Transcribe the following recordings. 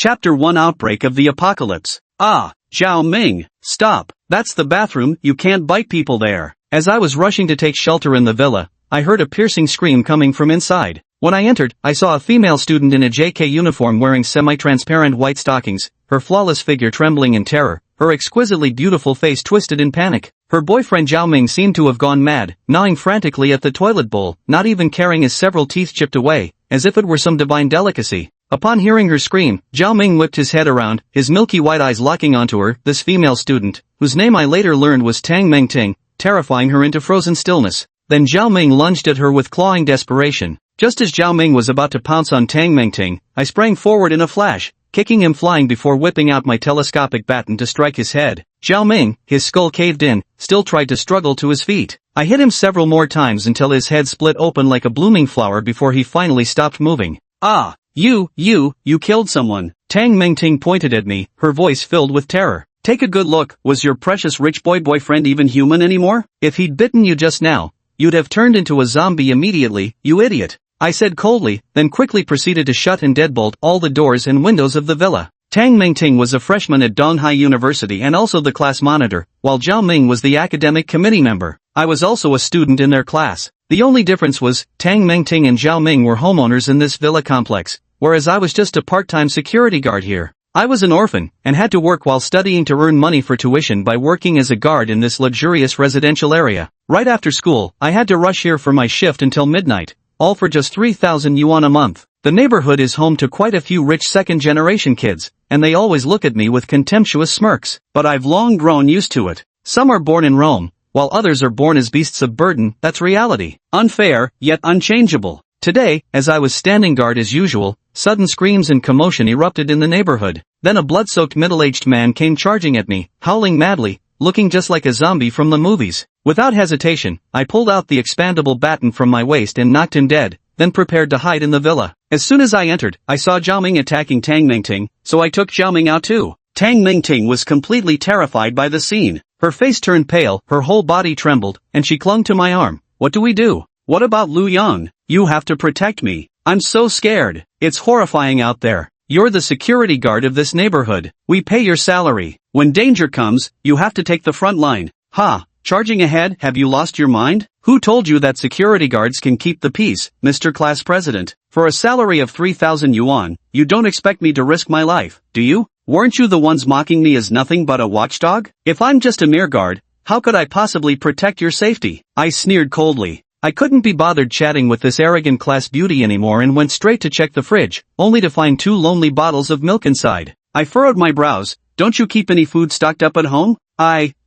Chapter 1 Outbreak of the Apocalypse. Ah, Zhao Ming, stop. That's the bathroom, you can't bite people there. As I was rushing to take shelter in the villa, I heard a piercing scream coming from inside. When I entered, I saw a female student in a JK uniform wearing semi-transparent white stockings, her flawless figure trembling in terror, her exquisitely beautiful face twisted in panic. Her boyfriend Zhao Ming seemed to have gone mad, gnawing frantically at the toilet bowl, not even caring his several teeth chipped away, as if it were some divine delicacy. Upon hearing her scream, Zhao Ming whipped his head around, his milky white eyes locking onto her, this female student, whose name I later learned was Tang Mengting, terrifying her into frozen stillness. Then Zhao Ming lunged at her with clawing desperation. Just as Zhao Ming was about to pounce on Tang Mengting, I sprang forward in a flash, kicking him flying before whipping out my telescopic baton to strike his head. Zhao Ming, his skull caved in, still tried to struggle to his feet. I hit him several more times until his head split open like a blooming flower before he finally stopped moving. Ah! You killed someone. Tang Mengting pointed at me, her voice filled with terror. Take a good look, was your precious rich boy boyfriend even human anymore? If he'd bitten you just now, you'd have turned into a zombie immediately, you idiot. I said coldly, then quickly proceeded to shut and deadbolt all the doors and windows of the villa. Tang Mengting was a freshman at Donghai University and also the class monitor, while Zhao Ming was the academic committee member. I was also a student in their class. The only difference was, Tang Mengting and Zhao Ming were homeowners in this villa complex, whereas I was just a part-time security guard here. I was an orphan, and had to work while studying to earn money for tuition by working as a guard in this luxurious residential area. Right after school, I had to rush here for my shift until midnight, all for just 3,000 yuan a month. The neighborhood is home to quite a few rich second-generation kids, and they always look at me with contemptuous smirks. But I've long grown used to it. Some are born in Rome, while others are born as beasts of burden. That's reality. Unfair, yet unchangeable. Today, as I was standing guard as usual, sudden screams and commotion erupted in the neighborhood. Then a blood-soaked middle-aged man came charging at me, howling madly, looking just like a zombie from the movies. Without hesitation, I pulled out the expandable baton from my waist and knocked him dead, then prepared to hide in the villa. As soon as I entered, I saw Zhao Ming attacking Tang Mengting, so I took Zhao Ming out too. Tang Mengting was completely terrified by the scene. Her face turned pale, her whole body trembled, and she clung to my arm. What do we do? What about Lu Yang? You have to protect me. I'm so scared. It's horrifying out there. You're the security guard of this neighborhood. We pay your salary. When danger comes, you have to take the front line. Ha! Charging ahead, have you lost your mind? Who told you that security guards can keep the peace, Mr. Class President? For a salary of 3,000 yuan, you don't expect me to risk my life, do you? Weren't you the ones mocking me as nothing but a watchdog? If I'm just a mere guard, how could I possibly protect your safety? I sneered coldly. I couldn't be bothered chatting with this arrogant class beauty anymore and went straight to check the fridge, only to find 2 lonely bottles of milk inside. I furrowed my brows. Don't you keep any food stocked up at home?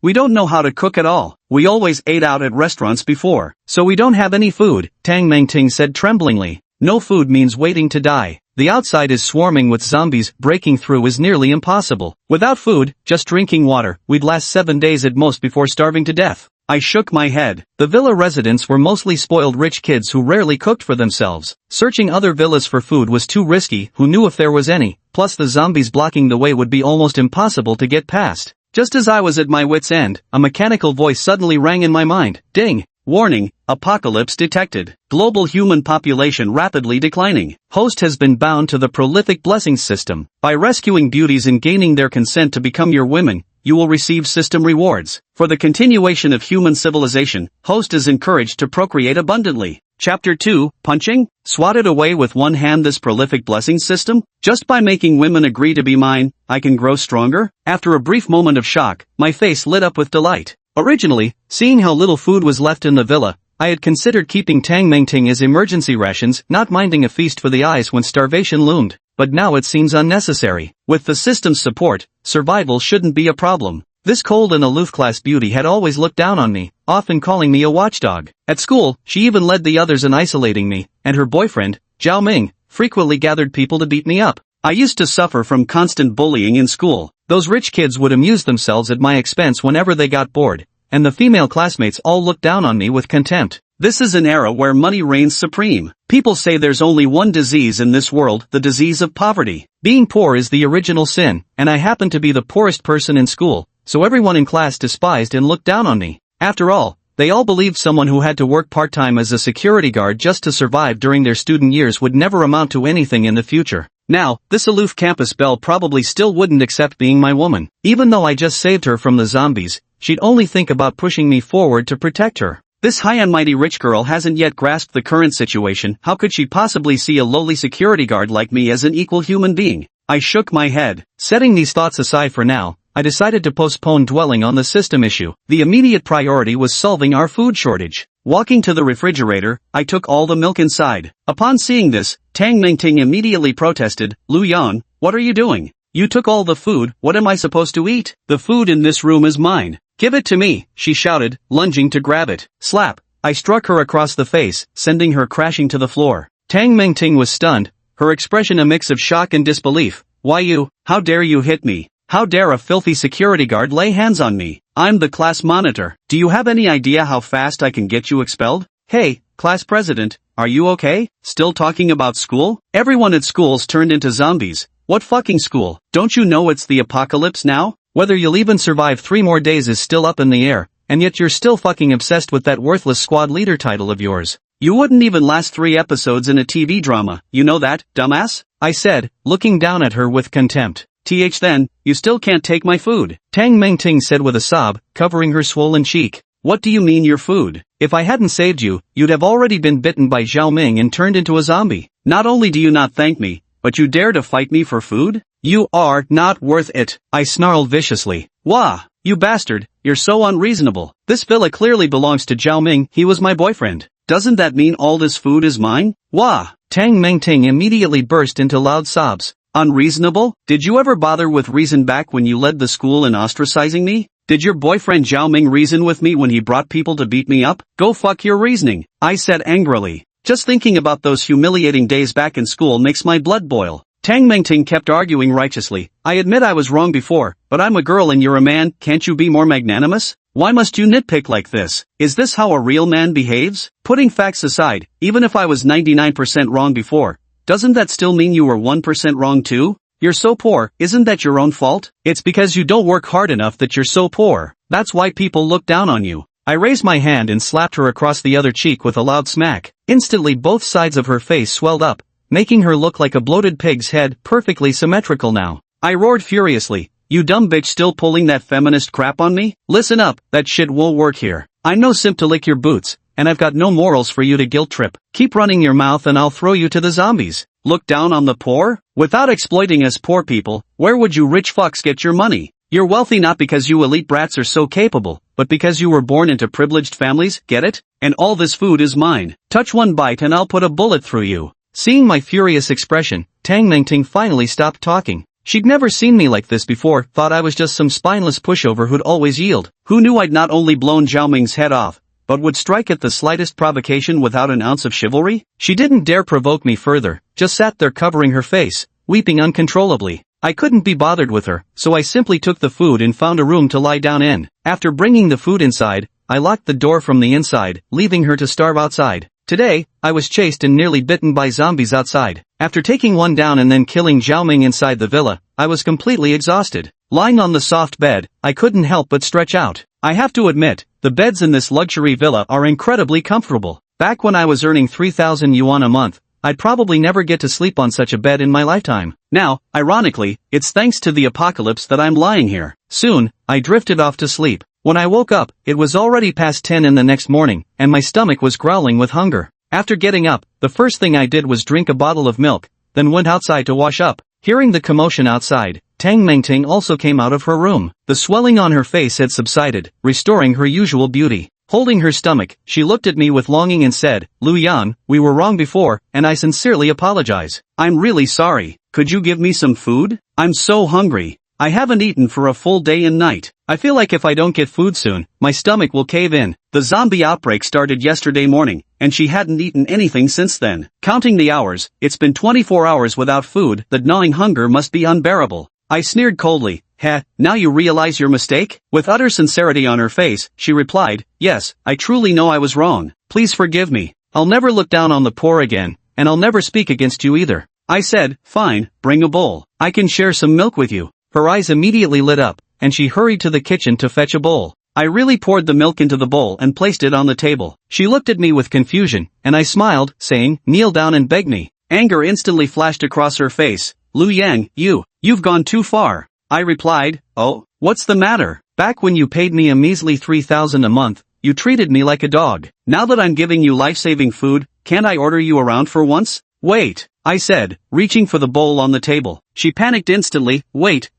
We don't know how to cook at all. We always ate out at restaurants before, so we don't have any food, Tang Mengting said tremblingly. No food means waiting to die. The outside is swarming with zombies, breaking through is nearly impossible. Without food, just drinking water, we'd last 7 days at most before starving to death. I shook my head. The villa residents were mostly spoiled rich kids who rarely cooked for themselves. Searching other villas for food was too risky, who knew if there was any, plus the zombies blocking the way would be almost impossible to get past. Just as I was at my wit's end, a mechanical voice suddenly rang in my mind. Ding! Warning, apocalypse detected. Global human population rapidly declining. Host has been bound to the prolific blessings system. By rescuing beauties and gaining their consent to become your women, you will receive system rewards. For the continuation of human civilization, host is encouraged to procreate abundantly. Chapter 2, Punching? Swatted away with one hand this prolific blessings system? Just by making women agree to be mine, I can grow stronger? After a brief moment of shock, my face lit up with delight. Originally, seeing how little food was left in the villa, I had considered keeping Tang Mengting as emergency rations, not minding a feast for the eyes when starvation loomed. But now it seems unnecessary. With the system's support, survival shouldn't be a problem. This cold and aloof class beauty had always looked down on me, often calling me a watchdog. At school, she even led the others in isolating me, and her boyfriend, Zhao Ming, frequently gathered people to beat me up. I used to suffer from constant bullying in school. Those rich kids would amuse themselves at my expense whenever they got bored, and the female classmates all looked down on me with contempt. This is an era where money reigns supreme. People say there's only one disease in this world, the disease of poverty. Being poor is the original sin, and I happen to be the poorest person in school, so everyone in class despised and looked down on me. After all, they all believed someone who had to work part-time as a security guard just to survive during their student years would never amount to anything in the future. Now, this aloof campus belle probably still wouldn't accept being my woman. Even though I just saved her from the zombies, she'd only think about pushing me forward to protect her. This high and mighty rich girl hasn't yet grasped the current situation. How could she possibly see a lowly security guard like me as an equal human being? I shook my head. Setting these thoughts aside for now, I decided to postpone dwelling on the system issue. The immediate priority was solving our food shortage. Walking to the refrigerator, I took all the milk inside. Upon seeing this, Tang Mingting immediately protested, "Lu Yan, what are you doing? You took all the food, what am I supposed to eat? The food in this room is mine. Give it to me," she shouted, lunging to grab it. Slap! I struck her across the face, sending her crashing to the floor. Tang Mingting was stunned, her expression a mix of shock and disbelief. "Why you? How dare you hit me? How dare a filthy security guard lay hands on me? I'm the class monitor. Do you have any idea how fast I can get you expelled? Hey, class president, are you okay? Still talking about school? Everyone at school's turned into zombies. What fucking school? Don't you know it's the apocalypse now? Whether you'll even survive 3 more days is still up in the air, and yet you're still fucking obsessed with that worthless squad leader title of yours. You wouldn't even last 3 episodes in a TV drama, you know that, dumbass?" I said, looking down at her with contempt. Then, you still can't take my food," Tang Mingting said with a sob, covering her swollen cheek. "What do you mean your food? If I hadn't saved you, you'd have already been bitten by Zhao Ming and turned into a zombie. Not only do you not thank me, but you dare to fight me for food? You are not worth it," I snarled viciously. "Wah! You bastard, you're so unreasonable. This villa clearly belongs to Zhao Ming, he was my boyfriend. Doesn't that mean all this food is mine? Wah!" Tang Mingting immediately burst into loud sobs. "Unreasonable? Did you ever bother with reason back when you led the school in ostracizing me? Did your boyfriend Zhao Ming reason with me when he brought people to beat me up? Go fuck your reasoning," I said angrily. "Just thinking about those humiliating days back in school makes my blood boil." Tang Mingting kept arguing righteously. "I admit I was wrong before, but I'm a girl and you're a man, can't you be more magnanimous? Why must you nitpick like this? Is this how a real man behaves? Putting facts aside, even if I was 99% wrong before, doesn't that still mean you were 1% wrong too? You're so poor, isn't that your own fault? It's because you don't work hard enough that you're so poor. That's why people look down on you." I raised my hand and slapped her across the other cheek with a loud smack. Instantly both sides of her face swelled up, making her look like a bloated pig's head, perfectly symmetrical now. I roared furiously, "You dumb bitch still pulling that feminist crap on me? Listen up, that shit won't work here. I'm no simp to lick your boots, and I've got no morals for you to guilt trip. Keep running your mouth and I'll throw you to the zombies. Look down on the poor? Without exploiting us poor people, where would you rich fucks get your money? You're wealthy not because you elite brats are so capable, but because you were born into privileged families, get it? And all this food is mine. Touch one bite and I'll put a bullet through you." Seeing my furious expression, Tang Mingting finally stopped talking. She'd never seen me like this before, thought I was just some spineless pushover who'd always yield. Who knew I'd not only blown Zhao Ming's head off, but would strike at the slightest provocation without an ounce of chivalry? She didn't dare provoke me further, just sat there covering her face, weeping uncontrollably. I couldn't be bothered with her, so I simply took the food and found a room to lie down in. After bringing the food inside, I locked the door from the inside, leaving her to starve outside. Today, I was chased and nearly bitten by zombies outside. After taking one down and then killing Zhao Ming inside the villa, I was completely exhausted. Lying on the soft bed, I couldn't help but stretch out. I have to admit, the beds in this luxury villa are incredibly comfortable. Back when I was earning 3,000 yuan a month, I'd probably never get to sleep on such a bed in my lifetime. Now, ironically, it's thanks to the apocalypse that I'm lying here. Soon, I drifted off to sleep. When I woke up, it was already past 10 in the next morning, and my stomach was growling with hunger. After getting up, the first thing I did was drink a bottle of milk, then went outside to wash up. Hearing the commotion outside, Tang Mingting also came out of her room. The swelling on her face had subsided, restoring her usual beauty. Holding her stomach, she looked at me with longing and said, "Lu Yan, we were wrong before, and I sincerely apologize. I'm really sorry. Could you give me some food? I'm so hungry. I haven't eaten for a full day and night. I feel like if I don't get food soon, my stomach will cave in." The zombie outbreak started yesterday morning, and she hadn't eaten anything since then. Counting the hours, it's been 24 hours without food. The gnawing hunger must be unbearable. I sneered coldly. "Heh, now you realize your mistake?" With utter sincerity on her face, she replied, "Yes, I truly know I was wrong. Please forgive me. I'll never look down on the poor again, and I'll never speak against you either." I said, "Fine, bring a bowl. I can share some milk with you." Her eyes immediately lit up, and she hurried to the kitchen to fetch a bowl. I really poured the milk into the bowl and placed it on the table. She looked at me with confusion, and I smiled, saying, "Kneel down and beg me." Anger instantly flashed across her face. Liu Yang, you've gone too far. I replied, oh, what's the matter? Back when you paid me a measly 3,000 a month, you treated me like a dog. Now that I'm giving you life-saving food, can't I order you around for once? Wait, I said, reaching for the bowl on the table. She panicked instantly. Wait.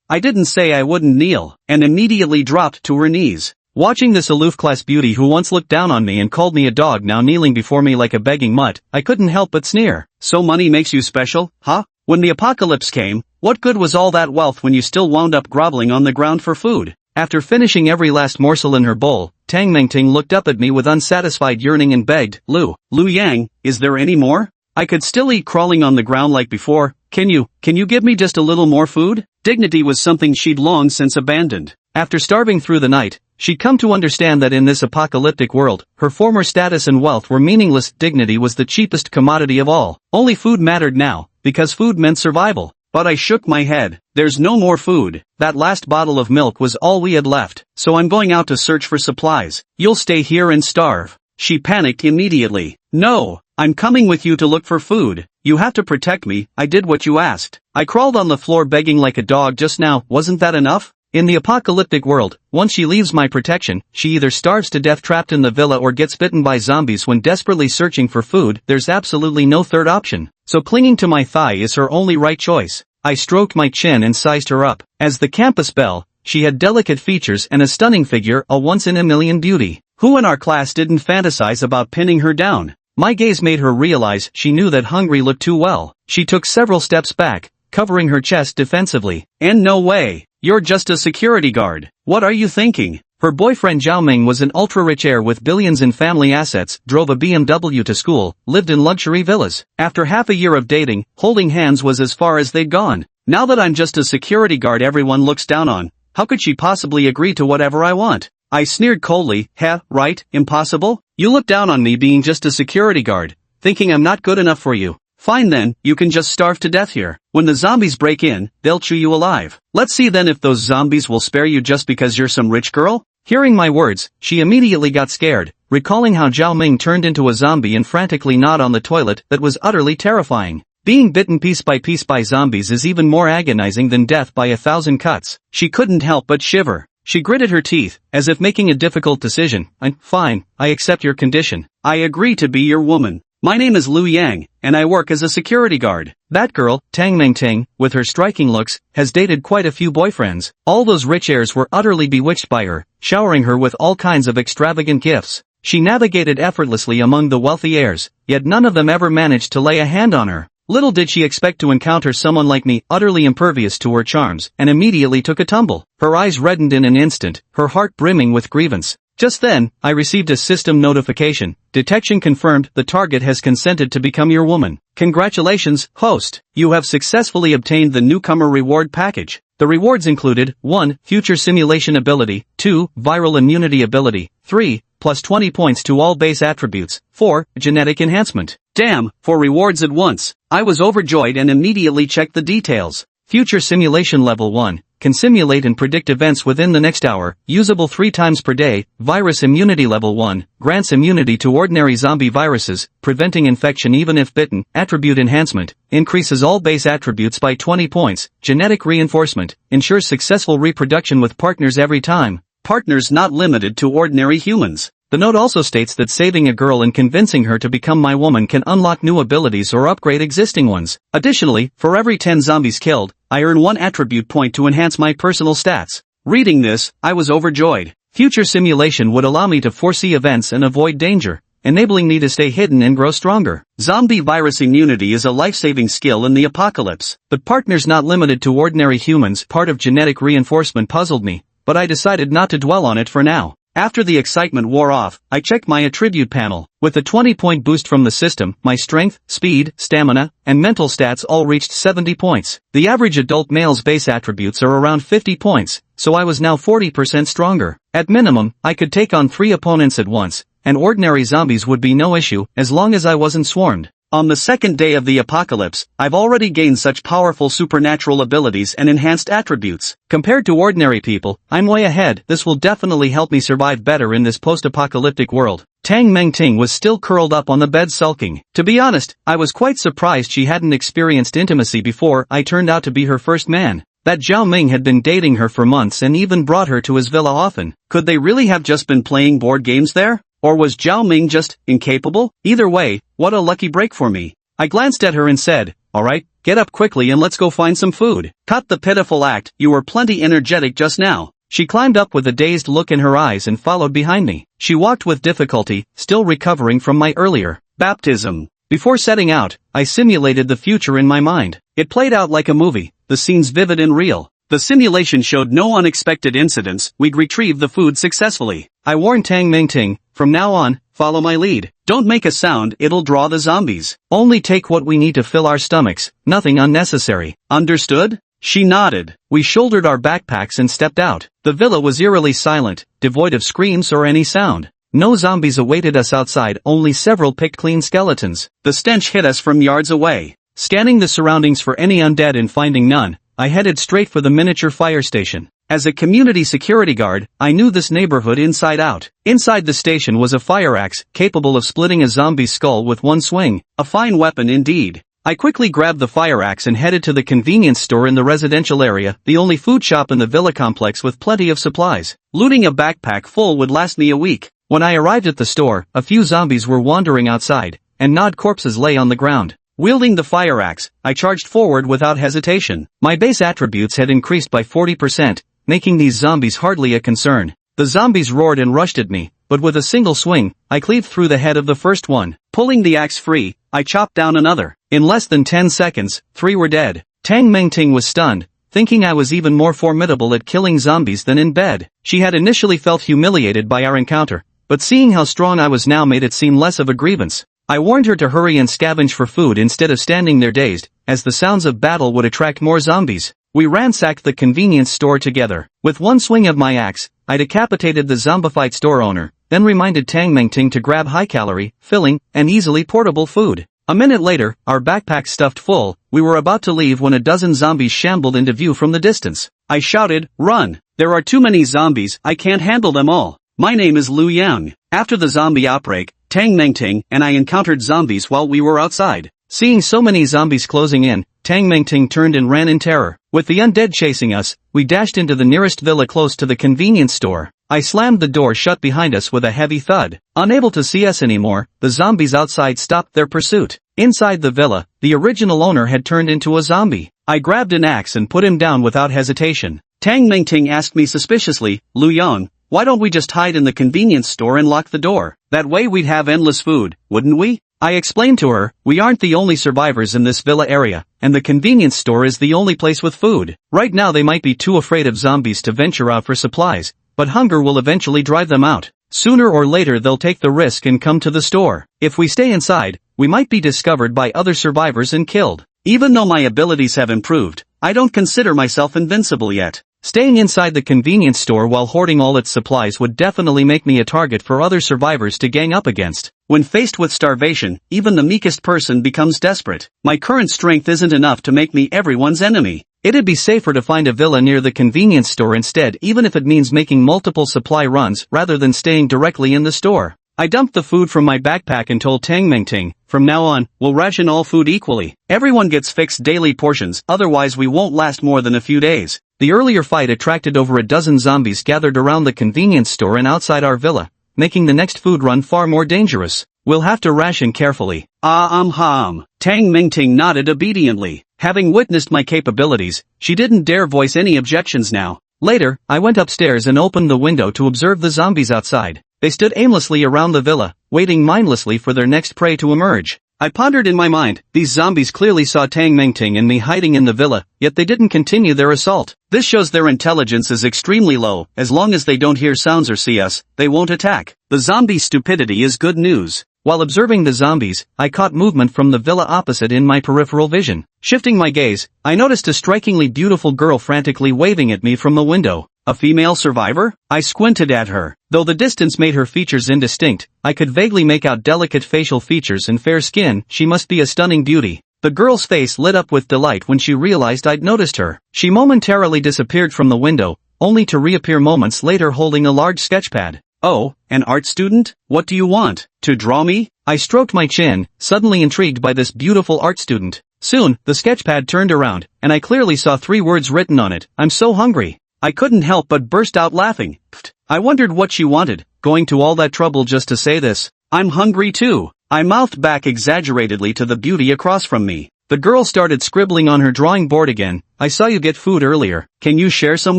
I didn't say I wouldn't kneel, and immediately dropped to her knees. Watching this aloof-class beauty who once looked down on me and called me a dog now kneeling before me like a begging mutt, I couldn't help but sneer. So money makes you special, huh? When the apocalypse came, what good was all that wealth when you still wound up groveling on the ground for food? After finishing every last morsel in her bowl, Tang Mengting looked up at me with unsatisfied yearning and begged, Liu Yang, is there any more? I could still eat crawling on the ground like before. Can you give me just a little more food? Dignity was something she'd long since abandoned. After starving through the night, she'd come to understand that in this apocalyptic world, her former status and wealth were meaningless. Dignity was the cheapest commodity of all. Only food mattered now, because food meant survival. But I shook my head. There's no more food. That last bottle of milk was all we had left, so I'm going out to search for supplies. You'll stay here and starve. She panicked immediately. No, I'm coming with you to look for food. You have to protect me. I did what you asked. I crawled on the floor begging like a dog just now. Wasn't that enough? In the apocalyptic world, once she leaves my protection, she either starves to death trapped in the villa or gets bitten by zombies when desperately searching for food. There's absolutely no third option. So clinging to my thigh is her only right choice. I stroked my chin and sized her up. As the campus belle, she had delicate features and a stunning figure, a once-in-a-million beauty. Who in our class didn't fantasize about pinning her down? My gaze made her realize she knew that hungry looked too well. She took several steps back, covering her chest defensively. And no way, you're just a security guard. What are you thinking? Her boyfriend Zhao Ming was an ultra-rich heir with billions in family assets, drove a BMW to school, lived in luxury villas. After half a year of dating, holding hands was as far as they'd gone. Now that I'm just a security guard everyone looks down on, how could she possibly agree to whatever I want? I sneered coldly. Right, impossible? You look down on me being just a security guard, thinking I'm not good enough for you. Fine then, you can just starve to death here. When the zombies break in, they'll chew you alive. Let's see then if those zombies will spare you just because you're some rich girl? Hearing my words, she immediately got scared, recalling how Zhao Ming turned into a zombie and frantically gnawed on the toilet. That was utterly terrifying. Being bitten piece by zombies is even more agonizing than death by 1,000 cuts. She couldn't help but shiver. She gritted her teeth, as if making a difficult decision. Fine, I accept your condition. I agree to be your woman. My name is Liu Yang, and I work as a security guard. That girl, Tang Mengting, with her striking looks, has dated quite a few boyfriends. All those rich heirs were utterly bewitched by her, showering her with all kinds of extravagant gifts. She navigated effortlessly among the wealthy heirs, yet none of them ever managed to lay a hand on her. Little did she expect to encounter someone like me, utterly impervious to her charms, and immediately took a tumble. Her eyes reddened in an instant, her heart brimming with grievance. Just then, I received a system notification. Detection confirmed. The target has consented to become your woman. Congratulations, host. You have successfully obtained the newcomer reward package. The rewards included 1. Future simulation ability, 2. Viral immunity ability, 3. Plus 20 points to all base attributes, 4. Genetic enhancement. Damn, 4 rewards at once. I was overjoyed and immediately checked the details. Future simulation level 1. Can simulate and predict events within the next hour, usable 3 times per day. Virus immunity level 1, grants immunity to ordinary zombie viruses, preventing infection even if bitten. Attribute enhancement, increases all base attributes by 20 points. Genetic reinforcement, ensures successful reproduction with partners every time. Partners not limited to ordinary humans. The note also states that saving a girl and convincing her to become my woman can unlock new abilities or upgrade existing ones. Additionally, for every 10 zombies killed, I earn 1 attribute point to enhance my personal stats. Reading this, I was overjoyed. Future simulation would allow me to foresee events and avoid danger, enabling me to stay hidden and grow stronger. Zombie virus immunity is a life-saving skill in the apocalypse, but partners not limited to ordinary humans. Part of genetic reinforcement puzzled me, but I decided not to dwell on it for now. After the excitement wore off, I checked my attribute panel. With a 20-point boost from the system, my strength, speed, stamina, and mental stats all reached 70 points. The average adult male's base attributes are around 50 points, so I was now 40% stronger. At minimum, I could take on 3 opponents at once, and ordinary zombies would be no issue, as long as I wasn't swarmed. On the second day of the apocalypse, I've already gained such powerful supernatural abilities and enhanced attributes. Compared to ordinary people, I'm way ahead. This will definitely help me survive better in this post-apocalyptic world. Tang Mengting was still curled up on the bed sulking. To be honest, I was quite surprised she hadn't experienced intimacy before I turned out to be her first man. That Zhao Ming had been dating her for months and even brought her to his villa often. Could they really have just been playing board games there? Or was Zhao Ming just incapable? Either way, what a lucky break for me. I glanced at her and said, "Alright, get up quickly and let's go find some food." Cut the pitiful act, you were plenty energetic just now. She climbed up with a dazed look in her eyes and followed behind me. She walked with difficulty, still recovering from my earlier baptism. Before setting out, I simulated the future in my mind. It played out like a movie, the scenes vivid and real. The simulation showed no unexpected incidents. We'd retrieve the food successfully. I warned Tang Mingting, from now on, follow my lead. Don't make a sound, it'll draw the zombies. Only take what we need to fill our stomachs, nothing unnecessary. Understood? She nodded. We shouldered our backpacks and stepped out. The villa was eerily silent, devoid of screams or any sound. No zombies awaited us outside, only several picked clean skeletons. The stench hit us from yards away. Scanning the surroundings for any undead and finding none, I headed straight for the miniature fire station. As a community security guard, I knew this neighborhood inside out. Inside the station was a fire axe, capable of splitting a zombie's skull with one swing. A fine weapon indeed. I quickly grabbed the fire axe and headed to the convenience store in the residential area, the only food shop in the villa complex with plenty of supplies. Looting a backpack full would last me a week. When I arrived at the store, a few zombies were wandering outside, and gnawed corpses lay on the ground. Wielding the fire axe, I charged forward without hesitation. My base attributes had increased by 40%, making these zombies hardly a concern. The zombies roared and rushed at me, but with a single swing, I cleaved through the head of the first one. Pulling the axe free, I chopped down another. In less than 10 seconds, 3 were dead. Tang Mengting was stunned, thinking I was even more formidable at killing zombies than in bed. She had initially felt humiliated by our encounter, but seeing how strong I was now made it seem less of a grievance. I warned her to hurry and scavenge for food instead of standing there dazed, as the sounds of battle would attract more zombies. We ransacked the convenience store together. With one swing of my axe, I decapitated the zombified store owner, then reminded Tang Mengting to grab high-calorie, filling, and easily portable food. A minute later, our backpacks stuffed full, we were about to leave when a dozen zombies shambled into view from the distance. I shouted, "Run! There are too many zombies, I can't handle them all." My name is Liu Yang. After the zombie outbreak, Tang Mengting and I encountered zombies while we were outside. Seeing so many zombies closing in, Tang Mengting turned and ran in terror. With the undead chasing us, we dashed into the nearest villa close to the convenience store. I slammed the door shut behind us with a heavy thud. Unable to see us anymore, the zombies outside stopped their pursuit. Inside the villa, the original owner had turned into a zombie. I grabbed an axe and put him down without hesitation. Tang Mengting asked me suspiciously, "Liu Yang, why don't we just hide in the convenience store and lock the door? That way we'd have endless food, wouldn't we?" I explained to her, we aren't the only survivors in this villa area, and the convenience store is the only place with food. Right now they might be too afraid of zombies to venture out for supplies, but hunger will eventually drive them out. Sooner or later they'll take the risk and come to the store. If we stay inside, we might be discovered by other survivors and killed. Even though my abilities have improved, I don't consider myself invincible yet. Staying inside the convenience store while hoarding all its supplies would definitely make me a target for other survivors to gang up against. When faced with starvation, even the meekest person becomes desperate. My current strength isn't enough to make me everyone's enemy. It'd be safer to find a villa near the convenience store instead, even if it means making multiple supply runs rather than staying directly in the store. I dumped the food from my backpack and told Tang Mengting, from now on, we'll ration all food equally. Everyone gets fixed daily portions, otherwise we won't last more than a few days. The earlier fight attracted over a dozen zombies gathered around the convenience store and outside our villa, making the next food run far more dangerous. We'll have to ration carefully. Tang Mengting nodded obediently. Having witnessed my capabilities, she didn't dare voice any objections now. Later, I went upstairs and opened the window to observe the zombies outside. They stood aimlessly around the villa, waiting mindlessly for their next prey to emerge. I pondered in my mind, these zombies clearly saw Tang Mengting and me hiding in the villa, yet they didn't continue their assault. This shows their intelligence is extremely low. As long as they don't hear sounds or see us, they won't attack. The zombie stupidity is good news. While observing the zombies, I caught movement from the villa opposite in my peripheral vision. Shifting my gaze, I noticed a strikingly beautiful girl frantically waving at me from the window. A female survivor? I squinted at her. Though the distance made her features indistinct, I could vaguely make out delicate facial features and fair skin. She must be a stunning beauty. The girl's face lit up with delight when she realized I'd noticed her. She momentarily disappeared from the window, only to reappear moments later holding a large sketchpad. Oh, an art student? What do you want? To draw me? I stroked my chin, suddenly intrigued by this beautiful art student. Soon, the sketchpad turned around, and I clearly saw 3 words written on it. I'm so hungry. I couldn't help but burst out laughing. I wondered what she wanted, going to all that trouble just to say this. I'm hungry too. I mouthed back exaggeratedly to the beauty across from me. The girl started scribbling on her drawing board again. I saw you get food earlier. Can you share some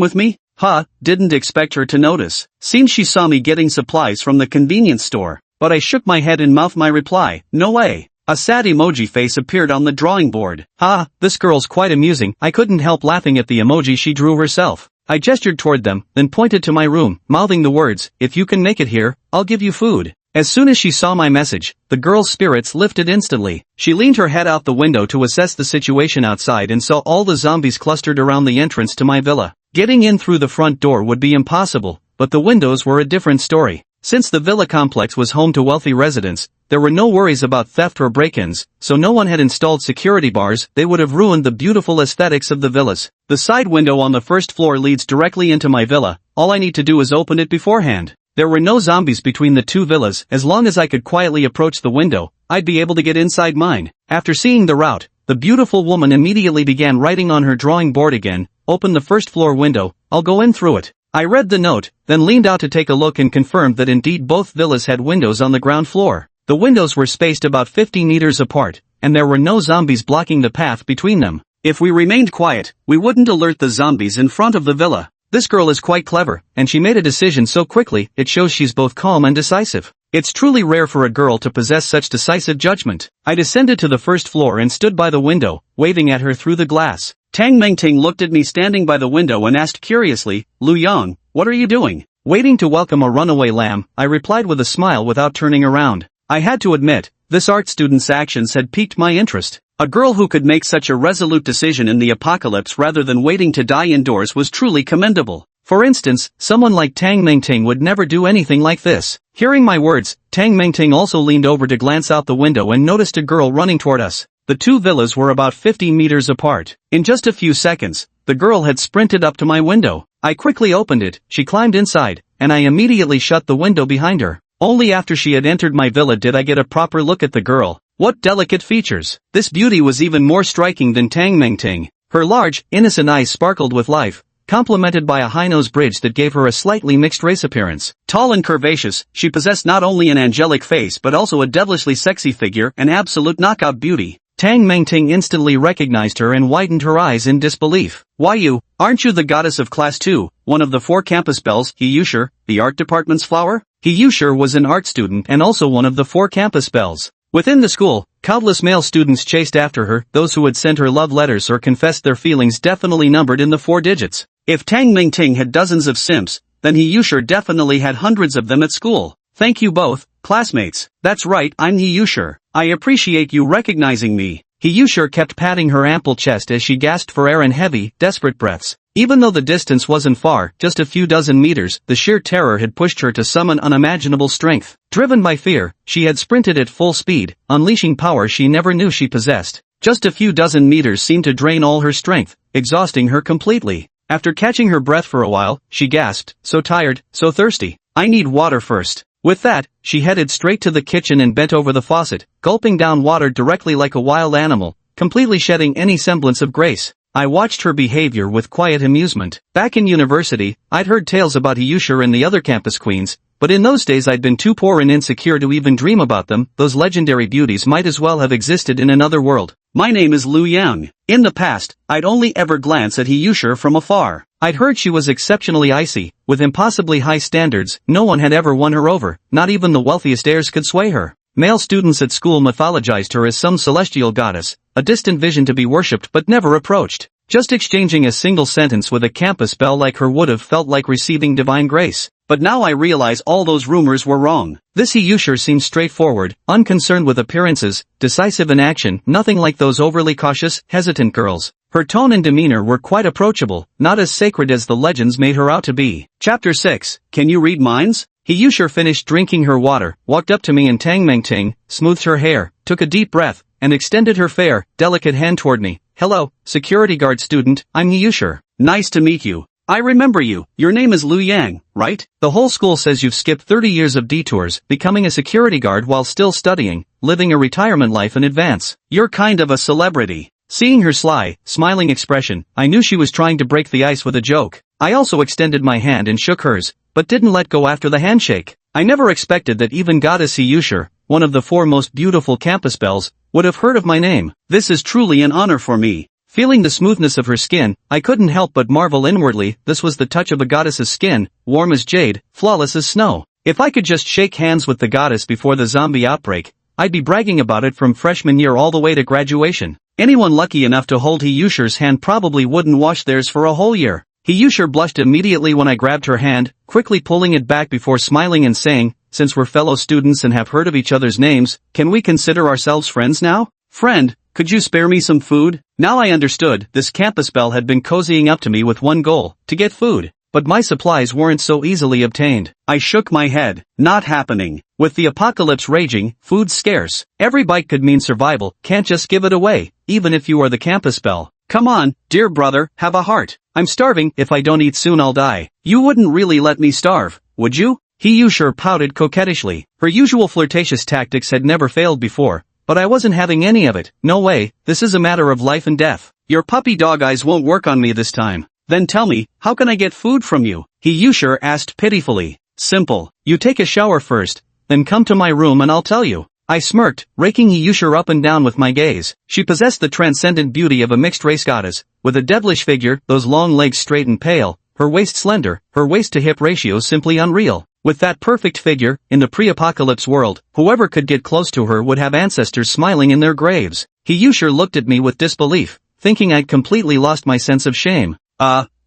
with me? Didn't expect her to notice. Seems she saw me getting supplies from the convenience store. But I shook my head and mouthed my reply. No way. A sad emoji face appeared on the drawing board. This girl's quite amusing. I couldn't help laughing at the emoji she drew herself. I gestured toward them, then pointed to my room, mouthing the words, if you can make it here, I'll give you food. As soon as she saw my message, the girl's spirits lifted instantly. She leaned her head out the window to assess the situation outside and saw all the zombies clustered around the entrance to my villa. Getting in through the front door would be impossible, but the windows were a different story. Since the villa complex was home to wealthy residents, there were no worries about theft or break-ins, so no one had installed security bars. They would have ruined the beautiful aesthetics of the villas. The side window on the first floor leads directly into my villa. All I need to do is open it beforehand. There were no zombies between the 2 villas. As long as I could quietly approach the window, I'd be able to get inside mine. After seeing the route, the beautiful woman immediately began writing on her drawing board again. Open the first floor window, I'll go in through it. I read the note, then leaned out to take a look and confirmed that indeed both villas had windows on the ground floor. The windows were spaced about 50 meters apart, and there were no zombies blocking the path between them. If we remained quiet, we wouldn't alert the zombies in front of the villa. This girl is quite clever, and she made a decision so quickly, it shows she's both calm and decisive. It's truly rare for a girl to possess such decisive judgment. I descended to the first floor and stood by the window, waving at her through the glass. Tang Mengting looked at me standing by the window and asked curiously, Lu Yang, what are you doing? Waiting to welcome a runaway lamb, I replied with a smile without turning around. I had to admit, this art student's actions had piqued my interest. A girl who could make such a resolute decision in the apocalypse rather than waiting to die indoors was truly commendable. For instance, someone like Tang Mengting would never do anything like this. Hearing my words, Tang Mengting also leaned over to glance out the window and noticed a girl running toward us. The 2 villas were about 50 meters apart. In just a few seconds, the girl had sprinted up to my window. I quickly opened it, she climbed inside, and I immediately shut the window behind her. Only after she had entered my villa did I get a proper look at the girl. What delicate features! This beauty was even more striking than Tang Mengting. Her large, innocent eyes sparkled with life, complemented by a high-nose bridge that gave her a slightly mixed-race appearance. Tall and curvaceous, she possessed not only an angelic face but also a devilishly sexy figure, an absolute knockout beauty. Tang Mengting instantly recognized her and widened her eyes in disbelief. Why aren't you the goddess of class 2, one of the 4 campus bells, He Yushir, the art department's flower? He Yushir was an art student and also one of the 4 campus bells. Within the school, countless male students chased after her. Those who had sent her love letters or confessed their feelings definitely numbered in the 4 digits. If Tang Mengting had dozens of simps, then He Yushir definitely had hundreds of them at school. Thank you both, classmates. That's right, I'm He Yushir. I appreciate you recognizing me. He Yushir kept patting her ample chest as she gasped for air in heavy, desperate breaths. Even though the distance wasn't far, just a few dozen meters, the sheer terror had pushed her to summon unimaginable strength. Driven by fear, she had sprinted at full speed, unleashing power she never knew she possessed. Just a few dozen meters seemed to drain all her strength, exhausting her completely. After catching her breath for a while, she gasped, so tired, so thirsty. I need water first. With that, she headed straight to the kitchen and bent over the faucet, gulping down water directly like a wild animal, completely shedding any semblance of grace. I watched her behavior with quiet amusement. Back in university, I'd heard tales about He Yushir and the other campus queens, but in those days I'd been too poor and insecure to even dream about them. Those legendary beauties might as well have existed in another world. My name is Lu Yang. In the past, I'd only ever glance at He Yushir from afar. I'd heard she was exceptionally icy, with impossibly high standards. No one had ever won her over, not even the wealthiest heirs could sway her. Male students at school mythologized her as some celestial goddess, a distant vision to be worshipped but never approached. Just exchanging a single sentence with a campus belle like her would have felt like receiving divine grace. But now I realize all those rumors were wrong. This He Yushir seemed straightforward, unconcerned with appearances, decisive in action, nothing like those overly cautious, hesitant girls. Her tone and demeanor were quite approachable, not as sacred as the legends made her out to be. Chapter 6, Can You Read Minds? He Yushir finished drinking her water, walked up to me and Tang Mengting, smoothed her hair, took a deep breath, and extended her fair, delicate hand toward me. Hello, security guard student, I'm He Yushir. Nice to meet you. I remember you. Your name is Liu Yang, right? The whole school says you've skipped 30 years of detours, becoming a security guard while still studying, living a retirement life in advance. You're kind of a celebrity. Seeing her sly, smiling expression, I knew she was trying to break the ice with a joke. I also extended my hand and shook hers, but didn't let go after the handshake. I never expected that even Goddess Heyusher, one of the 4 most beautiful campus belles, would have heard of my name. This is truly an honor for me. Feeling the smoothness of her skin, I couldn't help but marvel inwardly. This was the touch of a goddess's skin, warm as jade, flawless as snow. If I could just shake hands with the goddess before the zombie outbreak, I'd be bragging about it from freshman year all the way to graduation. Anyone lucky enough to hold Heyusher's hand probably wouldn't wash theirs for a whole year. Heyusher blushed immediately when I grabbed her hand, quickly pulling it back before smiling and saying, "Since we're fellow students and have heard of each other's names, can we consider ourselves friends now? Friend, could you spare me some food?" Now I understood, this campus belle had been cozying up to me with one goal, to get food. But my supplies weren't so easily obtained. I shook my head. Not happening. With the apocalypse raging, food's scarce. Every bite could mean survival, can't just give it away, even if you are the campus belle. Come on, dear brother, have a heart. I'm starving, if I don't eat soon I'll die. You wouldn't really let me starve, would you? Heyusher pouted coquettishly. Her usual flirtatious tactics had never failed before, but I wasn't having any of it. No way, this is a matter of life and death. Your puppy dog eyes won't work on me this time. Then tell me, how can I get food from you? Heyusher asked pitifully. Simple. You take a shower first, then come to my room and I'll tell you. I smirked, raking Heyusher up and down with my gaze. She possessed the transcendent beauty of a mixed-race goddess, with a devilish figure, those long legs straight and pale, her waist slender, her waist-to-hip ratio simply unreal. With that perfect figure, in the pre-apocalypse world, whoever could get close to her would have ancestors smiling in their graves. Heyusher looked at me with disbelief, thinking I'd completely lost my sense of shame.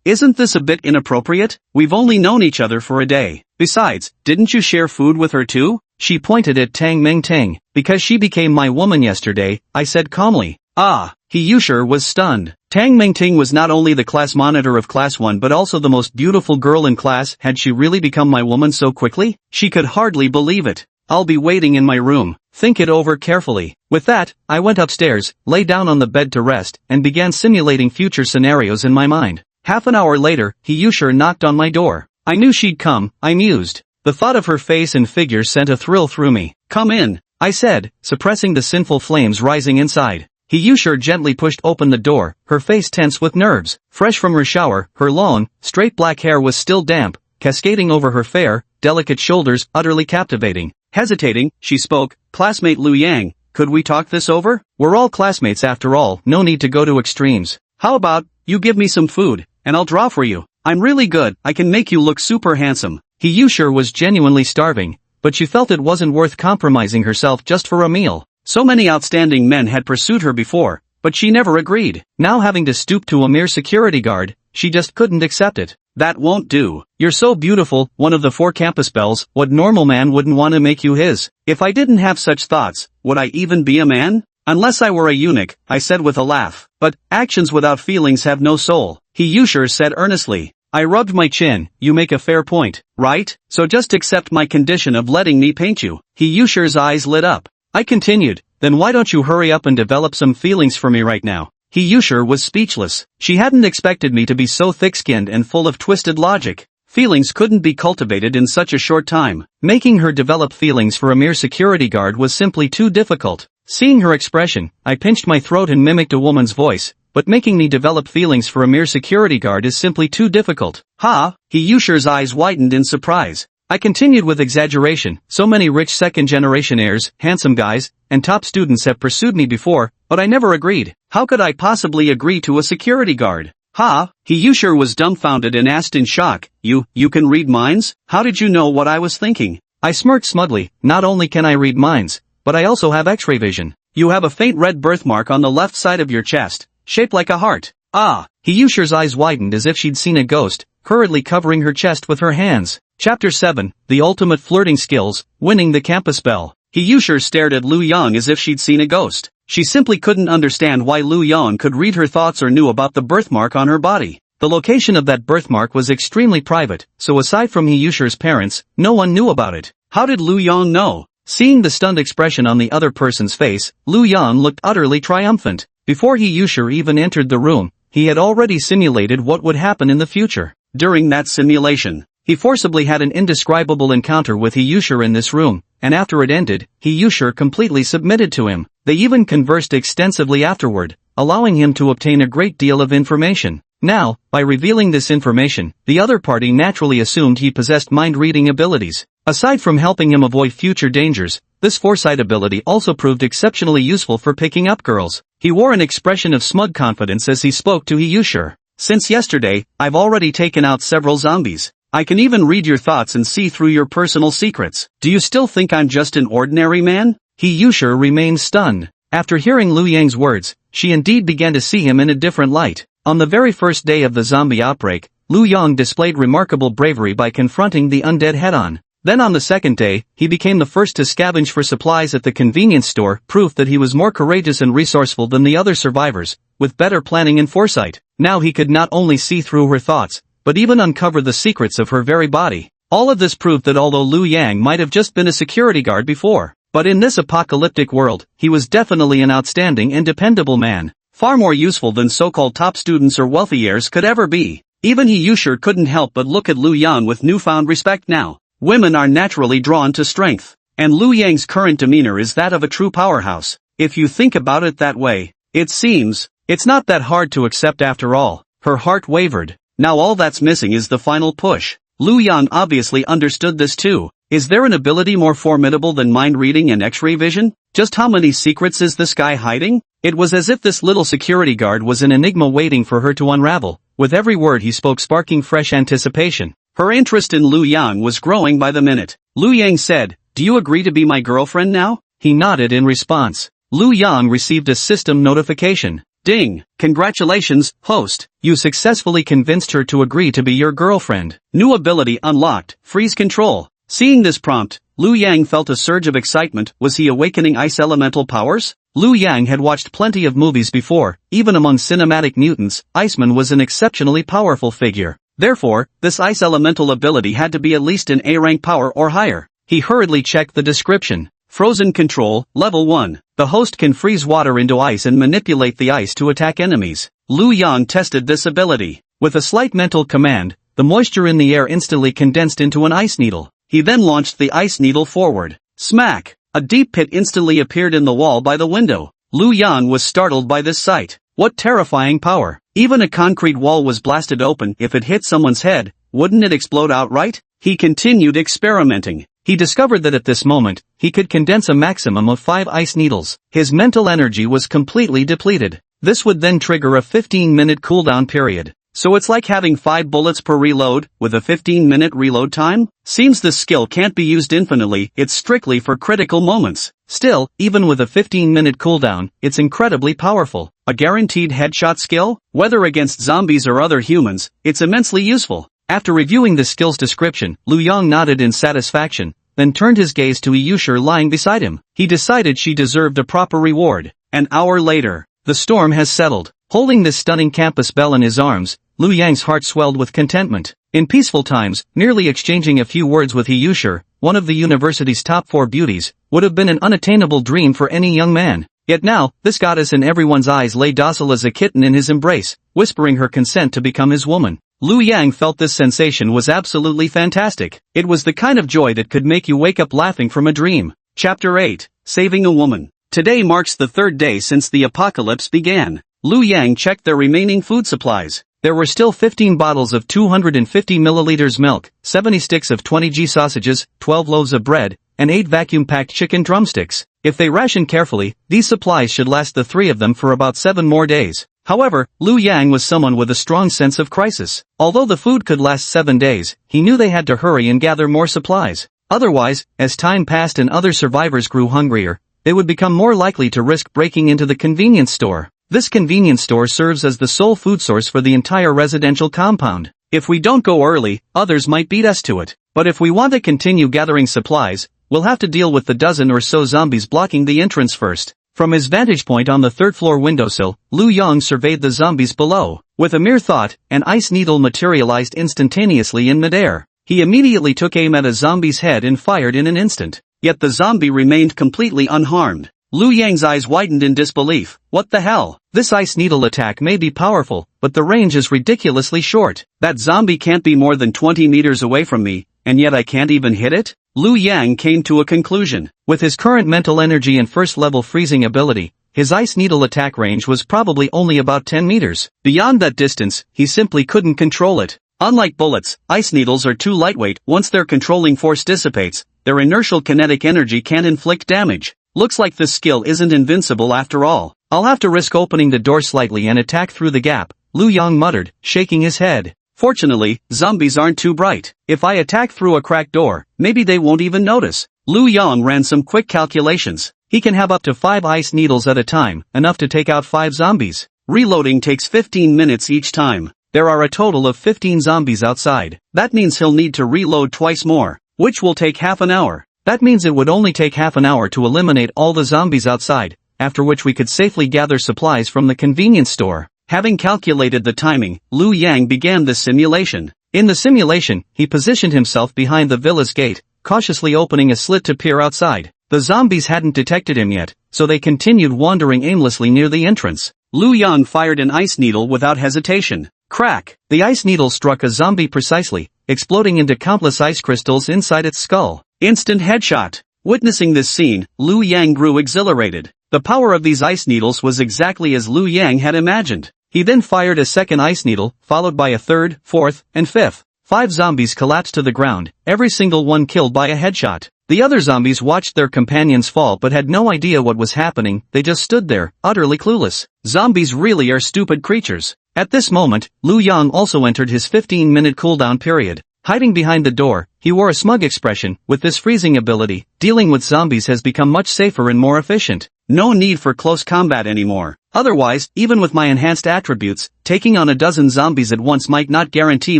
Isn't this a bit inappropriate? We've only known each other for a day. Besides, didn't you share food with her too? She pointed at Tang Ming Ting. Because she became my woman yesterday, I said calmly. Heyusher was stunned. Tang Ming Ting was not only the class monitor of class 1 but also the most beautiful girl in class. Had she really become my woman so quickly? She could hardly believe it. I'll be waiting in my room. Think it over carefully. With that, I went upstairs, lay down on the bed to rest, and began simulating future scenarios in my mind. Half an hour later, Heyusher knocked on my door. I knew she'd come, I mused. The thought of her face and figure sent a thrill through me. Come in, I said, suppressing the sinful flames rising inside. Heyusher gently pushed open the door, her face tense with nerves. Fresh from her shower, her long, straight black hair was still damp, cascading over her fair, delicate shoulders, utterly captivating. Hesitating, she spoke, "Classmate Liu Yang, could we talk this over? We're all classmates after all, no need to go to extremes. How about, you give me some food, and I'll draw for you. I'm really good, I can make you look super handsome." Heyusher was genuinely starving, but she felt it wasn't worth compromising herself just for a meal. So many outstanding men had pursued her before, but she never agreed. Now having to stoop to a mere security guard, she just couldn't accept it. That won't do. You're so beautiful, one of the 4 campus belles, what normal man wouldn't want to make you his? If I didn't have such thoughts, would I even be a man? Unless I were a eunuch, I said with a laugh. But, actions without feelings have no soul, Heyusher said earnestly. I rubbed my chin. You make a fair point, right? So just accept my condition of letting me paint you. Heyusher's eyes lit up. I continued, then why don't you hurry up and develop some feelings for me right now? Heyusher was speechless. She hadn't expected me to be so thick-skinned and full of twisted logic. Feelings couldn't be cultivated in such a short time. Making her develop feelings for a mere security guard was simply too difficult. Seeing her expression, I pinched my throat and mimicked a woman's voice. But making me develop feelings for a mere security guard is simply too difficult. Heyusher's eyes widened in surprise. I continued with exaggeration. So many rich second-generation heirs, handsome guys, and top students have pursued me before, but I never agreed. How could I possibly agree to a security guard? Heyusher was dumbfounded and asked in shock, You can read minds? How did you know what I was thinking? I smirked smugly. Not only can I read minds, but I also have X-ray vision. You have a faint red birthmark on the left side of your chest, shaped like a heart. Heyusher's eyes widened as if she'd seen a ghost, hurriedly covering her chest with her hands. Chapter 7, The Ultimate Flirting Skills, Winning the Campus Belle. Heyusher stared at Liu Yang as if she'd seen a ghost. She simply couldn't understand why Liu Yang could read her thoughts or knew about the birthmark on her body. The location of that birthmark was extremely private, so aside from Heyusher's parents, no one knew about it. How did Liu Yang know? Seeing the stunned expression on the other person's face, Liu Yang looked utterly triumphant. Before Heyusher even entered the room, he had already simulated what would happen in the future. During that simulation, he forcibly had an indescribable encounter with Hiyushir in this room, and after it ended, Hiyushir completely submitted to him. They even conversed extensively afterward, allowing him to obtain a great deal of information. Now, by revealing this information, the other party naturally assumed he possessed mind-reading abilities. Aside from helping him avoid future dangers, this foresight ability also proved exceptionally useful for picking up girls. He wore an expression of smug confidence as he spoke to Hiyushir. Since yesterday, I've already taken out several zombies. I can even read your thoughts and see through your personal secrets. Do you still think I'm just an ordinary man? Hiyushir remained stunned. After hearing Liu Yang's words, she indeed began to see him in a different light. On the very first day of the zombie outbreak, Liu Yang displayed remarkable bravery by confronting the undead head-on. Then on the second day, he became the first to scavenge for supplies at the convenience store, proof that he was more courageous and resourceful than the other survivors, with better planning and foresight. Now he could not only see through her thoughts, but even uncover the secrets of her very body. All of this proved that although Liu Yang might have just been a security guard before, but in this apocalyptic world, he was definitely an outstanding and dependable man. Far more useful than so-called top students or wealthy heirs could ever be. Even Hiyushir couldn't help but look at Liu Yang with newfound respect now. Women are naturally drawn to strength, and Liu Yang's current demeanor is that of a true powerhouse. If you think about it that way, it seems, it's not that hard to accept after all. Her heart wavered. Now all that's missing is the final push. Liu Yang obviously understood this too. Is there an ability more formidable than mind reading and X-ray vision? Just how many secrets is this guy hiding? It was as if this little security guard was an enigma waiting for her to unravel, with every word he spoke sparking fresh anticipation. Her interest in Liu Yang was growing by the minute. Liu Yang said, "Do you agree to be my girlfriend now?" He nodded in response. Liu Yang received a system notification. Ding! Congratulations, host. You successfully convinced her to agree to be your girlfriend. New ability unlocked, freeze control. Seeing this prompt, Liu Yang felt a surge of excitement. Was he awakening ice elemental powers? Liu Yang had watched plenty of movies before. Even among cinematic mutants, Iceman was an exceptionally powerful figure. Therefore, this ice elemental ability had to be at least an A-rank power or higher. He hurriedly checked the description. Frozen control, level 1. The host can freeze water into ice and manipulate the ice to attack enemies. Liu Yang tested this ability. With a slight mental command, the moisture in the air instantly condensed into an ice needle. He then launched the ice needle forward. Smack! A deep pit instantly appeared in the wall by the window. Liu Yang was startled by this sight. What terrifying power! Even a concrete wall was blasted open. If it hit someone's head, wouldn't it explode outright? He continued experimenting. He discovered that at this moment, he could condense a maximum of 5 ice needles. His mental energy was completely depleted. This would then trigger a 15-minute cooldown period. So it's like having 5 bullets per reload, with a 15-minute reload time? Seems this skill can't be used infinitely, it's strictly for critical moments. Still, even with a 15-minute cooldown, it's incredibly powerful. A guaranteed headshot skill? Whether against zombies or other humans, it's immensely useful. After reviewing the skill's description, Liu Yang nodded in satisfaction, then turned his gaze to Hiyushir lying beside him. He decided she deserved a proper reward. An hour later, the storm has settled. Holding this stunning campus belle in his arms, Liu Yang's heart swelled with contentment. In peaceful times, merely exchanging a few words with Hiyushir, one of the university's top 4 beauties, would have been an unattainable dream for any young man. Yet now, this goddess in everyone's eyes lay docile as a kitten in his embrace, whispering her consent to become his woman. Liu Yang felt this sensation was absolutely fantastic. It was the kind of joy that could make you wake up laughing from a dream. Chapter 8. Saving a Woman. Today marks the 3rd day since the apocalypse began. Liu Yang checked their remaining food supplies. There were still 15 bottles of 250 milliliters milk, 70 sticks of 20g sausages, 12 loaves of bread, and 8 vacuum-packed chicken drumsticks. If they rationed carefully, these supplies should last the 3 of them for about 7 more days. However, Liu Yang was someone with a strong sense of crisis. Although the food could last 7 days, he knew they had to hurry and gather more supplies. Otherwise, as time passed and other survivors grew hungrier, they would become more likely to risk breaking into the convenience store. This convenience store serves as the sole food source for the entire residential compound. If we don't go early, others might beat us to it. But if we want to continue gathering supplies, we'll have to deal with the dozen or so zombies blocking the entrance first. From his vantage point on the 3rd floor windowsill, Liu Yang surveyed the zombies below. With a mere thought, an ice needle materialized instantaneously in midair. He immediately took aim at a zombie's head and fired in an instant. Yet the zombie remained completely unharmed. Liu Yang's eyes widened in disbelief. What the hell? This ice needle attack may be powerful, but the range is ridiculously short. That zombie can't be more than 20 meters away from me, and yet I can't even hit it? Liu Yang came to a conclusion. With his current mental energy and first-level freezing ability, his ice needle attack range was probably only about 10 meters. Beyond that distance, he simply couldn't control it. Unlike bullets, ice needles are too lightweight. Once their controlling force dissipates, their inertial kinetic energy can't inflict damage. Looks like this skill isn't invincible after all. I'll have to risk opening the door slightly and attack through the gap, Liu Yang muttered, shaking his head. Fortunately, zombies aren't too bright. If I attack through a cracked door, maybe they won't even notice. Liu Yang ran some quick calculations. He can have up to 5 ice needles at a time, enough to take out 5 zombies. Reloading takes 15 minutes each time. There are a total of 15 zombies outside. That means he'll need to reload twice more, which will take half an hour. That means it would only take half an hour to eliminate all the zombies outside, after which we could safely gather supplies from the convenience store. Having calculated the timing, Liu Yang began the simulation. In the simulation, he positioned himself behind the villa's gate, cautiously opening a slit to peer outside. The zombies hadn't detected him yet, so they continued wandering aimlessly near the entrance. Liu Yang fired an ice needle without hesitation. Crack! The ice needle struck a zombie precisely, exploding into countless ice crystals inside its skull. Instant headshot. Witnessing this scene, Liu Yang grew exhilarated. The power of these ice needles was exactly as Liu Yang had imagined. He then fired a second ice needle, followed by a third, fourth, and fifth. 5 zombies collapsed to the ground, every single one killed by a headshot. The other zombies watched their companions fall but had no idea what was happening. They just stood there, utterly clueless. Zombies really are stupid creatures. At this moment, Liu Yang also entered his 15-minute cooldown period. Hiding behind the door, he wore a smug expression. With this freezing ability, dealing with zombies has become much safer and more efficient. No need for close combat anymore. Otherwise, even with my enhanced attributes, taking on a dozen zombies at once might not guarantee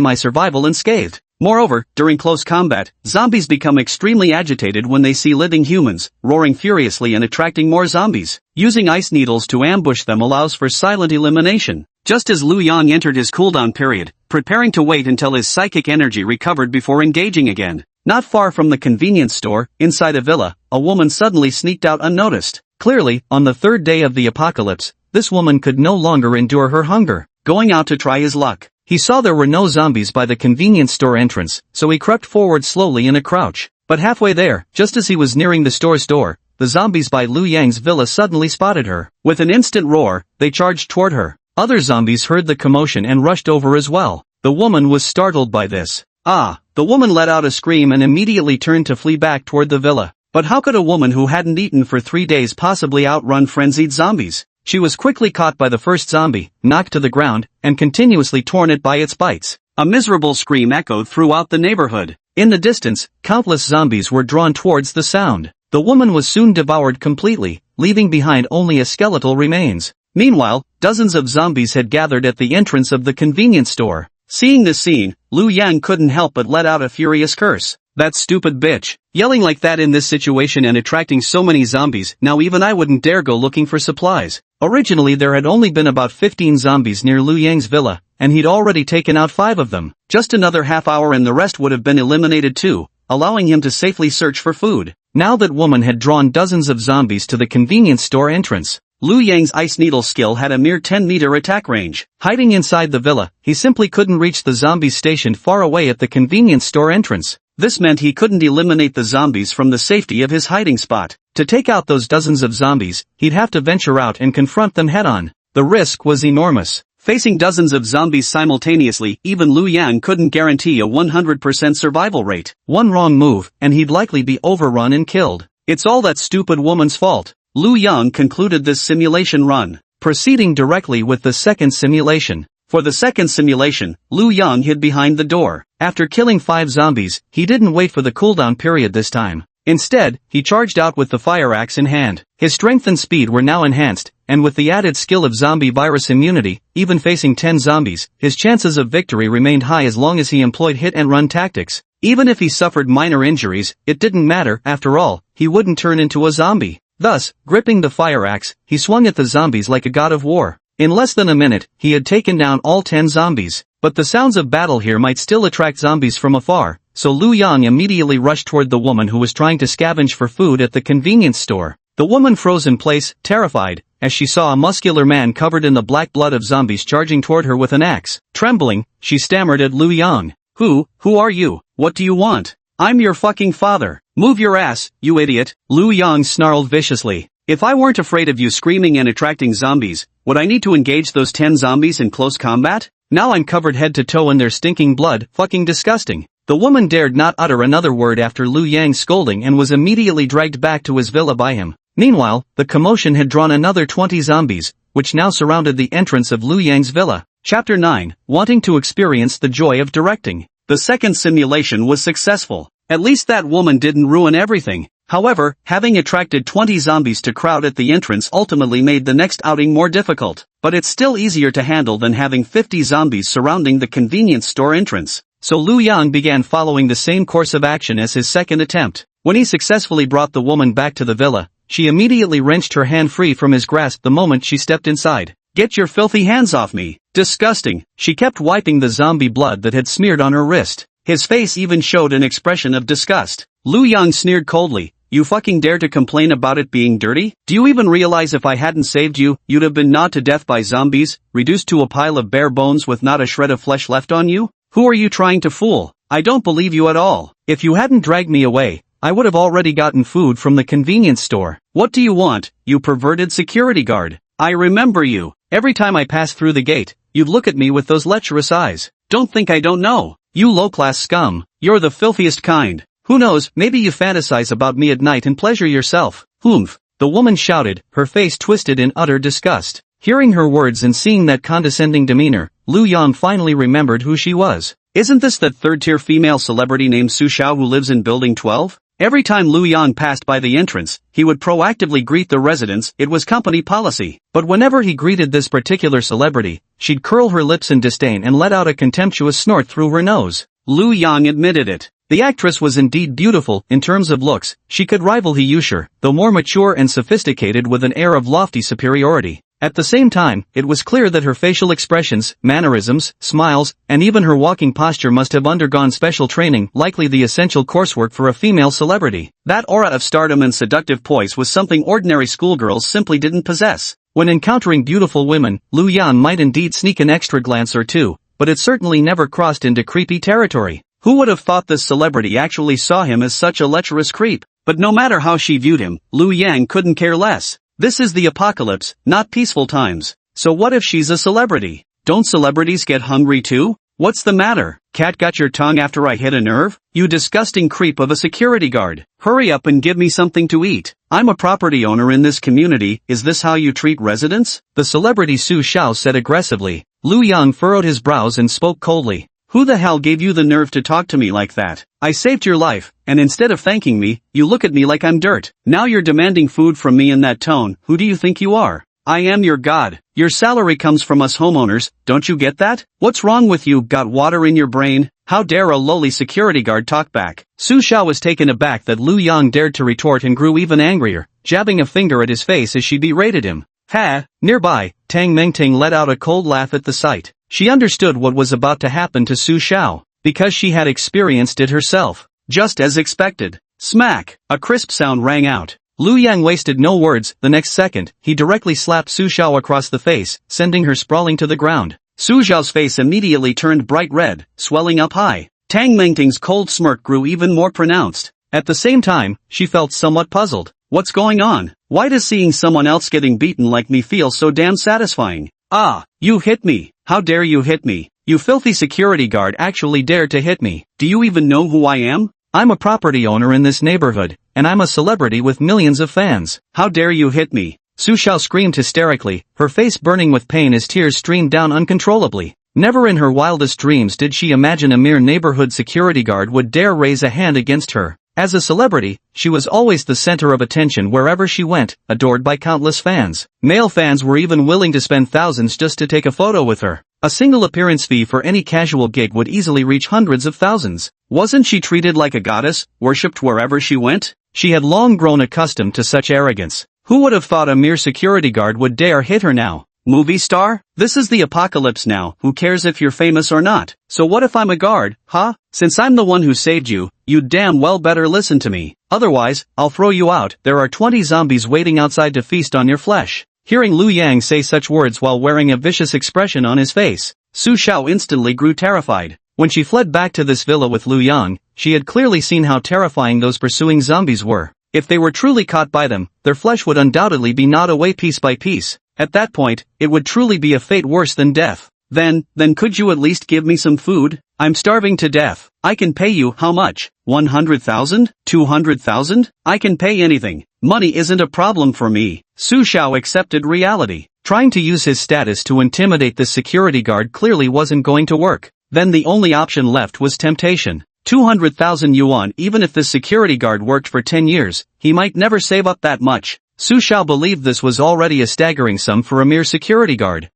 my survival unscathed. Moreover, during close combat, zombies become extremely agitated when they see living humans, roaring furiously and attracting more zombies. Using ice needles to ambush them allows for silent elimination. Just as Liu Yang entered his cooldown period, preparing to wait until his psychic energy recovered before engaging again. Not far from the convenience store, inside a villa, a woman suddenly sneaked out unnoticed. Clearly, on the 3rd day of the apocalypse, this woman could no longer endure her hunger. Going out to try his luck, he saw there were no zombies by the convenience store entrance, so he crept forward slowly in a crouch. But halfway there, just as he was nearing the store's door, the zombies by Liu Yang's villa suddenly spotted her. With an instant roar, they charged toward her. Other zombies heard the commotion and rushed over as well. The woman was startled by this. The woman let out a scream and immediately turned to flee back toward the villa. But how could a woman who hadn't eaten for 3 days possibly outrun frenzied zombies? She was quickly caught by the first zombie, knocked to the ground, and continuously torn at by its bites. A miserable scream echoed throughout the neighborhood. In the distance, countless zombies were drawn towards the sound. The woman was soon devoured completely, leaving behind only a skeletal remains. Meanwhile, dozens of zombies had gathered at the entrance of the convenience store. Seeing this scene, Liu Yang couldn't help but let out a furious curse. That stupid bitch. Yelling like that in this situation and attracting so many zombies, now even I wouldn't dare go looking for supplies. Originally there had only been about 15 zombies near Liu Yang's villa, and he'd already taken out 5 of them. Just another half hour and the rest would have been eliminated too, allowing him to safely search for food. Now that woman had drawn dozens of zombies to the convenience store entrance. Liu Yang's ice needle skill had a mere 10-meter attack range. Hiding inside the villa, he simply couldn't reach the zombies stationed far away at the convenience store entrance. This meant he couldn't eliminate the zombies from the safety of his hiding spot. To take out those dozens of zombies, he'd have to venture out and confront them head-on. The risk was enormous. Facing dozens of zombies simultaneously, even Liu Yang couldn't guarantee a 100% survival rate. One wrong move, and he'd likely be overrun and killed. It's all that stupid woman's fault. Liu Yang concluded this simulation run, proceeding directly with the second simulation. For the second simulation, Liu Yang hid behind the door. After killing 5 zombies, he didn't wait for the cooldown period this time. Instead, he charged out with the fire axe in hand. His strength and speed were now enhanced, and with the added skill of zombie virus immunity, even facing 10 zombies, his chances of victory remained high as long as he employed hit-and-run tactics. Even if he suffered minor injuries, it didn't matter. After all, he wouldn't turn into a zombie. Thus, gripping the fire axe, he swung at the zombies like a god of war. In less than a minute, he had taken down all 10 zombies. But the sounds of battle here might still attract zombies from afar, so Liu Yang immediately rushed toward the woman who was trying to scavenge for food at the convenience store. The woman froze in place, terrified, as she saw a muscular man covered in the black blood of zombies charging toward her with an axe. Trembling, she stammered at Lu Yang. Who are you? What do you want? I'm your fucking father. Move your ass, you idiot, Lu Yang snarled viciously. If I weren't afraid of you screaming and attracting zombies, would I need to engage those 10 zombies in close combat? Now I'm covered head to toe in their stinking blood, fucking disgusting. The woman dared not utter another word after Lu Yang's scolding and was immediately dragged back to his villa by him. Meanwhile, the commotion had drawn another 20 zombies, which now surrounded the entrance of Lu Yang's villa. Chapter 9, Wanting to experience the joy of directing. The second simulation was successful. At least that woman didn't ruin everything. However, having attracted 20 zombies to crowd at the entrance ultimately made the next outing more difficult. But it's still easier to handle than having 50 zombies surrounding the convenience store entrance. So Lu Yang began following the same course of action as his second attempt. When he successfully brought the woman back to the villa, she immediately wrenched her hand free from his grasp the moment she stepped inside. Get your filthy hands off me! Disgusting! She kept wiping the zombie blood that had smeared on her wrist. His face even showed an expression of disgust. Lu Yang sneered coldly. You fucking dare to complain about it being dirty? Do you even realize if I hadn't saved you, you'd have been gnawed to death by zombies, reduced to a pile of bare bones with not a shred of flesh left on you? Who are you trying to fool? I don't believe you at all. If you hadn't dragged me away, I would have already gotten food from the convenience store. What do you want, you perverted security guard? I remember you. Every time I passed through the gate, you'd look at me with those lecherous eyes. Don't think I don't know. You low-class scum. You're the filthiest kind. Who knows, maybe you fantasize about me at night and pleasure yourself. Humph. The woman shouted, her face twisted in utter disgust. Hearing her words and seeing that condescending demeanor, Lu Yang finally remembered who she was. Isn't this that third-tier female celebrity named Su Xiao who lives in Building 12? Every time Lu Yang passed by the entrance, he would proactively greet the residents. It was company policy. But whenever he greeted this particular celebrity, she'd curl her lips in disdain and let out a contemptuous snort through her nose. Lu Yang admitted it. The actress was indeed beautiful. In terms of looks, she could rival He Yushi, though more mature and sophisticated with an air of lofty superiority. At the same time, it was clear that her facial expressions, mannerisms, smiles, and even her walking posture must have undergone special training, likely the essential coursework for a female celebrity. That aura of stardom and seductive poise was something ordinary schoolgirls simply didn't possess. When encountering beautiful women, Lu Yang might indeed sneak an extra glance or two, but it certainly never crossed into creepy territory. Who would have thought this celebrity actually saw him as such a lecherous creep? But no matter how she viewed him, Lu Yang couldn't care less. This is the apocalypse, not peaceful times. So what if she's a celebrity? Don't celebrities get hungry too? What's the matter? Cat got your tongue after I hit a nerve? You disgusting creep of a security guard. Hurry up and give me something to eat. I'm a property owner in this community. Is this how you treat residents? The celebrity Su Xiao said aggressively. Lu Yang furrowed his brows and spoke coldly. Who the hell gave you the nerve to talk to me like that? I saved your life, and instead of thanking me, you look at me like I'm dirt. Now you're demanding food from me in that tone. Who do you think you are? I am your god. Your salary comes from us homeowners, don't you get that? What's wrong with you? Got water in your brain? How dare a lowly security guard talk back? Su Xiao was taken aback that Lu Yang dared to retort and grew even angrier, jabbing a finger at his face as she berated him. Ha! Nearby, Tang Mengting let out a cold laugh at the sight. She understood what was about to happen to Su Xiao, because she had experienced it herself. Just as expected. Smack! A crisp sound rang out. Lu Yang wasted no words. The next second, he directly slapped Su Xiao across the face, sending her sprawling to the ground. Su Xiao's face immediately turned bright red, swelling up high. Tang Mengting's cold smirk grew even more pronounced. At the same time, she felt somewhat puzzled. What's going on? Why does seeing someone else getting beaten like me feel so damn satisfying? Ah, you hit me. How dare you hit me? You filthy security guard actually dared to hit me. Do you even know who I am? I'm a property owner in this neighborhood, and I'm a celebrity with millions of fans. How dare you hit me? Su Xiao screamed hysterically, her face burning with pain as tears streamed down uncontrollably. Never in her wildest dreams did she imagine a mere neighborhood security guard would dare raise a hand against her. As a celebrity, she was always the center of attention wherever she went, adored by countless fans. Male fans were even willing to spend thousands just to take a photo with her. A single appearance fee for any casual gig would easily reach hundreds of thousands. Wasn't she treated like a goddess, worshipped wherever she went? She had long grown accustomed to such arrogance. Who would have thought a mere security guard would dare hit her now? Movie star? This is the apocalypse now. Who cares if you're famous or not? So what if I'm a guard, huh? Since I'm the one who saved you, you damn well better listen to me. Otherwise, I'll throw you out. There are 20 zombies waiting outside to feast on your flesh. Hearing Liu Yang say such words while wearing a vicious expression on his face, Su Xiao instantly grew terrified. When she fled back to this villa with Liu Yang, she had clearly seen how terrifying those pursuing zombies were. If they were truly caught by them, their flesh would undoubtedly be gnawed away piece by piece. At that point, it would truly be a fate worse than death. Then could you at least give me some food? I'm starving to death. I can pay you how much? 100,000? 200,000? I can pay anything. Money isn't a problem for me. Su Xiao accepted reality. Trying to use his status to intimidate the security guard clearly wasn't going to work. Then the only option left was temptation. 200,000 yuan. Even if the security guard worked for 10 years, he might never save up that much. Su Xiao believed this was already a staggering sum for a mere security guard.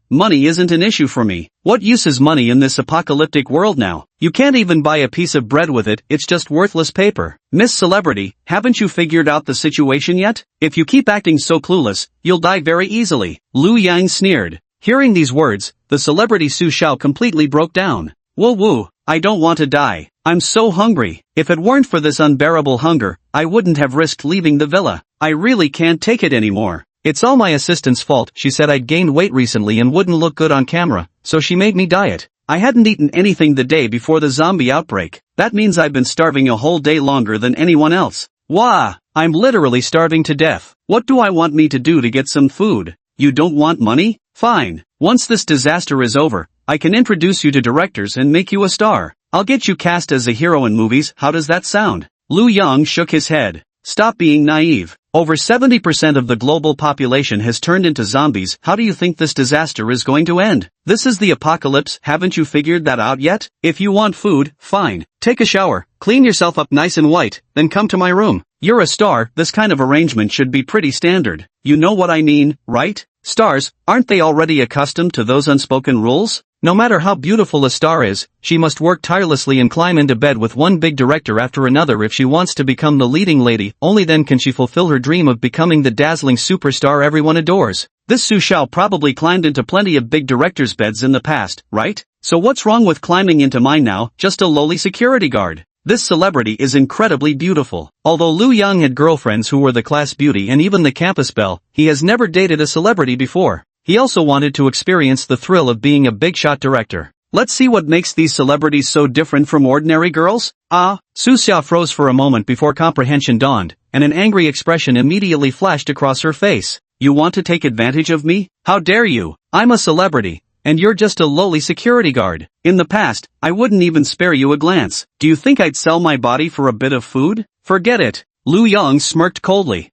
Money isn't an issue for me. What use is money in this apocalyptic world now? You can't even buy a piece of bread with it, it's just worthless paper. Miss Celebrity, haven't you figured out the situation yet? If you keep acting so clueless, you'll die very easily. Liu Yang sneered. Hearing these words, the celebrity Su Xiao completely broke down. Woo, I don't want to die. I'm so hungry. If it weren't for this unbearable hunger, I wouldn't have risked leaving the villa. I really can't take it anymore. It's all my assistant's fault. She said I'd gained weight recently and wouldn't look good on camera, so she made me diet. I hadn't eaten anything the day before the zombie outbreak. That means I've been starving a whole day longer than anyone else. Wah! I'm literally starving to death. What do I want me to do to get some food? You don't want money? Fine. Once this disaster is over, I can introduce you to directors and make you a star. I'll get you cast as a hero in movies. How does that sound? Liu Yang shook his head. Stop being naive. Over 70% of the global population has turned into zombies. How do you think this disaster is going to end? This is the apocalypse. Haven't you figured that out yet? If you want food, fine. Take a shower, clean yourself up nice and white, then come to my room. You're a star. This kind of arrangement should be pretty standard. You know what I mean, right? Stars, aren't they already accustomed to those unspoken rules? No matter how beautiful a star is, she must work tirelessly and climb into bed with one big director after another if she wants to become the leading lady. Only then can she fulfill her dream of becoming the dazzling superstar everyone adores. This Su Xiao probably climbed into plenty of big directors' beds in the past, right? So what's wrong with climbing into mine now? Just a lowly security guard. This celebrity is incredibly beautiful. Although Liu Yang had girlfriends who were the class beauty and even the campus belle, he has never dated a celebrity before. He also wanted to experience the thrill of being a big-shot director. Let's see what makes these celebrities so different from ordinary girls? Su Xiao froze for a moment before comprehension dawned, and an angry expression immediately flashed across her face. You want to take advantage of me? How dare you? I'm a celebrity, and you're just a lowly security guard. In the past, I wouldn't even spare you a glance. Do you think I'd sell my body for a bit of food? Forget it. Liu Yang smirked coldly.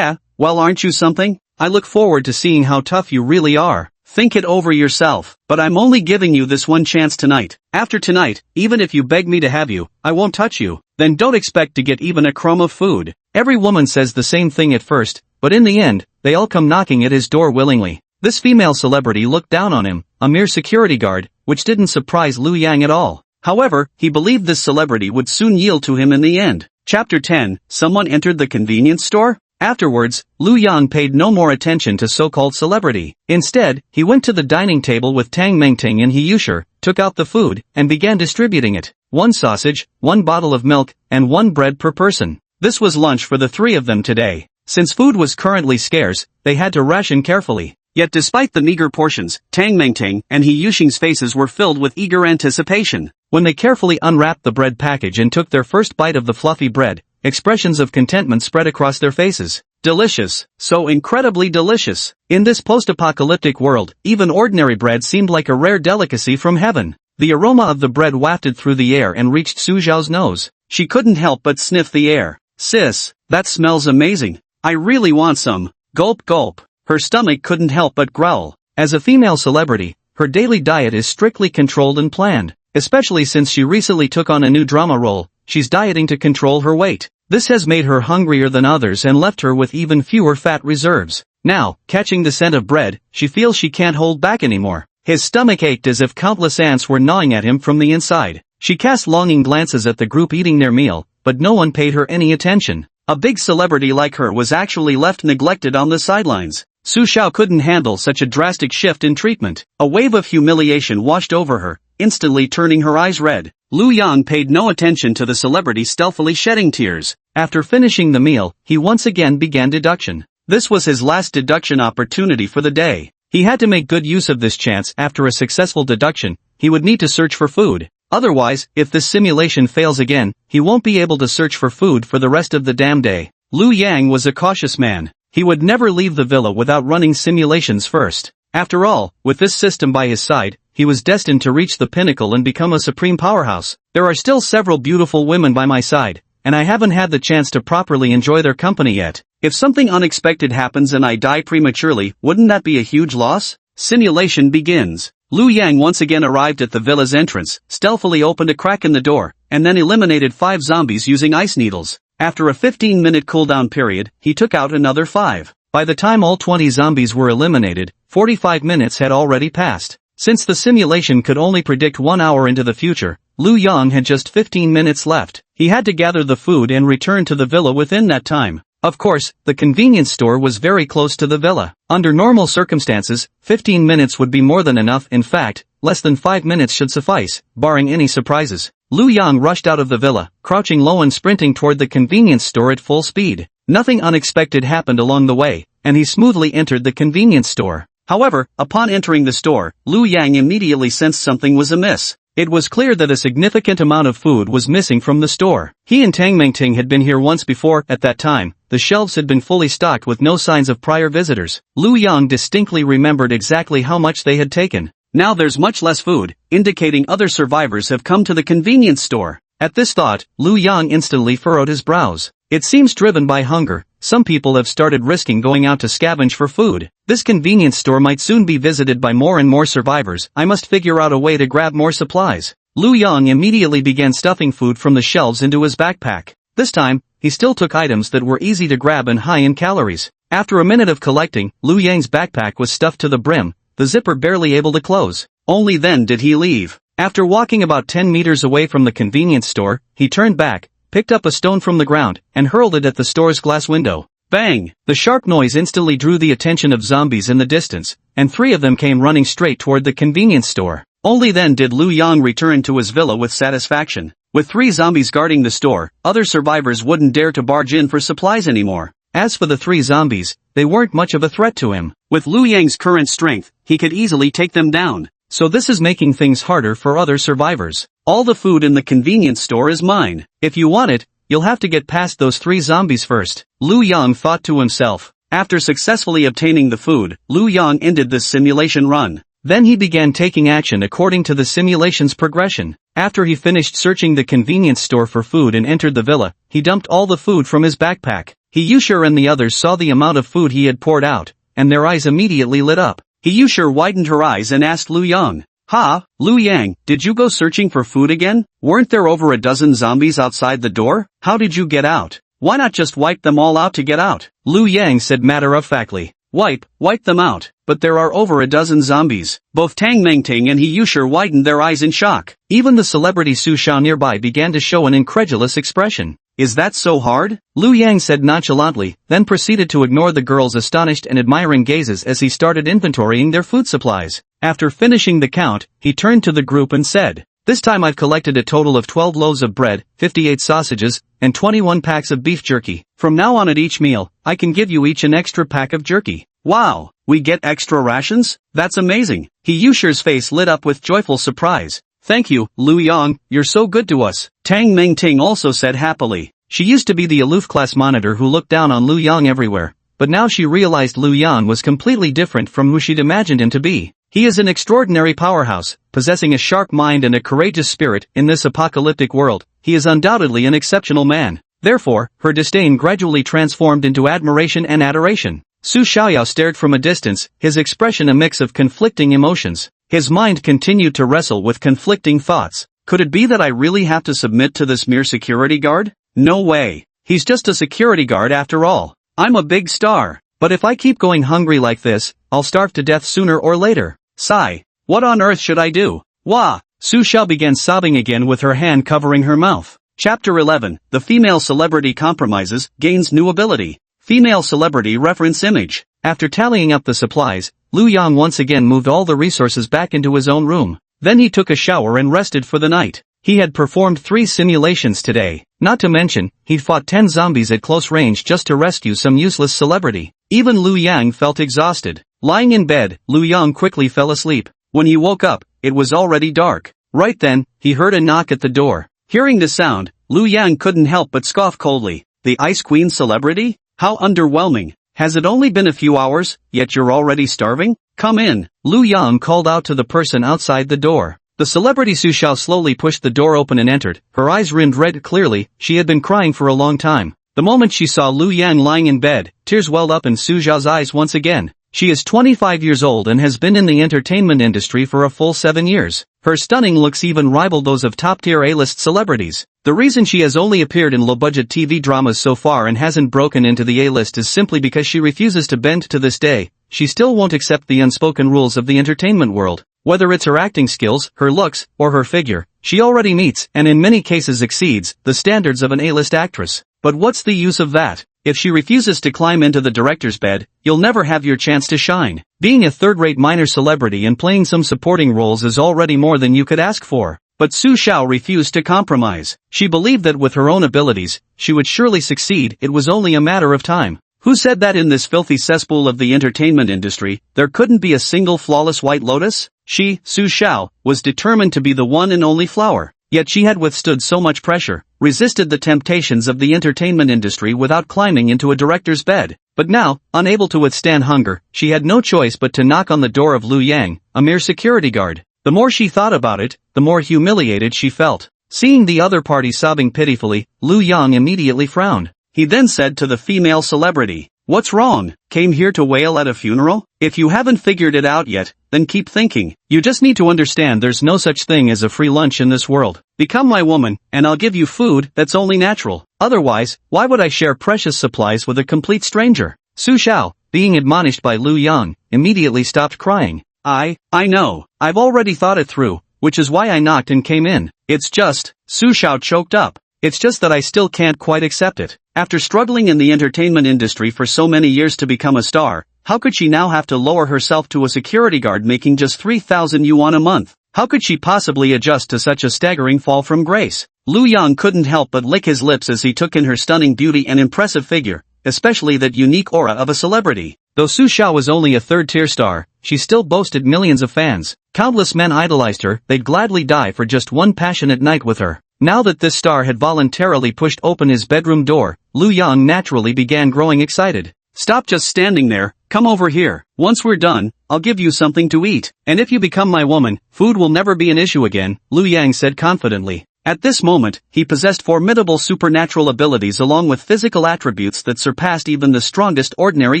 Well, aren't you something? I look forward to seeing how tough you really are. Think it over yourself. But I'm only giving you this one chance tonight. After tonight, even if you beg me to have you, I won't touch you. Then don't expect to get even a crumb of food. Every woman says the same thing at first, but in the end, they all come knocking at his door willingly. This female celebrity looked down on him, a mere security guard, which didn't surprise Liu Yang at all. However, he believed this celebrity would soon yield to him in the end. Chapter 10, Someone entered the convenience store? Afterwards, Liu Yang paid no more attention to so-called celebrity. Instead, he went to the dining table with Tang Mengting and He Yushi, took out the food, and began distributing it. 1 sausage, 1 bottle of milk, and 1 bread per person. This was lunch for the 3 of them today. Since food was currently scarce, they had to ration carefully. Yet despite the meager portions, Tang Mengting and He Yushi's faces were filled with eager anticipation. When they carefully unwrapped the bread package and took their first bite of the fluffy bread, expressions of contentment spread across their faces. Delicious. So incredibly delicious. In this post-apocalyptic world, even ordinary bread seemed like a rare delicacy from heaven. The aroma of the bread wafted through the air and reached Su Xiao's nose. She couldn't help but sniff the air. Sis, that smells amazing. I really want some. Gulp gulp. Her stomach couldn't help but growl. As a female celebrity, her daily diet is strictly controlled and planned. Especially since she recently took on a new drama role, she's dieting to control her weight. This has made her hungrier than others and left her with even fewer fat reserves. Now, catching the scent of bread, she feels she can't hold back anymore. His stomach ached as if countless ants were gnawing at him from the inside. She cast longing glances at the group eating their meal, but no one paid her any attention. A big celebrity like her was actually left neglected on the sidelines. Su Xiao couldn't handle such a drastic shift in treatment. A wave of humiliation washed over her, instantly turning her eyes red. Lu Yang paid no attention to the celebrity stealthily shedding tears. After finishing the meal, he once again began deduction. This was his last deduction opportunity for the day. He had to make good use of this chance. After a successful deduction, he would need to search for food. Otherwise, if this simulation fails again, he won't be able to search for food for the rest of the damn day. Lu Yang was a cautious man. He would never leave the villa without running simulations first. After all, with this system by his side, he was destined to reach the pinnacle and become a supreme powerhouse. There are still several beautiful women by my side, and I haven't had the chance to properly enjoy their company yet. If something unexpected happens and I die prematurely, wouldn't that be a huge loss? Simulation begins. Lu Yang once again arrived at the villa's entrance, stealthily opened a crack in the door, and then eliminated 5 zombies using ice needles. After a 15-minute cooldown period, he took out another 5. By the time all 20 zombies were eliminated, 45 minutes had already passed. Since the simulation could only predict 1 hour into the future, Lu Yang had just 15 minutes left. He had to gather the food and return to the villa within that time. Of course, the convenience store was very close to the villa. Under normal circumstances, 15 minutes would be more than enough. In fact, less than 5 minutes should suffice, barring any surprises. Lu Yang rushed out of the villa, crouching low and sprinting toward the convenience store at full speed. Nothing unexpected happened along the way, and he smoothly entered the convenience store. However, upon entering the store, Lu Yang immediately sensed something was amiss. It was clear that a significant amount of food was missing from the store. He and Tang Mengting had been here once before. At that time, the shelves had been fully stocked with no signs of prior visitors. Lu Yang distinctly remembered exactly how much they had taken. Now there's much less food, indicating other survivors have come to the convenience store. At this thought, Lu Yang instantly furrowed his brows. It seems driven by hunger. Some people have started risking going out to scavenge for food. This convenience store might soon be visited by more and more survivors. I must figure out a way to grab more supplies. Lu Yang immediately began stuffing food from the shelves into his backpack. This time, he still took items that were easy to grab and high in calories. After a minute of collecting, Lu Yang's backpack was stuffed to the brim, the zipper barely able to close. Only then did he leave. After walking about 10 meters away from the convenience store, he turned back, picked up a stone from the ground, and hurled it at the store's glass window. Bang! The sharp noise instantly drew the attention of zombies in the distance, and 3 of them came running straight toward the convenience store. Only then did Lu Yang return to his villa with satisfaction. With 3 zombies guarding the store, other survivors wouldn't dare to barge in for supplies anymore. As for the 3 zombies, they weren't much of a threat to him. With Lu Yang's current strength, he could easily take them down. So this is making things harder for other survivors. All the food in the convenience store is mine. If you want it, you'll have to get past those 3 zombies first. Lu Yang thought to himself. After successfully obtaining the food, Lu Yang ended this simulation run. Then he began taking action according to the simulation's progression. After he finished searching the convenience store for food and entered the villa, he dumped all the food from his backpack. Yushur and the others saw the amount of food he had poured out, and their eyes immediately lit up. Yushur widened her eyes and asked Lu Yang, "Ha, Lu Yang, did you go searching for food again? Weren't there over a dozen zombies outside the door? How did you get out? Why not just wipe them all out to get out?" Lu Yang said matter-of-factly. Wipe them out, but there are over a dozen zombies." Both Tang Mengting and Yushur widened their eyes in shock. Even the celebrity Su Shao nearby began to show an incredulous expression. "Is that so hard?" Lu Yang said nonchalantly, then proceeded to ignore the girls' astonished and admiring gazes as he started inventorying their food supplies. After finishing the count, he turned to the group and said, "This time I've collected a total of 12 loaves of bread, 58 sausages, and 21 packs of beef jerky. From now on at each meal, I can give you each an extra pack of jerky." "Wow, we get extra rations? That's amazing." Yushur's face lit up with joyful surprise. "Thank you, Lu Yang, you're so good to us." Tang Mengting also said happily. She used to be the aloof class monitor who looked down on Lu Yang everywhere, but now she realized Lu Yang was completely different from who she'd imagined him to be. He is an extraordinary powerhouse, possessing a sharp mind and a courageous spirit. In this apocalyptic world, he is undoubtedly an exceptional man. Therefore, her disdain gradually transformed into admiration and adoration. Su Shaoyao stared from a distance, his expression a mix of conflicting emotions. His mind continued to wrestle with conflicting thoughts. Could it be that I really have to submit to this mere security guard? No way. He's just a security guard after all. I'm a big star. But if I keep going hungry like this, I'll starve to death sooner or later. Sigh. What on earth should I do? Wah! Su Shao began sobbing again with her hand covering her mouth. Chapter 11. The female celebrity compromises, gains new ability. Female celebrity reference image. After tallying up the supplies, Lu Yang once again moved all the resources back into his own room. Then he took a shower and rested for the night. He had performed 3 simulations today, not to mention, he'd fought 10 zombies at close range just to rescue some useless celebrity. Even Liu Yang felt exhausted. Lying in bed, Liu Yang quickly fell asleep. When he woke up, it was already dark. Right then, he heard a knock at the door. Hearing the sound, Liu Yang couldn't help but scoff coldly. The Ice Queen celebrity? How underwhelming. Has it only been a few hours, yet you're already starving? Come in. Liu Yang called out to the person outside the door. The celebrity Su Xiao slowly pushed the door open and entered. Her eyes rimmed red clearly, she had been crying for a long time. The moment she saw Liu Yang lying in bed, tears welled up in Su Xiao's eyes once again. She is 25 years old and has been in the entertainment industry for a full 7 years. Her stunning looks even rival those of top-tier A-list celebrities. The reason she has only appeared in low-budget TV dramas so far and hasn't broken into the A-list is simply because she refuses to bend to this day. She still won't accept the unspoken rules of the entertainment world. Whether it's her acting skills, her looks, or her figure, she already meets, and in many cases exceeds, the standards of an A-list actress. But what's the use of that? If she refuses to climb into the director's bed, you'll never have your chance to shine. Being a third-rate minor celebrity and playing some supporting roles is already more than you could ask for. But Su Xiao refused to compromise. She believed that with her own abilities, she would surely succeed. It was only a matter of time. Who said that in this filthy cesspool of the entertainment industry, there couldn't be a single flawless white lotus? She, Su Xiao, was determined to be the one and only flower. Yet she had withstood so much pressure, resisted the temptations of the entertainment industry without climbing into a director's bed. But now, unable to withstand hunger, she had no choice but to knock on the door of Liu Yang, a mere security guard. The more she thought about it, the more humiliated she felt. Seeing the other party sobbing pitifully, Liu Yang immediately frowned. He then said to the female celebrity, "What's wrong? Came here to wail at a funeral? If you haven't figured it out yet, then keep thinking. You just need to understand there's no such thing as a free lunch in this world. Become my woman, and I'll give you food that's only natural. Otherwise, why would I share precious supplies with a complete stranger?" Su Xiao, being admonished by Liu Yang, immediately stopped crying. I know. I've already thought it through, which is why I knocked and came in. It's just," Su Xiao choked up. "It's just that I still can't quite accept it. After struggling in the entertainment industry for so many years to become a star, how could she now have to lower herself to a security guard making just 3,000 yuan a month? How could she possibly adjust to such a staggering fall from grace?" Liu Yang couldn't help but lick his lips as he took in her stunning beauty and impressive figure, especially that unique aura of a celebrity. Though Su Xiao was only a third-tier star, she still boasted millions of fans. Countless men idolized her, they'd gladly die for just one passionate night with her. Now that this star had voluntarily pushed open his bedroom door, Liu Yang naturally began growing excited. "Stop just standing there, come over here. Once we're done, I'll give you something to eat. And if you become my woman, food will never be an issue again," Liu Yang said confidently. At this moment, he possessed formidable supernatural abilities along with physical attributes that surpassed even the strongest ordinary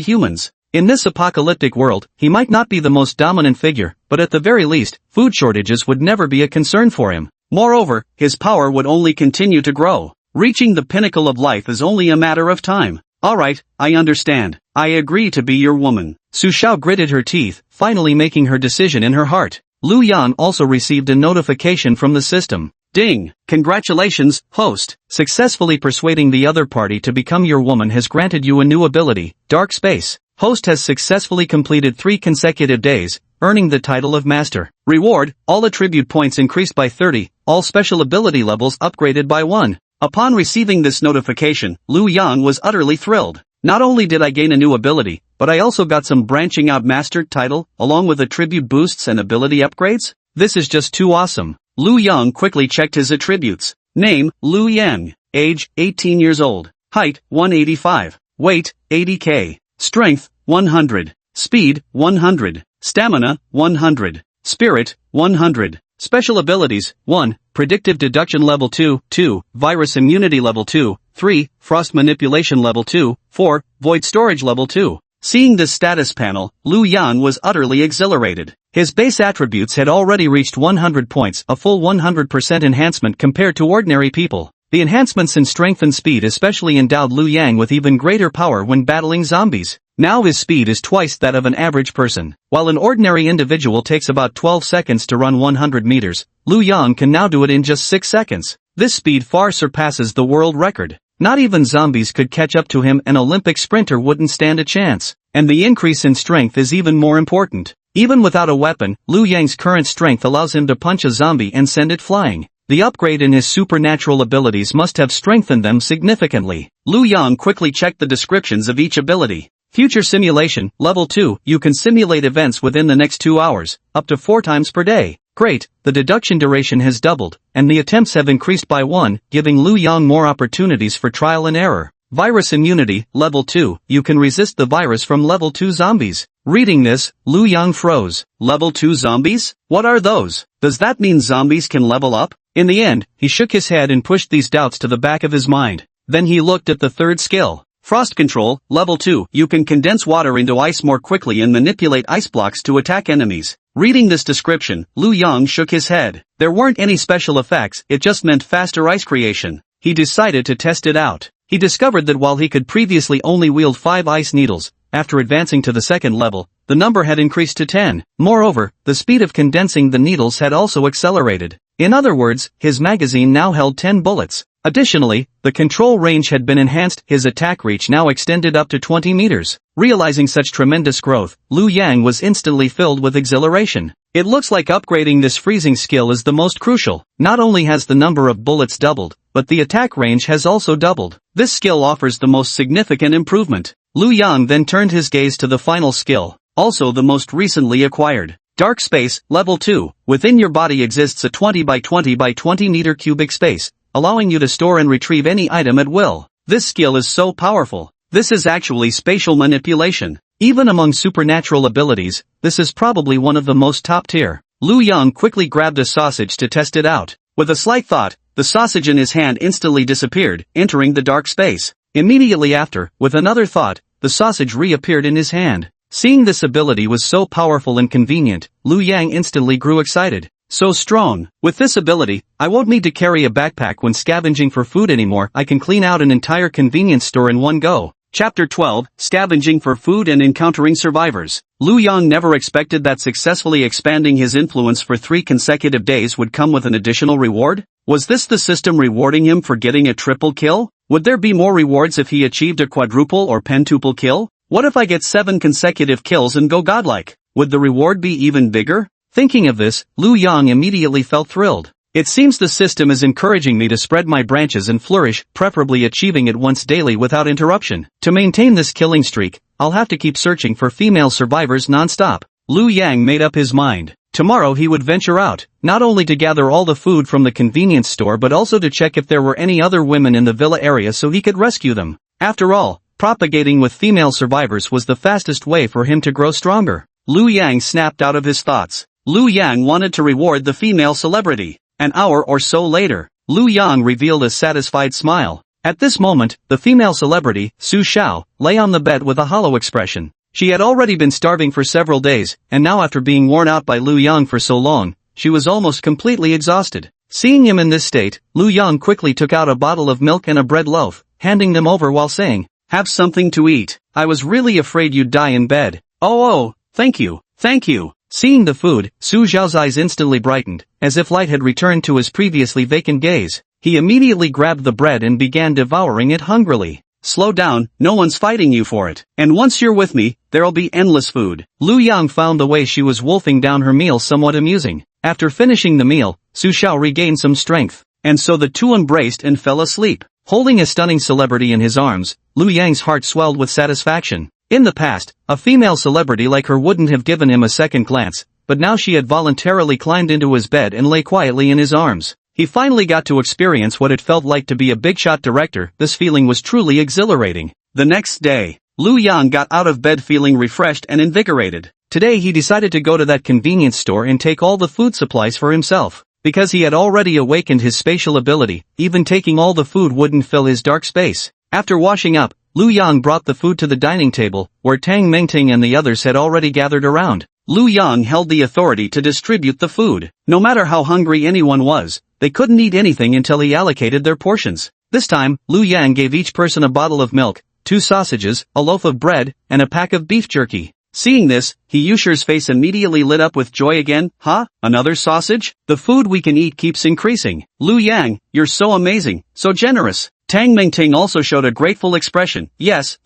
humans. In this apocalyptic world, he might not be the most dominant figure, but at the very least, food shortages would never be a concern for him. Moreover, his power would only continue to grow. Reaching the pinnacle of life is only a matter of time. "Alright, I understand. I agree to be your woman." Su Xiao gritted her teeth, finally making her decision in her heart. Liu Yan also received a notification from the system. "Ding! Congratulations, host! Successfully persuading the other party to become your woman has granted you a new ability, Dark Space. Host has successfully completed 3 consecutive days, earning the title of Master. Reward, all attribute points increased by 30, all special ability levels upgraded by 1. Upon receiving this notification, Liu Yang was utterly thrilled. Not only did I gain a new ability, but I also got some branching out Master title, along with attribute boosts and ability upgrades? This is just too awesome. Liu Yang quickly checked his attributes. Name, Liu Yang. Age, 18 years old. Height, 185. Weight, 80 kg. Strength, 100. Speed, 100. Stamina, 100. Spirit, 100. Special abilities, 1. Predictive Deduction Level 2, 2. Virus Immunity Level 2, 3. Frost Manipulation Level 2, 4. Void Storage Level 2. Seeing this status panel, Liu Yan was utterly exhilarated. His base attributes had already reached 100 points, a full 100% enhancement compared to ordinary people. The enhancements in strength and speed especially endowed Liu Yang with even greater power when battling zombies. Now his speed is twice that of an average person. While an ordinary individual takes about 12 seconds to run 100 meters, Liu Yang can now do it in just 6 seconds. This speed far surpasses the world record. Not even zombies could catch up to him, an Olympic sprinter wouldn't stand a chance. And the increase in strength is even more important. Even without a weapon, Liu Yang's current strength allows him to punch a zombie and send it flying. The upgrade in his supernatural abilities must have strengthened them significantly. Lu Yang quickly checked the descriptions of each ability. Future Simulation, Level 2, you can simulate events within the next 2 hours, up to 4 times per day. Great, the deduction duration has doubled, and the attempts have increased by 1, giving Lu Yang more opportunities for trial and error. Virus Immunity, Level 2, you can resist the virus from Level 2 zombies. Reading this, Lu Yang froze. Level 2 zombies? What are those? Does that mean zombies can level up? In the end, he shook his head and pushed these doubts to the back of his mind. Then he looked at the third skill. Frost Control, Level 2, you can condense water into ice more quickly and manipulate ice blocks to attack enemies. Reading this description, Lu Yang shook his head. There weren't any special effects, it just meant faster ice creation. He decided to test it out. He discovered that while he could previously only wield 5 ice needles, after advancing to the second level, the number had increased to 10. Moreover, the speed of condensing the needles had also accelerated. In other words, his magazine now held 10 bullets. Additionally, the control range had been enhanced, his attack reach now extended up to 20 meters. Realizing such tremendous growth, Lu Yang was instantly filled with exhilaration. It looks like upgrading this freezing skill is the most crucial. Not only has the number of bullets doubled, but the attack range has also doubled. This skill offers the most significant improvement. Lu Yang then turned his gaze to the final skill, also the most recently acquired. Dark Space, Level 2. Within your body exists a 20 by 20 by 20 meter cubic space, allowing you to store and retrieve any item at will. This skill is so powerful. This is actually spatial manipulation. Even among supernatural abilities, this is probably one of the most top tier. Lu Yang quickly grabbed a sausage to test it out. With a slight thought, the sausage in his hand instantly disappeared, entering the dark space. Immediately after, with another thought, the sausage reappeared in his hand. Seeing this ability was so powerful and convenient, Lu Yang instantly grew excited. So strong. With this ability, I won't need to carry a backpack when scavenging for food anymore. I can clean out an entire convenience store in one go. Chapter 12, Scavenging for Food and Encountering Survivors. Lu Yang never expected that successfully expanding his influence for 3 consecutive days would come with an additional reward. Was this the system rewarding him for getting a triple kill? Would there be more rewards if he achieved a quadruple or pentuple kill? What if I get 7 consecutive kills and go godlike? Would the reward be even bigger? Thinking of this, Lu Yang immediately felt thrilled. It seems the system is encouraging me to spread my branches and flourish, preferably achieving it once daily without interruption. To maintain this killing streak, I'll have to keep searching for female survivors non-stop. Lu Yang made up his mind. Tomorrow he would venture out, not only to gather all the food from the convenience store but also to check if there were any other women in the villa area so he could rescue them. After all, propagating with female survivors was the fastest way for him to grow stronger. Lu Yang snapped out of his thoughts. Lu Yang wanted to reward the female celebrity. An hour or so later, Lu Yang revealed a satisfied smile. At this moment, the female celebrity, Su Xiao, lay on the bed with a hollow expression. She had already been starving for several days, and now after being worn out by Lu Yang for so long, she was almost completely exhausted. Seeing him in this state, Lu Yang quickly took out a bottle of milk and a bread loaf, handing them over while saying, "Have something to eat. I was really afraid you'd die in bed." Oh, thank you, thank you." Seeing the food, Su Xiao's eyes instantly brightened, as if light had returned to his previously vacant gaze. He immediately grabbed the bread and began devouring it hungrily. "Slow down, no one's fighting you for it. And once you're with me, there'll be endless food." Lu Yang found the way she was wolfing down her meal somewhat amusing. After finishing the meal, Su Xiao regained some strength, and so the two embraced and fell asleep. Holding a stunning celebrity in his arms, Lu Yang's heart swelled with satisfaction. In the past, a female celebrity like her wouldn't have given him a second glance, but now she had voluntarily climbed into his bed and lay quietly in his arms. He finally got to experience what it felt like to be a big-shot director. This feeling was truly exhilarating. The next day, Lu Yang got out of bed feeling refreshed and invigorated. Today he decided to go to that convenience store and take all the food supplies for himself. Because he had already awakened his spatial ability, even taking all the food wouldn't fill his dark space. After washing up, Lu Yang brought the food to the dining table, where Tang Mengting and the others had already gathered around. Lu Yang held the authority to distribute the food. No matter how hungry anyone was, they couldn't eat anything until he allocated their portions. This time, Lu Yang gave each person a bottle of milk, 2 sausages, a loaf of bread, and a pack of beef jerky. Seeing this, Yusher's face immediately lit up with joy again. "Huh? Another sausage? The food we can eat keeps increasing. Lu Yang, you're so amazing, so generous." Tang Mengting also showed a grateful expression. Yes,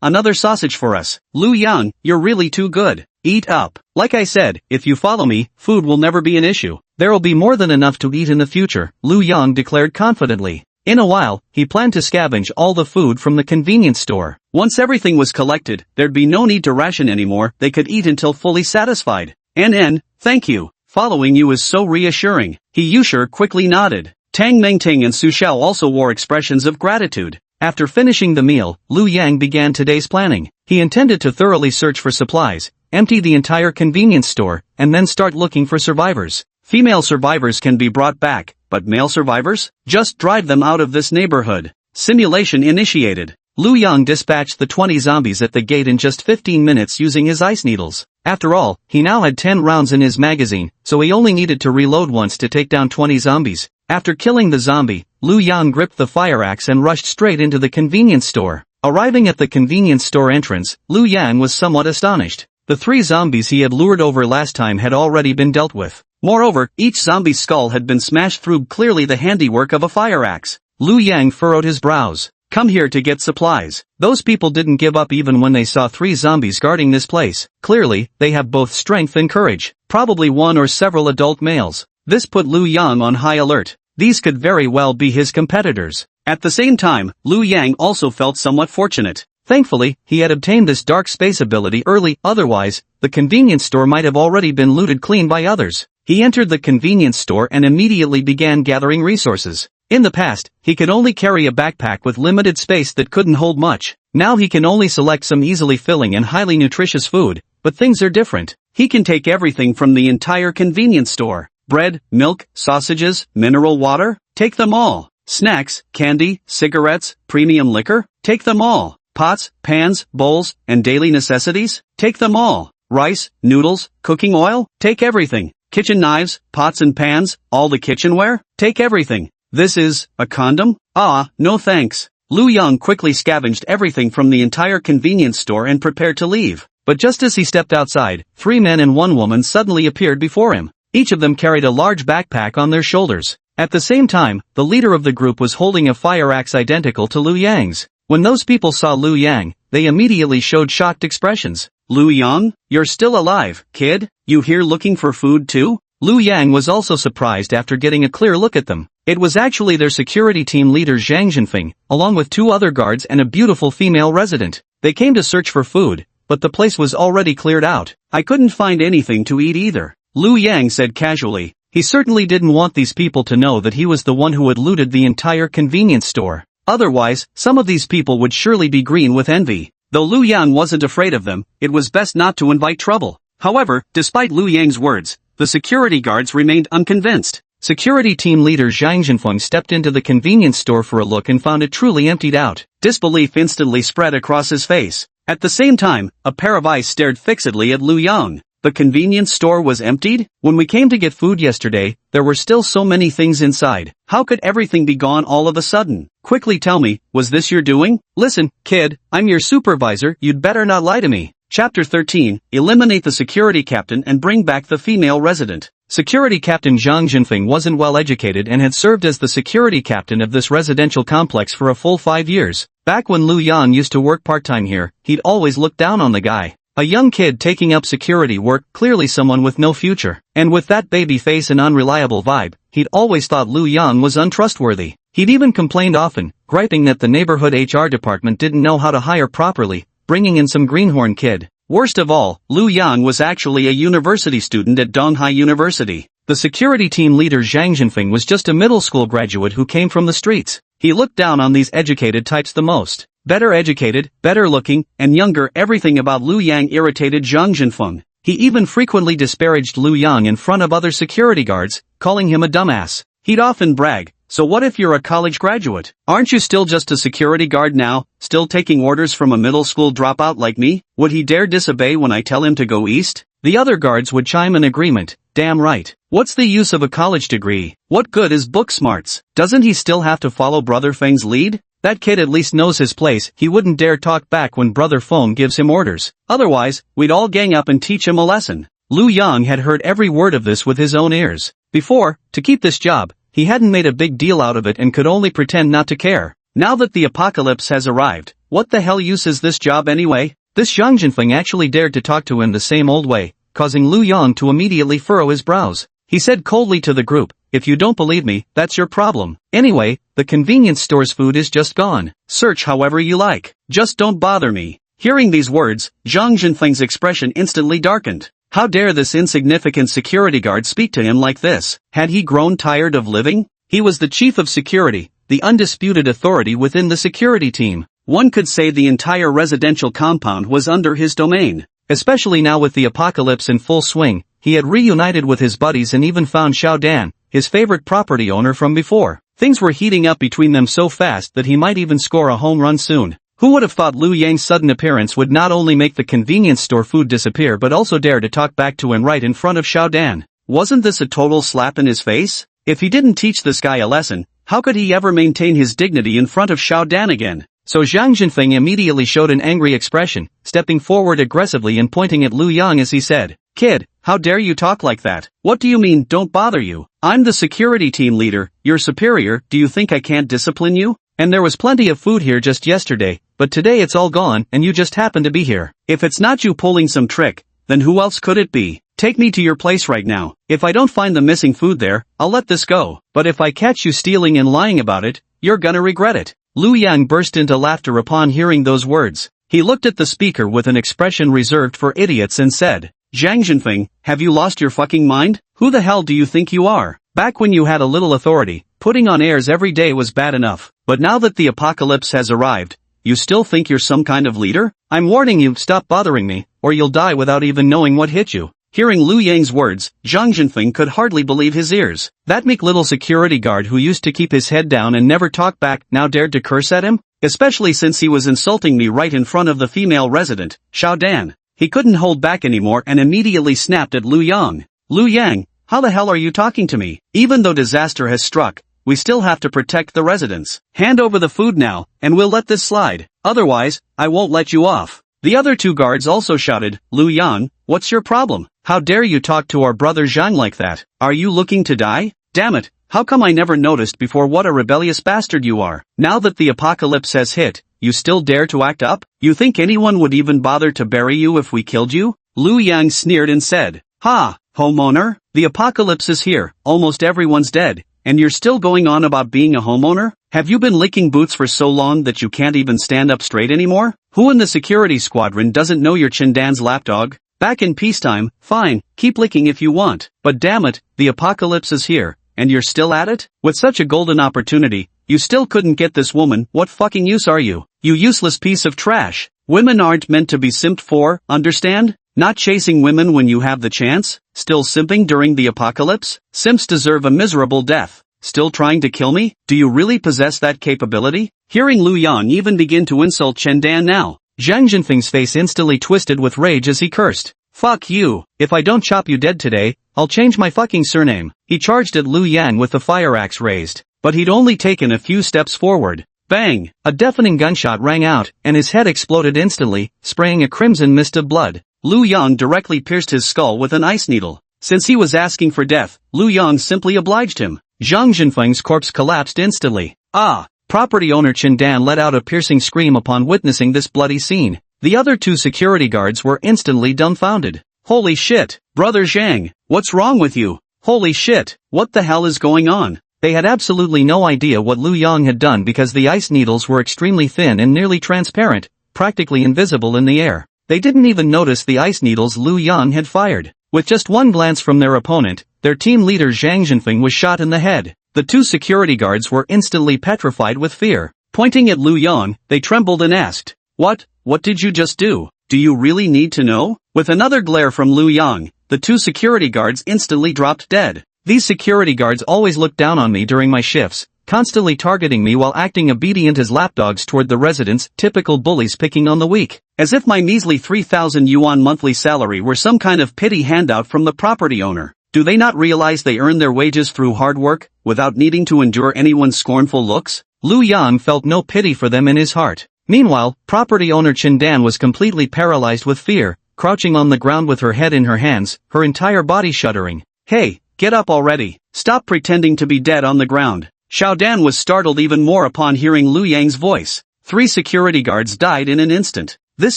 another sausage for us. Lu Yang, you're really too good. Eat up. Like I said, if you follow me, food will never be an issue. There'll be more than enough to eat in the future, Lu Yang declared confidently. In a while, he planned to scavenge all the food from the convenience store. Once everything was collected, there'd be no need to ration anymore, they could eat until fully satisfied. Thank you. Following you is so reassuring. He Yusher quickly nodded. Tang Mengting and Su Xiao also wore expressions of gratitude. After finishing the meal, Lu Yang began today's planning. He intended to thoroughly search for supplies, empty the entire convenience store, and then start looking for survivors. Female survivors can be brought back, but male survivors? Just drive them out of this neighborhood. Simulation initiated. Lu Yang dispatched the 20 zombies at the gate in just 15 minutes using his ice needles. After all, he now had 10 rounds in his magazine, so he only needed to reload once to take down 20 zombies. After killing the zombie, Lu Yang gripped the fire axe and rushed straight into the convenience store. Arriving at the convenience store entrance, Lu Yang was somewhat astonished. The 3 zombies he had lured over last time had already been dealt with. Moreover, each zombie's skull had been smashed through, clearly the handiwork of a fire axe. Lu Yang furrowed his brows. Come here to get supplies. Those people didn't give up even when they saw 3 zombies guarding this place. Clearly, they have both strength and courage. Probably one or several adult males. This put Lu Yang on high alert. These could very well be his competitors. At the same time, Lu Yang also felt somewhat fortunate. Thankfully, he had obtained this dark space ability early, otherwise, the convenience store might have already been looted clean by others. He entered the convenience store and immediately began gathering resources. In the past, he could only carry a backpack with limited space that couldn't hold much. Now he can only select some easily filling and highly nutritious food, but things are different. He can take everything from the entire convenience store. Bread, milk, sausages, mineral water, take them all. Snacks, candy, cigarettes, premium liquor, take them all. Pots, pans, bowls, and daily necessities, take them all. Rice, noodles, cooking oil, take everything. Kitchen knives, pots and pans, all the kitchenware, take everything. This is a condom? Ah, no thanks. Lu Yang quickly scavenged everything from the entire convenience store and prepared to leave. But just as he stepped outside, 3 men and 1 woman suddenly appeared before him. Each of them carried a large backpack on their shoulders. At the same time, the leader of the group was holding a fire axe identical to Lu Yang's. When those people saw Lu Yang, they immediately showed shocked expressions. Lu Yang, you're still alive, kid? You here looking for food too? Lu Yang was also surprised after getting a clear look at them. It was actually their security team leader Zhang Jinfeng, along with 2 other guards and a beautiful female resident. They came to search for food, but the place was already cleared out. I couldn't find anything to eat either, Lu Yang said casually. He certainly didn't want these people to know that he was the one who had looted the entire convenience store. Otherwise, some of these people would surely be green with envy. Though Lu Yang wasn't afraid of them, it was best not to invite trouble. However, despite Lu Yang's words, the security guards remained unconvinced. Security team leader Zhang Jinfeng stepped into the convenience store for a look and found it truly emptied out. Disbelief instantly spread across his face. At the same time, a pair of eyes stared fixedly at Lu Yang. The convenience store was emptied? When we came to get food yesterday, there were still so many things inside. How could everything be gone all of a sudden? Quickly tell me, was this your doing? Listen, kid, I'm your supervisor, you'd better not lie to me. Chapter 13, Eliminate the security captain and bring back the female resident. Security captain Zhang Jinfeng wasn't well educated and had served as the security captain of this residential complex for a full 5 years. Back when Lu Yang used to work part-time here, he'd always looked down on the guy. A young kid taking up security work, clearly someone with no future. And with that baby face and unreliable vibe, he'd always thought Lu Yang was untrustworthy. He'd even complained often, griping that the neighborhood HR department didn't know how to hire properly, bringing in some greenhorn kid. Worst of all, Lu Yang was actually a university student at Donghai University. The security team leader Zhang Jinfeng was just a middle school graduate who came from the streets. He looked down on these educated types the most. Better educated, better looking, and younger. Everything about Lu Yang irritated Zhang Jinfeng. He even frequently disparaged Lu Yang in front of other security guards, calling him a dumbass. He'd often brag, so what if you're a college graduate? Aren't you still just a security guard now, still taking orders from a middle school dropout like me? Would he dare disobey when I tell him to go east? The other guards would chime in agreement. Damn right. What's the use of a college degree? What good is book smarts? Doesn't he still have to follow Brother Feng's lead? That kid at least knows his place. He wouldn't dare talk back when Brother Feng gives him orders. Otherwise, we'd all gang up and teach him a lesson. Lu Yang had heard every word of this with his own ears. Before, to keep this job, he hadn't made a big deal out of it and could only pretend not to care. Now that the apocalypse has arrived, what the hell use is this job anyway? This Zhang Jinfeng actually dared to talk to him the same old way, causing Lu Yang to immediately furrow his brows. He said coldly to the group, "If you don't believe me, that's your problem. Anyway, the convenience store's food is just gone. Search however you like. Just don't bother me." Hearing these words, Zhang Jinfeng's expression instantly darkened. How dare this insignificant security guard speak to him like this? Had he grown tired of living? He was the chief of security, the undisputed authority within the security team. One could say the entire residential compound was under his domain. Especially now with the apocalypse in full swing, he had reunited with his buddies and even found Xiao Dan, his favorite property owner from before. Things were heating up between them so fast that he might even score a home run soon. Who would have thought Lu Yang's sudden appearance would not only make the convenience store food disappear but also dare to talk back to him right in front of Xiao Dan? Wasn't this a total slap in his face? If he didn't teach this guy a lesson, how could he ever maintain his dignity in front of Xiao Dan again? So Zhang Jinfeng immediately showed an angry expression, stepping forward aggressively and pointing at Lu Yang as he said, "Kid, how dare you talk like that? What do you mean, don't bother you? I'm the security team leader, your superior, do you think I can't discipline you? And there was plenty of food here just yesterday, but today it's all gone and you just happen to be here. If it's not you pulling some trick, then who else could it be? Take me to your place right now. If I don't find the missing food there, I'll let this go. But if I catch you stealing and lying about it, you're gonna regret it." Lu Yang burst into laughter upon hearing those words. He looked at the speaker with an expression reserved for idiots and said, "Zhang Jinfeng, have you lost your fucking mind? Who the hell do you think you are? Back when you had a little authority, putting on airs every day was bad enough. But now that the apocalypse has arrived, you still think you're some kind of leader? I'm warning you, stop bothering me, or you'll die without even knowing what hit you." Hearing Lu Yang's words, Zhang Jinfeng could hardly believe his ears. That meek little security guard who used to keep his head down and never talk back now dared to curse at him? Especially since he was insulting me right in front of the female resident, Xiao Dan. He couldn't hold back anymore and immediately snapped at Lu Yang. "Lu Yang, how the hell are you talking to me? Even though disaster has struck, we still have to protect the residents. Hand over the food now, and we'll let this slide. Otherwise, I won't let you off." The other two guards also shouted, "Lu Yang, what's your problem? How dare you talk to our brother Zhang like that? Are you looking to die? Damn it, how come I never noticed before what a rebellious bastard you are? Now that the apocalypse has hit, you still dare to act up? You think anyone would even bother to bury you if we killed you?" Lu Yang sneered and said, "Ha, homeowner, the apocalypse is here, almost everyone's dead, and you're still going on about being a homeowner? Have you been licking boots for so long that you can't even stand up straight anymore? Who in the security squadron doesn't know you're Chindan's lapdog? Back in peacetime, fine, keep licking if you want, but damn it, the apocalypse is here, and you're still at it? With such a golden opportunity, you still couldn't get this woman, what fucking use are you? You useless piece of trash. Women aren't meant to be simped for, understand? Not chasing women when you have the chance? Still simping during the apocalypse? Simps deserve a miserable death. Still trying to kill me? Do you really possess that capability?" Hearing Lu Yang even begin to insult Chen Dan now, Zhang Jinfeng's face instantly twisted with rage as he cursed. "Fuck you, if I don't chop you dead today, I'll change my fucking surname." He charged at Lu Yang with the fire axe raised, but he'd only taken a few steps forward. Bang! A deafening gunshot rang out, and his head exploded instantly, spraying a crimson mist of blood. Lu Yang directly pierced his skull with an ice needle. Since he was asking for death, Lu Yang simply obliged him. Zhang Jinfeng's corpse collapsed instantly. "Ah!" Property owner Chen Dan let out a piercing scream upon witnessing this bloody scene. The other two security guards were instantly dumbfounded. "Holy shit! Brother Zhang, what's wrong with you? Holy shit, what the hell is going on?" They had absolutely no idea what Lu Yang had done because the ice needles were extremely thin and nearly transparent, practically invisible in the air. They didn't even notice the ice needles Lu Yang had fired. With just one glance from their opponent, their team leader Zhang Jinfeng was shot in the head. The two security guards were instantly petrified with fear. Pointing at Lu Yang, they trembled and asked, What did you just do? Do you really need to know?" With another glare from Lu Yang, the two security guards instantly dropped dead. These security guards always looked down on me during my shifts, constantly targeting me while acting obedient as lapdogs toward the residents, typical bullies picking on the weak. As if my measly 3,000 yuan monthly salary were some kind of pity handout from the property owner. Do they not realize they earn their wages through hard work, without needing to endure anyone's scornful looks? Lu Yang felt no pity for them in his heart. Meanwhile, property owner Chindan was completely paralyzed with fear, crouching on the ground with her head in her hands, her entire body shuddering. "Hey, get up already. Stop pretending to be dead on the ground." Xiao Dan was startled even more upon hearing Lu Yang's voice. 3 security guards died in an instant. This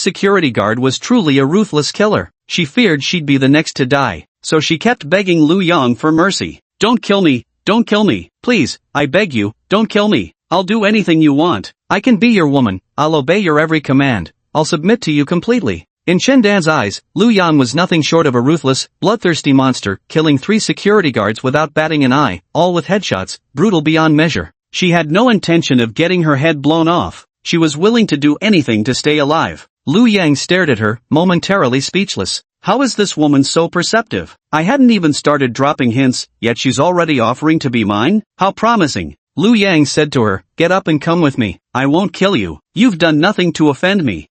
security guard was truly a ruthless killer. She feared she'd be the next to die, so she kept begging Lu Yang for mercy. Don't kill me, don't kill me, please, I beg you, don't kill me. I'll do anything you want. I can be your woman, I'll obey your every command, I'll submit to you completely. In Chen Dan's eyes, Lu Yang was nothing short of a ruthless, bloodthirsty monster, killing 3 security guards without batting an eye, all with headshots, brutal beyond measure. She had no intention of getting her head blown off. She was willing to do anything to stay alive. Lu Yang stared at her, momentarily speechless. How is this woman so perceptive? I hadn't even started dropping hints, yet she's already offering to be mine? How promising. Lu Yang said to her, get up and come with me. I won't kill you. You've done nothing to offend me.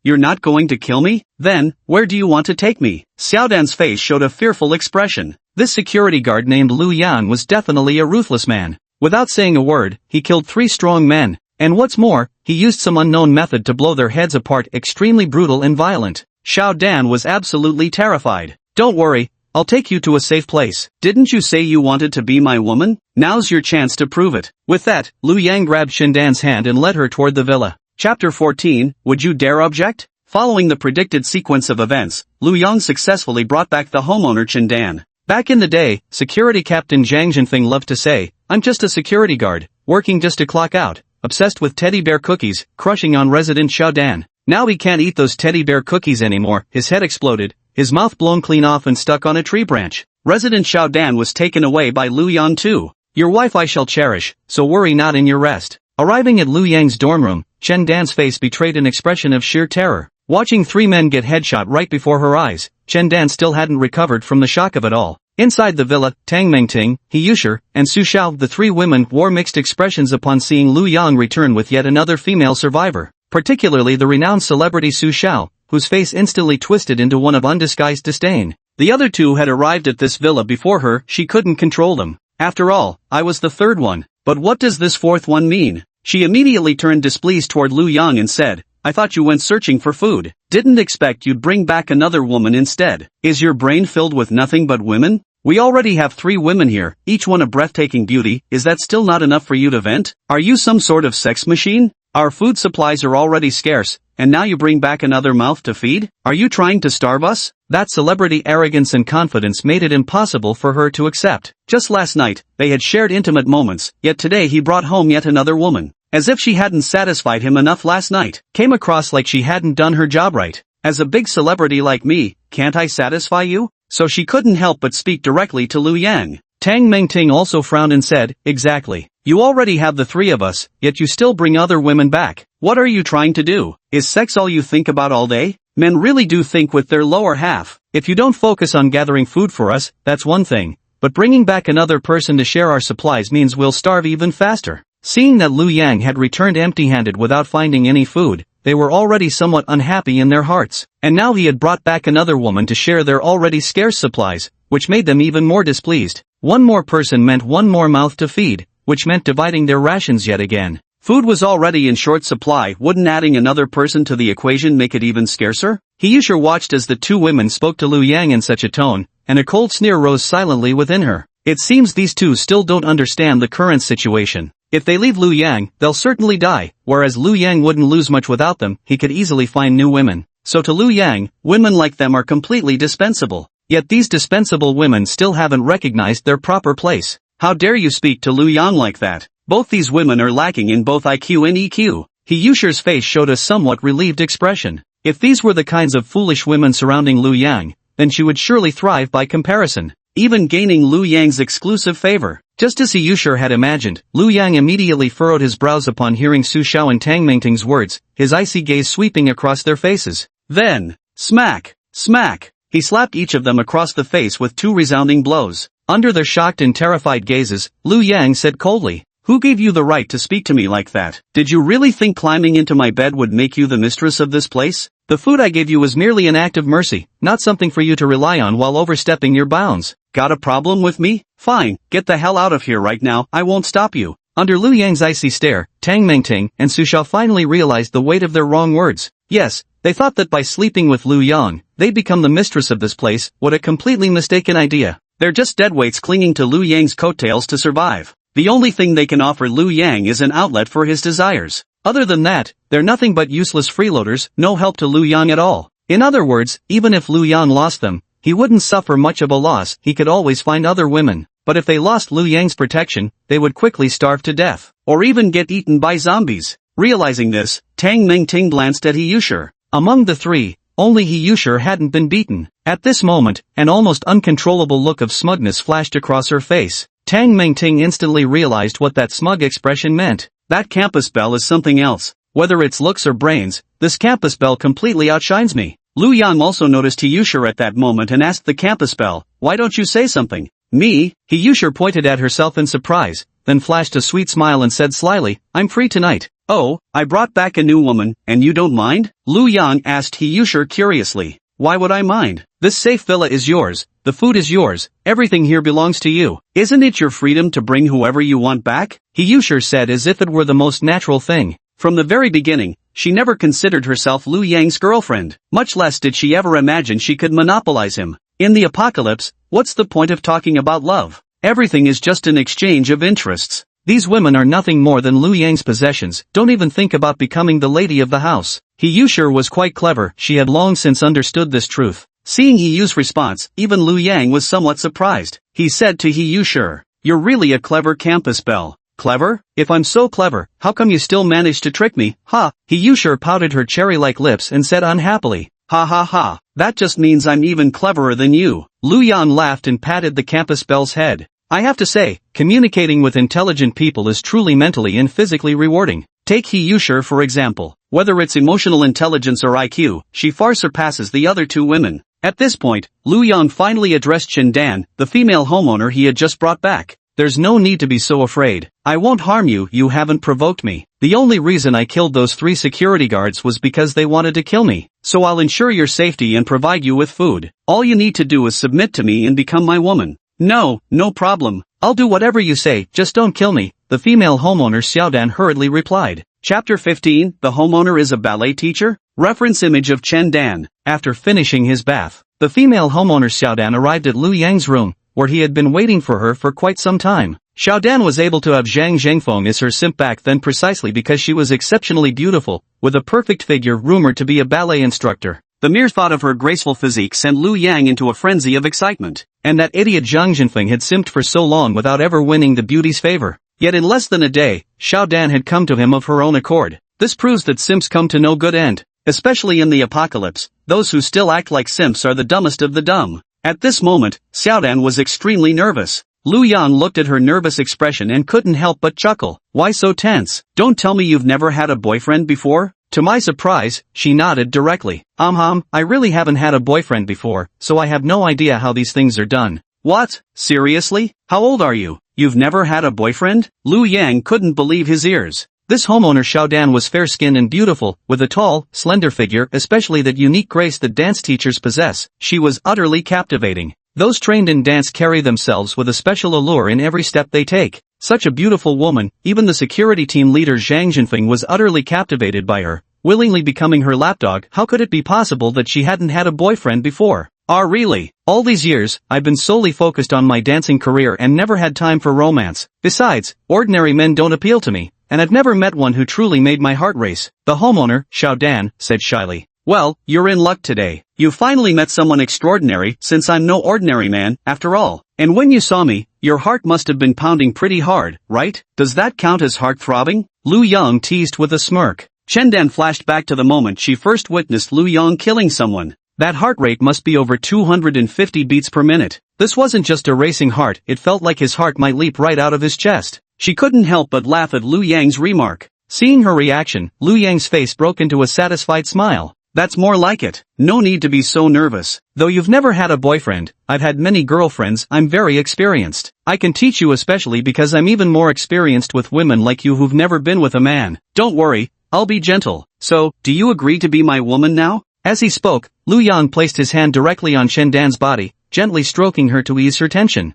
You're not going to kill me? Then, where do you want to take me? Xiao Dan's face showed a fearful expression. This security guard named Lu Yan was definitely a ruthless man. Without saying a word, he killed 3 strong men. And what's more, he used some unknown method to blow their heads apart, extremely brutal and violent. Xiao Dan was absolutely terrified. Don't worry, I'll take you to a safe place. Didn't you say you wanted to be my woman? Now's your chance to prove it. With that, Lu Yang grabbed Chen Dan's hand and led her toward the villa. Chapter 14, Would You Dare Object? Following the predicted sequence of events, Lu Yang successfully brought back the homeowner Chen Dan. Back in the day, Security Captain Zhang Jinfeng loved to say, I'm just a security guard, working just to clock out, obsessed with teddy bear cookies, crushing on resident Xiao Dan. Now he can't eat those teddy bear cookies anymore. His head exploded, his mouth blown clean off and stuck on a tree branch. Resident Xiao Dan was taken away by Lu Yang too. Your wife I shall cherish, so worry not in your rest. Arriving at Lu Yang's dorm room, Chen Dan's face betrayed an expression of sheer terror. Watching 3 men get headshot right before her eyes, Chen Dan still hadn't recovered from the shock of it all. Inside the villa, Tang Mengting, He Yusher, and Su Xiao, the 3 women, wore mixed expressions upon seeing Lu Yang return with yet another female survivor, particularly the renowned celebrity Su Xiao, whose face instantly twisted into one of undisguised disdain. The other 2 had arrived at this villa before her, she couldn't control them. After all, I was the 3rd one. But what does this 4th one mean? She immediately turned displeased toward Lu Yang and said, I thought you went searching for food. Didn't expect you'd bring back another woman instead. Is your brain filled with nothing but women? We already have 3 women here, each one a breathtaking beauty. Is that still not enough for you to vent? Are you some sort of sex machine? Our food supplies are already scarce, and now you bring back another mouth to feed? Are you trying to starve us? That celebrity arrogance and confidence made it impossible for her to accept. Just last night, they had shared intimate moments, yet today he brought home yet another woman. As if she hadn't satisfied him enough last night. Came across like she hadn't done her job right. As a big celebrity like me, can't I satisfy you? So she couldn't help but speak directly to Lu Yang. Tang Mengting also frowned and said, exactly. You already have the 3 of us, yet you still bring other women back. What are you trying to do? Is sex all you think about all day? Men really do think with their lower half. If you don't focus on gathering food for us, that's one thing. But bringing back another person to share our supplies means we'll starve even faster. Seeing that Lu Yang had returned empty-handed without finding any food, they were already somewhat unhappy in their hearts. And now he had brought back another woman to share their already scarce supplies, which made them even more displeased. One more person meant one more mouth to feed, which meant dividing their rations yet again. Food was already in short supply, wouldn't adding another person to the equation make it even scarcer? He Yusher watched as the 2 women spoke to Lu Yang in such a tone, and a cold sneer rose silently within her. It seems these 2 still don't understand the current situation. If they leave Lu Yang, they'll certainly die, whereas Lu Yang wouldn't lose much without them. He could easily find new women. So to Lu Yang, women like them are completely dispensable. Yet these dispensable women still haven't recognized their proper place. How dare you speak to Lu Yang like that? Both these women are lacking in both IQ and EQ. He Yusher's face showed a somewhat relieved expression. If these were the kinds of foolish women surrounding Lu Yang, then she would surely thrive by comparison, even gaining Lu Yang's exclusive favor. Just as He Yusher had imagined, Lu Yang immediately furrowed his brows upon hearing Su Xiao and Tang Mengting's words, his icy gaze sweeping across their faces. Then, smack, smack, he slapped each of them across the face with 2 resounding blows. Under their shocked and terrified gazes, Lu Yang said coldly, who gave you the right to speak to me like that? Did you really think climbing into my bed would make you the mistress of this place? The food I gave you was merely an act of mercy, not something for you to rely on while overstepping your bounds. Got a problem with me? Fine, get the hell out of here right now, I won't stop you. Under Lu Yang's icy stare, Tang Mengting and Su Xiao finally realized the weight of their wrong words. Yes, they thought that by sleeping with Lu Yang, they'd become the mistress of this place. What a completely mistaken idea. They're just deadweights clinging to Lu Yang's coattails to survive. The only thing they can offer Lu Yang is an outlet for his desires. Other than that, they're nothing but useless freeloaders, no help to Lu Yang at all. In other words, even if Lu Yang lost them, he wouldn't suffer much of a loss, he could always find other women. But if they lost Lu Yang's protection, they would quickly starve to death, or even get eaten by zombies. Realizing this, Tang Mingting glanced at He Yushi. Among the three, only He Yushi hadn't been beaten. At this moment, an almost uncontrollable look of smugness flashed across her face. Tang Mingting instantly realized what that smug expression meant. That campus belle is something else. Whether it's looks or brains, this campus belle completely outshines me. Lu Yang also noticed He Yushi at that moment and asked the campus belle, "Why don't you say something?" "Me?" He Yushi pointed at herself in surprise, then flashed a sweet smile and said slyly, "I'm free tonight." "Oh, I brought back a new woman, and you don't mind?" Lu Yang asked He Yushi curiously. "Why would I mind? This safe villa is yours, the food is yours, everything here belongs to you. Isn't it your freedom to bring whoever you want back?" He Yushi said as if it were the most natural thing. From the very beginning, she never considered herself Lu Yang's girlfriend, much less did she ever imagine she could monopolize him. In the apocalypse, what's the point of talking about love? Everything is just an exchange of interests. These women are nothing more than Lu Yang's possessions, don't even think about becoming the lady of the house. He Yushi was quite clever, she had long since understood this truth. Seeing He Yu's response, even Lu Yang was somewhat surprised. He said to He Yushi, "You're really a clever campus belle." "Clever? If I'm so clever, how come you still managed to trick me, ha?" He Yushi pouted her cherry-like lips and said unhappily, "Ha ha ha, that just means I'm even cleverer than you." Lu Yang laughed and patted the campus belle's head. "I have to say, communicating with intelligent people is truly mentally and physically rewarding. Take He Yushi for example. Whether it's emotional intelligence or IQ, she far surpasses the other two women." At this point, Lu Yang finally addressed Chen Dan, the female homeowner he had just brought back. "There's no need to be so afraid. I won't harm you, you haven't provoked me. The only reason I killed those 3 security guards was because they wanted to kill me. So I'll ensure your safety and provide you with food. All you need to do is submit to me and become my woman." "No problem. I'll do whatever you say, just don't kill me," the female homeowner Xiaodan hurriedly replied. Chapter 15, The Homeowner is a Ballet Teacher? Reference image of Chen Dan. After finishing his bath, the female homeowner Xiaodan arrived at Lu Yang's room, where he had been waiting for her for quite some time. Xiaodan was able to have Zhang Zhengfeng as her simp back then precisely because she was exceptionally beautiful, with a perfect figure rumored to be a ballet instructor. The mere thought of her graceful physique sent Lu Yang into a frenzy of excitement. And that idiot Zhang Zhengfeng had simped for so long without ever winning the beauty's favor. Yet in less than a day, Xiaodan had come to him of her own accord. This proves that simps come to no good end. Especially in the apocalypse, those who still act like simps are the dumbest of the dumb. At this moment, Xiaodan was extremely nervous. Lu Yang looked at her nervous expression and couldn't help but chuckle. "Why so tense? Don't tell me you've never had a boyfriend before?" To my surprise, she nodded directly. I really haven't had a boyfriend before, so I have no idea how these things are done." "What? Seriously? How old are you? You've never had a boyfriend?" Lu Yang couldn't believe his ears. This homeowner Xiaodan was fair-skinned and beautiful, with a tall, slender figure, especially that unique grace that dance teachers possess. She was utterly captivating. Those trained in dance carry themselves with a special allure in every step they take. Such a beautiful woman, even the security team leader Zhang Zhengfeng was utterly captivated by her, willingly becoming her lapdog. How could it be possible that she hadn't had a boyfriend before? Really? All these years, I've been solely focused on my dancing career and never had time for romance. Besides, ordinary men don't appeal to me, and I've never met one who truly made my heart race." The homeowner, Xiaodan, said shyly. "Well, you're in luck today. You finally met someone extraordinary, since I'm no ordinary man, after all. And when you saw me, your heart must have been pounding pretty hard, right? Does that count as heart throbbing?" Lu Yang teased with a smirk. Chen Dan flashed back to the moment she first witnessed Lu Yang killing someone. That heart rate must be over 250 beats per minute. This wasn't just a racing heart, it felt like his heart might leap right out of his chest. She couldn't help but laugh at Lu Yang's remark. Seeing her reaction, Lu Yang's face broke into a satisfied smile. "That's more like it. No need to be so nervous. Though you've never had a boyfriend, I've had many girlfriends, I'm very experienced. I can teach you especially because I'm even more experienced with women like you who've never been with a man. Don't worry, I'll be gentle. So, do you agree to be my woman now?" As he spoke, Lu Yang placed his hand directly on Chen Dan's body, gently stroking her to ease her tension.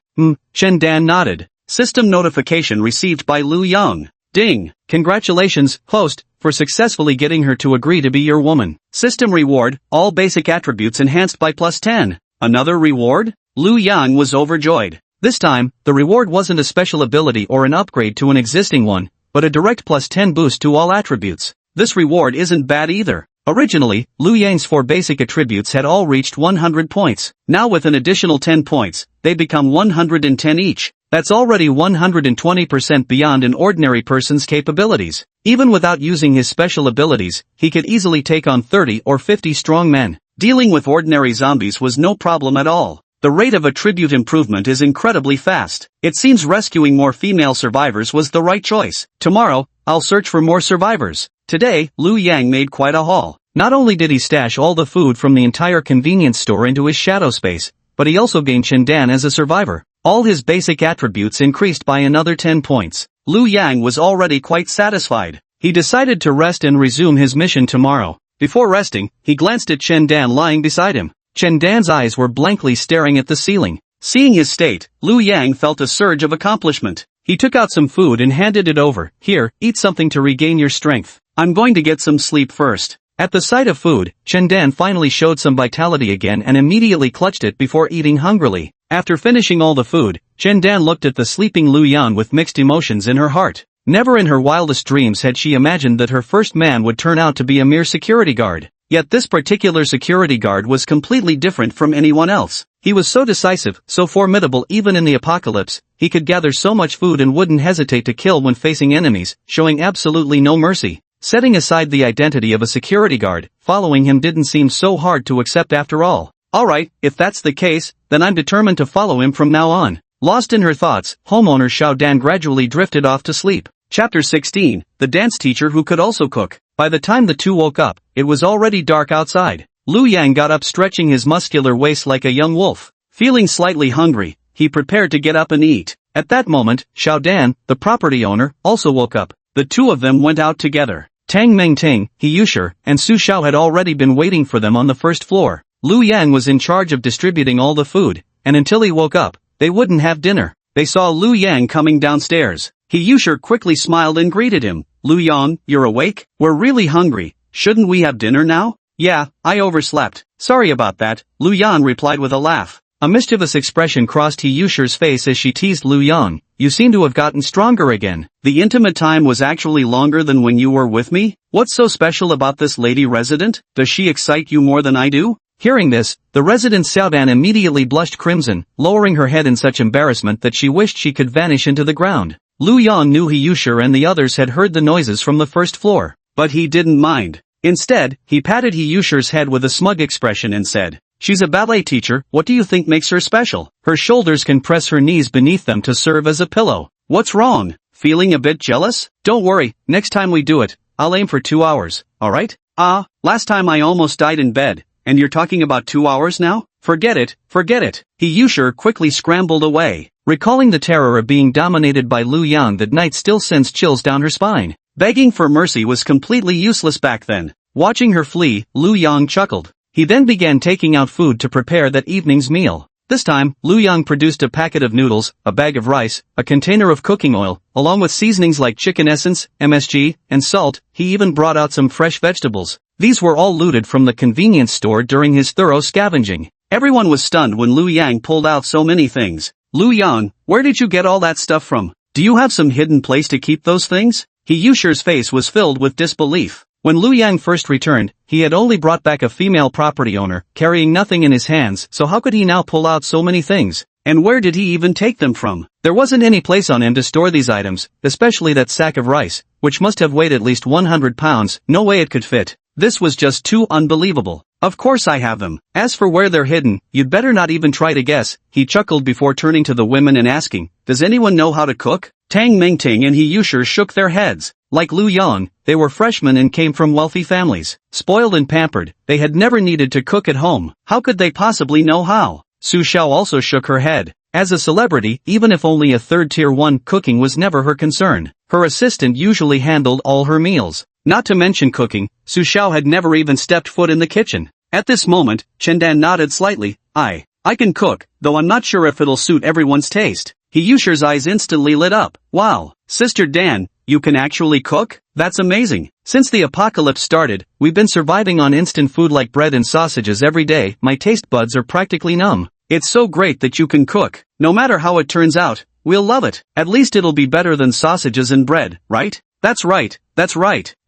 Chen Dan nodded. System notification received by Lu Yang. Ding! Congratulations, host, for successfully getting her to agree to be your woman. System reward, all basic attributes enhanced by +10. Another reward? Lu Yang was overjoyed. This time, the reward wasn't a special ability or an upgrade to an existing one, but but a direct +10 boost to all attributes. This reward isn't bad either. Originally, Liu Yang's 4 basic attributes had all reached 100 points. Now with an additional 10 points, they become 110 each. That's already 120% beyond an ordinary person's capabilities. Even without using his special abilities, he could easily take on 30 or 50 strong men. Dealing with ordinary zombies was no problem at all. The rate of attribute improvement is incredibly fast. It seems rescuing more female survivors was the right choice. Tomorrow, I'll search for more survivors. Today, Liu Yang made quite a haul. Not only did he stash all the food from the entire convenience store into his shadow space, but he also gained Chendan as a survivor. All his basic attributes increased by another 10 points. Liu Yang was already quite satisfied. He decided to rest and resume his mission tomorrow. Before resting, he glanced at Chendan lying beside him. Chendan's eyes were blankly staring at the ceiling. Seeing his state, Liu Yang felt a surge of accomplishment. He took out some food and handed it over. Here, eat something to regain your strength. I'm going to get some sleep first. At the sight of food, Chendan finally showed some vitality again and immediately clutched it before eating hungrily. After finishing all the food, Chendan looked at the sleeping Liu Yan with mixed emotions in her heart. Never in her wildest dreams had she imagined that her first man would turn out to be a mere security guard. Yet this particular security guard was completely different from anyone else. He was so decisive, so formidable even in the apocalypse, he could gather so much food and wouldn't hesitate to kill when facing enemies, showing absolutely no mercy. Setting aside the identity of a security guard, following him didn't seem so hard to accept after all. Alright, if that's the case, then I'm determined to follow him from now on. Lost in her thoughts, homeowner Xiao Dan gradually drifted off to sleep. Chapter 16, The Dance Teacher Who Could Also Cook. By the time the two woke up, it was already dark outside. Liu Yang got up stretching his muscular waist like a young wolf. Feeling slightly hungry, he prepared to get up and eat. At that moment, Xiao Dan, the property owner, also woke up. The two of them went out together. Tang Mengting, He Yushir, and Su Xiao had already been waiting for them on the first floor. Liu Yang was in charge of distributing all the food, and until he woke up, they wouldn't have dinner. They saw Liu Yang coming downstairs. He Yushir quickly smiled and greeted him. Liu Yang, you're awake? We're really hungry. Shouldn't we have dinner now? Yeah, I overslept. Sorry about that, Liu Yan replied with a laugh. A mischievous expression crossed He Yushir's face as she teased Liu Yang. You seem to have gotten stronger again. The intimate time was actually longer than when you were with me? What's so special about this lady resident? Does she excite you more than I do? Hearing this, the resident Xiaodan immediately blushed crimson, lowering her head in such embarrassment that she wished she could vanish into the ground. Liu Yang knew He Yushir and the others had heard the noises from the first floor, but he didn't mind. Instead, he patted He Yushir's head with a smug expression and said, She's a ballet teacher, what do you think makes her special? Her shoulders can press her knees beneath them to serve as a pillow. What's wrong? Feeling a bit jealous? Don't worry, next time we do it, I'll aim for 2 hours, alright? Last time I almost died in bed, and you're talking about 2 hours now? Forget it, forget it. He Yushir quickly scrambled away. Recalling the terror of being dominated by Liu Yang that night still sends chills down her spine. Begging for mercy was completely useless back then. Watching her flee, Liu Yang chuckled. He then began taking out food to prepare that evening's meal. This time, Liu Yang produced a packet of noodles, a bag of rice, a container of cooking oil, along with seasonings like chicken essence, MSG, and salt. He even brought out some fresh vegetables. These were all looted from the convenience store during his thorough scavenging. Everyone was stunned when Liu Yang pulled out so many things. Liu Yang, where did you get all that stuff from? Do you have some hidden place to keep those things? He Yushir's face was filled with disbelief. When Liu Yang first returned, he had only brought back a female property owner, carrying nothing in his hands, so how could he now pull out so many things? And where did he even take them from? There wasn't any place on him to store these items, especially that sack of rice, which must have weighed at least 100 pounds, no way it could fit. This was just too unbelievable. Of course I have them. As for where they're hidden, you'd better not even try to guess. He chuckled before turning to the women and asking, does anyone know how to cook? Tang Mingting and He Yushir shook their heads. Like Liu Yang, they were freshmen and came from wealthy families. Spoiled and pampered, they had never needed to cook at home. How could they possibly know how? Su Xiao also shook her head. As a celebrity, even if only a third tier 1, cooking was never her concern. Her assistant usually handled all her meals. Not to mention cooking, Su Xiao had never even stepped foot in the kitchen. At this moment, Chendan nodded slightly. I can cook, though I'm not sure if it'll suit everyone's taste. He Yushir's eyes instantly lit up. Wow, Sister Dan, you can actually cook? That's amazing. Since the apocalypse started, we've been surviving on instant food like bread and sausages every day. My taste buds are practically numb. It's so great that you can cook. No matter how it turns out, we'll love it. At least it'll be better than sausages and bread, right? That's right.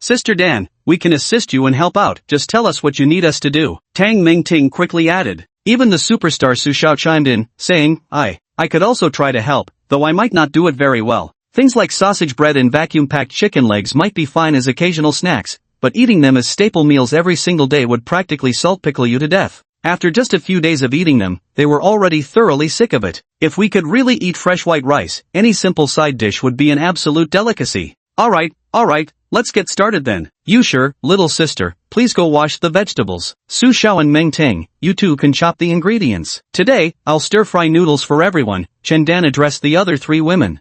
Sister Dan, we can assist you and help out, just tell us what you need us to do. Tang Mingting quickly added. Even the superstar Su Xiao chimed in, saying, I could also try to help, though I might not do it very well. Things like sausage bread and vacuum-packed chicken legs might be fine as occasional snacks, but eating them as staple meals every single day would practically salt-pickle you to death. After just a few days of eating them, they were already thoroughly sick of it. If we could really eat fresh white rice, any simple side dish would be an absolute delicacy. Alright, let's get started then. You sure, little sister, please go wash the vegetables. Su Xiao and Meng Ting, you two can chop the ingredients. Today, I'll stir-fry noodles for everyone, Chen Dan addressed the other three women.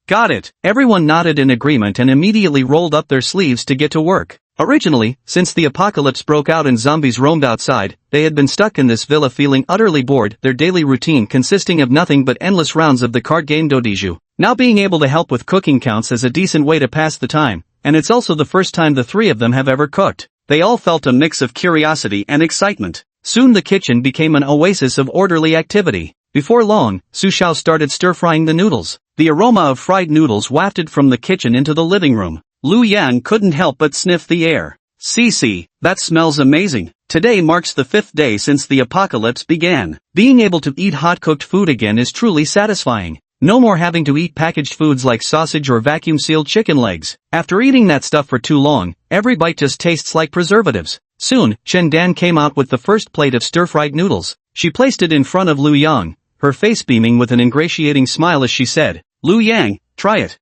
Got it. Everyone nodded in agreement and immediately rolled up their sleeves to get to work. Originally, since the apocalypse broke out and zombies roamed outside, they had been stuck in this villa feeling utterly bored, their daily routine consisting of nothing but endless rounds of the card game Dodiju. Now being able to help with cooking counts as a decent way to pass the time, and it's also the first time the three of them have ever cooked. They all felt a mix of curiosity and excitement. Soon the kitchen became an oasis of orderly activity. Before long, Su Xiao started stir-frying the noodles. The aroma of fried noodles wafted from the kitchen into the living room. Lu Yang couldn't help but sniff the air. Cece, that smells amazing. Today marks the 5th day since the apocalypse began. Being able to eat hot-cooked food again is truly satisfying. No more having to eat packaged foods like sausage or vacuum-sealed chicken legs. After eating that stuff for too long, every bite just tastes like preservatives. Soon, Chen Dan came out with the first plate of stir-fried noodles. She placed it in front of Lu Yang, her face beaming with an ingratiating smile as she said, Lu Yang, try it.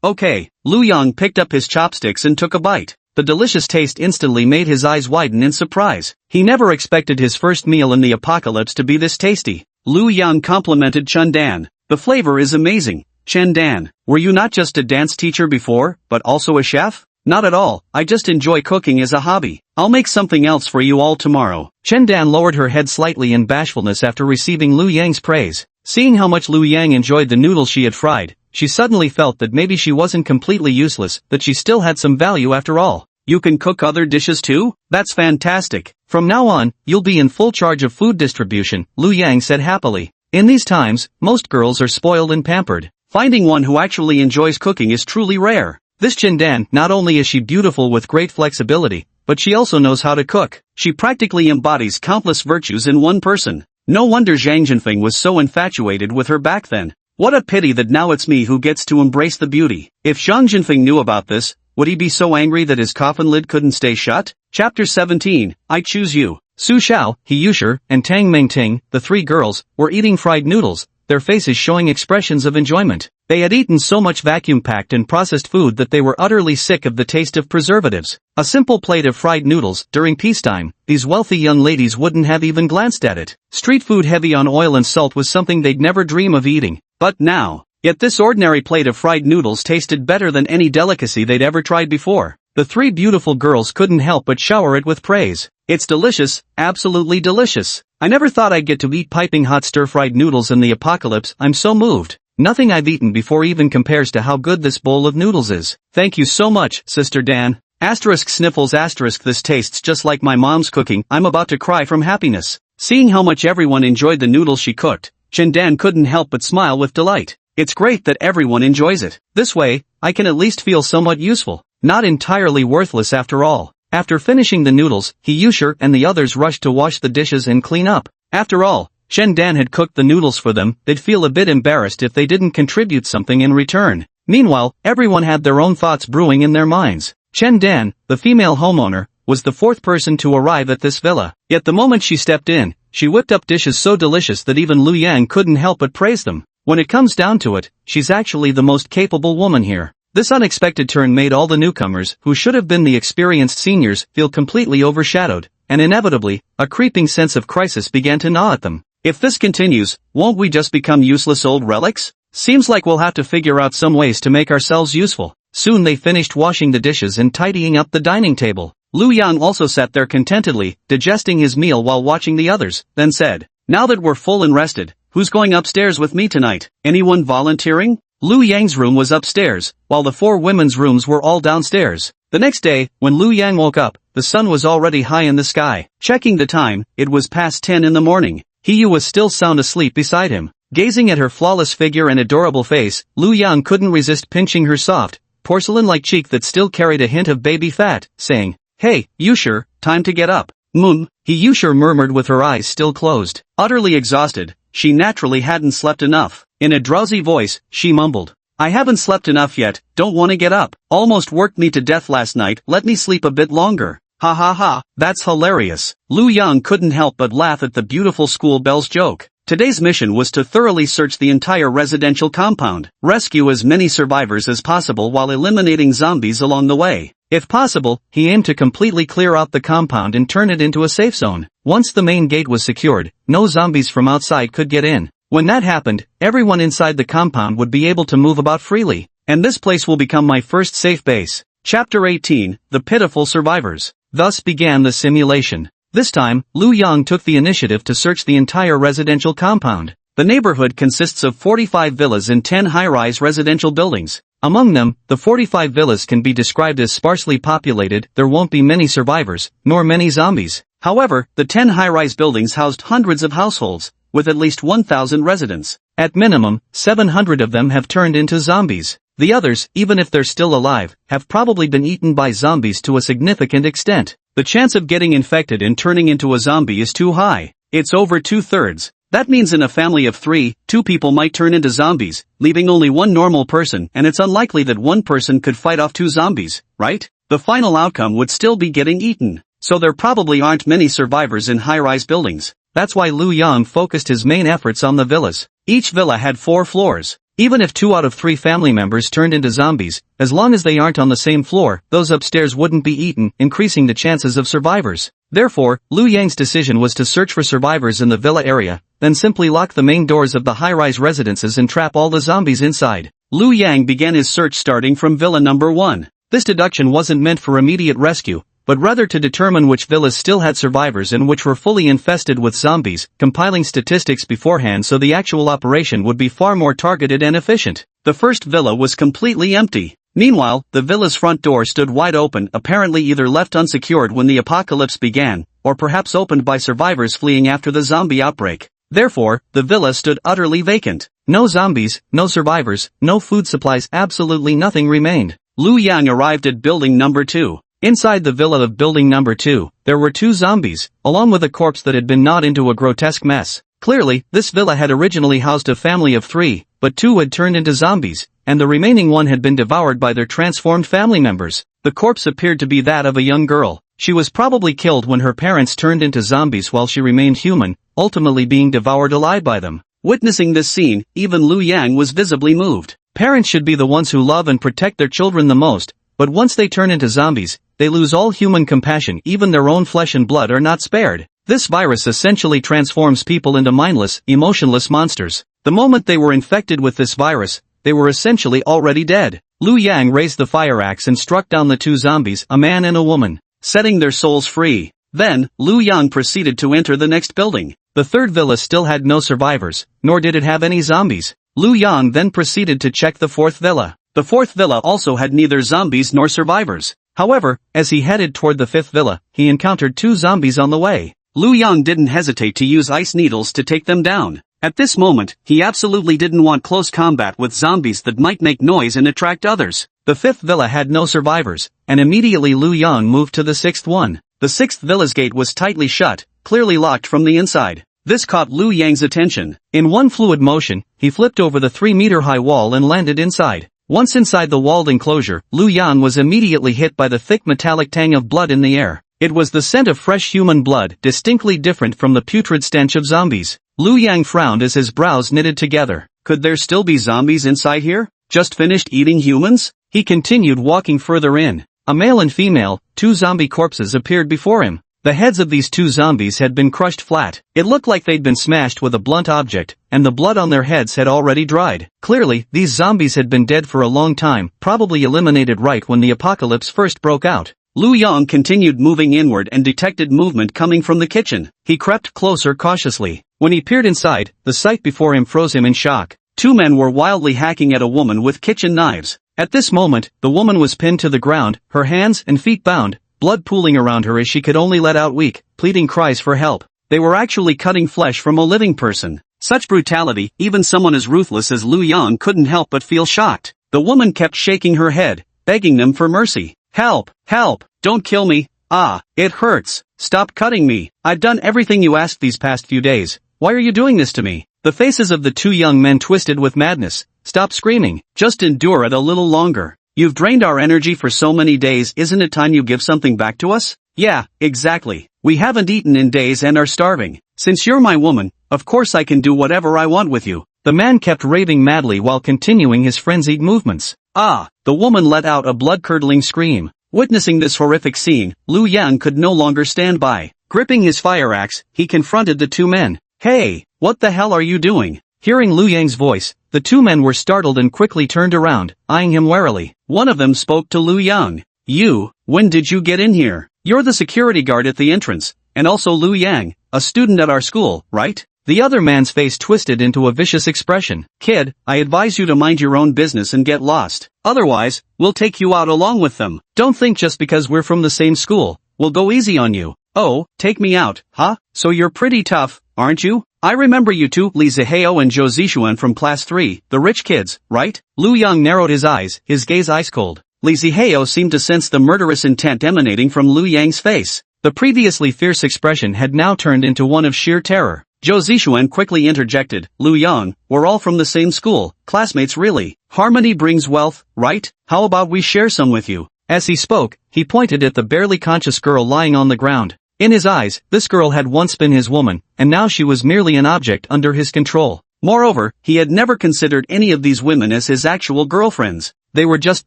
Okay. Lu Yang picked up his chopsticks and took a bite. The delicious taste instantly made his eyes widen in surprise. He never expected his first meal in the apocalypse to be this tasty. Lu Yang complimented Chen Dan. The flavor is amazing. Chen Dan, were you not just a dance teacher before, but also a chef? Not at all, I just enjoy cooking as a hobby. I'll make something else for you all tomorrow. Chen Dan lowered her head slightly in bashfulness after receiving Lu Yang's praise. Seeing how much Lu Yang enjoyed the noodles she had fried, she suddenly felt that maybe she wasn't completely useless, that she still had some value after all. You can cook other dishes too? That's fantastic. From now on, you'll be in full charge of food distribution, Lu Yang said happily. In these times, most girls are spoiled and pampered. Finding one who actually enjoys cooking is truly rare. This Chen Dan, not only is she beautiful with great flexibility, but she also knows how to cook. She practically embodies countless virtues in one person. No wonder Zhang Jinfeng was so infatuated with her back then. What a pity that now it's me who gets to embrace the beauty. If Zhang Jinfeng knew about this, would he be so angry that his coffin lid couldn't stay shut? Chapter 17, I Choose You. Su Xiao, He Yusher, and Tang Mingting, the three girls, were eating fried noodles, their faces showing expressions of enjoyment. They had eaten so much vacuum-packed and processed food that they were utterly sick of the taste of preservatives. A simple plate of fried noodles, during peacetime, these wealthy young ladies wouldn't have even glanced at it. Street food heavy on oil and salt was something they'd never dream of eating. But now, yet this ordinary plate of fried noodles tasted better than any delicacy they'd ever tried before. The three beautiful girls couldn't help but shower it with praise. It's delicious, absolutely delicious. I never thought I'd get to eat piping hot stir-fried noodles in the apocalypse, I'm so moved. Nothing I've eaten before even compares to how good this bowl of noodles is. Thank you so much, Sister Dan. Sniffles this tastes just like my mom's cooking, I'm about to cry from happiness. Seeing how much everyone enjoyed the noodles she cooked, Chen Dan couldn't help but smile with delight. It's great that everyone enjoys it. This way, I can at least feel somewhat useful. Not entirely worthless after all. After finishing the noodles, He Yusher and the others rushed to wash the dishes and clean up. After all, Chen Dan had cooked the noodles for them, they'd feel a bit embarrassed if they didn't contribute something in return. Meanwhile, everyone had their own thoughts brewing in their minds. Chen Dan, the female homeowner, was the fourth person to arrive at this villa. Yet the moment she stepped in, she whipped up dishes so delicious that even Lu Yang couldn't help but praise them. When it comes down to it, she's actually the most capable woman here. This unexpected turn made all the newcomers, who should have been the experienced seniors, feel completely overshadowed, and inevitably, a creeping sense of crisis began to gnaw at them. If this continues, won't we just become useless old relics? Seems like we'll have to figure out some ways to make ourselves useful. Soon they finished washing the dishes and tidying up the dining table. Lu Yang also sat there contentedly, digesting his meal while watching the others, then said, "Now that we're full and rested, who's going upstairs with me tonight? Anyone volunteering?" Lu Yang's room was upstairs, while the four women's rooms were all downstairs. The next day, when Lu Yang woke up, the sun was already high in the sky. Checking the time, it was past 10 in the morning. He Yu was still sound asleep beside him. Gazing at her flawless figure and adorable face, Lu Yang couldn't resist pinching her soft, porcelain-like cheek that still carried a hint of baby fat, saying, "Hey, Yushir, time to get up." Yushir murmured with her eyes still closed. Utterly exhausted, she naturally hadn't slept enough. In a drowsy voice, she mumbled, "I haven't slept enough yet, don't wanna get up. Almost worked me to death last night, let me sleep a bit longer." Ha ha ha, that's hilarious. Lu Yang couldn't help but laugh at the beautiful school belle's joke. Today's mission was to thoroughly search the entire residential compound, rescue as many survivors as possible while eliminating zombies along the way. If possible, he aimed to completely clear out the compound and turn it into a safe zone. Once the main gate was secured, no zombies from outside could get in. When that happened, everyone inside the compound would be able to move about freely. And this place will become my first safe base. Chapter 18, The Pitiful Survivors. Thus began the simulation. This time, Lu Yang took the initiative to search the entire residential compound. The neighborhood consists of 45 villas and 10 high-rise residential buildings. Among them, the 45 villas can be described as sparsely populated, there won't be many survivors, nor many zombies. However, the 10 high-rise buildings housed hundreds of households, with at least 1,000 residents. At minimum, 700 of them have turned into zombies. The others, even if they're still alive, have probably been eaten by zombies to a significant extent. The chance of getting infected and turning into a zombie is too high. It's over 2/3. That means in a family of 3, 2 people might turn into zombies, leaving only one normal person, and it's unlikely that one person could fight off 2 zombies, right? The final outcome would still be getting eaten. So there probably aren't many survivors in high-rise buildings. That's why Lu Yang focused his main efforts on the villas. Each villa had 4 floors. Even if 2 out of 3 family members turned into zombies, as long as they aren't on the same floor, those upstairs wouldn't be eaten, increasing the chances of survivors. Therefore, Lu Yang's decision was to search for survivors in the villa area, then simply lock the main doors of the high-rise residences and trap all the zombies inside. Lu Yang began his search starting from villa number 1. This deduction wasn't meant for immediate rescue, but rather to determine which villas still had survivors and which were fully infested with zombies, compiling statistics beforehand so the actual operation would be far more targeted and efficient. The first villa was completely empty. Meanwhile, the villa's front door stood wide open, apparently either left unsecured when the apocalypse began, or perhaps opened by survivors fleeing after the zombie outbreak. Therefore, the villa stood utterly vacant. No zombies, no survivors, no food supplies, absolutely nothing remained. Lu Yang arrived at building number 2. Inside the villa of building number 2, there were 2 zombies, along with a corpse that had been gnawed into a grotesque mess. Clearly, this villa had originally housed a family of 3, but 2 had turned into zombies, and the remaining one had been devoured by their transformed family members. The corpse appeared to be that of a young girl. She was probably killed when her parents turned into zombies while she remained human, ultimately being devoured alive by them. Witnessing this scene, even Lu Yang was visibly moved. Parents should be the ones who love and protect their children the most, but once they turn into zombies, they lose all human compassion, even their own flesh and blood are not spared. This virus essentially transforms people into mindless, emotionless monsters. The moment they were infected with this virus, they were essentially already dead. Lu Yang raised the fire axe and struck down the 2 zombies, a man and a woman, setting their souls free. Then, Lu Yang proceeded to enter the next building. The third villa still had no survivors, nor did it have any zombies. Lu Yang then proceeded to check the 4th villa. The 4th villa also had neither zombies nor survivors. However, as he headed toward the 5th villa, he encountered 2 zombies on the way. Lu Yang didn't hesitate to use ice needles to take them down. At this moment, he absolutely didn't want close combat with zombies that might make noise and attract others. The 5th villa had no survivors, and immediately Lu Yang moved to the 6th one. The 6th villa's gate was tightly shut, clearly locked from the inside. This caught Lu Yang's attention. In one fluid motion, he flipped over the 3-meter-high wall and landed inside. Once inside the walled enclosure, Lu Yang was immediately hit by the thick metallic tang of blood in the air. It was the scent of fresh human blood, distinctly different from the putrid stench of zombies. Lu Yang frowned as his brows knitted together. Could there still be zombies inside here? Just finished eating humans? He continued walking further in. A male and female, 2 zombie corpses appeared before him. The heads of these 2 zombies had been crushed flat. It looked like they'd been smashed with a blunt object, and the blood on their heads had already dried. Clearly, these zombies had been dead for a long time, probably eliminated right when the apocalypse first broke out. Lu Yang continued moving inward and detected movement coming from the kitchen. He crept closer cautiously. When he peered inside, the sight before him froze him in shock. 2 men were wildly hacking at a woman with kitchen knives. At this moment, the woman was pinned to the ground, her hands and feet bound, blood pooling around her as she could only let out weak, pleading cries for help. They were actually cutting flesh from a living person. Such brutality, even someone as ruthless as Lu Yang couldn't help but feel shocked. The woman kept shaking her head, begging them for mercy. Help! Help! Don't kill me! Ah, it hurts! Stop cutting me! I've done everything you asked these past few days. Why are you doing this to me? The faces of the two young men twisted with madness. Stop screaming. Just endure it a little longer. You've drained our energy for so many days, isn't it time you give something back to us? Yeah, exactly. We haven't eaten in days and are starving. Since you're my woman, of course I can do whatever I want with you. The man kept raving madly while continuing his frenzied movements. Ah! The woman let out a blood-curdling scream. Witnessing this horrific scene, Liu Yang could no longer stand by. Gripping his fire axe, he confronted the two men. Hey! What the hell are you doing? Hearing Liu Yang's voice, the two men were startled and quickly turned around, eyeing him warily. One of them spoke to Liu Yang. You, when did you get in here? You're the security guard at the entrance, and also Liu Yang, a student at our school, right? The other man's face twisted into a vicious expression. Kid, I advise you to mind your own business and get lost. Otherwise, we'll take you out along with them. Don't think just because we're from the same school, we'll go easy on you. Oh, take me out, huh? So you're pretty tough, aren't you? I remember you two, Li Zihao and Zhou Zixuan from class 3, the rich kids, right? Liu Yang narrowed his eyes, his gaze ice-cold. Li Zihao seemed to sense the murderous intent emanating from Liu Yang's face. The previously fierce expression had now turned into one of sheer terror. Zhou Zixuan quickly interjected, Liu Yang, we're all from the same school, classmates really. Harmony brings wealth, right? How about we share some with you? As he spoke, he pointed at the barely conscious girl lying on the ground. In his eyes, this girl had once been his woman, and now she was merely an object under his control. Moreover, he had never considered any of these women as his actual girlfriends. They were just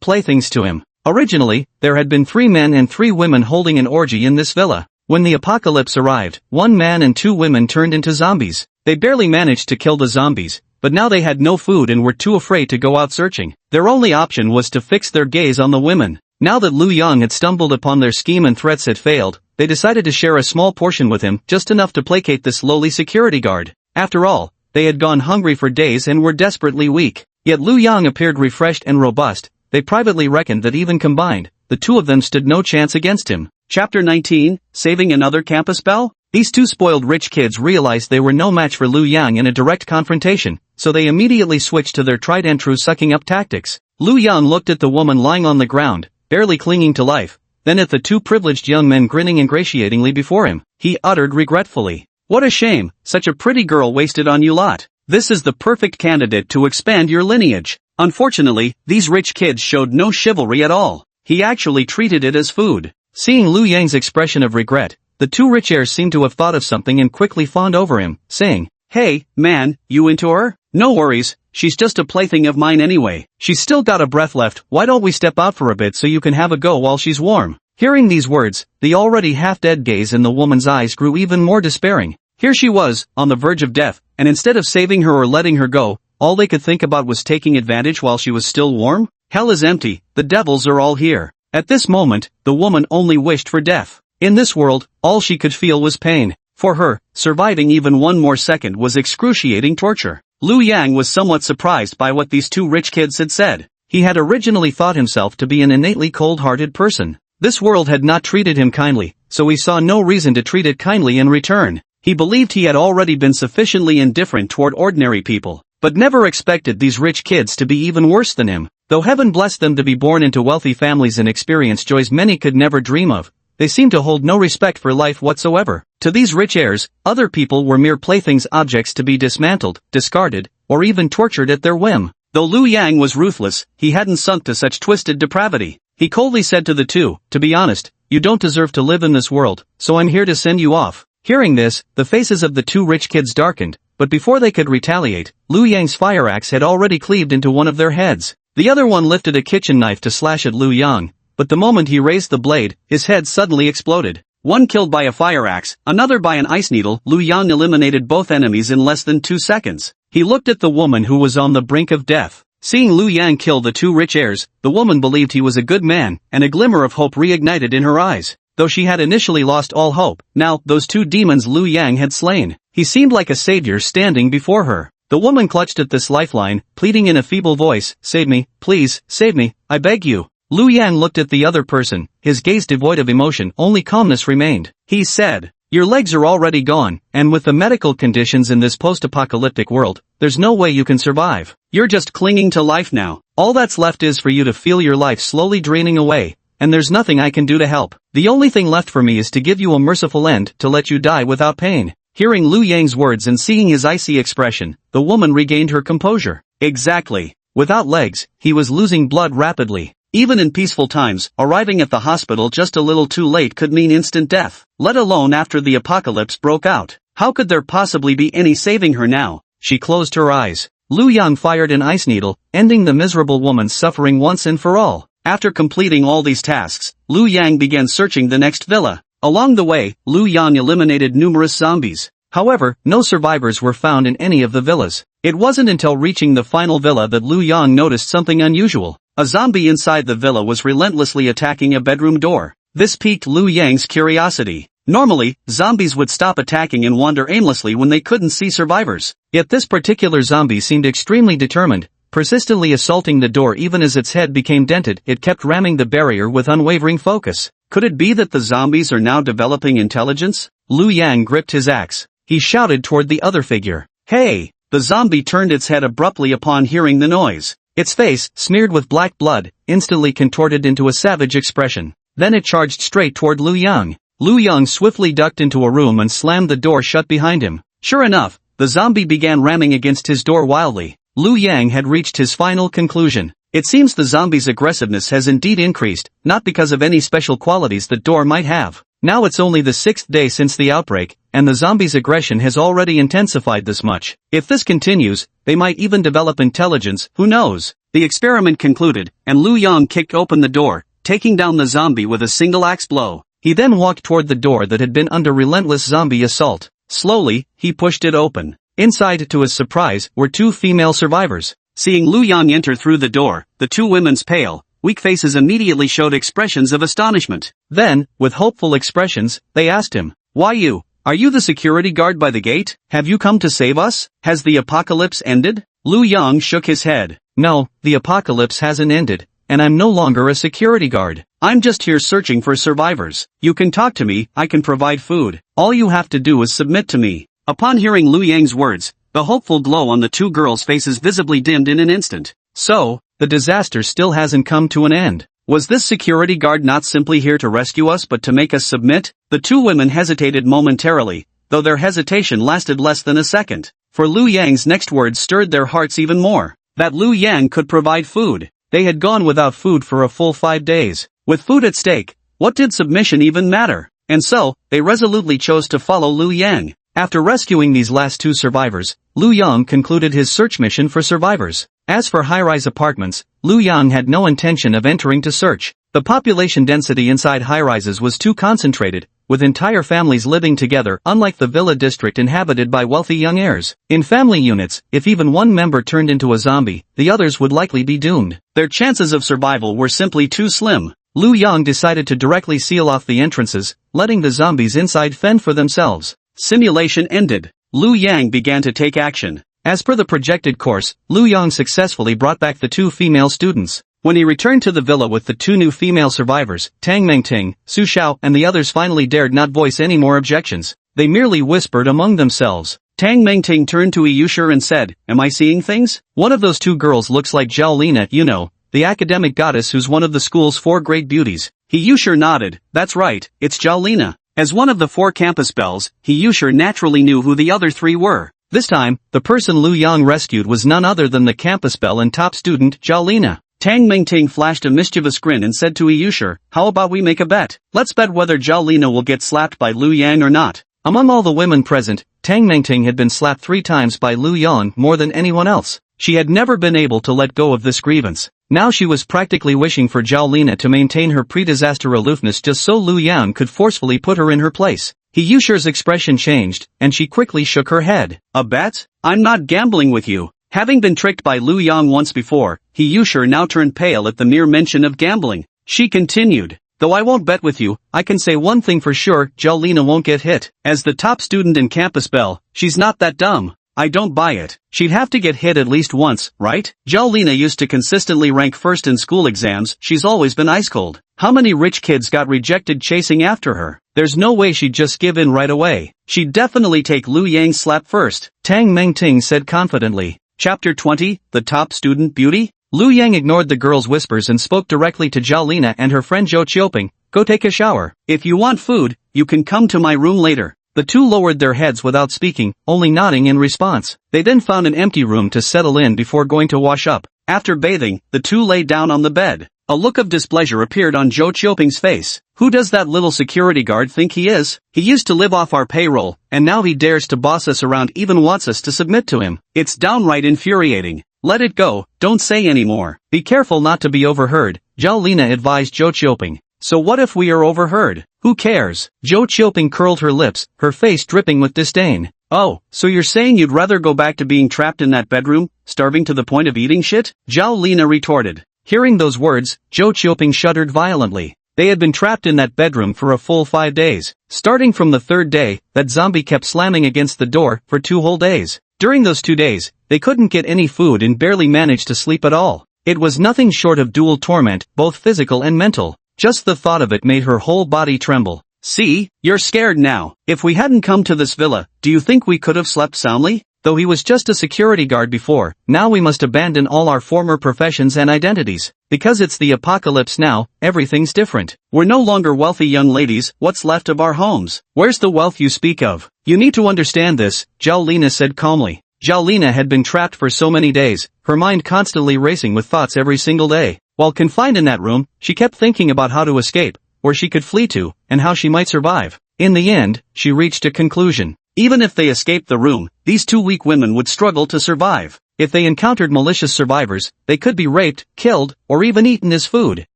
playthings to him. Originally, there had been 3 men and 3 women holding an orgy in this villa. When the apocalypse arrived, 1 man and 2 women turned into zombies. They barely managed to kill the zombies, but now they had no food and were too afraid to go out searching. Their only option was to fix their gaze on the women. Now that Liu Yang had stumbled upon their scheme and threats had failed, they decided to share a small portion with him, just enough to placate this lowly security guard. After all, they had gone hungry for days and were desperately weak. Yet Liu Yang appeared refreshed and robust. They privately reckoned that even combined, the two of them stood no chance against him. Chapter 19, Saving Another Campus Belle? These two spoiled rich kids realized they were no match for Liu Yang in a direct confrontation, so they immediately switched to their tried and true sucking up tactics. Liu Yang looked at the woman lying on the ground, barely clinging to life, then at the 2 privileged young men grinning ingratiatingly before him. He uttered regretfully, "What a shame, such a pretty girl wasted on you lot. This is the perfect candidate to expand your lineage." Unfortunately, these rich kids showed no chivalry at all. He actually treated it as food. Seeing Liu Yang's expression of regret, the 2 rich heirs seemed to have thought of something and quickly fawned over him, saying, "Hey, man, you into her? No worries, she's just a plaything of mine anyway. She's still got a breath left, why don't we step out for a bit so you can have a go while she's warm?" Hearing these words, the already half-dead gaze in the woman's eyes grew even more despairing. Here she was, on the verge of death, and instead of saving her or letting her go, all they could think about was taking advantage while she was still warm? Hell is empty, the devils are all here. At this moment, the woman only wished for death. In this world, all she could feel was pain. For her, surviving even one more second was excruciating torture. Liu Yang was somewhat surprised by what these 2 rich kids had said. He had originally thought himself to be an innately cold-hearted person. This world had not treated him kindly, so he saw no reason to treat it kindly in return. He believed he had already been sufficiently indifferent toward ordinary people, but never expected these rich kids to be even worse than him. Though heaven blessed them to be born into wealthy families and experience joys many could never dream of, they seemed to hold no respect for life whatsoever. To these rich heirs, other people were mere playthings, objects to be dismantled, discarded, or even tortured at their whim. Though Liu Yang was ruthless, he hadn't sunk to such twisted depravity. He coldly said to the 2, "To be honest, you don't deserve to live in this world, so I'm here to send you off." Hearing this, the faces of the 2 rich kids darkened, but before they could retaliate, Liu Yang's fire axe had already cleaved into one of their heads. The other one lifted a kitchen knife to slash at Liu Yang, but the moment he raised the blade, his head suddenly exploded. One killed by a fire axe, another by an ice needle, Liu Yang eliminated both enemies in less than 2 seconds. He looked at the woman who was on the brink of death. Seeing Liu Yang kill the 2 rich heirs, the woman believed he was a good man, and a glimmer of hope reignited in her eyes. Though she had initially lost all hope, now, those 2 demons Liu Yang had slain. He seemed like a savior standing before her. The woman clutched at this lifeline, pleading in a feeble voice, "Save me, please, save me, I beg you." Liu Yang looked at the other person, his gaze devoid of emotion, only calmness remained. He said, Your legs are already gone, and with the medical conditions in this post-apocalyptic world, there's no way you can survive. You're just clinging to life now. All that's left is for you to feel your life slowly draining away, and there's nothing I can do to help. The only thing left for me is to give you a merciful end to let you die without pain. Hearing Lu Yang's words and seeing his icy expression, the woman regained her composure. Exactly. Without legs, he was losing blood rapidly. Even in peaceful times, arriving at the hospital just a little too late could mean instant death, let alone after the apocalypse broke out. How could there possibly be any saving her now? She closed her eyes. Lu Yang fired an ice needle, ending the miserable woman's suffering once and for all. After completing all these tasks, Lu Yang began searching the next villa. Along the way, Lu Yang eliminated numerous zombies. However, no survivors were found in any of the villas. It wasn't until reaching the final villa that Lu Yang noticed something unusual. A zombie inside the villa was relentlessly attacking a bedroom door. This piqued Lu Yang's curiosity. Normally, zombies would stop attacking and wander aimlessly when they couldn't see survivors. Yet this particular zombie seemed extremely determined, persistently assaulting the door even as its head became dented. It kept ramming the barrier with unwavering focus. Could it be that the zombies are now developing intelligence? Lu Yang gripped his axe. He shouted toward the other figure. Hey! The zombie turned its head abruptly upon hearing the noise. Its face, smeared with black blood, instantly contorted into a savage expression. Then it charged straight toward Lu Yang. Lu Yang swiftly ducked into a room and slammed the door shut behind him. Sure enough, the zombie began ramming against his door wildly. Lu Yang had reached his final conclusion. It seems the zombie's aggressiveness has indeed increased, not because of any special qualities the door might have. Now it's only the 6th day since the outbreak, and the zombie's aggression has already intensified this much. If this continues, they might even develop intelligence, who knows? The experiment concluded, and Lu Yang kicked open the door, taking down the zombie with a single axe blow. He then walked toward the door that had been under relentless zombie assault. Slowly, he pushed it open. Inside, to his surprise, were 2 female survivors. Seeing Lu Yang enter through the door, the 2 women's pale, weak faces immediately showed expressions of astonishment. Then, with hopeful expressions, they asked him, "Why you? Are you the security guard by the gate? Have you come to save us? Has the apocalypse ended?" Lu Yang shook his head. "No, the apocalypse hasn't ended, and I'm no longer a security guard. I'm just here searching for survivors. You can talk to me, I can provide food. All you have to do is submit to me." Upon hearing Lu Yang's words, the hopeful glow on the 2 girls' faces visibly dimmed in an instant. So, the disaster still hasn't come to an end. Was this security guard not simply here to rescue us but to make us submit? The 2 women hesitated momentarily, though their hesitation lasted less than a second. For Lu Yang's next words stirred their hearts even more. That Lu Yang could provide food. They had gone without food for a full 5 days. With food at stake, what did submission even matter? And so, they resolutely chose to follow Lu Yang. After rescuing these last 2 survivors, Lu Yang concluded his search mission for survivors. As for high-rise apartments, Lu Yang had no intention of entering to search. The population density inside high-rises was too concentrated, with entire families living together, unlike the villa district inhabited by wealthy young heirs. In family units, if even one member turned into a zombie, the others would likely be doomed. Their chances of survival were simply too slim. Lu Yang decided to directly seal off the entrances, letting the zombies inside fend for themselves. Simulation ended. Lu Yang began to take action. As per the projected course, Lu Yang successfully brought back the 2 female students. When he returned to the villa with the 2 new female survivors, Tang Mengting, Su Xiao and the others finally dared not voice any more objections. They merely whispered among themselves. Tang Mengting turned to Yusher and said, "Am I seeing things? One of those 2 girls looks like Zhao Lina, you know, the academic goddess who's one of the school's 4 great beauties." Yusher nodded. "That's right, it's Zhao Lina." As one of the 4 campus belles, Yusher naturally knew who the other 3 were. This time, the person Lu Yang rescued was none other than the campus belle and top student, Zhao Lina. Tang Mengting flashed a mischievous grin and said to Yusher, "How about we make a bet? Let's bet whether Zhao Lina will get slapped by Lu Yang or not." Among all the women present, Tang Mengting had been slapped 3 times by Lu Yang more than anyone else. She had never been able to let go of this grievance. Now she was practically wishing for Zhao Lina to maintain her pre-disaster aloofness just so Lu Yang could forcefully put her in her place. Yusher's expression changed, and she quickly shook her head. "A bet? I'm not gambling with you." Having been tricked by Lu Yang once before, Yusher now turned pale at the mere mention of gambling. She continued, "Though I won't bet with you, I can say one thing for sure, Zhao Lina won't get hit. As the top student and campus belle, she's not that dumb." I don't buy it. She'd have to get hit at least once, right? Zhao Lina used to consistently rank first in school exams, she's always been ice cold. How many rich kids got rejected chasing after her? There's no way she'd just give in right away. She'd definitely take Lu Yang's slap first, Tang Mengting said confidently. Chapter 20, The Top Student Beauty? Lu Yang ignored the girl's whispers and spoke directly to Zhao Lina and her friend Zhou Qiuping. Go take a shower. If you want food, you can come to my room later. The two lowered their heads without speaking, only nodding in response. They then found an empty room to settle in before going to wash up. After bathing, the two lay down on the bed. A look of displeasure appeared on Zhou Qiuping's face. Who does that little security guard think he is? He used to live off our payroll, and now he dares to boss us around, even wants us to submit to him. It's downright infuriating. Let it go, don't say any more. Be careful not to be overheard, Zhao Lina advised Zhou Qiuping. So what if we are overheard? Who cares? Zhou Qiuping curled her lips, her face dripping with disdain. Oh, so you're saying you'd rather go back to being trapped in that bedroom, starving to the point of eating shit? Zhao Lina retorted. Hearing those words, Zhou Qiuping shuddered violently. They had been trapped in that bedroom for a full 5 days. Starting from the third day, that zombie kept slamming against the door for 2 whole days. During those 2 days, they couldn't get any food and barely managed to sleep at all. It was nothing short of dual torment, both physical and mental. Just the thought of it made her whole body tremble. See, you're scared now. If we hadn't come to this villa, do you think we could have slept soundly? Though he was just a security guard before, now we must abandon all our former professions and identities. Because it's the apocalypse now, everything's different. We're no longer wealthy young ladies, what's left of our homes? Where's the wealth you speak of? You need to understand this, Zhao Lina said calmly. Zhao Lina had been trapped for so many days, her mind constantly racing with thoughts every single day. While confined in that room, she kept thinking about how to escape, where she could flee to, and how she might survive. In the end, she reached a conclusion. Even if they escaped the room, these 2 weak women would struggle to survive. If they encountered malicious survivors, they could be raped, killed, or even eaten as food.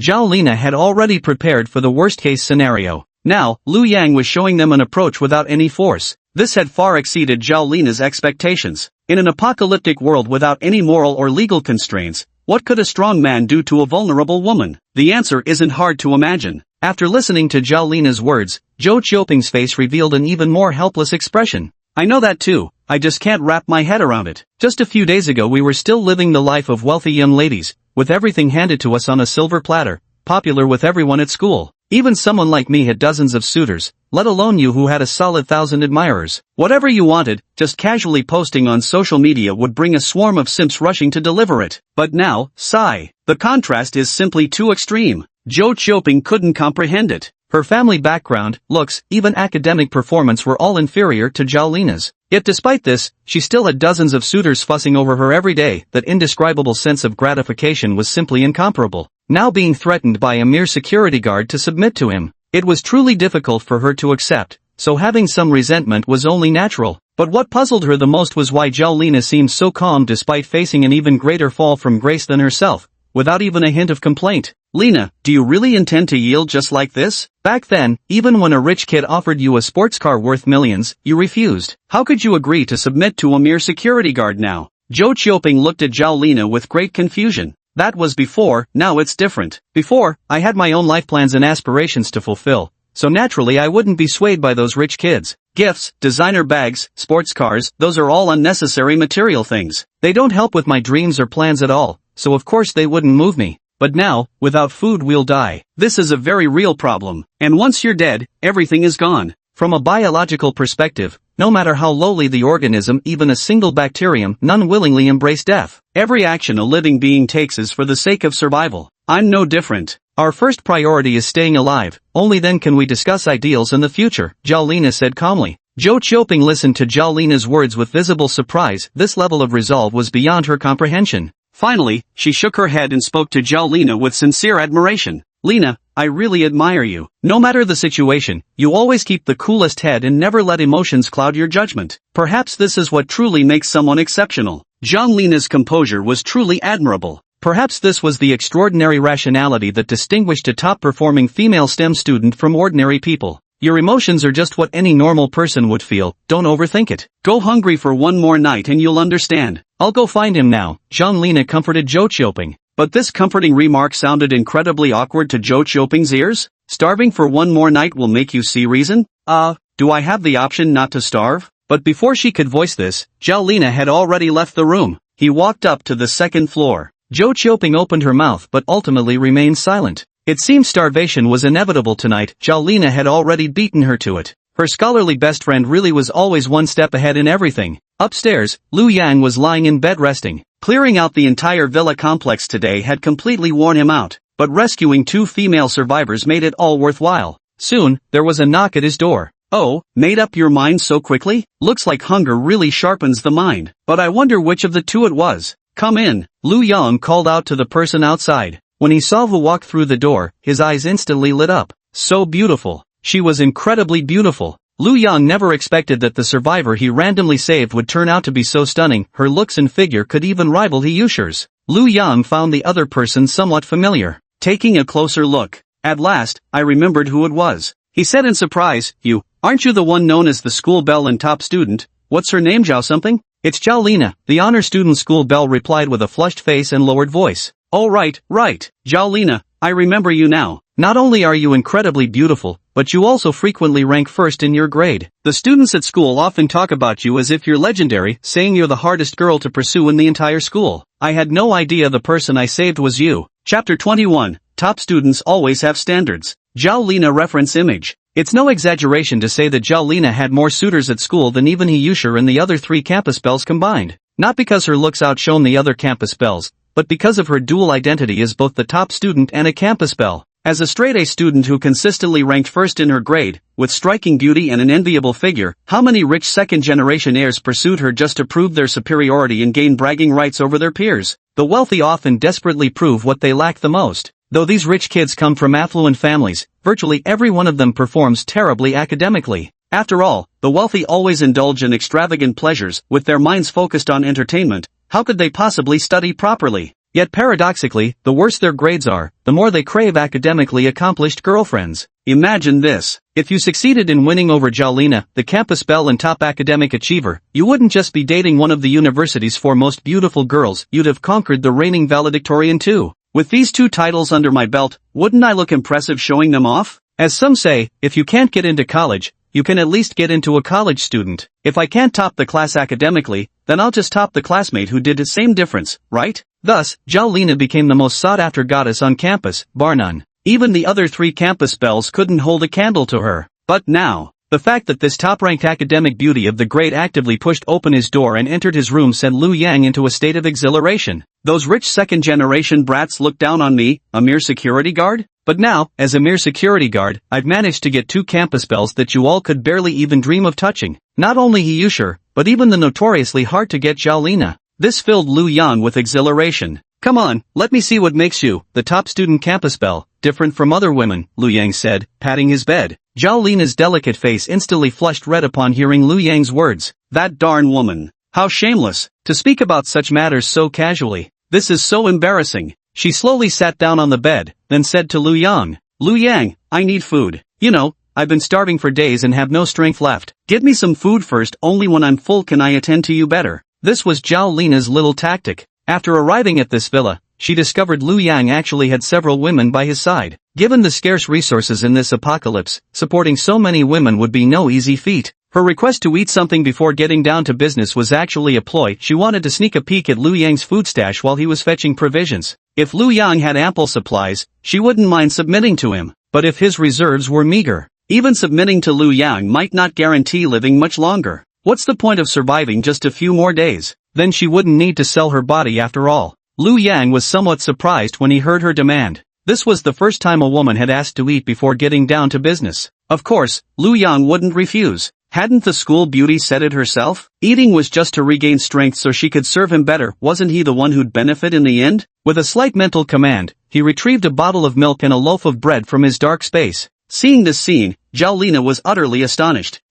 Zhao Lina had already prepared for the worst-case scenario. Now, Lu Yang was showing them an approach without any force. This had far exceeded Zhao Lina's expectations. In an apocalyptic world without any moral or legal constraints, what could a strong man do to a vulnerable woman? The answer isn't hard to imagine. After listening to Zhao Lina's words, Zhou Qiuping's face revealed an even more helpless expression. I know that too, I just can't wrap my head around it. Just a few days ago we were still living the life of wealthy young ladies, with everything handed to us on a silver platter, popular with everyone at school. Even someone like me had dozens of suitors, let alone you who had a solid 1,000 admirers. Whatever you wanted, just casually posting on social media would bring a swarm of simps rushing to deliver it. But now, sigh. The contrast is simply too extreme. Zhou Qiuping couldn't comprehend it. Her family background, looks, even academic performance were all inferior to Zhao Lina's. Yet despite this, she still had dozens of suitors fussing over her every day. That indescribable sense of gratification was simply incomparable. Now being threatened by a mere security guard to submit to him, it was truly difficult for her to accept, so having some resentment was only natural. But what puzzled her the most was why Zhao Lina seemed so calm despite facing an even greater fall from grace than herself, without even a hint of complaint. Lina, do you really intend to yield just like this? Back then, even when a rich kid offered you a sports car worth millions, you refused. How could you agree to submit to a mere security guard now? Zhou Qiuping looked at Zhao Lina with great confusion. That was before, now it's different. Before, I had my own life plans and aspirations to fulfill, so naturally I wouldn't be swayed by those rich kids. Gifts, designer bags, sports cars, those are all unnecessary material things. They don't help with my dreams or plans at all, so of course they wouldn't move me. But now, without food we'll die. This is a very real problem, and once you're dead, everything is gone. From a biological perspective, no matter how lowly the organism, even a single bacterium, none willingly embrace death. Every action a living being takes is for the sake of survival. I'm no different. Our first priority is staying alive, only then can we discuss ideals in the future, Zhao Lina said calmly. Zhou Qiuping listened to Zhao Lina's words with visible surprise. This level of resolve was beyond her comprehension. Finally, she shook her head and spoke to Zhao Lina with sincere admiration. Lina, I really admire you. No matter the situation, you always keep the coolest head and never let emotions cloud your judgment. Perhaps this is what truly makes someone exceptional. Zhao Lina's composure was truly admirable. Perhaps this was the extraordinary rationality that distinguished a top-performing female STEM student from ordinary people. Your emotions are just what any normal person would feel, don't overthink it. Go hungry for one more night and you'll understand. I'll go find him now, Zhao Lina comforted Zhou Qiuping. But this comforting remark sounded incredibly awkward to Zhou Qiuping's ears. Starving for one more night will make you see reason? Do I have the option not to starve? But before she could voice this, Zhao Lina had already left the room. He walked up to the second floor. Zhou Qiuping opened her mouth but ultimately remained silent. It seemed starvation was inevitable tonight. Zhao Lina had already beaten her to it. Her scholarly best friend really was always one step ahead in everything. Upstairs, Lu Yang was lying in bed resting. Clearing out the entire villa complex today had completely worn him out, but rescuing 2 female survivors made it all worthwhile. Soon, there was a knock at his door. Oh, made up your mind so quickly? Looks like hunger really sharpens the mind. But I wonder which of the 2 it was. Come in, Lu Yang called out to the person outside. When he saw who walked through the door, his eyes instantly lit up. So beautiful. She was incredibly beautiful. Lu Yang never expected that the survivor he randomly saved would turn out to be so stunning. Her looks and figure could even rival He Yusher's. Lu Yang found the other person somewhat familiar. Taking a closer look, at last, I remembered who it was. He said in surprise, aren't you the one known as the school belle and top student? What's her name, Zhao something? It's Zhao Lina, the honor student. School belle replied with a flushed face and lowered voice. Oh right, Zhao Lina, I remember you now. Not only are you incredibly beautiful, but you also frequently rank first in your grade. The students at school often talk about you as if you're legendary, saying you're the hardest girl to pursue in the entire school. I had no idea the person I saved was you. Chapter 21, Top Students Always Have Standards. Zhao Lina reference image. It's no exaggeration to say that Zhao Lina had more suitors at school than even He Yusher and the other 3 campus belles combined. Not because her looks outshone the other campus belles, but because of her dual identity as both the top student and a campus belle. As a straight-A student who consistently ranked first in her grade, with striking beauty and an enviable figure, how many rich second-generation heirs pursued her just to prove their superiority and gain bragging rights over their peers? The wealthy often desperately prove what they lack the most. Though these rich kids come from affluent families, virtually every one of them performs terribly academically. After all, the wealthy always indulge in extravagant pleasures, with their minds focused on entertainment. How could they possibly study properly? Yet paradoxically, the worse their grades are, the more they crave academically accomplished girlfriends. Imagine this. If you succeeded in winning over Zhao Lina, the campus belle and top academic achiever, you wouldn't just be dating one of the university's 4 most beautiful girls, you'd have conquered the reigning valedictorian too. With these 2 titles under my belt, wouldn't I look impressive showing them off? As some say, if you can't get into college, you can at least get into a college student. If I can't top the class academically, then I'll just top the classmate who did the same difference, right? Thus, Zhao Lina became the most sought-after goddess on campus, bar none. Even the other 3 campus belles couldn't hold a candle to her. But now, the fact that this top-ranked academic beauty of the grade actively pushed open his door and entered his room sent Lu Yang into a state of exhilaration. Those rich second-generation brats looked down on me, a mere security guard? But now, as a mere security guard, I've managed to get 2 campus belles that you all could barely even dream of touching. Not only He Yusher, but even the notoriously hard-to-get Zhao Lina. This filled Lu Yang with exhilaration. Come on, let me see what makes you, the top student campus belle, different from other women, Lu Yang said, patting his bed. Zhao Lina's delicate face instantly flushed red upon hearing Lu Yang's words. That darn woman. How shameless, to speak about such matters so casually. This is so embarrassing. She slowly sat down on the bed, then said to Lu Yang, Lu Yang, I need food. You know, I've been starving for days and have no strength left. Get me some food first, only when I'm full can I attend to you better. This was Zhao Lina's little tactic. After arriving at this villa, she discovered Lu Yang actually had several women by his side. Given the scarce resources in this apocalypse, supporting so many women would be no easy feat. Her request to eat something before getting down to business was actually a ploy. She wanted to sneak a peek at Lu Yang's food stash while he was fetching provisions. If Lu Yang had ample supplies, she wouldn't mind submitting to him. But if his reserves were meager, even submitting to Lu Yang might not guarantee living much longer. What's the point of surviving just a few more days? Then she wouldn't need to sell her body after all. Lu Yang was somewhat surprised when he heard her demand. This was the first time a woman had asked to eat before getting down to business. Of course, Lu Yang wouldn't refuse. Hadn't the school beauty said it herself? Eating was just to regain strength so she could serve him better. Wasn't he the one who'd benefit in the end? With a slight mental command, he retrieved a bottle of milk and a loaf of bread from his dark space. Seeing this scene, Zhao Lina was utterly astonished.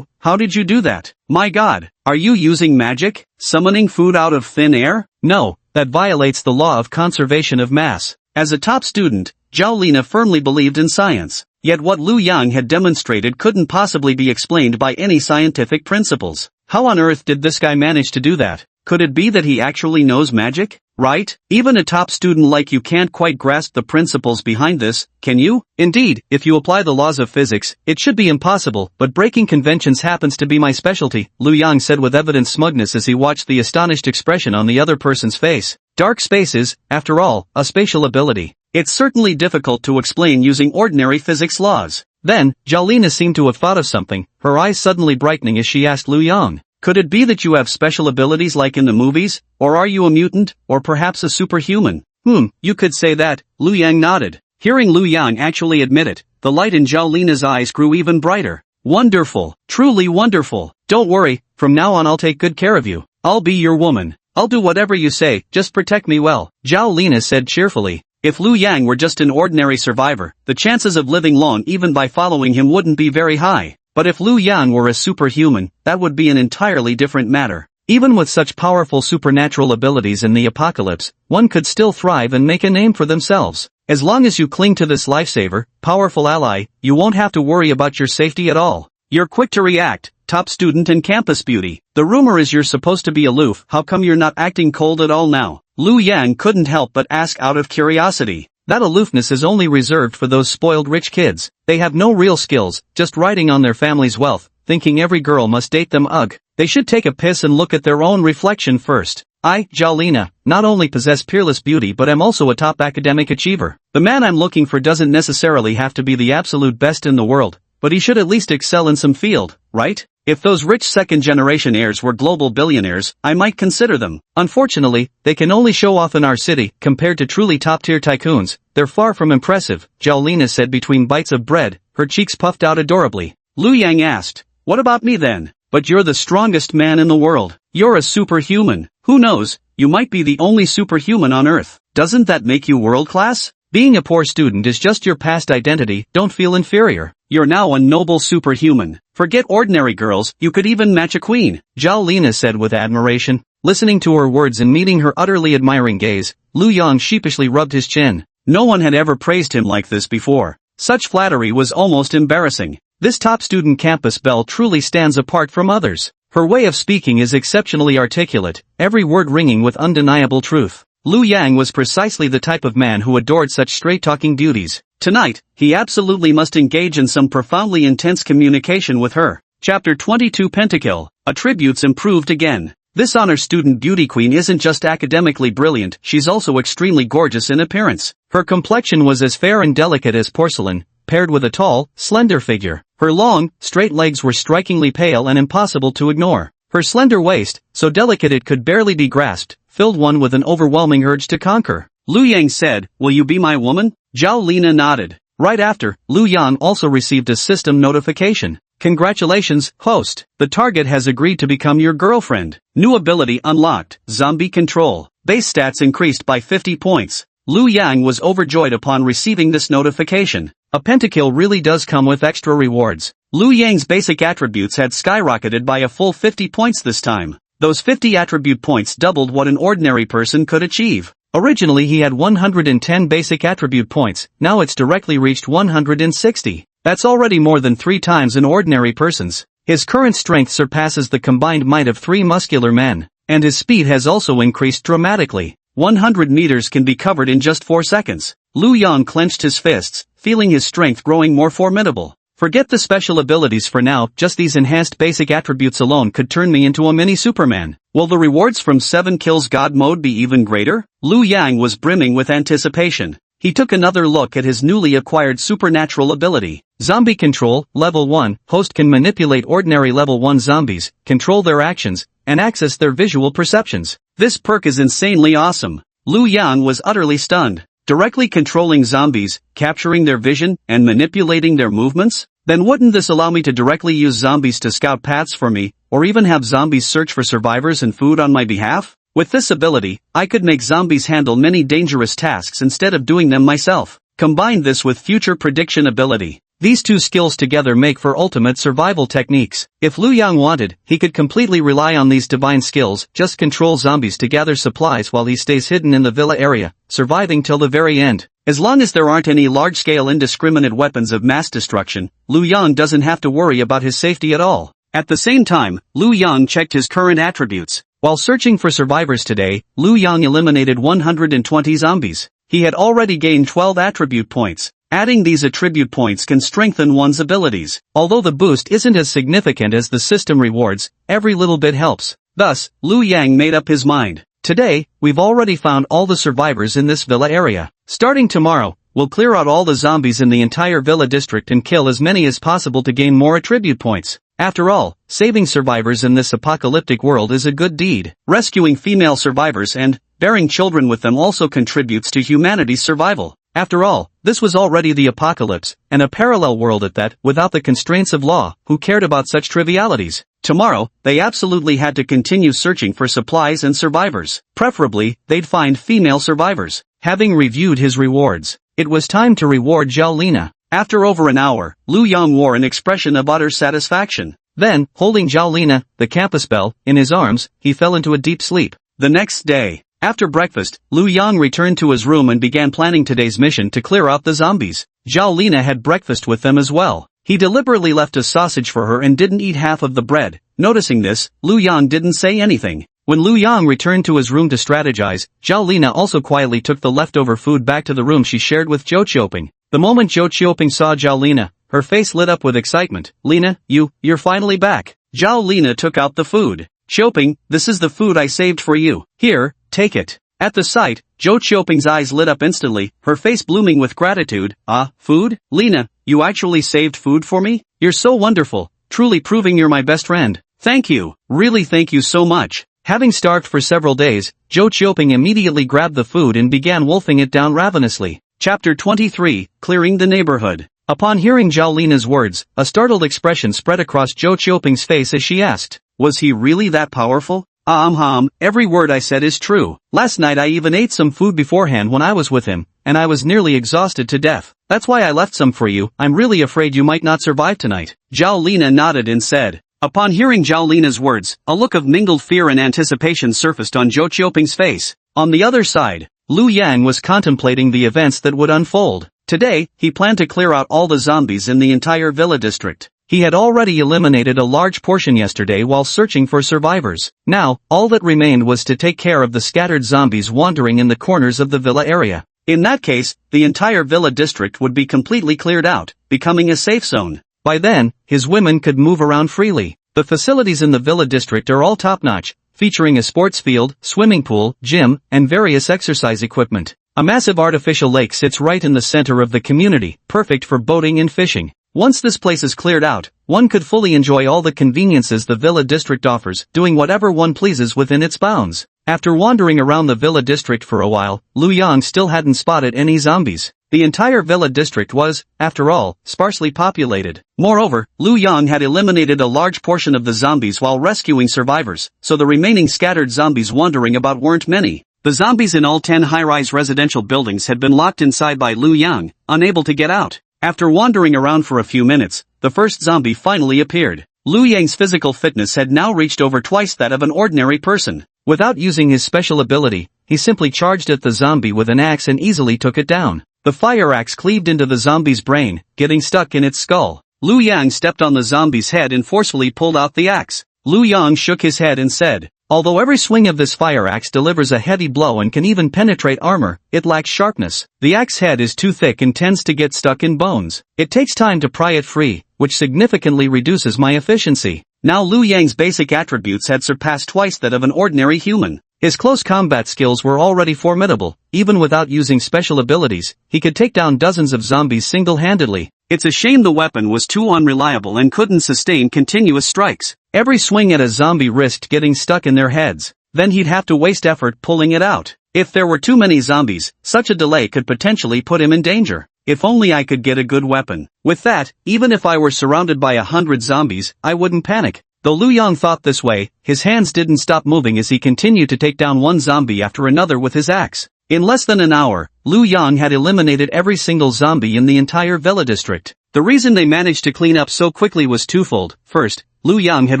How did you do that? My God, are you using magic? Summoning food out of thin air? No, that violates the law of conservation of mass. As a top student, Zhao Lina firmly believed in science. Yet what Lu Yang had demonstrated couldn't possibly be explained by any scientific principles. How on earth did this guy manage to do that? Could it be that he actually knows magic? Right? Even a top student like you can't quite grasp the principles behind this, can you? Indeed, if you apply the laws of physics, it should be impossible, but breaking conventions happens to be my specialty, Lu Yang said with evident smugness as he watched the astonished expression on the other person's face. Dark space is, after all, a spatial ability. It's certainly difficult to explain using ordinary physics laws. Then, Jolina seemed to have thought of something, her eyes suddenly brightening as she asked Lu Yang. Could it be that you have special abilities like in the movies, or are you a mutant, or perhaps a superhuman? You could say that, Lu Yang nodded. Hearing Lu Yang actually admit it, the light in Jolina's eyes grew even brighter. Wonderful, truly wonderful. Don't worry, from now on I'll take good care of you. I'll be your woman. I'll do whatever you say, just protect me well, Jolina said cheerfully. If Lu Yang were just an ordinary survivor, the chances of living long even by following him wouldn't be very high. But if Lu Yang were a superhuman, that would be an entirely different matter. Even with such powerful supernatural abilities in the apocalypse, one could still thrive and make a name for themselves. As long as you cling to this lifesaver, powerful ally, you won't have to worry about your safety at all. You're quick to react, top student and campus beauty. The rumor is you're supposed to be aloof, how come you're not acting cold at all now? Lu Yang couldn't help but ask out of curiosity. That aloofness is only reserved for those spoiled rich kids. They have no real skills, just riding on their family's wealth, thinking every girl must date them. Ugh. They should take a piss and look at their own reflection first. I, Jolina, not only possess peerless beauty but am also a top academic achiever. The man I'm looking for doesn't necessarily have to be the absolute best in the world, but he should at least excel in some field, right? If those rich second-generation heirs were global billionaires, I might consider them. Unfortunately, they can only show off in our city. Compared to truly top-tier tycoons, they're far from impressive, Jolina said between bites of bread, her cheeks puffed out adorably. Lu Yang asked, what about me then? But you're the strongest man in the world. You're a superhuman. Who knows, you might be the only superhuman on Earth. Doesn't that make you world-class? Being a poor student is just your past identity, don't feel inferior. You're now a noble superhuman. Forget ordinary girls, you could even match a queen, Jolina said with admiration. Listening to her words and meeting her utterly admiring gaze, Lu Yang sheepishly rubbed his chin. No one had ever praised him like this before. Such flattery was almost embarrassing. This top student campus belle truly stands apart from others. Her way of speaking is exceptionally articulate, every word ringing with undeniable truth. Lu Yang was precisely the type of man who adored such straight-talking beauties. Tonight, he absolutely must engage in some profoundly intense communication with her. Chapter 22 Pentakill, Attributes Improved Again. This honor student beauty queen isn't just academically brilliant, she's also extremely gorgeous in appearance. Her complexion was as fair and delicate as porcelain, paired with a tall, slender figure. Her long, straight legs were strikingly pale and impossible to ignore. Her slender waist, so delicate it could barely be grasped, filled one with an overwhelming urge to conquer. Lu Yang said, will you be my woman? Jolina nodded. Right after, Lu Yang also received a system notification. Congratulations, host. The target has agreed to become your girlfriend. New ability unlocked, zombie control. Base stats increased by 50 points. Lu Yang was overjoyed upon receiving this notification. A pentakill really does come with extra rewards. Lu Yang's basic attributes had skyrocketed by a full 50 points this time. Those 50 attribute points doubled what an ordinary person could achieve. Originally he had 110 basic attribute points, now it's directly reached 160. That's already more than 3 times an ordinary person's. His current strength surpasses the combined might of 3 muscular men, and his speed has also increased dramatically. 100 meters can be covered in just 4 seconds. Lu Yang clenched his fists, feeling his strength growing more formidable. Forget the special abilities for now, just these enhanced basic attributes alone could turn me into a mini Superman. Will the rewards from 7 kills God mode be even greater? Lu Yang was brimming with anticipation. He took another look at his newly acquired supernatural ability. Zombie Control, Level 1, host can manipulate ordinary Level 1 zombies, control their actions, and access their visual perceptions. This perk is insanely awesome. Lu Yang was utterly stunned. Directly controlling zombies, capturing their vision, and manipulating their movements? Then wouldn't this allow me to directly use zombies to scout paths for me, or even have zombies search for survivors and food on my behalf? With this ability, I could make zombies handle many dangerous tasks instead of doing them myself. Combine this with future prediction ability. These two skills together make for ultimate survival techniques. If Lu Yang wanted, he could completely rely on these divine skills, just control zombies to gather supplies while he stays hidden in the villa area, surviving till the very end. As long as there aren't any large-scale indiscriminate weapons of mass destruction, Lu Yang doesn't have to worry about his safety at all. At the same time, Lu Yang checked his current attributes. While searching for survivors today, Liu Yang eliminated 120 zombies. He had already gained 12 attribute points. Adding these attribute points can strengthen one's abilities. Although the boost isn't as significant as the system rewards, every little bit helps. Thus, Liu Yang made up his mind. Today, we've already found all the survivors in this villa area. Starting tomorrow, we'll clear out all the zombies in the entire villa district and kill as many as possible to gain more attribute points. After all, saving survivors in this apocalyptic world is a good deed. Rescuing female survivors and bearing children with them also contributes to humanity's survival. After all, this was already the apocalypse, and a parallel world at that, without the constraints of law. Who cared about such trivialities? Tomorrow, they absolutely had to continue searching for supplies and survivors. Preferably, they'd find female survivors. Having reviewed his rewards, it was time to reward Zhao Lina. After over an hour, Liu Yang wore an expression of utter satisfaction. Then, holding Zhao Lina, the campus belle, in his arms, he fell into a deep sleep. The next day, after breakfast, Liu Yang returned to his room and began planning today's mission to clear out the zombies. Zhao Lina had breakfast with them as well. He deliberately left a sausage for her and didn't eat half of the bread. Noticing this, Liu Yang didn't say anything. When Liu Yang returned to his room to strategize, Zhao Lina also quietly took the leftover food back to the room she shared with Zhou Qiuping. The moment Zhou Qiuping saw Zhao Lina, her face lit up with excitement. Lina, you're finally back. Zhao Lina took out the food. Qiuping, this is the food I saved for you. Here, take it. At the sight, Zhou Qiuping's eyes lit up instantly, her face blooming with gratitude. Ah, food? Lina, you actually saved food for me? You're so wonderful, truly proving you're my best friend. Thank you, really thank you so much. Having starved for several days, Zhou Qiuping immediately grabbed the food and began wolfing it down ravenously. Chapter 23, Clearing the Neighborhood. Upon hearing Zhao Lina's words, a startled expression spread across Zhou Qiuping's face as she asked, was he really that powerful? Every word I said is true. Last night I even ate some food beforehand when I was with him, and I was nearly exhausted to death. That's why I left some for you. I'm really afraid you might not survive tonight. Zhao Lina nodded and said. Upon hearing Zhao Lina's words, a look of mingled fear and anticipation surfaced on Zhou Qiuping's face. On the other side, Liu Yang was contemplating the events that would unfold. Today, he planned to clear out all the zombies in the entire villa district. He had already eliminated a large portion yesterday while searching for survivors. Now, all that remained was to take care of the scattered zombies wandering in the corners of the villa area. In that case, the entire villa district would be completely cleared out, becoming a safe zone. By then, his women could move around freely. The facilities in the villa district are all top-notch, featuring a sports field, swimming pool, gym, and various exercise equipment. A massive artificial lake sits right in the center of the community, perfect for boating and fishing. Once this place is cleared out, one could fully enjoy all the conveniences the villa district offers, doing whatever one pleases within its bounds. After wandering around the villa district for a while, Liu Yang still hadn't spotted any zombies. The entire villa district was, after all, sparsely populated. Moreover, Liu Yang had eliminated a large portion of the zombies while rescuing survivors, so the remaining scattered zombies wandering about weren't many. The zombies in all 10 high-rise residential buildings had been locked inside by Liu Yang, unable to get out. After wandering around for a few minutes, the first zombie finally appeared. Liu Yang's physical fitness had now reached over twice that of an ordinary person. Without using his special ability, he simply charged at the zombie with an axe and easily took it down. The fire axe cleaved into the zombie's brain, getting stuck in its skull. Liu Yang stepped on the zombie's head and forcefully pulled out the axe. Liu Yang shook his head and said, although every swing of this fire axe delivers a heavy blow and can even penetrate armor, it lacks sharpness. The axe head is too thick and tends to get stuck in bones. It takes time to pry it free, which significantly reduces my efficiency. Now Liu Yang's basic attributes had surpassed twice that of an ordinary human. His close combat skills were already formidable. Even without using special abilities, he could take down dozens of zombies single-handedly. It's a shame the weapon was too unreliable and couldn't sustain continuous strikes. Every swing at a zombie risked getting stuck in their heads. Then he'd have to waste effort pulling it out. If there were too many zombies, such a delay could potentially put him in danger. If only I could get a good weapon. With that, even if I were surrounded by 100 zombies, I wouldn't panic. Though Liu Yang thought this way, his hands didn't stop moving as he continued to take down one zombie after another with his axe. In less than an hour, Liu Yang had eliminated every single zombie in the entire villa district. The reason they managed to clean up so quickly was twofold. First, Liu Yang had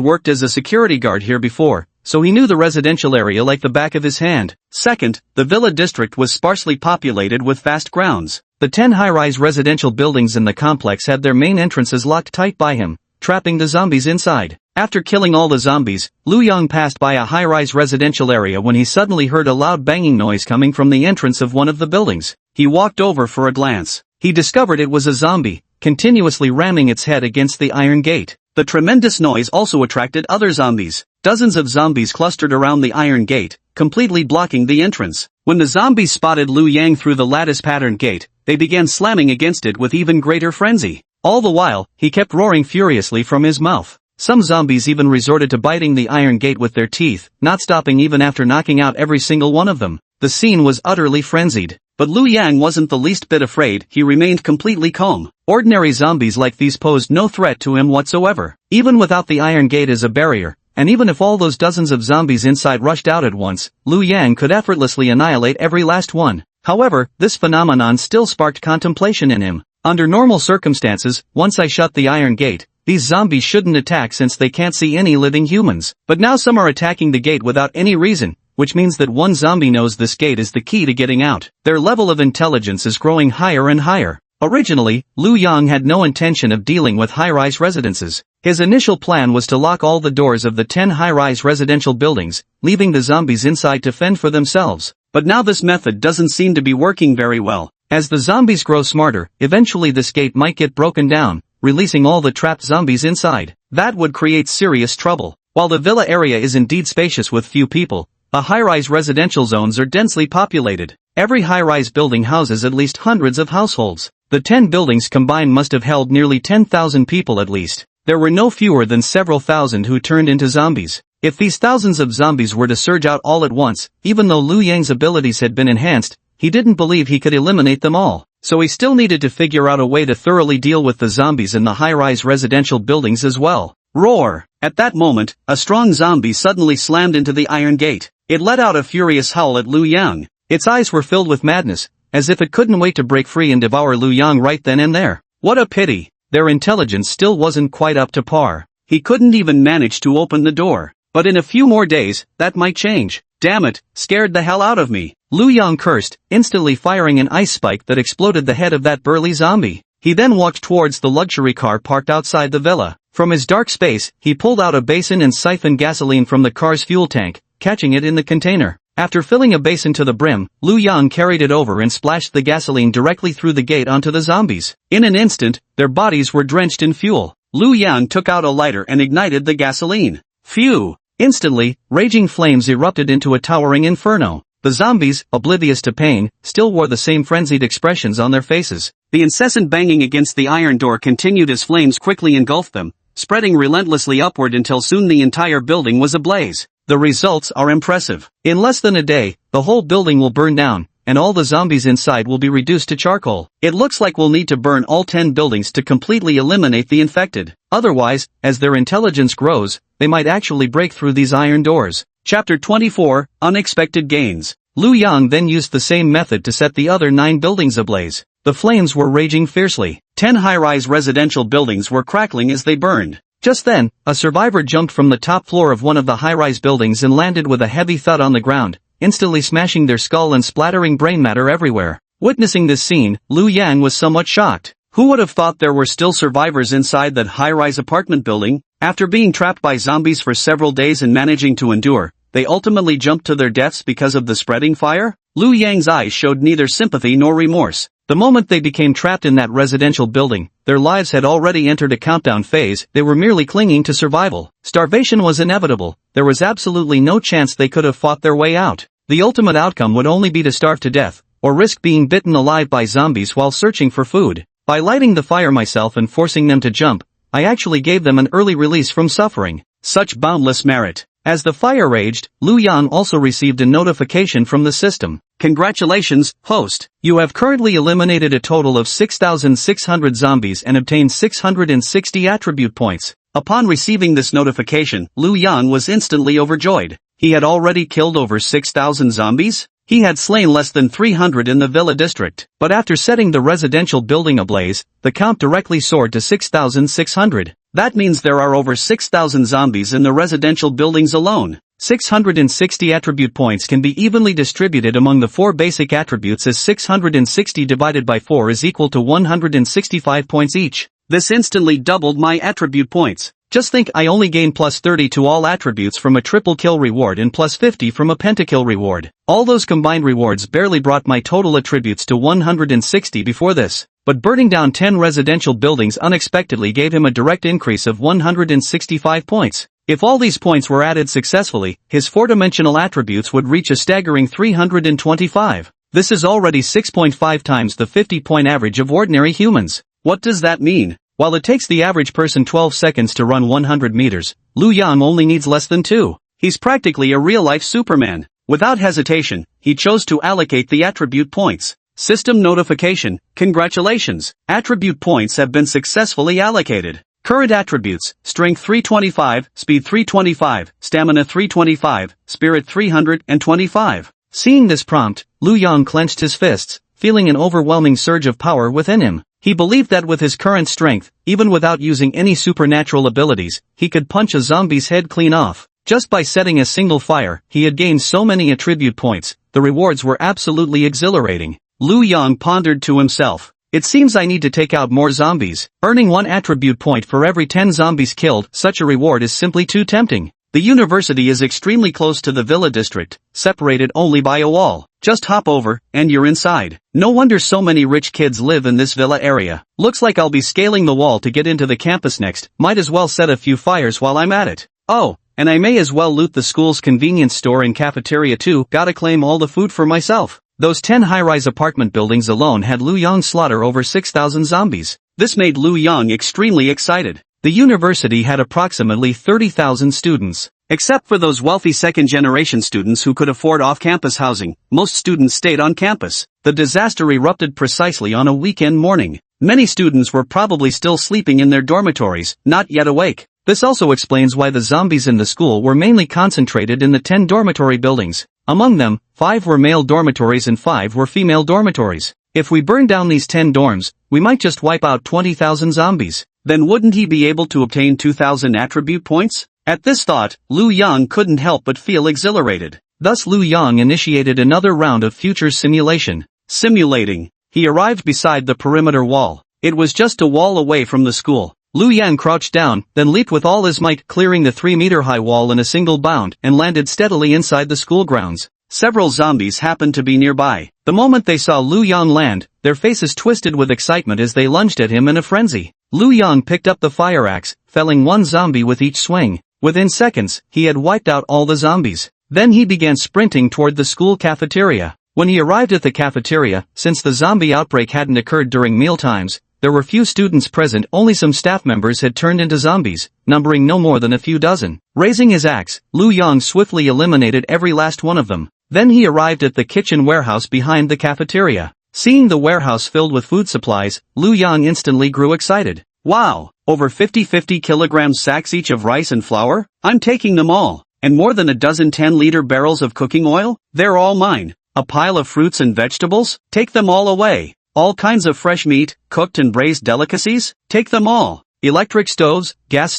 worked as a security guard here before, so he knew the residential area like the back of his hand. Second, the villa district was sparsely populated with vast grounds. The 10 high-rise residential buildings in the complex had their main entrances locked tight by him, trapping the zombies inside. After killing all the zombies, Lu Yang passed by a high-rise residential area when he suddenly heard a loud banging noise coming from the entrance of one of the buildings. He walked over for a glance. He discovered it was a zombie, continuously ramming its head against the iron gate. The tremendous noise also attracted other zombies. Dozens of zombies clustered around the iron gate, completely blocking the entrance. When the zombies spotted Lu Yang through the lattice-patterned gate, they began slamming against it with even greater frenzy. All the while, he kept roaring furiously from his mouth. Some zombies even resorted to biting the iron gate with their teeth, not stopping even after knocking out every single one of them. The scene was utterly frenzied. But Lu Yang wasn't the least bit afraid. He remained completely calm. Ordinary zombies like these posed no threat to him whatsoever. Even without the iron gate as a barrier, and even if all those dozens of zombies inside rushed out at once, Lu Yang could effortlessly annihilate every last one. However, this phenomenon still sparked contemplation in him. Under normal circumstances, once I shut the iron gate, these zombies shouldn't attack since they can't see any living humans. But now some are attacking the gate without any reason, which means that one zombie knows this gate is the key to getting out. Their level of intelligence is growing higher and higher. Originally, Lu Yang had no intention of dealing with high-rise residences. His initial plan was to lock all the doors of the 10 high-rise residential buildings, leaving the zombies inside to fend for themselves. But now this method doesn't seem to be working very well. As the zombies grow smarter, eventually this gate might get broken down, releasing all the trapped zombies inside. That would create serious trouble. While the villa area is indeed spacious with few people, the high-rise residential zones are densely populated. Every high-rise building houses at least hundreds of households. The 10 buildings combined must have held nearly 10,000 people at least. There were no fewer than several thousand who turned into zombies. If these thousands of zombies were to surge out all at once, even though Lu Yang's abilities had been enhanced, he didn't believe he could eliminate them all. So he still needed to figure out a way to thoroughly deal with the zombies in the high-rise residential buildings as well. Roar! At that moment, a strong zombie suddenly slammed into the iron gate. It let out a furious howl at Lu Yang. Its eyes were filled with madness, as if it couldn't wait to break free and devour Lu Yang right then and there. What a pity! Their intelligence still wasn't quite up to par. He couldn't even manage to open the door. But in a few more days, that might change. Damn it, scared the hell out of me. Lu Yang cursed, instantly firing an ice spike that exploded the head of that burly zombie. He then walked towards the luxury car parked outside the villa. From his dark space, he pulled out a basin and siphoned gasoline from the car's fuel tank, catching it in the container. After filling a basin to the brim, Lu Yang carried it over and splashed the gasoline directly through the gate onto the zombies. In an instant, their bodies were drenched in fuel. Lu Yang took out a lighter and ignited the gasoline. Phew! Instantly, raging flames erupted into a towering inferno. The zombies, oblivious to pain, still wore the same frenzied expressions on their faces. The incessant banging against the iron door continued as flames quickly engulfed them, spreading relentlessly upward until soon the entire building was ablaze. The results are impressive. In less than a day, the whole building will burn down, and all the zombies inside will be reduced to charcoal. It looks like we'll need to burn all 10 buildings to completely eliminate the infected. Otherwise, as their intelligence grows, they might actually break through these iron doors. Chapter 24, Unexpected Gains. Lu Yang then used the same method to set the other 9 buildings ablaze. The flames were raging fiercely. 10 high-rise residential buildings were crackling as they burned. Just then, a survivor jumped from the top floor of one of the high-rise buildings and landed with a heavy thud on the ground, instantly smashing their skull and splattering brain matter everywhere. Witnessing this scene, Lu Yang was somewhat shocked. Who would have thought there were still survivors inside that high-rise apartment building? After being trapped by zombies for several days and managing to endure, they ultimately jumped to their deaths because of the spreading fire? Lu Yang's eyes showed neither sympathy nor remorse. The moment they became trapped in that residential building, their lives had already entered a countdown phase. They were merely clinging to survival. Starvation was inevitable. There was absolutely no chance they could have fought their way out. The ultimate outcome would only be to starve to death, or risk being bitten alive by zombies while searching for food. By lighting the fire myself and forcing them to jump, I actually gave them an early release from suffering. Such boundless merit. As the fire raged, Lu Yang also received a notification from the system. Congratulations, host. You have currently eliminated a total of 6,600 zombies and obtained 660 attribute points. Upon receiving this notification, Lu Yang was instantly overjoyed. He had already killed over 6,000 zombies? He had slain less than 300 in the villa district. But after setting the residential building ablaze, the count directly soared to 6,600. That means there are over 6,000 zombies in the residential buildings alone. 660 attribute points can be evenly distributed among the 4 basic attributes as 660 divided by 4 is equal to 165 points each. This instantly doubled my attribute points. Just think, I only gained plus 30 to all attributes from a triple kill reward and plus 50 from a pentakill reward. All those combined rewards barely brought my total attributes to 160 before this. But burning down 10 residential buildings unexpectedly gave him a direct increase of 165 points. If all these points were added successfully, his four-dimensional attributes would reach a staggering 325. This is already 6.5 times the 50-point average of ordinary humans. What does that mean? While it takes the average person 12 seconds to run 100 meters, Lu Yang only needs less than 2. He's practically a real-life Superman. Without hesitation, he chose to allocate the attribute points. System notification, congratulations, attribute points have been successfully allocated. Current attributes, Strength 325, Speed 325, Stamina 325, Spirit 325. Seeing this prompt, Lu Yang clenched his fists, feeling an overwhelming surge of power within him. He believed that with his current strength, even without using any supernatural abilities, he could punch a zombie's head clean off. Just by setting a single fire, he had gained so many attribute points, the rewards were absolutely exhilarating. Lu Yang pondered to himself, it seems I need to take out more zombies. Earning 1 attribute point for every 10 zombies killed, such a reward is simply too tempting. The university is extremely close to the villa district, separated only by a wall. Just hop over, and you're inside. No wonder so many rich kids live in this villa area. Looks like I'll be scaling the wall to get into the campus next, might as well set a few fires while I'm at it. Oh, and I may as well loot the school's convenience store and cafeteria too, gotta claim all the food for myself. Those 10 high-rise apartment buildings alone had Lu Yang slaughter over 6,000 zombies. This made Lu Yang extremely excited. The university had approximately 30,000 students. Except for those wealthy second-generation students who could afford off-campus housing, most students stayed on campus. The disaster erupted precisely on a weekend morning. Many students were probably still sleeping in their dormitories, not yet awake. This also explains why the zombies in the school were mainly concentrated in the 10 dormitory buildings. Among them, 5 were male dormitories and 5 were female dormitories. If we burn down these 10 dorms, we might just wipe out 20,000 zombies. Then wouldn't he be able to obtain 2,000 attribute points? At this thought, Lu Yang couldn't help but feel exhilarated. Thus Lu Yang initiated another round of future simulation. Simulating. He arrived beside the perimeter wall. It was just a wall away from the school. Lu Yang crouched down, then leaped with all his might, clearing the 3-meter-high wall in a single bound, and landed steadily inside the school grounds. Several zombies happened to be nearby. The moment they saw Lu Yang land, their faces twisted with excitement as they lunged at him in a frenzy. Lu Yang picked up the fire axe, felling 1 zombie with each swing. Within seconds, he had wiped out all the zombies. Then he began sprinting toward the school cafeteria. When he arrived at the cafeteria, since the zombie outbreak hadn't occurred during mealtimes, there were few students present, only some staff members had turned into zombies, numbering no more than a few dozen. Raising his axe, Lu Yang swiftly eliminated every last one of them. Then he arrived at the kitchen warehouse behind the cafeteria. Seeing the warehouse filled with food supplies, Lu Yang instantly grew excited. Wow! Over 50 kilogram sacks each of rice and flour? I'm taking them all. And more than a dozen 10-liter barrels of cooking oil? They're all mine. A pile of fruits and vegetables? Take them all away. All kinds of fresh meat, cooked and braised delicacies? Take them all. Electric stoves, gas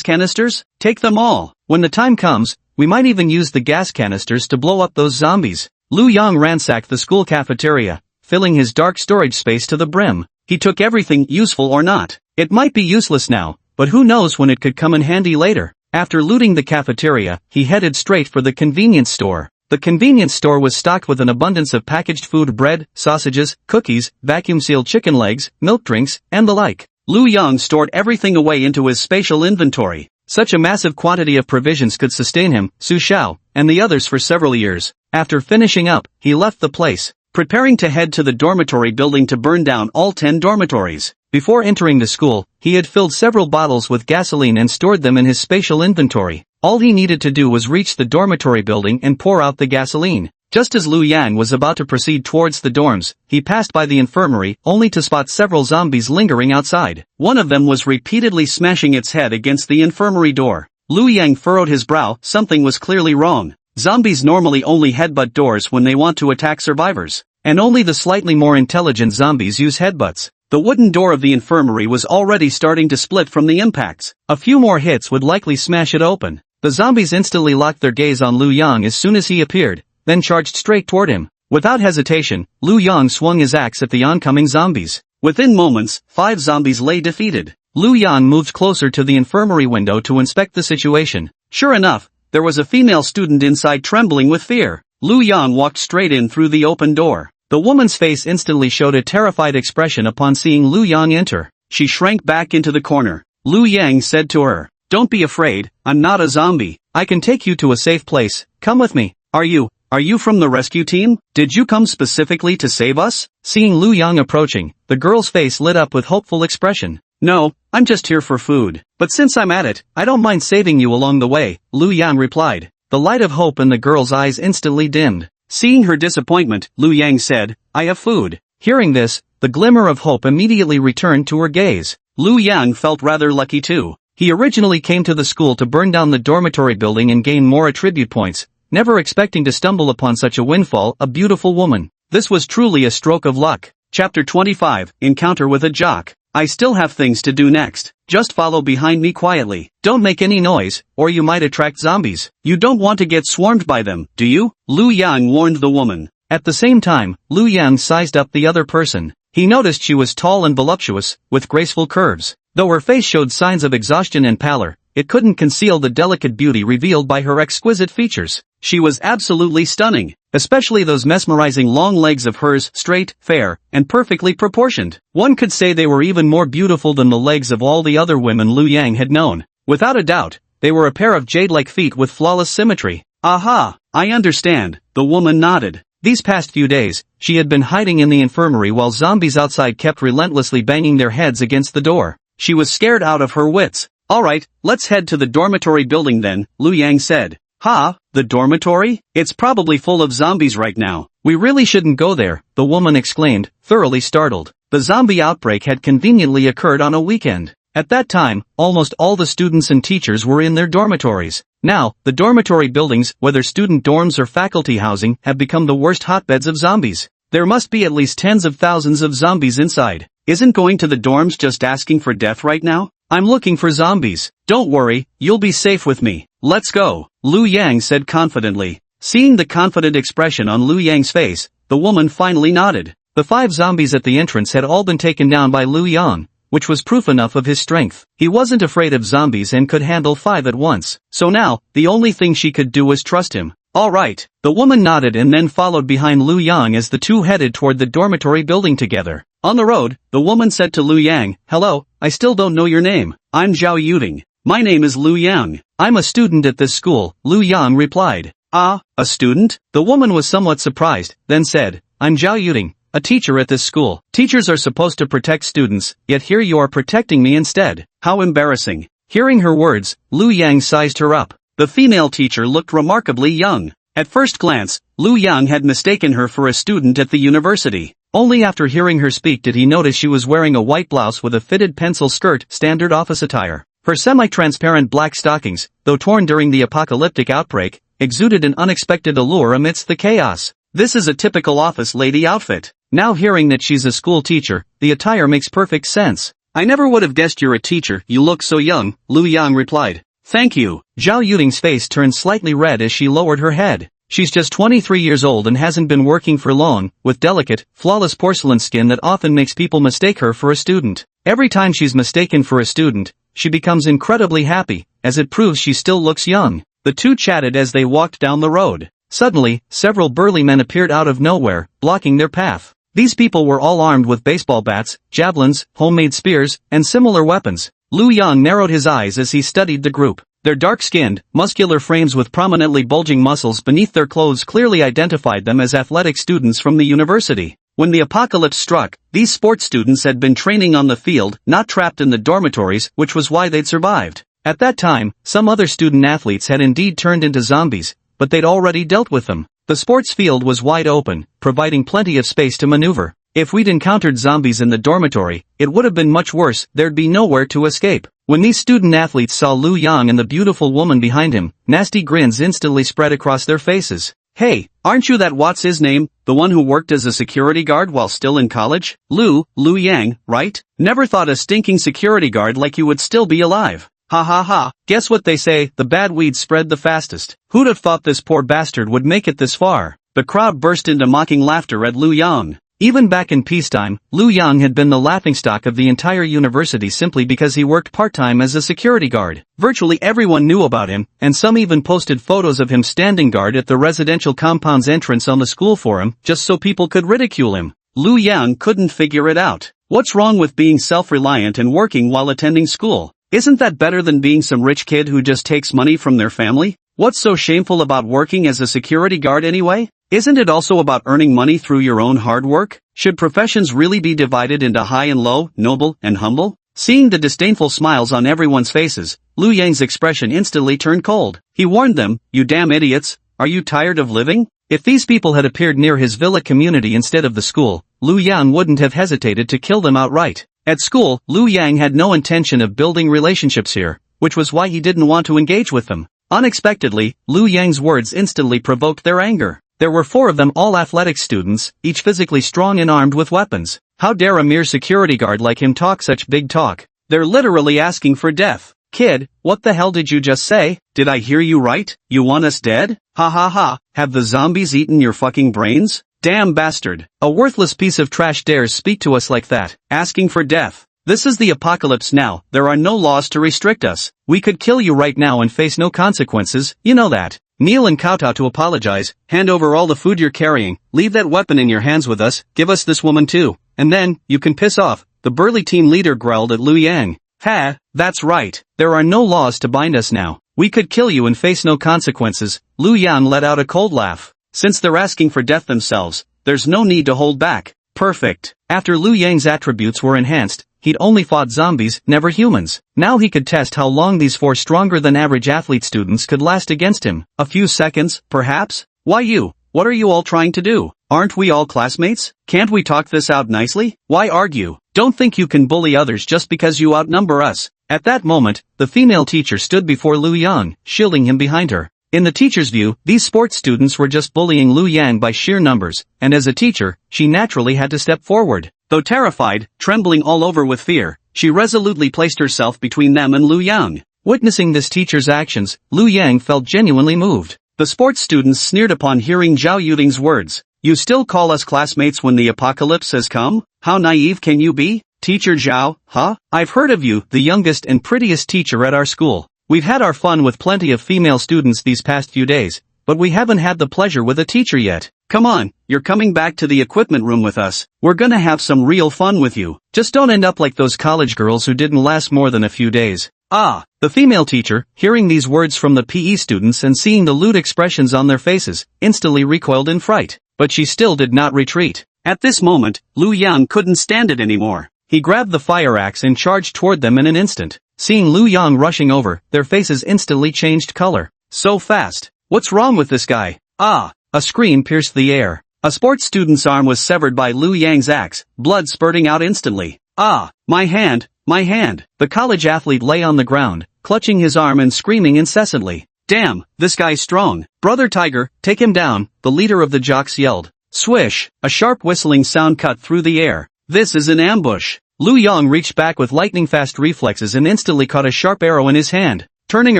canisters? Take them all. When the time comes, we might even use the gas canisters to blow up those zombies. Lu Yang ransacked the school cafeteria, filling his dark storage space to the brim. He took everything, useful or not. It might be useless now, but who knows when it could come in handy later. After looting the cafeteria, he headed straight for the convenience store. The convenience store was stocked with an abundance of packaged food, bread, sausages, cookies, vacuum-sealed chicken legs, milk drinks, and the like. Lu Yang stored everything away into his spatial inventory. Such a massive quantity of provisions could sustain him, Su Xiao, and the others for several years. After finishing up, he left the place, preparing to head to the dormitory building to burn down all 10 dormitories. Before entering the school, he had filled several bottles with gasoline and stored them in his spatial inventory. All he needed to do was reach the dormitory building and pour out the gasoline. Just as Lu Yang was about to proceed towards the dorms, he passed by the infirmary, only to spot several zombies lingering outside. One of them was repeatedly smashing its head against the infirmary door. Lu Yang furrowed his brow, something was clearly wrong. Zombies normally only headbutt doors when they want to attack survivors. And only the slightly more intelligent zombies use headbutts. The wooden door of the infirmary was already starting to split from the impacts. A few more hits would likely smash it open. The zombies instantly locked their gaze on Lu Yang as soon as he appeared, then charged straight toward him. Without hesitation, Lu Yang swung his axe at the oncoming zombies. Within moments, 5 zombies lay defeated. Lu Yang moved closer to the infirmary window to inspect the situation. Sure enough, there was a female student inside trembling with fear. Lu Yang walked straight in through the open door. The woman's face instantly showed a terrified expression upon seeing Lu Yang enter. She shrank back into the corner. Lu Yang said to her, "Don't be afraid, I'm not a zombie. I can take you to a safe place, come with me." Are you from the rescue team? Did you come specifically to save us?" Seeing Lu Yang approaching, the girl's face lit up with hopeful expression. "No, I'm just here for food. But since I'm at it, I don't mind saving you along the way," Lu Yang replied. The light of hope in the girl's eyes instantly dimmed. Seeing her disappointment, Lu Yang said, "I have food." Hearing this, the glimmer of hope immediately returned to her gaze. Lu Yang felt rather lucky too. He originally came to the school to burn down the dormitory building and gain more attribute points, never expecting to stumble upon such a windfall, a beautiful woman. This was truly a stroke of luck. Chapter 25, Encounter with a Jock. I still have things to do next. Just follow behind me quietly. Don't make any noise, or you might attract zombies. You don't want to get swarmed by them, do you? Lu Yang warned the woman. At the same time, Lu Yang sized up the other person. He noticed she was tall and voluptuous, with graceful curves. Though her face showed signs of exhaustion and pallor, it couldn't conceal the delicate beauty revealed by her exquisite features. She was absolutely stunning, especially those mesmerizing long legs of hers, straight, fair, and perfectly proportioned. One could say they were even more beautiful than the legs of all the other women Lu Yang had known. Without a doubt, they were a pair of jade-like feet with flawless symmetry. Aha, I understand, the woman nodded. These past few days, she had been hiding in the infirmary while zombies outside kept relentlessly banging their heads against the door. She was scared out of her wits. Alright, let's head to the dormitory building then, Lu Yang said. Ha, the dormitory? It's probably full of zombies right now. We really shouldn't go there, the woman exclaimed, thoroughly startled. The zombie outbreak had conveniently occurred on a weekend. At that time, almost all the students and teachers were in their dormitories. Now, the dormitory buildings, whether student dorms or faculty housing, have become the worst hotbeds of zombies. There must be at least tens of thousands of zombies inside. Isn't going to the dorms just asking for death right now? I'm looking for zombies. Don't worry, you'll be safe with me. Let's go, Lu Yang said confidently. Seeing the confident expression on Lu Yang's face, the woman finally nodded. The 5 zombies at the entrance had all been taken down by Lu Yang, which was proof enough of his strength. He wasn't afraid of zombies and could handle 5 at once. So now, the only thing she could do was trust him. Alright, the woman nodded and then followed behind Lu Yang as the two headed toward the dormitory building together. On the road, the woman said to Lu Yang, "Hello, I still don't know your name. I'm Zhao Yuding. My name is Lu Yang. I'm a student at this school," Lu Yang replied. "Ah, a student?" The woman was somewhat surprised, then said, "I'm Zhao Yuding, a teacher at this school. Teachers are supposed to protect students, yet here you are protecting me instead. How embarrassing." Hearing her words, Lu Yang sized her up. The female teacher looked remarkably young. At first glance, Lu Yang had mistaken her for a student at the university. Only after hearing her speak did he notice she was wearing a white blouse with a fitted pencil skirt, standard office attire. Her semi-transparent black stockings, though torn during the apocalyptic outbreak, exuded an unexpected allure amidst the chaos. This is a typical office lady outfit. Now hearing that she's a school teacher, the attire makes perfect sense. "I never would have guessed you're a teacher, you look so young," Lu Yang replied. "Thank you." Zhao Yuding's face turned slightly red as she lowered her head. She's just 23 years old and hasn't been working for long, with delicate, flawless porcelain skin that often makes people mistake her for a student. Every time she's mistaken for a student, she becomes incredibly happy, as it proves she still looks young. The two chatted as they walked down the road. Suddenly, several burly men appeared out of nowhere, blocking their path. These people were all armed with baseball bats, javelins, homemade spears, and similar weapons. Lu Yang narrowed his eyes as he studied the group. Their dark-skinned, muscular frames with prominently bulging muscles beneath their clothes clearly identified them as athletic students from the university. When the apocalypse struck, these sports students had been training on the field, not trapped in the dormitories, which was why they'd survived. At that time, some other student athletes had indeed turned into zombies, but they'd already dealt with them. The sports field was wide open, providing plenty of space to maneuver. If we'd encountered zombies in the dormitory, it would have been much worse, there'd be nowhere to escape. When these student-athletes saw Lu Yang and the beautiful woman behind him, nasty grins instantly spread across their faces. "Hey, aren't you that what's his name, the one who worked as a security guard while still in college? Lu Yang, right? Never thought a stinking security guard like you would still be alive. Ha ha ha, guess what they say, the bad weeds spread the fastest. Who'd have thought this poor bastard would make it this far?" The crowd burst into mocking laughter at Lu Yang. Even back in peacetime, Lu Yang had been the laughingstock of the entire university simply because he worked part-time as a security guard. Virtually everyone knew about him, and some even posted photos of him standing guard at the residential compound's entrance on the school forum, just so people could ridicule him. Lu Yang couldn't figure it out. What's wrong with being self-reliant and working while attending school? Isn't that better than being some rich kid who just takes money from their family? What's so shameful about working as a security guard anyway? Isn't it also about earning money through your own hard work? Should professions really be divided into high and low, noble and humble? Seeing the disdainful smiles on everyone's faces, Lu Yang's expression instantly turned cold. He warned them, "You damn idiots, are you tired of living?" If these people had appeared near his villa community instead of the school, Lu Yang wouldn't have hesitated to kill them outright. At school, Lu Yang had no intention of building relationships here, which was why he didn't want to engage with them. Unexpectedly, Lu Yang's words instantly provoked their anger. There were 4 of them, all athletic students, each physically strong and armed with weapons. How dare a mere security guard like him talk such big talk? They're literally asking for death. Kid, what the hell did you just say? Did I hear you right? You want us dead? Ha ha ha, have the zombies eaten your fucking brains? Damn bastard. A worthless piece of trash dares speak to us like that, asking for death. This is the apocalypse now, there are no laws to restrict us. We could kill you right now and face no consequences, you know that. Kneel and kowtow to apologize, hand over all the food you're carrying, leave that weapon in your hands with us, give us this woman too, and then, you can piss off, the burly team leader growled at Lu Yang. Ha, that's right, there are no laws to bind us now. We could kill you and face no consequences. Lu Yang let out a cold laugh. Since they're asking for death themselves, there's no need to hold back. Perfect. After Lu Yang's attributes were enhanced, he'd only fought zombies, never humans. Now he could test how long these 4 stronger-than-average athlete students could last against him. A few seconds, perhaps? Why you? What are you all trying to do? Aren't we all classmates? Can't we talk this out nicely? Why argue? Don't think you can bully others just because you outnumber us. At that moment, the female teacher stood before Lu Yang, shielding him behind her. In the teacher's view, these sports students were just bullying Lu Yang by sheer numbers, and as a teacher, she naturally had to step forward. Though terrified, trembling all over with fear, she resolutely placed herself between them and Lu Yang. Witnessing this teacher's actions, Lu Yang felt genuinely moved. The sports students sneered upon hearing Zhao Yuding's words. You still call us classmates when the apocalypse has come? How naive can you be? Teacher Zhao, huh? I've heard of you, the youngest and prettiest teacher at our school. We've had our fun with plenty of female students these past few days, but we haven't had the pleasure with a teacher yet. Come on, you're coming back to the equipment room with us. We're gonna have some real fun with you. Just don't end up like those college girls who didn't last more than a few days. Ah, the female teacher, hearing these words from the PE students and seeing the lewd expressions on their faces, instantly recoiled in fright. But she still did not retreat. At this moment, Lu Yang couldn't stand it anymore. He grabbed the fire axe and charged toward them in an instant. Seeing Lu Yang rushing over, their faces instantly changed color. So fast. What's wrong with this guy? Ah! A scream pierced the air. A sports student's arm was severed by Lu Yang's axe, blood spurting out instantly. Ah! My hand! My hand! The college athlete lay on the ground, clutching his arm and screaming incessantly. Damn, this guy's strong. Brother Tiger, take him down, the leader of the jocks yelled. Swish! A sharp whistling sound cut through the air. This is an ambush. Lu Yang reached back with lightning-fast reflexes and instantly caught a sharp arrow in his hand. Turning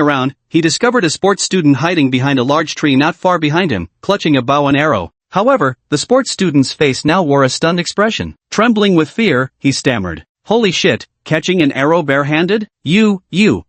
around, he discovered a sports student hiding behind a large tree not far behind him, clutching a bow and arrow. However, the sports student's face now wore a stunned expression. Trembling with fear, he stammered. Holy shit, catching an arrow barehanded?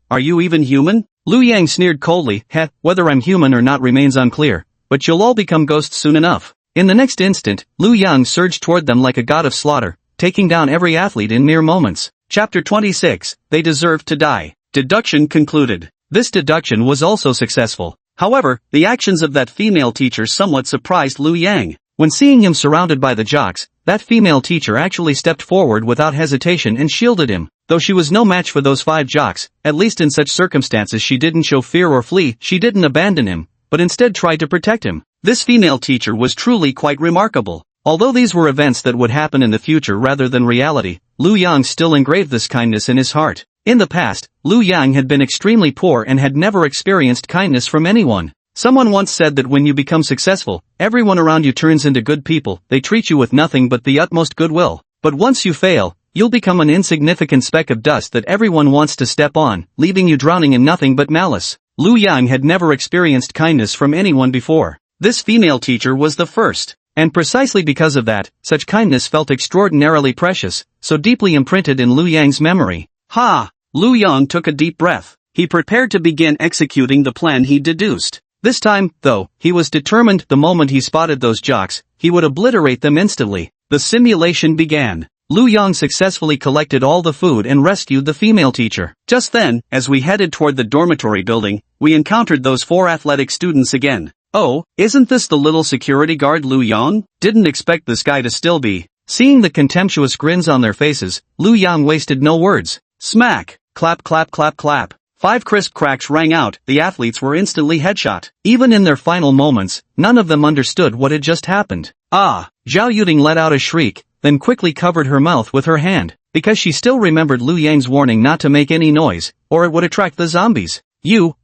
Are you even human? Lu Yang sneered coldly. Heh, whether I'm human or not remains unclear, but you'll all become ghosts soon enough. In the next instant, Lu Yang surged toward them like a god of slaughter, taking down every athlete in mere moments. Chapter 26, They Deserved to Die. Deduction concluded. This deduction was also successful. However, the actions of that female teacher somewhat surprised Lu Yang. When seeing him surrounded by the jocks, that female teacher actually stepped forward without hesitation and shielded him. Though she was no match for those 5 jocks, at least in such circumstances she didn't show fear or flee. She didn't abandon him, but instead tried to protect him. This female teacher was truly quite remarkable. Although these were events that would happen in the future rather than reality, Lu Yang still engraved this kindness in his heart. In the past, Lu Yang had been extremely poor and had never experienced kindness from anyone. Someone once said that when you become successful, everyone around you turns into good people. They treat you with nothing but the utmost goodwill. But once you fail, you'll become an insignificant speck of dust that everyone wants to step on, leaving you drowning in nothing but malice. Lu Yang had never experienced kindness from anyone before. This female teacher was the first. And precisely because of that, such kindness felt extraordinarily precious, so deeply imprinted in Lu Yang's memory. Ha! Lu Yang took a deep breath. He prepared to begin executing the plan he deduced. This time, though, he was determined the moment he spotted those jocks, he would obliterate them instantly. The simulation began. Lu Yang successfully collected all the food and rescued the female teacher. Just then, as we headed toward the dormitory building, we encountered those 4 athletic students again. Oh, isn't this the little security guard Lu Yang? Didn't expect this guy to still be. Seeing the contemptuous grins on their faces, Lu Yang wasted no words. Smack! Clap clap clap clap. 5 crisp cracks rang out, the athletes were instantly headshot. Even in their final moments, none of them understood what had just happened. Ah! Zhao Yuding let out a shriek, then quickly covered her mouth with her hand, because she still remembered Lu Yang's warning not to make any noise, or it would attract the zombies.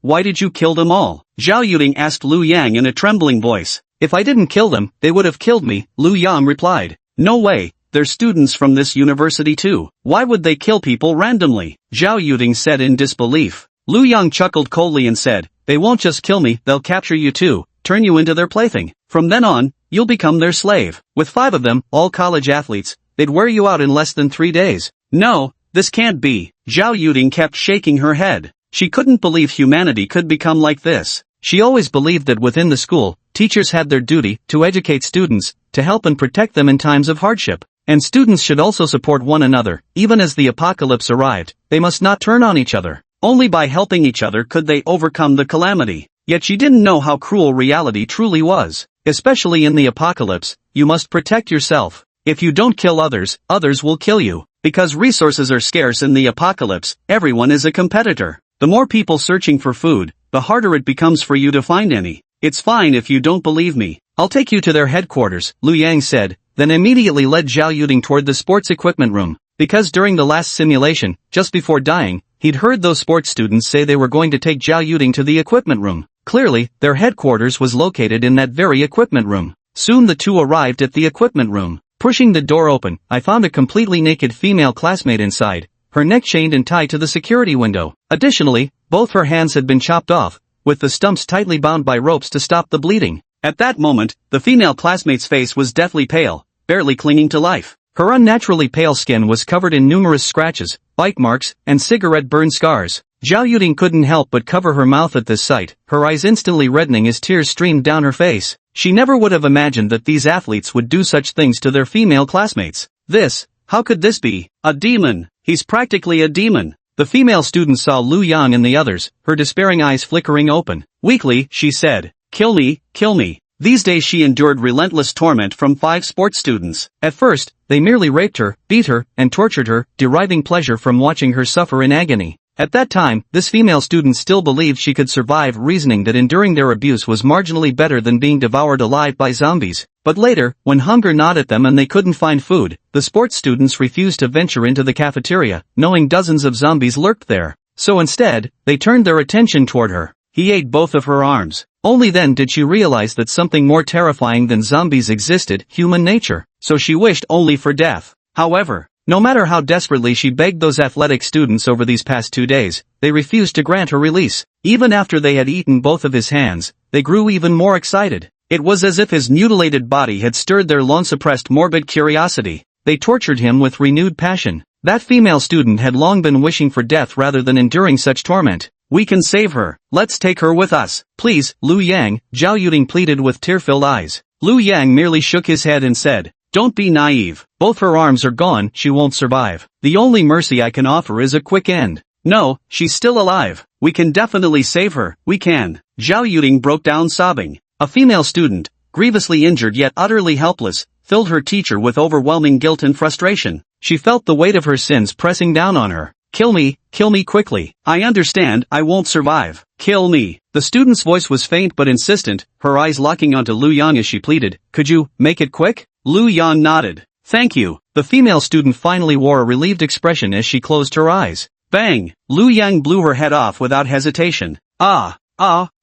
Why did you kill them all? Zhao Yuding asked Lu Yang in a trembling voice. If I didn't kill them, they would have killed me, Lu Yang replied. No way, they're students from this university too. Why would they kill people randomly? Zhao Yuding said in disbelief. Lu Yang chuckled coldly and said, they won't just kill me, they'll capture you too, turn you into their plaything. From then on, you'll become their slave. With 5 of them, all college athletes, they'd wear you out in less than 3 days. No, this can't be. Zhao Yuding kept shaking her head. She couldn't believe humanity could become like this. She always believed that within the school, teachers had their duty to educate students, to help and protect them in times of hardship. And students should also support one another. Even as the apocalypse arrived, they must not turn on each other. Only by helping each other could they overcome the calamity. Yet she didn't know how cruel reality truly was. Especially in the apocalypse, you must protect yourself. If you don't kill others, others will kill you. Because resources are scarce in the apocalypse, everyone is a competitor. The more people searching for food, the harder it becomes for you to find any. It's fine if you don't believe me. I'll take you to their headquarters, Lu Yang said, then immediately led Zhao Yuding toward the sports equipment room. Because during the last simulation, just before dying, he'd heard those sports students say they were going to take Zhao Yuding to the equipment room. Clearly, their headquarters was located in that very equipment room. Soon the two arrived at the equipment room. Pushing the door open, I found a completely naked female classmate inside, her neck chained and tied to the security window. Additionally, both her hands had been chopped off, with the stumps tightly bound by ropes to stop the bleeding. At that moment, the female classmate's face was deathly pale, barely clinging to life. Her unnaturally pale skin was covered in numerous scratches, bite marks, and cigarette burn scars. Zhao Yuding couldn't help but cover her mouth at this sight, her eyes instantly reddening as tears streamed down her face. She never would have imagined that these athletes would do such things to their female classmates. How could this be? A demon. He's practically a demon. The female student saw Lu Yang and the others, her despairing eyes flickering open. Weakly, she said, kill me, kill me. These days she endured relentless torment from 5 sports students. At first, they merely raped her, beat her, and tortured her, deriving pleasure from watching her suffer in agony. At that time, this female student still believed she could survive, reasoning that enduring their abuse was marginally better than being devoured alive by zombies. But later, when hunger gnawed at them and they couldn't find food, the sports students refused to venture into the cafeteria, knowing dozens of zombies lurked there. So instead, they turned their attention toward her. He ate both of her arms. Only then did she realize that something more terrifying than zombies existed, human nature. So she wished only for death. However, no matter how desperately she begged those athletic students over these past 2 days, they refused to grant her release. Even after they had eaten both of his hands, they grew even more excited. It was as if his mutilated body had stirred their long-suppressed morbid curiosity. They tortured him with renewed passion. That female student had long been wishing for death rather than enduring such torment. We can save her. Let's take her with us. Please, Lu Yang, Zhao Yuding pleaded with tear-filled eyes. Lu Yang merely shook his head and said, don't be naive. Both her arms are gone, she won't survive. The only mercy I can offer is a quick end. No, she's still alive. We can definitely save her, we can. Zhao Yuding broke down sobbing. A female student, grievously injured yet utterly helpless, filled her teacher with overwhelming guilt and frustration. She felt the weight of her sins pressing down on her. Kill me quickly. I understand, I won't survive. Kill me. The student's voice was faint but insistent, her eyes locking onto Lu Yang as she pleaded, could you make it quick? Lu Yang nodded. Thank you. The female student finally wore a relieved expression as she closed her eyes. Bang! Lu Yang blew her head off without hesitation. Ah!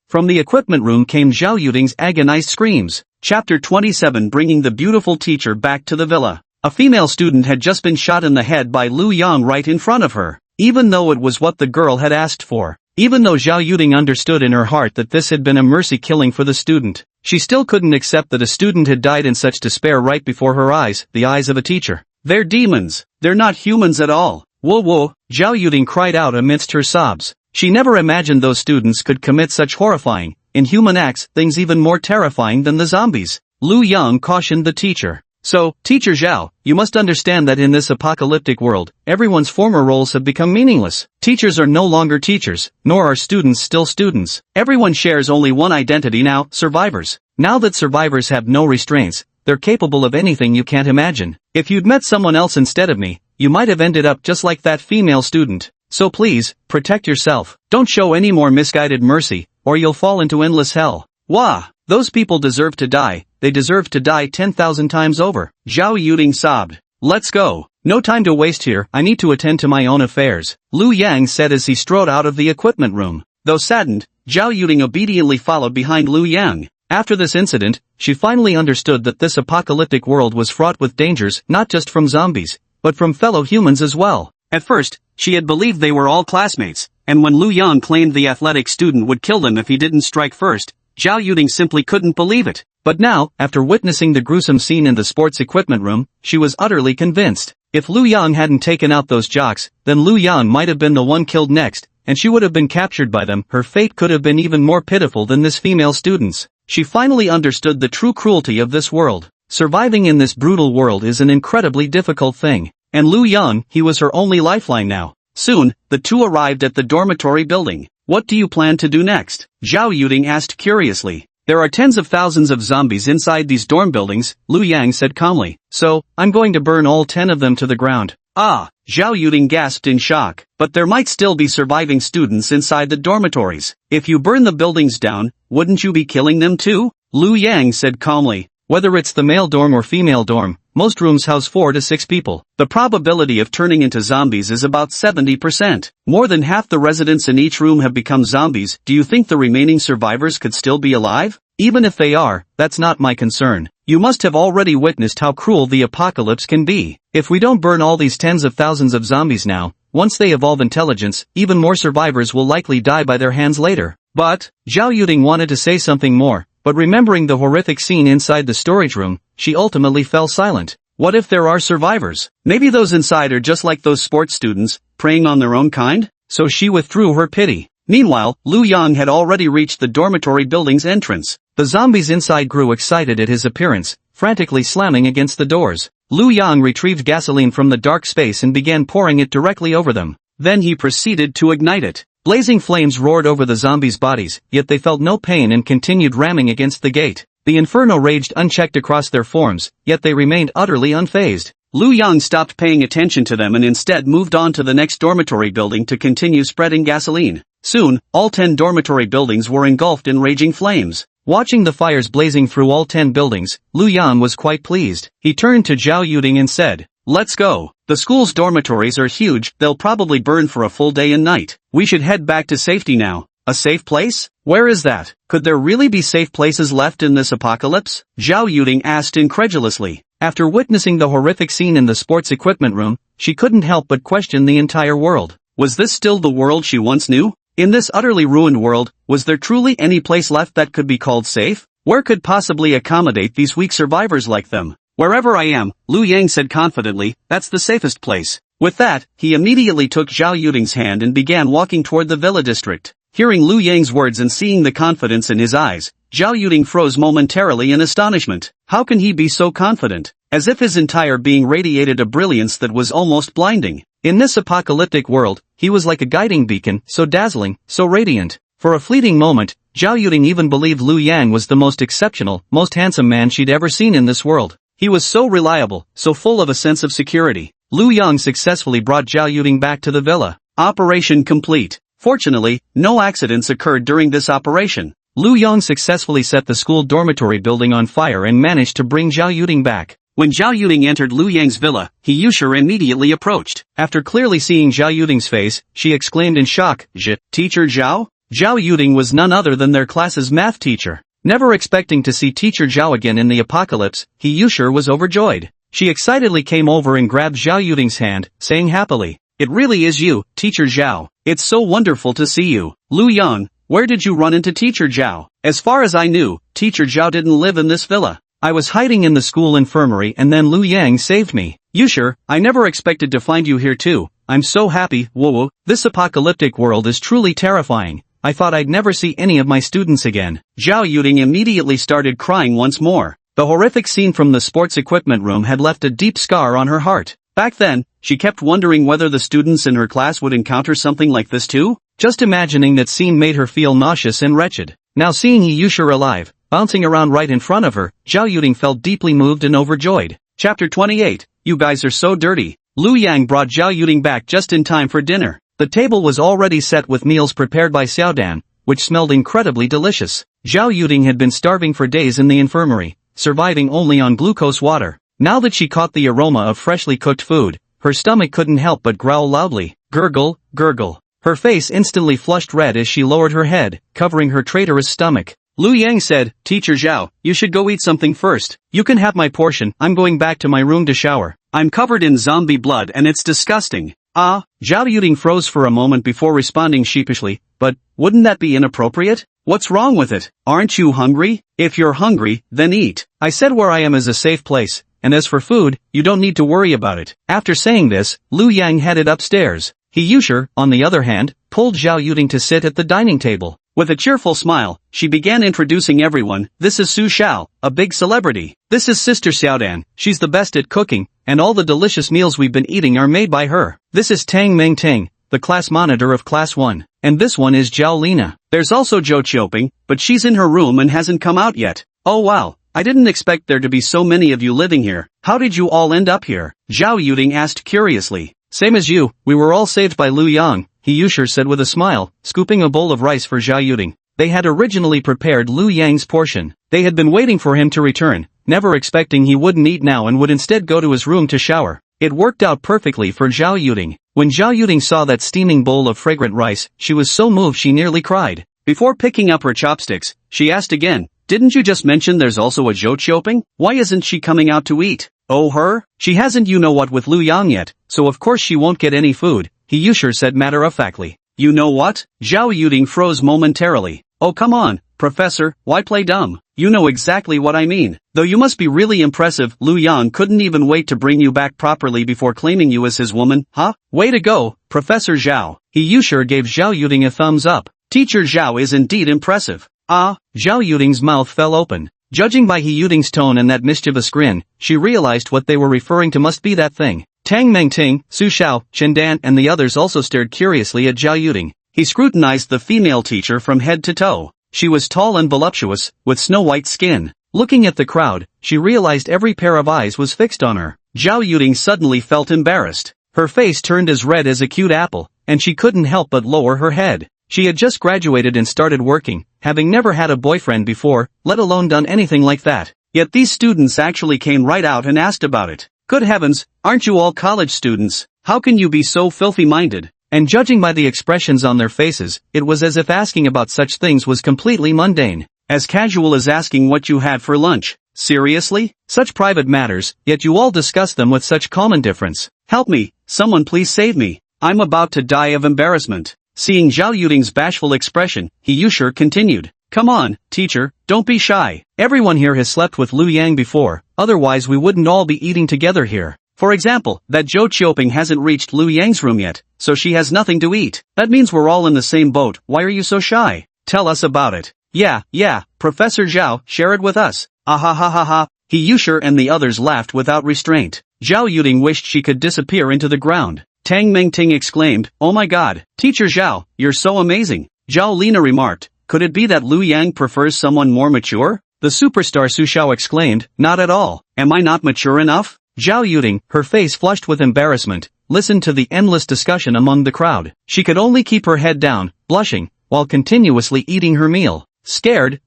From the equipment room came Zhao Yuding's agonized screams. Chapter 27, bringing the beautiful teacher back to the villa. A female student had just been shot in the head by Lu Yang right in front of her. Even though it was what the girl had asked for. Even though Zhao Yuding understood in her heart that this had been a mercy killing for the student. She still couldn't accept that a student had died in such despair right before her eyes, the eyes of a teacher. They're demons. They're not humans at all. Whoa whoa, Zhao Yuding cried out amidst her sobs. She never imagined those students could commit such horrifying, inhuman acts, things even more terrifying than the zombies. Lu Yang cautioned the teacher. So, Teacher Zhao, you must understand that in this apocalyptic world, everyone's former roles have become meaningless. Teachers are no longer teachers, nor are students still students. Everyone shares only one identity now, survivors. Now that survivors have no restraints, they're capable of anything you can't imagine. If you'd met someone else instead of me, you might have ended up just like that female student. So please, protect yourself. Don't show any more misguided mercy, or you'll fall into endless hell. Wah! Those people deserve to die. They deserve to die 10,000 times over. Zhao Yuding sobbed. Let's go. No time to waste here, I need to attend to my own affairs, Lu Yang said as he strode out of the equipment room. Though saddened, Zhao Yuding obediently followed behind Lu Yang. After this incident, she finally understood that this apocalyptic world was fraught with dangers not just from zombies, but from fellow humans as well. At first, she had believed they were all classmates, and when Lu Yang claimed the athletic student would kill them if he didn't strike first, Zhao Yuding simply couldn't believe it. But now, after witnessing the gruesome scene in the sports equipment room, she was utterly convinced. If Lu Yang hadn't taken out those jocks, then Lu Yang might have been the one killed next, and she would have been captured by them. Her fate could have been even more pitiful than this female student's. She finally understood the true cruelty of this world. Surviving in this brutal world is an incredibly difficult thing. And Lu Yang, he was her only lifeline now. Soon, the two arrived at the dormitory building. What do you plan to do next? Zhao Yuding asked curiously. There are tens of thousands of zombies inside these dorm buildings, Lu Yang said calmly. So, I'm going to burn all 10 of them to the ground. Ah, Zhao Yuding gasped in shock. But there might still be surviving students inside the dormitories. If you burn the buildings down, wouldn't you be killing them too? Lu Yang said calmly. Whether it's the male dorm or female dorm, most rooms house 4 to 6 people. The probability of turning into zombies is about 70%. More than half the residents in each room have become zombies. Do you think the remaining survivors could still be alive? Even if they are, that's not my concern. You must have already witnessed how cruel the apocalypse can be. If we don't burn all these tens of thousands of zombies now, once they evolve intelligence, even more survivors will likely die by their hands later. But, Zhao Yuding wanted to say something more. But remembering the horrific scene inside the storage room, she ultimately fell silent. What if there are survivors? Maybe those inside are just like those sports students, preying on their own kind? So she withdrew her pity. Meanwhile, Lu Yang had already reached the dormitory building's entrance. The zombies inside grew excited at his appearance, frantically slamming against the doors. Lu Yang retrieved gasoline from the dark space and began pouring it directly over them. Then he proceeded to ignite it. Blazing flames roared over the zombies' bodies, yet they felt no pain and continued ramming against the gate. The inferno raged unchecked across their forms, yet they remained utterly unfazed. Lu Yang stopped paying attention to them and instead moved on to the next dormitory building to continue spreading gasoline. Soon, all 10 dormitory buildings were engulfed in raging flames. Watching the fires blazing through all 10 buildings, Lu Yang was quite pleased. He turned to Zhao Yuding and said, "Let's go. The school's dormitories are huge, they'll probably burn for a full day and night. We should head back to safety now." A safe place? Where is that? Could there really be safe places left in this apocalypse? Zhao Yuding asked incredulously. After witnessing the horrific scene in the sports equipment room, she couldn't help but question the entire world. Was this still the world she once knew? In this utterly ruined world, was there truly any place left that could be called safe? Where could possibly accommodate these weak survivors like them? Wherever I am, Lu Yang said confidently, that's the safest place. With that, he immediately took Zhao Yuding's hand and began walking toward the villa district. Hearing Lu Yang's words and seeing the confidence in his eyes, Zhao Yuding froze momentarily in astonishment. How can he be so confident? As if his entire being radiated a brilliance that was almost blinding. In this apocalyptic world, he was like a guiding beacon, so dazzling, so radiant. For a fleeting moment, Zhao Yuding even believed Lu Yang was the most exceptional, most handsome man she'd ever seen in this world. He was so reliable, so full of a sense of security. Lu Yang successfully brought Zhao Yuding back to the villa. Operation complete. Fortunately, no accidents occurred during this operation. Lu Yang successfully set the school dormitory building on fire and managed to bring Zhao Yuding back. When Zhao Yuding entered Lu Yang's villa, he Yusher immediately approached. After clearly seeing Zhao Yuding's face, she exclaimed in shock, Teacher Zhao? Zhao Yuding was none other than their class's math teacher. Never expecting to see Teacher Zhao again in the apocalypse, he Yusher was overjoyed. She excitedly came over and grabbed Zhao Yuding's hand, saying happily, "It really is you, Teacher Zhao. It's so wonderful to see you." Lu Yang, where did you run into Teacher Zhao? As far as I knew, Teacher Zhao didn't live in this villa. I was hiding in the school infirmary and then Lu Yang saved me. You sure? I never expected to find you here too. I'm so happy, whoa. This apocalyptic world is truly terrifying. I thought I'd never see any of my students again. Zhao Yuding immediately started crying once more. The horrific scene from the sports equipment room had left a deep scar on her heart. Back then, she kept wondering whether the students in her class would encounter something like this too. Just imagining that scene made her feel nauseous and wretched. Now seeing He Yushur alive, bouncing around right in front of her, Zhao Yuding felt deeply moved and overjoyed. Chapter 28. You guys are so dirty. Lu Yang brought Zhao Yuding back just in time for dinner. The table was already set with meals prepared by Xiaodan, which smelled incredibly delicious. Zhao Yuding had been starving for days in the infirmary, surviving only on glucose water. Now that she caught the aroma of freshly cooked food, her stomach couldn't help but growl loudly. Gurgle, gurgle. Her face instantly flushed red as she lowered her head, covering her traitorous stomach. Lu Yang said, Teacher Zhao, you should go eat something first. You can have my portion, I'm going back to my room to shower. I'm covered in zombie blood and it's disgusting. Zhao Yuding froze for a moment before responding sheepishly, but, wouldn't that be inappropriate? What's wrong with it? Aren't you hungry? If you're hungry, then eat. I said where I am is a safe place, and as for food, you don't need to worry about it. After saying this, Lu Yang headed upstairs. He Yushur, on the other hand, pulled Zhao Yuding to sit at the dining table. With a cheerful smile, she began introducing everyone. This is Su Xiao, a big celebrity. This is Sister Xiaodan, she's the best at cooking, and all the delicious meals we've been eating are made by her. This is Tang Mengting, the class monitor of Class 1. And this one is Zhao Lina. There's also Zhou Qiuping, but she's in her room and hasn't come out yet. Oh wow, I didn't expect there to be so many of you living here. How did you all end up here? Zhao Yuding asked curiously. Same as you, we were all saved by Lu Yang, He Yushur said with a smile, scooping a bowl of rice for Zhao Yuding. They had originally prepared Lu Yang's portion. They had been waiting for him to return, never expecting he wouldn't eat now and would instead go to his room to shower. It worked out perfectly for Zhao Yuding. When Zhao Yuding saw that steaming bowl of fragrant rice, she was so moved she nearly cried. Before picking up her chopsticks, she asked again, didn't you just mention there's also a Zhou Qiuping? Why isn't she coming out to eat? Oh her? She hasn't you know what with Lu Yang yet, so of course she won't get any food, He Yushur said matter-of-factly. You know what? Zhao Yuding froze momentarily. Oh come on, Professor, why play dumb? You know exactly what I mean. Though you must be really impressive, Lu Yang couldn't even wait to bring you back properly before claiming you as his woman, huh? Way to go, Professor Zhao. He Yushur gave Zhao Yuding a thumbs up. Teacher Zhao is indeed impressive. Zhao Yuding's mouth fell open. Judging by He Yuding's tone and that mischievous grin, she realized what they were referring to must be that thing. Tang Mengting, Su Xiao, Chendan and the others also stared curiously at Zhao Yuding. He scrutinized the female teacher from head to toe. She was tall and voluptuous, with snow-white skin. Looking at the crowd, she realized every pair of eyes was fixed on her. Zhao Yuding suddenly felt embarrassed. Her face turned as red as a cute apple, and she couldn't help but lower her head. She had just graduated and started working, having never had a boyfriend before, let alone done anything like that. Yet these students actually came right out and asked about it. Good heavens, aren't you all college students? How can you be so filthy-minded? And judging by the expressions on their faces, it was as if asking about such things was completely mundane. As casual as asking what you had for lunch. Seriously? Such private matters, yet you all discuss them with such calm indifference. Help me, someone please save me. I'm about to die of embarrassment. Seeing Zhao Yuding's bashful expression, He Yushur continued. Come on, teacher, don't be shy. Everyone here has slept with Lu Yang before, otherwise we wouldn't all be eating together here. For example, that Zhou Qiuping hasn't reached Lu Yang's room yet, so she has nothing to eat. That means we're all in the same boat. Why are you so shy? Tell us about it. Yeah, Professor Zhao, share it with us. Ha. He Yushur and the others laughed without restraint. Zhao Yuding wished she could disappear into the ground. Tang Mengting exclaimed, oh my god, Teacher Zhao, you're so amazing. Zhao Lina remarked, could it be that Lu Yang prefers someone more mature? The superstar Su Xiao exclaimed, not at all. Am I not mature enough? Zhao Yuding, her face flushed with embarrassment, listened to the endless discussion among the crowd. She could only keep her head down, blushing, while continuously eating her meal. Scared.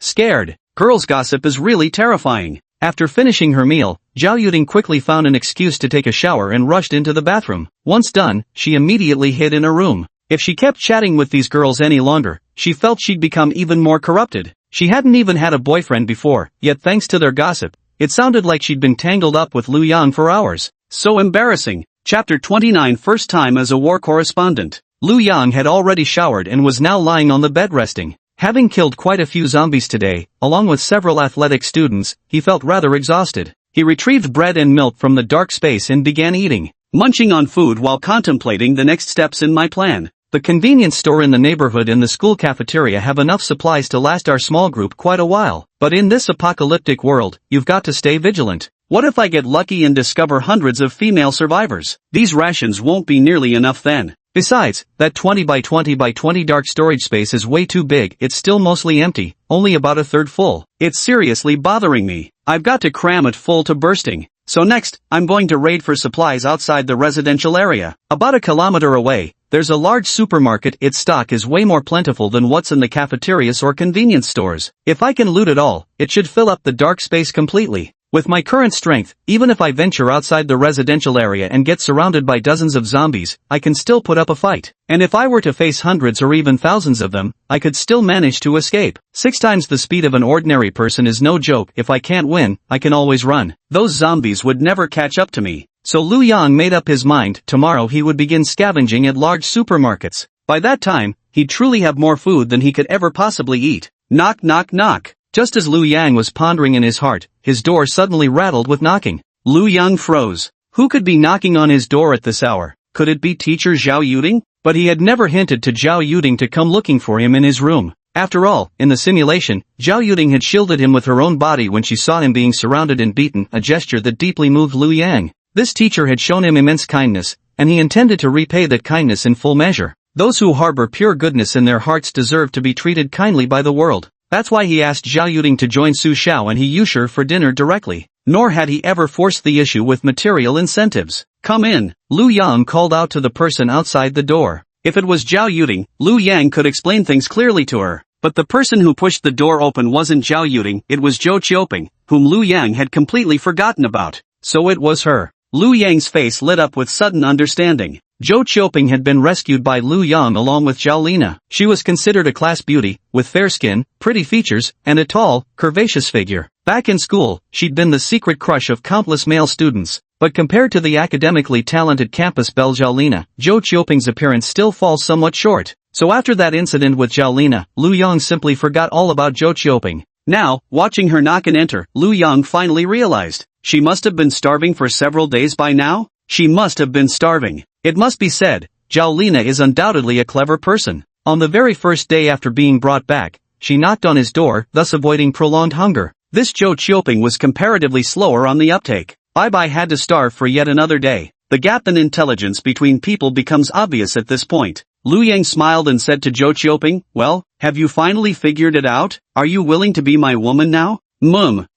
Girls' gossip is really terrifying. After finishing her meal, Zhao Yuding quickly found an excuse to take a shower and rushed into the bathroom. Once done, she immediately hid in her room. If she kept chatting with these girls any longer, she felt she'd become even more corrupted. She hadn't even had a boyfriend before, yet thanks to their gossip, it sounded like she'd been tangled up with Lu Yang for hours. So embarrassing. Chapter 29 First time as a war correspondent. Lu Yang had already showered and was now lying on the bed resting. Having killed quite a few zombies today, along with several athletic students, he felt rather exhausted. He retrieved bread and milk from the dark space and began eating, munching on food while contemplating the next steps in my plan. The convenience store in the neighborhood and the school cafeteria have enough supplies to last our small group quite a while. But in this apocalyptic world, you've got to stay vigilant. What if I get lucky and discover hundreds of female survivors? These rations won't be nearly enough then. Besides, that 20 by 20 by 20 dark storage space is way too big. It's still mostly empty, only about a third full. It's seriously bothering me. I've got to cram it full to bursting. So next, I'm going to raid for supplies outside the residential area. About a kilometer away, there's a large supermarket. Its stock is way more plentiful than what's in the cafeterias or convenience stores. If I can loot it all, it should fill up the dark space completely. With my current strength, even if I venture outside the residential area and get surrounded by dozens of zombies, I can still put up a fight. And if I were to face hundreds or even thousands of them, I could still manage to escape. 6 times the speed of an ordinary person is no joke. If I can't win, I can always run. Those zombies would never catch up to me. So Liu Yang made up his mind. Tomorrow he would begin scavenging at large supermarkets. By that time, he'd truly have more food than he could ever possibly eat. Knock, knock, knock. Just as Liu Yang was pondering in his heart, his door suddenly rattled with knocking. Liu Yang froze. Who could be knocking on his door at this hour? Could it be teacher Zhao Yuding? But he had never hinted to Zhao Yuding to come looking for him in his room. After all, in the simulation, Zhao Yuding had shielded him with her own body when she saw him being surrounded and beaten, a gesture that deeply moved Liu Yang. This teacher had shown him immense kindness, and he intended to repay that kindness in full measure. Those who harbor pure goodness in their hearts deserve to be treated kindly by the world. That's why he asked Zhao Yuding to join Su Xiao and He Yushi for dinner directly. Nor had he ever forced the issue with material incentives. Come in, Liu Yang called out to the person outside the door. If it was Zhao Yuding, Liu Yang could explain things clearly to her. But the person who pushed the door open wasn't Zhao Yuding, it was Zhou Qiuping, whom Liu Yang had completely forgotten about. So it was her. Liu Yang's face lit up with sudden understanding. Zhou Qiuping had been rescued by Liu Yang along with Zhao Lina. She was considered a class beauty, with fair skin, pretty features, and a tall, curvaceous figure. Back in school, she'd been the secret crush of countless male students. But compared to the academically talented campus belle Zhao Lina, Zhou Qiuping's appearance still falls somewhat short. So after that incident with Zhao Lina, Liu Yang simply forgot all about Zhou Qiuping. Now, watching her knock and enter, Liu Yang finally realized. She must have been starving for several days by now? She must have been starving. It must be said, Zhao Lina is undoubtedly a clever person. On the very first day after being brought back, she knocked on his door, thus avoiding prolonged hunger. This Zhou Qiuping was comparatively slower on the uptake. Bai had to starve for yet another day. The gap in intelligence between people becomes obvious at this point. Liu Yang smiled and said to Zhou Qiuping, well, have you finally figured it out? Are you willing to be my woman now?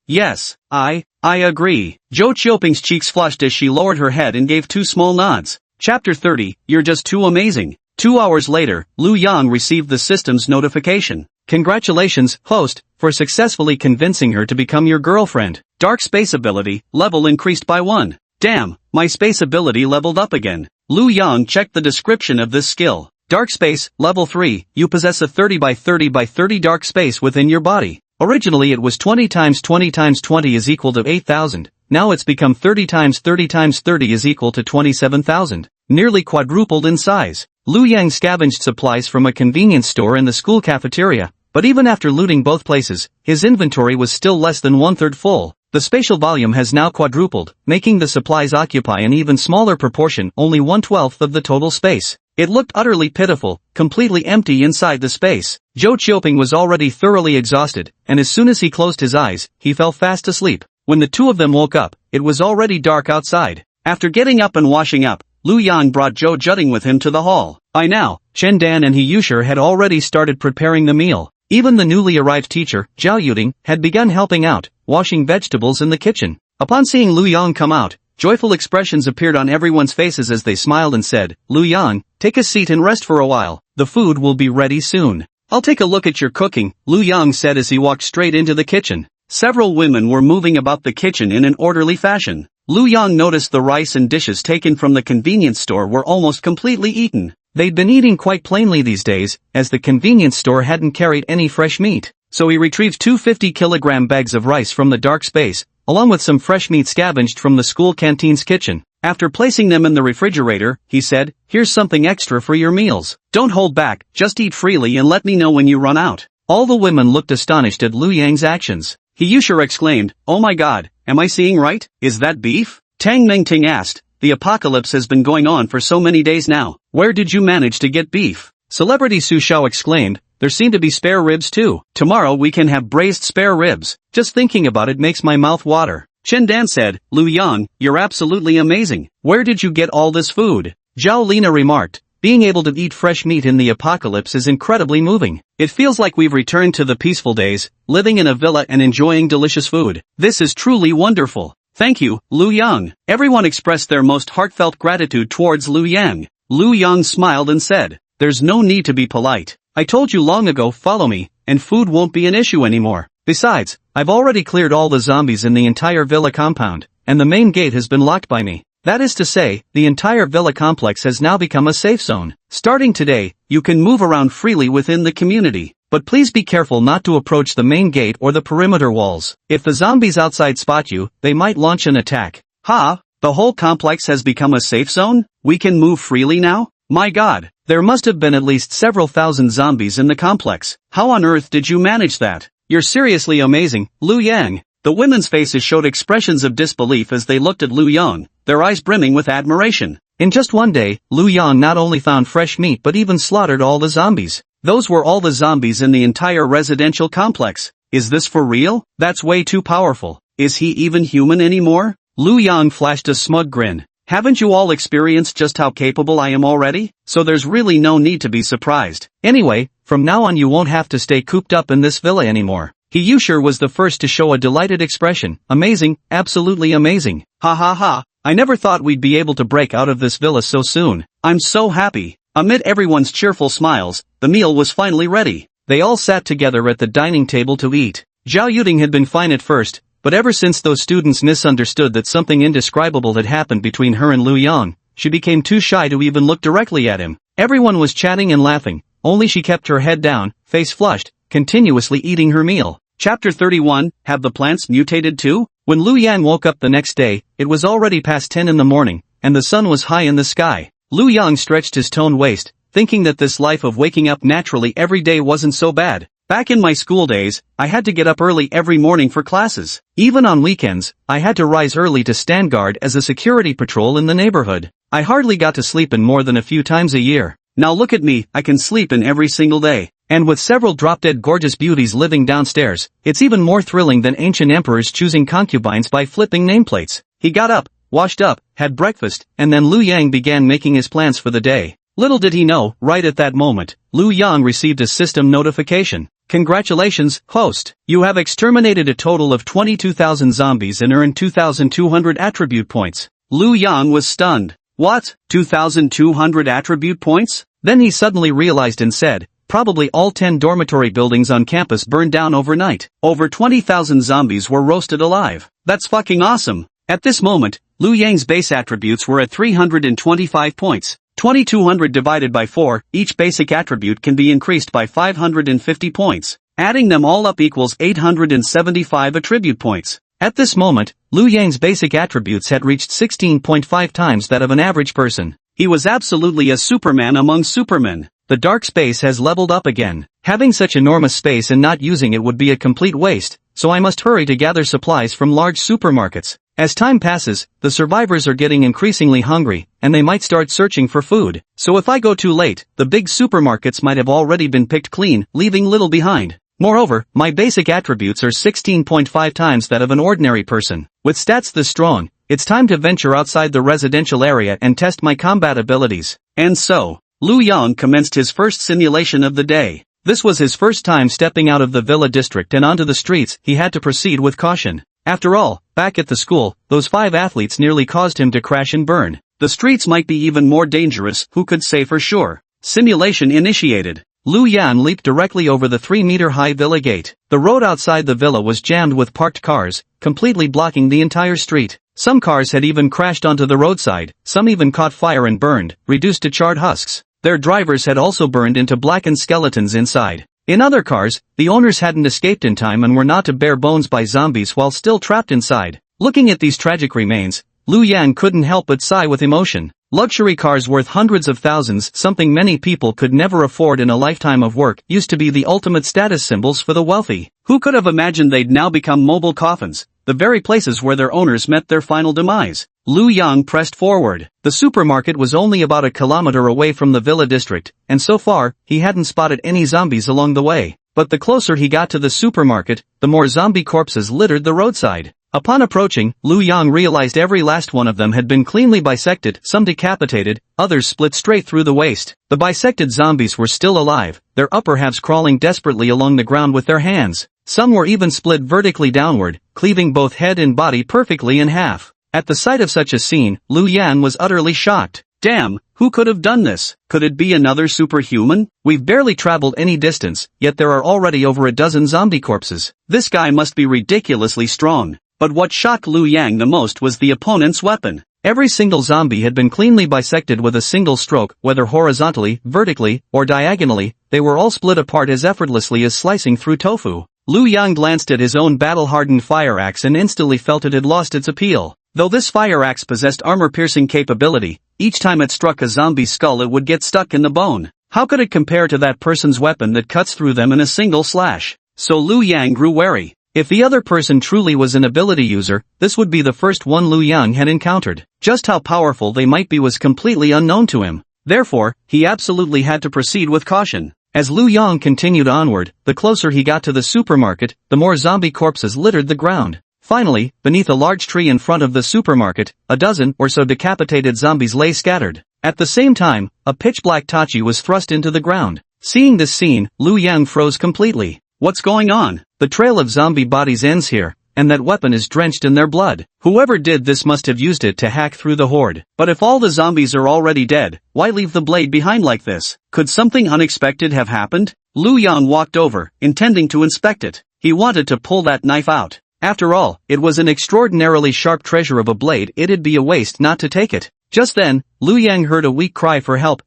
Yes, I agree. Zhou Qiuping's cheeks flushed as she lowered her head and gave 2 small nods. Chapter 30, You're just too amazing. 2 hours later, Liu Yang received the system's notification. Congratulations, host, for successfully convincing her to become your girlfriend. Dark space ability, level increased by 1. Damn, my space ability leveled up again. Liu Yang checked the description of this skill. Dark space, level 3, you possess a 30 by 30 by 30 dark space within your body. Originally it was 20 times 20 times 20 is equal to 8,000. Now it's become 30 times 30 times 30 is equal to 27,000. Nearly quadrupled in size. Liu Yang scavenged supplies from a convenience store and the school cafeteria, but even after looting both places, his inventory was still less than 1/3 full. The spatial volume has now quadrupled, making the supplies occupy an even smaller proportion, only 1/12 of the total space. It looked utterly pitiful, completely empty inside the space. Zhou Qiuping was already thoroughly exhausted, and as soon as he closed his eyes, he fell fast asleep. When the two of them woke up, it was already dark outside. After getting up and washing up, Liu Yang brought Zhou Jutting with him to the hall. By now, Chen Dan and He Yushi had already started preparing the meal. Even the newly arrived teacher, Zhao Yuding, had begun helping out, washing vegetables in the kitchen. Upon seeing Liu Yang come out, joyful expressions appeared on everyone's faces as they smiled and said, Liu Yang, take a seat and rest for a while. The food will be ready soon. I'll take a look at your cooking, Liu Yang said as he walked straight into the kitchen. Several women were moving about the kitchen in an orderly fashion. Liu Yang noticed the rice and dishes taken from the convenience store were almost completely eaten. They'd been eating quite plainly these days, as the convenience store hadn't carried any fresh meat. So he retrieved 2 50-kilogram bags of rice from the dark space, along with some fresh meat scavenged from the school canteen's kitchen. After placing them in the refrigerator, he said, here's something extra for your meals. Don't hold back, just eat freely and let me know when you run out. All the women looked astonished at Liu Yang's actions. He Yusher exclaimed, "Oh my god, am I seeing right? Is that beef?" Tang Mingting asked, "The apocalypse has been going on for so many days now. Where did you manage to get beef?" Celebrity Su Xiao exclaimed, "There seem to be spare ribs too. Tomorrow we can have braised spare ribs. Just thinking about it makes my mouth water." Chen Dan said, "Liu Yang, you're absolutely amazing. Where did you get all this food?" Zhao Lina remarked, "Being able to eat fresh meat in the apocalypse is incredibly moving. It feels like we've returned to the peaceful days, living in a villa and enjoying delicious food. This is truly wonderful. Thank you, Liu Yang." Everyone expressed their most heartfelt gratitude towards Liu Yang. Liu Yang smiled and said, "There's no need to be polite. I told you long ago, follow me, and food won't be an issue anymore. Besides, I've already cleared all the zombies in the entire villa compound, and the main gate has been locked by me. That is to say, the entire villa complex has now become a safe zone. Starting today, you can move around freely within the community. But please be careful not to approach the main gate or the perimeter walls. If the zombies outside spot you, they might launch an attack." "Ha? The whole complex has become a safe zone? We can move freely now? My god, there must have been at least several thousand zombies in the complex. How on earth did you manage that? You're seriously amazing, Liu Yang." The women's faces showed expressions of disbelief as they looked at Liu Yang, their eyes brimming with admiration. In just one day, Liu Yang not only found fresh meat but even slaughtered all the zombies. Those were all the zombies in the entire residential complex. Is this for real? That's way too powerful. Is he even human anymore? Liu Yang flashed a smug grin. Haven't you all experienced just how capable I am already? So there's really no need to be surprised. Anyway, from now on you won't have to stay cooped up in this villa anymore. He Yusher was the first to show a delighted expression. Amazing, absolutely amazing. Ha ha ha, I never thought we'd be able to break out of this villa so soon. I'm so happy. Amid everyone's cheerful smiles, the meal was finally ready. They all sat together at the dining table to eat. Zhao Yuding had been fine at first, but ever since those students misunderstood that something indescribable had happened between her and Liu Yang, she became too shy to even look directly at him. Everyone was chatting and laughing, only she kept her head down, face flushed, continuously eating her meal. Chapter 31, Have the plants mutated too? When Liu Yang woke up the next day, it was already past 10 in the morning, and the sun was high in the sky. Liu Yang stretched his toned waist, thinking that this life of waking up naturally every day wasn't so bad. Back in my school days, I had to get up early every morning for classes. Even on weekends, I had to rise early to stand guard as a security patrol in the neighborhood. I hardly got to sleep in more than a few times a year. Now look at me, I can sleep in every single day. And with several drop-dead gorgeous beauties living downstairs, it's even more thrilling than ancient emperors choosing concubines by flipping nameplates. He got up, washed up, had breakfast, and then Liu Yang began making his plans for the day. Little did he know, right at that moment, Liu Yang received a system notification. Congratulations, host. You have exterminated a total of 22,000 zombies and earned 2,200 attribute points. Liu Yang was stunned. What? 2,200 attribute points? Then he suddenly realized and said, probably all 10 dormitory buildings on campus burned down overnight. Over 20,000 zombies were roasted alive. That's fucking awesome. At this moment, Liu Yang's base attributes were at 325 points. 2200 divided by 4, each basic attribute can be increased by 550 points. Adding them all up equals 875 attribute points. At this moment, Liu Yang's basic attributes had reached 16.5 times that of an average person. He was absolutely a Superman among supermen. The dark space has leveled up again. Having such enormous space and not using it would be a complete waste, so I must hurry to gather supplies from large supermarkets. As time passes, the survivors are getting increasingly hungry, and they might start searching for food. So if I go too late, the big supermarkets might have already been picked clean, leaving little behind. Moreover, my basic attributes are 16.5 times that of an ordinary person. With stats this strong, it's time to venture outside the residential area and test my combat abilities. And so, Liu Yang commenced his first simulation of the day. This was his first time stepping out of the villa district and onto the streets. He had to proceed with caution. After all, back at the school, those 5 athletes nearly caused him to crash and burn. The streets might be even more dangerous, who could say for sure. Simulation initiated. Liu Yan leaped directly over the 3-meter-high villa gate. The road outside the villa was jammed with parked cars, completely blocking the entire street. Some cars had even crashed onto the roadside, some even caught fire and burned, reduced to charred husks. Their drivers had also burned into blackened skeletons inside. In other cars, the owners hadn't escaped in time and were gnawed to bare bones by zombies while still trapped inside. Looking at these tragic remains, Liu Yan couldn't help but sigh with emotion. Luxury cars worth hundreds of thousands, something many people could never afford in a lifetime of work, used to be the ultimate status symbols for the wealthy. Who could have imagined they'd now become mobile coffins, the very places where their owners met their final demise? Lu Yang pressed forward. The supermarket was only about a kilometer away from the villa district, and so far, he hadn't spotted any zombies along the way. But the closer he got to the supermarket, the more zombie corpses littered the roadside. Upon approaching, Lu Yang realized every last one of them had been cleanly bisected, some decapitated, others split straight through the waist. The bisected zombies were still alive, their upper halves crawling desperately along the ground with their hands. Some were even split vertically downward, cleaving both head and body perfectly in half. At the sight of such a scene, Lu Yang was utterly shocked. Damn, who could have done this? Could it be another superhuman? We've barely traveled any distance, yet there are already over a dozen zombie corpses. This guy must be ridiculously strong. But what shocked Lu Yang the most was the opponent's weapon. Every single zombie had been cleanly bisected with a single stroke, whether horizontally, vertically, or diagonally. They were all split apart as effortlessly as slicing through tofu. Lu Yang glanced at his own battle-hardened fire axe and instantly felt it had lost its appeal. Though this fire axe possessed armor-piercing capability, each time it struck a zombie's skull it would get stuck in the bone. How could it compare to that person's weapon that cuts through them in a single slash? So Lu Yang grew wary. If the other person truly was an ability user, this would be the first one Lu Yang had encountered. Just how powerful they might be was completely unknown to him. Therefore, he absolutely had to proceed with caution. As Lu Yang continued onward, the closer he got to the supermarket, the more zombie corpses littered the ground. Finally, beneath a large tree in front of the supermarket, a dozen or so decapitated zombies lay scattered. At the same time, a pitch-black tachi was thrust into the ground. Seeing this scene, Lu Yang froze completely. What's going on? The trail of zombie bodies ends here, and that weapon is drenched in their blood. Whoever did this must have used it to hack through the horde. But if all the zombies are already dead, why leave the blade behind like this? Could something unexpected have happened? Lu Yang walked over, intending to inspect it. He wanted to pull that knife out. After all, it was an extraordinarily sharp treasure of a blade, it'd be a waste not to take it. Just then, Lu Yang heard a weak cry for help.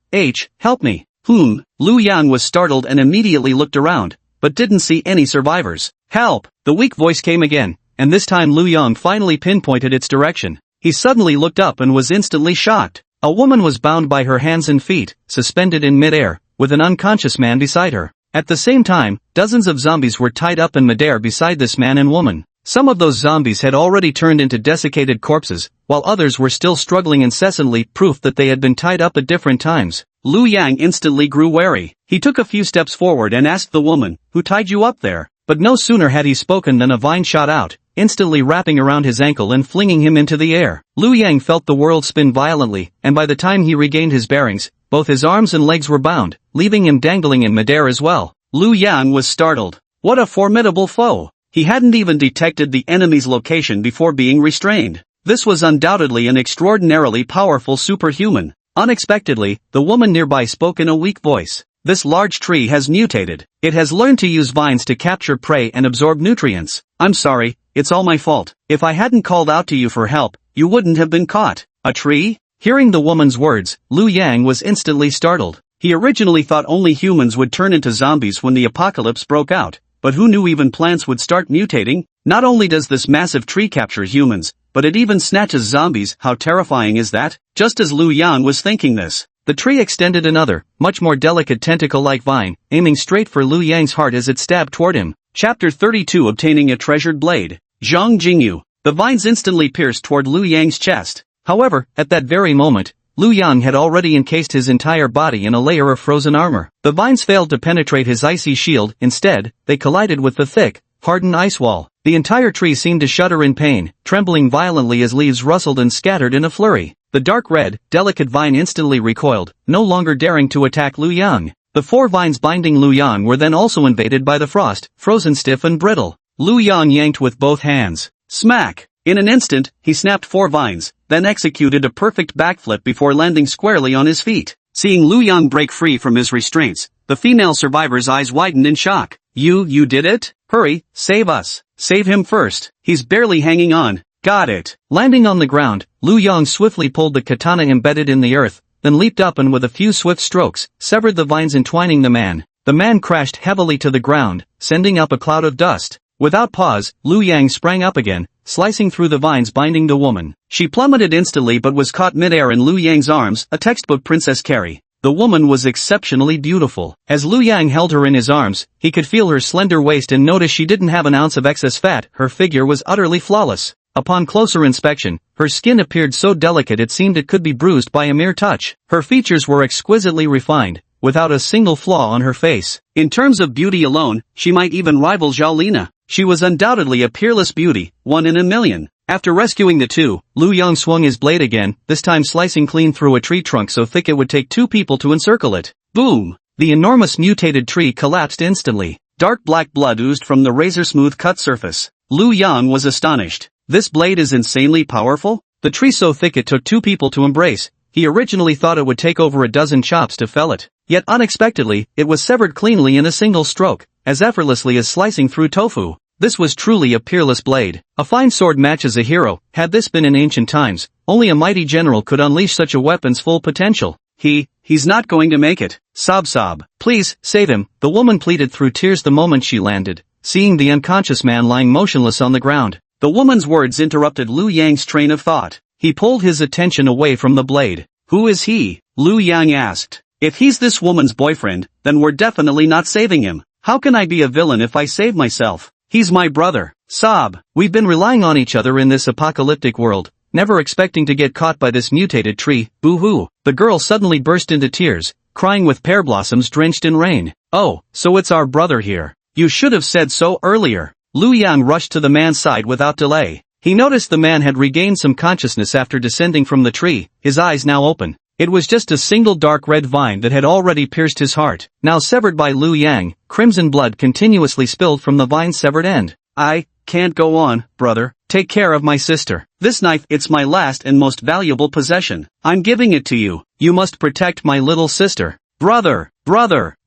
Help me. Lu Yang was startled and immediately looked around, but didn't see any survivors. Help! The weak voice came again, and this time Lu Yang finally pinpointed its direction. He suddenly looked up and was instantly shocked. A woman was bound by her hands and feet, suspended in midair, with an unconscious man beside her. At the same time, dozens of zombies were tied up in midair beside this man and woman. Some of those zombies had already turned into desiccated corpses, while others were still struggling incessantly, proof that they had been tied up at different times. Lu Yang instantly grew wary. He took a few steps forward and asked the woman, "Who tied you up there?" But no sooner had he spoken than a vine shot out, instantly wrapping around his ankle and flinging him into the air. Lu Yang felt the world spin violently, and by the time he regained his bearings, both his arms and legs were bound, leaving him dangling in midair as well. Lu Yang was startled. What a formidable foe! He hadn't even detected the enemy's location before being restrained. This was undoubtedly an extraordinarily powerful superhuman. Unexpectedly, the woman nearby spoke in a weak voice. This large tree has mutated. It has learned to use vines to capture prey and absorb nutrients. I'm sorry, it's all my fault. If I hadn't called out to you for help, you wouldn't have been caught. A tree? Hearing the woman's words, Lu Yang was instantly startled. He originally thought only humans would turn into zombies when the apocalypse broke out, but who knew even plants would start mutating? Not only does this massive tree capture humans, but it even snatches zombies. How terrifying is that? Just as Lu Yang was thinking this, the tree extended another, much more delicate tentacle-like vine, aiming straight for Lu Yang's heart as it stabbed toward him. Chapter 32 Obtaining a Treasured Blade. Zhang Jingyu. The vines instantly pierced toward Lu Yang's chest. However, at that very moment, Lu Yang had already encased his entire body in a layer of frozen armor. The vines failed to penetrate his icy shield, instead, they collided with the thick, hardened ice wall. The entire tree seemed to shudder in pain, trembling violently as leaves rustled and scattered in a flurry. The dark red, delicate vine instantly recoiled, no longer daring to attack Lu Yang. The 4 vines binding Lu Yang were then also invaded by the frost, frozen stiff and brittle. Lu Yang yanked with both hands. Smack! In an instant, he snapped 4 vines, then executed a perfect backflip before landing squarely on his feet. Seeing Lu Yang break free from his restraints, the female survivor's eyes widened in shock. You did it? Hurry, save us. Save him first. He's barely hanging on. Got it. Landing on the ground, Lu Yang swiftly pulled the katana embedded in the earth, then leaped up and with a few swift strokes, severed the vines entwining the man. The man crashed heavily to the ground, sending up a cloud of dust. Without pause, Lu Yang sprang up again, slicing through the vines binding the woman. She plummeted instantly but was caught midair in Liu Yang's arms, a textbook Princess Carrie. The woman was exceptionally beautiful. As Liu Yang held her in his arms, he could feel her slender waist and notice she didn't have an ounce of excess fat. Her figure was utterly flawless. Upon closer inspection, her skin appeared so delicate it seemed it could be bruised by a mere touch. Her features were exquisitely refined, without a single flaw on her face. In terms of beauty alone, she might even rival Zhao Lina. She was undoubtedly a peerless beauty, one in a million. After rescuing the two, Liu Yang swung his blade again, this time slicing clean through a tree trunk so thick it would take two people to encircle it. Boom! The enormous mutated tree collapsed instantly. Dark black blood oozed from the razor-smooth cut surface. Liu Yang was astonished. This blade is insanely powerful? The tree so thick it took two people to embrace. He originally thought it would take over a dozen chops to fell it. Yet unexpectedly, it was severed cleanly in a single stroke, as effortlessly as slicing through tofu. This was truly a peerless blade. A fine sword matches a hero. Had this been in ancient times, only a mighty general could unleash such a weapon's full potential. He's not going to make it. Sob sob. Please, save him, the woman pleaded through tears the moment she landed, seeing the unconscious man lying motionless on the ground. The woman's words interrupted Liu Yang's train of thought. He pulled his attention away from the blade. Who is he? Liu Yang asked. If he's this woman's boyfriend, then we're definitely not saving him. How can I be a villain if I save myself? He's my brother. Sob. We've been relying on each other in this apocalyptic world, never expecting to get caught by this mutated tree. Boo-hoo. The girl suddenly burst into tears, crying with pear blossoms drenched in rain. Oh, so it's our brother here. You should have said so earlier. Liu Yang rushed to the man's side without delay. He noticed the man had regained some consciousness after descending from the tree, his eyes now open. It was just a single dark red vine that had already pierced his heart. Now severed by Liu Yang, crimson blood continuously spilled from the vine's severed end. I can't go on, brother. Take care of my sister. This knife, it's my last and most valuable possession. I'm giving it to you. You must protect my little sister. Brother,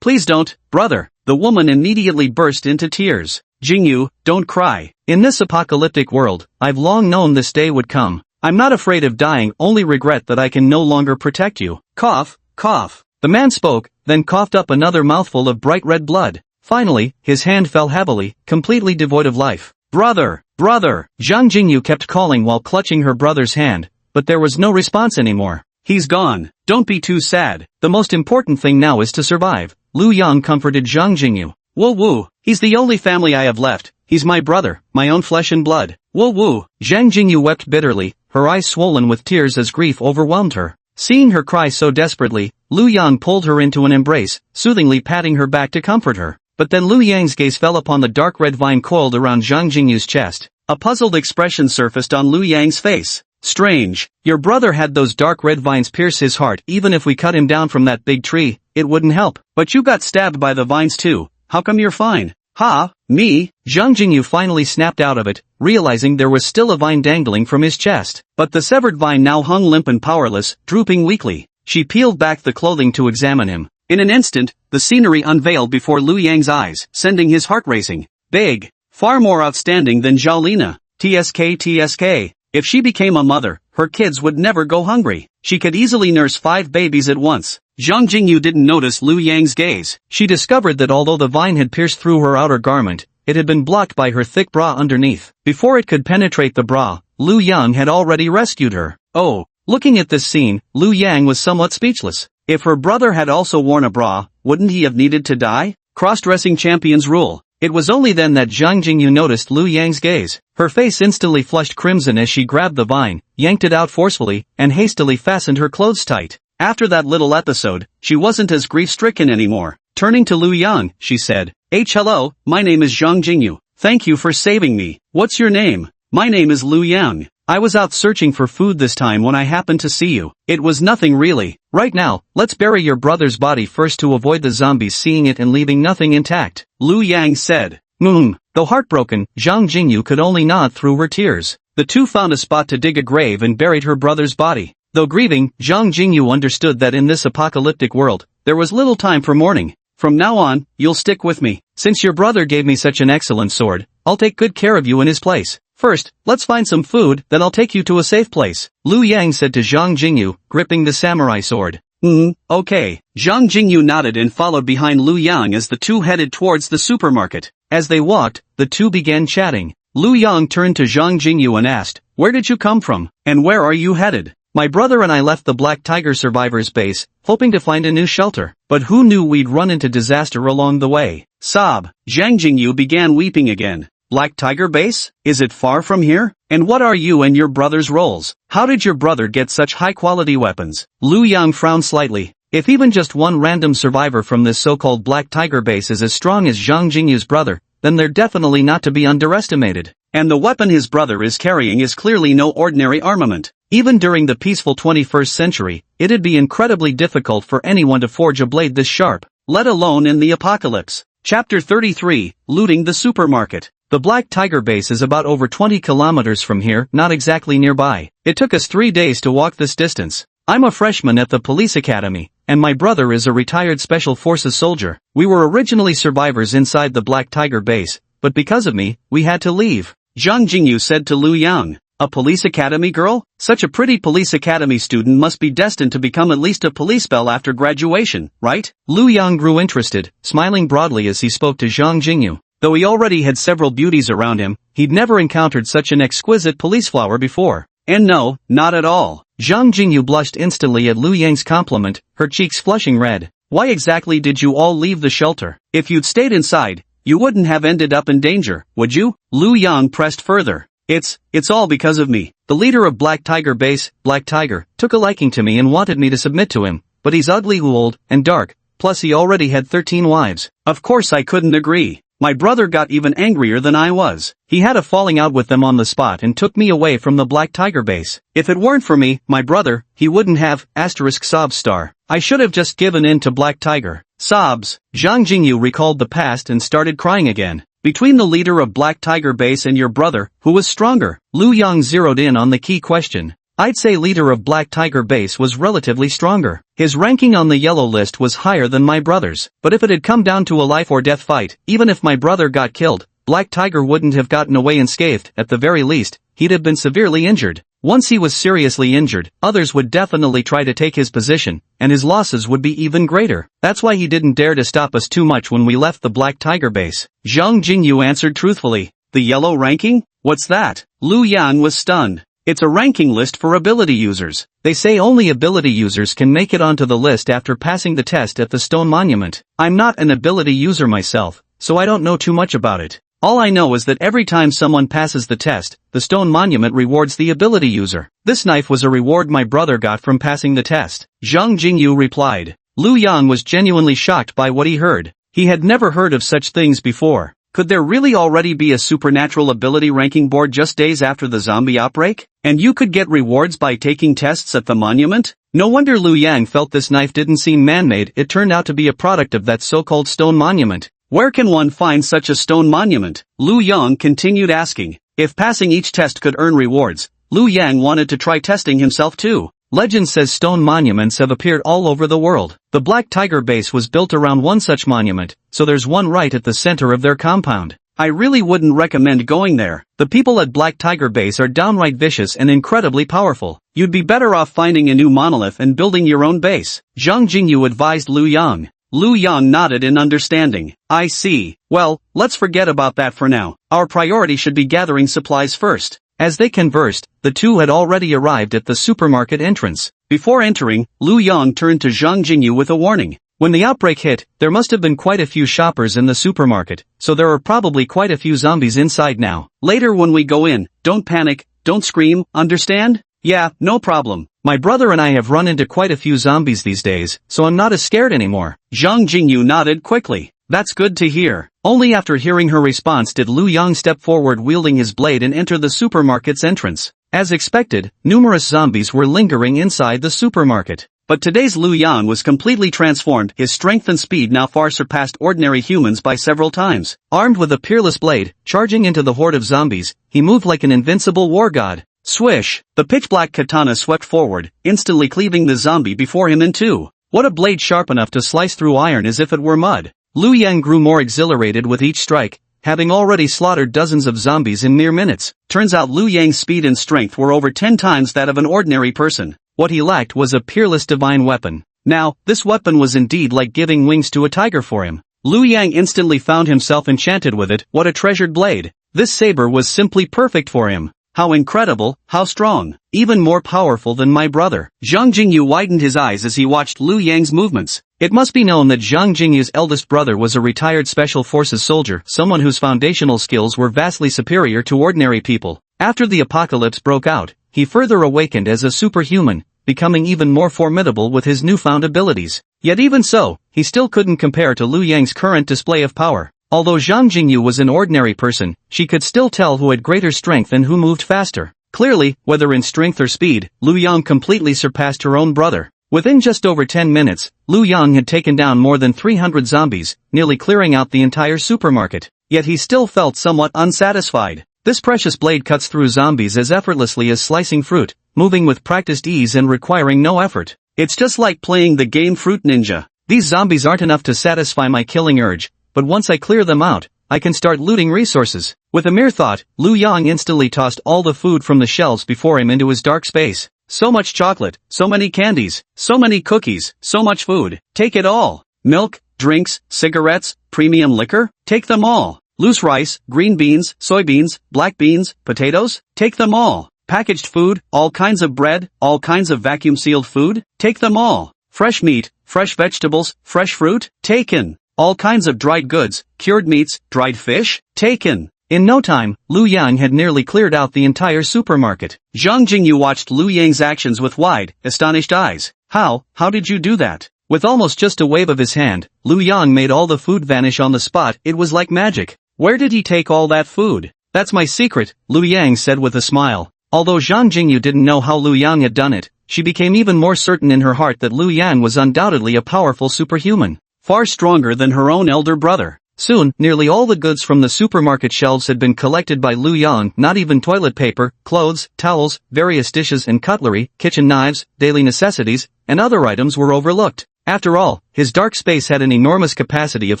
please don't, brother. The woman immediately burst into tears. Jingyu, don't cry. In this apocalyptic world, I've long known this day would come. I'm not afraid of dying, only regret that I can no longer protect you. Cough, cough. The man spoke, then coughed up another mouthful of bright red blood. Finally, his hand fell heavily, completely devoid of life. Brother! Zhang Jingyu kept calling while clutching her brother's hand, but there was no response anymore. He's gone. Don't be too sad. The most important thing now is to survive. Liu Yang comforted Zhang Jingyu. Woo, he's the only family I have left. He's my brother, my own flesh and blood. Woo. Zhang Jingyu wept bitterly, her eyes swollen with tears as grief overwhelmed her. Seeing her cry so desperately, Liu Yang pulled her into an embrace, soothingly patting her back to comfort her. But then Liu Yang's gaze fell upon the dark red vine coiled around Zhang Jingyu's chest. A puzzled expression surfaced on Liu Yang's face. Strange. Your brother had those dark red vines pierce his heart. Even if we cut him down from that big tree, it wouldn't help. But you got stabbed by the vines too. How come you're fine? Ha, me? Zhang Jingyu finally snapped out of it, realizing there was still a vine dangling from his chest. But the severed vine now hung limp and powerless, drooping weakly. She peeled back the clothing to examine him. In an instant, the scenery unveiled before Liu Yang's eyes, sending his heart racing. Big. Far more outstanding than Zhao Lina. TSK. If she became a mother, her kids would never go hungry. She could easily nurse 5 babies at once. Zhang Jingyu didn't notice Liu Yang's gaze. She discovered that although the vine had pierced through her outer garment, it had been blocked by her thick bra underneath. Before it could penetrate the bra, Liu Yang had already rescued her. Oh. Looking at this scene, Liu Yang was somewhat speechless. If her brother had also worn a bra, wouldn't he have needed to die? Cross-dressing champions rule. It was only then that Zhang Jingyu noticed Liu Yang's gaze. Her face instantly flushed crimson as she grabbed the vine, yanked it out forcefully, and hastily fastened her clothes tight. After that little episode, she wasn't as grief-stricken anymore. Turning to Liu Yang, she said, hello, my name is Zhang Jingyu. Thank you for saving me. What's your name? My name is Liu Yang. I was out searching for food this time when I happened to see you. It was nothing really. Right now, let's bury your brother's body first to avoid the zombies seeing it and leaving nothing intact. Liu Yang said. Though heartbroken, Zhang Jingyu could only nod through her tears. The two found a spot to dig a grave and buried her brother's body. Though grieving, Zhang Jingyu understood that in this apocalyptic world, there was little time for mourning. From now on, you'll stick with me. Since your brother gave me such an excellent sword, I'll take good care of you in his place. First, let's find some food, then I'll take you to a safe place. Liu Yang said to Zhang Jingyu, gripping the samurai sword. Okay. Zhang Jingyu nodded and followed behind Liu Yang as the two headed towards the supermarket. As they walked, the two began chatting. Lu Yang turned to Zhang Jingyu and asked, "Where did you come from, and where are you headed?" "My brother and I left the Black Tiger survivors base, hoping to find a new shelter, but who knew we'd run into disaster along the way." Sob. Zhang Jingyu began weeping again. "Black Tiger base? Is it far from here? And what are you and your brother's roles? How did your brother get such high-quality weapons?" Lu Yang frowned slightly. If even just one random survivor from this so-called Black Tiger base is as strong as Zhang Jingyu's brother, then they're definitely not to be underestimated. And the weapon his brother is carrying is clearly no ordinary armament. Even during the peaceful 21st century, it'd be incredibly difficult for anyone to forge a blade this sharp, let alone in the apocalypse. Chapter 33, Looting the Supermarket. The Black Tiger base is about over 20 kilometers from here, not exactly nearby. It took us 3 days to walk this distance. I'm a freshman at the police academy, and my brother is a retired special forces soldier. We were originally survivors inside the Black Tiger base, but because of me, we had to leave. Zhang Jingyu said to Lu Yang, "A police academy girl? Such a pretty police academy student must be destined to become at least a police belle after graduation, right?" Lu Yang grew interested, smiling broadly as he spoke to Zhang Jingyu. Though he already had several beauties around him, he'd never encountered such an exquisite police flower before. And no, not at all. Zhang Jingyu blushed instantly at Lu Yang's compliment, her cheeks flushing red. "Why exactly did you all leave the shelter? If you'd stayed inside, you wouldn't have ended up in danger, would you?" Lu Yang pressed further. It's all because of me. The leader of Black Tiger base, Black Tiger, took a liking to me and wanted me to submit to him, but he's ugly, old, and dark, plus he already had 13 wives. Of course I couldn't agree. My brother got even angrier than I was. He had a falling out with them on the spot and took me away from the Black Tiger base. If it weren't for me, my brother, he wouldn't have, sob star. I should have just given in to Black Tiger. Sobs. Zhang Jingyu recalled the past and started crying again. Between the leader of Black Tiger base and your brother, who was stronger? Lu Yang zeroed in on the key question. I'd say leader of Black Tiger base was relatively stronger. His ranking on the yellow list was higher than my brother's, but if it had come down to a life or death fight, even if my brother got killed, Black Tiger wouldn't have gotten away unscathed. At the very least, he'd have been severely injured. Once he was seriously injured, others would definitely try to take his position, and his losses would be even greater. That's why he didn't dare to stop us too much when we left the Black Tiger base. Zhang Jingyu answered truthfully. The yellow ranking? What's that? Lu Yang was stunned. It's a ranking list for ability users. They say only ability users can make it onto the list after passing the test at the Stone Monument. I'm not an ability user myself, so I don't know too much about it. All I know is that every time someone passes the test, the Stone Monument rewards the ability user. This knife was a reward my brother got from passing the test. Zhang Jingyu replied. Lu Yang was genuinely shocked by what he heard. He had never heard of such things before. Could there really already be a supernatural ability ranking board just days after the zombie outbreak? And you could get rewards by taking tests at the monument? No wonder Lu Yang felt this knife didn't seem man-made. It turned out to be a product of that so-called stone monument. Where can one find such a stone monument? Lu Yang continued asking. If passing each test could earn rewards, Lu Yang wanted to try testing himself too. Legend says stone monuments have appeared all over the world. The Black Tiger base was built around one such monument, so there's one right at the center of their compound. I really wouldn't recommend going there. The people at Black Tiger base are downright vicious and incredibly powerful. You'd be better off finding a new monolith and building your own base. Zhang Jingyu advised Lu Yang. Lu Yang nodded in understanding. I see. Well, let's forget about that for now. Our priority should be gathering supplies first. As they conversed, the two had already arrived at the supermarket entrance. Before entering, Lu Yang turned to Zhang Jingyu with a warning. When the outbreak hit, there must have been quite a few shoppers in the supermarket, so there are probably quite a few zombies inside now. Later when we go in, don't panic, don't scream, understand? Yeah, no problem. My brother and I have run into quite a few zombies these days, so I'm not as scared anymore. Zhang Jingyu nodded quickly. That's good to hear. Only after hearing her response did Lu Yang step forward wielding his blade and enter the supermarket's entrance. As expected, numerous zombies were lingering inside the supermarket. But today's Lu Yang was completely transformed. His strength and speed now far surpassed ordinary humans by several times. Armed with a peerless blade, charging into the horde of zombies, he moved like an invincible war god. Swish! The pitch-black katana swept forward, instantly cleaving the zombie before him in two. What a blade sharp enough to slice through iron as if it were mud. Lu Yang grew more exhilarated with each strike, having already slaughtered dozens of zombies in mere minutes. Turns out Lu Yang's speed and strength were over 10 times that of an ordinary person. What he lacked was a peerless divine weapon. Now, this weapon was indeed like giving wings to a tiger for him. Lu Yang instantly found himself enchanted with it. What a treasured blade. This saber was simply perfect for him. How incredible, how strong, even more powerful than my brother. Zhang Jingyu widened his eyes as he watched Liu Yang's movements. It must be known that Zhang Jingyu's eldest brother was a retired special forces soldier, someone whose foundational skills were vastly superior to ordinary people. After the apocalypse broke out, he further awakened as a superhuman, becoming even more formidable with his newfound abilities. Yet even so, he still couldn't compare to Liu Yang's current display of power. Although Zhang Jingyu was an ordinary person, she could still tell who had greater strength and who moved faster. Clearly, whether in strength or speed, Liu Yang completely surpassed her own brother. Within just over 10 minutes, Liu Yang had taken down more than 300 zombies, nearly clearing out the entire supermarket. Yet he still felt somewhat unsatisfied. This precious blade cuts through zombies as effortlessly as slicing fruit, moving with practiced ease and requiring no effort. It's just like playing the game Fruit Ninja. These zombies aren't enough to satisfy my killing urge, but once I clear them out, I can start looting resources. With a mere thought, Liu Yang instantly tossed all the food from the shelves before him into his dark space. So much chocolate, so many candies, so many cookies, so much food. Take it all. Milk, drinks, cigarettes, premium liquor, take them all. Loose rice, green beans, soybeans, black beans, potatoes, take them all. Packaged food, all kinds of bread, all kinds of vacuum-sealed food, take them all. Fresh meat, fresh vegetables, fresh fruit, taken. All kinds of dried goods, cured meats, dried fish, taken. In no time, Liu Yang had nearly cleared out the entire supermarket. Zhang Jingyu watched Liu Yang's actions with wide, astonished eyes. How did you do that? With almost just a wave of his hand, Liu Yang made all the food vanish on the spot. It was like magic. Where did he take all that food? That's my secret, Liu Yang said with a smile. Although Zhang Jingyu didn't know how Liu Yang had done it, she became even more certain in her heart that Liu Yang was undoubtedly a powerful superhuman. Far stronger than her own elder brother. Soon, nearly all the goods from the supermarket shelves had been collected by Liu Yang. Not even toilet paper, clothes, towels, various dishes and cutlery, kitchen knives, daily necessities, and other items were overlooked. After all, his dark space had an enormous capacity of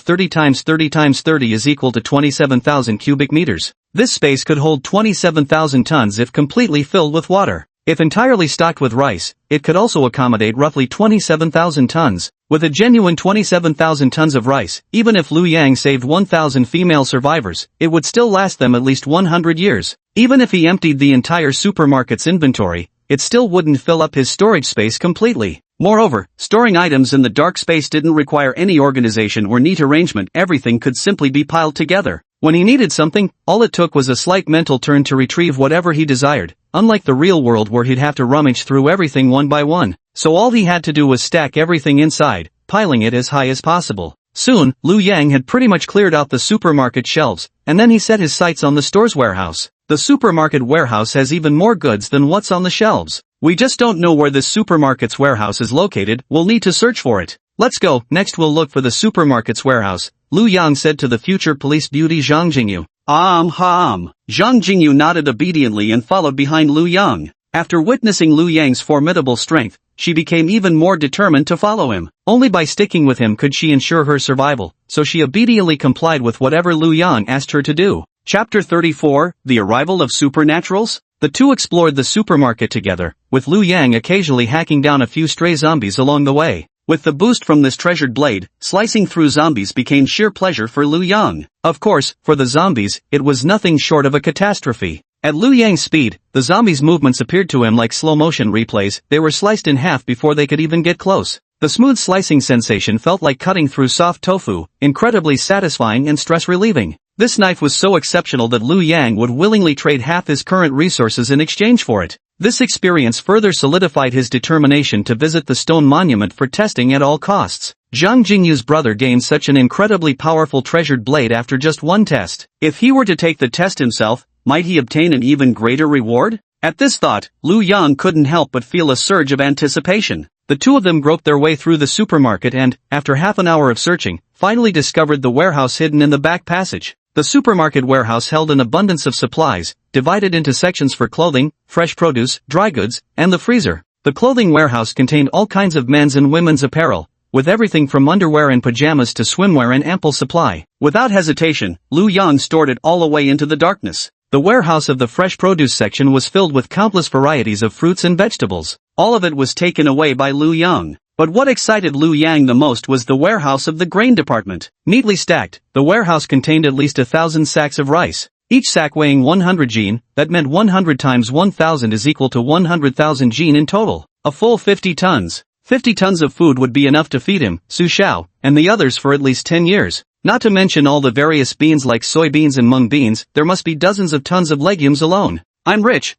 30 times 30 times 30 is equal to 27,000 cubic meters. This space could hold 27,000 tons if completely filled with water. If entirely stocked with rice, it could also accommodate roughly 27,000 tons. With a genuine 27,000 tons of rice, even if Liu Yang saved 1,000 female survivors, it would still last them at least 100 years. Even if he emptied the entire supermarket's inventory, it still wouldn't fill up his storage space completely. Moreover, storing items in the dark space didn't require any organization or neat arrangement. Everything could simply be piled together. When he needed something, all it took was a slight mental turn to retrieve whatever he desired, unlike the real world where he'd have to rummage through everything one by one. So all he had to do was stack everything inside, piling it as high as possible. Soon, Liu Yang had pretty much cleared out the supermarket shelves, and then he set his sights on the store's warehouse. The supermarket warehouse has even more goods than what's on the shelves. We just don't know where this supermarket's warehouse is located. We'll need to search for it. Let's go. Next we'll look for the supermarket's warehouse, Liu Yang said to the future police beauty Zhang Jingyu. Zhang Jingyu nodded obediently and followed behind Liu Yang. After witnessing Liu Yang's formidable strength, she became even more determined to follow him. Only by sticking with him could she ensure her survival, so she obediently complied with whatever Liu Yang asked her to do. Chapter 34, The Arrival of Supernaturals? The two explored the supermarket together, with Liu Yang occasionally hacking down a few stray zombies along the way. With the boost from this treasured blade, slicing through zombies became sheer pleasure for Liu Yang. Of course, for the zombies, it was nothing short of a catastrophe. At Liu Yang's speed, the zombies' movements appeared to him like slow-motion replays. They were sliced in half before they could even get close. The smooth slicing sensation felt like cutting through soft tofu, incredibly satisfying and stress-relieving. This knife was so exceptional that Liu Yang would willingly trade half his current resources in exchange for it. This experience further solidified his determination to visit the stone monument for testing at all costs. Zhang Jingyu's brother gained such an incredibly powerful treasured blade after just one test. If he were to take the test himself, might he obtain an even greater reward? At this thought, Liu Yang couldn't help but feel a surge of anticipation. The two of them groped their way through the supermarket and, after half an hour of searching, finally discovered the warehouse hidden in the back passage. The supermarket warehouse held an abundance of supplies, divided into sections for clothing, fresh produce, dry goods, and the freezer. The clothing warehouse contained all kinds of men's and women's apparel, with everything from underwear and pajamas to swimwear in ample supply. Without hesitation, Liu Yang stored it all away into the darkness. The warehouse of the fresh produce section was filled with countless varieties of fruits and vegetables. All of it was taken away by Liu Yang. But what excited Liu Yang the most was the warehouse of the grain department. Neatly stacked, the warehouse contained at least 1,000 sacks of rice. Each sack weighing 100 jin, that meant 100 times 1000 is equal to 100,000 jin in total. A full 50 tons. 50 tons of food would be enough to feed him, Su Xiao, and the others for at least 10 years. Not to mention all the various beans like soybeans and mung beans, there must be dozens of tons of legumes alone. I'm rich.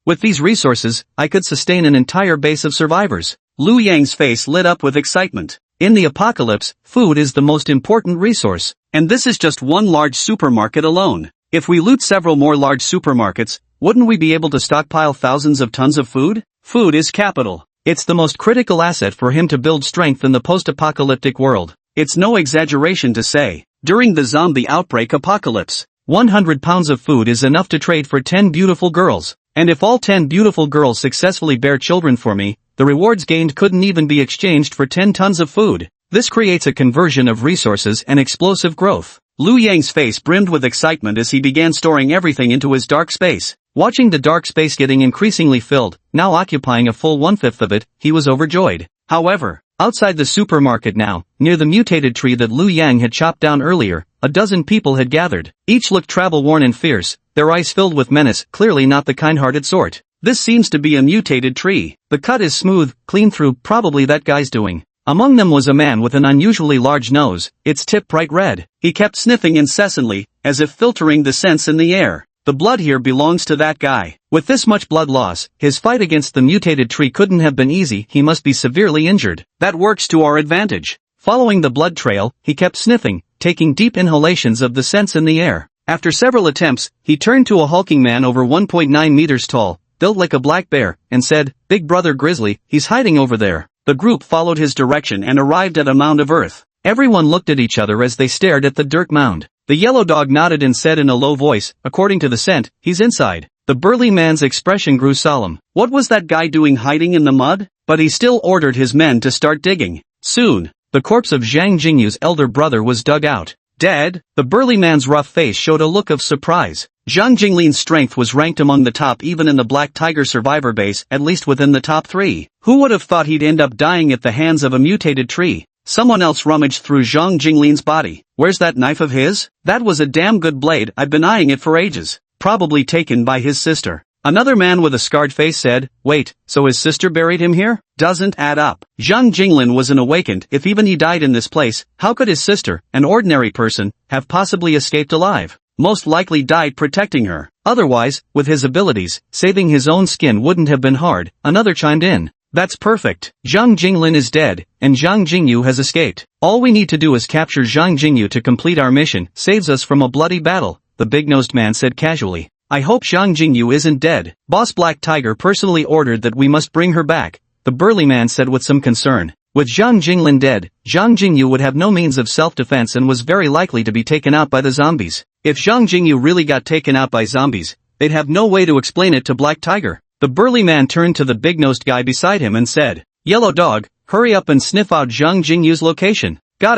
With these resources, I could sustain an entire base of survivors. Lu Yang's face lit up with excitement. In the apocalypse, food is the most important resource. And this is just one large supermarket alone. If we loot several more large supermarkets, wouldn't we be able to stockpile thousands of tons of food? Food is capital. It's the most critical asset for him to build strength in the post-apocalyptic world. It's no exaggeration to say, during the zombie outbreak apocalypse, 100 pounds of food is enough to trade for 10 beautiful girls. And if all 10 beautiful girls successfully bear children for me, the rewards gained couldn't even be exchanged for 10 tons of food. This creates a conversion of resources and explosive growth. Lu Yang's face brimmed with excitement as he began storing everything into his dark space. Watching the dark space getting increasingly filled, now occupying a full 1/5 of it, he was overjoyed. However, outside the supermarket now, near the mutated tree that Lu Yang had chopped down earlier, a dozen people had gathered. Each looked travel-worn and fierce, their eyes filled with menace, clearly not the kind-hearted sort. This seems to be a mutated tree. The cut is smooth, clean through, probably that guy's doing. Among them was a man with an unusually large nose, its tip bright red. He kept sniffing incessantly, as if filtering the scents in the air. The blood here belongs to that guy. With this much blood loss, his fight against the mutated tree couldn't have been easy, he must be severely injured. That works to our advantage. Following the blood trail, he kept sniffing, taking deep inhalations of the scents in the air. After several attempts, he turned to a hulking man over 1.9 meters tall, built like a black bear, and said, "Big brother Grizzly, he's hiding over there." The group followed his direction and arrived at a mound of earth. Everyone looked at each other as they stared at the dirt mound. The yellow dog nodded and said in a low voice, "According to the scent, he's inside." The burly man's expression grew solemn. What was that guy doing hiding in the mud? But he still ordered his men to start digging. Soon, the corpse of Zhang Jingyu's elder brother was dug out. Dead? The burly man's rough face showed a look of surprise. Zhang Jinglin's strength was ranked among the top even in the Black Tiger survivor base, at least within the top 3. Who would have thought he'd end up dying at the hands of a mutated tree? Someone else rummaged through Zhang Jinglin's body. Where's that knife of his? That was a damn good blade, I've been eyeing it for ages. Probably taken by his sister. Another man with a scarred face said, "Wait, so his sister buried him here? Doesn't add up." Zhang Jinglin wasn't awakened. If even he died in this place, how could his sister, an ordinary person, have possibly escaped alive? Most likely died protecting her. Otherwise, with his abilities, saving his own skin wouldn't have been hard. Another chimed in. That's perfect. Zhang Jinglin is dead, and Zhang Jingyu has escaped. All we need to do is capture Zhang Jingyu to complete our mission, saves us from a bloody battle, the big-nosed man said casually. I hope Zhang Jingyu isn't dead. Boss Black Tiger personally ordered that we must bring her back, the burly man said with some concern. With Zhang Jinglin dead, Zhang Jingyu would have no means of self-defense and was very likely to be taken out by the zombies. If Zhang Jingyu really got taken out by zombies, they'd have no way to explain it to Black Tiger. The burly man turned to the big-nosed guy beside him and said, Yellow Dog, hurry up and sniff out Zhang Jingyu's location. Got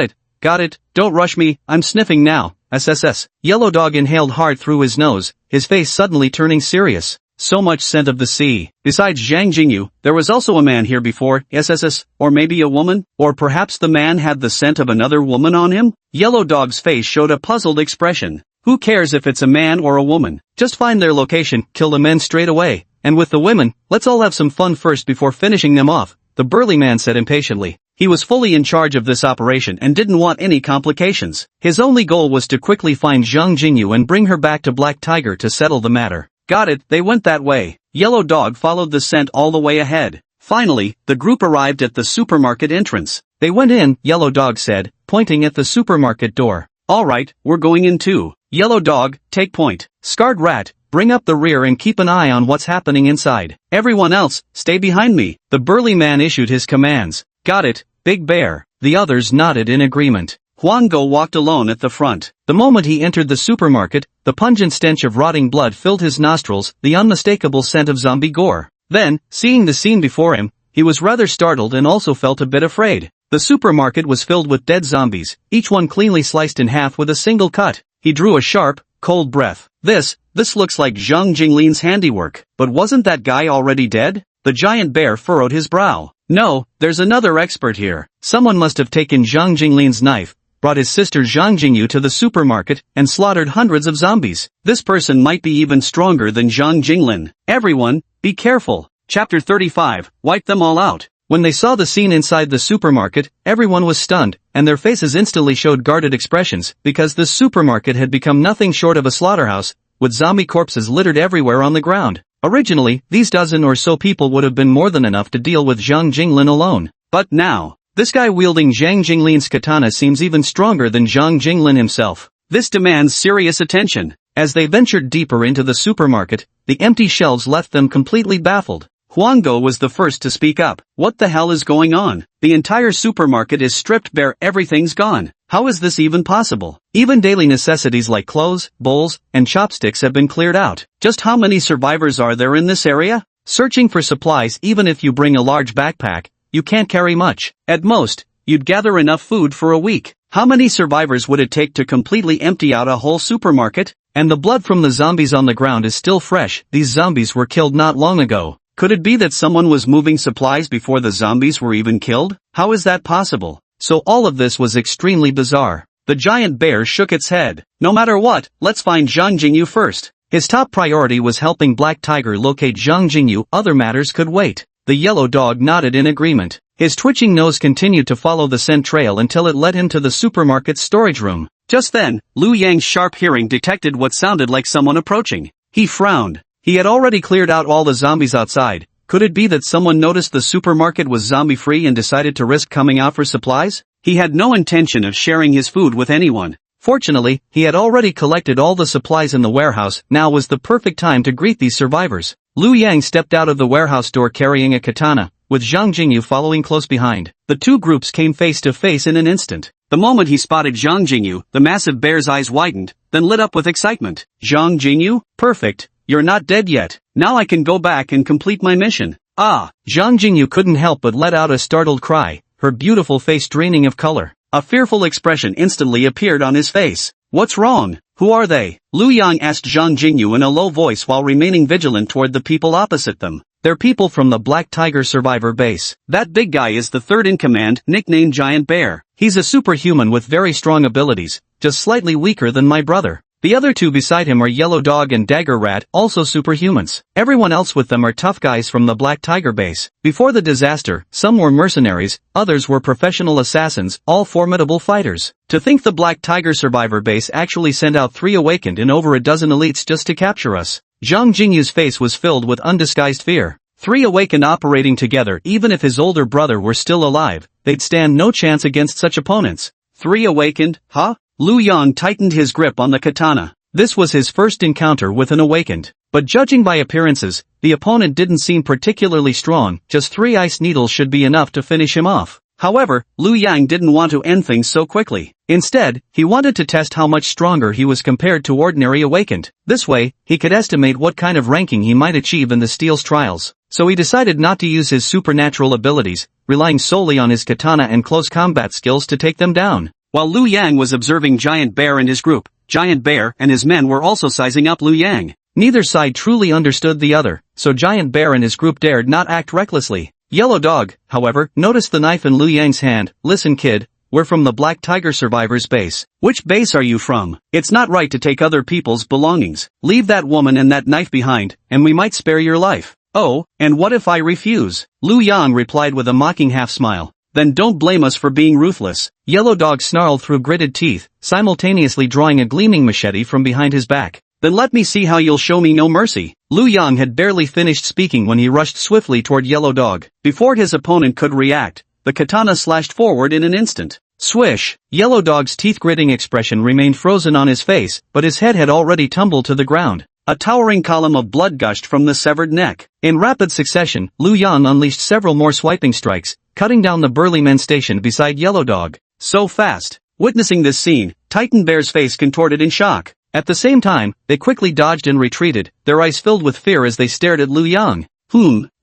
it, don't rush me, I'm sniffing now, SSS. Yellow Dog inhaled hard through his nose, his face suddenly turning serious. So much scent of the sea. Besides Zhang Jingyu, there was also a man here before, SSS, or maybe a woman, or perhaps the man had the scent of another woman on him? Yellow Dog's face showed a puzzled expression. Who cares if it's a man or a woman? Just find their location, kill the men straight away. And with the women, let's all have some fun first before finishing them off, the burly man said impatiently. He was fully in charge of this operation and didn't want any complications. His only goal was to quickly find Zhang Jingyu and bring her back to Black Tiger to settle the matter. Got it, they went that way. Yellow Dog followed the scent all the way ahead. Finally, the group arrived at the supermarket entrance. They went in, Yellow Dog said, pointing at the supermarket door. Alright, we're going in too. Yellow Dog, take point. Scarred Rat, bring up the rear and keep an eye on what's happening inside. Everyone else, stay behind me. The burly man issued his commands. Got it, Big Bear. The others nodded in agreement. Huanggo walked alone at the front. The moment he entered the supermarket, the pungent stench of rotting blood filled his nostrils, the unmistakable scent of zombie gore. Then, seeing the scene before him, he was rather startled and also felt a bit afraid. The supermarket was filled with dead zombies, each one cleanly sliced in half with a single cut. He drew a sharp, cold breath. This looks like Zhang Jinglin's handiwork. But wasn't that guy already dead? The giant bear furrowed his brow. No, there's another expert here. Someone must have taken Zhang Jinglin's knife, brought his sister Zhang Jingyu to the supermarket and slaughtered hundreds of zombies. This person might be even stronger than Zhang Jinglin. Everyone, be careful. Chapter 35, Wipe them all out. When they saw the scene inside the supermarket, everyone was stunned, and their faces instantly showed guarded expressions, because the supermarket had become nothing short of a slaughterhouse, with zombie corpses littered everywhere on the ground. Originally, these dozen or so people would have been more than enough to deal with Zhang Jinglin alone. But now, this guy wielding Zhang Jinglin's katana seems even stronger than Zhang Jinglin himself. This demands serious attention. As they ventured deeper into the supermarket, the empty shelves left them completely baffled. Huanggo was the first to speak up. What the hell is going on? The entire supermarket is stripped bare, everything's gone. How is this even possible? Even daily necessities like clothes, bowls, and chopsticks have been cleared out. Just how many survivors are there in this area? Searching for supplies, even if you bring a large backpack, you can't carry much. At most, you'd gather enough food for a week. How many survivors would it take to completely empty out a whole supermarket? And the blood from the zombies on the ground is still fresh. These zombies were killed not long ago. Could it be that someone was moving supplies before the zombies were even killed? How is that possible? So all of this was extremely bizarre. The giant bear shook its head. No matter what, let's find Zhang Jingyu first. His top priority was helping Black Tiger locate Zhang Jingyu, other matters could wait. The yellow dog nodded in agreement. His twitching nose continued to follow the scent trail until it led him to the supermarket's storage room. Just then, Lu Yang's sharp hearing detected what sounded like someone approaching. He frowned. He had already cleared out all the zombies outside. Could it be that someone noticed the supermarket was zombie-free and decided to risk coming out for supplies? He had no intention of sharing his food with anyone. Fortunately, he had already collected all the supplies in the warehouse. Now was the perfect time to greet these survivors. Lu Yang stepped out of the warehouse door carrying a katana, with Zhang Jingyu following close behind. The two groups came face to face in an instant. The moment he spotted Zhang Jingyu, the massive bear's eyes widened, then lit up with excitement. Zhang Jingyu? Perfect. You're not dead yet. Now I can go back and complete my mission. Ah! Zhang Jingyu couldn't help but let out a startled cry, her beautiful face draining of color. A fearful expression instantly appeared on his face. What's wrong? Who are they? Lu Yang asked Zhang Jingyu in a low voice while remaining vigilant toward the people opposite them. They're people from the Black Tiger survivor base. That big guy is the third in command, nicknamed Giant Bear. He's a superhuman with very strong abilities, just slightly weaker than my brother. The other two beside him are Yellow Dog and Dagger Rat, also superhumans. Everyone else with them are tough guys from the Black Tiger base. Before the disaster, some were mercenaries, others were professional assassins, all formidable fighters. To think the Black Tiger survivor base actually sent out 3 awakened and over a dozen elites just to capture us. Zhang Jingyu's face was filled with undisguised fear. 3 awakened operating together, even if his older brother were still alive, they'd stand no chance against such opponents. 3 awakened, huh? Lu Yang tightened his grip on the katana. This was his first encounter with an awakened. But judging by appearances, the opponent didn't seem particularly strong. Just 3 ice needles should be enough to finish him off. However, Lu Yang didn't want to end things so quickly. Instead, he wanted to test how much stronger he was compared to ordinary awakened. This way, he could estimate what kind of ranking he might achieve in the Steel's trials. So he decided not to use his supernatural abilities, relying solely on his katana and close combat skills to take them down. While Lu Yang was observing Giant Bear and his group, Giant Bear and his men were also sizing up Lu Yang. Neither side truly understood the other, so Giant Bear and his group dared not act recklessly. Yellow Dog, however, noticed the knife in Lu Yang's hand. Listen kid, we're from the Black Tiger survivors base. Which base are you from? It's not right to take other people's belongings. Leave that woman and that knife behind, and we might spare your life. Oh, and what if I refuse? Lu Yang replied with a mocking half-smile. Then don't blame us for being ruthless. Yellow Dog snarled through gritted teeth, simultaneously drawing a gleaming machete from behind his back. Then let me see how you'll show me no mercy. Lu Yang had barely finished speaking when he rushed swiftly toward Yellow Dog. Before his opponent could react, the katana slashed forward in an instant. Swish! Yellow Dog's teeth-gritting expression remained frozen on his face, but his head had already tumbled to the ground. A towering column of blood gushed from the severed neck. In rapid succession, Lu Yang unleashed several more swiping strikes, cutting down the burly men stationed beside Yellow Dog. So fast! Witnessing this scene, Titan Bear's face contorted in shock. At the same time, they quickly dodged and retreated, their eyes filled with fear as they stared at Lu Yang.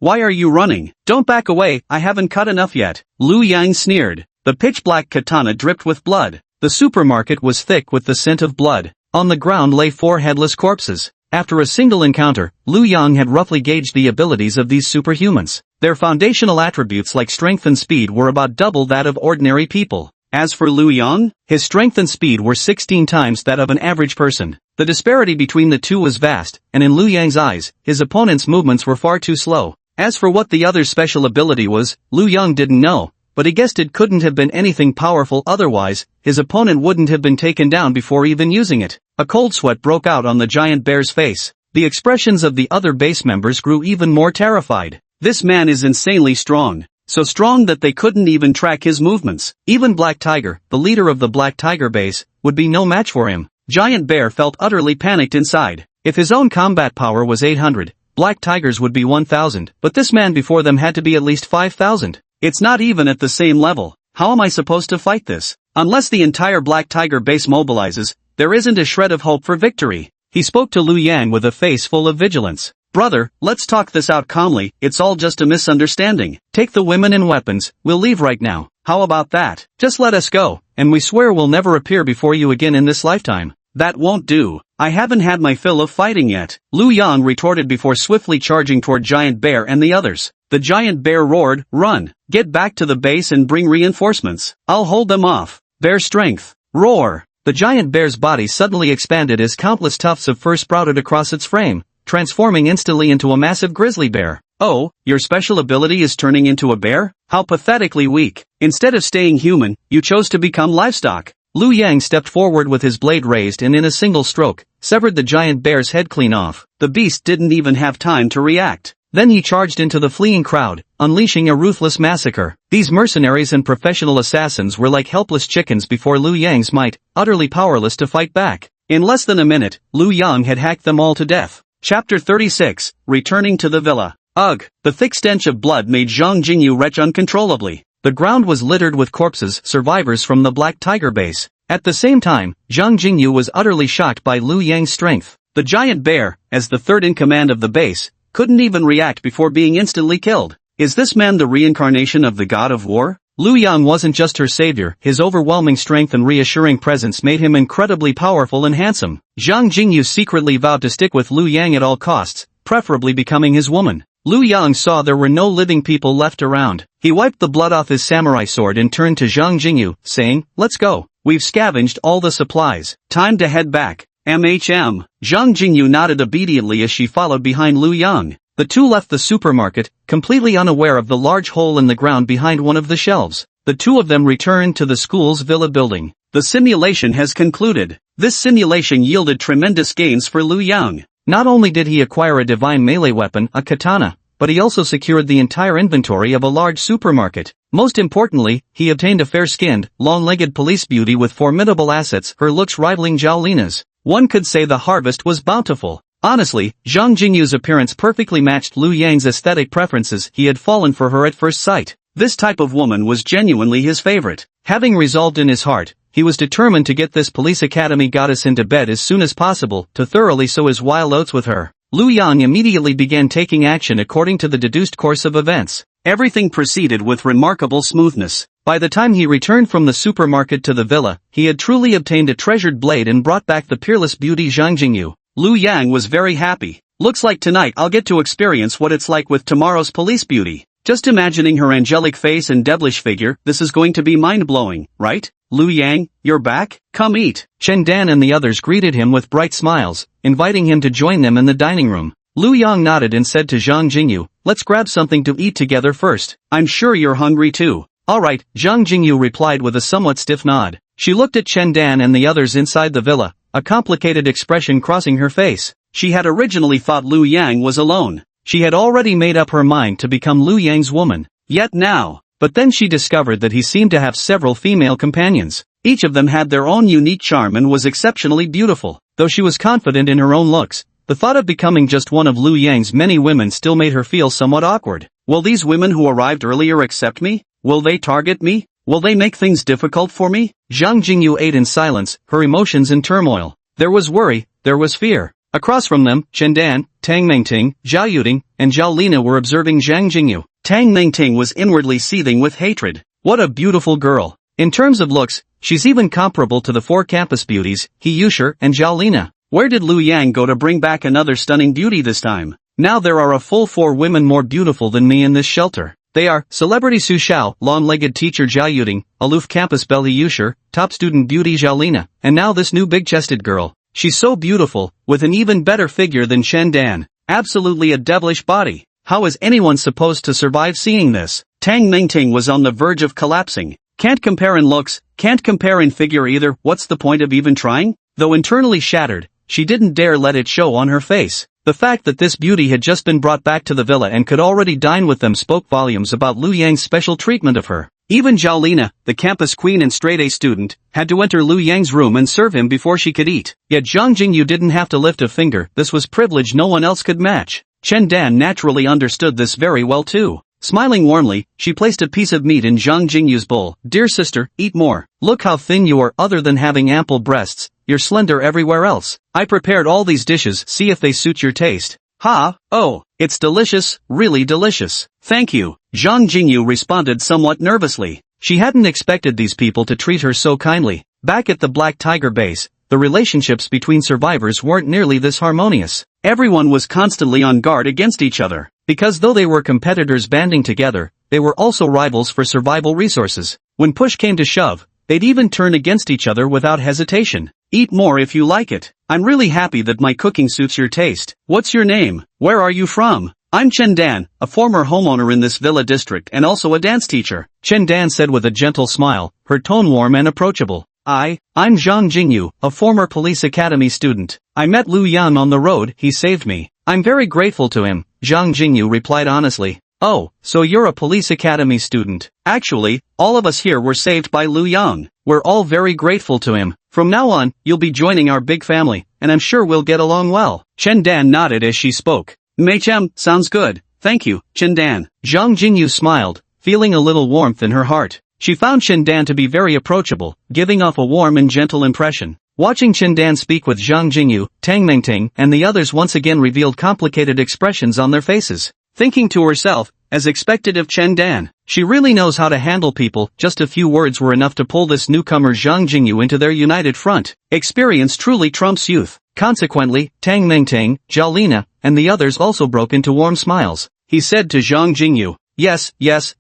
Why are you running? Don't back away, I haven't cut enough yet. Lu Yang sneered. The pitch-black katana dripped with blood. The supermarket was thick with the scent of blood. On the ground lay 4 headless corpses. After a single encounter, Lu Yang had roughly gauged the abilities of these superhumans. Their foundational attributes like strength and speed were about double that of ordinary people. As for Lu Yang, his strength and speed were 16 times that of an average person. The disparity between the two was vast, and in Lu Yang's eyes, his opponent's movements were far too slow. As for what the other's special ability was, Lu Yang didn't know, but he guessed it couldn't have been anything powerful, otherwise, his opponent wouldn't have been taken down before even using it. A cold sweat broke out on the giant bear's face. The expressions of the other base members grew even more terrified. This man is insanely strong. So strong that they couldn't even track his movements. Even Black Tiger, the leader of the Black Tiger base, would be no match for him. Giant Bear felt utterly panicked inside. If his own combat power was 800, Black Tiger's would be 1,000, but this man before them had to be at least 5,000. It's not even at the same level. How am I supposed to fight this? Unless the entire Black Tiger base mobilizes, there isn't a shred of hope for victory. He spoke to Lu Yang with a face full of vigilance. Brother, let's talk this out calmly, it's all just a misunderstanding. Take the women and weapons, we'll leave right now. How about that? Just let us go, and we swear we'll never appear before you again in this lifetime. That won't do. I haven't had my fill of fighting yet, Lu Yang retorted before swiftly charging toward Giant Bear and the others. The Giant Bear roared, run! Get back to the base and bring reinforcements. I'll hold them off. Bear strength. Roar! The Giant Bear's body suddenly expanded as countless tufts of fur sprouted across its frame, transforming instantly into a massive grizzly bear. Oh, your special ability is turning into a bear? How pathetically weak. Instead of staying human, you chose to become livestock. Lu Yang stepped forward with his blade raised and in a single stroke, severed the giant bear's head clean off. The beast didn't even have time to react. Then he charged into the fleeing crowd, unleashing a ruthless massacre. These mercenaries and professional assassins were like helpless chickens before Lu Yang's might, utterly powerless to fight back. In less than a minute, Lu Yang had hacked them all to death. Chapter 36, Returning to the Villa. Ugh! The thick stench of blood made Zhang Jingyu retch uncontrollably. The ground was littered with corpses, survivors from the Black Tiger base. At the same time, Zhang Jingyu was utterly shocked by Lu Yang's strength. The giant bear, as the third in command of the base, couldn't even react before being instantly killed. Is this man the reincarnation of the god of war? Lu Yang wasn't just her savior, his overwhelming strength and reassuring presence made him incredibly powerful and handsome. Zhang Jingyu secretly vowed to stick with Lu Yang at all costs, preferably becoming his woman. Lu Yang saw there were no living people left around. He wiped the blood off his samurai sword and turned to Zhang Jingyu, saying, let's go. We've scavenged all the supplies. Time to head back. Zhang Jingyu nodded obediently as she followed behind Lu Yang. The two left the supermarket, completely unaware of the large hole in the ground behind one of the shelves. The two of them returned to the school's villa building. The simulation has concluded. This simulation yielded tremendous gains for Lu Yang. Not only did he acquire a divine melee weapon, a katana, but he also secured the entire inventory of a large supermarket. Most importantly, he obtained a fair-skinned, long-legged police beauty with formidable assets, her looks rivaling Zhao Lina's. One could say the harvest was bountiful. Honestly, Zhang Jingyu's appearance perfectly matched Lu Yang's aesthetic preferences. He had fallen for her at first sight. This type of woman was genuinely his favorite. Having resolved in his heart, he was determined to get this police academy goddess into bed as soon as possible, to thoroughly sow his wild oats with her. Lu Yang immediately began taking action according to the deduced course of events. Everything proceeded with remarkable smoothness. By the time he returned from the supermarket to the villa, he had truly obtained a treasured blade and brought back the peerless beauty Zhang Jingyu. Lu Yang was very happy. Looks like tonight I'll get to experience what it's like with tomorrow's police beauty. Just imagining her angelic face and devilish figure, this is going to be mind-blowing, right? Lu Yang, you're back? Come eat. Chen Dan and the others greeted him with bright smiles, inviting him to join them in the dining room. Lu Yang nodded and said to Zhang Jingyu, let's grab something to eat together first. I'm sure you're hungry too. Alright, Zhang Jingyu replied with a somewhat stiff nod. She looked at Chen Dan and the others inside the villa, a complicated expression crossing her face. She had originally thought Lu Yang was alone. She had already made up her mind to become Lu Yang's woman. Yet now. But then she discovered that he seemed to have several female companions. Each of them had their own unique charm and was exceptionally beautiful. Though she was confident in her own looks, the thought of becoming just one of Lu Yang's many women still made her feel somewhat awkward. Will these women who arrived earlier accept me? Will they target me? Will they make things difficult for me? Zhang Jingyu ate in silence, her emotions in turmoil. There was worry, there was fear. Across from them, Chen Dan, Tang Mengting, Zhao Yuding, and Zhao Lina were observing Zhang Jingyu. Tang Mengting was inwardly seething with hatred. What a beautiful girl. In terms of looks, she's even comparable to the four campus beauties, He Yushi and Zhao Lina. Where did Lu Yang go to bring back another stunning beauty this time? Now there are a full 4 women more beautiful than me in this shelter. They are, Celebrity Su Xiao, long-legged teacher Zhao Yuding, aloof campus belle Yusher, top student beauty Zhao Lina, and now this new big-chested girl. She's so beautiful, with an even better figure than Chen Dan. Absolutely a devilish body. How is anyone supposed to survive seeing this? Tang Mingting was on the verge of collapsing. Can't compare in looks, can't compare in figure either, what's the point of even trying? Though internally shattered, she didn't dare let it show on her face. The fact that this beauty had just been brought back to the villa and could already dine with them spoke volumes about Lu Yang's special treatment of her. Even Zhao Lina, the campus queen and straight-A student, had to enter Lu Yang's room and serve him before she could eat. Yet Zhang Jingyu didn't have to lift a finger, this was privilege no one else could match. Chen Dan naturally understood this very well too. Smiling warmly, she placed a piece of meat in Zhang Jingyu's bowl. Dear sister, eat more. Look how thin you are. Other than having ample breasts, you're slender everywhere else. I prepared all these dishes, see if they suit your taste. Ha, oh, it's delicious, really delicious. Thank you. Zhang Jingyu responded somewhat nervously. She hadn't expected these people to treat her so kindly. Back at the Black Tiger base, the relationships between survivors weren't nearly this harmonious. Everyone was constantly on guard against each other. Because though they were competitors banding together, they were also rivals for survival resources. When push came to shove, they'd even turn against each other without hesitation. Eat more if you like it. I'm really happy that my cooking suits your taste. What's your name? Where are you from? I'm Chen Dan, a former homeowner in this villa district and also a dance teacher. Chen Dan said with a gentle smile, her tone warm and approachable. I'm Zhang Jingyu, a former police academy student. I met Lu Yang on the road, he saved me. I'm very grateful to him, Zhang Jingyu replied honestly. Oh, so you're a police academy student. Actually, all of us here were saved by Lu Yang. We're all very grateful to him. From now on, you'll be joining our big family, and I'm sure we'll get along well. Chen Dan nodded as she spoke. Meichem, sounds good. Thank you, Chen Dan. Zhang Jingyu smiled, feeling a little warmth in her heart. She found Chen Dan to be very approachable, giving off a warm and gentle impression. Watching Chen Dan speak with Zhang Jingyu, Tang Mingting, and the others once again revealed complicated expressions on their faces. Thinking to herself, as expected of Chen Dan, she really knows how to handle people. Just a few words were enough to pull this newcomer Zhang Jingyu into their united front. Experience truly trumps youth. Consequently, Tang Mingting, Zhao Lina, and the others also broke into warm smiles. He said to Zhang Jingyu, Yes,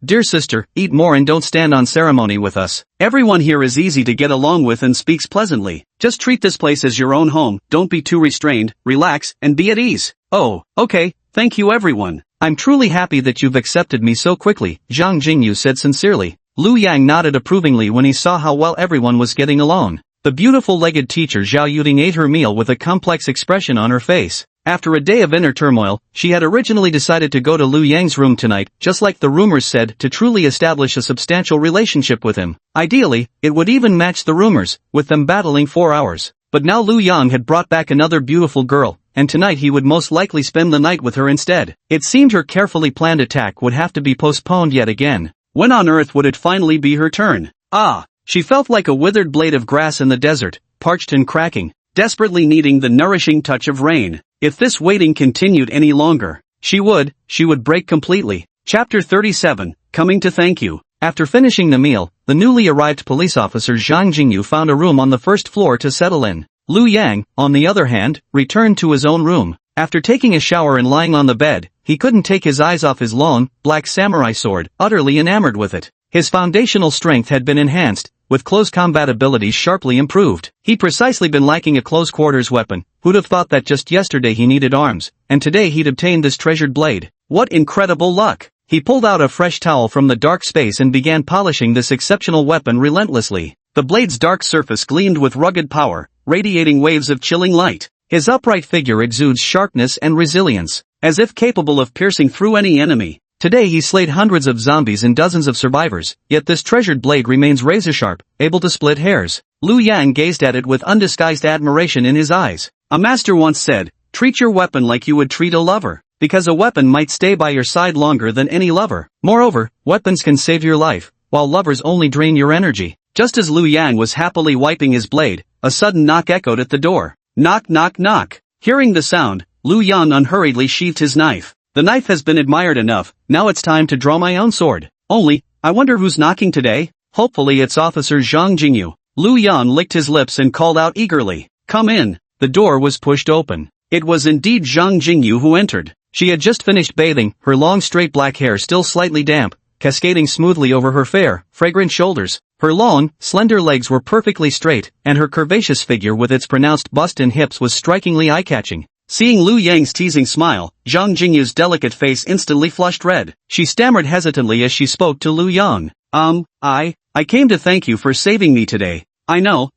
dear sister, eat more and don't stand on ceremony with us. Everyone here is easy to get along with and speaks pleasantly. Just treat this place as your own home, don't be too restrained, relax, and be at ease. Oh, okay, thank you everyone. I'm truly happy that you've accepted me so quickly, Zhang Jingyu said sincerely. Lu Yang nodded approvingly when he saw how well everyone was getting along. The beautiful-legged teacher Zhao Yuding ate her meal with a complex expression on her face. After a day of inner turmoil, she had originally decided to go to Lu Yang's room tonight, just like the rumors said, to truly establish a substantial relationship with him. Ideally, it would even match the rumors, with them battling 4 hours. But now Lu Yang had brought back another beautiful girl, and tonight he would most likely spend the night with her instead. It seemed her carefully planned attack would have to be postponed yet again. When on earth would it finally be her turn? She felt like a withered blade of grass in the desert, parched and cracking, desperately needing the nourishing touch of rain. If this waiting continued any longer, she would break completely. Chapter 37, Coming to Thank You. After finishing the meal, the newly arrived police officer Zhang Jingyu found a room on the first floor to settle in. Lu Yang, on the other hand, returned to his own room. After taking a shower and lying on the bed, he couldn't take his eyes off his long, black samurai sword, utterly enamored with it. His foundational strength had been enhanced, with close combat abilities sharply improved. He'd precisely been lacking a close-quarters weapon. Who'd have thought that just yesterday he needed arms, and today he'd obtained this treasured blade? What incredible luck! He pulled out a fresh towel from the dark space and began polishing this exceptional weapon relentlessly. The blade's dark surface gleamed with rugged power, radiating waves of chilling light. His upright figure exudes sharpness and resilience, as if capable of piercing through any enemy. Today he slayed hundreds of zombies and dozens of survivors, yet this treasured blade remains razor-sharp, able to split hairs. Lu Yang gazed at it with undisguised admiration in his eyes. A master once said, treat your weapon like you would treat a lover, because a weapon might stay by your side longer than any lover. Moreover, weapons can save your life, while lovers only drain your energy. Just as Lu Yang was happily wiping his blade, a sudden knock echoed at the door. Knock, knock, knock. Hearing the sound, Lu Yang unhurriedly sheathed his knife. The knife has been admired enough, now it's time to draw my own sword. Only, I wonder who's knocking today? Hopefully it's Officer Zhang Jingyu. Lu Yan licked his lips and called out eagerly. Come in. The door was pushed open. It was indeed Zhang Jingyu who entered. She had just finished bathing, her long straight black hair still slightly damp, cascading smoothly over her fair, fragrant shoulders. Her long, slender legs were perfectly straight, and her curvaceous figure with its pronounced bust and hips was strikingly eye-catching. Seeing Lu Yang's teasing smile, Zhang Jingyu's delicate face instantly flushed red. She stammered hesitantly as she spoke to Lu Yang. I came to thank you for saving me today. I know.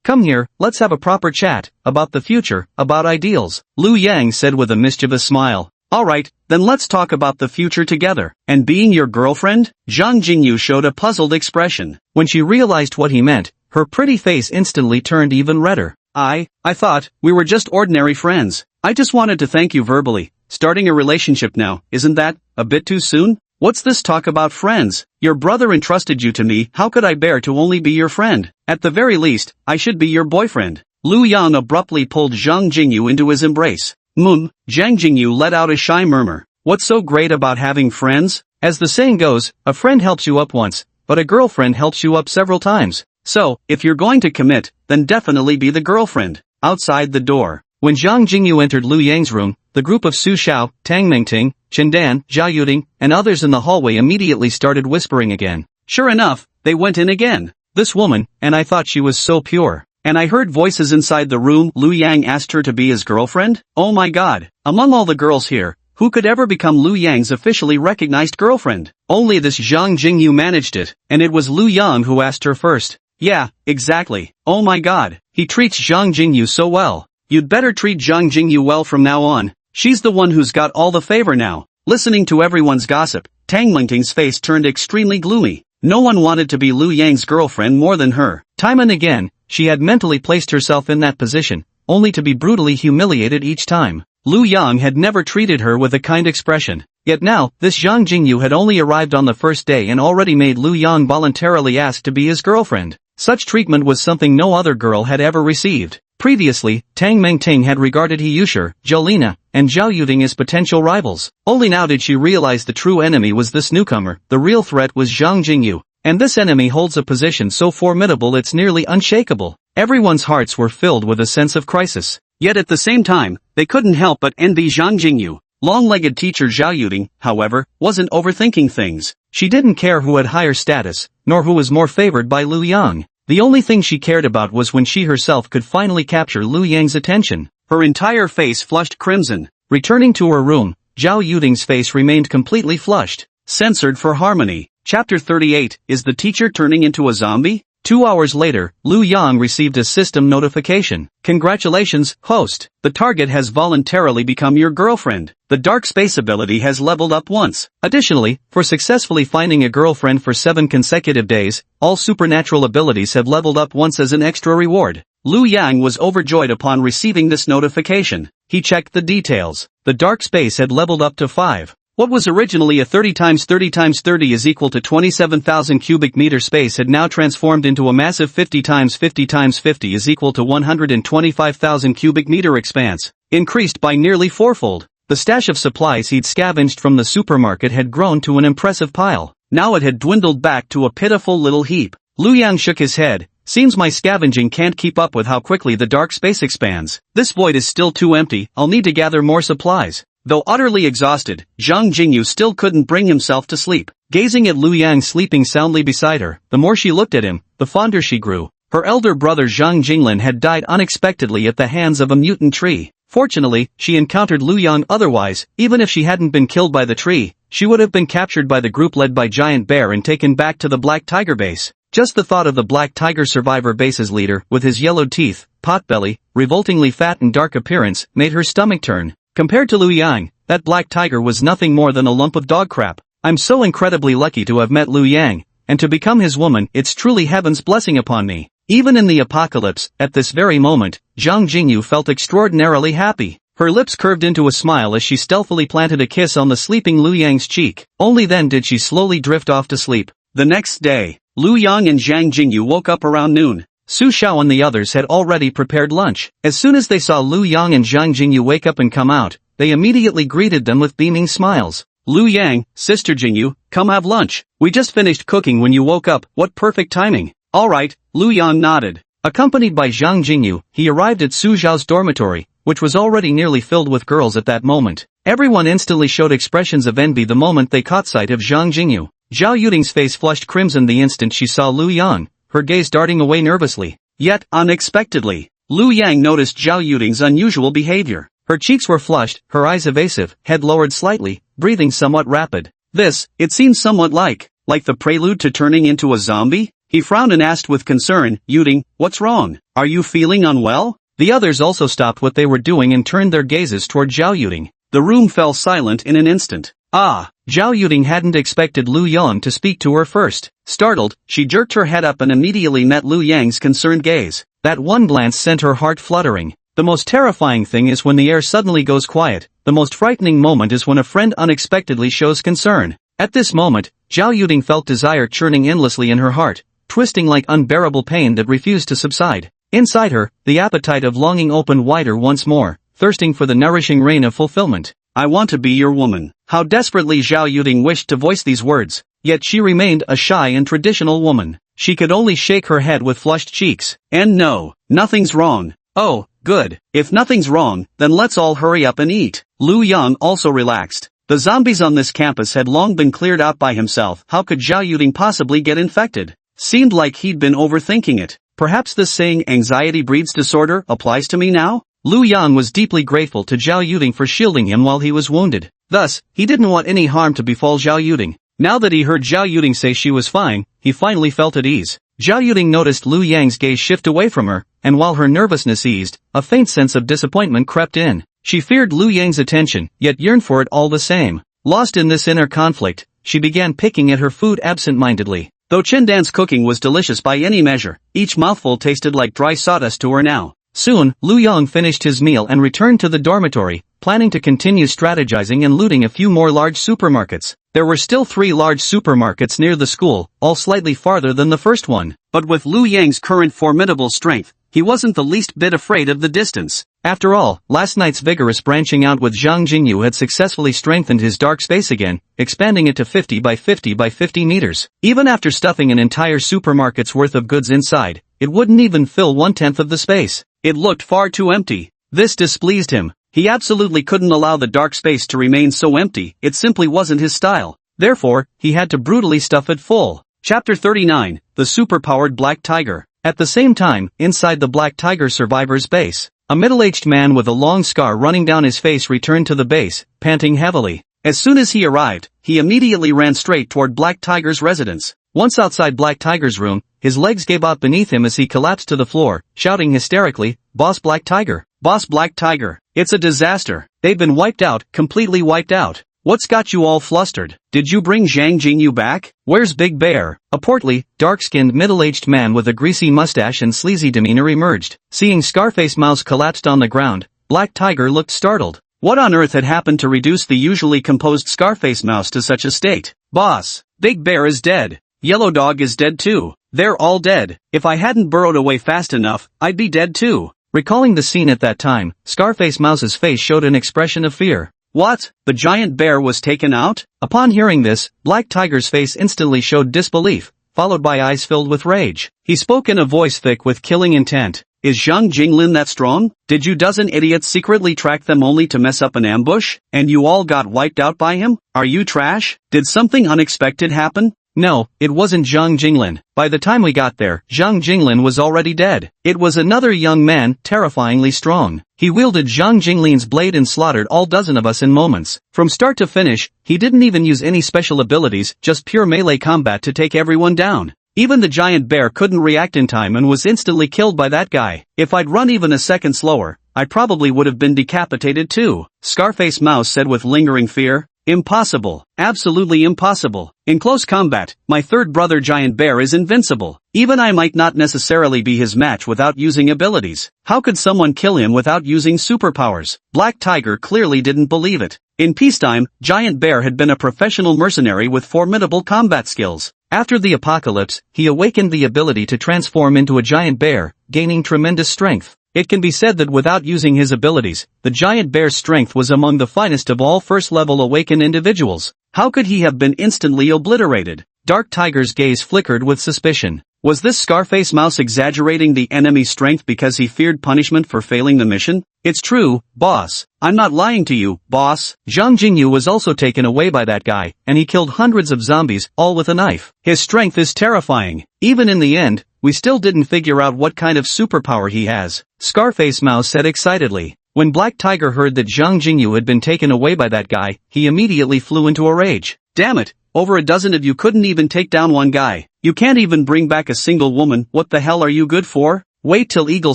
Come here, let's have a proper chat, about the future, about ideals, Lu Yang said with a mischievous smile. Alright, then let's talk about the future together. And being your girlfriend? Zhang Jingyu showed a puzzled expression. When she realized what he meant, her pretty face instantly turned even redder. I thought, we were just ordinary friends. I just wanted to thank you verbally. Starting a relationship now, isn't that a bit too soon? What's this talk about friends? Your brother entrusted you to me, how could I bear to only be your friend? At the very least, I should be your boyfriend. Lu Yang abruptly pulled Zhang Jingyu into his embrace. Zhang Jingyu let out a shy murmur. What's so great about having friends? As the saying goes, a friend helps you up once, but a girlfriend helps you up several times. So, if you're going to commit, then definitely be the girlfriend. Outside the door. When Zhang Jingyu entered Lu Yang's room, the group of Su Xiao, Tang Mingting, Chen Dan, Zhao Yuding, and others in the hallway immediately started whispering again. Sure enough, they went in again. This woman, and I thought she was so pure. And I heard voices inside the room. Lu Yang asked her to be his girlfriend? Oh my god. Among all the girls here, who could ever become Lu Yang's officially recognized girlfriend? Only this Zhang Jingyu managed it, and it was Lu Yang who asked her first. Yeah, exactly. Oh my god. He treats Zhang Jingyu so well. You'd better treat Zhang Jingyu well from now on. She's the one who's got all the favor now. Listening to everyone's gossip, Tang Lingting's face turned extremely gloomy. No one wanted to be Lu Yang's girlfriend more than her. Time and again, she had mentally placed herself in that position, only to be brutally humiliated each time. Lu Yang had never treated her with a kind expression. Yet now, this Zhang Jingyu had only arrived on the first day and already made Lu Yang voluntarily ask to be his girlfriend. Such treatment was something no other girl had ever received. Previously, Tang Mingting had regarded He Yushi, Jolina, and Zhao Yuding as potential rivals. Only now did she realize the true enemy was this newcomer. The real threat was Zhang Jingyu. And this enemy holds a position so formidable it's nearly unshakable. Everyone's hearts were filled with a sense of crisis. Yet at the same time, they couldn't help but envy Zhang Jingyu. Long-legged teacher Zhao Yuding, however, wasn't overthinking things. She didn't care who had higher status, nor who was more favored by Lu Yang. The only thing she cared about was when she herself could finally capture Lu Yang's attention. Her entire face flushed crimson. Returning to her room, Zhao Yuding's face remained completely flushed. Censored for harmony. Chapter 38, Is the teacher turning into a zombie? 2 hours later, Lu Yang received a system notification. Congratulations, host. The target has voluntarily become your girlfriend. The dark space ability has leveled up once. Additionally, for successfully finding a girlfriend for 7 consecutive days, all supernatural abilities have leveled up once as an extra reward. Lu Yang was overjoyed upon receiving this notification. He checked the details. The dark space had leveled up to 5. What was originally a 30 × 30 × 30 is equal to 27,000 cubic meter space had now transformed into a massive 50 × 50 × 50 is equal to 125,000 cubic meter expanse, increased by nearly fourfold. The stash of supplies he'd scavenged from the supermarket had grown to an impressive pile. Now it had dwindled back to a pitiful little heap. Lu Yang shook his head. Seems my scavenging can't keep up with how quickly the dark space expands. This void is still too empty. I'll need to gather more supplies. Though utterly exhausted, Zhang Jingyu still couldn't bring himself to sleep. Gazing at Lu Yang sleeping soundly beside her, the more she looked at him, the fonder she grew. Her elder brother Zhang Jinglin had died unexpectedly at the hands of a mutant tree. Fortunately, she encountered Lu Yang otherwise. Even if she hadn't been killed by the tree, she would have been captured by the group led by Giant Bear and taken back to the Black Tiger base. Just the thought of the Black Tiger Survivor base's leader, with his yellowed teeth, potbelly, revoltingly fat and dark appearance, made her stomach turn. Compared to Lu Yang, that black tiger was nothing more than a lump of dog crap. I'm so incredibly lucky to have met Lu Yang, and to become his woman. It's truly heaven's blessing upon me. Even in the apocalypse, at this very moment, Zhang Jingyu felt extraordinarily happy. Her lips curved into a smile as she stealthily planted a kiss on the sleeping Lu Yang's cheek. Only then did she slowly drift off to sleep. The next day, Lu Yang and Zhang Jingyu woke up around noon. Su Xiao and the others had already prepared lunch. As soon as they saw Lu Yang and Zhang Jingyu wake up and come out, they immediately greeted them with beaming smiles. Lu Yang, Sister Jingyu, come have lunch. We just finished cooking when you woke up. What perfect timing. Alright, Lu Yang nodded. Accompanied by Zhang Jingyu, he arrived at Su Xiao's dormitory, which was already nearly filled with girls at that moment. Everyone instantly showed expressions of envy the moment they caught sight of Zhang Jingyu. Zhao Yuding's face flushed crimson the instant she saw Lu Yang, her gaze darting away nervously. Yet, unexpectedly, Lu Yang noticed Zhao Yuding's unusual behavior. Her cheeks were flushed, her eyes evasive, head lowered slightly, breathing somewhat rapid. This, it seemed somewhat like the prelude to turning into a zombie? He frowned and asked with concern, Yuding, what's wrong? Are you feeling unwell? The others also stopped what they were doing and turned their gazes toward Zhao Yuding. The room fell silent in an instant. Zhao Yuding hadn't expected Lu Yang to speak to her first. Startled, she jerked her head up and immediately met Lu Yang's concerned gaze. That one glance sent her heart fluttering. The most terrifying thing is when the air suddenly goes quiet. The most frightening moment is when a friend unexpectedly shows concern. At this moment, Zhao Yuding felt desire churning endlessly in her heart, twisting like unbearable pain that refused to subside. Inside her, the appetite of longing opened wider once more, thirsting for the nourishing rain of fulfillment. I want to be your woman. How desperately Zhao Yuding wished to voice these words, yet she remained a shy and traditional woman. She could only shake her head with flushed cheeks. And no, nothing's wrong. Oh, good. If nothing's wrong, then let's all hurry up and eat. Lu Yang also relaxed. The zombies on this campus had long been cleared out by himself. How could Zhao Yuding possibly get infected? Seemed like he'd been overthinking it. Perhaps this saying anxiety breeds disorder applies to me now? Lu Yang was deeply grateful to Zhao Yuding for shielding him while he was wounded. Thus, he didn't want any harm to befall Zhao Yuding. Now that he heard Zhao Yuding say she was fine, he finally felt at ease. Zhao Yuding noticed Lu Yang's gaze shift away from her, and while her nervousness eased, a faint sense of disappointment crept in. She feared Lu Yang's attention, yet yearned for it all the same. Lost in this inner conflict, she began picking at her food absent-mindedly. Though Chendan's cooking was delicious by any measure, each mouthful tasted like dry sawdust to her now. Soon, Lu Yang finished his meal and returned to the dormitory, planning to continue strategizing and looting a few more large supermarkets. There were still 3 large supermarkets near the school, all slightly farther than the first one. But with Lu Yang's current formidable strength, he wasn't the least bit afraid of the distance. After all, last night's vigorous branching out with Zhang Jingyu had successfully strengthened his dark space again, expanding it to 50 by 50 by 50 meters. Even after stuffing an entire supermarket's worth of goods inside, it wouldn't even fill 1/10 of the space. It looked far too empty. This displeased him. He absolutely couldn't allow the dark space to remain so empty, it simply wasn't his style. Therefore, he had to brutally stuff it full. Chapter 39, The Superpowered Black Tiger. At the same time, inside the Black Tiger survivor's base, a middle-aged man with a long scar running down his face returned to the base, panting heavily. As soon as he arrived, he immediately ran straight toward Black Tiger's residence. Once outside Black Tiger's room, his legs gave out beneath him as he collapsed to the floor, shouting hysterically, "Boss Black Tiger! Boss Black Tiger! It's a disaster! They've been wiped out, completely wiped out! What's got you all flustered? Did you bring Zhang Jingyu back? Where's Big Bear?" A portly, dark-skinned middle-aged man with a greasy mustache and sleazy demeanor emerged. Seeing Scarface Mouse collapsed on the ground, Black Tiger looked startled. What on earth had happened to reduce the usually composed Scarface Mouse to such a state? "Boss, Big Bear is dead. Yellow Dog is dead too. They're all dead. If I hadn't burrowed away fast enough, I'd be dead too." Recalling the scene at that time, Scarface Mouse's face showed an expression of fear. What? The giant bear was taken out? Upon hearing this, Black Tiger's face instantly showed disbelief, followed by eyes filled with rage. He spoke in a voice thick with killing intent. "Is Zhang Jinglin that strong? Did you dozen idiots secretly track them only to mess up an ambush? And you all got wiped out by him? Are you trash? Did something unexpected happen?" No, it wasn't Zhang Jinglin. By the time we got there, Zhang Jinglin was already dead. It was another young man, terrifyingly strong. He wielded Zhang Jinglin's blade and slaughtered all dozen of us in moments. From start to finish, he didn't even use any special abilities, just pure melee combat to take everyone down. Even the giant bear couldn't react in time and was instantly killed by that guy. If I'd run even a second slower, I probably would have been decapitated too. Scarface Mouse said with lingering fear. Impossible. Absolutely impossible. In close combat, my third brother Giant Bear is invincible. Even I might not necessarily be his match without using abilities. How could someone kill him without using superpowers? Black Tiger clearly didn't believe it. In peacetime, Giant Bear had been a professional mercenary with formidable combat skills. After the apocalypse, he awakened the ability to transform into a giant bear, gaining tremendous strength. It can be said that without using his abilities, the giant bear's strength was among the finest of all first-level awakened individuals. How could he have been instantly obliterated? Dark Tiger's gaze flickered with suspicion. Was this Scarface Mouse exaggerating the enemy's strength because he feared punishment for failing the mission? It's true, boss. I'm not lying to you, boss. Zhang Jingyu was also taken away by that guy, and he killed hundreds of zombies, all with a knife. His strength is terrifying. Even in the end, we still didn't figure out what kind of superpower he has, Scarface Mouse said excitedly. When Black Tiger heard that Zhang Jingyu had been taken away by that guy, he immediately flew into a rage. Damn it, over a dozen of you couldn't even take down one guy. You can't even bring back a single woman, what the hell are you good for? Wait till Eagle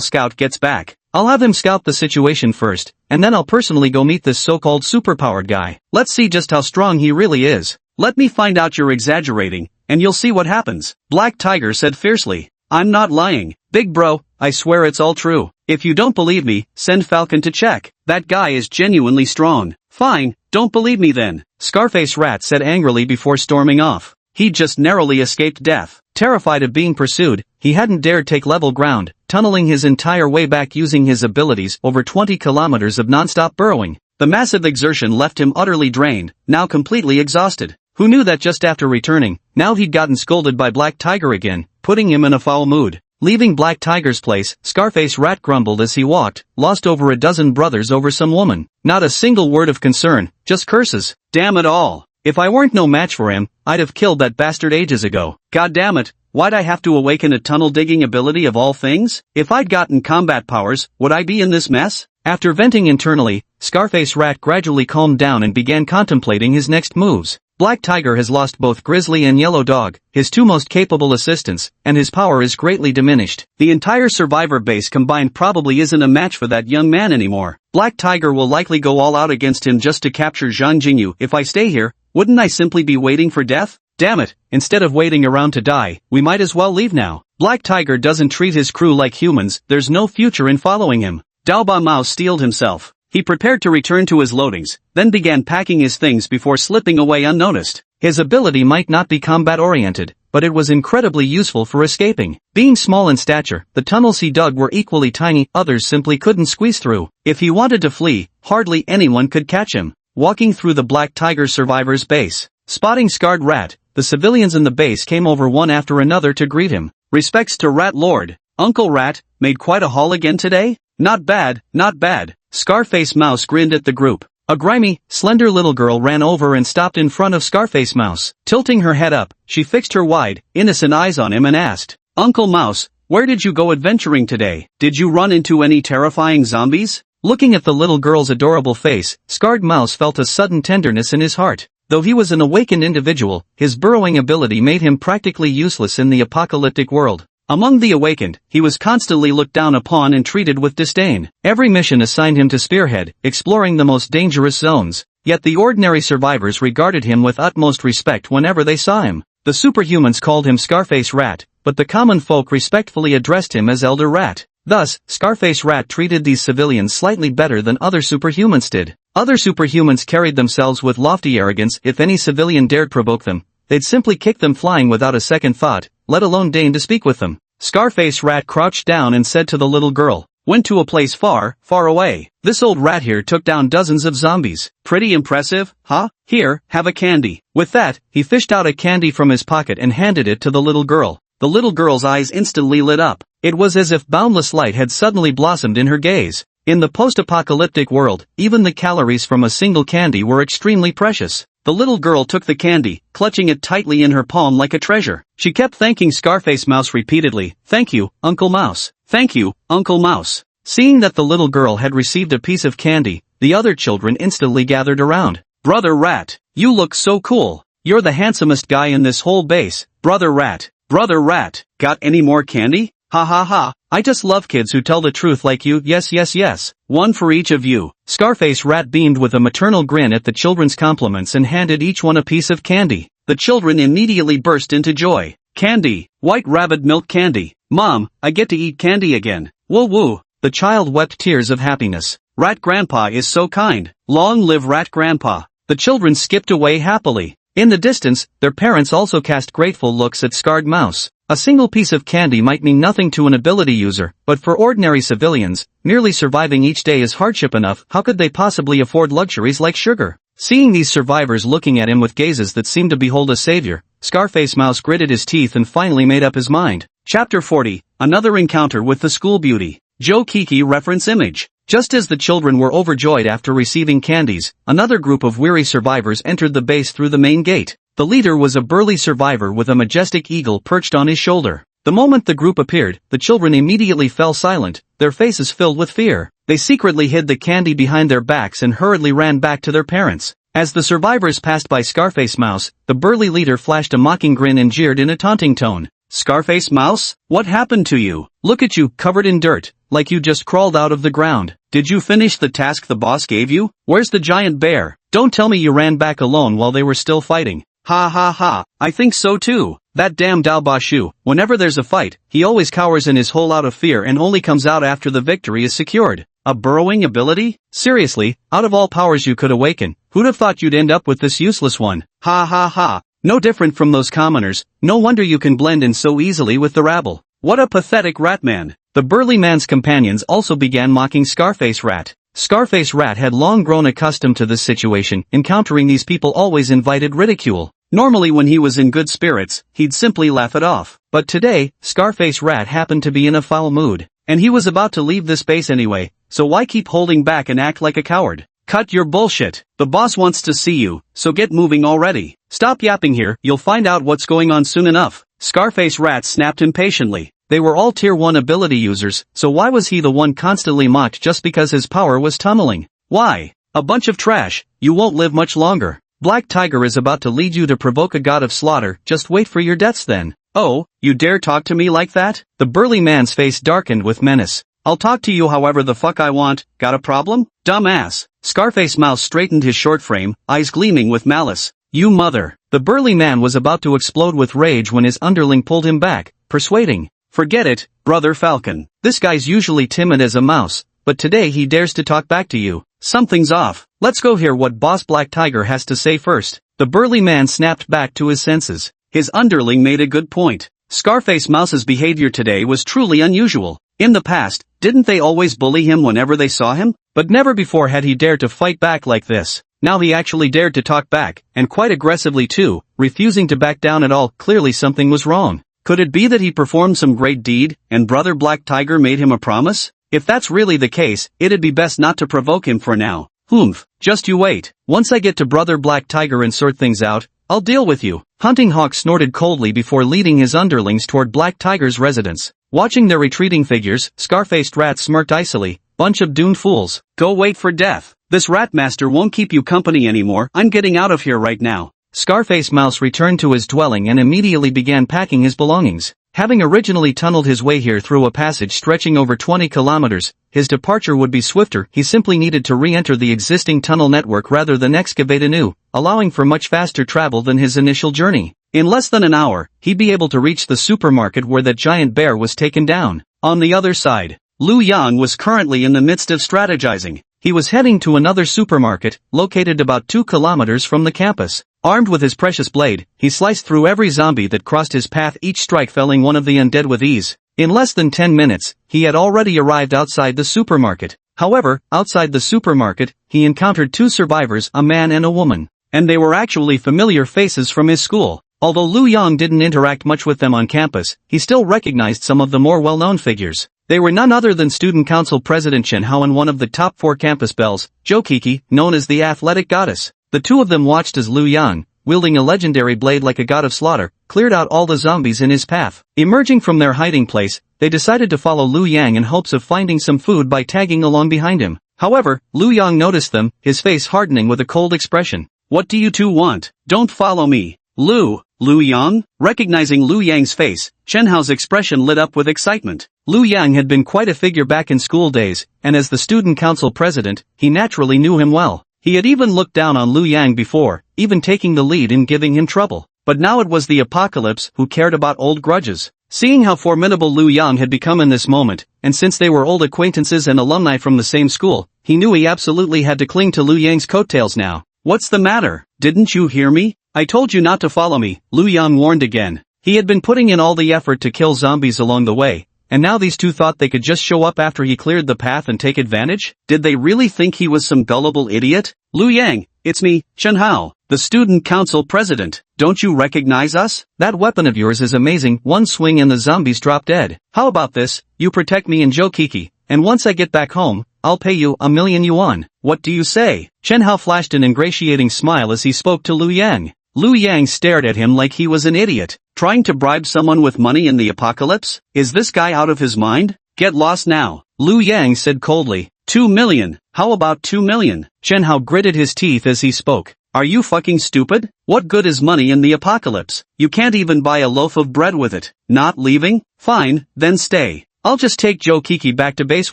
Scout gets back. I'll have him scout the situation first, and then I'll personally go meet this so-called superpowered guy. Let's see just how strong he really is. Let me find out you're exaggerating, and you'll see what happens, Black Tiger said fiercely. I'm not lying, big bro, I swear it's all true. If you don't believe me, send Falcon to check. That guy is genuinely strong. Fine, don't believe me then, Scarface Rat said angrily before storming off. He'd just narrowly escaped death. Terrified of being pursued, he hadn't dared take level ground, tunneling his entire way back using his abilities over 20 kilometers of non-stop burrowing. The massive exertion left him utterly drained, now completely exhausted. Who knew that just after returning, now he'd gotten scolded by Black Tiger again, putting him in a foul mood. Leaving Black Tiger's place, Scarface Rat grumbled as he walked, lost over a dozen brothers over some woman. Not a single word of concern, just curses. Damn it all. If I weren't no match for him, I'd have killed that bastard ages ago. God damn it, why'd I have to awaken a tunnel-digging ability of all things? If I'd gotten combat powers, would I be in this mess? After venting internally, Scarface Rat gradually calmed down and began contemplating his next moves. Black Tiger has lost both Grizzly and Yellow Dog, his two most capable assistants, and his power is greatly diminished. The entire survivor base combined probably isn't a match for that young man anymore. Black Tiger will likely go all out against him just to capture Zhang Jingyu. If I stay here, wouldn't I simply be waiting for death? Damn it, instead of waiting around to die, we might as well leave now. Black Tiger doesn't treat his crew like humans, there's no future in following him. Daoba Mao steeled himself. He prepared to return to his loadings, then began packing his things before slipping away unnoticed. His ability might not be combat-oriented, but it was incredibly useful for escaping. Being small in stature, the tunnels he dug were equally tiny, others simply couldn't squeeze through. If he wanted to flee, hardly anyone could catch him. Walking through the Black Tiger survivor's base, spotting Scarred Rat, the civilians in the base came over one after another to greet him. Respects to Rat Lord. Uncle Rat, made quite a haul again today? Not bad, not bad. Scarface Mouse grinned at the group. A grimy, slender little girl ran over and stopped in front of Scarface Mouse. Tilting her head up, she fixed her wide, innocent eyes on him and asked, Uncle Mouse, where did you go adventuring today? Did you run into any terrifying zombies? Looking at the little girl's adorable face, Scarred Mouse felt a sudden tenderness in his heart. Though he was an awakened individual, his burrowing ability made him practically useless in the apocalyptic world. Among the awakened, he was constantly looked down upon and treated with disdain. Every mission assigned him to spearhead, exploring the most dangerous zones. Yet the ordinary survivors regarded him with utmost respect whenever they saw him. The superhumans called him Scarface Rat, but the common folk respectfully addressed him as Elder Rat. Thus, Scarface Rat treated these civilians slightly better than other superhumans did. Other superhumans carried themselves with lofty arrogance. If any civilian dared provoke them, they'd simply kick them flying without a second thought, let alone deign to speak with them. Scarface Rat crouched down and said to the little girl, went to a place far, far away. This old rat here took down dozens of zombies. Pretty impressive, huh? Here, have a candy. With that, he fished out a candy from his pocket and handed it to the little girl. The little girl's eyes instantly lit up. It was as if boundless light had suddenly blossomed in her gaze. In the post-apocalyptic world, even the calories from a single candy were extremely precious. The little girl took the candy, clutching it tightly in her palm like a treasure. She kept thanking Scarface Mouse repeatedly. Thank you, Uncle Mouse. Thank you, Uncle Mouse. Seeing that the little girl had received a piece of candy, the other children instantly gathered around. Brother Rat, you look so cool. You're the handsomest guy in this whole base. Brother Rat, got any more candy? Ha ha ha, I just love kids who tell the truth like you. Yes yes yes, one for each of you. Scarface Rat beamed with a maternal grin at the children's compliments and handed each one a piece of candy. The children immediately burst into joy. Candy, White Rabbit milk candy. Mom, I get to eat candy again. Woo woo. The child wept tears of happiness. Rat Grandpa is so kind. Long live Rat Grandpa. The children skipped away happily. In the distance, their parents also cast grateful looks at Scarred Mouse. A single piece of candy might mean nothing to an ability user, but for ordinary civilians, merely surviving each day is hardship enough. How could they possibly afford luxuries like sugar? Seeing these survivors looking at him with gazes that seemed to behold a savior, Scarface Mouse gritted his teeth and finally made up his mind. Chapter 40, Another Encounter with the School Beauty. Joe Kiki reference image. Just as the children were overjoyed after receiving candies, another group of weary survivors entered the base through the main gate. The leader was a burly survivor with a majestic eagle perched on his shoulder. The moment the group appeared, the children immediately fell silent, their faces filled with fear. They secretly hid the candy behind their backs and hurriedly ran back to their parents. As the survivors passed by Scarface Mouse, the burly leader flashed a mocking grin and jeered in a taunting tone. "Scarface Mouse? What happened to you? Look at you, covered in dirt, like you just crawled out of the ground. Did you finish the task the boss gave you? Where's the giant bear? Don't tell me you ran back alone while they were still fighting." "Ha ha ha, I think so too. That damn Dao Bashu, whenever there's a fight, he always cowers in his hole out of fear and only comes out after the victory is secured. A burrowing ability? Seriously, out of all powers you could awaken, who'd have thought you'd end up with this useless one? Ha ha ha, no different from those commoners, no wonder you can blend in so easily with the rabble. What a pathetic rat man." The burly man's companions also began mocking Scarface Rat. Scarface Rat had long grown accustomed to this situation, encountering these people always invited ridicule. Normally when he was in good spirits, he'd simply laugh it off. But today, Scarface Rat happened to be in a foul mood. And he was about to leave this base anyway, so why keep holding back and act like a coward? Cut your bullshit. The boss wants to see you, so get moving already. Stop yapping here, you'll find out what's going on soon enough. Scarface Rat snapped impatiently. They were all tier 1 ability users, so why was he the one constantly mocked just because his power was tumbling? Why? A bunch of trash, you won't live much longer. Black Tiger is about to lead you to provoke a god of slaughter, just wait for your deaths then. Oh, you dare talk to me like that? The burly man's face darkened with menace. I'll talk to you however the fuck I want, got a problem? Dumbass. Scarface Mouse straightened his short frame, eyes gleaming with malice. You mother. The burly man was about to explode with rage when his underling pulled him back, persuading. Forget it, Brother Falcon. This guy's usually timid as a mouse, but today he dares to talk back to you. Something's off. Let's go hear what Boss Black Tiger has to say first. The burly man snapped back to his senses. His underling made a good point. Scarface Mouse's behavior today was truly unusual. In the past, didn't they always bully him whenever they saw him? But never before had he dared to fight back like this. Now he actually dared to talk back, and quite aggressively too, refusing to back down at all. Clearly something was wrong. Could it be that he performed some great deed, and Brother Black Tiger made him a promise? If that's really the case, it'd be best not to provoke him for now. Humph, just you wait. Once I get to Brother Black Tiger and sort things out, I'll deal with you. Hunting Hawk snorted coldly before leading his underlings toward Black Tiger's residence. Watching their retreating figures, Scar-faced Rat smirked icily. Bunch of doomed fools. Go wait for death. This rat master won't keep you company anymore. I'm getting out of here right now. Scarface Mouse returned to his dwelling and immediately began packing his belongings. Having originally tunneled his way here through a passage stretching over 20 kilometers, his departure would be swifter. He simply needed to re-enter the existing tunnel network rather than excavate anew, allowing for much faster travel than his initial journey. In less than an hour, he'd be able to reach the supermarket where that giant bear was taken down. On the other side, Liu Yang was currently in the midst of strategizing. He was heading to another supermarket, located about 2 kilometers from the campus. Armed with his precious blade, he sliced through every zombie that crossed his path, each strike felling one of the undead with ease. In less than 10 minutes, he had already arrived outside the supermarket. However, outside the supermarket, he encountered 2 survivors, a man and a woman. And they were actually familiar faces from his school. Although Liu Yang didn't interact much with them on campus, he still recognized some of the more well-known figures. They were none other than Student Council President Chen Hao and one of the top 4 campus belles, Joe Kiki, known as the Athletic Goddess. The two of them watched as Liu Yang, wielding a legendary blade like a god of slaughter, cleared out all the zombies in his path. Emerging from their hiding place, they decided to follow Liu Yang in hopes of finding some food by tagging along behind him. However, Liu Yang noticed them, his face hardening with a cold expression. What do you two want? Don't follow me. Liu Yang? Recognizing Liu Yang's face, Chen Hao's expression lit up with excitement. Liu Yang had been quite a figure back in school days, and as the student council president, he naturally knew him well. He had even looked down on Liu Yang before, even taking the lead in giving him trouble. But now it was the Apocalypse who cared about old grudges. Seeing how formidable Liu Yang had become in this moment, and since they were old acquaintances and alumni from the same school, he knew he absolutely had to cling to Liu Yang's coattails now. What's the matter? Didn't you hear me? I told you not to follow me, Liu Yang warned again. He had been putting in all the effort to kill zombies along the way, and now these two thought they could just show up after he cleared the path and take advantage? Did they really think he was some gullible idiot? Liu Yang, it's me, Chen Hao, the student council president. Don't you recognize us? That weapon of yours is amazing. One swing and the zombies drop dead. How about this? You protect me and Joe Kiki, and once I get back home, I'll pay you 1,000,000 yuan. What do you say? Chen Hao flashed an ingratiating smile as he spoke to Lu Yang. Lu Yang stared at him like he was an idiot. Trying to bribe someone with money in the apocalypse? Is this guy out of his mind? Get lost now. Lu Yang said coldly. 2,000,000. How about 2,000,000? Chen Hao gritted his teeth as he spoke. Are you fucking stupid? What good is money in the apocalypse? You can't even buy a loaf of bread with it. Not leaving? Fine, then stay. I'll just take Joe Kiki back to base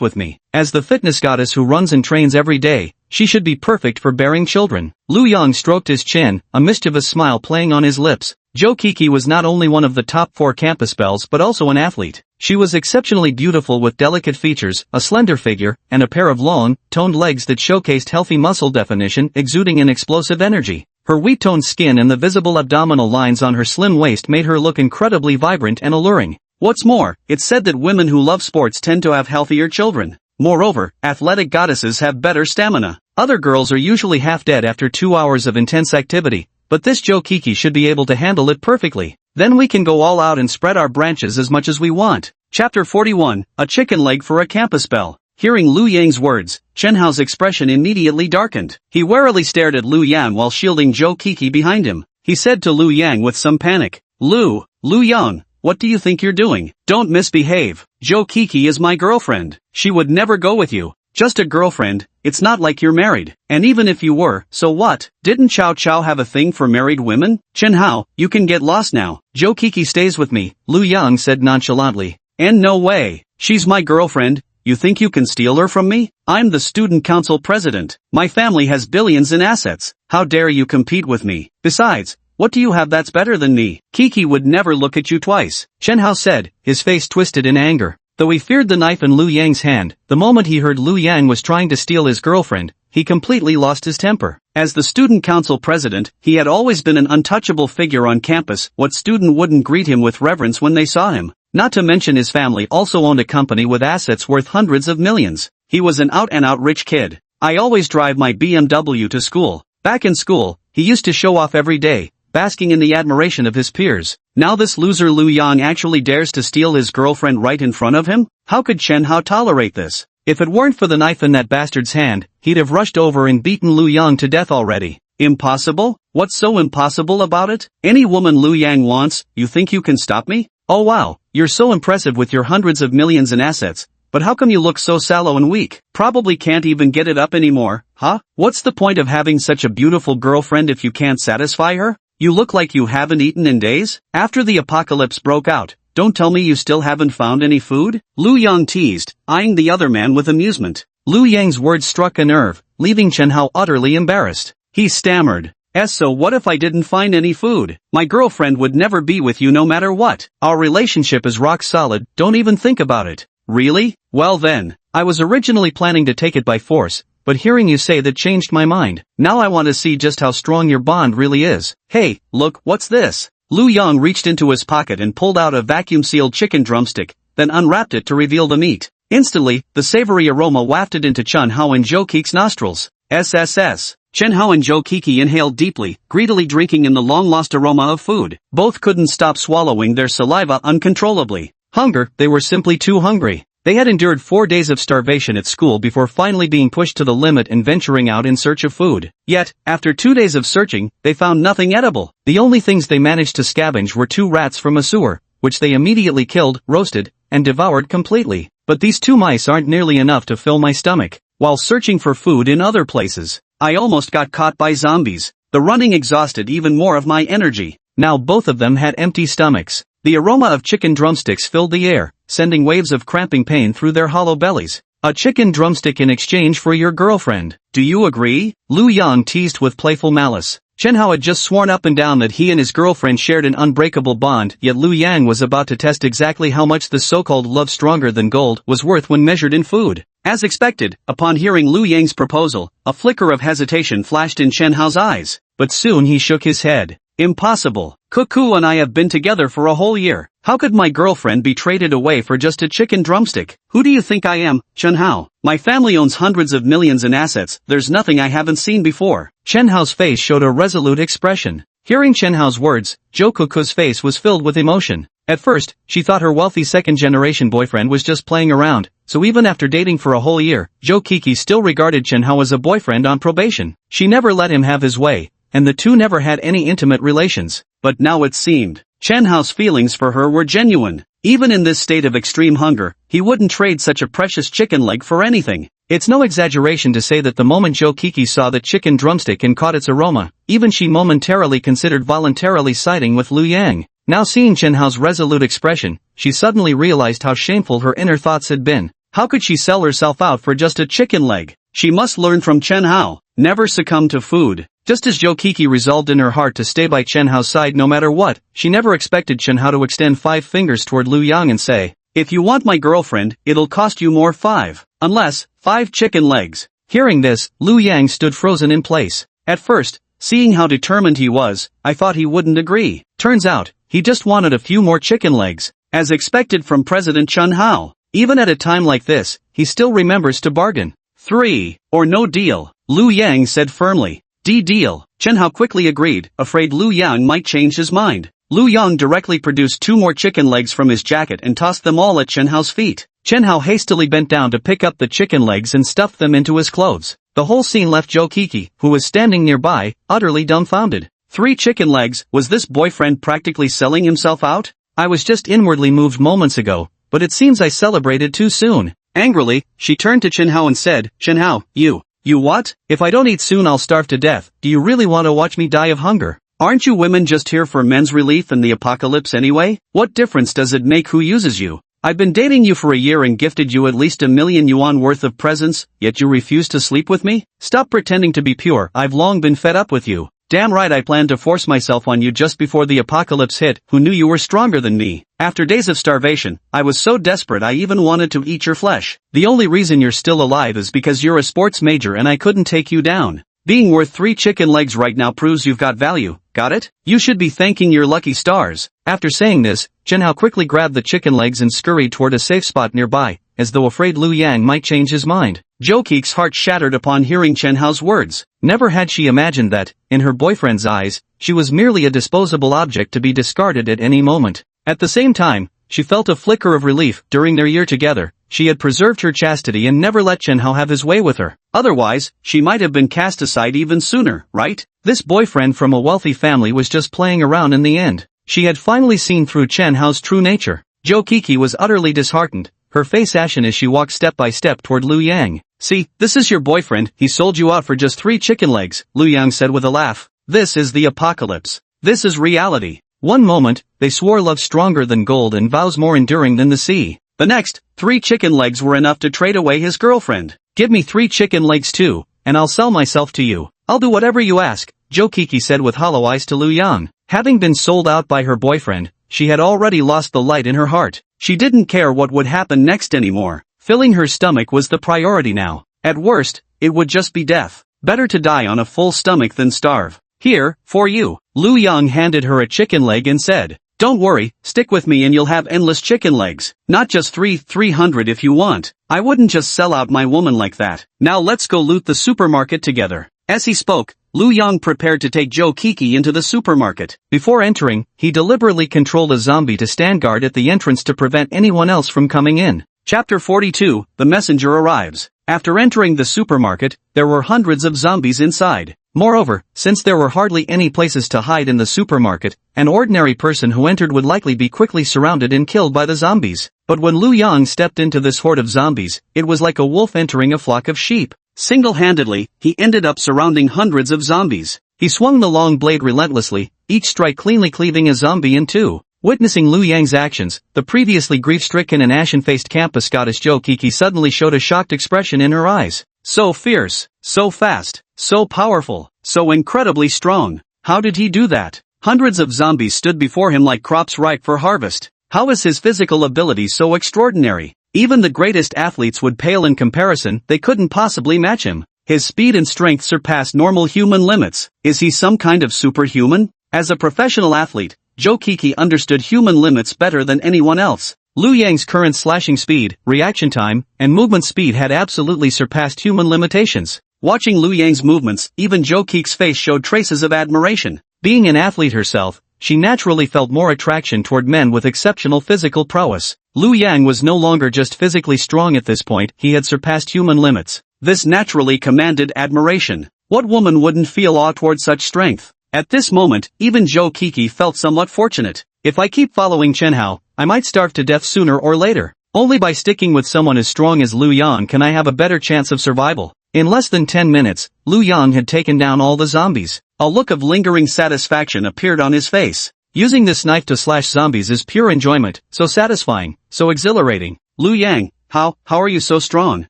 with me. As the fitness goddess who runs and trains every day, she should be perfect for bearing children. Lu Yang stroked his chin, a mischievous smile playing on his lips. Joe Kiki was not only one of the top 4 campus belles but also an athlete. She was exceptionally beautiful with delicate features, a slender figure, and a pair of long, toned legs that showcased healthy muscle definition exuding an explosive energy. Her wheat-toned skin and the visible abdominal lines on her slim waist made her look incredibly vibrant and alluring. What's more, it's said that women who love sports tend to have healthier children. Moreover, athletic goddesses have better stamina. Other girls are usually half dead after 2 hours of intense activity, but this Joe Kiki should be able to handle it perfectly. Then we can go all out and spread our branches as much as we want. Chapter 41, A Chicken Leg for a Campus Belle. Hearing Lu Yang's words, Chen Hao's expression immediately darkened. He warily stared at Lu Yang while shielding Joe Kiki behind him. He said to Lu Yang with some panic, Lu Yang, what do you think you're doing? Don't misbehave. Joe Kiki is my girlfriend. She would never go with you. Just a girlfriend, it's not like you're married. And even if you were, so what? Didn't Chow Chow have a thing for married women? Chen Hao, you can get lost now. Joe Kiki stays with me, Lu Yang said nonchalantly. And no way. She's my girlfriend. You think you can steal her from me? I'm the student council president. My family has billions in assets. How dare you compete with me? Besides, what do you have that's better than me? Kiki would never look at you twice, Chen Hao said, his face twisted in anger. Though he feared the knife in Lu Yang's hand, the moment he heard Lu Yang was trying to steal his girlfriend, he completely lost his temper. As the student council president, he had always been an untouchable figure on campus. What student wouldn't greet him with reverence when they saw him? Not to mention his family also owned a company with assets worth hundreds of millions. He was an out-and-out rich kid. I always drive my BMW to school. Back in school, he used to show off every day, basking in the admiration of his peers. Now this loser Lu Yang actually dares to steal his girlfriend right in front of him? How could Chen Hao tolerate this? If it weren't for the knife in that bastard's hand, he'd have rushed over and beaten Lu Yang to death already. Impossible? What's so impossible about it? Any woman Lu Yang wants, you think you can stop me? Oh wow, you're so impressive with your hundreds of millions in assets, but how come you look so sallow and weak? Probably can't even get it up anymore, huh? What's the point of having such a beautiful girlfriend if you can't satisfy her? You look like you haven't eaten in days? After the apocalypse broke out, don't tell me you still haven't found any food? Lu Yang teased, eyeing the other man with amusement. Lu Yang's words struck a nerve, leaving Chen Hao utterly embarrassed. He stammered, So what if I didn't find any food? My girlfriend would never be with you no matter what. Our relationship is rock solid, don't even think about it. Really? Well then, I was originally planning to take it by force, but hearing you say that changed my mind. Now I want to see just how strong your bond really is. Hey, look, what's this? Lu Yang reached into his pocket and pulled out a vacuum-sealed chicken drumstick, then unwrapped it to reveal the meat. Instantly, the savory aroma wafted into Chen Hao and Joe Kiki's nostrils. SSS. Chen Hao and Joe Kiki inhaled deeply, greedily drinking in the long-lost aroma of food. Both couldn't stop swallowing their saliva uncontrollably. Hunger, they were simply too hungry. They had endured 4 days of starvation at school before finally being pushed to the limit and venturing out in search of food. Yet, after 2 days of searching, they found nothing edible. The only things they managed to scavenge were 2 rats from a sewer, which they immediately killed, roasted, and devoured completely. But these 2 mice aren't nearly enough to fill my stomach. While searching for food in other places, I almost got caught by zombies. The running exhausted even more of my energy. Now both of them had empty stomachs. The aroma of chicken drumsticks filled the air, sending waves of cramping pain through their hollow bellies. A chicken drumstick in exchange for your girlfriend. Do you agree? Lu Yang teased with playful malice. Chen Hao had just sworn up and down that he and his girlfriend shared an unbreakable bond, yet Lu Yang was about to test exactly how much the so-called love stronger than gold was worth when measured in food. As expected, upon hearing Lu Yang's proposal, a flicker of hesitation flashed in Chen Hao's eyes, but soon he shook his head. Impossible. Cuckoo and I have been together for a whole year. How could my girlfriend be traded away for just a chicken drumstick? Who do you think I am, Chen Hao? My family owns hundreds of millions in assets, there's nothing I haven't seen before. Chen Hao's face showed a resolute expression. Hearing Chen Hao's words, Zhou Kuku's face was filled with emotion. At first, she thought her wealthy second-generation boyfriend was just playing around, so even after dating for a whole year, Zhou Kiki still regarded Chen Hao as a boyfriend on probation. She never let him have his way, and the two never had any intimate relations. But now it seemed, Chen Hao's feelings for her were genuine. Even in this state of extreme hunger, he wouldn't trade such a precious chicken leg for anything. It's no exaggeration to say that the moment Zhou Kiki saw the chicken drumstick and caught its aroma, even she momentarily considered voluntarily siding with Liu Yang. Now seeing Chen Hao's resolute expression, she suddenly realized how shameful her inner thoughts had been. How could she sell herself out for just a chicken leg? She must learn from Chen Hao, never succumb to food. Just as Zhou Kiki resolved in her heart to stay by Chen Hao's side no matter what, she never expected Chen Hao to extend 5 fingers toward Liu Yang and say, "If you want my girlfriend, it'll cost you more 5. Unless, 5 chicken legs." Hearing this, Liu Yang stood frozen in place. At first, seeing how determined he was, I thought he wouldn't agree. Turns out, he just wanted a few more chicken legs. As expected from President Chen Hao. Even at a time like this, he still remembers to bargain. 3, or no deal, Liu Yang said firmly. Deal. Chen Hao quickly agreed, afraid Liu Yang might change his mind. Liu Yang directly produced 2 more chicken legs from his jacket and tossed them all at Chen Hao's feet. Chen Hao hastily bent down to pick up the chicken legs and stuffed them into his clothes. The whole scene left Zhou Kiki, who was standing nearby, utterly dumbfounded. 3 chicken legs, was this boyfriend practically selling himself out? I was just inwardly moved moments ago, but it seems I celebrated too soon. Angrily, she turned to Chen Hao and said, "Chen Hao, you what? If I don't eat soon I'll starve to death. Do you really want to watch me die of hunger? Aren't you women just here for men's relief in the apocalypse anyway? What difference does it make who uses you? I've been dating you for a year and gifted you at least 1,000,000 yuan worth of presents, yet you refuse to sleep with me? Stop pretending to be pure, I've long been fed up with you. Damn right I planned to force myself on you just before the apocalypse hit, who knew you were stronger than me. After days of starvation, I was so desperate I even wanted to eat your flesh. The only reason you're still alive is because you're a sports major and I couldn't take you down. Being worth 3 chicken legs right now proves you've got value, got it? You should be thanking your lucky stars." After saying this, Chen Hao quickly grabbed the chicken legs and scurried toward a safe spot nearby, as though afraid Liu Yang might change his mind. Zhou Kiki's heart shattered upon hearing Chen Hao's words. Never had she imagined that, in her boyfriend's eyes, she was merely a disposable object to be discarded at any moment. At the same time, she felt a flicker of relief. During their year together, she had preserved her chastity and never let Chen Hao have his way with her. Otherwise, she might have been cast aside even sooner, right? This boyfriend from a wealthy family was just playing around in the end. She had finally seen through Chen Hao's true nature. Zhou Kiki was utterly disheartened, her face ashen as she walked step by step toward Liu Yang. "See, this is your boyfriend, he sold you out for just 3 chicken legs," Liu Yang said with a laugh. "This is the apocalypse. This is reality." One moment, they swore love stronger than gold and vows more enduring than the sea. The next, 3 chicken legs were enough to trade away his girlfriend. "Give me 3 chicken legs too, and I'll sell myself to you. I'll do whatever you ask," Zhou Kiki said with hollow eyes to Liu Yang. Having been sold out by her boyfriend, she had already lost the light in her heart. She didn't care what would happen next anymore. Filling her stomach was the priority now. At worst, it would just be death. Better to die on a full stomach than starve. "Here, for you." Liu Yang handed her a chicken leg and said, "Don't worry, stick with me and you'll have endless chicken legs. Not just 300 if you want. I wouldn't just sell out my woman like that. Now let's go loot the supermarket together." As he spoke, Liu Yang prepared to take Zhou Kiki into the supermarket. Before entering, he deliberately controlled a zombie to stand guard at the entrance to prevent anyone else from coming in. Chapter 42, The Messenger Arrives. After entering the supermarket, there were hundreds of zombies inside. Moreover, since there were hardly any places to hide in the supermarket, an ordinary person who entered would likely be quickly surrounded and killed by the zombies. But when Liu Yang stepped into this horde of zombies, it was like a wolf entering a flock of sheep. Single-handedly, he ended up surrounding hundreds of zombies. He swung the long blade relentlessly, each strike cleanly cleaving a zombie in two. Witnessing Liu Yang's actions, the previously grief-stricken and ashen-faced campus goddess Zhou Kiki suddenly showed a shocked expression in her eyes. So fierce, so fast, so powerful, so incredibly strong. How did he do that? Hundreds of zombies stood before him like crops ripe for harvest. How is his physical ability so extraordinary? Even the greatest athletes would pale in comparison. They couldn't possibly match him. His speed and strength surpassed normal human limits. Is he some kind of superhuman? As a professional athlete, Joe Kiki understood human limits better than anyone else. Liu Yang's current slashing speed, reaction time, and movement speed had absolutely surpassed human limitations. Watching Liu Yang's movements, even Joe Kiki's face showed traces of admiration. Being an athlete herself, she naturally felt more attraction toward men with exceptional physical prowess. Liu Yang was no longer just physically strong at this point, he had surpassed human limits. This naturally commanded admiration. What woman wouldn't feel awe toward such strength? At this moment, even Joe Kiki felt somewhat fortunate. If I keep following Chen Hao, I might starve to death sooner or later. Only by sticking with someone as strong as Liu Yang can I have a better chance of survival. In less than 10 minutes, Liu Yang had taken down all the zombies. A look of lingering satisfaction appeared on his face. Using this knife to slash zombies is pure enjoyment, so satisfying, so exhilarating. Liu Yang, how are you so strong?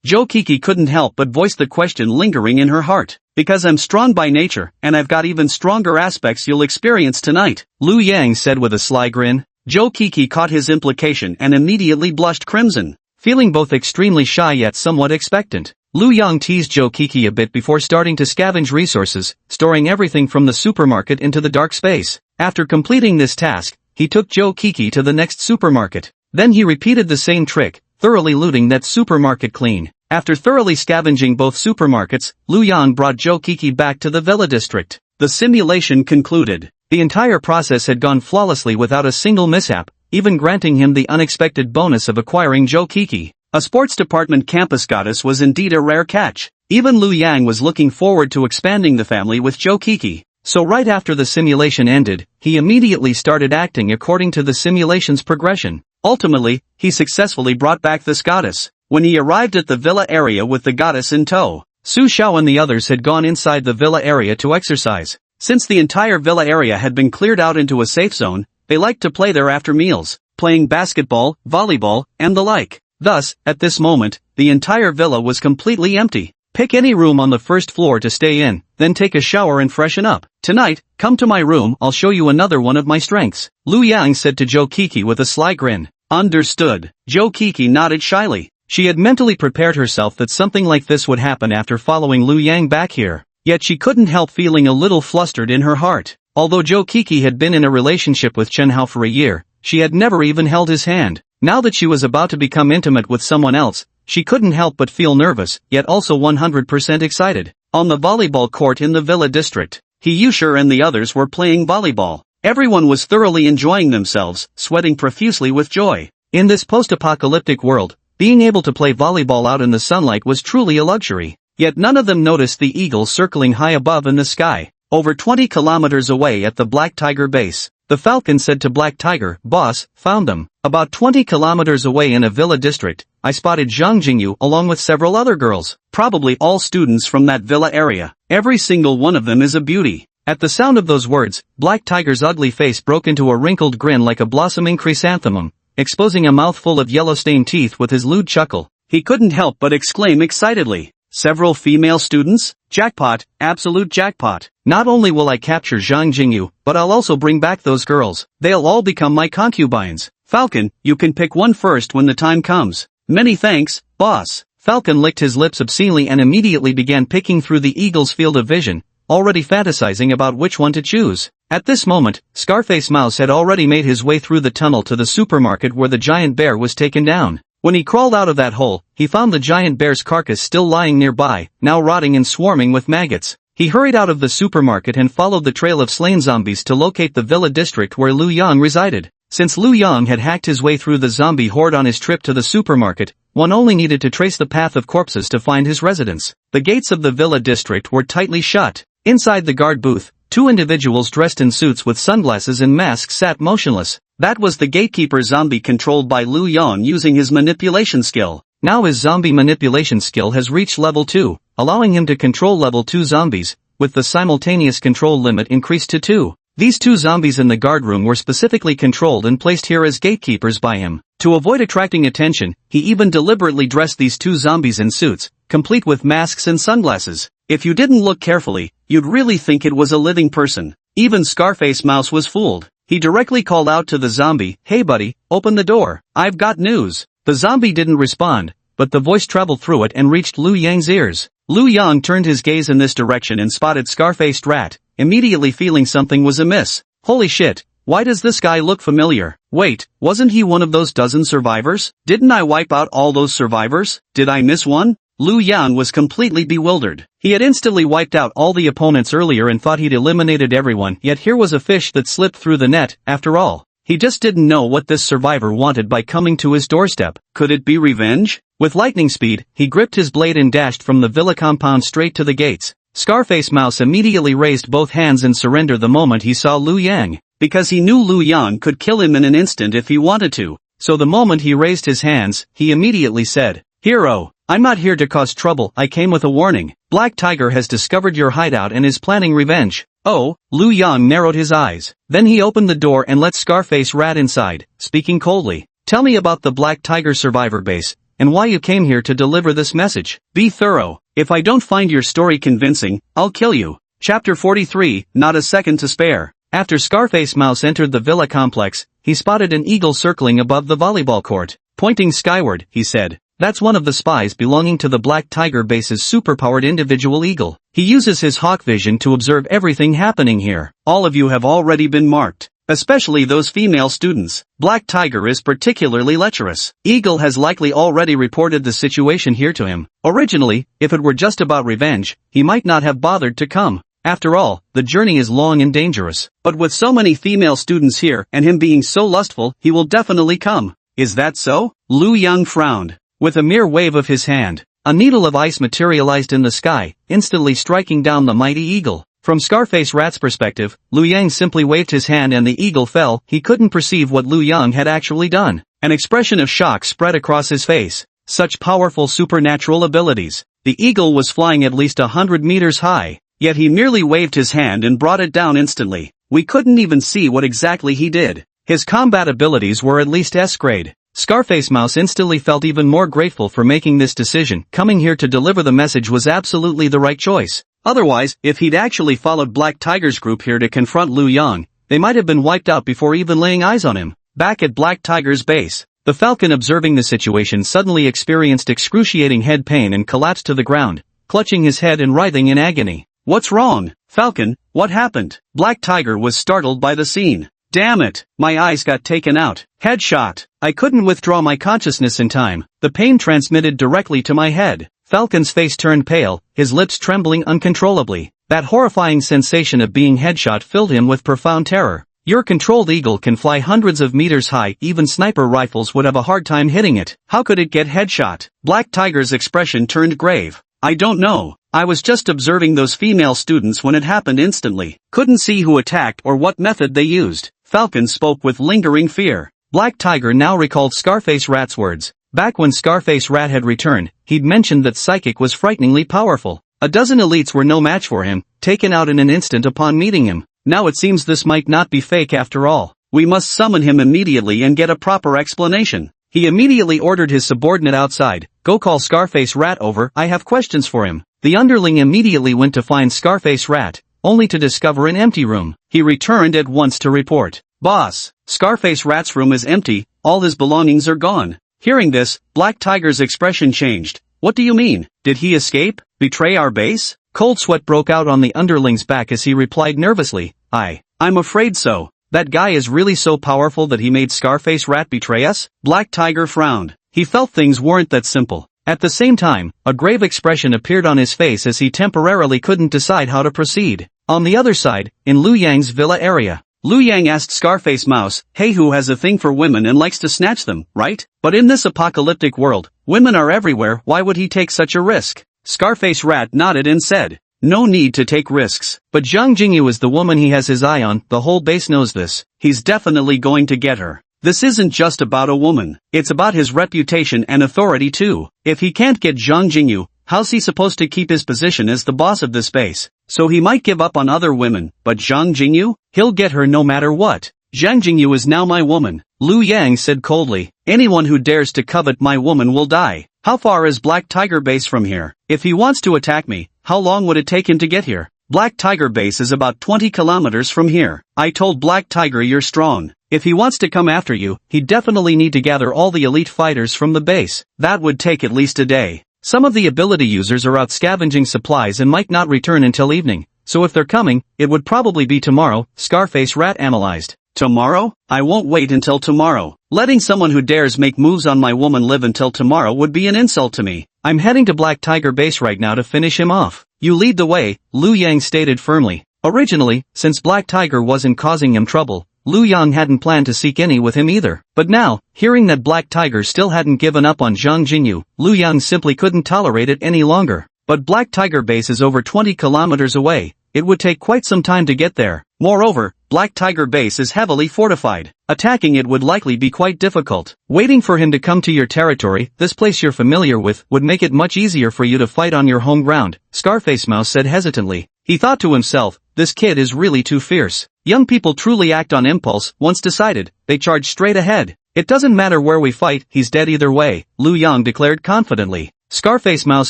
Joe Kiki couldn't help but voice the question lingering in her heart. Because I'm strong by nature, and I've got even stronger aspects you'll experience tonight, Liu Yang said with a sly grin. Joe Kiki caught his implication and immediately blushed crimson, feeling both extremely shy yet somewhat expectant. Liu Yang teased Joe Kiki a bit before starting to scavenge resources, storing everything from the supermarket into the dark space. After completing this task, he took Joe Kiki to the next supermarket. Then he repeated the same trick, thoroughly looting that supermarket clean. After thoroughly scavenging both supermarkets, Liu Yang brought Joe Kiki back to the Villa district. The simulation concluded. The entire process had gone flawlessly without a single mishap, even granting him the unexpected bonus of acquiring Joe Kiki. A sports department campus goddess was indeed a rare catch. Even Liu Yang was looking forward to expanding the family with Joe Kiki. So right after the simulation ended, he immediately started acting according to the simulation's progression. Ultimately, he successfully brought back this goddess. When he arrived at the villa area with the goddess in tow, Su Xiao and the others had gone inside the villa area to exercise. Since the entire villa area had been cleared out into a safe zone, they liked to play there after meals, playing basketball, volleyball, and the like. Thus, at this moment, the entire villa was completely empty. Pick any room on the first floor to stay in, then take a shower and freshen up. Tonight, come to my room, I'll show you another one of my strengths, Liu Yang said to Joe Kiki with a sly grin. Understood. Joe Kiki nodded shyly. She had mentally prepared herself that something like this would happen after following Liu Yang back here. Yet she couldn't help feeling a little flustered in her heart. Although Joe Kiki had been in a relationship with Chen Hao for a year, she had never even held his hand. Now that she was about to become intimate with someone else, she couldn't help but feel nervous, yet also 100% excited. On the volleyball court in the Villa district, Yusher and the others were playing volleyball. Everyone was thoroughly enjoying themselves, sweating profusely with joy. In this post-apocalyptic world, being able to play volleyball out in the sunlight was truly a luxury. Yet none of them noticed the eagles circling high above in the sky. Over 20 kilometers away at the Black Tiger base, the Falcon said to Black Tiger, "Boss, found them." About 20 kilometers away in a villa district, I spotted Zhang Jingyu along with several other girls, probably all students from that villa area. Every single one of them is a beauty. At the sound of those words, Black Tiger's ugly face broke into a wrinkled grin like a blossoming chrysanthemum, exposing a mouthful of yellow-stained teeth with his lewd chuckle. He couldn't help but exclaim excitedly, "Several female students? Jackpot, absolute jackpot. Not only will I capture Zhang Jingyu, but I'll also bring back those girls. They'll all become my concubines. Falcon, you can pick one first when the time comes." "Many thanks, boss." Falcon licked his lips obscenely and immediately began picking through the eagle's field of vision, already fantasizing about which one to choose. At this moment, Scarface Mouse had already made his way through the tunnel to the supermarket where the giant bear was taken down. When he crawled out of that hole, he found the giant bear's carcass still lying nearby, now rotting and swarming with maggots. He hurried out of the supermarket and followed the trail of slain zombies to locate the villa district where Liu Yang resided. Since Liu Yang had hacked his way through the zombie horde on his trip to the supermarket, one only needed to trace the path of corpses to find his residence. The gates of the villa district were tightly shut. Inside the guard booth, two individuals dressed in suits with sunglasses and masks sat motionless. That was the gatekeeper zombie controlled by Liu Yang using his manipulation skill. Now his zombie manipulation skill has reached level 2, allowing him to control level 2 zombies, with the simultaneous control limit increased to 2. These two zombies in the guard room were specifically controlled and placed here as gatekeepers by him. To avoid attracting attention, he even deliberately dressed these two zombies in suits, complete with masks and sunglasses. If you didn't look carefully, you'd really think it was a living person. Even Scarface Mouse was fooled. He directly called out to the zombie, "Hey buddy, open the door. I've got news." The zombie didn't respond, but the voice traveled through it and reached Liu Yang's ears. Liu Yang turned his gaze in this direction and spotted Scar-faced Rat, immediately feeling something was amiss. "Holy shit, Why does this guy look familiar? Wait, wasn't he one of those dozen survivors? Didn't I wipe out all those survivors? Did I miss one? Lu Yang was completely bewildered. He had instantly wiped out all the opponents earlier and thought he'd eliminated everyone, yet here was a fish that slipped through the net, after all. He just didn't know what this survivor wanted by coming to his doorstep. Could it be revenge? With lightning speed, he gripped his blade and dashed from the villa compound straight to the gates. Scarface Mouse immediately raised both hands in surrender the moment he saw Lu Yang, because he knew Lu Yang could kill him in an instant if he wanted to. So the moment he raised his hands, he immediately said, "Hero, I'm not here to cause trouble, I came with a warning. Black Tiger has discovered your hideout and is planning revenge." Oh, Lu Yang narrowed his eyes. Then he opened the door and let Scarface Rat inside, speaking coldly. "Tell me about the Black Tiger survivor base, and why you came here to deliver this message. Be thorough. If I don't find your story convincing, I'll kill you." Chapter 43, Not a Second to Spare. After Scarface Mouse entered the villa complex, he spotted an eagle circling above the volleyball court. Pointing skyward, he said, "That's one of the spies belonging to the Black Tiger base's superpowered individual eagle. He uses his hawk vision to observe everything happening here. All of you have already been marked, especially those female students. Black Tiger is particularly lecherous. Eagle has likely already reported the situation here to him. Originally, if it were just about revenge, he might not have bothered to come. After all, the journey is long and dangerous. But with so many female students here and him being so lustful, he will definitely come." "Is that so?" Lu Yang frowned. With a mere wave of his hand, a needle of ice materialized in the sky, instantly striking down the mighty eagle. From Scarface Rat's perspective, Lu Yang simply waved his hand and the eagle fell. He couldn't perceive what Lu Yang had actually done. An expression of shock spread across his face. Such powerful supernatural abilities. The eagle was flying at least 100 meters high, yet he merely waved his hand and brought it down instantly. We couldn't even see what exactly he did. His combat abilities were at least S-grade. Scarface Mouse instantly felt even more grateful for making this decision. Coming here to deliver the message was absolutely the right choice. Otherwise, if he'd actually followed Black Tiger's group here to confront Lu Yang, they might have been wiped out before even laying eyes on him. Back at Black Tiger's base, the Falcon, observing the situation, suddenly experienced excruciating head pain and collapsed to the ground, clutching his head and writhing in agony. "What's wrong, Falcon? What happened?" Black Tiger was startled by the scene. "Damn it, my eyes got taken out. Headshot. I couldn't withdraw my consciousness in time. The pain transmitted directly to my head." Falcon's face turned pale, his lips trembling uncontrollably. That horrifying sensation of being headshot filled him with profound terror. Your controlled eagle can fly hundreds of meters high, even sniper rifles would have a hard time hitting it. How could it get headshot? Black Tiger's expression turned grave. "I don't know. I was just observing those female students when it happened instantly. Couldn't see who attacked or what method they used." Falcon spoke with lingering fear. Black Tiger now recalled Scarface Rat's words. Back when Scarface Rat had returned, he'd mentioned that Psychic was frighteningly powerful. A dozen elites were no match for him, taken out in an instant upon meeting him. Now it seems this might not be fake after all. We must summon him immediately and get a proper explanation. He immediately ordered his subordinate outside. "Go call Scarface Rat over, I have questions for him." The underling immediately went to find Scarface Rat, only to discover an empty room. He returned at once to report. "Boss, Scarface Rat's room is empty, all his belongings are gone." Hearing this, Black Tiger's expression changed. "What do you mean? Did he escape? Betray our base?" Cold sweat broke out on the underling's back as he replied nervously, I'm afraid so. That guy is really so powerful that he made Scarface Rat betray us?" Black Tiger frowned. He felt things weren't that simple. At the same time, a grave expression appeared on his face as he temporarily couldn't decide how to proceed. On the other side, in Lu Yang's villa area, Lu Yang asked Scarface Mouse, "Hey, who has a thing for women and likes to snatch them, right? But in this apocalyptic world, women are everywhere, why would he take such a risk?" Scarface Rat nodded and said, "No need to take risks. But Zhang Jingyu is the woman he has his eye on, the whole base knows this. He's definitely going to get her. This isn't just about a woman, it's about his reputation and authority too. If he can't get Zhang Jingyu, how's he supposed to keep his position as the boss of this base? So he might give up on other women, but Zhang Jingyu? He'll get her no matter what. Zhang Jingyu is now my woman." Lu Yang said coldly, "Anyone who dares to covet my woman will die." "How far is Black Tiger base from here? If he wants to attack me, how long would it take him to get here?" "Black Tiger base is about 20 kilometers from here. I told Black Tiger you're strong. If he wants to come after you, he'd definitely need to gather all the elite fighters from the base. That would take at least a day. Some of the ability users are out scavenging supplies and might not return until evening, so if they're coming, it would probably be tomorrow," Scarface Rat analyzed. Tomorrow? I won't wait until tomorrow. Letting someone who dares make moves on my woman live until tomorrow would be an insult to me. I'm heading to Black Tiger Base right now to finish him off. You lead the way, Liu Yang stated firmly. Originally, since Black Tiger wasn't causing him trouble, Liu Yang hadn't planned to seek any with him either. But now, hearing that Black Tiger still hadn't given up on Zhang Jinyu, Liu Yang simply couldn't tolerate it any longer. But Black Tiger Base is over 20 kilometers away. It would take quite some time to get there. Moreover, Black Tiger Base is heavily fortified. Attacking it would likely be quite difficult. Waiting for him to come to your territory, this place you're familiar with, would make it much easier for you to fight on your home ground, Scarface Mouse said hesitantly. He thought to himself, this kid is really too fierce. Young people truly act on impulse. Once decided, they charge straight ahead. It doesn't matter where we fight, he's dead either way, Liu Yang declared confidently. Scarface Mouse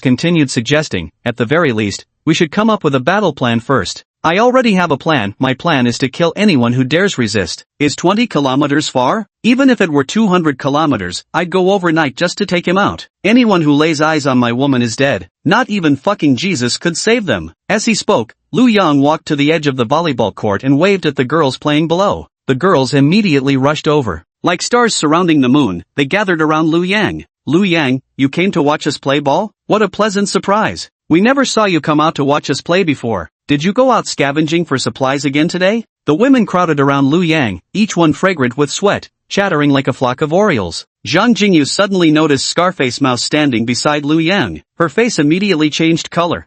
continued suggesting, at the very least, we should come up with a battle plan first. I already have a plan. My plan is to kill anyone who dares resist. Is 20 kilometers far? Even if it were 200 kilometers, I'd go overnight just to take him out. Anyone who lays eyes on my woman is dead. Not even fucking Jesus could save them. As he spoke, Liu Yang walked to the edge of the volleyball court and waved at the girls playing below. The girls immediately rushed over. Like stars surrounding the moon, they gathered around Liu Yang. Liu Yang, you came to watch us play ball? What a pleasant surprise. We never saw you come out to watch us play before. Did you go out scavenging for supplies again today? The women crowded around Liu Yang, each one fragrant with sweat, chattering like a flock of orioles. Zhang Jinyu suddenly noticed Scarface Mouse standing beside Liu Yang. Her face immediately changed color.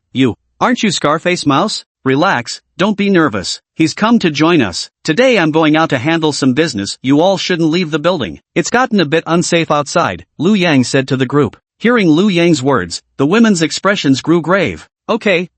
Aren't you Scarface Mouse? Relax, don't be nervous. He's come to join us. Today I'm going out to handle some business. You all shouldn't leave the building. It's gotten a bit unsafe outside, Liu Yang said to the group. Hearing Liu Yang's words, the women's expressions grew grave. Okay,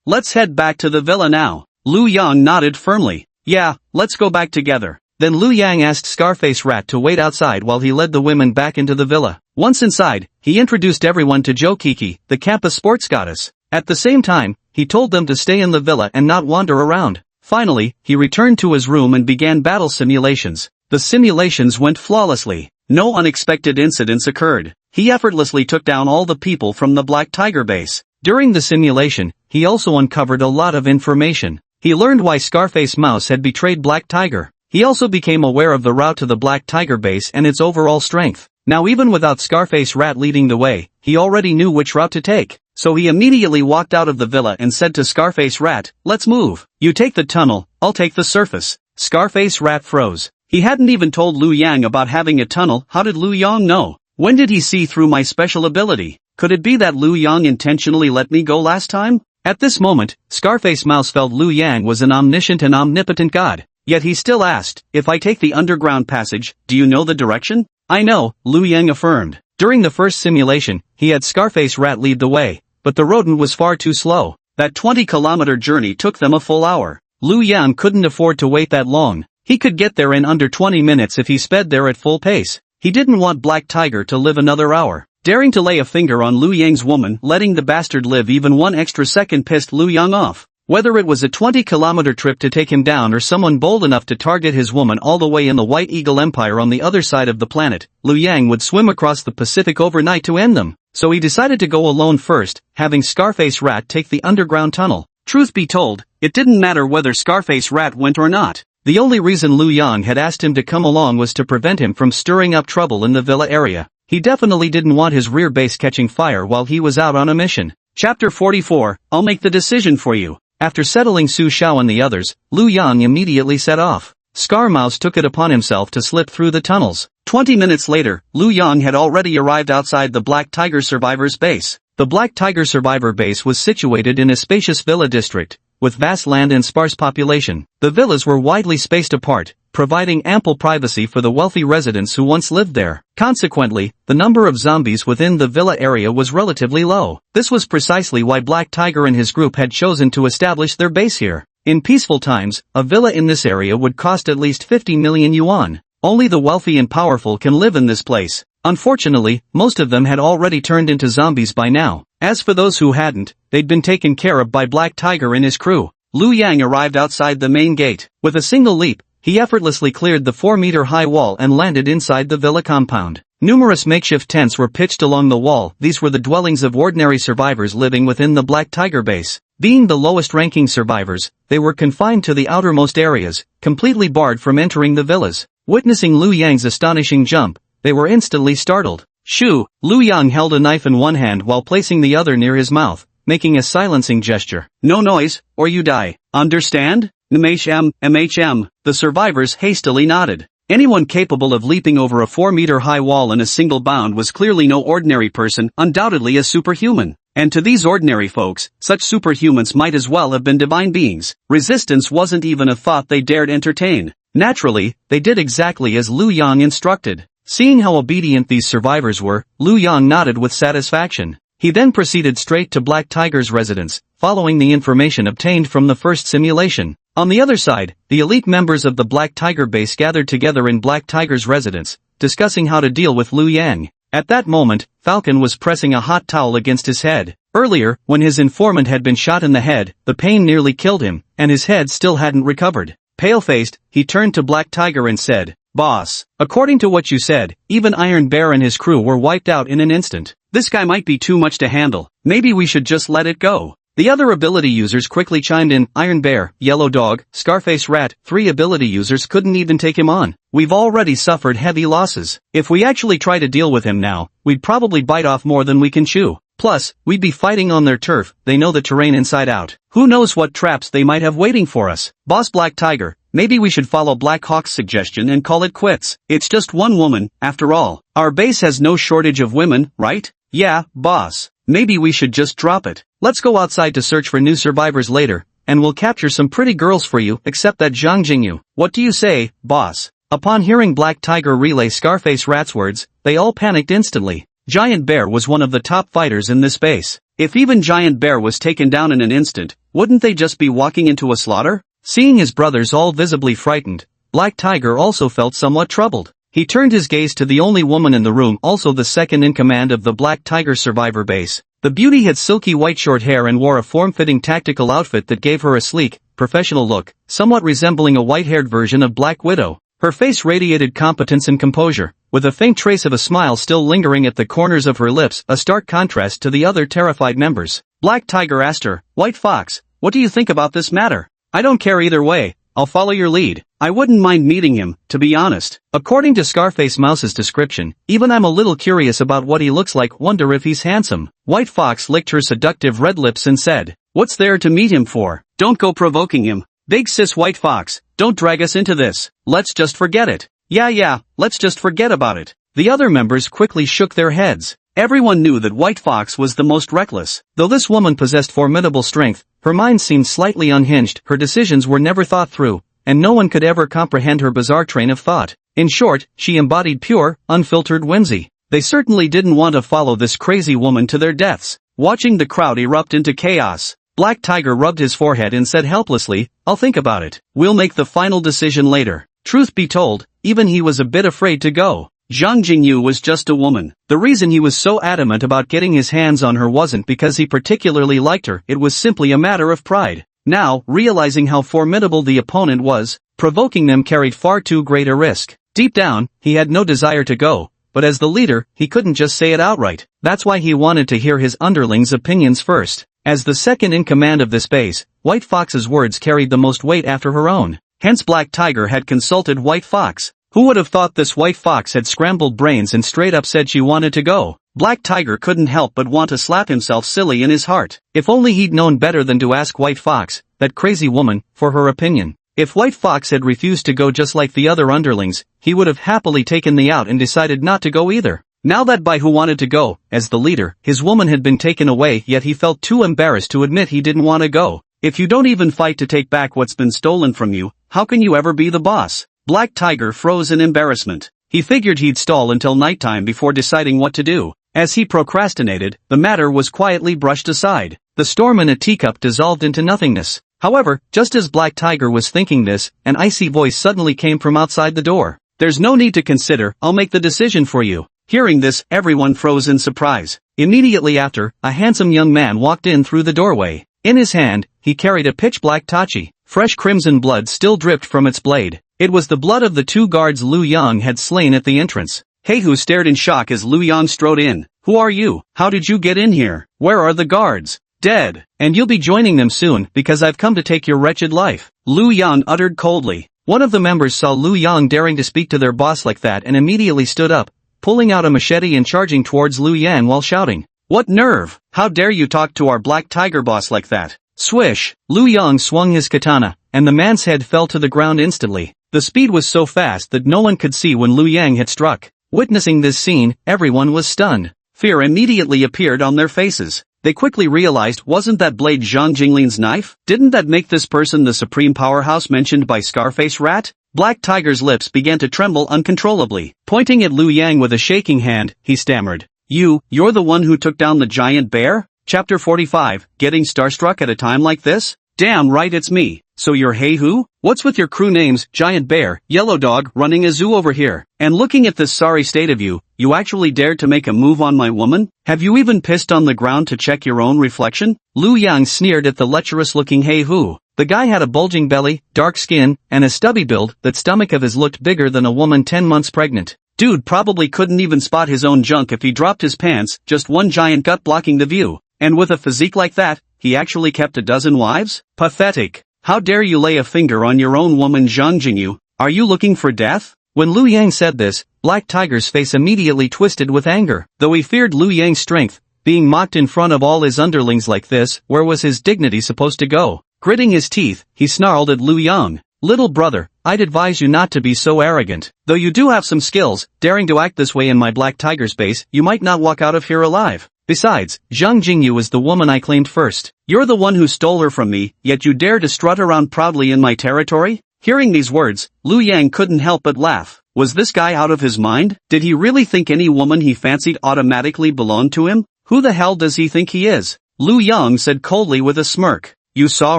let's head back to the villa now. Liu Yang nodded firmly. Yeah, let's go back together. Then Liu Yang asked Scarface Rat to wait outside while he led the women back into the villa. Once inside, he introduced everyone to Jokiki, the campus sports goddess. At the same time, he told them to stay in the villa and not wander around. Finally, he returned to his room and began battle simulations. The simulations went flawlessly. No unexpected incidents occurred. He effortlessly took down all the people from the Black Tiger Base. During the simulation, he also uncovered a lot of information. He learned why Scarface Mouse had betrayed Black Tiger. He also became aware of the route to the Black Tiger Base and its overall strength. Now even without Scarface Rat leading the way, he already knew which route to take. So he immediately walked out of the villa and said to Scarface Rat, let's move. You take the tunnel, I'll take the surface. Scarface Rat froze. He hadn't even told Liu Yang about having a tunnel. How did Liu Yang know? When did he see through my special ability? Could it be that Liu Yang intentionally let me go last time? At this moment, Scarface Mouse felt Liu Yang was an omniscient and omnipotent god. Yet he still asked, if I take the underground passage, do you know the direction? I know, Liu Yang affirmed. During the first simulation, he had Scarface Rat lead the way, but the rodent was far too slow. That 20-kilometer journey took them a full hour. Liu Yang couldn't afford to wait that long. He could get there in under 20 minutes if he sped there at full pace. He didn't want Black Tiger to live another hour. Daring to lay a finger on Liu Yang's woman, letting the bastard live even one extra second pissed Liu Yang off. Whether it was a 20-kilometer trip to take him down or someone bold enough to target his woman all the way in the White Eagle Empire on the other side of the planet, Liu Yang would swim across the Pacific overnight to end them. So he decided to go alone first, having Scarface Rat take the underground tunnel. Truth be told, it didn't matter whether Scarface Rat went or not. The only reason Liu Yang had asked him to come along was to prevent him from stirring up trouble in the villa area. He definitely didn't want his rear base catching fire while he was out on a mission. Chapter 44, I'll make the decision for you. After settling Su Xiao and the others, Liu Yang immediately set off. Scar Mouse took it upon himself to slip through the tunnels. 20 minutes later, Liu Yang had already arrived outside the Black Tiger Survivor's base. The Black Tiger Survivor base was situated in a spacious villa district, with vast land and sparse population. The villas were widely spaced apart, providing ample privacy for the wealthy residents who once lived there. Consequently, the number of zombies within the villa area was relatively low. This was precisely why Black Tiger and his group had chosen to establish their base here. In peaceful times, a villa in this area would cost at least 50 million yuan. Only the wealthy and powerful can live in this place. Unfortunately, most of them had already turned into zombies by now. As for those who hadn't, they'd been taken care of by Black Tiger and his crew. Liu Yang arrived outside the main gate. With a single leap, he effortlessly cleared the 4-meter-high wall and landed inside the villa compound. Numerous makeshift tents were pitched along the wall. These were the dwellings of ordinary survivors living within the Black Tiger base. Being the lowest-ranking survivors, they were confined to the outermost areas, completely barred from entering the villas. Witnessing Liu Yang's astonishing jump, they were instantly startled. Shoo! Liu Yang held a knife in one hand while placing the other near his mouth, making a silencing gesture. No noise, or you die. Understand? MHM. The survivors hastily nodded. Anyone capable of leaping over a 4-meter-high wall in a single bound was clearly no ordinary person, undoubtedly a superhuman. And to these ordinary folks, such superhumans might as well have been divine beings. Resistance wasn't even a thought they dared entertain. Naturally, they did exactly as Liu Yang instructed. Seeing how obedient these survivors were, Liu Yang nodded with satisfaction. He then proceeded straight to Black Tiger's residence, following the information obtained from the first simulation. On the other side, the elite members of the Black Tiger base gathered together in Black Tiger's residence, discussing how to deal with Liu Yang. At that moment, Falcon was pressing a hot towel against his head. Earlier, when his informant had been shot in the head, the pain nearly killed him, and his head still hadn't recovered. Pale-faced, he turned to Black Tiger and said, "Boss, according to what you said, even Iron Bear and his crew were wiped out in an instant. This guy might be too much to handle. Maybe we should just let it go." The other ability users quickly chimed in. Iron Bear, Yellow Dog, Scarface Rat, 3 ability users couldn't even take him on. We've already suffered heavy losses. If we actually try to deal with him now, we'd probably bite off more than we can chew. Plus, we'd be fighting on their turf. They know the terrain inside out. Who knows what traps they might have waiting for us. Boss Black Tiger, maybe we should follow Black Hawk's suggestion and call it quits. It's just one woman, after all. Our base has no shortage of women, right? Yeah, boss. Maybe we should just drop it. Let's go outside to search for new survivors later, and we'll capture some pretty girls for you, except that Zhang Jingyu. What do you say, boss? Upon hearing Black Tiger relay Scarface Rat's words, they all panicked instantly. Giant Bear was one of the top fighters in this base. If even Giant Bear was taken down in an instant, wouldn't they just be walking into a slaughter? Seeing his brothers all visibly frightened, Black Tiger also felt somewhat troubled. He turned his gaze to the only woman in the room, also the second in command of the Black Tiger survivor base. The beauty had silky white short hair and wore a form-fitting tactical outfit that gave her a sleek, professional look, somewhat resembling a white-haired version of Black Widow. Her face radiated competence and composure, with a faint trace of a smile still lingering at the corners of her lips, a stark contrast to the other terrified members. Black Tiger asked her, "White Fox, what do you think about this matter?" "I don't care either way. I'll follow your lead. I wouldn't mind meeting him, to be honest. According to Scarface Mouse's description, even I'm a little curious about what he looks like, wonder if he's handsome." White Fox licked her seductive red lips and said, "What's there to meet him for? Don't go provoking him. Big sis White Fox, don't drag us into this. Let's just forget it." Yeah, let's just forget about it. The other members quickly shook their heads. Everyone knew that White Fox was the most reckless. Though this woman possessed formidable strength, her mind seemed slightly unhinged, her decisions were never thought through, and no one could ever comprehend her bizarre train of thought. In short, she embodied pure, unfiltered whimsy. They certainly didn't want to follow this crazy woman to their deaths. Watching the crowd erupt into chaos, Black Tiger rubbed his forehead and said helplessly, "I'll think about it. We'll make the final decision later." Truth be told, even he was a bit afraid to go. Zhang Jingyu was just a woman. The reason he was so adamant about getting his hands on her wasn't because he particularly liked her, it was simply a matter of pride. Now, realizing how formidable the opponent was, provoking them carried far too great a risk. Deep down, he had no desire to go, but as the leader, he couldn't just say it outright. That's why he wanted to hear his underlings' opinions first. As the second in command of this base, White Fox's words carried the most weight after her own. Hence Black Tiger had consulted White Fox. Who would have thought this White Fox had scrambled brains and straight up said she wanted to go? Black Tiger couldn't help but want to slap himself silly in his heart. If only he'd known better than to ask White Fox, that crazy woman, for her opinion. If White Fox had refused to go just like the other underlings, he would have happily taken the out and decided not to go either. Now that Bai Hu wanted to go, as the leader, his woman had been taken away, yet he felt too embarrassed to admit he didn't want to go. If you don't even fight to take back what's been stolen from you, how can you ever be the boss? Black Tiger froze in embarrassment. He figured he'd stall until nighttime before deciding what to do. As he procrastinated, the matter was quietly brushed aside. The storm in a teacup dissolved into nothingness. However, just as Black Tiger was thinking this, an icy voice suddenly came from outside the door. "There's no need to consider, I'll make the decision for you." Hearing this, everyone froze in surprise. Immediately after, a handsome young man walked in through the doorway. In his hand, he carried a pitch-black tachi. Fresh crimson blood still dripped from its blade. It was the blood of the 2 guards Liu Yang had slain at the entrance. Heihu stared in shock as Liu Yang strode in. "Who are you? How did you get in here? Where are the guards?" Dead. And you'll be joining them soon because I've come to take your wretched life. Lu Yang uttered coldly. One of the members saw Lu Yang daring to speak to their boss like that and immediately stood up, pulling out a machete and charging towards Lu Yang while shouting, "What nerve! How dare you talk to our black tiger boss like that?" Swish! Lu Yang swung his katana, and the man's head fell to the ground instantly. The speed was so fast that no one could see when Lu Yang had struck. Witnessing this scene, everyone was stunned. Fear immediately appeared on their faces. They quickly realized, wasn't that blade Zhang Jinglin's knife? Didn't that make this person the supreme powerhouse mentioned by Scarface Rat? Black Tiger's lips began to tremble uncontrollably. Pointing at Lu Yang with a shaking hand, he stammered, You're the one who took down the giant bear? Chapter 45, Getting Starstruck at a Time Like This? Damn right it's me. So you're Hey Who? What's with your crew names, Giant Bear, Yellow Dog, running a zoo over here? And looking at this sorry state of you, you actually dared to make a move on my woman? Have you even pissed on the ground to check your own reflection? Lu Yang sneered at the lecherous-looking Hey Who. The guy had a bulging belly, dark skin, and a stubby build. That stomach of his looked bigger than a woman 10 months pregnant. Dude probably couldn't even spot his own junk if he dropped his pants, just one giant gut blocking the view. And with a physique like that, he actually kept a dozen wives? Pathetic. How dare you lay a finger on your own woman Zhang Jingyu? Are you looking for death? When Lu Yang said this, Black Tiger's face immediately twisted with anger. Though he feared Lu Yang's strength, being mocked in front of all his underlings like this, where was his dignity supposed to go? Gritting his teeth, he snarled at Lu Yang. Little brother, I'd advise you not to be so arrogant. Though you do have some skills, daring to act this way in my Black Tiger's base, you might not walk out of here alive. Besides, Zhang Jingyu is the woman I claimed first. You're the one who stole her from me, yet you dare to strut around proudly in my territory? Hearing these words, Lu Yang couldn't help but laugh. Was this guy out of his mind? Did he really think any woman he fancied automatically belonged to him? Who the hell does he think he is? Lu Yang said coldly with a smirk. You saw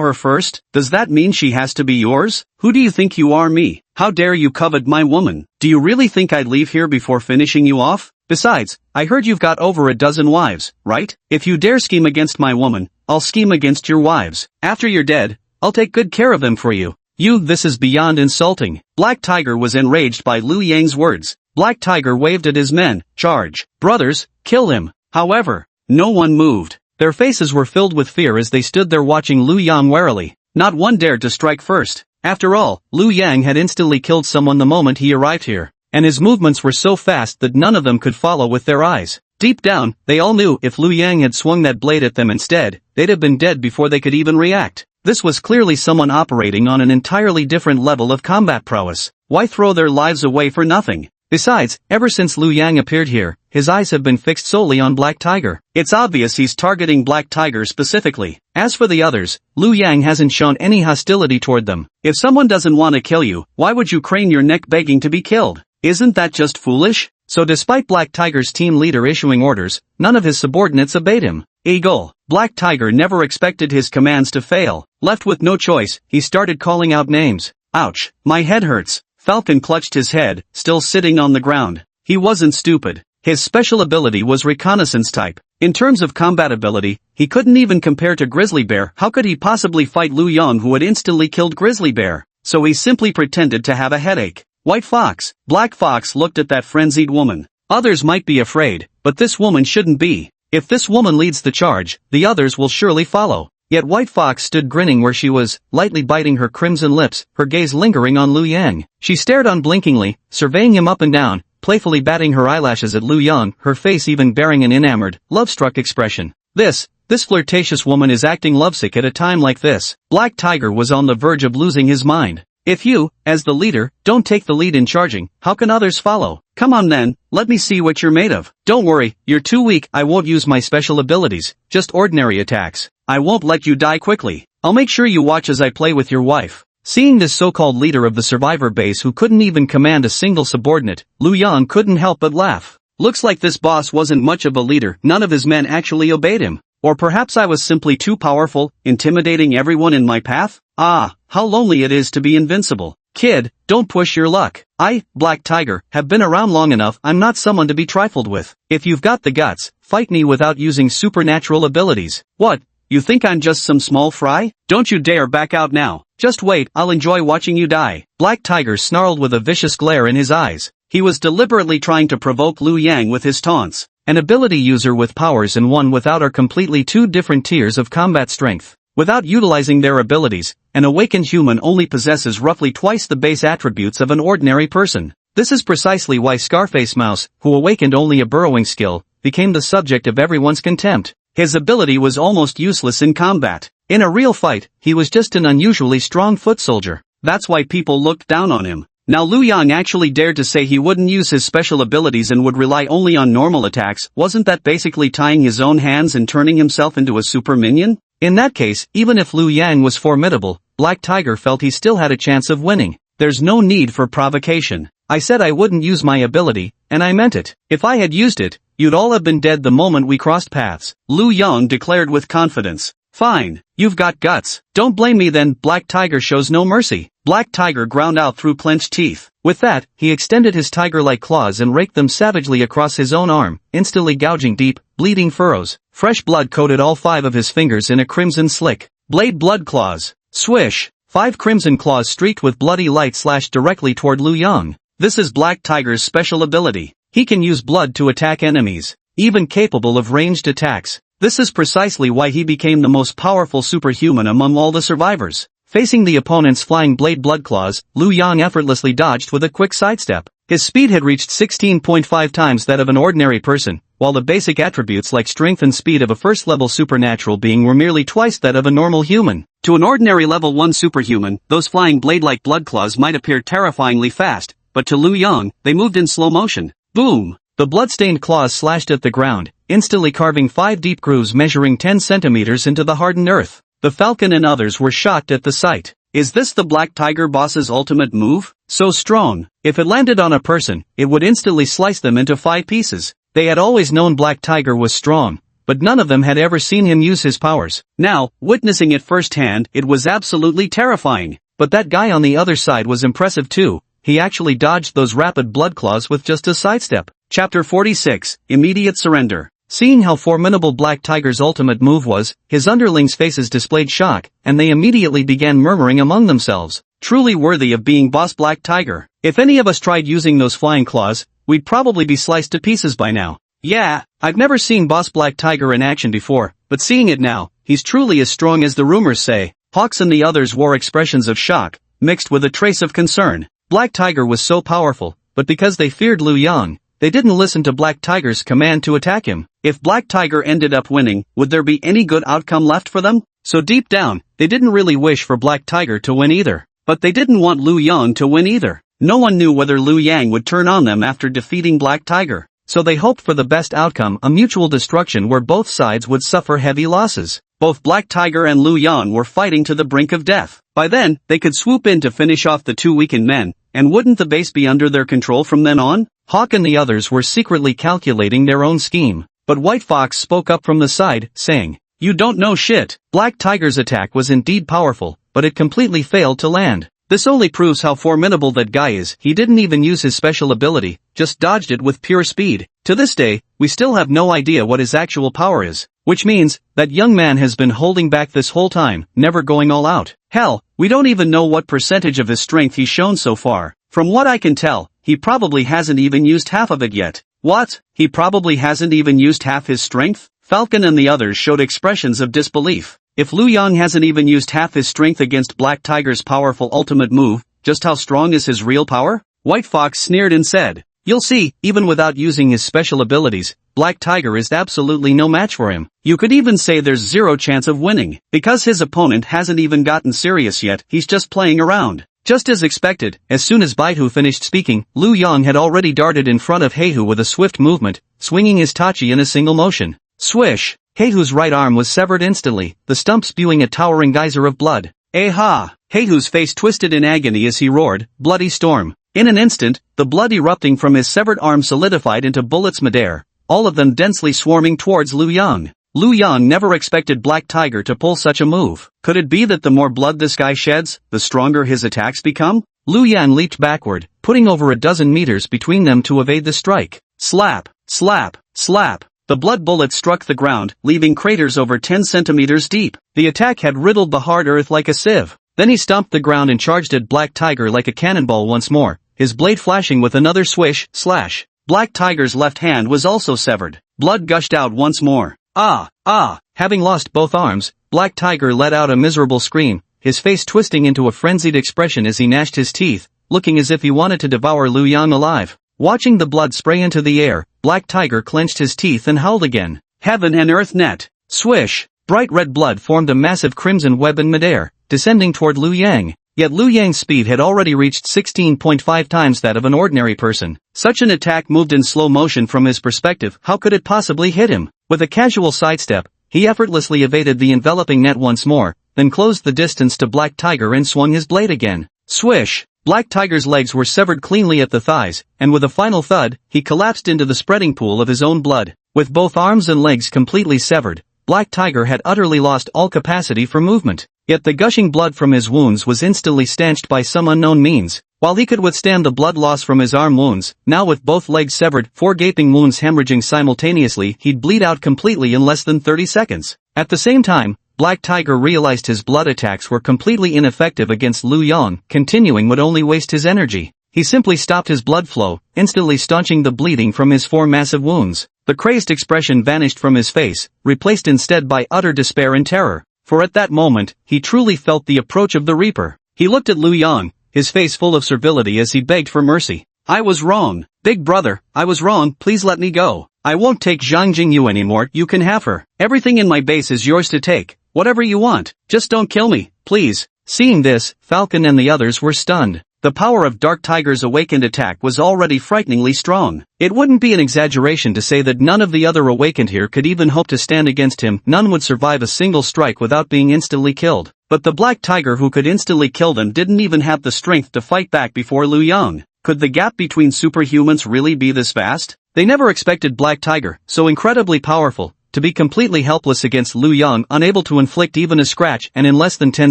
her first? Does that mean she has to be yours? Who do you think you are, me? How dare you covet my woman? Do you really think I'd leave here before finishing you off? Besides, I heard you've got over a dozen wives, right? If you dare scheme against my woman, I'll scheme against your wives. After you're dead, I'll take good care of them for you. This is beyond insulting. Black Tiger was enraged by Lu Yang's words. Black Tiger waved at his men. Charge. Brothers, kill him. However, no one moved. Their faces were filled with fear as they stood there watching Lu Yang warily. Not one dared to strike first. After all, Lu Yang had instantly killed someone the moment he arrived here. And his movements were so fast that none of them could follow with their eyes. Deep down, they all knew if Lu Yang had swung that blade at them instead, they'd have been dead before they could even react. This was clearly someone operating on an entirely different level of combat prowess. Why throw their lives away for nothing? Besides, ever since Lu Yang appeared here, his eyes have been fixed solely on Black Tiger. It's obvious he's targeting Black Tiger specifically. As for the others, Lu Yang hasn't shown any hostility toward them. If someone doesn't want to kill you, why would you crane your neck begging to be killed? Isn't that just foolish? So despite Black Tiger's team leader issuing orders, none of his subordinates obeyed him. Eagle. Black Tiger never expected his commands to fail. Left with no choice, he started calling out names. Ouch, my head hurts. Falcon clutched his head, still sitting on the ground. He wasn't stupid. His special ability was reconnaissance type. In terms of combat ability, he couldn't even compare to Grizzly Bear. How could he possibly fight Lu Yang, who had instantly killed Grizzly Bear? So he simply pretended to have a headache. White Fox. Black Fox looked at that frenzied woman. Others might be afraid, but this woman shouldn't be. If this woman leads the charge, the others will surely follow. Yet White Fox stood grinning where she was, lightly biting her crimson lips, her gaze lingering on Lu Yang. She stared unblinkingly, surveying him up and down, playfully batting her eyelashes at Lu Yang, her face even bearing an enamored, love-struck expression. This flirtatious woman is acting lovesick at a time like this. Black Tiger was on the verge of losing his mind. If you, as the leader, don't take the lead in charging, how can others follow? Come on then, let me see what you're made of. Don't worry, you're too weak. I won't use my special abilities, just ordinary attacks. I won't let you die quickly. I'll make sure you watch as I play with your wife. Seeing this so-called leader of the survivor base who couldn't even command a single subordinate, Lu Yang couldn't help but laugh. Looks like this boss wasn't much of a leader. None of his men actually obeyed him. Or perhaps I was simply too powerful, intimidating everyone in my path? Ah, how lonely it is to be invincible. Kid, don't push your luck. I, Black Tiger, have been around long enough. I'm not someone to be trifled with. If you've got the guts, fight me without using supernatural abilities. What? You think I'm just some small fry? Don't you dare back out now. Just wait, I'll enjoy watching you die. Black Tiger snarled with a vicious glare in his eyes. He was deliberately trying to provoke Liu Yang with his taunts. An ability user with powers and one without are completely two different tiers of combat strength. Without utilizing their abilities, an awakened human only possesses roughly twice the base attributes of an ordinary person. This is precisely why Scarface Mouse, who awakened only a burrowing skill, became the subject of everyone's contempt. His ability was almost useless in combat. In a real fight, he was just an unusually strong foot soldier. That's why people looked down on him. Now Liu Yang actually dared to say he wouldn't use his special abilities and would rely only on normal attacks. Wasn't that basically tying his own hands and turning himself into a super minion? In that case, even if Liu Yang was formidable, Black Tiger felt he still had a chance of winning. There's no need for provocation. I said I wouldn't use my ability, and I meant it. If I had used it, you'd all have been dead the moment we crossed paths, Liu Yang declared with confidence. Fine, you've got guts. Don't blame me then. Black Tiger shows no mercy. Black Tiger ground out through clenched teeth. With that, he extended his tiger-like claws and raked them savagely across his own arm, instantly gouging deep, bleeding furrows. Fresh blood coated all 5 of his fingers in a crimson slick. Blade blood claws. Swish. 5 crimson claws streaked with bloody light slashed directly toward Liu Yang. This is Black Tiger's special ability. He can use blood to attack enemies, even capable of ranged attacks. This is precisely why he became the most powerful superhuman among all the survivors. Facing the opponent's flying blade blood claws, Liu Yang effortlessly dodged with a quick sidestep. His speed had reached 16.5 times that of an ordinary person, while the basic attributes like strength and speed of a first-level supernatural being were merely twice that of a normal human. To an ordinary level 1 superhuman, those flying blade-like blood claws might appear terrifyingly fast, but to Liu Yang, they moved in slow motion. Boom! The blood-stained claws slashed at the ground, instantly carving 5 deep grooves measuring 10 centimeters into the hardened earth. The Falcon and others were shocked at the sight. Is this the Black Tiger boss's ultimate move? So strong. If it landed on a person, it would instantly slice them into 5 pieces. They had always known Black Tiger was strong, but none of them had ever seen him use his powers. Now, witnessing it firsthand, it was absolutely terrifying. But that guy on the other side was impressive too. He actually dodged those rapid blood claws with just a sidestep. Chapter 46, Immediate Surrender. Seeing how formidable Black Tiger's ultimate move was, his underlings' faces displayed shock, and they immediately began murmuring among themselves. Truly worthy of being boss Black Tiger. If any of us tried using those flying claws, we'd probably be sliced to pieces by now. Yeah, I've never seen boss Black Tiger in action before, but seeing it now, he's truly as strong as the rumors say. Hawks and the others wore expressions of shock, mixed with a trace of concern. Black Tiger was so powerful, but because they feared Liu Yang, they didn't listen to Black Tiger's command to attack him. If Black Tiger ended up winning, would there be any good outcome left for them? So deep down, they didn't really wish for Black Tiger to win either. But they didn't want Liu Yang to win either. No one knew whether Liu Yang would turn on them after defeating Black Tiger. So they hoped for the best outcome, a mutual destruction where both sides would suffer heavy losses. Both Black Tiger and Liu Yang were fighting to the brink of death. By then, they could swoop in to finish off the 2 weakened men, and wouldn't the base be under their control from then on? Hawk and the others were secretly calculating their own scheme. But White Fox spoke up from the side, saying, "You don't know shit." Black Tiger's attack was indeed powerful, but it completely failed to land. This only proves how formidable that guy is. He didn't even use his special ability, just dodged it with pure speed. To this day, we still have no idea what his actual power is. Which means, that young man has been holding back this whole time, never going all out. Hell, we don't even know what percentage of his strength he's shown so far. From what I can tell, he probably hasn't even used half of it yet. What? He probably hasn't even used half his strength? Falcon and the others showed expressions of disbelief. If Liu Yang hasn't even used half his strength against Black Tiger's powerful ultimate move, just how strong is his real power? White Fox sneered and said, "You'll see, even without using his special abilities, Black Tiger is absolutely no match for him. You could even say there's zero chance of winning. Because his opponent hasn't even gotten serious yet, he's just playing around." Just as expected, as soon as Baihu finished speaking, Liu Yang had already darted in front of Heihu with a swift movement, swinging his tachi in a single motion. Swish! Heihu's right arm was severed instantly, the stump spewing a towering geyser of blood. Eh-ha! Heihu's face twisted in agony as he roared, "Bloody storm!" In an instant, the blood erupting from his severed arm solidified into bullets midair, all of them densely swarming towards Liu Yang. Liu Yang never expected Black Tiger to pull such a move. Could it be that the more blood this guy sheds, the stronger his attacks become? Liu Yang leaped backward, putting over a dozen meters between them to evade the strike. Slap! Slap! Slap! The blood bullet struck the ground, leaving craters over 10 centimeters deep. The attack had riddled the hard earth like a sieve. Then he stomped the ground and charged at Black Tiger like a cannonball once more, his blade flashing with another swish, slash. Black Tiger's left hand was also severed. Blood gushed out once more. Having lost both arms, Black Tiger let out a miserable scream, his face twisting into a frenzied expression as he gnashed his teeth, looking as if he wanted to devour Lu Yang alive. Watching the blood spray into the air, Black Tiger clenched his teeth and howled again. Heaven and earth net. Swish! Bright red blood formed a massive crimson web in midair, descending toward Lu Yang. Yet Lu Yang's speed had already reached 16.5 times that of an ordinary person. Such an attack moved in slow motion from his perspective. How could it possibly hit him? With a casual sidestep, he effortlessly evaded the enveloping net once more, then closed the distance to Black Tiger and swung his blade again. Swish! Black Tiger's legs were severed cleanly at the thighs, and with a final thud, he collapsed into the spreading pool of his own blood. With both arms and legs completely severed, Black Tiger had utterly lost all capacity for movement. Yet the gushing blood from his wounds was instantly stanched by some unknown means. While he could withstand the blood loss from his arm wounds, now with both legs severed, 4 gaping wounds hemorrhaging simultaneously, he'd bleed out completely in less than 30 seconds. At the same time, Black Tiger realized his blood attacks were completely ineffective against Lu Yang. Continuing would only waste his energy. He simply stopped his blood flow, instantly staunching the bleeding from his 4 massive wounds. The crazed expression vanished from his face, replaced instead by utter despair and terror. For at that moment, he truly felt the approach of the Reaper. He looked at Lu Yang, his face full of servility as he begged for mercy. I was wrong. Big brother, I was wrong, please let me go. I won't take Zhang Jingyu anymore, you can have her. Everything in my base is yours to take. Whatever you want, just don't kill me, please. Seeing this, Falcon and the others were stunned. The power of Dark Tiger's awakened attack was already frighteningly strong. It wouldn't be an exaggeration to say that none of the other awakened here could even hope to stand against him. None would survive a single strike without being instantly killed. But the Black Tiger who could instantly kill them didn't even have the strength to fight back before Lu Yang. Could the gap between superhumans really be this vast? They never expected Black Tiger, so incredibly powerful, to be completely helpless against Lu Yang, unable to inflict even a scratch, and in less than 10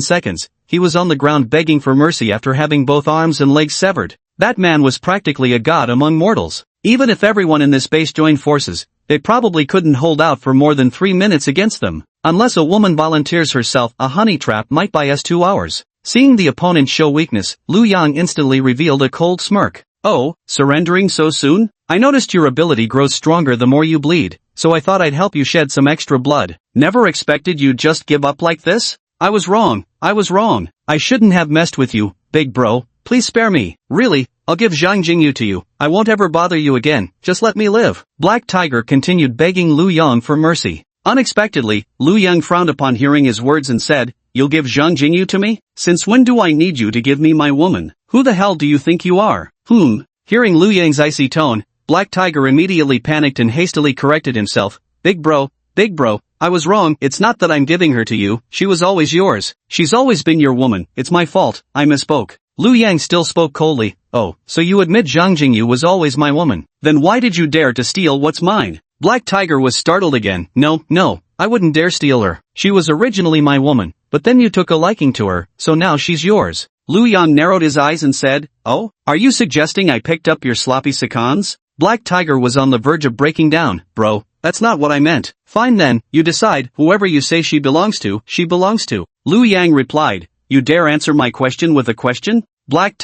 seconds, he was on the ground begging for mercy after having both arms and legs severed. That man was practically a god among mortals. Even if everyone in this base joined forces, they probably couldn't hold out for more than 3 minutes against them. Unless a woman volunteers herself, a honey trap might buy us 2 hours. Seeing the opponent show weakness, Lu Yang instantly revealed a cold smirk. Oh, surrendering so soon? I noticed your ability grows stronger the more you bleed, so I thought I'd help you shed some extra blood. Never expected you'd just give up like this? I was wrong. I shouldn't have messed with you, big bro. Please spare me. Really, I'll give Zhang Jingyu to you. I won't ever bother you again. Just let me live. Black Tiger continued begging Lu Yang for mercy. Unexpectedly, Lu Yang frowned upon hearing his words and said, You'll give Zhang Jingyu to me? Since when do I need you to give me my woman? Who the hell do you think you are? Hearing Lu Yang's icy tone, Black Tiger immediately panicked and hastily corrected himself. Big bro, I was wrong. It's not that I'm giving her to you, she was always yours. She's always been your woman, it's my fault, I misspoke. Lu Yang still spoke coldly. Oh, so you admit Zhang Jingyu was always my woman? Then why did you dare to steal what's mine? Black Tiger was startled again. No, I wouldn't dare steal her. She was originally my woman, but then you took a liking to her, so now she's yours. Lu Yang narrowed his eyes and said, Oh, are you suggesting I picked up your sloppy seconds? Black Tiger was on the verge of breaking down. Bro, that's not what I meant. Fine then, you decide, whoever you say she belongs to. Lu Yang replied, You dare answer my question with a question? Black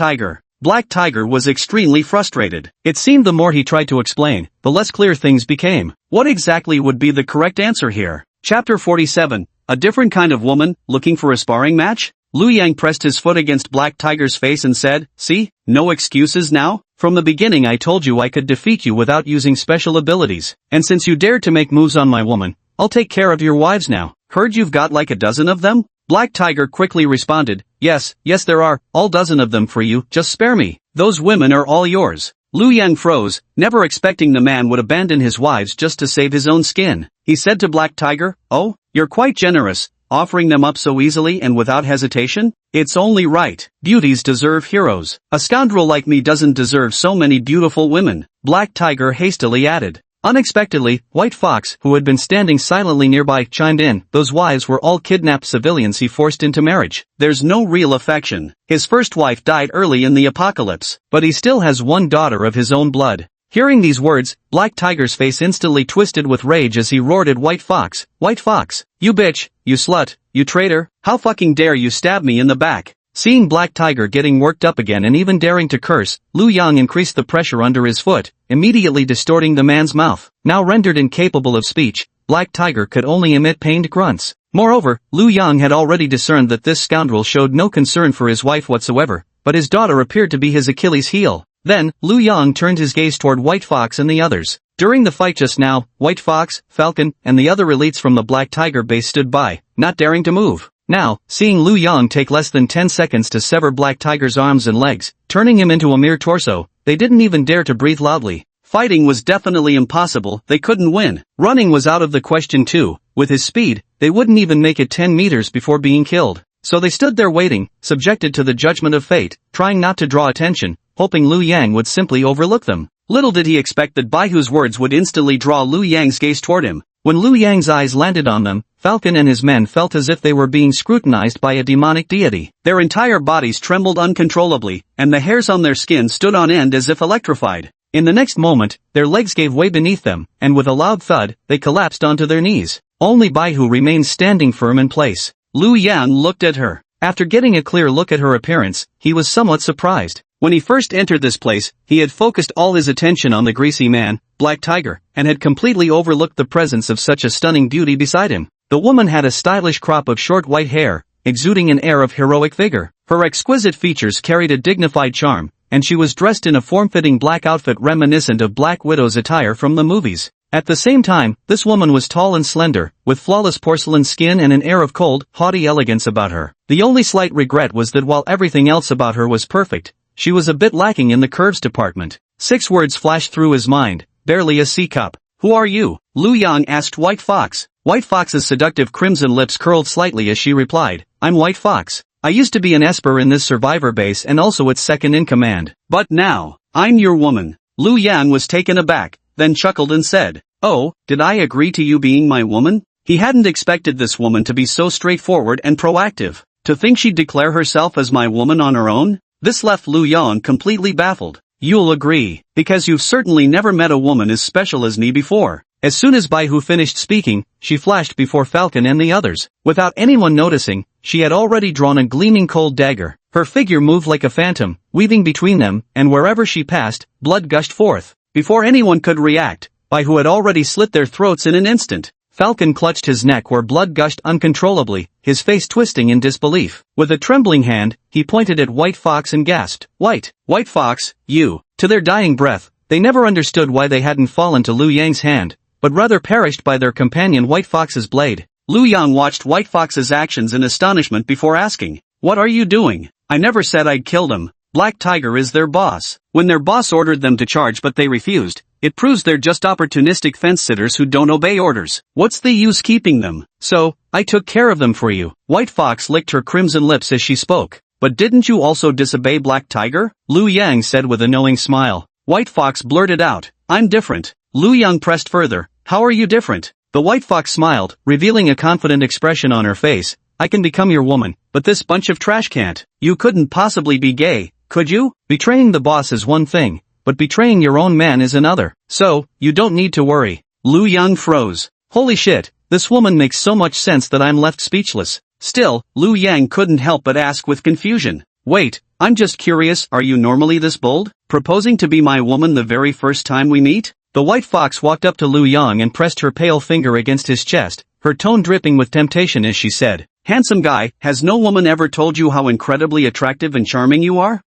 Tiger was extremely frustrated. It seemed the more he tried to explain, the less clear things became. What exactly would be the correct answer here? Chapter 47, A Different Kind of Woman, Looking for a Sparring Match? Lu Yang pressed his foot against Black Tiger's face and said, See, no excuses now? From the beginning I told you I could defeat you without using special abilities, and since you dared to make moves on my woman, I'll take care of your wives now. Heard you've got like a dozen of them? Black Tiger quickly responded, Yes, there are, all dozen of them for you, just spare me. Those women are all yours. Lu Yang froze, never expecting the man would abandon his wives just to save his own skin. He said to Black Tiger, Oh, you're quite generous, offering them up so easily and without hesitation? It's only right. Beauties deserve heroes. A scoundrel like me doesn't deserve so many beautiful women. Black Tiger hastily added. Unexpectedly, White Fox, who had been standing silently nearby, chimed in. Those wives were all kidnapped civilians he forced into marriage. There's no real affection. His first wife died early in the apocalypse, but he still has one daughter of his own blood. Hearing these words, Black Tiger's face instantly twisted with rage as he roared at White Fox, You bitch, you slut, you traitor, how fucking dare you stab me in the back? Seeing Black Tiger getting worked up again and even daring to curse, Lu Yang increased the pressure under his foot, immediately distorting the man's mouth. Now rendered incapable of speech, Black Tiger could only emit pained grunts. Moreover, Lu Yang had already discerned that this scoundrel showed no concern for his wife whatsoever, but his daughter appeared to be his Achilles heel. Then, Lu Yang turned his gaze toward White Fox and the others. During the fight just now, White Fox, Falcon, and the other elites from the Black Tiger base stood by, not daring to move. Now, seeing Lu Yang take less than 10 seconds to sever Black Tiger's arms and legs, turning him into a mere torso, they didn't even dare to breathe loudly. Fighting was definitely impossible, they couldn't win. Running was out of the question too. With his speed, they wouldn't even make it 10 meters before being killed. So they stood there waiting, subjected to the judgment of fate, trying not to draw attention, hoping Lu Yang would simply overlook them. Little did he expect that Baihu's words would instantly draw Lu Yang's gaze toward him. When Lu Yang's eyes landed on them, Falcon and his men felt as if they were being scrutinized by a demonic deity. Their entire bodies trembled uncontrollably, and the hairs on their skin stood on end as if electrified. In the next moment, their legs gave way beneath them, and with a loud thud, they collapsed onto their knees. Only Baihu remained standing firm in place. Lu Yang looked at her. After getting a clear look at her appearance, he was somewhat surprised. When he first entered this place, he had focused all his attention on the greasy man, Black Tiger, and had completely overlooked the presence of such a stunning beauty beside him. The woman had a stylish crop of short white hair, exuding an air of heroic vigor. Her exquisite features carried a dignified charm, and she was dressed in a form-fitting black outfit reminiscent of Black Widow's attire from the movies. At the same time, this woman was tall and slender, with flawless porcelain skin and an air of cold, haughty elegance about her. The only slight regret was that while everything else about her was perfect, she was a bit lacking in the curves department. 6 words flashed through his mind, barely a C-cup. Who are you? Lu Yang asked White Fox. White Fox's seductive crimson lips curled slightly as she replied, I'm White Fox. I used to be an esper in this survivor base and also its second-in-command. But now, I'm your woman. Lu Yang was taken aback, then chuckled and said, Oh, did I agree to you being my woman? He hadn't expected this woman to be so straightforward and proactive. To think she'd declare herself as my woman on her own? This left Lu Yang completely baffled. You'll agree, because you've certainly never met a woman as special as me before. As soon as Baihu finished speaking, she flashed before Falcon and the others. Without anyone noticing, she had already drawn a gleaming cold dagger. Her figure moved like a phantom, weaving between them, and wherever she passed, blood gushed forth. Before anyone could react, Baihu had already slit their throats in an instant. Falcon clutched his neck where blood gushed uncontrollably, his face twisting in disbelief. With a trembling hand, he pointed at White Fox and gasped, White Fox, you. To their dying breath, they never understood why they hadn't fallen to Lu Yang's hand, but rather perished by their companion White Fox's blade. Lu Yang watched White Fox's actions in astonishment before asking, What are you doing? I never said I'd killed him. Black Tiger is their boss. When their boss ordered them to charge but they refused, it proves they're just opportunistic fence-sitters who don't obey orders. What's the use keeping them? So, I took care of them for you. White Fox licked her crimson lips as she spoke. But didn't you also disobey Black Tiger? Lu Yang said with a knowing smile. White Fox blurted out, I'm different. Lu Yang pressed further, How are you different? The White Fox smiled, revealing a confident expression on her face. I can become your woman, but this bunch of trash can't. You couldn't possibly be gay, could you? Betraying the boss is one thing, but betraying your own man is another. So, you don't need to worry. Lu Yang froze. Holy shit, this woman makes so much sense that I'm left speechless. Still, Lu Yang couldn't help but ask with confusion. Wait, I'm just curious, are you normally this bold? Proposing to be my woman the very first time we meet? The White Fox walked up to Lu Yang and pressed her pale finger against his chest, her tone dripping with temptation as she said, Handsome guy, has no woman ever told you how incredibly attractive and charming you are?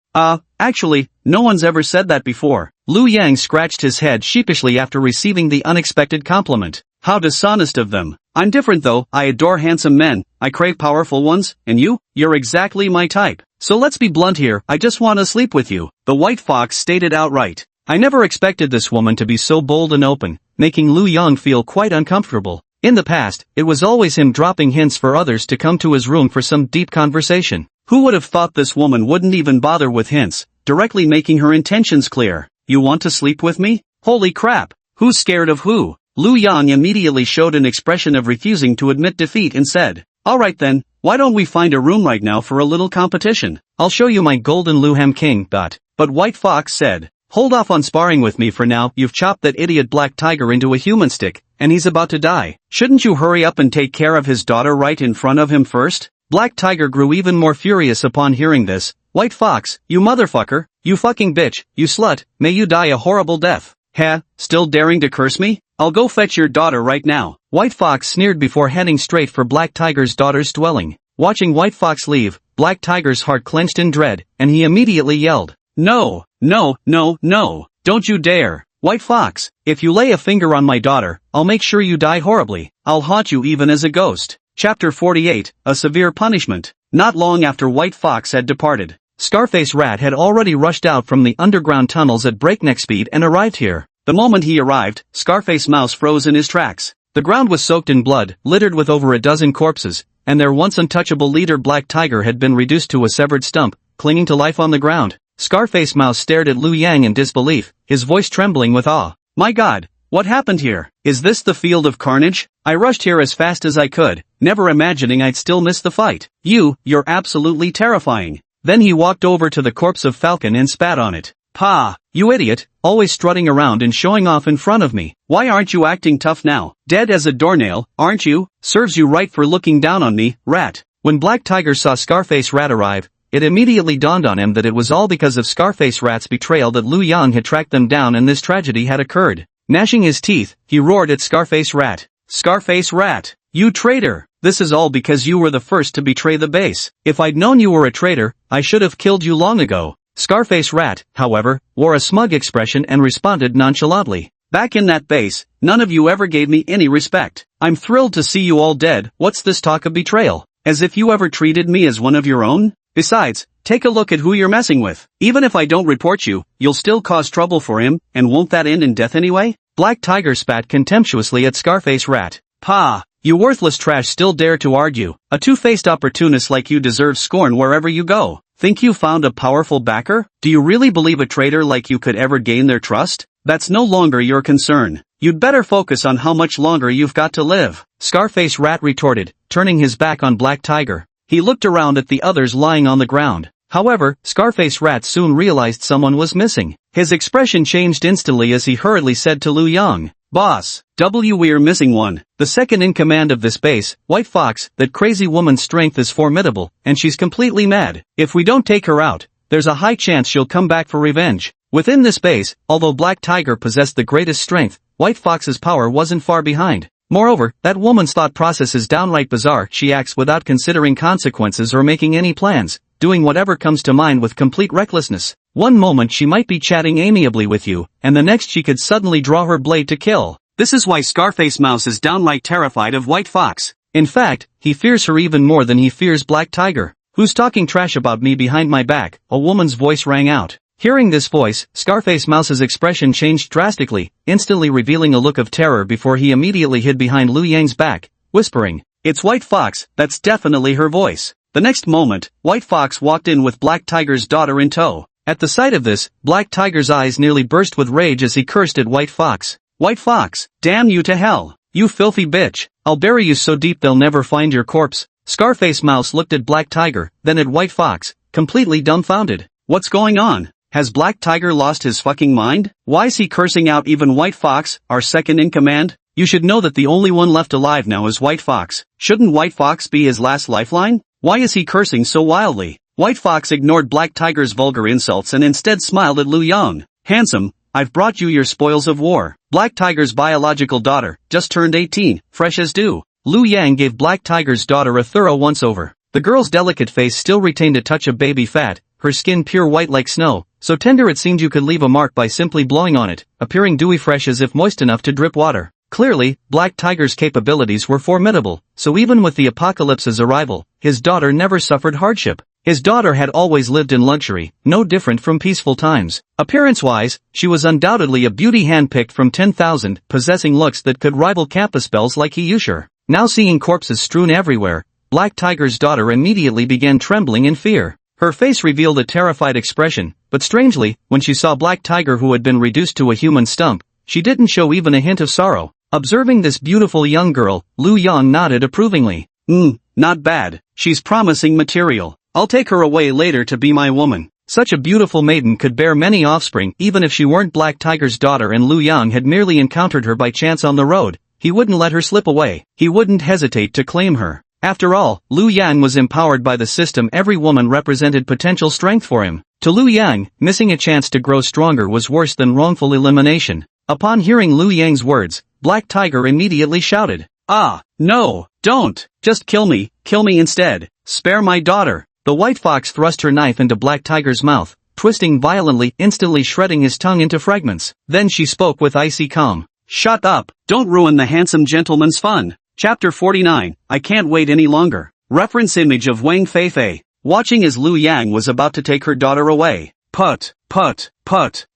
Actually, no one's ever said that before. Lu Yang scratched his head sheepishly after receiving the unexpected compliment. How dishonest of them. I'm different though, I adore handsome men, I crave powerful ones, and you're exactly my type. So let's be blunt here, I just want to sleep with you. The White Fox stated outright. I never expected this woman to be so bold and open, making Lu Yang feel quite uncomfortable. In the past, it was always him dropping hints for others to come to his room for some deep conversation. Who would have thought this woman wouldn't even bother with hints, directly making her intentions clear? You want to sleep with me? Holy crap! Who's scared of who? Lu Yang immediately showed an expression of refusing to admit defeat and said, Alright then, why don't we find a room right now for a little competition? I'll show you my golden Luham King. But White Fox said, Hold off on sparring with me for now, you've chopped that idiot Black Tiger into a human stick, and he's about to die. Shouldn't you hurry up and take care of his daughter right in front of him first? Black Tiger grew even more furious upon hearing this. White Fox, you motherfucker, you fucking bitch, you slut, may you die a horrible death. Ha, still daring to curse me? I'll go fetch your daughter right now. White Fox sneered before heading straight for Black Tiger's daughter's dwelling. Watching White Fox leave, Black Tiger's heart clenched in dread, and he immediately yelled, "No, no, no, no, don't you dare. White Fox, if you lay a finger on my daughter, I'll make sure you die horribly. I'll haunt you even as a ghost." Chapter 48, A Severe Punishment. Not long after White Fox had departed, Scarface Rat had already rushed out from the underground tunnels at breakneck speed and arrived here. The moment he arrived, Scarface Mouse froze in his tracks. The ground was soaked in blood, littered with over a dozen corpses, and their once untouchable leader Black Tiger had been reduced to a severed stump, clinging to life on the ground. Scarface Mouse stared at Liu Yang in disbelief, his voice trembling with awe. "My God, what happened here? Is this the field of carnage? I rushed here as fast as I could, never imagining I'd still miss the fight. You're absolutely terrifying." Then he walked over to the corpse of Falcon and spat on it. "Pah, you idiot, always strutting around and showing off in front of me. Why aren't you acting tough now? Dead as a doornail, aren't you? Serves you right for looking down on me, rat." When Black Tiger saw Scarface Rat arrive, it immediately dawned on him that it was all because of Scarface Rat's betrayal that Liu Yang had tracked them down and this tragedy had occurred. Gnashing his teeth, he roared at Scarface Rat. "Scarface Rat, you traitor! This is all because you were the first to betray the base. If I'd known you were a traitor, I should have killed you long ago." Scarface Rat, however, wore a smug expression and responded nonchalantly. "Back in that base, none of you ever gave me any respect. I'm thrilled to see you all dead. What's this talk of betrayal? As if you ever treated me as one of your own? Besides, take a look at who you're messing with. Even if I don't report you, you'll still cause trouble for him, and won't that end in death anyway?" Black Tiger spat contemptuously at Scarface Rat. "Pah, you worthless trash still dare to argue. A two-faced opportunist like you deserves scorn wherever you go. Think you found a powerful backer? Do you really believe a traitor like you could ever gain their trust? That's no longer your concern. You'd better focus on how much longer you've got to live." Scarface Rat retorted, turning his back on Black Tiger. He looked around at the others lying on the ground. However, Scarface Rat soon realized someone was missing. His expression changed instantly as he hurriedly said to Liu Yang, "Boss, we're missing one. The second in command of this base, White Fox. That crazy woman's strength is formidable, and she's completely mad. If we don't take her out, there's a high chance she'll come back for revenge." Within this base, although Black Tiger possessed the greatest strength, White Fox's power wasn't far behind. Moreover, that woman's thought process is downright bizarre. She acts without considering consequences or making any plans, doing whatever comes to mind with complete recklessness. One moment she might be chatting amiably with you, and the next she could suddenly draw her blade to kill. This is why Scarface Mouse is downright terrified of White Fox. In fact, he fears her even more than he fears Black Tiger. "Who's talking trash about me behind my back?" a woman's voice rang out. Hearing this voice, Scarface Mouse's expression changed drastically, instantly revealing a look of terror before he immediately hid behind Liu Yang's back, whispering, "It's White Fox, that's definitely her voice." The next moment, White Fox walked in with Black Tiger's daughter in tow. At the sight of this, Black Tiger's eyes nearly burst with rage as he cursed at White Fox. "White Fox, damn you to hell, you filthy bitch, I'll bury you so deep they'll never find your corpse." Scarface Mouse looked at Black Tiger, then at White Fox, completely dumbfounded. What's going on? Has Black Tiger lost his fucking mind? Why's he cursing out even White Fox, our second in command? You should know that the only one left alive now is White Fox. Shouldn't White Fox be his last lifeline? Why is he cursing so wildly? White Fox ignored Black Tiger's vulgar insults and instead smiled at Liu Yang. "Handsome, I've brought you your spoils of war." Black Tiger's biological daughter, just turned 18, fresh as dew. Liu Yang gave Black Tiger's daughter a thorough once-over. The girl's delicate face still retained a touch of baby fat, her skin pure white like snow, so tender it seemed you could leave a mark by simply blowing on it, appearing dewy fresh as if moist enough to drip water. Clearly, Black Tiger's capabilities were formidable, so even with the apocalypse's arrival, his daughter never suffered hardship. His daughter had always lived in luxury, no different from peaceful times. Appearance-wise, she was undoubtedly a beauty handpicked from 10,000, possessing looks that could rival campus belles like he Usher. Now seeing corpses strewn everywhere, Black Tiger's daughter immediately began trembling in fear. Her face revealed a terrified expression, but strangely, when she saw Black Tiger who had been reduced to a human stump, she didn't show even a hint of sorrow. Observing this beautiful young girl, Liu Yang nodded approvingly. Not bad. She's promising material. I'll take her away later to be my woman." Such a beautiful maiden could bear many offspring even if she weren't Black Tiger's daughter and Liu Yang had merely encountered her by chance on the road. He wouldn't let her slip away. He wouldn't hesitate to claim her. After all, Liu Yang was empowered by the system. Every woman represented potential strength for him. To Liu Yang, missing a chance to grow stronger was worse than wrongful elimination. Upon hearing Liu Yang's words, Black Tiger immediately shouted, "Ah, no, don't, just kill me instead, spare my daughter." The white fox thrust her knife into Black Tiger's mouth, twisting violently, instantly shredding his tongue into fragments. Then she spoke with icy calm. "Shut up, don't ruin the handsome gentleman's fun." Chapter 49, I can't wait any longer. Reference image of Wang Feifei, watching as Liu Yang was about to take her daughter away. Put.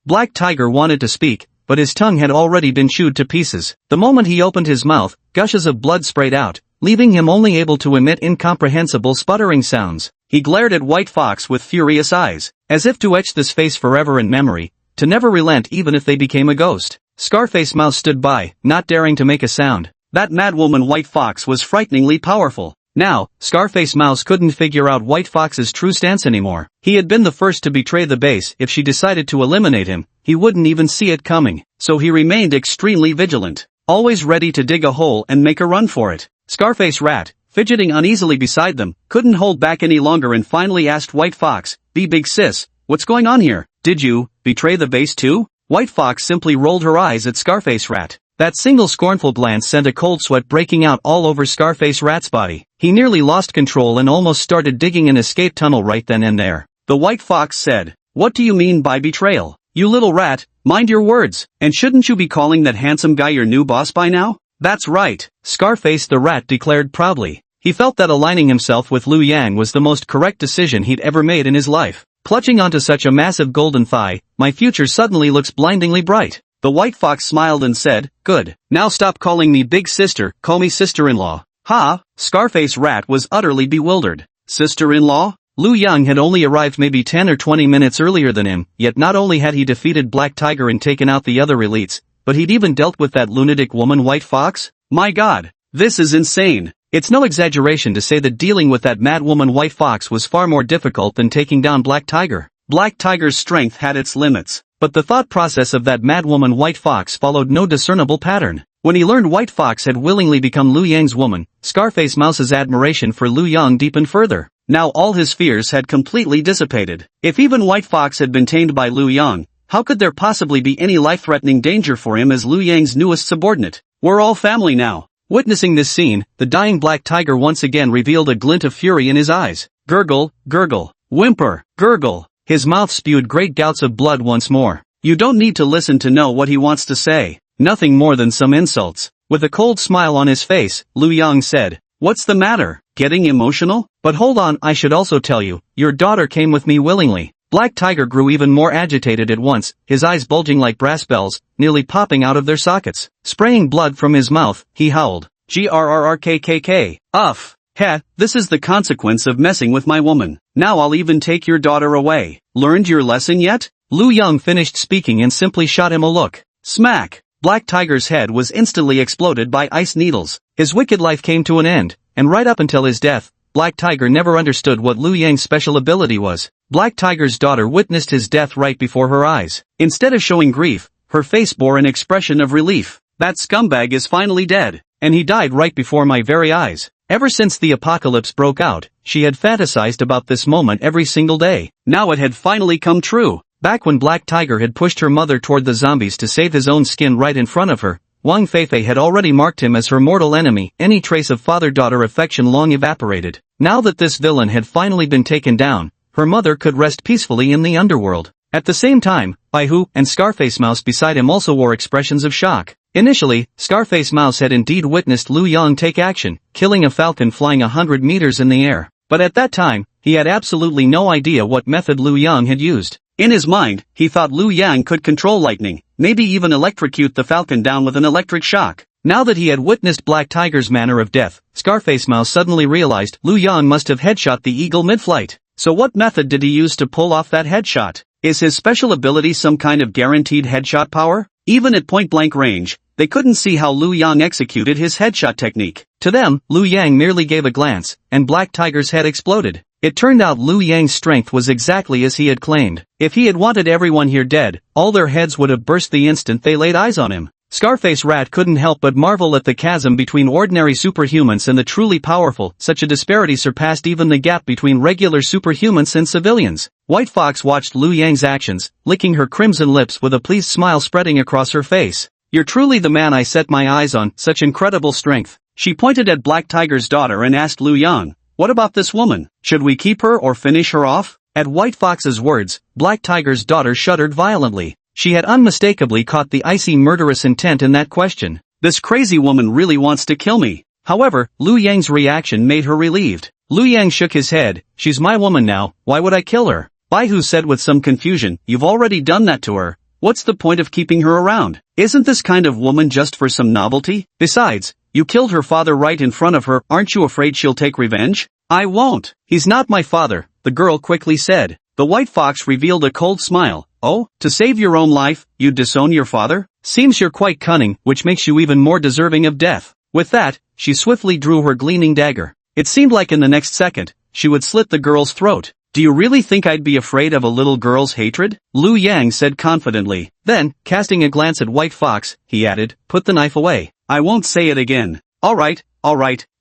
Black Tiger wanted to speak, but his tongue had already been chewed to pieces. The moment he opened his mouth, gushes of blood sprayed out, leaving him only able to emit incomprehensible sputtering sounds. He glared at White Fox with furious eyes, as if to etch this face forever in memory, to never relent even if they became a ghost. Scarface Mouse stood by, not daring to make a sound. That madwoman White Fox was frighteningly powerful. Now, Scarface Mouse couldn't figure out White Fox's true stance anymore. He had been the first to betray the base. If she decided to eliminate him, he wouldn't even see it coming. So he remained extremely vigilant, always ready to dig a hole and make a run for it. Scarface Rat, fidgeting uneasily beside them, couldn't hold back any longer and finally asked White Fox, Big sis, what's going on here? Did you betray the base too?" White Fox simply rolled her eyes at Scarface Rat. That single scornful glance sent a cold sweat breaking out all over Scarface Rat's body. He nearly lost control and almost started digging an escape tunnel right then and there. The White Fox said, "What do you mean by betrayal? You little rat, mind your words, and shouldn't you be calling that handsome guy your new boss by now?" "That's right," Scarface the Rat declared proudly. He felt that aligning himself with Liu Yang was the most correct decision he'd ever made in his life. Clutching onto such a massive golden thigh, my future suddenly looks blindingly bright. The White Fox smiled and said, "Good. Now stop calling me big sister, call me sister-in-law." "Ha?" Scarface Rat was utterly bewildered. Sister-in-law? Liu Yang had only arrived maybe 10 or 20 minutes earlier than him, yet not only had he defeated Black Tiger and taken out the other elites, but he'd even dealt with that lunatic woman White Fox? My god, this is insane. It's no exaggeration to say that dealing with that mad woman White Fox was far more difficult than taking down Black Tiger. Black Tiger's strength had its limits, but the thought process of that mad woman White Fox followed no discernible pattern. When he learned White Fox had willingly become Liu Yang's woman, Scarface Mouse's admiration for Liu Yang deepened further. Now all his fears had completely dissipated. If even White Fox had been tamed by Liu Yang, how could there possibly be any life-threatening danger for him as Liu Yang's newest subordinate? We're all family now. Witnessing this scene, the dying Black Tiger once again revealed a glint of fury in his eyes. Gurgle, gurgle, whimper, gurgle. His mouth spewed great gouts of blood once more. You don't need to listen to know what he wants to say. Nothing more than some insults. With a cold smile on his face, Liu Yang said, "What's the matter? Getting emotional? But hold on, I should also tell you, your daughter came with me willingly." Black Tiger grew even more agitated at once, his eyes bulging like brass bells, nearly popping out of their sockets. Spraying blood from his mouth, he howled, "Grrrkkkk. Uff. Heh, this is the consequence of messing with my woman. Now I'll even take your daughter away. Learned your lesson yet?" Liu Yang finished speaking and simply shot him a look. Smack! Black Tiger's head was instantly exploded by ice needles. His wicked life came to an end, and right up until his death, Black Tiger never understood what Liu Yang's special ability was. Black Tiger's daughter witnessed his death right before her eyes. Instead of showing grief, her face bore an expression of relief. That scumbag is finally dead, and he died right before my very eyes. Ever since the apocalypse broke out, she had fantasized about this moment every single day. Now it had finally come true. Back when Black Tiger had pushed her mother toward the zombies to save his own skin right in front of her, Wang Feifei had already marked him as her mortal enemy. Any trace of father-daughter affection long evaporated. Now that this villain had finally been taken down, her mother could rest peacefully in the underworld. At the same time, Baihu and Scarface Mouse beside him also wore expressions of shock. Initially, Scarface Mouse had indeed witnessed Liu Yang take action, killing a falcon flying 100 meters in the air. But at that time, he had absolutely no idea what method Liu Yang had used. In his mind, he thought Liu Yang could control lightning, maybe even electrocute the falcon down with an electric shock. Now that he had witnessed Black Tiger's manner of death, Scarface Mouse suddenly realized Liu Yang must have headshot the eagle mid-flight. So what method did he use to pull off that headshot? Is his special ability some kind of guaranteed headshot power? Even at point-blank range, they couldn't see how Liu Yang executed his headshot technique. To them, Liu Yang merely gave a glance, and Black Tiger's head exploded. It turned out Liu Yang's strength was exactly as he had claimed. If he had wanted everyone here dead, all their heads would have burst the instant they laid eyes on him. Scarface Rat couldn't help but marvel at the chasm between ordinary superhumans and the truly powerful. Such a disparity surpassed even the gap between regular superhumans and civilians. White Fox watched Liu Yang's actions, licking her crimson lips with a pleased smile spreading across her face. "You're truly the man I set my eyes on, such incredible strength." She pointed at Black Tiger's daughter and asked Liu Yang, "What about this woman? Should we keep her or finish her off?" At White Fox's words, Black Tiger's daughter shuddered violently. She had unmistakably caught the icy murderous intent in that question. This crazy woman really wants to kill me. However, Liu Yang's reaction made her relieved. Liu Yang shook his head. "She's my woman now, why would I kill her?" Baihu said with some confusion, "You've already done that to her. What's the point of keeping her around? Isn't this kind of woman just for some novelty? Besides, you killed her father right in front of her, aren't you afraid she'll take revenge?" "I won't. He's not my father," the girl quickly said. The White Fox revealed a cold smile. "Oh, to save your own life, you'd disown your father? Seems you're quite cunning, which makes you even more deserving of death." With that, she swiftly drew her gleaming dagger. It seemed like in the next second, she would slit the girl's throat. "Do you really think I'd be afraid of a little girl's hatred?" Liu Yang said confidently. Then, casting a glance at White Fox, he added, "Put the knife away. I won't say it again." All right,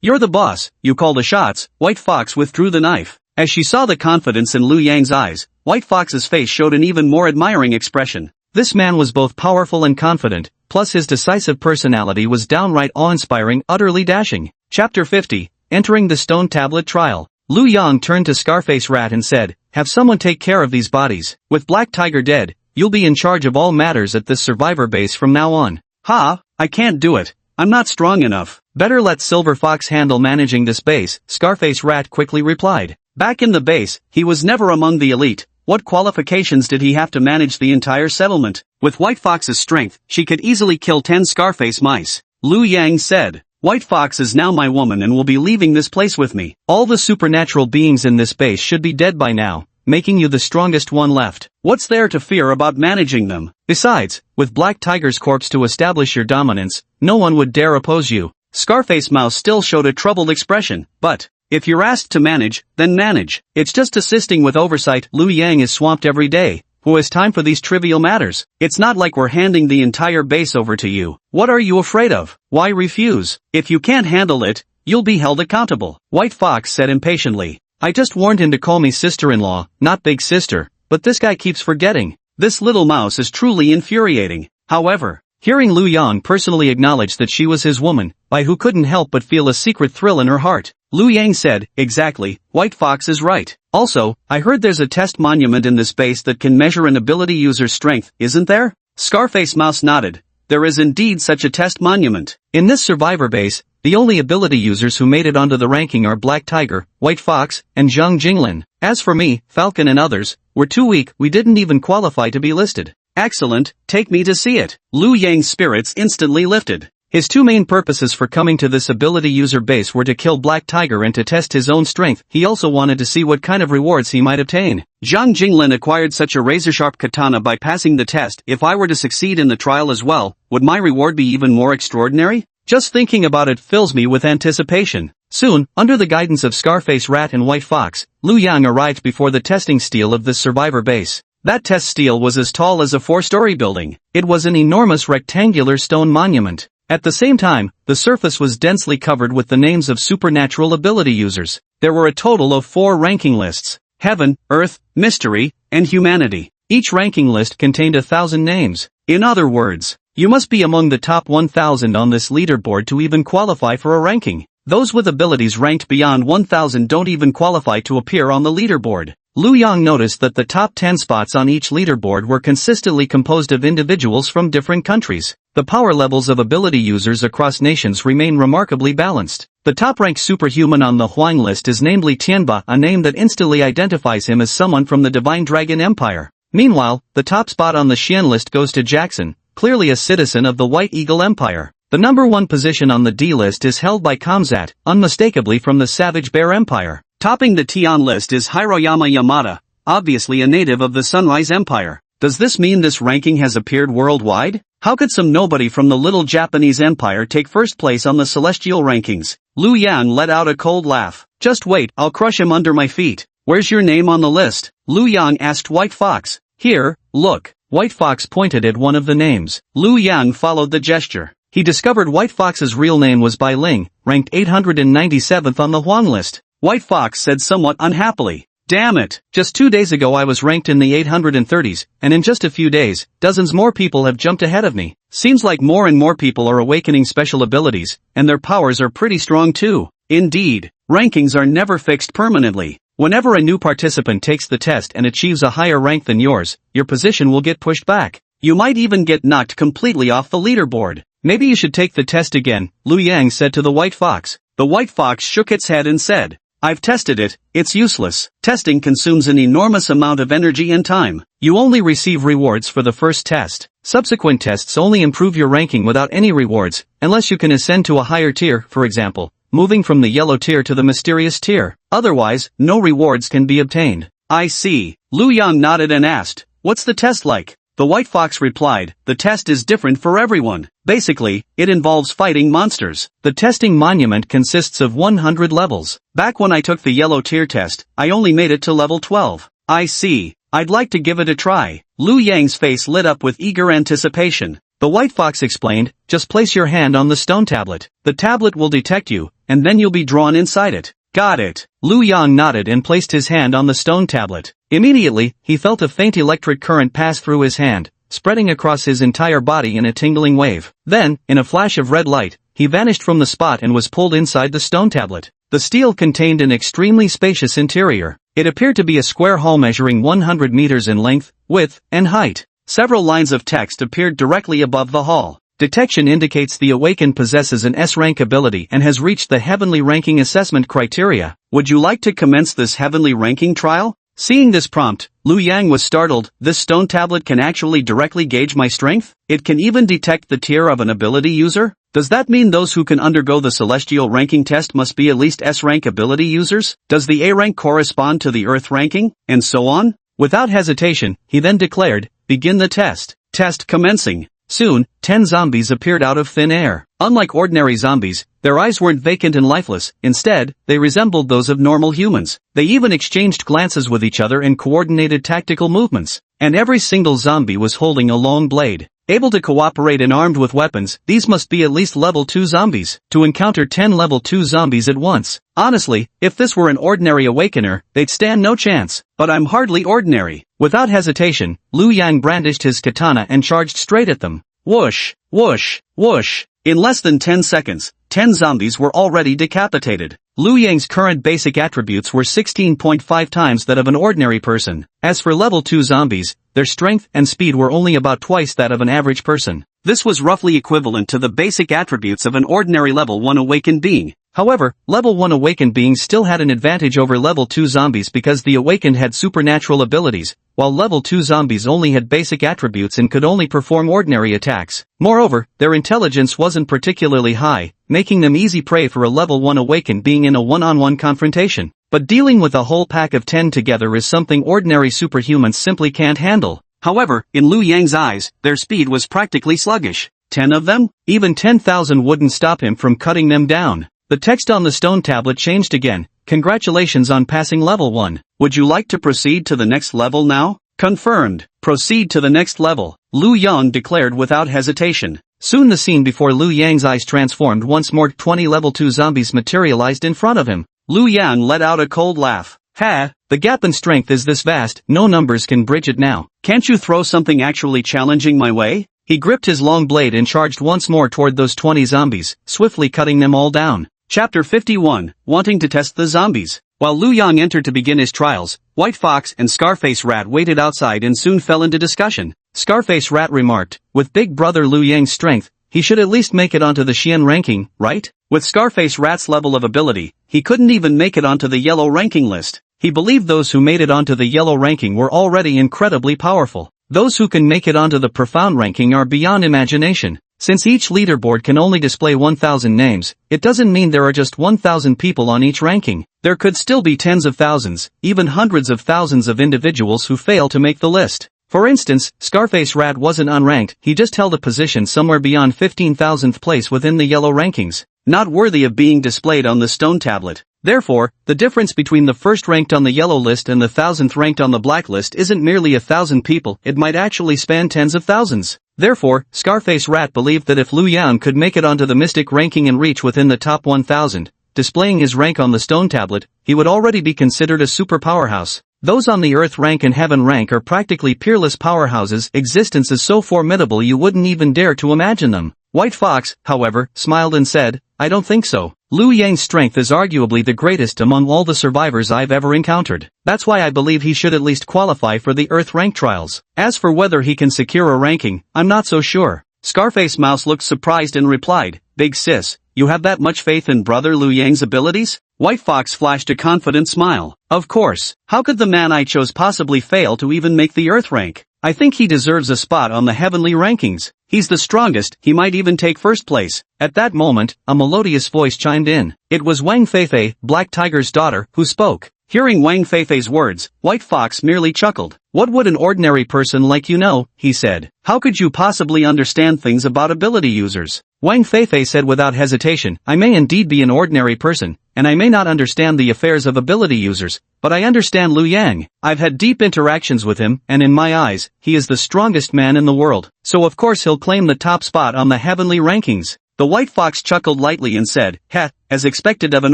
you're the boss, you call the shots." White Fox withdrew the knife. As she saw the confidence in Liu Yang's eyes, White Fox's face showed an even more admiring expression. This man was both powerful and confident, plus his decisive personality was downright awe-inspiring, utterly dashing. Chapter 50, Entering the Stone Tablet Trial. Liu Yang turned to Scarface Rat and said, "Have someone take care of these bodies. With Black Tiger dead, you'll be in charge of all matters at this survivor base from now on." "Ha, I can't do it. I'm not strong enough." "Better let Silver Fox handle managing this base," Scarface Rat quickly replied. Back in the base, he was never among the elite. What qualifications did he have to manage the entire settlement? With White Fox's strength, she could easily kill 10 Scarface mice. Liu Yang said, "White Fox is now my woman and will be leaving this place with me. All the supernatural beings in this base should be dead by now, making you the strongest one left. What's there to fear about managing them? Besides, with Black Tiger's corpse to establish your dominance, no one would dare oppose you." Scarface Mouse still showed a troubled expression, "But if you're asked to manage, then manage. It's just assisting with oversight." Liu Yang is swamped every day. Who has time for these trivial matters? It's not like we're handing the entire base over to you. What are you afraid of? Why refuse? If you can't handle it, you'll be held accountable." White Fox said impatiently. "I just warned him to call me sister-in-law, not big sister, but this guy keeps forgetting. This little mouse is truly infuriating." However, hearing Liu Yang personally acknowledge that she was his woman, Baihu couldn't help but feel a secret thrill in her heart. Liu Yang said, "Exactly, White Fox is right. Also, I heard there's a test monument in this base that can measure an ability user's strength, isn't there?" Scarface Mouse nodded. There is indeed such a test monument. In this survivor base, the only ability users who made it onto the ranking are Black Tiger, White Fox, and Zhang Jinglin. As for me, Falcon and others, we're too weak, we didn't even qualify to be listed. "Excellent, take me to see it." Liu Yang's spirits instantly lifted. His two main purposes for coming to this ability user base were to kill Black Tiger and to test his own strength. He also wanted to see what kind of rewards he might obtain. Zhang Jinglin acquired such a razor-sharp katana by passing the test. If I were to succeed in the trial as well, would my reward be even more extraordinary? Just thinking about it fills me with anticipation. Soon, under the guidance of Scarface Rat and White Fox, Liu Yang arrived before the testing stele of this survivor base. That test stele was as tall as a 4-story building. It was an enormous rectangular stone monument. At the same time, the surface was densely covered with the names of supernatural ability users. There were a total of 4 ranking lists: Heaven, Earth, Mystery, and Humanity. Each ranking list contained 1,000 names. In other words, you must be among the top 1,000 on this leaderboard to even qualify for a ranking. Those with abilities ranked beyond 1,000 don't even qualify to appear on the leaderboard. Liu Yang noticed that the top 10 spots on each leaderboard were consistently composed of individuals from different countries. The power levels of ability users across nations remain remarkably balanced. The top-ranked superhuman on the Huang list is namely Tianba, a name that instantly identifies him as someone from the Divine Dragon Empire. Meanwhile, the top spot on the Xian list goes to Jackson, clearly a citizen of the White Eagle Empire. The number 1 position on the D list is held by Kamzat, unmistakably from the Savage Bear Empire. Topping the Tian list is Hiroyama Yamada, obviously a native of the Sunrise Empire. Does this mean this ranking has appeared worldwide? How could some nobody from the little Japanese empire take first place on the celestial rankings? Liu Yang let out a cold laugh. Just wait, I'll crush him under my feet. Where's your name on the list? Liu Yang asked White Fox. Here, look. White Fox pointed at one of the names. Liu Yang followed the gesture. He discovered White Fox's real name was Bai Ling, ranked 897th on the Huang list. White Fox said somewhat unhappily. Damn it, just 2 days ago I was ranked in the 830s, and in just a few days, dozens more people have jumped ahead of me. Seems like more and more people are awakening special abilities, and their powers are pretty strong too. Indeed, rankings are never fixed permanently. Whenever a new participant takes the test and achieves a higher rank than yours, your position will get pushed back. You might even get knocked completely off the leaderboard. Maybe you should take the test again, Liu Yang said to the White Fox. The White Fox shook its head and said, I've tested it, it's useless. Testing consumes an enormous amount of energy and time. You only receive rewards for the first test. Subsequent tests only improve your ranking without any rewards, unless you can ascend to a higher tier, for example, moving from the yellow tier to the mysterious tier. Otherwise, no rewards can be obtained. I see. Liu Yang nodded and asked, what's the test like? The White Fox replied, the test is different for everyone. Basically, it involves fighting monsters. The testing monument consists of 100 levels. Back when I took the yellow tier test, I only made it to level 12. I see. I'd like to give it a try. Liu Yang's face lit up with eager anticipation. The White Fox explained, just place your hand on the stone tablet. The tablet will detect you, and then you'll be drawn inside it. Got it. Liu Yang nodded and placed his hand on the stone tablet. Immediately, he felt a faint electric current pass through his hand, spreading across his entire body in a tingling wave. Then, in a flash of red light, he vanished from the spot and was pulled inside the stone tablet. The stele contained an extremely spacious interior. It appeared to be a square hall measuring 100 meters in length, width, and height. Several lines of text appeared directly above the hall. Detection indicates the awakened possesses an S-rank ability and has reached the heavenly ranking assessment criteria. Would you like to commence this heavenly ranking trial? Seeing this prompt, Liu Yang was startled. This stone tablet can actually directly gauge my strength? It can even detect the tier of an ability user? Does that mean those who can undergo the celestial ranking test must be at least S-rank ability users? Does the A rank correspond to the Earth ranking? And so on? Without hesitation, he then declared, begin the test. Test commencing. Soon, 10 zombies appeared out of thin air. Unlike ordinary zombies, their eyes weren't vacant and lifeless. Instead, they resembled those of normal humans. They even exchanged glances with each other and coordinated tactical movements. And every single zombie was holding a long blade. Able to cooperate and armed with weapons, these must be at least level 2 zombies. To encounter 10 level 2 zombies at once. Honestly, if this were an ordinary awakener, they'd stand no chance. But I'm hardly ordinary. Without hesitation, Liu Yang brandished his katana and charged straight at them. Whoosh, whoosh, whoosh. In less than 10 seconds, 10 zombies were already decapitated. Liu Yang's current basic attributes were 16.5 times that of an ordinary person. As for level 2 zombies, their strength and speed were only about twice that of an average person. This was roughly equivalent to the basic attributes of an ordinary level 1 awakened being. However, level 1 awakened beings still had an advantage over level 2 zombies because the awakened had supernatural abilities, while level 2 zombies only had basic attributes and could only perform ordinary attacks. Moreover, their intelligence wasn't particularly high, making them easy prey for a level 1 awakened being in a one-on-one confrontation. But dealing with a whole pack of 10 together is something ordinary superhumans simply can't handle. However, in Liu Yang's eyes, their speed was practically sluggish. 10 of them? Even 10,000 wouldn't stop him from cutting them down. The text on the stone tablet changed again. Congratulations on passing level 1. Would you like to proceed to the next level now? Confirmed. Proceed to the next level, Liu Yang declared without hesitation. Soon the scene before Liu Yang's eyes transformed once more. 20 level 2 zombies materialized in front of him. Liu Yang let out a cold laugh. Ha! The gap in strength is this vast, no numbers can bridge it now. Can't you throw something actually challenging my way? He gripped his long blade and charged once more toward those 20 zombies, swiftly cutting them all down. Chapter 51, Wanting to Test the Zombies. While Liu Yang entered to begin his trials, White Fox and Scarface Rat waited outside and soon fell into discussion. Scarface Rat remarked, with Big Brother Liu Yang's strength, he should at least make it onto the Xian ranking, right? With Scarface Rat's level of ability, he couldn't even make it onto the yellow ranking list. He believed those who made it onto the yellow ranking were already incredibly powerful. Those who can make it onto the profound ranking are beyond imagination. Since each leaderboard can only display 1,000 names, it doesn't mean there are just 1,000 people on each ranking. There could still be tens of thousands, even hundreds of thousands of individuals who fail to make the list. For instance, Scarface Rat wasn't unranked, he just held a position somewhere beyond 15,000th place within the yellow rankings. Not worthy of being displayed on the stone tablet. Therefore, the difference between the first ranked on the yellow list and the 1000th ranked on the black list isn't merely 1,000 people, it might actually span tens of thousands. Therefore, Scarface Rat believed that if Liu Yang could make it onto the mystic ranking and reach within the top 1000, displaying his rank on the stone tablet, he would already be considered a super powerhouse. Those on the earth rank and heaven rank are practically peerless powerhouses. Existence is so formidable you wouldn't even dare to imagine them. White Fox, however, smiled and said, I don't think so. Liu Yang's strength is arguably the greatest among all the survivors I've ever encountered. That's why I believe he should at least qualify for the Earth rank trials. As for whether he can secure a ranking, I'm not so sure. Scarface Mouse looked surprised and replied, Big sis, you have that much faith in brother Liu Yang's abilities? White Fox flashed a confident smile. Of course, how could the man I chose possibly fail to even make the Earth rank? I think he deserves a spot on the heavenly rankings. He's the strongest, he might even take first place. At that moment, a melodious voice chimed in. It was Wang Feifei, Black Tiger's daughter, who spoke. Hearing Wang Feifei's words, White Fox merely chuckled. What would an ordinary person like you know, he said. How could you possibly understand things about ability users? Wang Feifei said without hesitation, I may indeed be an ordinary person, and I may not understand the affairs of ability users, but I understand Liu Yang. I've had deep interactions with him, and in my eyes, he is the strongest man in the world, so of course he'll claim the top spot on the heavenly rankings. The White Fox chuckled lightly and said, Heh, as expected of an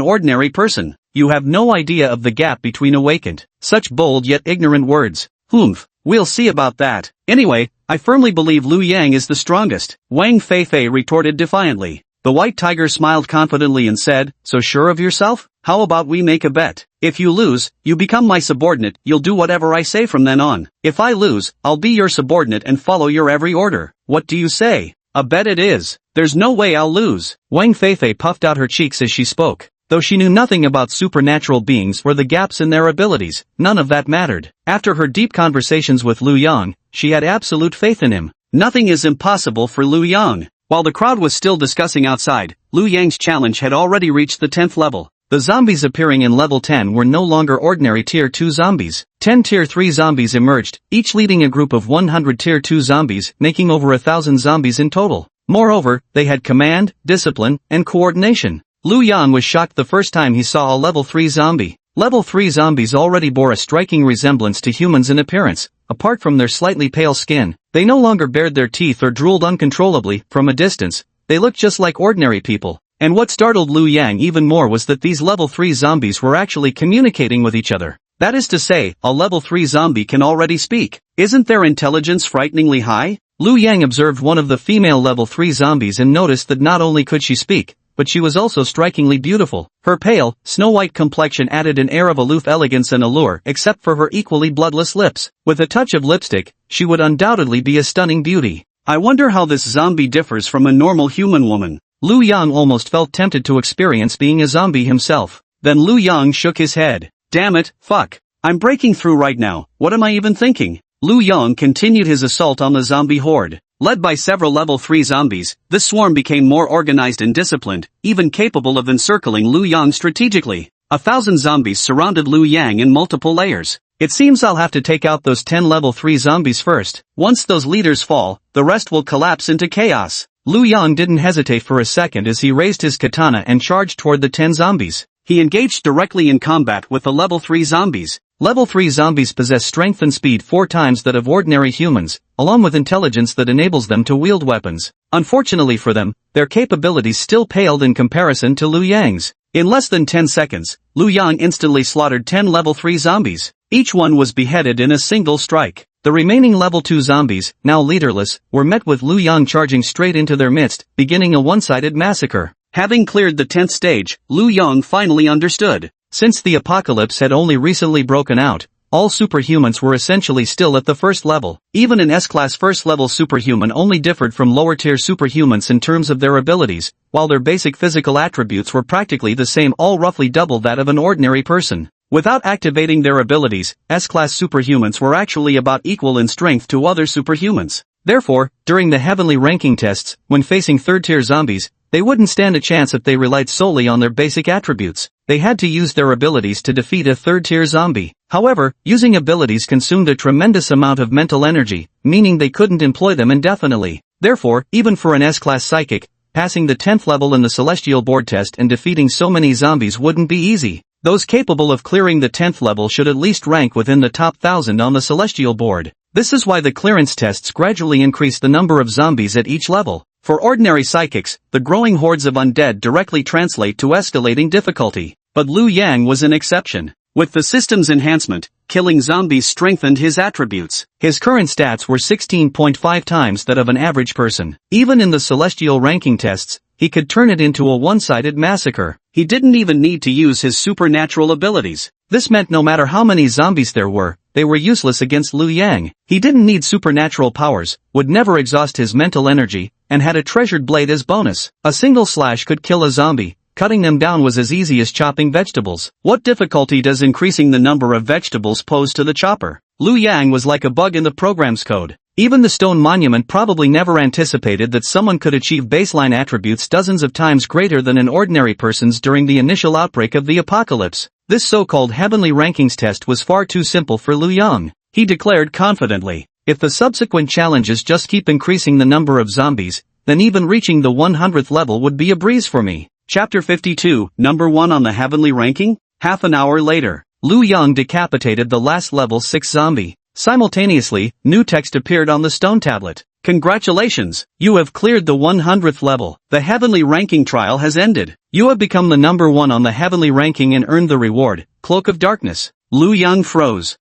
ordinary person. You have no idea of the gap between awakened. Such bold yet ignorant words. Humph, we'll see about that. Anyway, I firmly believe Liu Yang is the strongest. Wang Feifei retorted defiantly. The White Tiger smiled confidently and said, So sure of yourself? How about we make a bet? If you lose, you become my subordinate, you'll do whatever I say from then on. If I lose, I'll be your subordinate and follow your every order. What do you say? A bet it is. There's no way I'll lose. Wang Feifei puffed out her cheeks as she spoke. Though she knew nothing about supernatural beings or the gaps in their abilities, none of that mattered. After her deep conversations with Liu Yang, she had absolute faith in him. Nothing is impossible for Liu Yang. While the crowd was still discussing outside, Liu Yang's challenge had already reached the 10th level. The zombies appearing in level 10 were no longer ordinary tier 2 zombies. 10 tier 3 zombies emerged, each leading a group of 100 tier 2 zombies, making over 1,000 zombies in total. Moreover, they had command, discipline, and coordination. Liu Yang was shocked the first time he saw a level 3 zombie. Level 3 zombies already bore a striking resemblance to humans in appearance. Apart from their slightly pale skin, they no longer bared their teeth or drooled uncontrollably. From a distance, they looked just like ordinary people. And what startled Liu Yang even more was that these level 3 zombies were actually communicating with each other. That is to say, a level 3 zombie can already speak. Isn't their intelligence frighteningly high? Liu Yang observed one of the female level 3 zombies and noticed that not only could she speak, but she was also strikingly beautiful. Her pale, snow-white complexion added an air of aloof elegance and allure except for her equally bloodless lips. With a touch of lipstick, she would undoubtedly be a stunning beauty. I wonder how this zombie differs from a normal human woman. Liu Yang almost felt tempted to experience being a zombie himself. Then Liu Yang shook his head. Damn it, fuck. I'm breaking through right now, what am I even thinking? Liu Yang continued his assault on the zombie horde. Led by several level 3 zombies, this swarm became more organized and disciplined, even capable of encircling Liu Yang strategically. 1,000 zombies surrounded Liu Yang in multiple layers. It seems I'll have to take out those 10 level 3 zombies first. Once those leaders fall, the rest will collapse into chaos. Liu Yang didn't hesitate for a second as he raised his katana and charged toward the 10 zombies. He engaged directly in combat with the level 3 zombies. Level 3 zombies possess strength and speed 4 times that of ordinary humans, along with intelligence that enables them to wield weapons. Unfortunately for them, their capabilities still paled in comparison to Liu Yang's. In less than 10 seconds, Liu Yang instantly slaughtered 10 level 3 zombies. Each one was beheaded in a single strike. The remaining level 2 zombies, now leaderless, were met with Liu Yang charging straight into their midst, beginning a one-sided massacre. Having cleared the 10th stage, Liu Yang finally understood. Since the apocalypse had only recently broken out, all superhumans were essentially still at the first level. Even an S-class first-level superhuman only differed from lower-tier superhumans in terms of their abilities, while their basic physical attributes were practically the same, all roughly double that of an ordinary person. Without activating their abilities, S-class superhumans were actually about equal in strength to other superhumans. Therefore, during the heavenly ranking tests, when facing third-tier zombies, they wouldn't stand a chance if they relied solely on their basic attributes. They had to use their abilities to defeat a third-tier zombie. However, using abilities consumed a tremendous amount of mental energy, meaning they couldn't employ them indefinitely. Therefore, even for an S-class psychic, Passing the 10th level in the Celestial Board test and defeating so many zombies wouldn't be easy. Those capable of clearing the 10th level should at least rank within the top 1,000 on the Celestial Board. This is why the clearance tests gradually increase the number of zombies at each level. For ordinary psychics, the growing hordes of undead directly translate to escalating difficulty. But Liu Yang was an exception. With the system's enhancement, killing zombies strengthened his attributes. His current stats were 16.5 times that of an average person. Even in the celestial ranking tests, he could turn it into a one-sided massacre. He didn't even need to use his supernatural abilities. This meant no matter how many zombies there were, they were useless against Liu Yang. He didn't need supernatural powers, would never exhaust his mental energy, and had a treasured blade as bonus. A single slash could kill a zombie. Cutting them down was as easy as chopping vegetables. What difficulty does increasing the number of vegetables pose to the chopper? Liu Yang was like a bug in the program's code. Even the stone monument probably never anticipated that someone could achieve baseline attributes dozens of times greater than an ordinary person's during the initial outbreak of the apocalypse. This so-called heavenly rankings test was far too simple for Liu Yang. He declared confidently, if the subsequent challenges just keep increasing the number of zombies, then even reaching the 100th level would be a breeze for me. Chapter 52, Number 1 on the heavenly ranking? Half an hour later, Liu Yang decapitated the last level 6 zombie. Simultaneously, new text appeared on the stone tablet. Congratulations, you have cleared the 100th level. The heavenly ranking trial has ended. You have become the number 1 on the heavenly ranking and earned the reward, Cloak of Darkness. Liu Yang froze.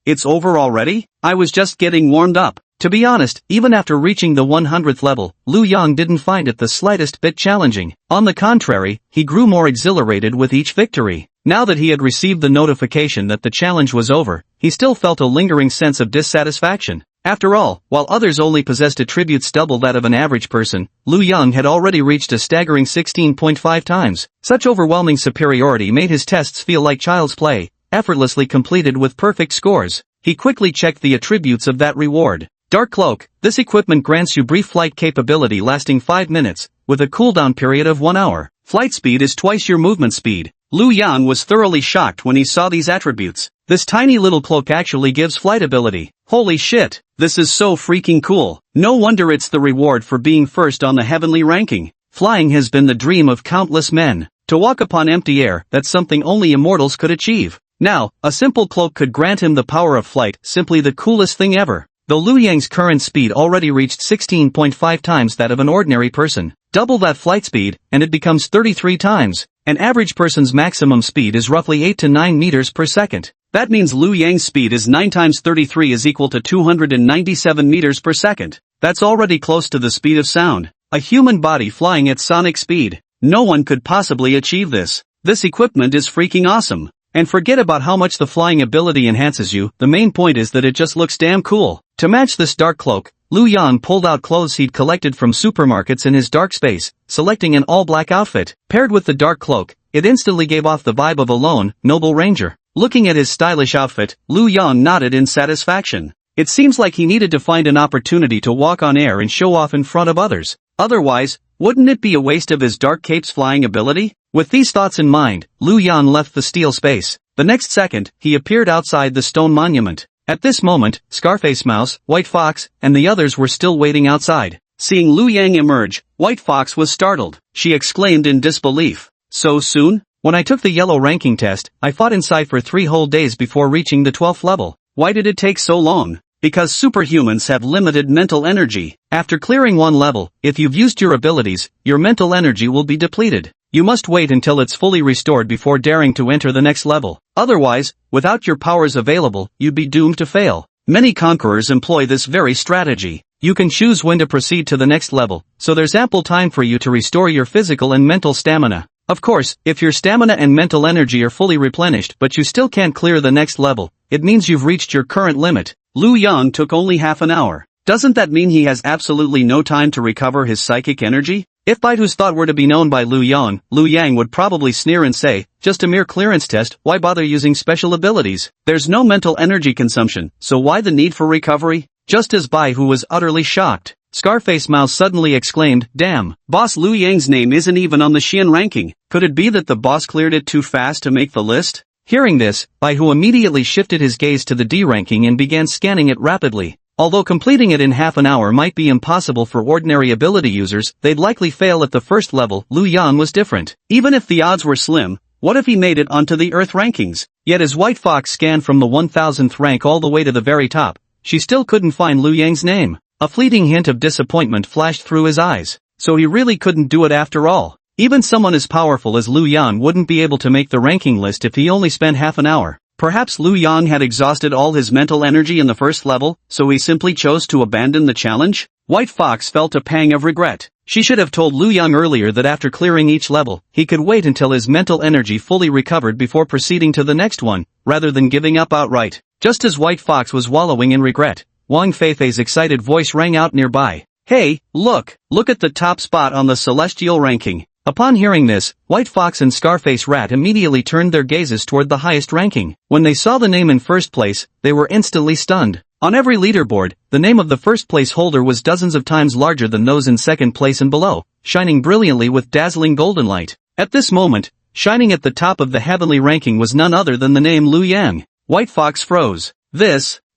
It's over already? I was just getting warmed up. To be honest, even after reaching the 100th level, Liu Yang didn't find it the slightest bit challenging. On the contrary, he grew more exhilarated with each victory. Now that he had received the notification that the challenge was over, he still felt a lingering sense of dissatisfaction. After all, while others only possessed attributes double that of an average person, Liu Yang had already reached a staggering 16.5 times. Such overwhelming superiority made his tests feel like child's play, effortlessly completed with perfect scores. He quickly checked the attributes of that reward. Dark Cloak. This equipment grants you brief flight capability lasting 5 minutes, with a cooldown period of 1 hour. Flight speed is twice your movement speed. Liu Yang was thoroughly shocked when he saw these attributes. This tiny little cloak actually gives flight ability. Holy shit, this is so freaking cool. No wonder it's the reward for being first on the heavenly ranking. Flying has been the dream of countless men. To walk upon empty air, that's something only immortals could achieve. Now, a simple cloak could grant him the power of flight, simply the coolest thing ever. Though Liu Yang's current speed already reached 16.5 times that of an ordinary person, double that flight speed, and it becomes 33 times. An average person's maximum speed is roughly 8 to 9 meters per second. That means Liu Yang's speed is 9 times 33 is equal to 297 meters per second. That's already close to the speed of sound. A human body flying at sonic speed. No one could possibly achieve this. This equipment is freaking awesome. And forget about how much the flying ability enhances you, the main point is that it just looks damn cool. To match this dark cloak, Liu Yang pulled out clothes he'd collected from supermarkets in his dark space, selecting an all-black outfit. Paired with the dark cloak, it instantly gave off the vibe of a lone, noble ranger. Looking at his stylish outfit, Liu Yang nodded in satisfaction. It seems like he needed to find an opportunity to walk on air and show off in front of others. Otherwise, wouldn't it be a waste of his dark cape's flying ability? With these thoughts in mind, Liu Yang left the steel space. The next second, he appeared outside the stone monument. At this moment, Scarface Mouse, White Fox, and the others were still waiting outside. Seeing Liu Yang emerge, White Fox was startled. She exclaimed in disbelief. So soon? When I took the yellow ranking test, I fought inside for 3 whole days before reaching the 12th level. Why did it take so long? Because superhumans have limited mental energy. After clearing 1 level, if you've used your abilities, your mental energy will be depleted. You must wait until it's fully restored before daring to enter the next level. Otherwise, without your powers available, you'd be doomed to fail. Many conquerors employ this very strategy. You can choose when to proceed to the next level, so there's ample time for you to restore your physical and mental stamina. Of course, if your stamina and mental energy are fully replenished but you still can't clear the next level, it means you've reached your current limit. Liu Yang took only half an hour. Doesn't that mean he has absolutely no time to recover his psychic energy? If Baidu's thought were to be known by Liu Yang would probably sneer and say, just a mere clearance test, why bother using special abilities? There's no mental energy consumption, so why the need for recovery? Just as Baidu was utterly shocked. Scarface Mouse suddenly exclaimed, damn, boss Liu Yang's name isn't even on the Xian ranking. Could it be that the boss cleared it too fast to make the list? Hearing this, Baidu immediately shifted his gaze to the D ranking and began scanning it rapidly. Although completing it in half an hour might be impossible for ordinary ability users, they'd likely fail at the first level. Lu Yan was different. Even if the odds were slim, what if he made it onto the Earth rankings? Yet as White Fox scanned from the 1000th rank all the way to the very top, she still couldn't find Lu Yang's name. A fleeting hint of disappointment flashed through his eyes. So he really couldn't do it after all. Even someone as powerful as Lu Yan wouldn't be able to make the ranking list if he only spent half an hour. Perhaps Lu Yang had exhausted all his mental energy in the first level, so he simply chose to abandon the challenge? White Fox felt a pang of regret. She should have told Lu Yang earlier that after clearing each level, he could wait until his mental energy fully recovered before proceeding to the next one, rather than giving up outright. Just as White Fox was wallowing in regret, Wang Feifei's excited voice rang out nearby. Hey, look at the top spot on the celestial ranking. Upon hearing this, White Fox and Scarface Rat immediately turned their gazes toward the highest ranking. When they saw the name in first place, they were instantly stunned. On every leaderboard, the name of the first place holder was dozens of times larger than those in second place and below, shining brilliantly with dazzling golden light. At this moment, shining at the top of the heavenly ranking was none other than the name Lu Yang. White Fox froze.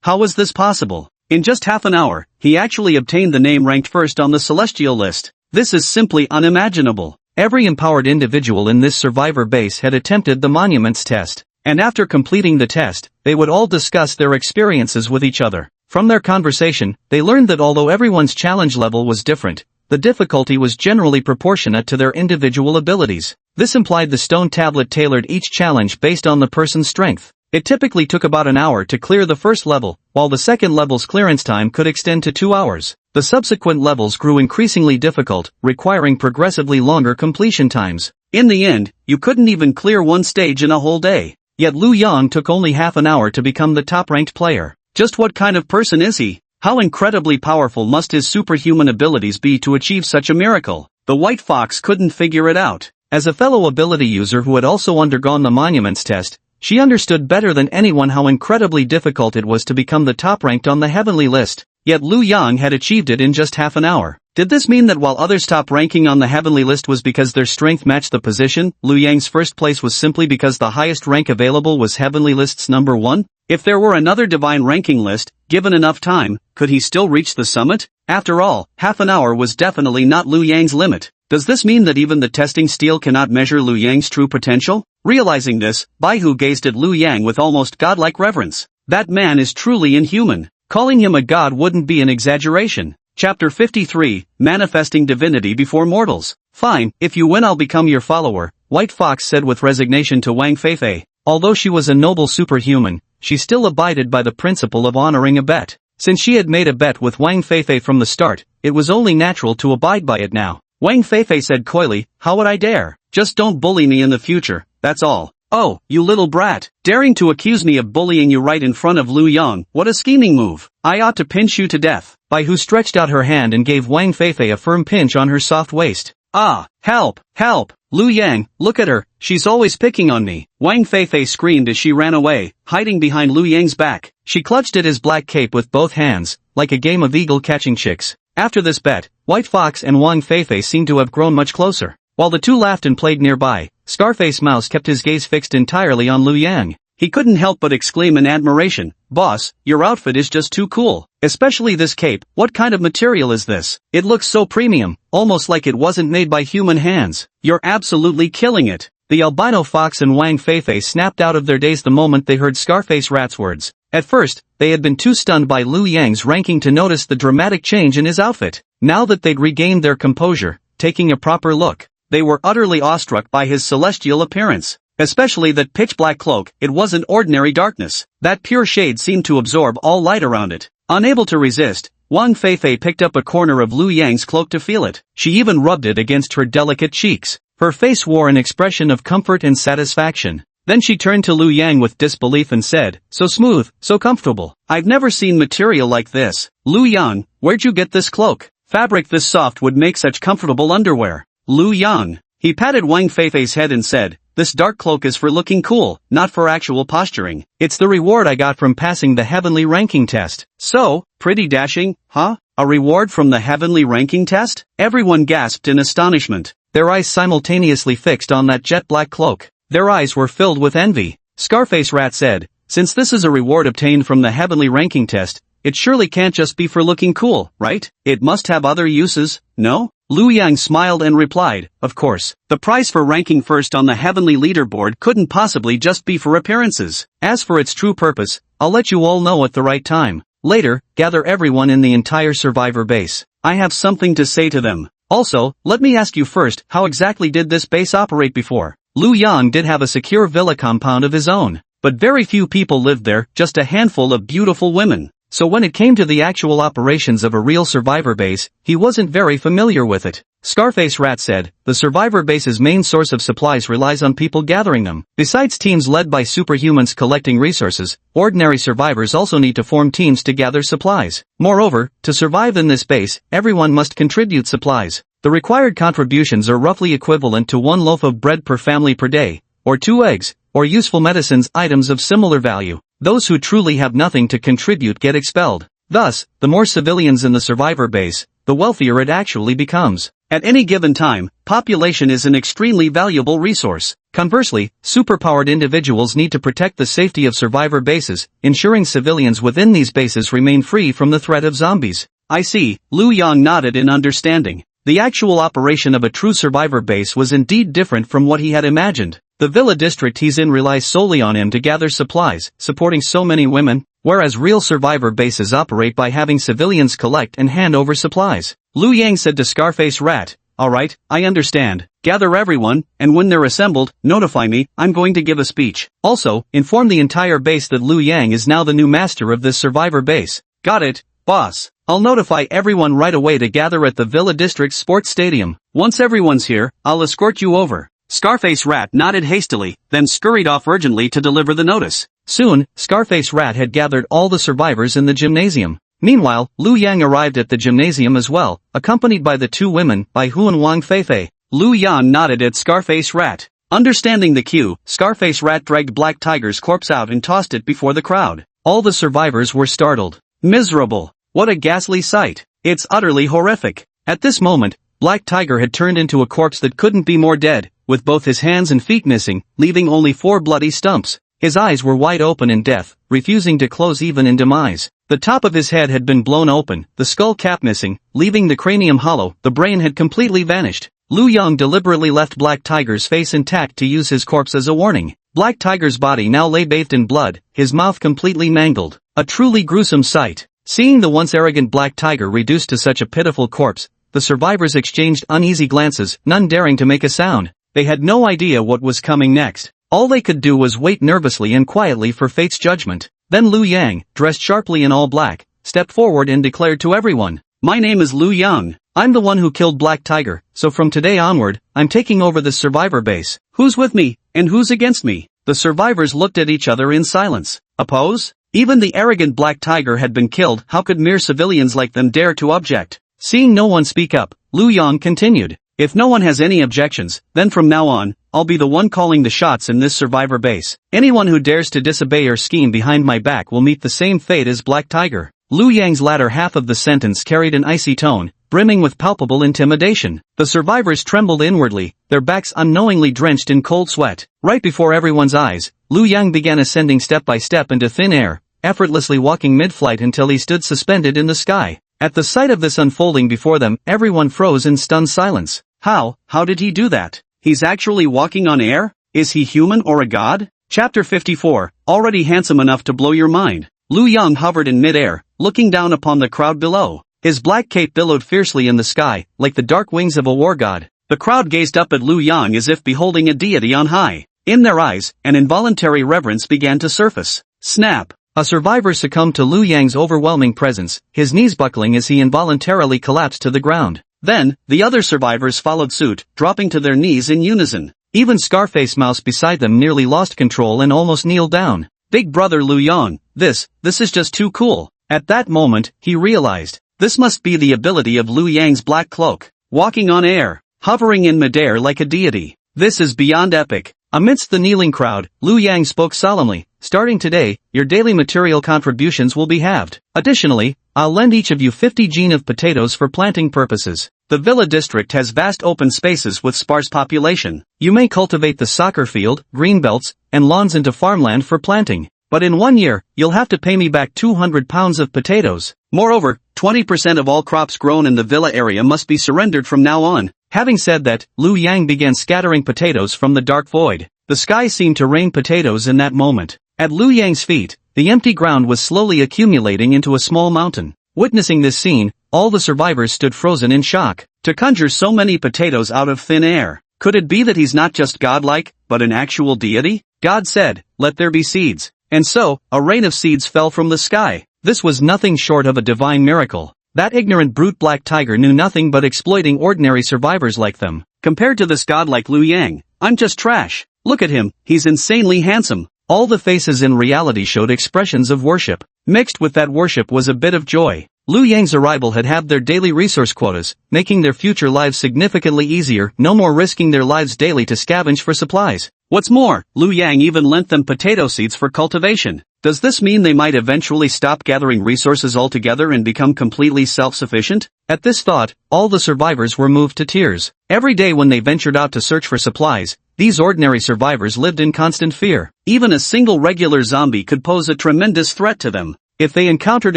How was this possible? In just half an hour, he actually obtained the name ranked first on the celestial list. This is simply unimaginable. Every empowered individual in this survivor base had attempted the monuments test, and after completing the test, they would all discuss their experiences with each other. From their conversation, they learned that although everyone's challenge level was different, the difficulty was generally proportionate to their individual abilities. This implied the stone tablet tailored each challenge based on the person's strength. It typically took about an hour to clear the first level, while the second level's clearance time could extend to 2 hours. The subsequent levels grew increasingly difficult, requiring progressively longer completion times. In the end, you couldn't even clear one stage in a whole day. Yet Lu Yang took only half an hour to become the top-ranked player. Just what kind of person is he? How incredibly powerful must his superhuman abilities be to achieve such a miracle? The White Fox couldn't figure it out. As a fellow ability user who had also undergone the monuments test, she understood better than anyone how incredibly difficult it was to become the top-ranked on the heavenly list. Yet Lu Yang had achieved it in just half an hour. Did this mean that while others' top ranking on the heavenly list was because their strength matched the position, Lu Yang's first place was simply because the highest rank available was heavenly list's number 1? If there were another divine ranking list, given enough time, could he still reach the summit? After all, half an hour was definitely not Lu Yang's limit. Does this mean that even the testing steel cannot measure Lu Yang's true potential? Realizing this, Baihu gazed at Lu Yang with almost godlike reverence. That man is truly inhuman. Calling him a god wouldn't be an exaggeration. Chapter 53, Manifesting Divinity Before Mortals. Fine, if you win I'll become your follower, White Fox said with resignation to Wang Feifei. Although she was a noble superhuman, she still abided by the principle of honoring a bet. Since she had made a bet with Wang Feifei from the start, it was only natural to abide by it now. Wang Feifei said coyly, how would I dare? Just don't bully me in the future, that's all. Oh, you little brat, daring to accuse me of bullying you right in front of Lu Yang, what a scheming move. I ought to pinch you to death. Baihu stretched out her hand and gave Wang Feifei a firm pinch on her soft waist. Ah, help, help, Lu Yang, look at her, she's always picking on me. Wang Feifei screamed as she ran away, hiding behind Lu Yang's back. She clutched at his black cape with both hands, like a game of eagle catching chicks. After this bet, White Fox and Wang Feifei seemed to have grown much closer. While the two laughed and played nearby, Scarface Mouse kept his gaze fixed entirely on Lu Yang. He couldn't help but exclaim in admiration, "Boss, your outfit is just too cool. Especially this cape, what kind of material is this? It looks so premium, almost like it wasn't made by human hands. You're absolutely killing it." The albino fox and Wang Feifei snapped out of their daze the moment they heard Scarface Rat's words. At first, they had been too stunned by Lu Yang's ranking to notice the dramatic change in his outfit. Now that they'd regained their composure, taking a proper look, they were utterly awestruck by his celestial appearance. Especially that pitch-black cloak, it wasn't ordinary darkness. That pure shade seemed to absorb all light around it. Unable to resist, Wang Feifei picked up a corner of Lu Yang's cloak to feel it. She even rubbed it against her delicate cheeks. Her face wore an expression of comfort and satisfaction. Then she turned to Lu Yang with disbelief and said, "So smooth, so comfortable. I've never seen material like this. Lu Yang, where'd you get this cloak? Fabric this soft would make such comfortable underwear." Lu Yang. He patted Wang Feifei's head and said, "This dark cloak is for looking cool, not for actual posturing. It's the reward I got from passing the heavenly ranking test." "So, pretty dashing, huh? A reward from the heavenly ranking test?" Everyone gasped in astonishment. Their eyes simultaneously fixed on that jet-black cloak. Their eyes were filled with envy. Scarface Rat said, "Since this is a reward obtained from the heavenly ranking test, it surely can't just be for looking cool, right? It must have other uses, no? Liu Yang smiled and replied, of course. The prize for ranking first on the heavenly leaderboard couldn't possibly just be for appearances. As for its true purpose, I'll let you all know at the right time. Later, gather everyone in the entire survivor base. I have something to say to them. Also, let me ask you first, how exactly did this base operate before? Liu Yang did have a secure villa compound of his own, but very few people lived there, just a handful of beautiful women. So when it came to the actual operations of a real survivor base, he wasn't very familiar with it. Scarface Rat said, the survivor base's main source of supplies relies on people gathering them. Besides teams led by superhumans collecting resources, ordinary survivors also need to form teams to gather supplies. Moreover, to survive in this base, everyone must contribute supplies. The required contributions are roughly equivalent to 1 loaf of bread per family per day, or 2 eggs, or useful medicines, items of similar value. Those who truly have nothing to contribute get expelled. Thus, the more civilians in the survivor base, the wealthier it actually becomes. At any given time, population is an extremely valuable resource. Conversely, superpowered individuals need to protect the safety of survivor bases, ensuring civilians within these bases remain free from the threat of zombies. I see, Liu Yang nodded in understanding. The actual operation of a true survivor base was indeed different from what he had imagined. The villa district he's in relies solely on him to gather supplies, supporting so many women, whereas real survivor bases operate by having civilians collect and hand over supplies. Liu Yang said to Scarface Rat, alright, I understand. Gather everyone, and when they're assembled, notify me, I'm going to give a speech. Also, inform the entire base that Liu Yang is now the new master of this survivor base. Got it, boss. I'll notify everyone right away to gather at the Villa District Sports Stadium. Once everyone's here, I'll escort you over. Scarface Rat nodded hastily, then scurried off urgently to deliver the notice. Soon, Scarface Rat had gathered all the survivors in the gymnasium. Meanwhile, Liu Yang arrived at the gymnasium as well, accompanied by the 2 women, by Huan Wang Feifei. Liu Yang nodded at Scarface Rat. Understanding the cue, Scarface Rat dragged Black Tiger's corpse out and tossed it before the crowd. All the survivors were startled. Miserable. What a ghastly sight. It's utterly horrific. At this moment, Black Tiger had turned into a corpse that couldn't be more dead, with both his hands and feet missing, leaving only 4 bloody stumps. His eyes were wide open in death, refusing to close even in demise. The top of his head had been blown open, the skull cap missing, leaving the cranium hollow. The brain had completely vanished. Liu Yang deliberately left Black Tiger's face intact to use his corpse as a warning. Black Tiger's body now lay bathed in blood, his mouth completely mangled. A truly gruesome sight. Seeing the once arrogant Black Tiger reduced to such a pitiful corpse, the survivors exchanged uneasy glances, none daring to make a sound. They had no idea what was coming next. All they could do was wait nervously and quietly for fate's judgment. Then Liu Yang, dressed sharply in all black, stepped forward and declared to everyone, my name is Liu Yang. I'm the one who killed Black Tiger, so from today onward, I'm taking over the survivor base. Who's with me, and who's against me? The survivors looked at each other in silence. Oppose? Even the arrogant Black Tiger had been killed, how could mere civilians like them dare to object? Seeing no one speak up, Liu Yang continued. If no one has any objections, then from now on, I'll be the one calling the shots in this survivor base. Anyone who dares to disobey or scheme behind my back will meet the same fate as Black Tiger. Liu Yang's latter half of the sentence carried an icy tone, brimming with palpable intimidation. The survivors trembled inwardly, their backs unknowingly drenched in cold sweat. Right before everyone's eyes, Liu Yang began ascending step by step into thin air, effortlessly walking mid-flight until he stood suspended in the sky. At the sight of this unfolding before them, everyone froze in stunned silence. How did he do that? He's actually walking on air? Is he human or a god? Chapter 54, already handsome enough to blow your mind. Liu Yang hovered in mid-air, looking down upon the crowd below. His black cape billowed fiercely in the sky, like the dark wings of a war god. The crowd gazed up at Liu Yang as if beholding a deity on high. In their eyes, an involuntary reverence began to surface. Snap! A survivor succumbed to Liu Yang's overwhelming presence, his knees buckling as he involuntarily collapsed to the ground. Then, the other survivors followed suit, dropping to their knees in unison. Even Scarface Mouse beside them nearly lost control and almost kneeled down. Big brother Liu Yang, this is just too cool. At that moment, he realized, this must be the ability of Liu Yang's black cloak. Walking on air, hovering in midair like a deity. This is beyond epic. Amidst the kneeling crowd, Liu Yang spoke solemnly, starting today, your daily material contributions will be halved. Additionally, I'll lend each of you 50 gene of potatoes for planting purposes. The Villa District has vast open spaces with sparse population. You may cultivate the soccer field, green belts, and lawns into farmland for planting. but in 1 year, you'll have to pay me back 200 pounds of potatoes. Moreover, 20% of all crops grown in the villa area must be surrendered from now on. Having said that, Liu Yang began scattering potatoes from the dark void. The sky seemed to rain potatoes in that moment. At Liu Yang's feet, the empty ground was slowly accumulating into a small mountain. Witnessing this scene, all the survivors stood frozen in shock. To conjure so many potatoes out of thin air, could it be that he's not just godlike, but an actual deity? God said, "Let there be seeds." And so, a rain of seeds fell from the sky. This was nothing short of a divine miracle. That ignorant brute Black Tiger knew nothing but exploiting ordinary survivors like them. Compared to this god like Liu Yang, I'm just trash. Look at him, he's insanely handsome. All the faces in reality showed expressions of worship. Mixed with that worship was a bit of joy. Liu Yang's arrival had halved their daily resource quotas, making their future lives significantly easier, no more risking their lives daily to scavenge for supplies. What's more, Liu Yang even lent them potato seeds for cultivation. Does this mean they might eventually stop gathering resources altogether and become completely self-sufficient? At this thought, all the survivors were moved to tears. Every day when they ventured out to search for supplies, these ordinary survivors lived in constant fear. Even a single regular zombie could pose a tremendous threat to them. If they encountered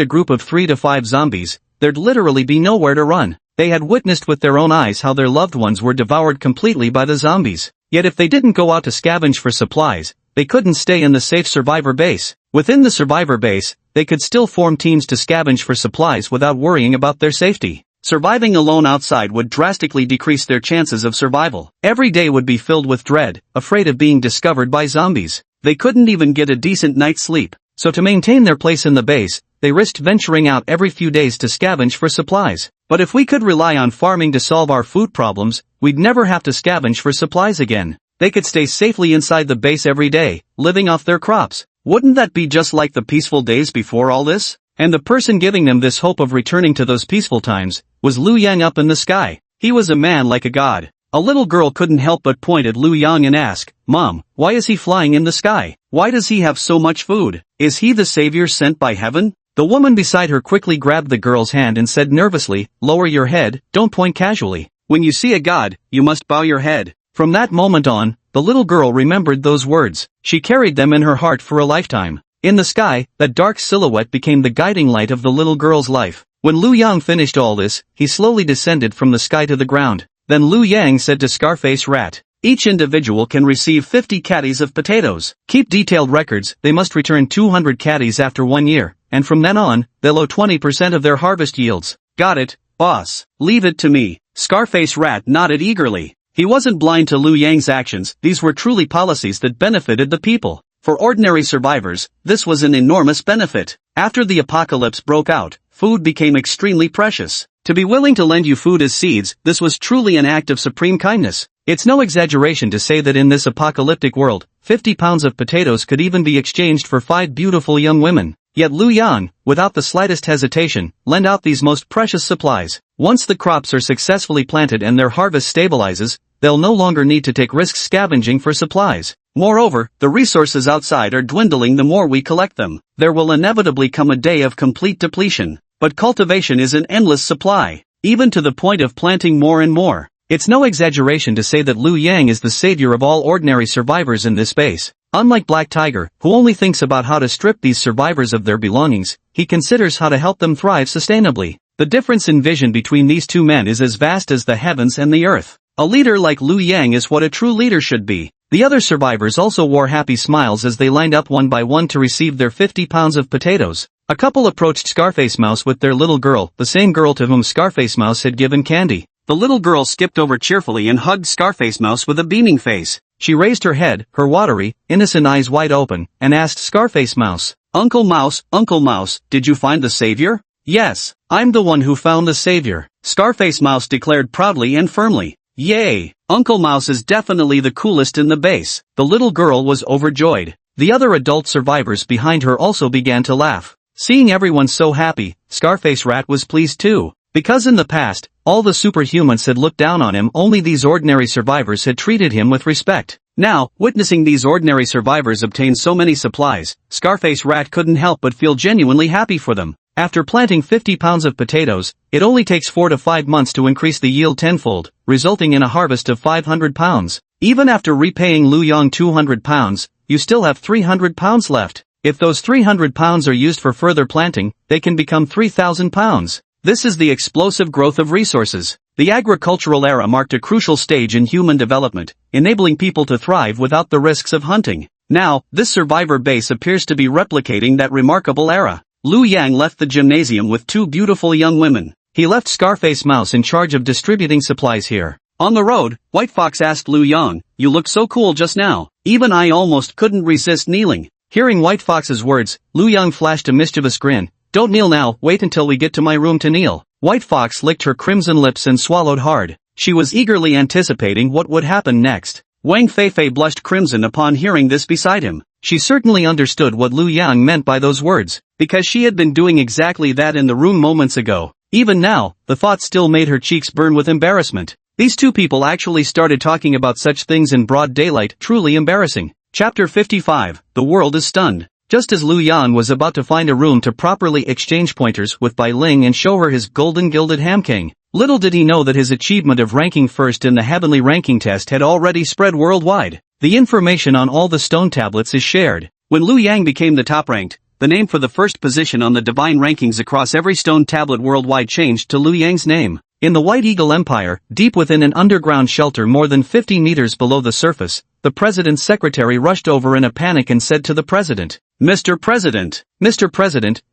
a group of 3 to 5 zombies, there'd literally be nowhere to run. They had witnessed with their own eyes how their loved ones were devoured completely by the zombies. Yet if they didn't go out to scavenge for supplies, they couldn't stay in the safe survivor base. Within the survivor base, they could still form teams to scavenge for supplies without worrying about their safety. Surviving alone outside would drastically decrease their chances of survival. Every day would be filled with dread, afraid of being discovered by zombies. They couldn't even get a decent night's sleep. So to maintain their place in the base, they risked venturing out every few days to scavenge for supplies. But if we could rely on farming to solve our food problems, we'd never have to scavenge for supplies again. They could stay safely inside the base every day, living off their crops. Wouldn't that be just like the peaceful days before all this? And the person giving them this hope of returning to those peaceful times was Liu Yang up in the sky. He was a man like a god. A little girl couldn't help but point at Liu Yang and ask, "Mom, why is he flying in the sky? Why does he have so much food? Is he the savior sent by heaven?" The woman beside her quickly grabbed the girl's hand and said nervously, "Lower your head, don't point casually. When you see a god, you must bow your head." From that moment on, the little girl remembered those words. She carried them in her heart for a lifetime. In the sky, that dark silhouette became the guiding light of the little girl's life. When Liu Yang finished all this, he slowly descended from the sky to the ground. Then Liu Yang said to Scarface Rat, "Each individual can receive 50 caddies of potatoes. Keep detailed records, they must return 200 caddies after 1 year, and from then on, they'll owe 20% of their harvest yields." "Got it, boss. Leave it to me." Scarface Rat nodded eagerly. He wasn't blind to Liu Yang's actions, these were truly policies that benefited the people. For ordinary survivors, this was an enormous benefit. After the apocalypse broke out, food became extremely precious. To be willing to lend you food as seeds, this was truly an act of supreme kindness. It's no exaggeration to say that in this apocalyptic world, 50 pounds of potatoes could even be exchanged for 5 beautiful young women. Yet Liu Yang, without the slightest hesitation, lent out these most precious supplies. Once the crops are successfully planted and their harvest stabilizes, they'll no longer need to take risks scavenging for supplies. Moreover, the resources outside are dwindling the more we collect them. There will inevitably come a day of complete depletion. But cultivation is an endless supply, even to the point of planting more and more. It's no exaggeration to say that Liu Yang is the savior of all ordinary survivors in this space. Unlike Black Tiger, who only thinks about how to strip these survivors of their belongings, he considers how to help them thrive sustainably. The difference in vision between these two men is as vast as the heavens and the earth. A leader like Liu Yang is what a true leader should be. The other survivors also wore happy smiles as they lined up one by one to receive their 50 pounds of potatoes. A couple approached Scarface Mouse with their little girl, the same girl to whom Scarface Mouse had given candy. The little girl skipped over cheerfully and hugged Scarface Mouse with a beaming face. She raised her head, her watery, innocent eyes wide open, and asked Scarface Mouse, Uncle Mouse, did you find the savior?" "Yes, I'm the one who found the savior," Scarface Mouse declared proudly and firmly. "Yay! Uncle Mouse is definitely the coolest in the base." The little girl was overjoyed. The other adult survivors behind her also began to laugh. Seeing everyone so happy, Scarface Rat was pleased too. Because in the past, all the superhumans had looked down on him, only these ordinary survivors had treated him with respect. Now, witnessing these ordinary survivors obtain so many supplies, Scarface Rat couldn't help but feel genuinely happy for them. After planting 50 pounds of potatoes, it only takes 4 to 5 months to increase the yield tenfold, resulting in a harvest of 500 pounds. Even after repaying Liu Yang 200 pounds, you still have 300 pounds left. If those 300 pounds are used for further planting, they can become 3,000 pounds. This is the explosive growth of resources. The agricultural era marked a crucial stage in human development, enabling people to thrive without the risks of hunting. Now, this survivor base appears to be replicating that remarkable era. Liu Yang left the gymnasium with two beautiful young women. He left Scarface Mouse in charge of distributing supplies here. On the road, White Fox asked Liu Yang, "You look so cool just now. Even I almost couldn't resist kneeling." Hearing White Fox's words, Liu Yang flashed a mischievous grin. "Don't kneel now, wait until we get to my room to kneel." White Fox licked her crimson lips and swallowed hard. She was eagerly anticipating what would happen next. Wang Feifei blushed crimson upon hearing this beside him. She certainly understood what Liu Yang meant by those words, because she had been doing exactly that in the room moments ago. Even now, the thought still made her cheeks burn with embarrassment. These two people actually started talking about such things in broad daylight, truly embarrassing. Chapter 55, The World is Stunned. Just as Liu Yan was about to find a room to properly exchange pointers with Bai Ling and show her his golden gilded ham king, little did he know that his achievement of ranking first in the heavenly ranking test had already spread worldwide. The information on all the stone tablets is shared. When Liu Yang became the top-ranked, the name for the first position on the divine rankings across every stone tablet worldwide changed to Liu Yang's name. In the White Eagle Empire, deep within an underground shelter more than 50 meters below the surface, the president's secretary rushed over in a panic and said to the president, Mr. President,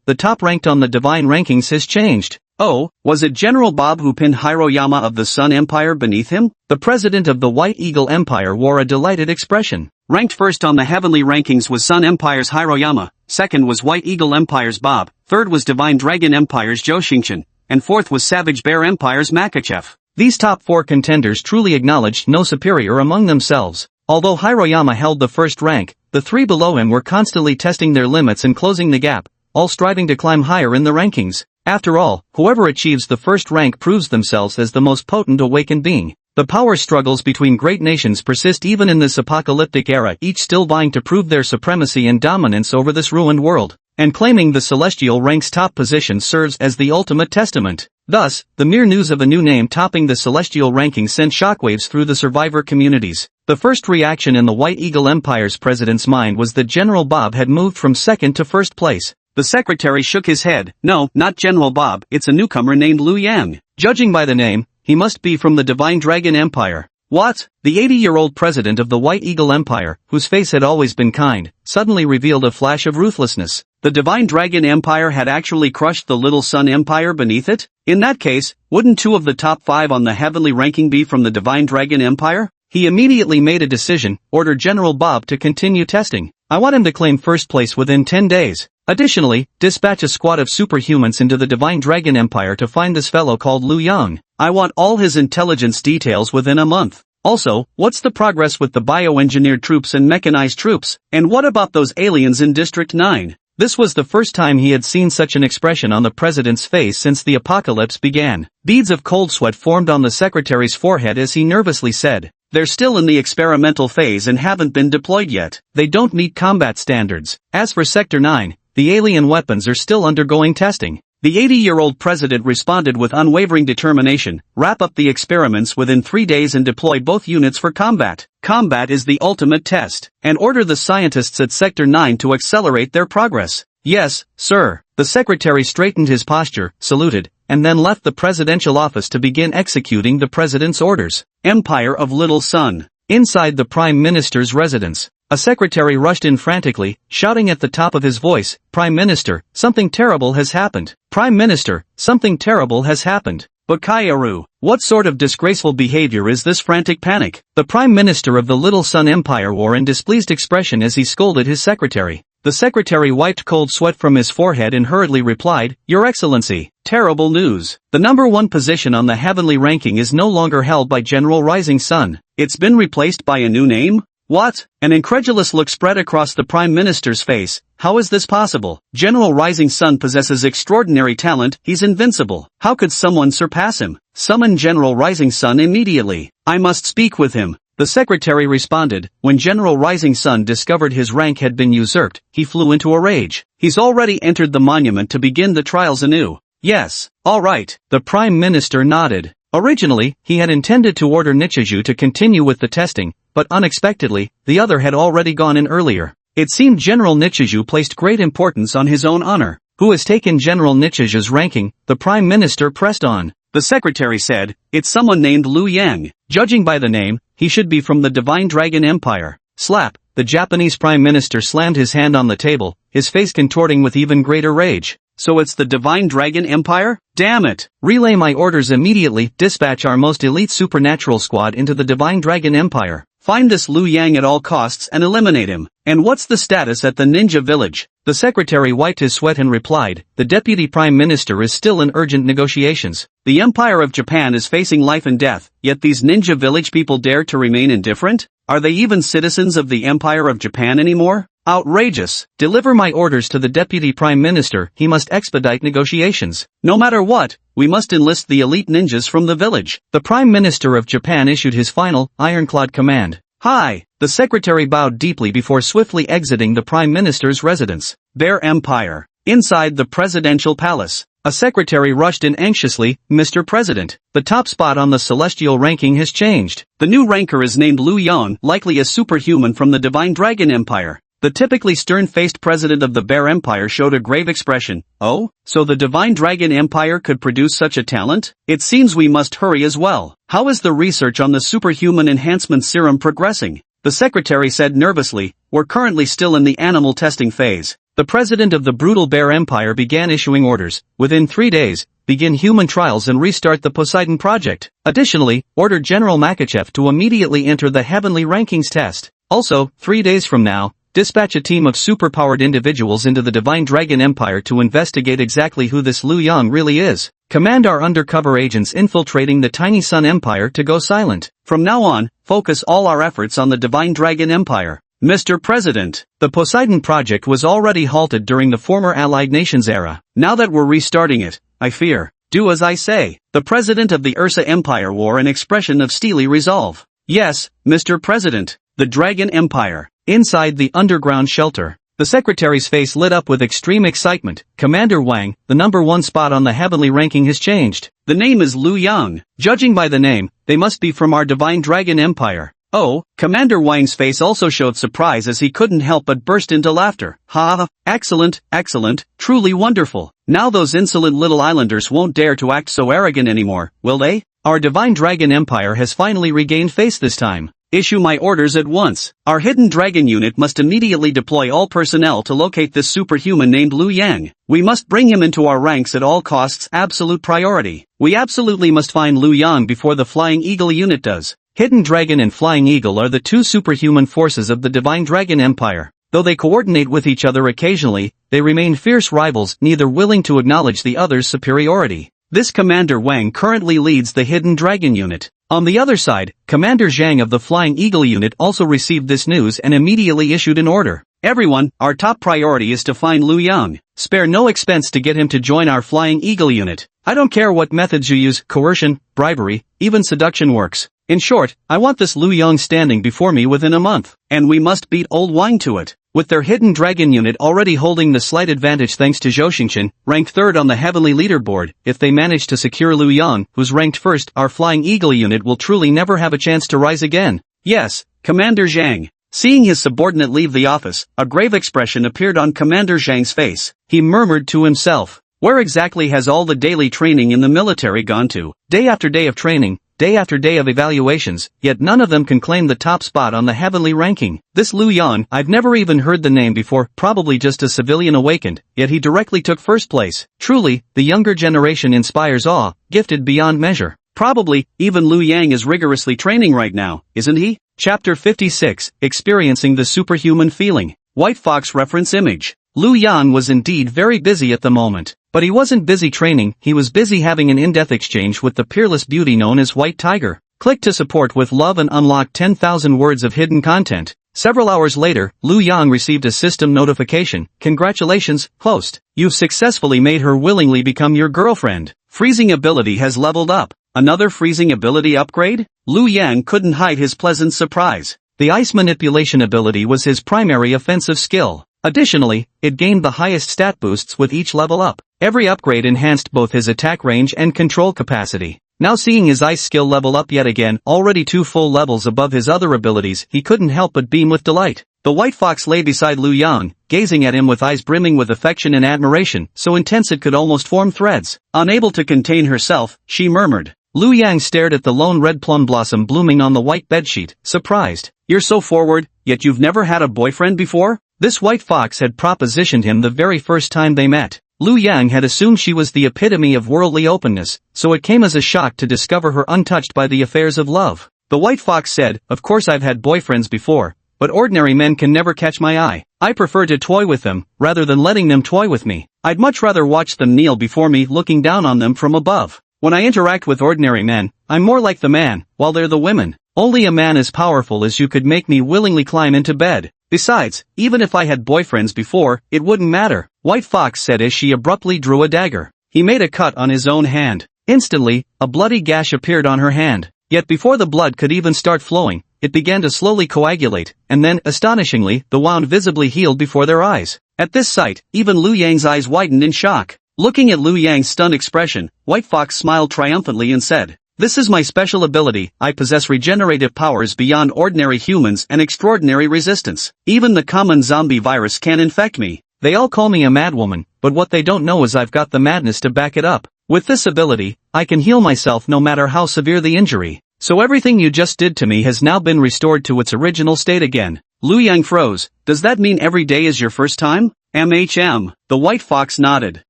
the top ranked on the divine rankings has changed. Oh, was it General Bob who pinned Hiroyama of the Sun Empire beneath him? The president of the White Eagle Empire wore a delighted expression. Ranked first on the heavenly rankings was Sun Empire's Hiroyama, second was White Eagle Empire's Bob, third was Divine Dragon Empire's Zhou Xingchen, and fourth was Savage Bear Empire's Makachev. These top four contenders truly acknowledged no superior among themselves. Although Hiroyama held the first rank, the three below him were constantly testing their limits and closing the gap, all striving to climb higher in the rankings. After all, whoever achieves the first rank proves themselves as the most potent awakened being. The power struggles between great nations persist even in this apocalyptic era, each still vying to prove their supremacy and dominance over this ruined world. And claiming the celestial rank's top position serves as the ultimate testament. Thus, the mere news of a new name topping the celestial ranking sent shockwaves through the survivor communities. The first reaction in the White Eagle Empire's president's mind was that General Bob had moved from second to first place. The secretary shook his head. No, not General Bob, it's a newcomer named Liu Yang. Judging by the name, he must be from the Divine Dragon Empire. What? The 80-year-old president of the White Eagle Empire, whose face had always been kind, suddenly revealed a flash of ruthlessness. The Divine Dragon Empire had actually crushed the Little Sun Empire beneath it? In that case, wouldn't two of the top 5 on the heavenly ranking be from the Divine Dragon Empire? He immediately made a decision, ordered General Bob to continue testing. I want him to claim first place within 10 days. Additionally, dispatch a squad of superhumans into the Divine Dragon Empire to find this fellow called Liu Yang. I want all his intelligence details within a month. Also, what's the progress with the bioengineered troops and mechanized troops? And what about those aliens in District 9? This was the first time he had seen such an expression on the president's face since the apocalypse began. Beads of cold sweat formed on the secretary's forehead as he nervously said, "They're still in the experimental phase and haven't been deployed yet. They don't meet combat standards. As for Sector 9, the alien weapons are still undergoing testing." The 80-year-old president responded with unwavering determination, "Wrap up the experiments within 3 days and deploy both units for combat. Combat is the ultimate test, and order the scientists at Sector 9 to accelerate their progress." "Yes, sir." The secretary straightened his posture, saluted, and then left the presidential office to begin executing the president's orders. Empire of Little Sun. Inside the prime minister's residence, a secretary rushed in frantically, shouting at the top of his voice, "Prime Minister, something terrible has happened. Prime Minister, something terrible has happened." But Kaiaru, what sort of disgraceful behavior is this frantic panic? The Prime Minister of the Little Sun Empire wore an displeased expression as he scolded his secretary. The secretary wiped cold sweat from his forehead and hurriedly replied, "Your Excellency, terrible news. The number 1 position on the heavenly ranking is no longer held by General Rising Sun. It's been replaced by a new name?" "What?" An incredulous look spread across the Prime Minister's face. "How is this possible? General Rising Sun possesses extraordinary talent, he's invincible. How could someone surpass him? Summon General Rising Sun immediately. I must speak with him." The secretary responded. When General Rising Sun discovered his rank had been usurped, he flew into a rage. "He's already entered the monument to begin the trials anew." "Yes, all right." The Prime Minister nodded. Originally, he had intended to order Nichiju to continue with the testing, but unexpectedly, the other had already gone in earlier. It seemed General Nichiju placed great importance on his own honor. Who has taken General Nichiju's ranking? The Prime Minister pressed on. The secretary said, it's someone named Liu Yang. Judging by the name, he should be from the Divine Dragon Empire. Slap. The Japanese Prime Minister slammed his hand on the table, his face contorting with even greater rage. So it's the Divine Dragon Empire? Damn it! Relay my orders immediately. Dispatch our most elite supernatural squad into the Divine Dragon Empire. Find this Liu Yang at all costs and eliminate him. And what's the status at the ninja village? The secretary wiped his sweat and replied, the deputy prime minister is still in urgent negotiations. The Empire of Japan is facing life and death, yet these ninja village people dare to remain indifferent? Are they even citizens of the Empire of Japan anymore? Outrageous. Deliver my orders to the deputy prime minister, he must expedite negotiations. No matter what, we must enlist the elite ninjas from the village. The prime minister of Japan issued his final, ironclad command. Hi. The secretary bowed deeply before swiftly exiting the prime minister's residence. Their empire. Inside the presidential palace. A secretary rushed in anxiously, Mr. President, the top spot on the celestial ranking has changed. The new ranker is named Liu Yang, likely a superhuman from the Divine Dragon Empire. The typically stern-faced president of the Bear Empire showed a grave expression. Oh, so the Divine Dragon Empire could produce such a talent? It seems we must hurry as well. How is the research on the superhuman enhancement serum progressing? The secretary said nervously, we're currently still in the animal testing phase. The president of the brutal Bear Empire began issuing orders. Within 3 days, begin human trials and restart the Poseidon project. Additionally, ordered General Makachev to immediately enter the heavenly rankings test. Also, 3 days from now, dispatch a team of superpowered individuals into the Divine Dragon Empire to investigate exactly who this Liu Yang really is. Command our undercover agents infiltrating the tiny Sun Empire to go silent. From now on, focus all our efforts on the Divine Dragon Empire. Mr. President, the Poseidon project was already halted during the former Allied Nations era. Now that we're restarting it, I fear. Do as I say. The president of the Ursa Empire wore an expression of steely resolve. Yes, Mr. President. The Dragon Empire. Inside the underground shelter, the secretary's face lit up with extreme excitement. Commander Wang, the #1 spot on the heavenly ranking has changed. The name is Liu Yang. Judging by the name, they must be from our Divine Dragon Empire. Oh, Commander Wang's face also showed surprise as he couldn't help but burst into laughter. Ha! Excellent, excellent, truly wonderful. Now those insolent little islanders won't dare to act so arrogant anymore, will they? Our Divine Dragon Empire has finally regained face this time. Issue my orders at once. Our hidden dragon unit must immediately deploy all personnel to locate this superhuman named Liu Yang. We must bring him into our ranks at all costs, absolute priority. We absolutely must find Liu Yang before the Flying Eagle unit does. Hidden Dragon and Flying Eagle are the two superhuman forces of the Divine Dragon Empire. Though they coordinate with each other occasionally, they remain fierce rivals, neither willing to acknowledge the other's superiority. This Commander Wang currently leads the Hidden Dragon unit. On the other side, Commander Zhang of the Flying Eagle unit also received this news and immediately issued an order. Everyone, our top priority is to find Liu Yang. Spare no expense to get him to join our Flying Eagle unit. I don't care what methods you use, coercion, bribery, even seduction works. In short, I want this Liu Yang standing before me within a month. And we must beat old wine to it. With their Hidden Dragon unit already holding the slight advantage thanks to Zhou Xingchen, ranked 3rd on the heavenly leaderboard, if they manage to secure Liu Yang, who's ranked 1st, our Flying Eagle unit will truly never have a chance to rise again. Yes, Commander Zhang. Seeing his subordinate leave the office, a grave expression appeared on Commander Zhang's face. He murmured to himself, where exactly has all the daily training in the military gone to? Day after day of training, day after day of evaluations, yet none of them can claim the top spot on the heavenly ranking. This Liu Yang, I've never even heard the name before, probably just a civilian awakened, yet he directly took 1st place. Truly, the younger generation inspires awe, gifted beyond measure. Probably, even Liu Yang is rigorously training right now, isn't he? Chapter 56, Experiencing the Superhuman Feeling. White Fox reference image. Liu Yang was indeed very busy at the moment. But he wasn't busy training, he was busy having an in-depth exchange with the peerless beauty known as White Tiger. Click to support with love and unlock 10,000 words of hidden content. Several hours later, Liu Yang received a system notification. Congratulations, host. You've successfully made her willingly become your girlfriend. Freezing ability has leveled up. Another freezing ability upgrade? Liu Yang couldn't hide his pleasant surprise. The ice manipulation ability was his primary offensive skill. Additionally, it gained the highest stat boosts with each level up. Every upgrade enhanced both his attack range and control capacity. Now seeing his ice skill level up yet again, already 2 full levels above his other abilities, he couldn't help but beam with delight. The white fox lay beside Lu Yang, gazing at him with eyes brimming with affection and admiration, so intense it could almost form threads. Unable to contain herself, she murmured. Lu Yang stared at the lone red plum blossom blooming on the white bedsheet, surprised. You're so forward, yet you've never had a boyfriend before? This white fox had propositioned him the very first time they met. Lu Yang had assumed she was the epitome of worldly openness, so it came as a shock to discover her untouched by the affairs of love. The white fox said, of course I've had boyfriends before, but ordinary men can never catch my eye. I prefer to toy with them, rather than letting them toy with me. I'd much rather watch them kneel before me looking down on them from above. When I interact with ordinary men, I'm more like the man, while they're the women. Only a man as powerful as you could make me willingly climb into bed. Besides, even if I had boyfriends before, it wouldn't matter, White Fox said as she abruptly drew a dagger. He made a cut on his own hand. Instantly, a bloody gash appeared on her hand. Yet before the blood could even start flowing, it began to slowly coagulate, and then, astonishingly, the wound visibly healed before their eyes. At this sight, even Lu Yang's eyes widened in shock. Looking at Lu Yang's stunned expression, White Fox smiled triumphantly and said, "This is my special ability. I possess regenerative powers beyond ordinary humans and extraordinary resistance. Even the common zombie virus can infect me. They all call me a madwoman, but what they don't know is I've got the madness to back it up. With this ability, I can heal myself no matter how severe the injury. So everything you just did to me has now been restored to its original state again." Lu Yang froze. "Does that mean every day is your first time?" The White Fox nodded.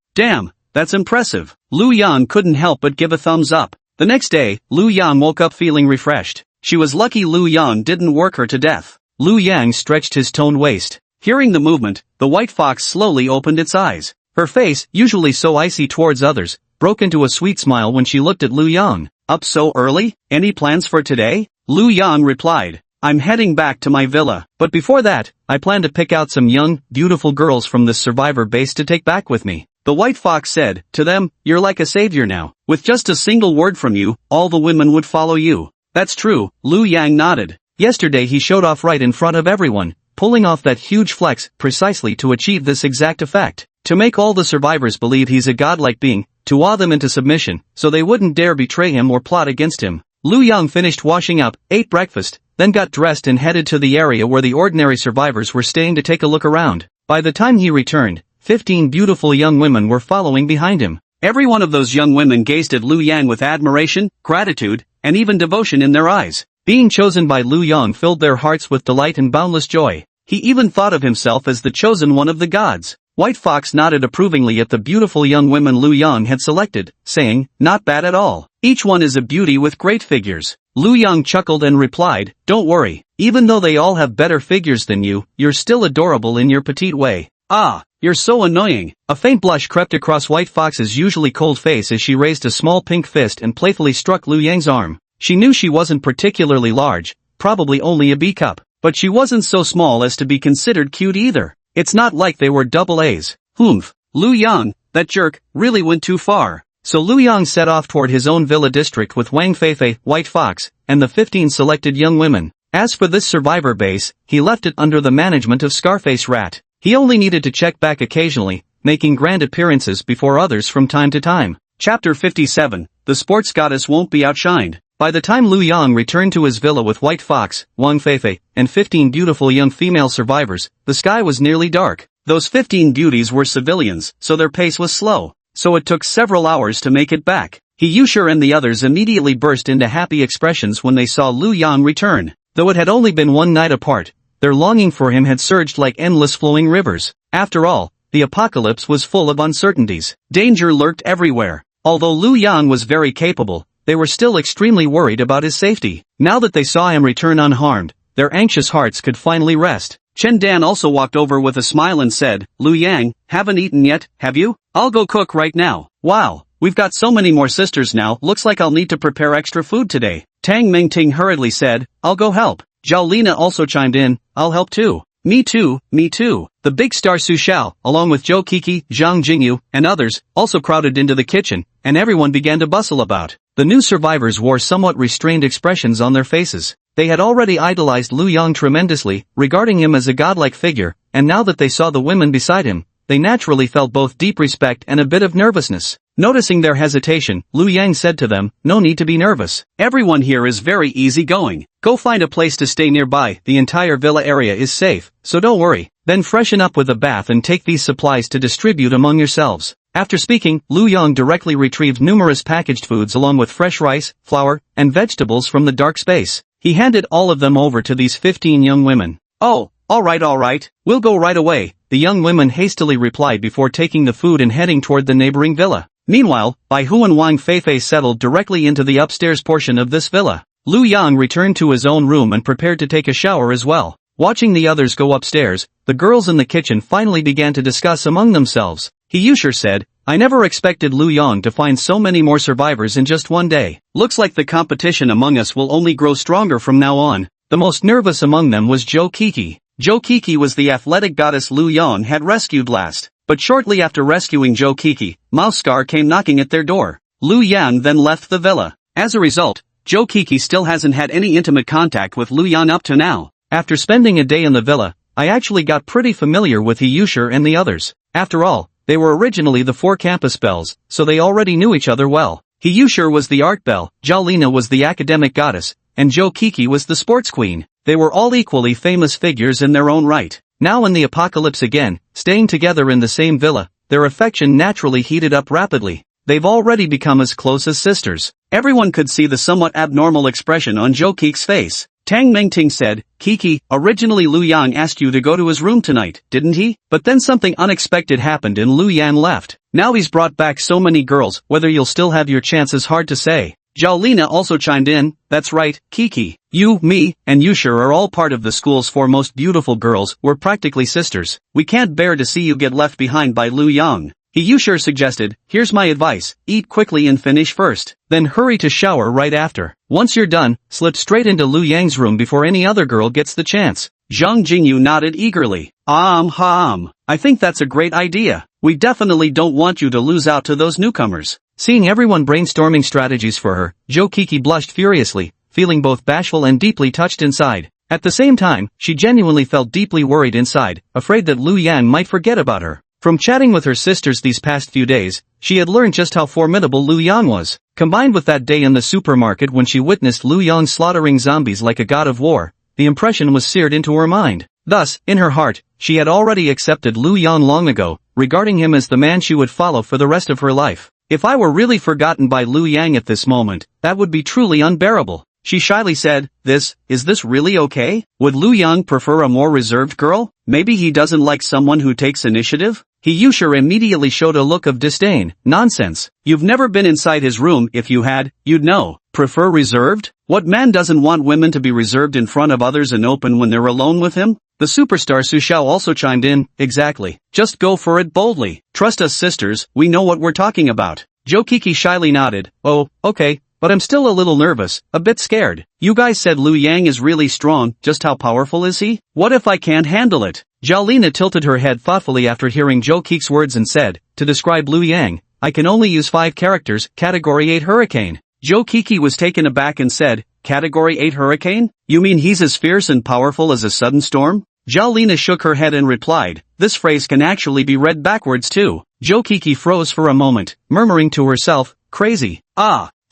"Damn, that's impressive." Lu Yang couldn't help but give a thumbs up. The next day, Lu Yang woke up feeling refreshed. She was lucky Lu Yang didn't work her to death. Lu Yang stretched his toned waist. Hearing the movement, the White Fox slowly opened its eyes. Her face, usually so icy towards others, broke into a sweet smile when she looked at Lu Yang. "Up so early? Any plans for today?" Lu Yang replied. "I'm heading back to my villa, but before that, I plan to pick out some young, beautiful girls from this survivor base to take back with me." The White Fox said, "To them, you're like a savior now. With just a single word from you, all the women would follow you." "That's true," Lu Yang nodded. "Yesterday he showed off right in front of everyone, pulling off that huge flex precisely to achieve this exact effect. To make all the survivors believe he's a godlike being, to awe them into submission, so they wouldn't dare betray him or plot against him." Lu Yang finished washing up, ate breakfast, then got dressed and headed to the area where the ordinary survivors were staying to take a look around. By the time he returned, 15 beautiful young women were following behind him. Every one of those young women gazed at Lu Yang with admiration, gratitude, and even devotion in their eyes. Being chosen by Lu Yang filled their hearts with delight and boundless joy. He even thought of himself as the chosen one of the gods. White Fox nodded approvingly at the beautiful young women Lu Yang had selected, saying, "Not bad at all. Each one is a beauty with great figures." Lu Yang chuckled and replied, "Don't worry, even though they all have better figures than you, you're still adorable in your petite way." "Ah, you're so annoying." A faint blush crept across White Fox's usually cold face as she raised a small pink fist and playfully struck Lu Yang's arm. She knew she wasn't particularly large, probably only a B cup, but she wasn't so small as to be considered cute either. It's not like they were double A's. Humph. Lu Yang, that jerk, really went too far. So Lu Yang set off toward his own villa district with Wang Feifei, White Fox, and the 15 selected young women. As for this survivor base, he left it under the management of Scarface Rat. He only needed to check back occasionally, making grand appearances before others from time to time. Chapter 57, The Sports Goddess Won't Be Outshined. By the time Lu Yang returned to his villa with White Fox, Wang Feifei, and 15 beautiful young female survivors, the sky was nearly dark. Those 15 beauties were civilians, so their pace was slow. So it took several hours to make it back. Yusher and the others immediately burst into happy expressions when they saw Lu Yang return. Though it had only been one night apart, their longing for him had surged like endless flowing rivers. After all, the apocalypse was full of uncertainties. Danger lurked everywhere. Although Lu Yang was very capable, they were still extremely worried about his safety. Now that they saw him return unharmed, their anxious hearts could finally rest. Chen Dan also walked over with a smile and said, "Lu Yang, haven't eaten yet, have you? I'll go cook right now." "Wow, we've got so many more sisters now, looks like I'll need to prepare extra food today." Tang Mingting hurriedly said, "I'll go help." Zhao Lina also chimed in, "I'll help too." Me too, me too." The big star Su Xiao, along with Zhou Kiki, Zhang Jingyu, and others, also crowded into the kitchen, and everyone began to bustle about. The new survivors wore somewhat restrained expressions on their faces. They had already idolized Lu Yang tremendously, regarding him as a godlike figure, and now that they saw the women beside him, they naturally felt both deep respect and a bit of nervousness. Noticing their hesitation, Lu Yang said to them, "No need to be nervous. Everyone here is very easygoing. Go find a place to stay nearby, the entire villa area is safe, so don't worry. Then freshen up with a bath and take these supplies to distribute among yourselves." After speaking, Lu Yang directly retrieved numerous packaged foods along with fresh rice, flour, and vegetables from the dark space. He handed all of them over to these 15 young women. "Oh, alright, we'll go right away," the young women hastily replied before taking the food and heading toward the neighboring villa. Meanwhile, Bai Hu and Wang Feifei settled directly into the upstairs portion of this villa. Lu Yang returned to his own room and prepared to take a shower as well. Watching the others go upstairs, the girls in the kitchen finally began to discuss among themselves. He Yusher said, "I never expected Lu Yang to find so many more survivors in just one day. Looks like the competition among us will only grow stronger from now on." The most nervous among them was Zhou Kiki. Zhou Kiki was the athletic goddess Lu Yang had rescued last. But shortly after rescuing Zhou Kiki, Mao Scar came knocking at their door. Lu Yang then left the villa. As a result, Zhou Kiki still hasn't had any intimate contact with Lu Yang up to now. After spending a day in the villa, I actually got pretty familiar with He Yusher and the others. After all, they were originally the 4 campus belles, so they already knew each other well. He Yusher was the art belle, Zhao Lina was the academic goddess, and Zhou Kiki was the sports queen. They were all equally famous figures in their own right. Now in the apocalypse again, staying together in the same villa, their affection naturally heated up rapidly. They've already become as close as sisters. Everyone could see the somewhat abnormal expression on Zhou Kiki's face. Tang Mengting said, "Kiki, originally Lu Yang asked you to go to his room tonight, didn't he? But then something unexpected happened and Lu Yang left. Now he's brought back so many girls, whether you'll still have your chance is hard to say." Zhao Lina also chimed in, "That's right, Kiki. You, me, and Yusher are all part of the school's 4 most beautiful girls, we're practically sisters. We can't bear to see you get left behind by Lu Yang." He Yusher suggested, "Here's my advice, eat quickly and finish first, then hurry to shower right after. Once you're done, slip straight into Lu Yang's room before any other girl gets the chance." Zhang Jingyu nodded eagerly. I think that's a great idea. We definitely don't want you to lose out to those newcomers." Seeing everyone brainstorming strategies for her, Zhou Kiki blushed furiously, feeling both bashful and deeply touched inside. At the same time, she genuinely felt deeply worried inside, afraid that Lu Yang might forget about her. From chatting with her sisters these past few days, she had learned just how formidable Lu Yang was. Combined with that day in the supermarket when she witnessed Lu Yang slaughtering zombies like a god of war, the impression was seared into her mind. Thus, in her heart, she had already accepted Lu Yang long ago, regarding him as the man she would follow for the rest of her life. If I were really forgotten by Lu Yang at this moment, that would be truly unbearable. She shyly said, Is this really okay? Would Lu Yang prefer a more reserved girl? Maybe he doesn't like someone who takes initiative?" He Yusher immediately showed a look of disdain. "Nonsense. You've never been inside his room, if you had, you'd know. Prefer reserved? What man doesn't want women to be reserved in front of others and open when they're alone with him?" The superstar Su Xiao also chimed in, "Exactly. Just go for it boldly. Trust us sisters, we know what we're talking about." Zhou Kiki shyly nodded, "Oh, okay. But I'm still a little nervous, a bit scared. You guys said Lu Yang is really strong, just how powerful is he? What if I can't handle it?" Zhao Lina tilted her head thoughtfully after hearing Zhou Kiki's words and said, "To describe Lu Yang, I can only use 5 characters, Category 8 Hurricane." Zhou Kiki was taken aback and said, "Category 8 Hurricane? You mean he's as fierce and powerful as a sudden storm?" Zhao Lina shook her head and replied, "This phrase can actually be read backwards too." Zhou Kiki froze for a moment, murmuring to herself, "Crazy."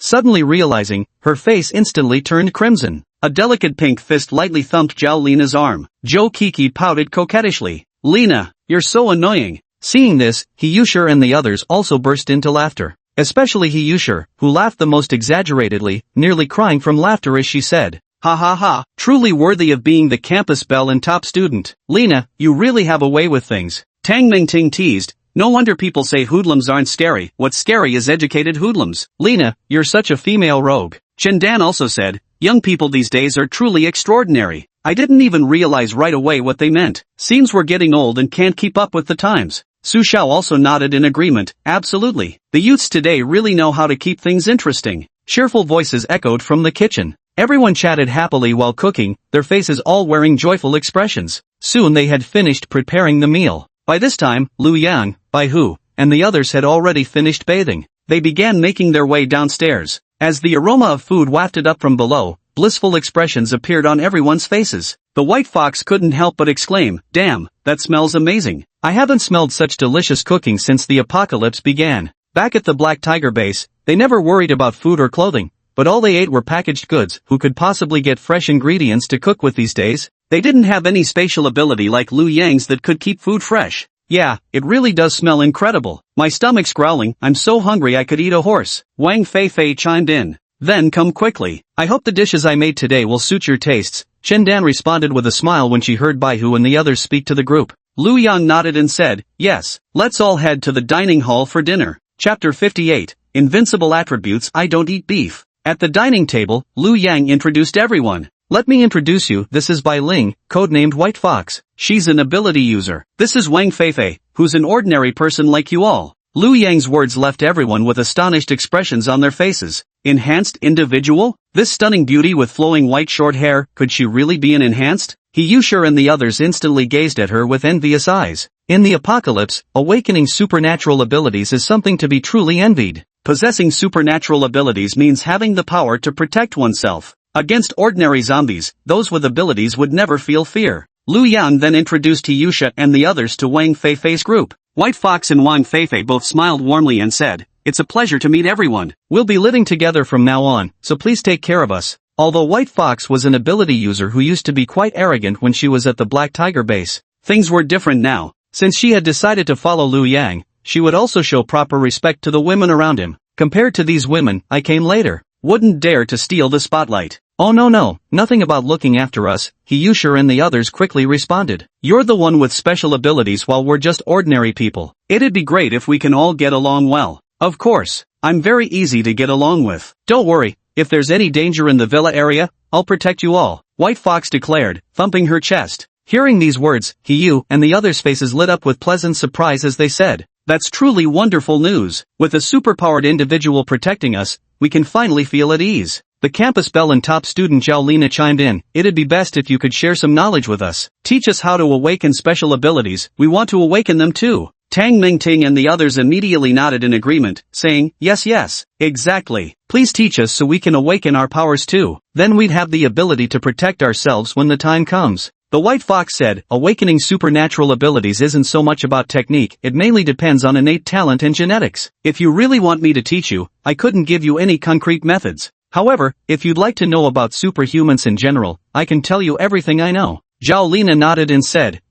Suddenly realizing, her face instantly turned crimson. A delicate pink fist lightly thumped Zhao Lina's arm. Zhou Kiki pouted coquettishly. "Lina, you're so annoying." Seeing this, He Yusher and the others also burst into laughter. Especially He Yusher, who laughed the most exaggeratedly, nearly crying from laughter as she said, "Ha ha ha, truly worthy of being the campus belle and top student. Lina, you really have a way with things." Tang Mingting teased, "No wonder people say hoodlums aren't scary, what's scary is educated hoodlums. Lina, you're such a female rogue." Chen Dan also said, "Young people these days are truly extraordinary. I didn't even realize right away what they meant. Seems we're getting old and can't keep up with the times." Su Xiao also nodded in agreement, "Absolutely. The youths today really know how to keep things interesting." Cheerful voices echoed from the kitchen. Everyone chatted happily while cooking, their faces all wearing joyful expressions. Soon they had finished preparing the meal. By this time, Lu Yang, Bai Hu, and the others had already finished bathing. They began making their way downstairs. As the aroma of food wafted up from below, blissful expressions appeared on everyone's faces. The white fox couldn't help but exclaim, "Damn, that smells amazing. I haven't smelled such delicious cooking since the apocalypse began." Back at the Black Tiger base, they never worried about food or clothing, but all they ate were packaged goods. Who could possibly get fresh ingredients to cook with these days? They didn't have any spatial ability like Liu Yang's that could keep food fresh. Yeah, it really does smell incredible. My stomach's growling, I'm so hungry I could eat a horse. Wang Feifei chimed in. Then come quickly. I hope the dishes I made today will suit your tastes. Chen Dan responded with a smile when she heard Bai Hu and the others speak to the group. Liu Yang nodded and said, yes, let's all head to the dining hall for dinner. Chapter 58, Invincible Attributes. I don't eat beef. At the dining table, Liu Yang introduced everyone. Let me introduce you, this is Bai Ling, codenamed White Fox. She's an ability user. This is Wang Feifei, who's an ordinary person like you all. Liu Yang's words left everyone with astonished expressions on their faces. Enhanced individual? This stunning beauty with flowing white short hair, could she really be an enhanced? Yusha and the others instantly gazed at her with envious eyes. In the apocalypse, awakening supernatural abilities is something to be truly envied. Possessing supernatural abilities means having the power to protect oneself. Against ordinary zombies, those with abilities would never feel fear. Liu Yang then introduced Yusha and the others to Wang Feifei's group. White Fox and Wang Feifei both smiled warmly and said, it's a pleasure to meet everyone. We'll be living together from now on, so please take care of us. Although White Fox was an ability user who used to be quite arrogant when she was at the Black Tiger base, things were different now. Since she had decided to follow Liu Yang, she would also show proper respect to the women around him. Compared to these women, I came later. Wouldn't dare to steal the spotlight. Oh no, nothing about looking after us, Yusha and the others quickly responded. You're the one with special abilities while we're just ordinary people. It'd be great if we can all get along well. Of course, I'm very easy to get along with. Don't worry, if there's any danger in the villa area, I'll protect you all, White Fox declared, thumping her chest. Hearing these words, Yu and the others' faces lit up with pleasant surprise as they said, that's truly wonderful news. With a superpowered individual protecting us, we can finally feel at ease. The campus belle and top student Zhao Lina chimed in, it'd be best if you could share some knowledge with us. Teach us how to awaken special abilities, we want to awaken them too. Tang Mingting and the others immediately nodded in agreement, saying, yes, exactly. Please teach us so we can awaken our powers too. Then we'd have the ability to protect ourselves when the time comes. The White Fox said, awakening supernatural abilities isn't so much about technique, it mainly depends on innate talent and genetics. If you really want me to teach you, I couldn't give you any concrete methods. However, if you'd like to know about superhumans in general, I can tell you everything I know. Zhao Lina nodded and said,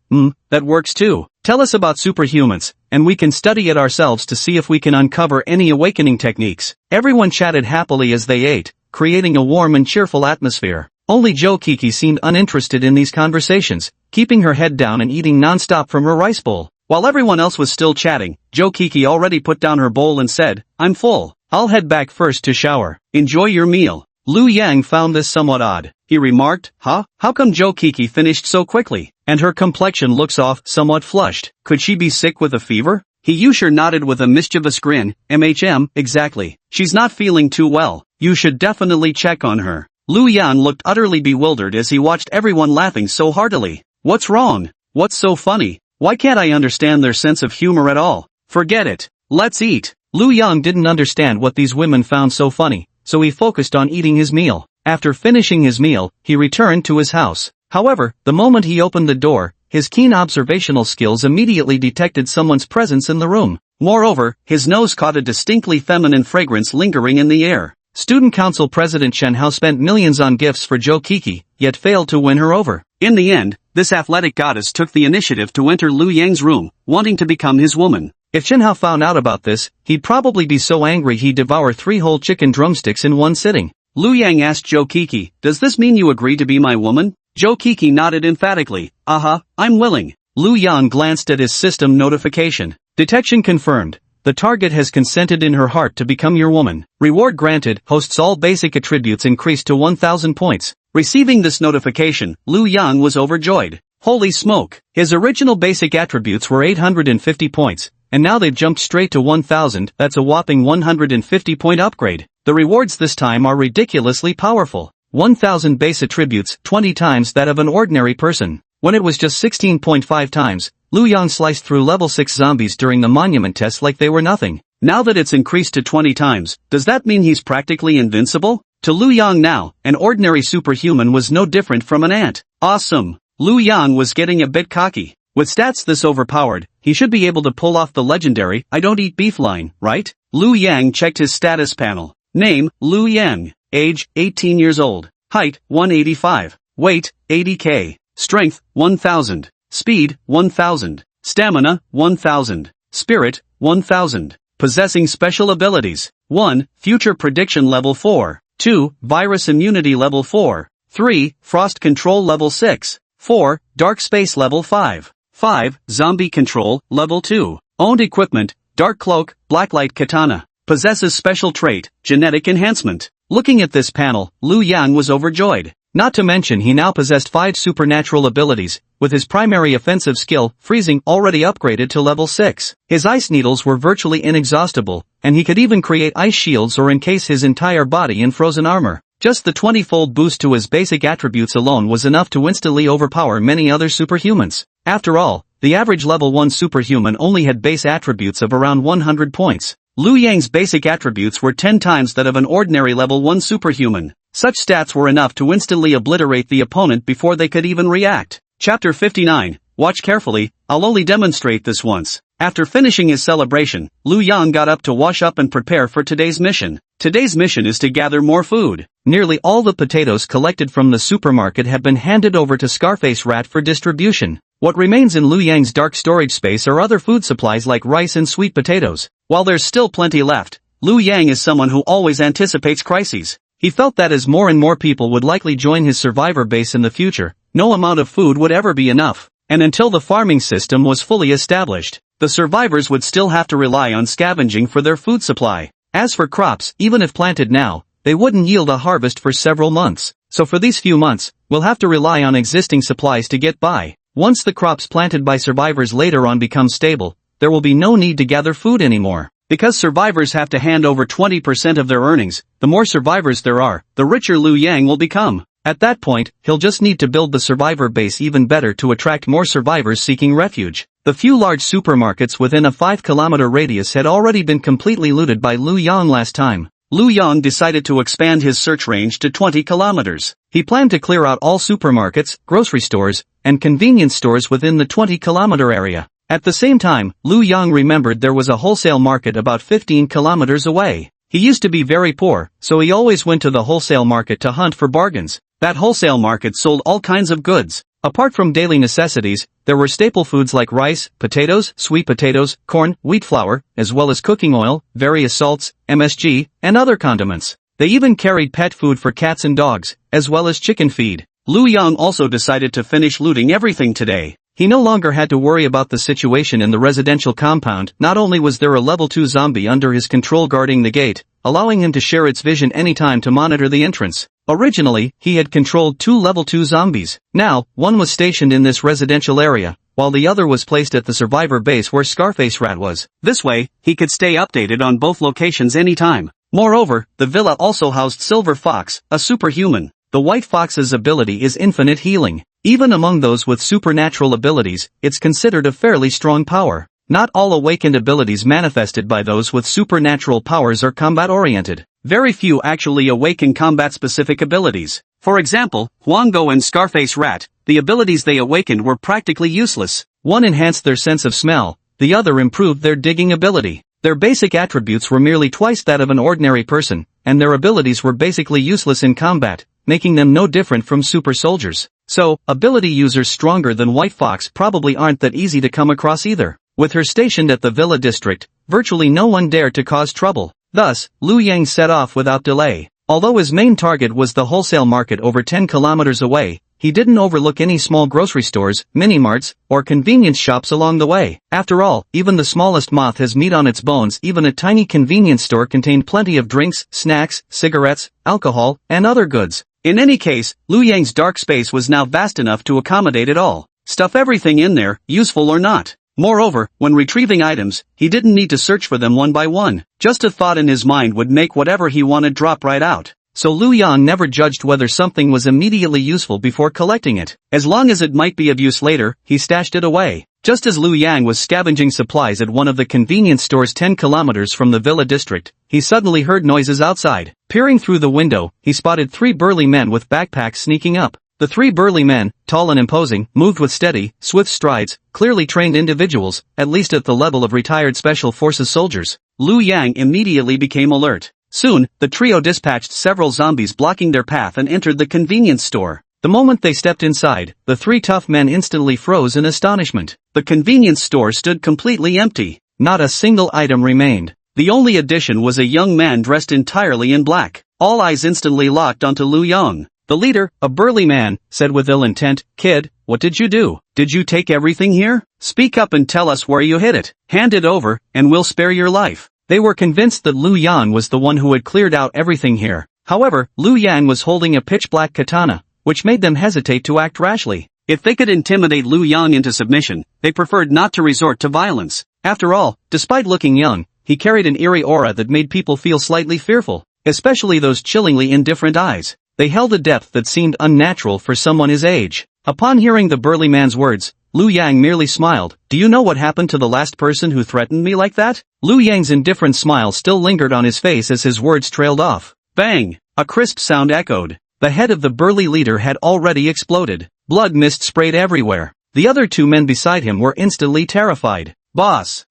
that works too. Tell us about superhumans, and we can study it ourselves to see if we can uncover any awakening techniques. Everyone chatted happily as they ate, creating a warm and cheerful atmosphere. Only Zhou Kiki seemed uninterested in these conversations, keeping her head down and eating non-stop from her rice bowl. While everyone else was still chatting, Zhou Kiki already put down her bowl and said, I'm full. I'll head back first to shower. Enjoy your meal. Liu Yang found this somewhat odd. He remarked, how come Zhou Kiki finished so quickly? And her complexion looks somewhat flushed. Could she be sick with a fever? Yusha nodded with a mischievous grin, exactly. She's not feeling too well. You should definitely check on her. Liu Yang looked utterly bewildered as he watched everyone laughing so heartily. What's wrong? What's so funny? Why can't I understand their sense of humor at all? Forget it. Let's eat. Liu Yang didn't understand what these women found so funny, so he focused on eating his meal. After finishing his meal, he returned to his house. However, the moment he opened the door, his keen observational skills immediately detected someone's presence in the room. Moreover, his nose caught a distinctly feminine fragrance lingering in the air. Student Council President Chen Hao spent millions on gifts for Zhou Kiki, yet failed to win her over. In the end, this athletic goddess took the initiative to enter Liu Yang's room, wanting to become his woman. If Chen Hao found out about this, he'd probably be so angry he'd devour 3 whole chicken drumsticks in one sitting. Liu Yang asked Zhou Kiki, does this mean you agree to be my woman? Zhou Kiki nodded emphatically, I'm willing. Liu Yang glanced at his system notification. Detection confirmed. The target has consented in her heart to become your woman. Reward granted, hosts all basic attributes increased to 1000 points. Receiving this notification, Liu Yang was overjoyed. Holy smoke! His original basic attributes were 850 points, and now they've jumped straight to 1000, that's a whopping 150 point upgrade. The rewards this time are ridiculously powerful. 1000 base attributes, 20 times that of an ordinary person. When it was just 16.5 times, Liu Yang sliced through level 6 zombies during the monument test like they were nothing. Now that it's increased to 20 times, does that mean he's practically invincible? To Liu Yang now, an ordinary superhuman was no different from an ant. Awesome! Liu Yang was getting a bit cocky. With stats this overpowered, he should be able to pull off the legendary "I don't eat beef" line, right? Lu Yang checked his status panel. Name, Lu Yang. Age, 18 years old. Height, 185. Weight, 80 kg. Strength, 1000. Speed, 1000. Stamina, 1000. Spirit, 1000. Possessing special abilities. 1. Future prediction level 4. 2. Virus immunity level 4. 3. Frost control level 6. 4. Dark space level 5. 5. Zombie control, level 2. Owned equipment, dark cloak, blacklight katana. Possesses special trait, genetic enhancement. Looking at this panel, Lu Yang was overjoyed. Not to mention he now possessed 5 supernatural abilities, with his primary offensive skill, freezing, already upgraded to level 6. His ice needles were virtually inexhaustible, and he could even create ice shields or encase his entire body in frozen armor. Just the 20-fold boost to his basic attributes alone was enough to instantly overpower many other superhumans. After all, the average level 1 superhuman only had base attributes of around 100 points. Lu Yang's basic attributes were 10 times that of an ordinary level 1 superhuman. Such stats were enough to instantly obliterate the opponent before they could even react. Chapter 59. Watch carefully, I'll only demonstrate this once. After finishing his celebration, Lu Yang got up to wash up and prepare for today's mission. Today's mission is to gather more food. Nearly all the potatoes collected from the supermarket have been handed over to Scarface Rat for distribution. What remains in Lu Yang's dark storage space are other food supplies like rice and sweet potatoes. While there's still plenty left, Lu Yang is someone who always anticipates crises. He felt that as more and more people would likely join his survivor base in the future, no amount of food would ever be enough. And until the farming system was fully established, the survivors would still have to rely on scavenging for their food supply. As for crops, even if planted now, they wouldn't yield a harvest for several months. So for these few months, we'll have to rely on existing supplies to get by. Once the crops planted by survivors later on become stable, there will be no need to gather food anymore. Because survivors have to hand over 20% of their earnings, the more survivors there are, the richer Lu Yang will become. At that point, he'll just need to build the survivor base even better to attract more survivors seeking refuge. The few large supermarkets within a 5-kilometer radius had already been completely looted by Lu Yang last time. Lu Yang decided to expand his search range to 20 kilometers. He planned to clear out all supermarkets, grocery stores, and convenience stores within the 20-kilometer area. At the same time, Lu Yang remembered there was a wholesale market about 15 kilometers away. He used to be very poor, so he always went to the wholesale market to hunt for bargains. That wholesale market sold all kinds of goods. Apart from daily necessities, there were staple foods like rice, potatoes, sweet potatoes, corn, wheat flour, as well as cooking oil, various salts, MSG, and other condiments. They even carried pet food for cats and dogs, as well as chicken feed. Lu Yang also decided to finish looting everything today. He no longer had to worry about the situation in the residential compound. Not only was there a level 2 zombie under his control guarding the gate, allowing him to share its vision anytime to monitor the entrance. Originally, he had controlled 2 level 2 zombies. Now, one was stationed in this residential area, while the other was placed at the survivor base where Scarface Rat was. This way, he could stay updated on both locations anytime. Moreover, the villa also housed Silver Fox, a superhuman. The White Fox's ability is infinite healing. Even among those with supernatural abilities, it's considered a fairly strong power. Not all awakened abilities manifested by those with supernatural powers are combat-oriented. Very few actually awaken combat-specific abilities. For example, Huanggo and Scarface Rat, the abilities they awakened were practically useless. One enhanced their sense of smell, the other improved their digging ability. Their basic attributes were merely twice that of an ordinary person, and their abilities were basically useless in combat, making them no different from super soldiers. So, ability users stronger than White Fox probably aren't that easy to come across either. With her stationed at the Villa district, virtually no one dared to cause trouble. Thus, Lu Yang set off without delay. Although his main target was the wholesale market over 10 kilometers away, he didn't overlook any small grocery stores, mini-marts, or convenience shops along the way. After all, even the smallest moth has meat on its bones. Even a tiny convenience store contained plenty of drinks, snacks, cigarettes, alcohol, and other goods. In any case, Lu Yang's dark space was now vast enough to accommodate it all. Stuff everything in there, useful or not. Moreover, when retrieving items, he didn't need to search for them one by one. Just a thought in his mind would make whatever he wanted drop right out. So Lu Yang never judged whether something was immediately useful before collecting it. As long as it might be of use later, he stashed it away. Just as Lu Yang was scavenging supplies at one of the convenience stores 10 kilometers from the Villa district, he suddenly heard noises outside. Peering through the window, he spotted 3 burly men with backpacks sneaking up. The three burly men, tall and imposing, moved with steady, swift strides, clearly trained individuals, at least at the level of retired special forces soldiers. Liu Yang immediately became alert. Soon, the trio dispatched several zombies blocking their path and entered the convenience store. The moment they stepped inside, the three tough men instantly froze in astonishment. The convenience store stood completely empty. Not a single item remained. The only addition was a young man dressed entirely in black. All eyes instantly locked onto Liu Yang. The leader, a burly man, said with ill intent, "Kid, what did you do? Did you take everything here? Speak up and tell us where you hid it. Hand it over, and we'll spare your life." They were convinced that Liu Yang was the one who had cleared out everything here. However, Liu Yang was holding a pitch-black katana, which made them hesitate to act rashly. If they could intimidate Liu Yang into submission, they preferred not to resort to violence. After all, despite looking young, he carried an eerie aura that made people feel slightly fearful, especially those chillingly indifferent eyes. They held a depth that seemed unnatural for someone his age. Upon hearing the burly man's words, Liu Yang merely smiled. "Do you know what happened to the last person who threatened me like that?" Liu Yang's indifferent smile still lingered on his face as his words trailed off. Bang! A crisp sound echoed. The head of the burly leader had already exploded. Blood mist sprayed everywhere. The other two men beside him were instantly terrified. Boss,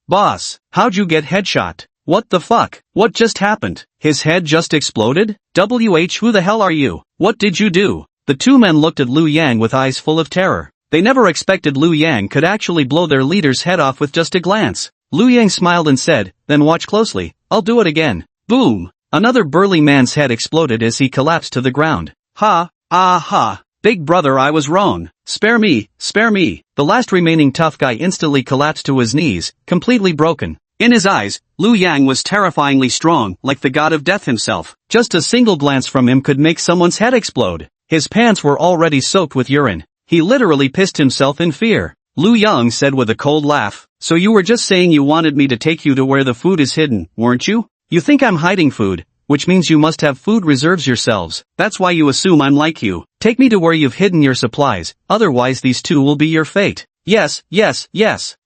how'd you get headshot? What the fuck? What just happened? His head just exploded? Who the hell are you? What did you do?" The two men looked at Liu Yang with eyes full of terror. They never expected Liu Yang could actually blow their leader's head off with just a glance. Liu Yang smiled and said, "Then watch closely, I'll do it again." Boom! Another burly man's head exploded as he collapsed to the ground. Ha! Big brother, I was wrong. Spare me. The last remaining tough guy instantly collapsed to his knees, completely broken. In his eyes, Liu Yang was terrifyingly strong, like the god of death himself. Just a single glance from him could make someone's head explode. His pants were already soaked with urine. He literally pissed himself in fear. Liu Yang said with a cold laugh, "So you were just saying you wanted me to take you to where the food is hidden, weren't you? You think I'm hiding food, which means you must have food reserves yourselves. That's why you assume I'm like you. Take me to where you've hidden your supplies, otherwise these two will be your fate." Yes,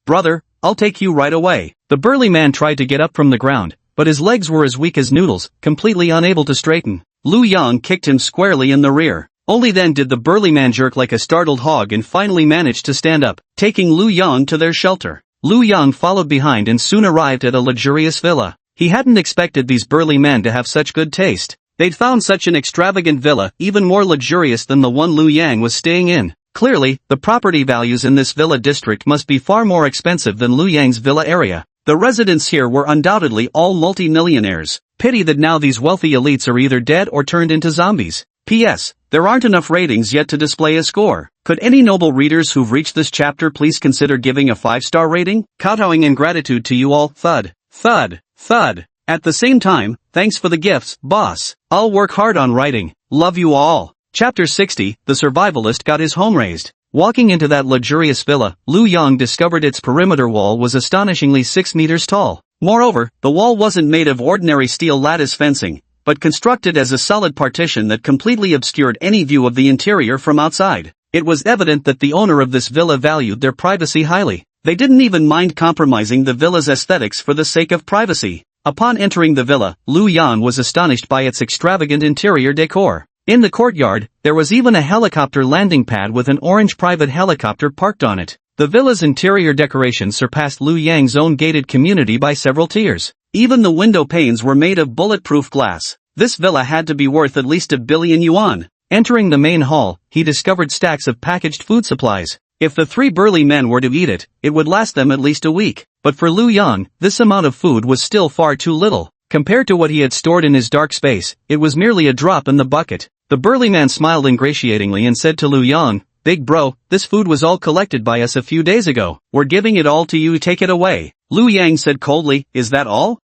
brother, I'll take you right away." The burly man tried to get up from the ground, but his legs were as weak as noodles, completely unable to straighten. Liu Yang kicked him squarely in the rear. Only then did the burly man jerk like a startled hog and finally managed to stand up, taking Liu Yang to their shelter. Liu Yang followed behind and soon arrived at a luxurious villa. He hadn't expected these burly men to have such good taste. They'd found such an extravagant villa, even more luxurious than the one Liu Yang was staying in. Clearly, the property values in this villa district must be far more expensive than Liu Yang's villa area. The residents here were undoubtedly all multi-millionaires. Pity that now these wealthy elites are either dead or turned into zombies. P.S. There aren't enough ratings yet to display a score. Could any noble readers who've reached this chapter please consider giving a 5-star rating? Kowtowing in gratitude to you all. Thud. At the same time, thanks for the gifts, boss. I'll work hard on writing. Love you all. Chapter 60, The Survivalist Got His Home Razed. Walking into that luxurious villa, Liu Yang discovered its perimeter wall was astonishingly 6 meters tall. Moreover, the wall wasn't made of ordinary steel lattice fencing, but constructed as a solid partition that completely obscured any view of the interior from outside. It was evident that the owner of this villa valued their privacy highly. They didn't even mind compromising the villa's aesthetics for the sake of privacy. Upon entering the villa, Liu Yang was astonished by its extravagant interior decor. In the courtyard, there was even a helicopter landing pad with an orange private helicopter parked on it. The villa's interior decoration surpassed Liu Yang's own gated community by several tiers. Even the window panes were made of bulletproof glass. This villa had to be worth at least 1 billion yuan. Entering the main hall, he discovered stacks of packaged food supplies. If the 3 burly men were to eat it, it would last them at least a week. But for Liu Yang, this amount of food was still far too little. Compared to what he had stored in his dark space, it was merely a drop in the bucket. The burly man smiled ingratiatingly and said to Liu Yang, "Big bro, this food was all collected by us a few days ago. We're giving it all to you, take it away." Liu Yang said coldly, "Is that all?"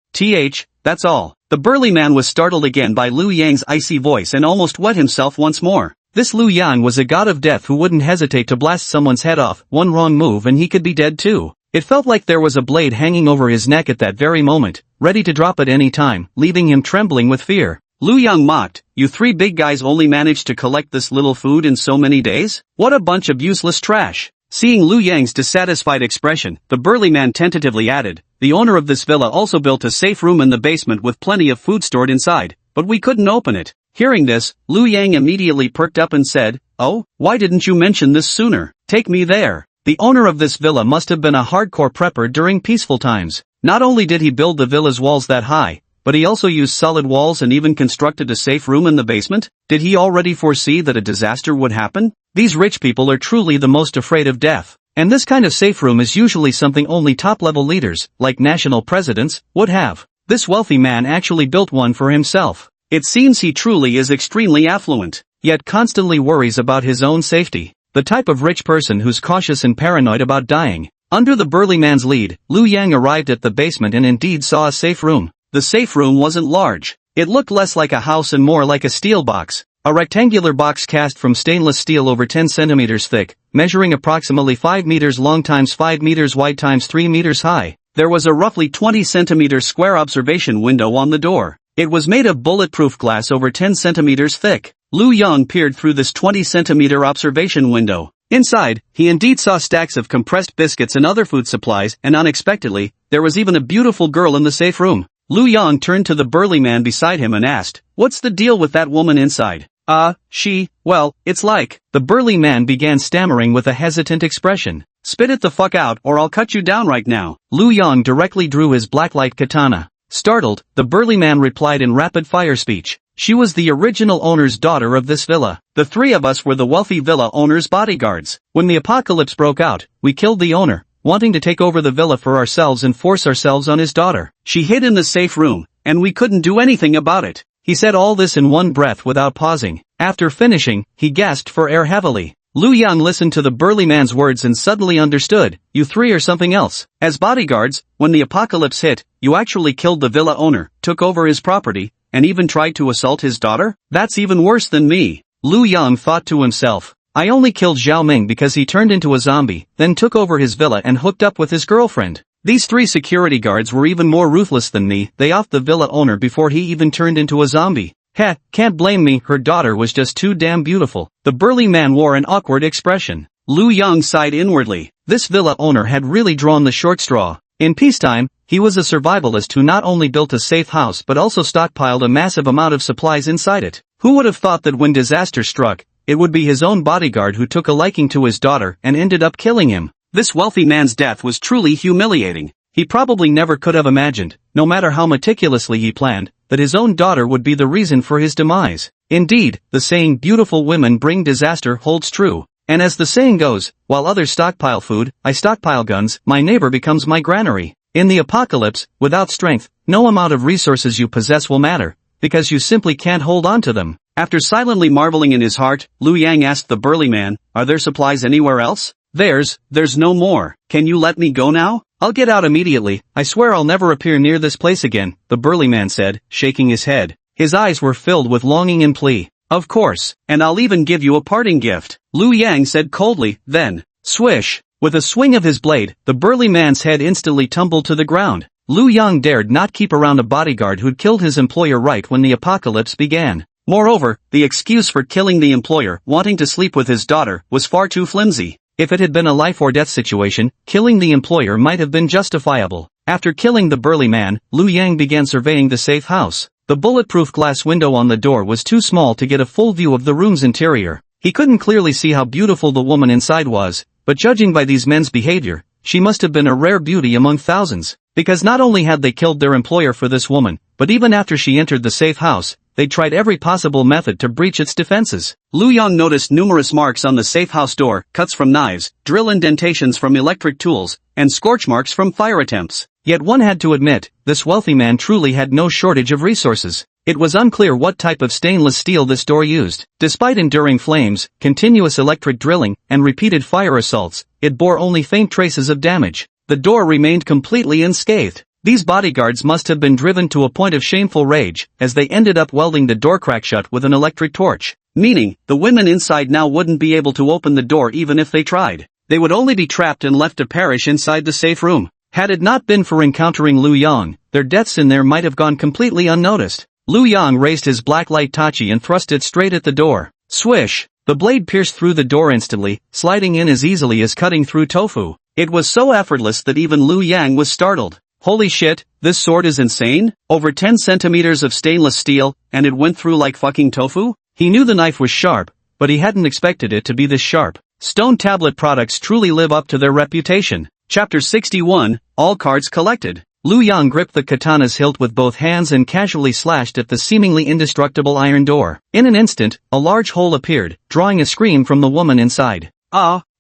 That's all." The burly man was startled again by Liu Yang's icy voice and almost wet himself once more. This Liu Yang was a god of death who wouldn't hesitate to blast someone's head off. One wrong move and he could be dead too. It felt like there was a blade hanging over his neck at that very moment, ready to drop at any time, leaving him trembling with fear. Liu Yang mocked, "You 3 big guys only managed to collect this little food in so many days? What a bunch of useless trash." Seeing Liu Yang's dissatisfied expression, the burly man tentatively added, "The owner of this villa also built a safe room in the basement with plenty of food stored inside, but we couldn't open it." Hearing this, Liu Yang immediately perked up and said, Oh, why didn't you mention this sooner? Take me there. The owner of this villa must have been a hardcore prepper during peaceful times. Not only did he build the villa's walls that high, but he also used solid walls and even constructed a safe room in the basement. Did he already foresee that a disaster would happen? These rich people are truly the most afraid of death. And this kind of safe room is usually something only top-level leaders, like national presidents, would have. This wealthy man actually built one for himself. It seems he truly is extremely affluent, yet constantly worries about his own safety. The type of rich person who's cautious and paranoid about dying. Under the burly man's lead, Liu Yang arrived at the basement and indeed saw a safe room. The safe room wasn't large. It looked less like a house and more like a steel box. A rectangular box cast from stainless steel over 10 centimeters thick, measuring approximately 5 meters long times 5 meters wide times 3 meters high. There was a roughly 20 centimeter square observation window on the door. It was made of bulletproof glass over 10 centimeters thick. Liu Yang peered through this 20 centimeter observation window. Inside, he indeed saw stacks of compressed biscuits and other food supplies, and unexpectedly, there was even a beautiful girl in the safe room. Liu Yang turned to the burly man beside him and asked, "What's the deal with that woman inside?" Well, it's like." The burly man began stammering with a hesitant expression. "Spit it the fuck out or I'll cut you down right now." Liu Yang directly drew his blacklight katana. Startled, the burly man replied in rapid-fire speech. "She was the original owner's daughter of this villa. The three of us were the wealthy villa owner's bodyguards. When the apocalypse broke out, we killed the owner, wanting to take over the villa for ourselves and force ourselves on his daughter. She hid in the safe room, and we couldn't do anything about it." He said all this in one breath without pausing. After finishing, he gasped for air heavily. Liu Yang listened to the burly man's words and suddenly understood. "You three are something else. As bodyguards, when the apocalypse hit, you actually killed the villa owner, took over his property, and even tried to assault his daughter? That's even worse than me." Liu Yang thought to himself. "I only killed Zhao Ming because he turned into a zombie, then took over his villa and hooked up with his girlfriend. These three security guards were even more ruthless than me. They offed the villa owner before he even turned into a zombie. Heh, can't blame me, her daughter was just too damn beautiful." The burly man wore an awkward expression. Liu Yang sighed inwardly. This villa owner had really drawn the short straw. In peacetime, he was a survivalist who not only built a safe house but also stockpiled a massive amount of supplies inside it. Who would have thought that when disaster struck, it would be his own bodyguard who took a liking to his daughter and ended up killing him? This wealthy man's death was truly humiliating. He probably never could have imagined, no matter how meticulously he planned, that his own daughter would be the reason for his demise. Indeed, the saying "beautiful women bring disaster" holds true. And as the saying goes, while others stockpile food, I stockpile guns, my neighbor becomes my granary. In the apocalypse, without strength, no amount of resources you possess will matter, because you simply can't hold on to them. After silently marveling in his heart, Liu Yang asked the burly man, "Are there supplies anywhere else?" There's no more. Can you let me go now?" "I'll get out immediately. I swear I'll never appear near this place again," the burly man said, shaking his head. His eyes were filled with longing and plea. "Of course, and I'll even give you a parting gift," Liu Yang said coldly, then, swish. With a swing of his blade, the burly man's head instantly tumbled to the ground. Liu Yang dared not keep around a bodyguard who'd killed his employer right when the apocalypse began. Moreover, the excuse for killing the employer, wanting to sleep with his daughter, was far too flimsy. If it had been a life-or-death situation, killing the employer might have been justifiable. After killing the burly man, Liu Yang began surveying the safe house. The bulletproof glass window on the door was too small to get a full view of the room's interior. He couldn't clearly see how beautiful the woman inside was, but judging by these men's behavior, she must have been a rare beauty among thousands. Because not only had they killed their employer for this woman, but even after she entered the safe house, they tried every possible method to breach its defenses. Liu Yang noticed numerous marks on the safe house door, cuts from knives, drill indentations from electric tools, and scorch marks from fire attempts. Yet one had to admit, this wealthy man truly had no shortage of resources. It was unclear what type of stainless steel this door used. Despite enduring flames, continuous electric drilling, and repeated fire assaults, it bore only faint traces of damage. The door remained completely unscathed. These bodyguards must have been driven to a point of shameful rage, as they ended up welding the door crack shut with an electric torch. Meaning, the women inside now wouldn't be able to open the door even if they tried. They would only be trapped and left to perish inside the safe room. Had it not been for encountering Liu Yang, their deaths in there might have gone completely unnoticed. Liu Yang raised his black light tachi and thrust it straight at the door. Swish! The blade pierced through the door instantly, sliding in as easily as cutting through tofu. It was so effortless that even Liu Yang was startled. Holy shit, this sword is insane? Over 10 centimeters of stainless steel, and it went through like fucking tofu? He knew the knife was sharp, but he hadn't expected it to be this sharp. Stone tablet products truly live up to their reputation. Chapter 61, All Cards Collected. Lu Yang gripped the katana's hilt with both hands and casually slashed at the seemingly indestructible iron door. In an instant, a large hole appeared, drawing a scream from the woman inside.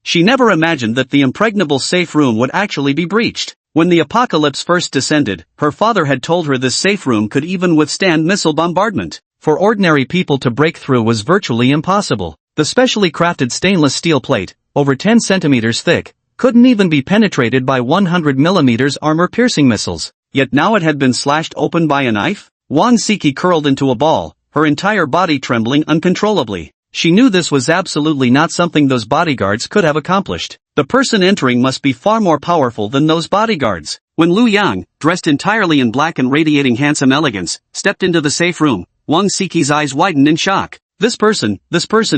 She never imagined that the impregnable safe room would actually be breached. When the apocalypse first descended, her father had told her this safe room could even withstand missile bombardment. For ordinary people to break through was virtually impossible. The specially crafted stainless steel plate, over 10 centimeters thick, couldn't even be penetrated by 100 millimeters armor-piercing missiles. Yet now it had been slashed open by a knife? Wang Siki curled into a ball, her entire body trembling uncontrollably. She knew this was absolutely not something those bodyguards could have accomplished. The person entering must be far more powerful than those bodyguards. When Lu Yang, dressed entirely in black and radiating handsome elegance, stepped into the safe room, Wang Siki's eyes widened in shock. This person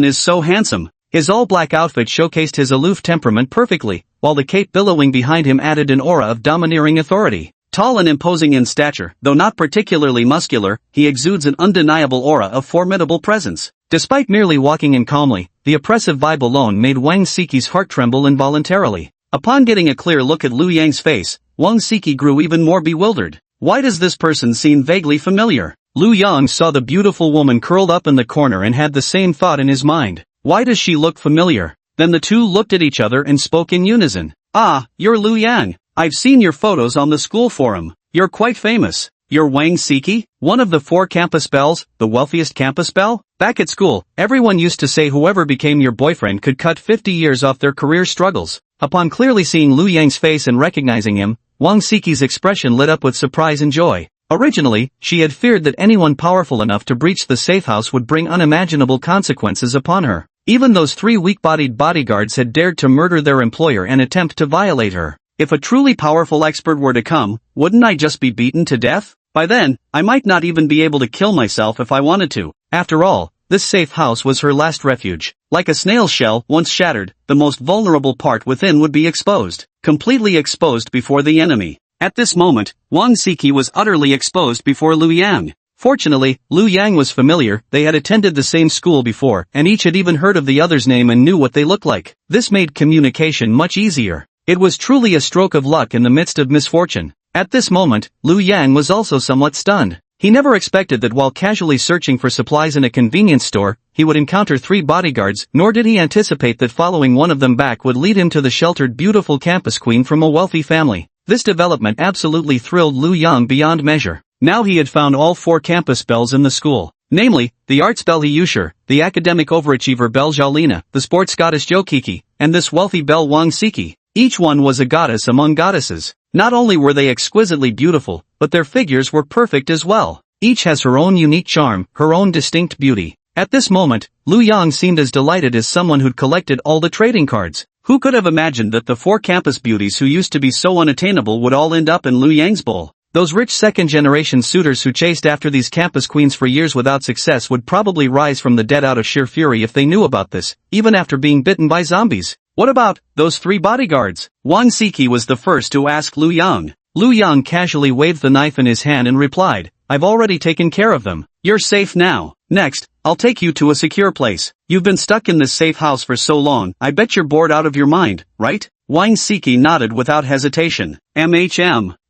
is so handsome. His all-black outfit showcased his aloof temperament perfectly, while the cape billowing behind him added an aura of domineering authority. Tall and imposing in stature, though not particularly muscular, he exudes an undeniable aura of formidable presence. Despite merely walking in calmly, the oppressive vibe alone made Wang Siki's heart tremble involuntarily. Upon getting a clear look at Lu Yang's face, Wang Siki grew even more bewildered. Why does this person seem vaguely familiar? Lu Yang saw the beautiful woman curled up in the corner and had the same thought in his mind. Why does she look familiar? Then the two looked at each other and spoke in unison. You're Lu Yang. I've seen your photos on the school forum. You're quite famous. You're Wang Siki, one of the 4 campus belles, the wealthiest campus belle? Back at school, everyone used to say whoever became your boyfriend could cut 50 years off their career struggles. Upon clearly seeing Lu Yang's face and recognizing him, Wang Siki's expression lit up with surprise and joy. Originally, she had feared that anyone powerful enough to breach the safe house would bring unimaginable consequences upon her. Even those 3 weak-bodied bodyguards had dared to murder their employer and attempt to violate her. If a truly powerful expert were to come, wouldn't I just be beaten to death? By then, I might not even be able to kill myself if I wanted to. After all, this safe house was her last refuge. Like a snail's shell, once shattered, the most vulnerable part within would be exposed. Completely exposed before the enemy. At this moment, Wang Siki was utterly exposed before Lu Yang. Fortunately, Lu Yang was familiar, they had attended the same school before, and each had even heard of the other's name and knew what they looked like. This made communication much easier. It was truly a stroke of luck in the midst of misfortune. At this moment, Lu Yang was also somewhat stunned. He never expected that while casually searching for supplies in a convenience store, he would encounter 3 bodyguards, nor did he anticipate that following one of them back would lead him to the sheltered beautiful campus queen from a wealthy family. This development absolutely thrilled Lu Yang beyond measure. Now he had found all 4 campus belles in the school. Namely, the arts belle He Yusher, the academic overachiever belle Zhaolina, the sports goddess Jo Kiki, and this wealthy belle Wang Siki. Each one was a goddess among goddesses. Not only were they exquisitely beautiful, but their figures were perfect as well. Each has her own unique charm, her own distinct beauty. At this moment, Lu Yang seemed as delighted as someone who'd collected all the trading cards. Who could have imagined that the 4 campus beauties who used to be so unattainable would all end up in Lu Yang's bowl? Those rich second-generation suitors who chased after these campus queens for years without success would probably rise from the dead out of sheer fury if they knew about this, even after being bitten by zombies. What about those 3 bodyguards? Wang Siki was the first to ask Lu Yang. Lu Yang casually waved the knife in his hand and replied, I've already taken care of them. You're safe now. Next, I'll take you to a secure place. You've been stuck in this safe house for so long, I bet you're bored out of your mind, right? Wang Siki nodded without hesitation.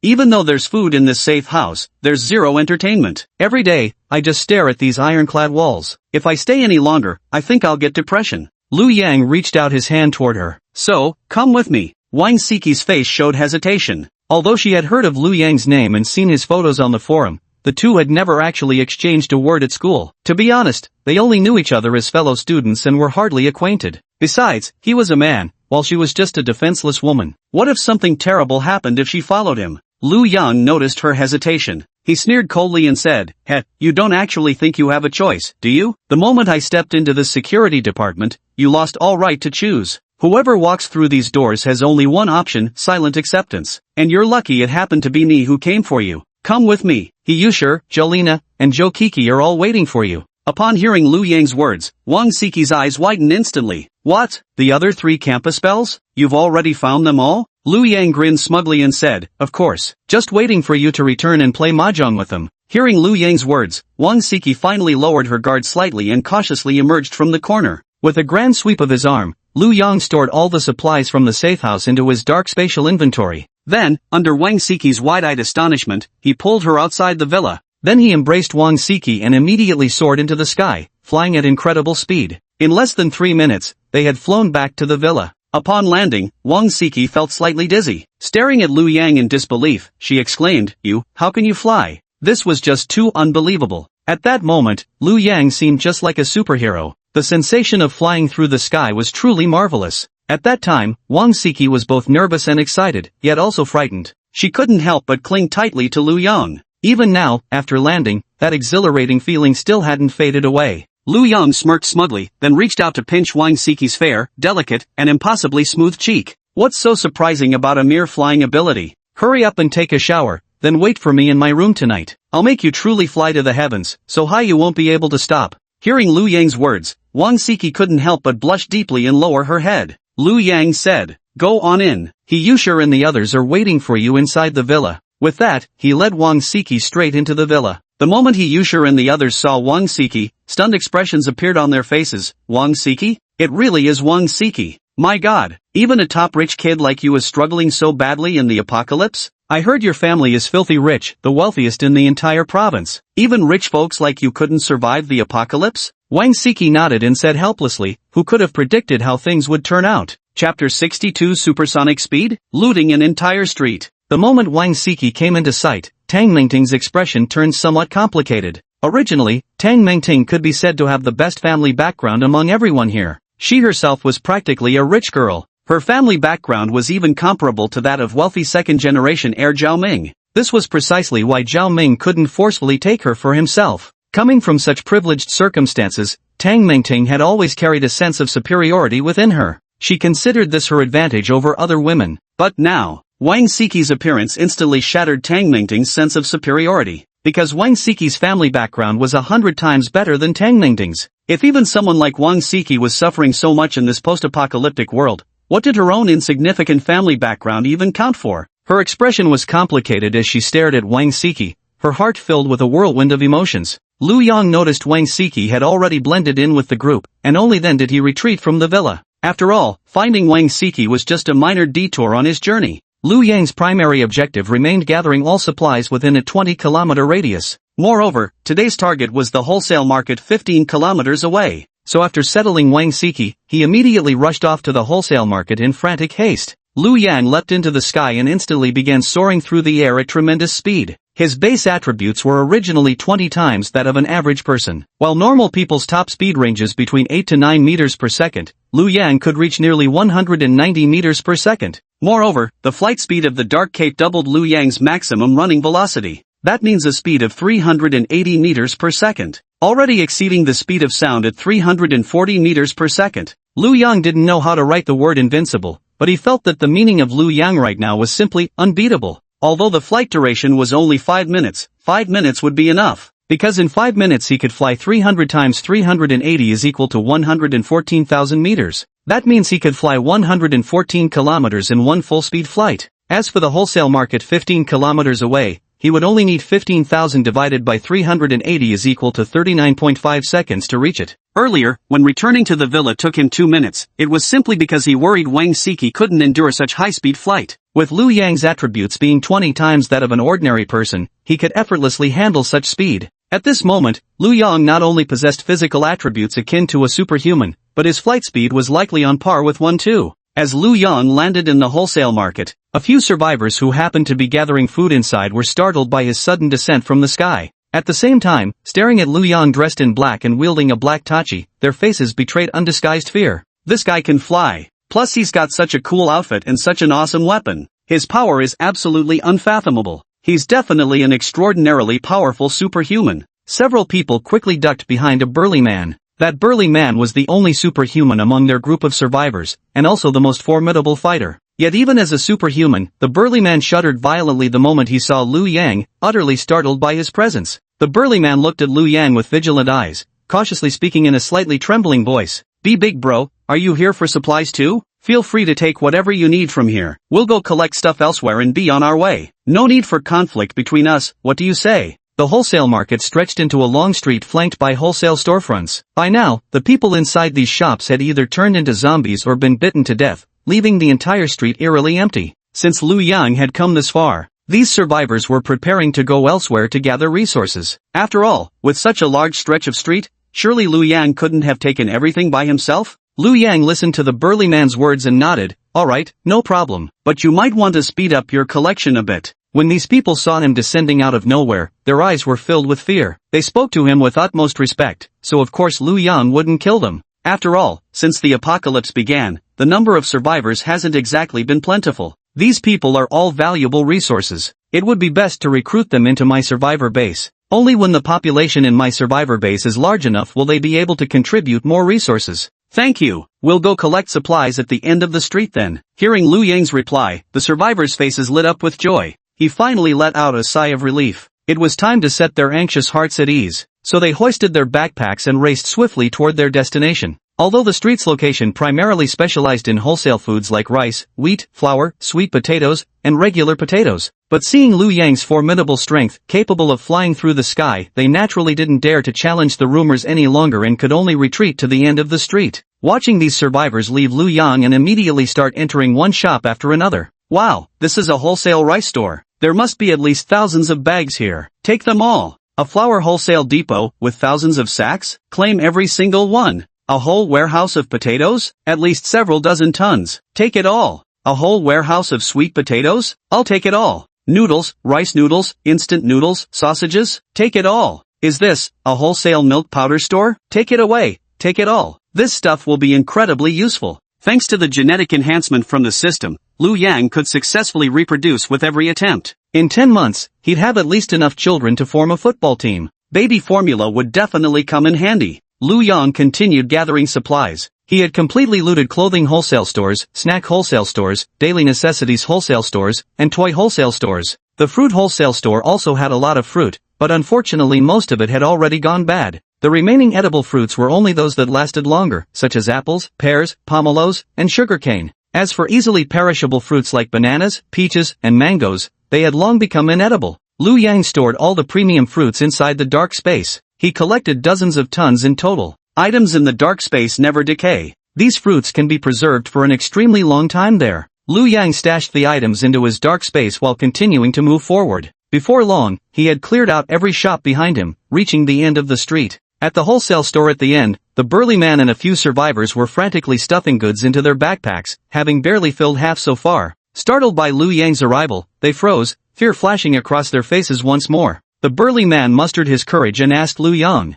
Even though there's food in this safe house, there's zero entertainment. Every day, I just stare at these ironclad walls. If I stay any longer, I think I'll get depression. Lu Yang reached out his hand toward her. So, come with me. Wang Siki's face showed hesitation. Although she had heard of Lu Yang's name and seen his photos on the forum, the two had never actually exchanged a word at school. To be honest, they only knew each other as fellow students and were hardly acquainted. Besides, he was a man, while she was just a defenseless woman. What if something terrible happened if she followed him? Lu Yang noticed her hesitation. He sneered coldly and said, you don't actually think you have a choice, do you? The moment I stepped into the security department, you lost all right to choose. Whoever walks through these doors has only one option, silent acceptance. And you're lucky it happened to be me who came for you. Come with me. He Yusher, Jolina, and Jo Kiki are all waiting for you. Upon hearing Lu Yang's words, Wang Siki's eyes widened instantly. What? The other 3 campus belles? You've already found them all? Lu Yang grinned smugly and said, of course, just waiting for you to return and play mahjong with them. Hearing Lu Yang's words, Wang Siki finally lowered her guard slightly and cautiously emerged from the corner. With a grand sweep of his arm, Lu Yang stored all the supplies from the safe house into his dark spatial inventory. Then, under Wang Siki's wide-eyed astonishment, he pulled her outside the villa. Then he embraced Wang Siki and immediately soared into the sky, flying at incredible speed. In less than 3 minutes, they had flown back to the villa. Upon landing, Wang Siki felt slightly dizzy. Staring at Lu Yang in disbelief, she exclaimed, how can you fly? This was just too unbelievable. At that moment, Lu Yang seemed just like a superhero. The sensation of flying through the sky was truly marvelous. At that time, Wang Siki was both nervous and excited, yet also frightened. She couldn't help but cling tightly to Lu Yang. Even now, after landing, that exhilarating feeling still hadn't faded away. Lu Yang smirked smugly, then reached out to pinch Wang Siki's fair, delicate, and impossibly smooth cheek. What's so surprising about a mere flying ability? Hurry up and take a shower, then wait for me in my room tonight. I'll make you truly fly to the heavens, so high you won't be able to stop. Hearing Lu Yang's words, Wang Siki couldn't help but blush deeply and lower her head. Lu Yang said, "Go on in. Yusher and the others are waiting for you inside the villa." With that, he led Wang Siki straight into the villa. The moment Yusher and the others saw Wang Siki, stunned expressions appeared on their faces. Wang Siki? It really is Wang Siki. My god, even a top-rich kid like you is struggling so badly in the apocalypse? I heard your family is filthy rich, the wealthiest in the entire province. Even rich folks like you couldn't survive the apocalypse? Wang Siki nodded and said helplessly, who could have predicted how things would turn out? Chapter 62 Supersonic Speed? Looting an entire street. The moment Wang Siki came into sight, Tang Mingting's expression turned somewhat complicated. Originally, Tang Mingting could be said to have the best family background among everyone here. She herself was practically a rich girl. Her family background was even comparable to that of wealthy second-generation heir Zhao Ming. This was precisely why Zhao Ming couldn't forcefully take her for himself. Coming from such privileged circumstances, Tang Mingting had always carried a sense of superiority within her. She considered this her advantage over other women. But now, Wang Siki's appearance instantly shattered Tang Mingting's sense of superiority. Because Wang Siki's family background was 100 times better than Tang Mingting's. If even someone like Wang Siki was suffering so much in this post-apocalyptic world, what did her own insignificant family background even count for? Her expression was complicated as she stared at Wang Siki, her heart filled with a whirlwind of emotions. Lu Yang noticed Wang Siki had already blended in with the group, and only then did he retreat from the villa. After all, finding Wang Siki was just a minor detour on his journey. Lu Yang's primary objective remained gathering all supplies within a 20-kilometer radius. Moreover, today's target was the wholesale market 15 kilometers away. So after settling Wang Siki, he immediately rushed off to the wholesale market in frantic haste. Lu Yang leapt into the sky and instantly began soaring through the air at tremendous speed. His base attributes were originally 20 times that of an average person. While normal people's top speed ranges between 8 to 9 meters per second, Lu Yang could reach nearly 190 meters per second. Moreover, the flight speed of the Dark Cape doubled Lu Yang's maximum running velocity. That means a speed of 380 meters per second. Already exceeding the speed of sound at 340 meters per second. Lu Yang didn't know how to write the word invincible, but he felt that the meaning of Lu Yang right now was simply unbeatable. Although the flight duration was only 5 minutes, 5 minutes would be enough. Because in 5 minutes he could fly 300 times 380 is equal to 114,000 meters. That means he could fly 114 kilometers in one full-speed flight. As for the wholesale market 15 kilometers away, he would only need 15,000 divided by 380 is equal to 39.5 seconds to reach it. Earlier, when returning to the villa took him 2 minutes, it was simply because he worried Wang Siki couldn't endure such high-speed flight. With Lu Yang's attributes being 20 times that of an ordinary person, he could effortlessly handle such speed. At this moment, Lu Yang not only possessed physical attributes akin to a superhuman, but his flight speed was likely on par with one too. As Lu Yang landed in the wholesale market, a few survivors who happened to be gathering food inside were startled by his sudden descent from the sky. At the same time, staring at Lu Yang dressed in black and wielding a black tachi, their faces betrayed undisguised fear. This guy can fly. Plus he's got such a cool outfit and such an awesome weapon. His power is absolutely unfathomable. He's definitely an extraordinarily powerful superhuman. Several people quickly ducked behind a burly man. That burly man was the only superhuman among their group of survivors, and also the most formidable fighter. Yet even as a superhuman, the burly man shuddered violently the moment he saw Lu Yang, utterly startled by his presence. The burly man looked at Lu Yang with vigilant eyes, cautiously speaking in a slightly trembling voice. "Be big bro, are you here for supplies too? Feel free to take whatever you need from here. We'll go collect stuff elsewhere and be on our way. No need for conflict between us, what do you say?" The wholesale market stretched into a long street flanked by wholesale storefronts. By now, the people inside these shops had either turned into zombies or been bitten to death, leaving the entire street eerily empty. Since Liu Yang had come this far, these survivors were preparing to go elsewhere to gather resources. After all, with such a large stretch of street, surely Liu Yang couldn't have taken everything by himself? Liu Yang listened to the burly man's words and nodded. Alright, no problem, but you might want to speed up your collection a bit. When these people saw him descending out of nowhere, their eyes were filled with fear. They spoke to him with utmost respect, so of course Liu Yang wouldn't kill them. After all, since the apocalypse began, the number of survivors hasn't exactly been plentiful. These people are all valuable resources. It would be best to recruit them into my survivor base. Only when the population in my survivor base is large enough will they be able to contribute more resources. Thank you. We'll go collect supplies at the end of the street then. Hearing Liu Yang's reply, the survivors' faces lit up with joy. He finally let out a sigh of relief. It was time to set their anxious hearts at ease, so they hoisted their backpacks and raced swiftly toward their destination. Although the street's location primarily specialized in wholesale foods like rice, wheat, flour, sweet potatoes, and regular potatoes, but seeing Liu Yang's formidable strength capable of flying through the sky, they naturally didn't dare to challenge the rumors any longer and could only retreat to the end of the street. Watching these survivors leave Liu Yang and immediately start entering one shop after another. Wow, this is a wholesale rice store. There must be at least thousands of bags here. Take them all. A flour wholesale depot, with thousands of sacks? Claim every single one. A whole warehouse of potatoes? At least several dozen tons. Take it all. A whole warehouse of sweet potatoes? I'll take it all. Noodles, rice noodles, instant noodles, sausages? Take it all. Is this a wholesale milk powder store? Take it away. Take it all. This stuff will be incredibly useful. Thanks to the genetic enhancement from the system, Liu Yang could successfully reproduce with every attempt. In 10 months, he'd have at least enough children to form a football team. Baby formula would definitely come in handy. Liu Yang continued gathering supplies. He had completely looted clothing wholesale stores, snack wholesale stores, daily necessities wholesale stores, and toy wholesale stores. The fruit wholesale store also had a lot of fruit, but unfortunately most of it had already gone bad. The remaining edible fruits were only those that lasted longer, such as apples, pears, pomelos, and sugarcane. As for easily perishable fruits like bananas, peaches, and mangoes, they had long become inedible. Liu Yang stored all the premium fruits inside the dark space. He collected dozens of tons in total. Items in the dark space never decay. These fruits can be preserved for an extremely long time there. Liu Yang stashed the items into his dark space while continuing to move forward. Before long, he had cleared out every shop behind him, reaching the end of the street. At the wholesale store at the end, the burly man and a few survivors were frantically stuffing goods into their backpacks, having barely filled half so far. Startled by Liu Yang's arrival, they froze, fear flashing across their faces once more. The burly man mustered his courage and asked Liu Yang,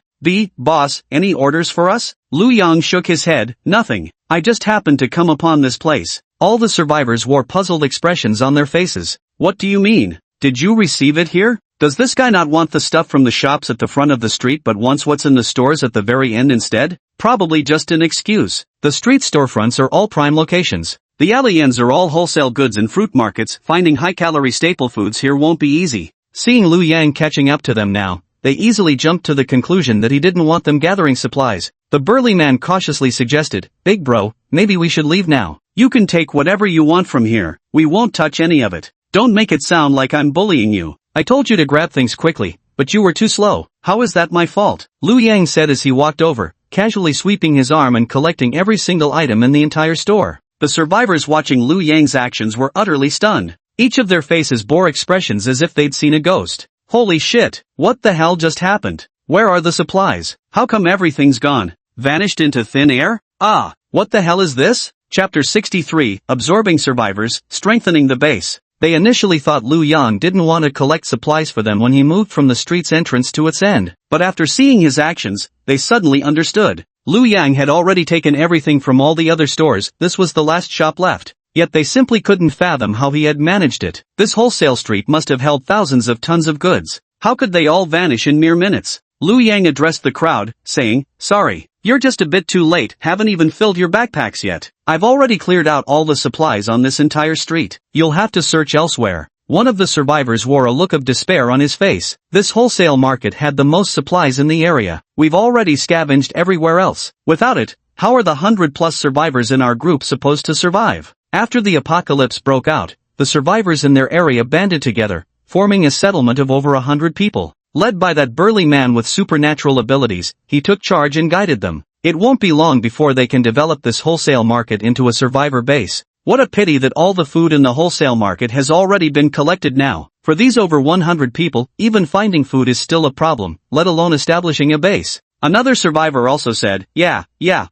Boss, any orders for us? Liu Yang shook his head, nothing. I just happened to come upon this place. All the survivors wore puzzled expressions on their faces. What do you mean? Did you receive it here? Does this guy not want the stuff from the shops at the front of the street but wants what's in the stores at the very end instead? Probably just an excuse. The street storefronts are all prime locations. The alley ends are all wholesale goods and fruit markets. Finding high-calorie staple foods here won't be easy. Seeing Liu Yang catching up to them now, they easily jumped to the conclusion that he didn't want them gathering supplies. The burly man cautiously suggested, Big bro, maybe we should leave now. You can take whatever you want from here. We won't touch any of it. Don't make it sound like I'm bullying you. I told you to grab things quickly, but you were too slow. How is that my fault? Liu Yang said as he walked over, casually sweeping his arm and collecting every single item in the entire store. The survivors watching Liu Yang's actions were utterly stunned. Each of their faces bore expressions as if they'd seen a ghost. Holy shit, what the hell just happened? Where are the supplies? How come everything's gone? Vanished into thin air? Ah, what the hell is this? Chapter 63, Absorbing Survivors, Strengthening the Base. They initially thought Liu Yang didn't want to collect supplies for them when he moved from the street's entrance to its end. But after seeing his actions, they suddenly understood. Liu Yang had already taken everything from all the other stores. This was the last shop left. Yet they simply couldn't fathom how he had managed it. This wholesale street must have held thousands of tons of goods. How could they all vanish in mere minutes? Liu Yang addressed the crowd, saying, Sorry, you're just a bit too late, haven't even filled your backpacks yet. I've already cleared out all the supplies on this entire street. You'll have to search elsewhere. One of the survivors wore a look of despair on his face. This wholesale market had the most supplies in the area. We've already scavenged everywhere else. Without it, how are the 100+ survivors in our group supposed to survive? After the apocalypse broke out, the survivors in their area banded together, forming a settlement of over 100 people. Led by that burly man with supernatural abilities, he took charge and guided them. It won't be long before they can develop this wholesale market into a survivor base. What a pity that all the food in the wholesale market has already been collected now. For these over 100 people, even finding food is still a problem, let alone establishing a base. Another survivor also said, yeah,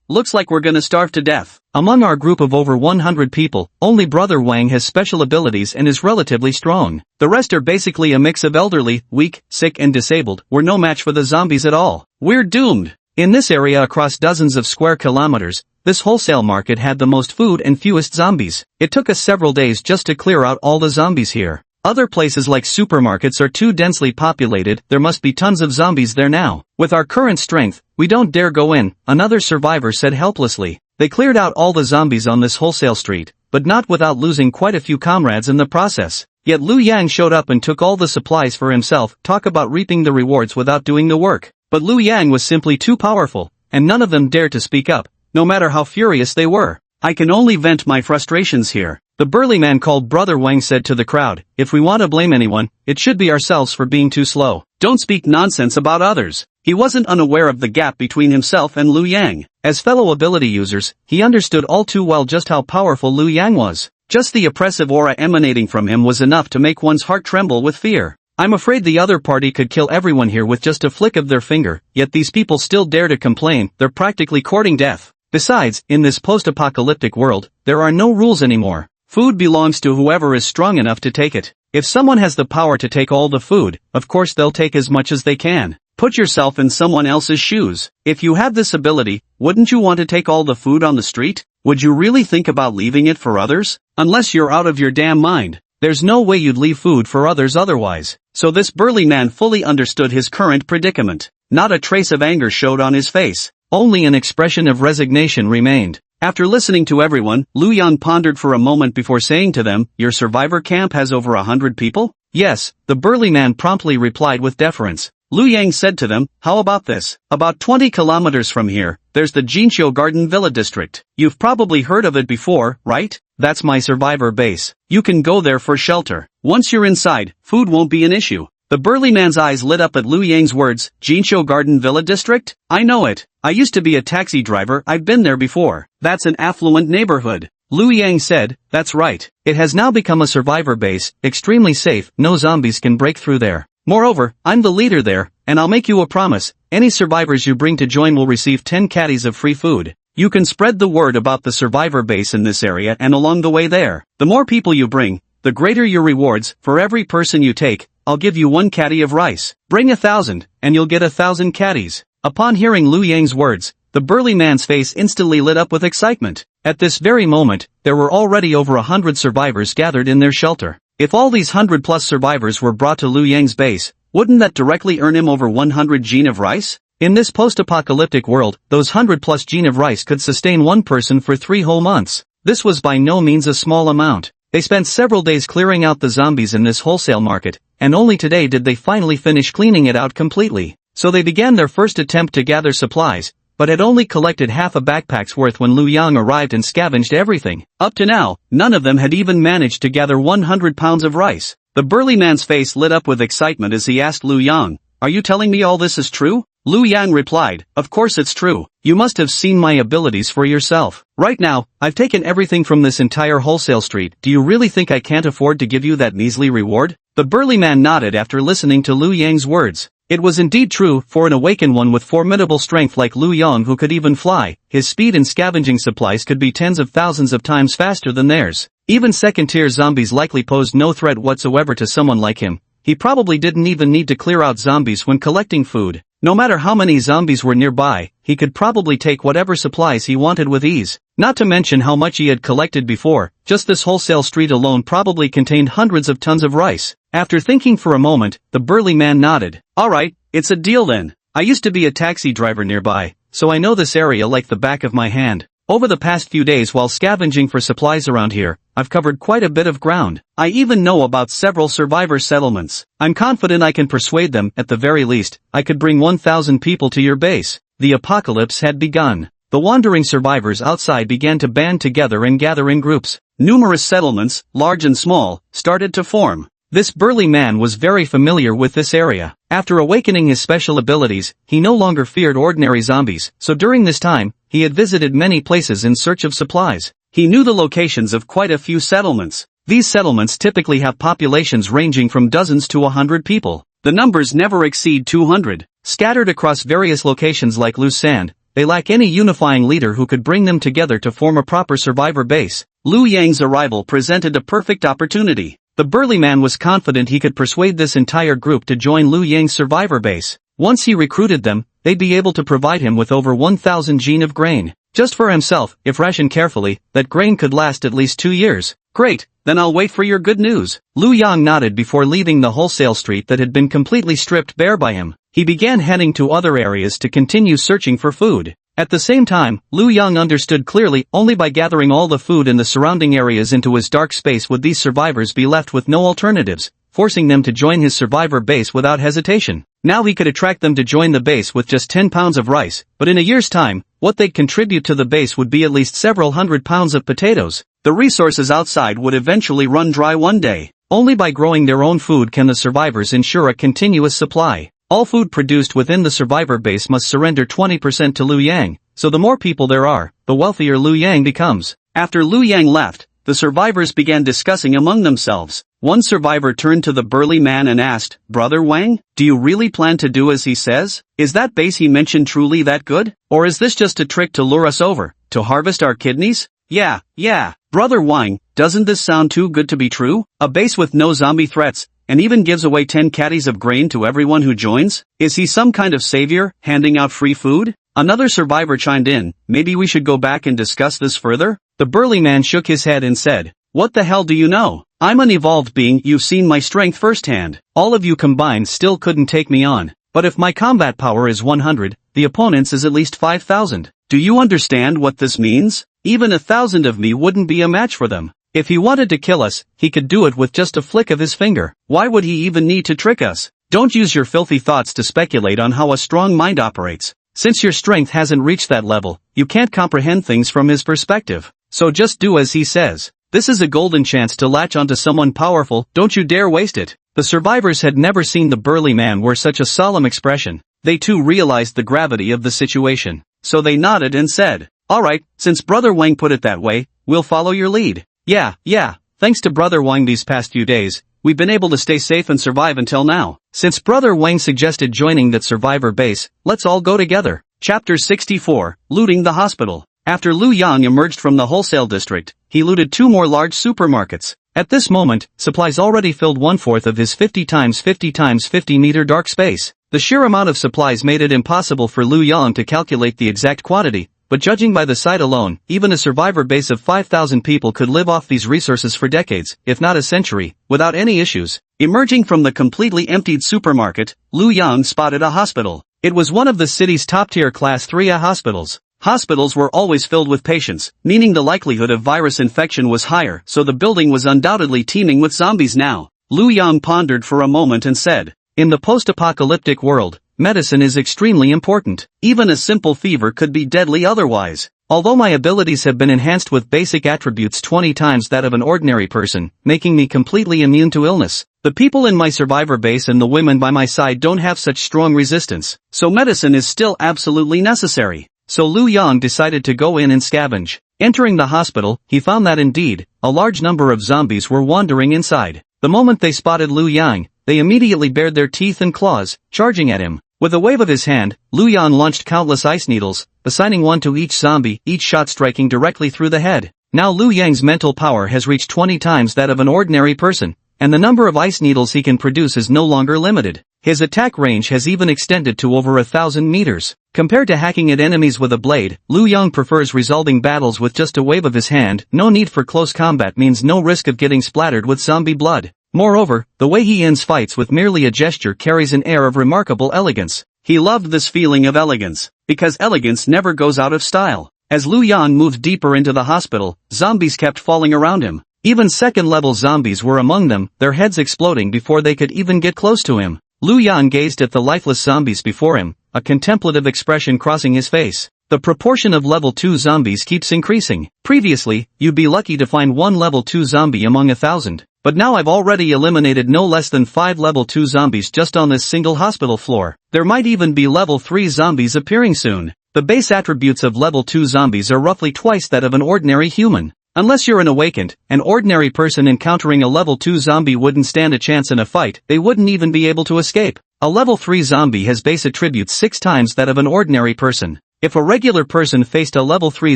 looks like we're gonna starve to death. Among our group of over 100 people, only Brother Wang has special abilities and is relatively strong. The rest are basically a mix of elderly, weak, sick and disabled. We're no match for the zombies at all. We're doomed. In this area across dozens of square kilometers, this wholesale market had the most food and fewest zombies. It took us several days just to clear out all the zombies here. Other places like supermarkets are too densely populated, there must be tons of zombies there now. With our current strength, we don't dare go in, another survivor said helplessly. They cleared out all the zombies on this wholesale street, but not without losing quite a few comrades in the process. Yet Liu Yang showed up and took all the supplies for himself, talk about reaping the rewards without doing the work. But Liu Yang was simply too powerful, and none of them dared to speak up, no matter how furious they were. I can only vent my frustrations here. The burly man called Brother Wang said to the crowd, if we want to blame anyone, it should be ourselves for being too slow. Don't speak nonsense about others. He wasn't unaware of the gap between himself and Liu Yang. As fellow ability users, he understood all too well just how powerful Liu Yang was. Just the oppressive aura emanating from him was enough to make one's heart tremble with fear. I'm afraid the other party could kill everyone here with just a flick of their finger, yet these people still dare to complain, they're practically courting death. Besides, in this post-apocalyptic world, there are no rules anymore. Food belongs to whoever is strong enough to take it. If someone has the power to take all the food, of course they'll take as much as they can. Put yourself in someone else's shoes. If you have this ability, wouldn't you want to take all the food on the street? Would you really think about leaving it for others? Unless you're out of your damn mind. There's no way you'd leave food for others otherwise. So this burly man fully understood his current predicament. Not a trace of anger showed on his face. Only an expression of resignation remained. After listening to everyone, Liu Yang pondered for a moment before saying to them, your survivor camp has over 100 people? Yes, the burly man promptly replied with deference. Liu Yang said to them, how about this? About 20 kilometers from here, there's the Jinqiu Garden Villa district. You've probably heard of it before, right? That's my survivor base. You can go there for shelter. Once you're inside, food won't be an issue. The burly man's eyes lit up at Liu Yang's words, Jinqiu Garden Villa district? I know it. I used to be a taxi driver, I've been there before. That's an affluent neighborhood. Liu Yang said, that's right. It has now become a survivor base, extremely safe, no zombies can break through there. Moreover, I'm the leader there, and I'll make you a promise, any survivors you bring to join will receive 10 caddies of free food. You can spread the word about the survivor base in this area and along the way there. The more people you bring, the greater your rewards. For every person you take, I'll give you 1 caddy of rice. Bring 1,000, and you'll get 1,000 caddies. Upon hearing Liu Yang's words, the burly man's face instantly lit up with excitement. At this very moment, there were already over 100 survivors gathered in their shelter. If all these 100+ survivors were brought to Liu Yang's base, wouldn't that directly earn him over 100 gene of rice? In this post-apocalyptic world, those 100+ gene of rice could sustain one person for 3 whole months. This was by no means a small amount. They spent several days clearing out the zombies in this wholesale market, and only today did they finally finish cleaning it out completely. So they began their first attempt to gather supplies, but had only collected half a backpack's worth when Liu Yang arrived and scavenged everything. Up to now, none of them had even managed to gather 100 pounds of rice. The burly man's face lit up with excitement as he asked Liu Yang, are you telling me all this is true? Liu Yang replied, of course it's true. You must have seen my abilities for yourself. Right now, I've taken everything from this entire wholesale street. Do you really think I can't afford to give you that measly reward? The burly man nodded after listening to Liu Yang's words. It was indeed true, for an awakened one with formidable strength like Liu Yang who could even fly, his speed in scavenging supplies could be tens of thousands of times faster than theirs. Even second-tier zombies likely posed no threat whatsoever to someone like him. He probably didn't even need to clear out zombies when collecting food. No matter how many zombies were nearby, he could probably take whatever supplies he wanted with ease. Not to mention how much he had collected before, just this wholesale street alone probably contained hundreds of tons of rice. After thinking for a moment, the burly man nodded. Alright, it's a deal then. I used to be a taxi driver nearby, so I know this area like the back of my hand. Over the past few days while scavenging for supplies around here, I've covered quite a bit of ground. I even know about several survivor settlements. I'm confident I can persuade them, at the very least, I could bring 1,000 people to your base. The apocalypse had begun. The wandering survivors outside began to band together and gather in groups. Numerous settlements, large and small, started to form. This burly man was very familiar with this area. After awakening his special abilities, he no longer feared ordinary zombies, so during this time, he had visited many places in search of supplies. He knew the locations of quite a few settlements. These settlements typically have populations ranging from dozens to 100 people. The numbers never exceed 200. Scattered across various locations like loose sand, they lack any unifying leader who could bring them together to form a proper survivor base. Liu Yang's arrival presented a perfect opportunity. The burly man was confident he could persuade this entire group to join Liu Yang's survivor base. Once he recruited them, they'd be able to provide him with over 1,000 gen of grain. Just for himself, if rationed carefully, that grain could last at least 2 years. Great, then I'll wait for your good news. Liu Yang nodded before leaving the wholesale street that had been completely stripped bare by him. He began heading to other areas to continue searching for food. At the same time, Liu Yang understood clearly only by gathering all the food in the surrounding areas into his dark space would these survivors be left with no alternatives, forcing them to join his survivor base without hesitation. Now he could attract them to join the base with just 10 pounds of rice, but in a year's time, what they'd contribute to the base would be at least several hundred pounds of potatoes. The resources outside would eventually run dry one day. Only by growing their own food can the survivors ensure a continuous supply. All food produced within the survivor base must surrender 20% to Liu Yang, so the more people there are, the wealthier Liu Yang becomes. After Liu Yang left, the survivors began discussing among themselves. One survivor turned to the burly man and asked, "Brother Wang, do you really plan to do as he says? Is that base he mentioned truly that good? Or is this just a trick to lure us over, to harvest our kidneys?" Yeah, Brother Wang, doesn't this sound too good to be true? A base with no zombie threats, and even gives away 10 caddies of grain to everyone who joins? Is he some kind of savior, handing out free food? Another survivor chimed in, "Maybe we should go back and discuss this further?" The burly man shook his head and said, "What the hell do you know? I'm an evolved being, you've seen my strength firsthand. All of you combined still couldn't take me on. But if my combat power is 100, the opponent's is at least 5,000. Do you understand what this means? Even 1,000 of me wouldn't be a match for them. If he wanted to kill us, he could do it with just a flick of his finger. Why would he even need to trick us? Don't use your filthy thoughts to speculate on how a strong mind operates. Since your strength hasn't reached that level, you can't comprehend things from his perspective. So just do as he says. This is a golden chance to latch onto someone powerful, don't you dare waste it." The survivors had never seen the burly man wear such a solemn expression. They too realized the gravity of the situation. So they nodded and said, "Alright, since Brother Wang put it that way, we'll follow your lead." Yeah, thanks to Brother Wang these past few days, we've been able to stay safe and survive until now. Since Brother Wang suggested joining that survivor base, let's all go together. Chapter 64, Looting the Hospital. After Liu Yang emerged from the wholesale district, he looted 2 more large supermarkets. At this moment, supplies already filled 1/4 of his 50 × 50 × 50 meter dark space. The sheer amount of supplies made it impossible for Liu Yang to calculate the exact quantity, but judging by the sight alone, even a survivor base of 5,000 people could live off these resources for decades, if not a century, without any issues. Emerging from the completely emptied supermarket, Liu Yang spotted a hospital. It was one of the city's top-tier Class 3A hospitals. Hospitals were always filled with patients, meaning the likelihood of virus infection was higher, so the building was undoubtedly teeming with zombies now. Liu Yang pondered for a moment and said, "In the post-apocalyptic world, medicine is extremely important. Even a simple fever could be deadly otherwise. Although my abilities have been enhanced with basic attributes 20 times that of an ordinary person, making me completely immune to illness, the people in my survivor base and the women by my side don't have such strong resistance, so medicine is still absolutely necessary." So Liu Yang decided to go in and scavenge. Entering the hospital, he found that indeed, a large number of zombies were wandering inside. The moment they spotted Liu Yang, they immediately bared their teeth and claws, charging at him. With a wave of his hand, Liu Yang launched countless ice needles, assigning one to each zombie, each shot striking directly through the head. Now Liu Yang's mental power has reached 20 times that of an ordinary person, and the number of ice needles he can produce is no longer limited. His attack range has even extended to over 1,000 meters. Compared to hacking at enemies with a blade, Liu Yang prefers resolving battles with just a wave of his hand. No need for close combat means no risk of getting splattered with zombie blood. Moreover, the way he ends fights with merely a gesture carries an air of remarkable elegance. He loved this feeling of elegance, because elegance never goes out of style. As Liu Yang moved deeper into the hospital, zombies kept falling around him. Even second-level zombies were among them, their heads exploding before they could even get close to him. Liu Yang gazed at the lifeless zombies before him, a contemplative expression crossing his face. The proportion of level 2 zombies keeps increasing. Previously, you'd be lucky to find one level 2 zombie among 1,000. but now I've already eliminated no less than 5 level 2 zombies just on this single hospital floor. There might even be level 3 zombies appearing soon. The base attributes of level 2 zombies are roughly twice that of an ordinary human. Unless you're an awakened, an ordinary person encountering a level 2 zombie wouldn't stand a chance in a fight, they wouldn't even be able to escape. A level 3 zombie has base attributes 6 times that of an ordinary person. If a regular person faced a level 3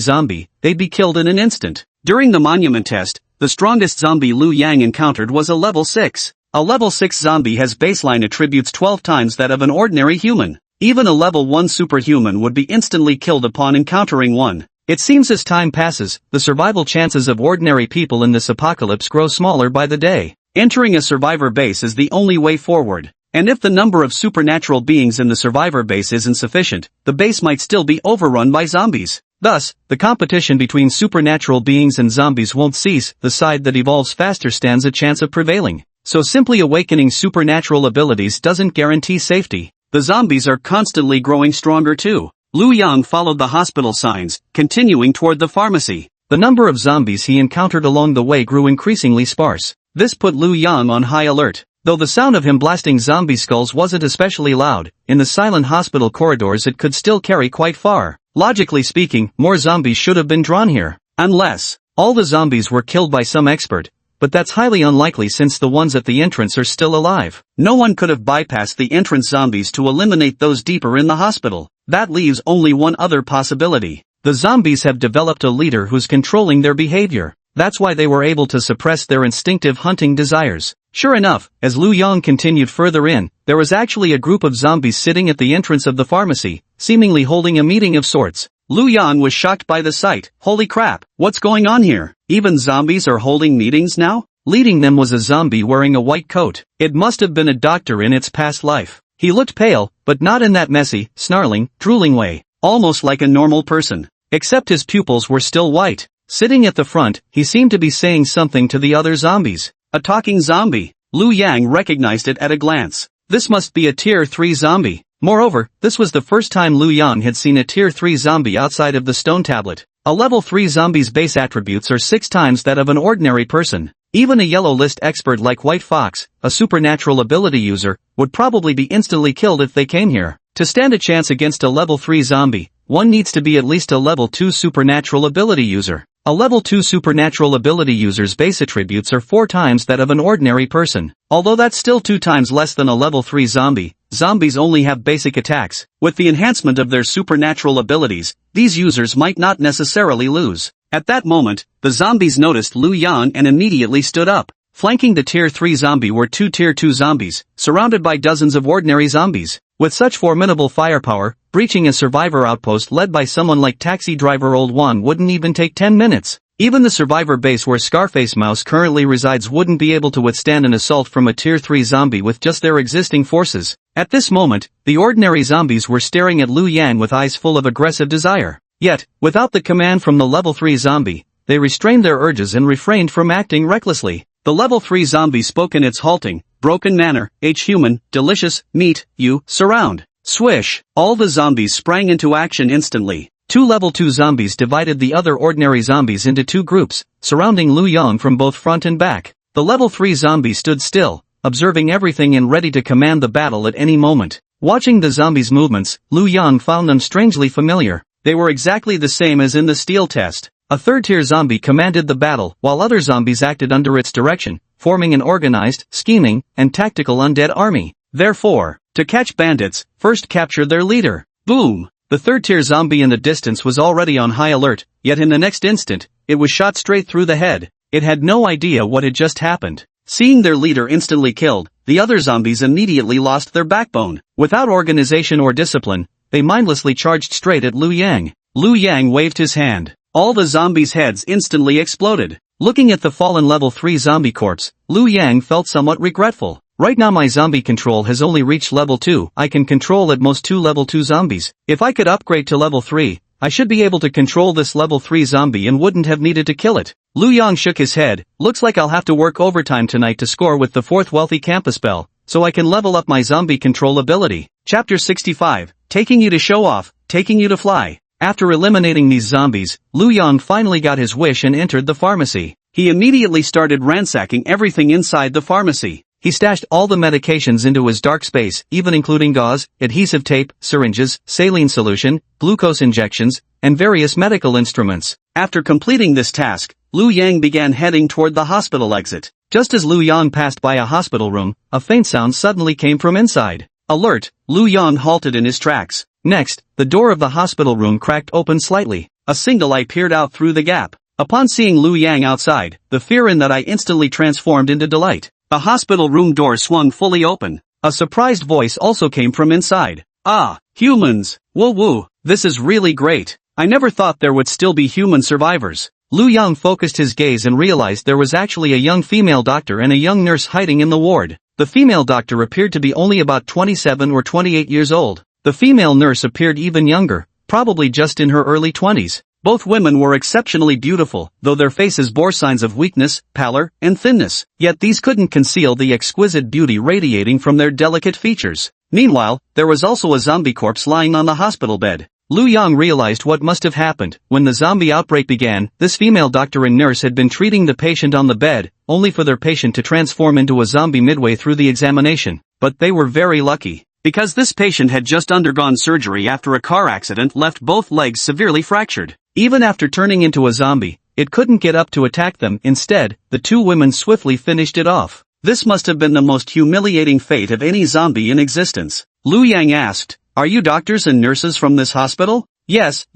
zombie, they'd be killed in an instant. During the monument test, the strongest zombie Liu Yang encountered was a level 6. A level 6 zombie has baseline attributes 12 times that of an ordinary human. Even a level 1 superhuman would be instantly killed upon encountering one. It seems as time passes, the survival chances of ordinary people in this apocalypse grow smaller by the day. Entering a survivor base is the only way forward. And if the number of supernatural beings in the survivor base isn't sufficient, the base might still be overrun by zombies. Thus, the competition between supernatural beings and zombies won't cease. The side that evolves faster stands a chance of prevailing. So simply awakening supernatural abilities doesn't guarantee safety. The zombies are constantly growing stronger too. Liu Yang followed the hospital signs, continuing toward the pharmacy. The number of zombies he encountered along the way grew increasingly sparse. This put Liu Yang on high alert. Though the sound of him blasting zombie skulls wasn't especially loud, in the silent hospital corridors it could still carry quite far. Logically speaking, more zombies should have been drawn here. Unless all the zombies were killed by some expert. But that's highly unlikely since the ones at the entrance are still alive. No one could have bypassed the entrance zombies to eliminate those deeper in the hospital. That leaves only one other possibility. The zombies have developed a leader who's controlling their behavior. That's why they were able to suppress their instinctive hunting desires. Sure enough, as Liu Yang continued further in, there was actually a group of zombies sitting at the entrance of the pharmacy, seemingly holding a meeting of sorts. Liu Yang was shocked by the sight. Holy crap, what's going on here? Even zombies are holding meetings now? Leading them was a zombie wearing a white coat. It must have been a doctor in its past life. He looked pale, but not in that messy, snarling, drooling way. Almost like a normal person. Except his pupils were still white. Sitting at the front, he seemed to be saying something to the other zombies. A talking zombie. Liu Yang recognized it at a glance. This must be a tier 3 zombie. Moreover, this was the first time Liu Yang had seen a tier 3 zombie outside of the stone tablet. A level 3 zombie's base attributes are 6 times that of an ordinary person. Even a yellow list expert like White Fox, a supernatural ability user, would probably be instantly killed if they came here. To stand a chance against a level 3 zombie, one needs to be at least a level 2 supernatural ability user. A level 2 supernatural ability user's base attributes are 4 times that of an ordinary person. Although that's still 2 times less than a level 3 zombie, zombies only have basic attacks. With the enhancement of their supernatural abilities, these users might not necessarily lose. At that moment, the zombies noticed Liu Yang and immediately stood up. Flanking the tier 3 zombie were 2 tier 2 zombies, surrounded by dozens of ordinary zombies. With such formidable firepower, breaching a survivor outpost led by someone like taxi driver Old One wouldn't even take 10 minutes. Even the survivor base where Scarface Mouse currently resides wouldn't be able to withstand an assault from a tier 3 zombie with just their existing forces. At this moment, the ordinary zombies were staring at Liu Yang with eyes full of aggressive desire. Yet, without the command from the level 3 zombie, they restrained their urges and refrained from acting recklessly. The level 3 zombie spoke in its halting, broken manner. Human, delicious, meat, you, surround. Swish. All the zombies sprang into action instantly. 2 level 2 zombies divided the other ordinary zombies into 2 groups, surrounding Liu Yang from both front and back. The level 3 zombie stood still, observing everything and ready to command the battle at any moment. Watching the zombies' movements, Liu Yang found them strangely familiar. They were exactly the same as in the steel test. A third-tier zombie commanded the battle, while other zombies acted under its direction, forming an organized, scheming, and tactical undead army. Therefore, to catch bandits, first capture their leader. Boom! The third-tier zombie in the distance was already on high alert, yet in the next instant, it was shot straight through the head. It had no idea what had just happened. Seeing their leader instantly killed, the other zombies immediately lost their backbone. Without organization or discipline, they mindlessly charged straight at Liu Yang. Liu Yang waved his hand. All the zombies' heads instantly exploded. Looking at the fallen level 3 zombie corpse, Liu Yang felt somewhat regretful. Right now my zombie control has only reached level 2. I can control at most 2 level 2 zombies. If I could upgrade to level 3, I should be able to control this level 3 zombie and wouldn't have needed to kill it. Liu Yang shook his head. Looks like I'll have to work overtime tonight to score with the 4th wealthy campus belle, so I can level up my zombie control ability. Chapter 65, Taking you to show off, taking you to fly. After eliminating these zombies, Liu Yang finally got his wish and entered the pharmacy. He immediately started ransacking everything inside the pharmacy. He stashed all the medications into his dark space, even including gauze, adhesive tape, syringes, saline solution, glucose injections, and various medical instruments. After completing this task, Liu Yang began heading toward the hospital exit. Just as Liu Yang passed by a hospital room, a faint sound suddenly came from inside. Alert! Liu Yang halted in his tracks. Next, the door of the hospital room cracked open slightly. A single eye peered out through the gap. Upon seeing Liu Yang outside, the fear in that eye instantly transformed into delight. The hospital room door swung fully open. A surprised voice also came from inside. Ah, humans! Woo woo, this is really great. I never thought there would still be human survivors. Liu Yang focused his gaze and realized there was actually a young female doctor and a young nurse hiding in the ward. The female doctor appeared to be only about 27 or 28 years old. The female nurse appeared even younger, probably just in her early 20s. Both women were exceptionally beautiful, though their faces bore signs of weakness, pallor, and thinness. Yet these couldn't conceal the exquisite beauty radiating from their delicate features. Meanwhile, there was also a zombie corpse lying on the hospital bed. Liu Yang realized what must have happened. When the zombie outbreak began, this female doctor and nurse had been treating the patient on the bed, only for their patient to transform into a zombie midway through the examination. But they were very lucky, because this patient had just undergone surgery after a car accident left both legs severely fractured. Even after turning into a zombie, it couldn't get up to attack them. Instead, the two women swiftly finished it off. This must have been the most humiliating fate of any zombie in existence. Liu Yang asked, "Are you doctors and nurses from this hospital?" Yes.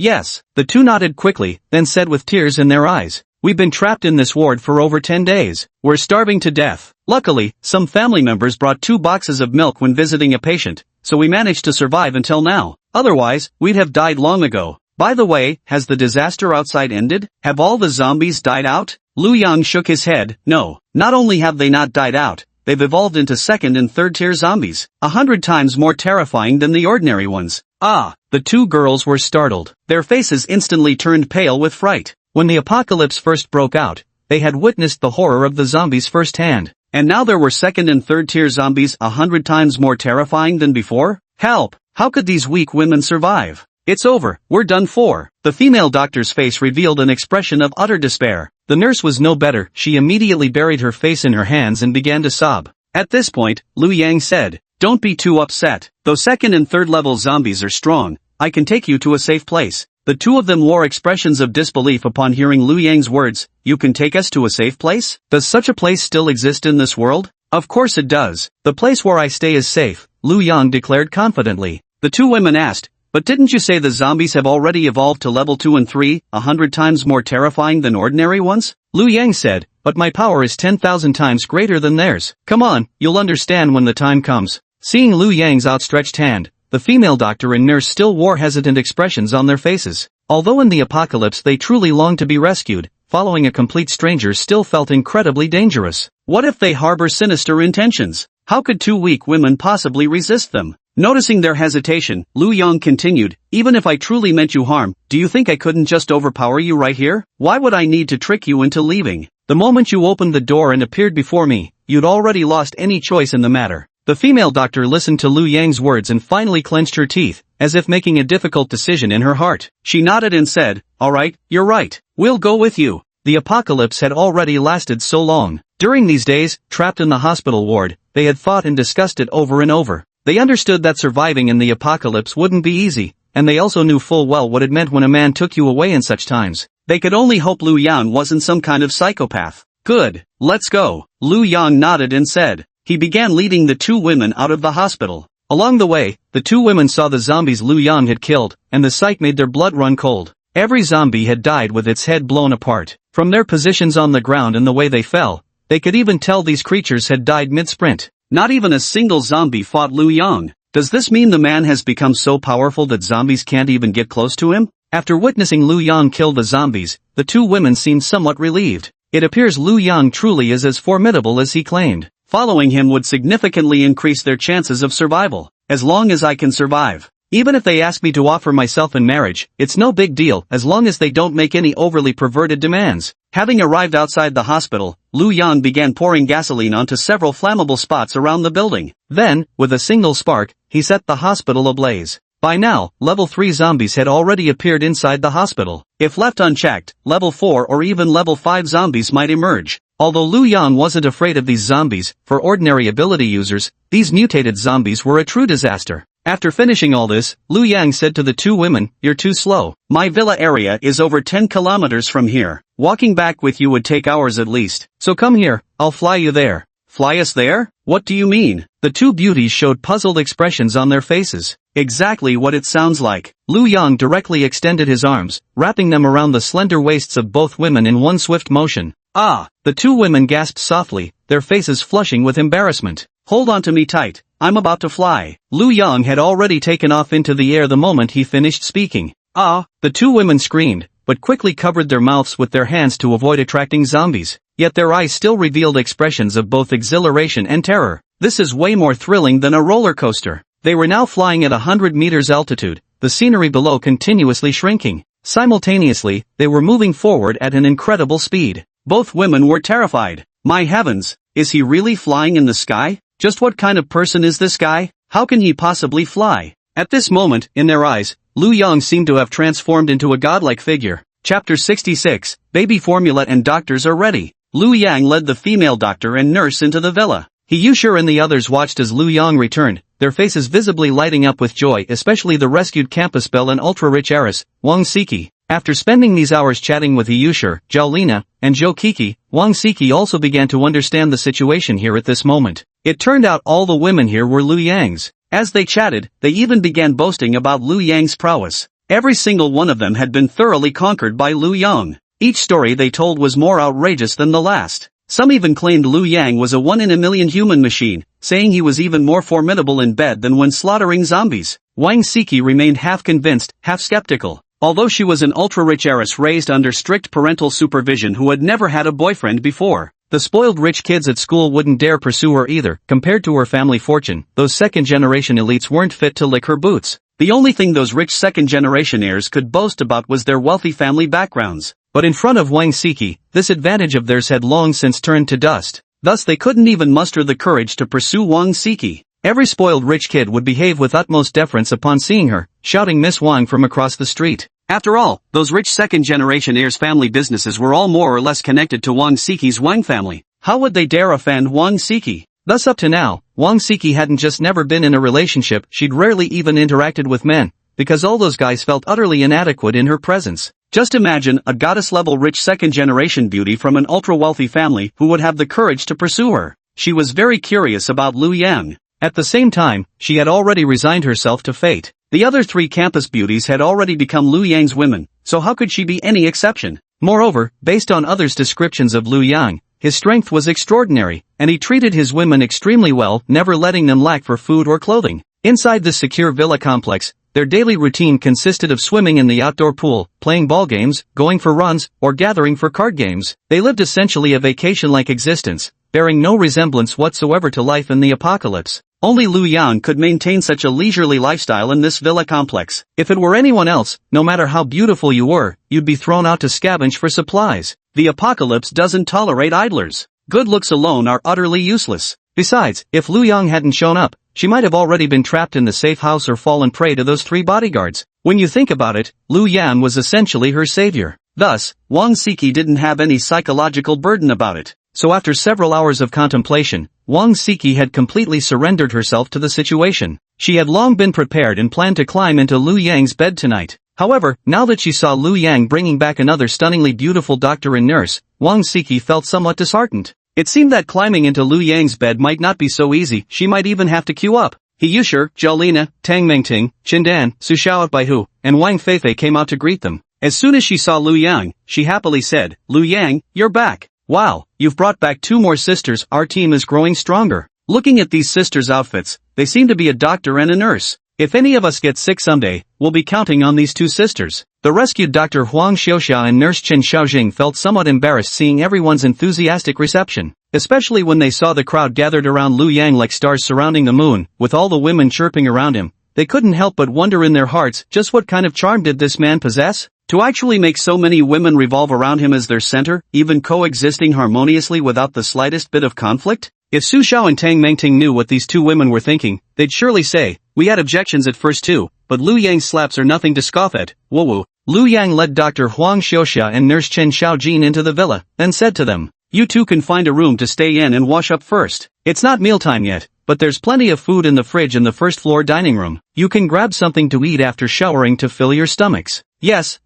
The two nodded quickly, then said with tears in their eyes, "We've been trapped in this ward for over 10 days. We're starving to death. Luckily, some family members brought 2 boxes of milk when visiting a patient, so we managed to survive until now. Otherwise, we'd have died long ago. By the way, has the disaster outside ended? Have all the zombies died out?" Liu Yang shook his head. No, not only have they not died out, they've evolved into second and third tier zombies, 100 times more terrifying than the ordinary ones. Ah, the two girls were startled. Their faces instantly turned pale with fright. When the apocalypse first broke out, they had witnessed the horror of the zombies firsthand. And now there were second and third tier zombies 100 times more terrifying than before? Help! How could these weak women survive? It's over, we're done for. The female doctor's face revealed an expression of utter despair. The nurse was no better. She immediately buried her face in her hands and began to sob. At this point, Liu Yang said, "Don't be too upset. Though second and third level zombies are strong, I can take you to a safe place." The two of them wore expressions of disbelief upon hearing Liu Yang's words. "You can take us to a safe place? Does such a place still exist in this world?" "Of course it does. The place where I stay is safe," Liu Yang declared confidently. The two women asked, "But didn't you say the zombies have already evolved to level 2 and 3, 100 times more terrifying than ordinary ones?" Liu Yang said, "But my power is 10,000 times greater than theirs. Come on, you'll understand when the time comes." Seeing Liu Yang's outstretched hand, the female doctor and nurse still wore hesitant expressions on their faces. Although in the apocalypse they truly longed to be rescued, following a complete stranger still felt incredibly dangerous. What if they harbor sinister intentions? How could two weak women possibly resist them? Noticing their hesitation, Liu Yang continued, "Even if I truly meant you harm, do you think I couldn't just overpower you right here? Why would I need to trick you into leaving? The moment you opened the door and appeared before me, you'd already lost any choice in the matter." The female doctor listened to Liu Yang's words and finally clenched her teeth, as if making a difficult decision in her heart. She nodded and said, "All right, you're right. We'll go with you." The apocalypse had already lasted so long. During these days, trapped in the hospital ward, they had fought and discussed it over and over. They understood that surviving in the apocalypse wouldn't be easy, and they also knew full well what it meant when a man took you away in such times. They could only hope Liu Yang wasn't some kind of psychopath. "Good, let's go," Liu Yang nodded and said. He began leading the two women out of the hospital. Along the way, the two women saw the zombies Liu Yang had killed, and the sight made their blood run cold. Every zombie had died with its head blown apart. From their positions on the ground and the way they fell, they could even tell these creatures had died mid-sprint. Not even a single zombie fought Liu Yang. Does this mean the man has become so powerful that zombies can't even get close to him? After witnessing Liu Yang kill the zombies, the two women seemed somewhat relieved. It appears Liu Yang truly is as formidable as he claimed. Following him would significantly increase their chances of survival. As long as I can survive. Even if they ask me to offer myself in marriage, it's no big deal as long as they don't make any overly perverted demands. Having arrived outside the hospital, Liu Yang began pouring gasoline onto several flammable spots around the building. Then, with a single spark, he set the hospital ablaze. By now, level 3 zombies had already appeared inside the hospital. If left unchecked, level 4 or even level 5 zombies might emerge. Although Lu Yang wasn't afraid of these zombies, for ordinary ability users, these mutated zombies were a true disaster. After finishing all this, Lu Yang said to the two women, "You're too slow. My villa area is over 10 kilometers from here. Walking back with you would take hours at least. So come here, I'll fly you there." "Fly us there? What do you mean?" The two beauties showed puzzled expressions on their faces. Exactly what it sounds like. Lu Yang directly extended his arms, wrapping them around the slender waists of both women in one swift motion. "Ah!" The two women gasped softly, their faces flushing with embarrassment. "Hold on to me tight. I'm about to fly." Lu Yang had already taken off into the air the moment he finished speaking. "Ah!" The two women screamed, but quickly covered their mouths with their hands to avoid attracting zombies. Yet their eyes still revealed expressions of both exhilaration and terror. This is way more thrilling than a roller coaster. They were now flying at 100 meters altitude, the scenery below continuously shrinking. Simultaneously, they were moving forward at an incredible speed. Both women were terrified. My heavens, is he really flying in the sky? Just what kind of person is this guy? How can he possibly fly? At this moment, in their eyes, Lu Yang seemed to have transformed into a godlike figure. Chapter 66, Baby Formula and Doctors Are Ready. Lu Yang led the female doctor and nurse into the villa. He and the others watched as Lu Yang returned, their faces visibly lighting up with joy, especially the rescued campus belle and ultra-rich heiress, Wang Siki. After spending these hours chatting with Yusher, Zhaolina, and Zhou Kiki, Wang Siki also began to understand the situation here at this moment. It turned out all the women here were Lu Yang's. As they chatted, they even began boasting about Lu Yang's prowess. Every single one of them had been thoroughly conquered by Lu Yang. Each story they told was more outrageous than the last. Some even claimed Lu Yang was a one-in-a-million human machine, saying he was even more formidable in bed than when slaughtering zombies. Wang Siki remained half convinced, half skeptical. Although she was an ultra-rich heiress raised under strict parental supervision who had never had a boyfriend before, the spoiled rich kids at school wouldn't dare pursue her either. Compared to her family fortune, those second-generation elites weren't fit to lick her boots. The only thing those rich second-generation heirs could boast about was their wealthy family backgrounds. But in front of Wang Siki, this advantage of theirs had long since turned to dust. Thus they couldn't even muster the courage to pursue Wang Siki. Every spoiled rich kid would behave with utmost deference upon seeing her, shouting Miss Wang from across the street. After all, those rich second-generation heirs' family businesses were all more or less connected to Wang Siki's Wang family. How would they dare offend Wang Siki? Thus up to now, Wang Siki hadn't just never been in a relationship, she'd rarely even interacted with men, because all those guys felt utterly inadequate in her presence. Just imagine a goddess-level rich second-generation beauty from an ultra-wealthy family who would have the courage to pursue her. She was very curious about Lu Yang. At the same time, she had already resigned herself to fate. The other three campus beauties had already become Lu Yang's women, so how could she be any exception? Moreover, based on others' descriptions of Lu Yang, his strength was extraordinary, and he treated his women extremely well, never letting them lack for food or clothing. Inside this secure villa complex, their daily routine consisted of swimming in the outdoor pool, playing ball games, going for runs, or gathering for card games. They lived essentially a vacation-like existence, bearing no resemblance whatsoever to life in the apocalypse. Only Lu Yang could maintain such a leisurely lifestyle in this villa complex. If it were anyone else, no matter how beautiful you were, you'd be thrown out to scavenge for supplies. The apocalypse doesn't tolerate idlers. Good looks alone are utterly useless. Besides, if Lu Yang hadn't shown up, she might have already been trapped in the safe house or fallen prey to those three bodyguards. When you think about it, Lu Yang was essentially her savior. Thus, Wang Siki didn't have any psychological burden about it. So after several hours of contemplation, Wang Siki had completely surrendered herself to the situation. She had long been prepared and planned to climb into Lu Yang's bed tonight. However, now that she saw Lu Yang bringing back another stunningly beautiful doctor and nurse, Wang Siki felt somewhat disheartened. It seemed that climbing into Lu Yang's bed might not be so easy, she might even have to queue up. Yusher, Zhaolina, Tang Mengting, Qindan, Su Xiaobaihu, and Wang Feifei came out to greet them. As soon as she saw Lu Yang, she happily said, "Lu Yang, you're back. Wow, you've brought back two more sisters, our team is growing stronger." Looking at these sisters' outfits, they seem to be a doctor and a nurse. If any of us get sick someday, we'll be counting on these two sisters. The rescued Dr. Huang Xiaoxia and nurse Chen Xiaojing felt somewhat embarrassed seeing everyone's enthusiastic reception, especially when they saw the crowd gathered around Lu Yang like stars surrounding the moon, with all the women chirping around him. They couldn't help but wonder in their hearts just what kind of charm did this man possess? To actually make so many women revolve around him as their center, even coexisting harmoniously without the slightest bit of conflict? If Su Xiao and Tang Mengting knew what these two women were thinking, they'd surely say, We had objections at first too, but Liu Yang's slaps are nothing to scoff at. Woo. Liu Yang led Dr. Huang Xiuxia and Nurse Chen Xiaojin into the villa, then said to them, "You two can find a room to stay in and wash up first. It's not mealtime yet, but there's plenty of food in the fridge in the first floor dining room. You can grab something to eat after showering to fill your stomachs." Yes,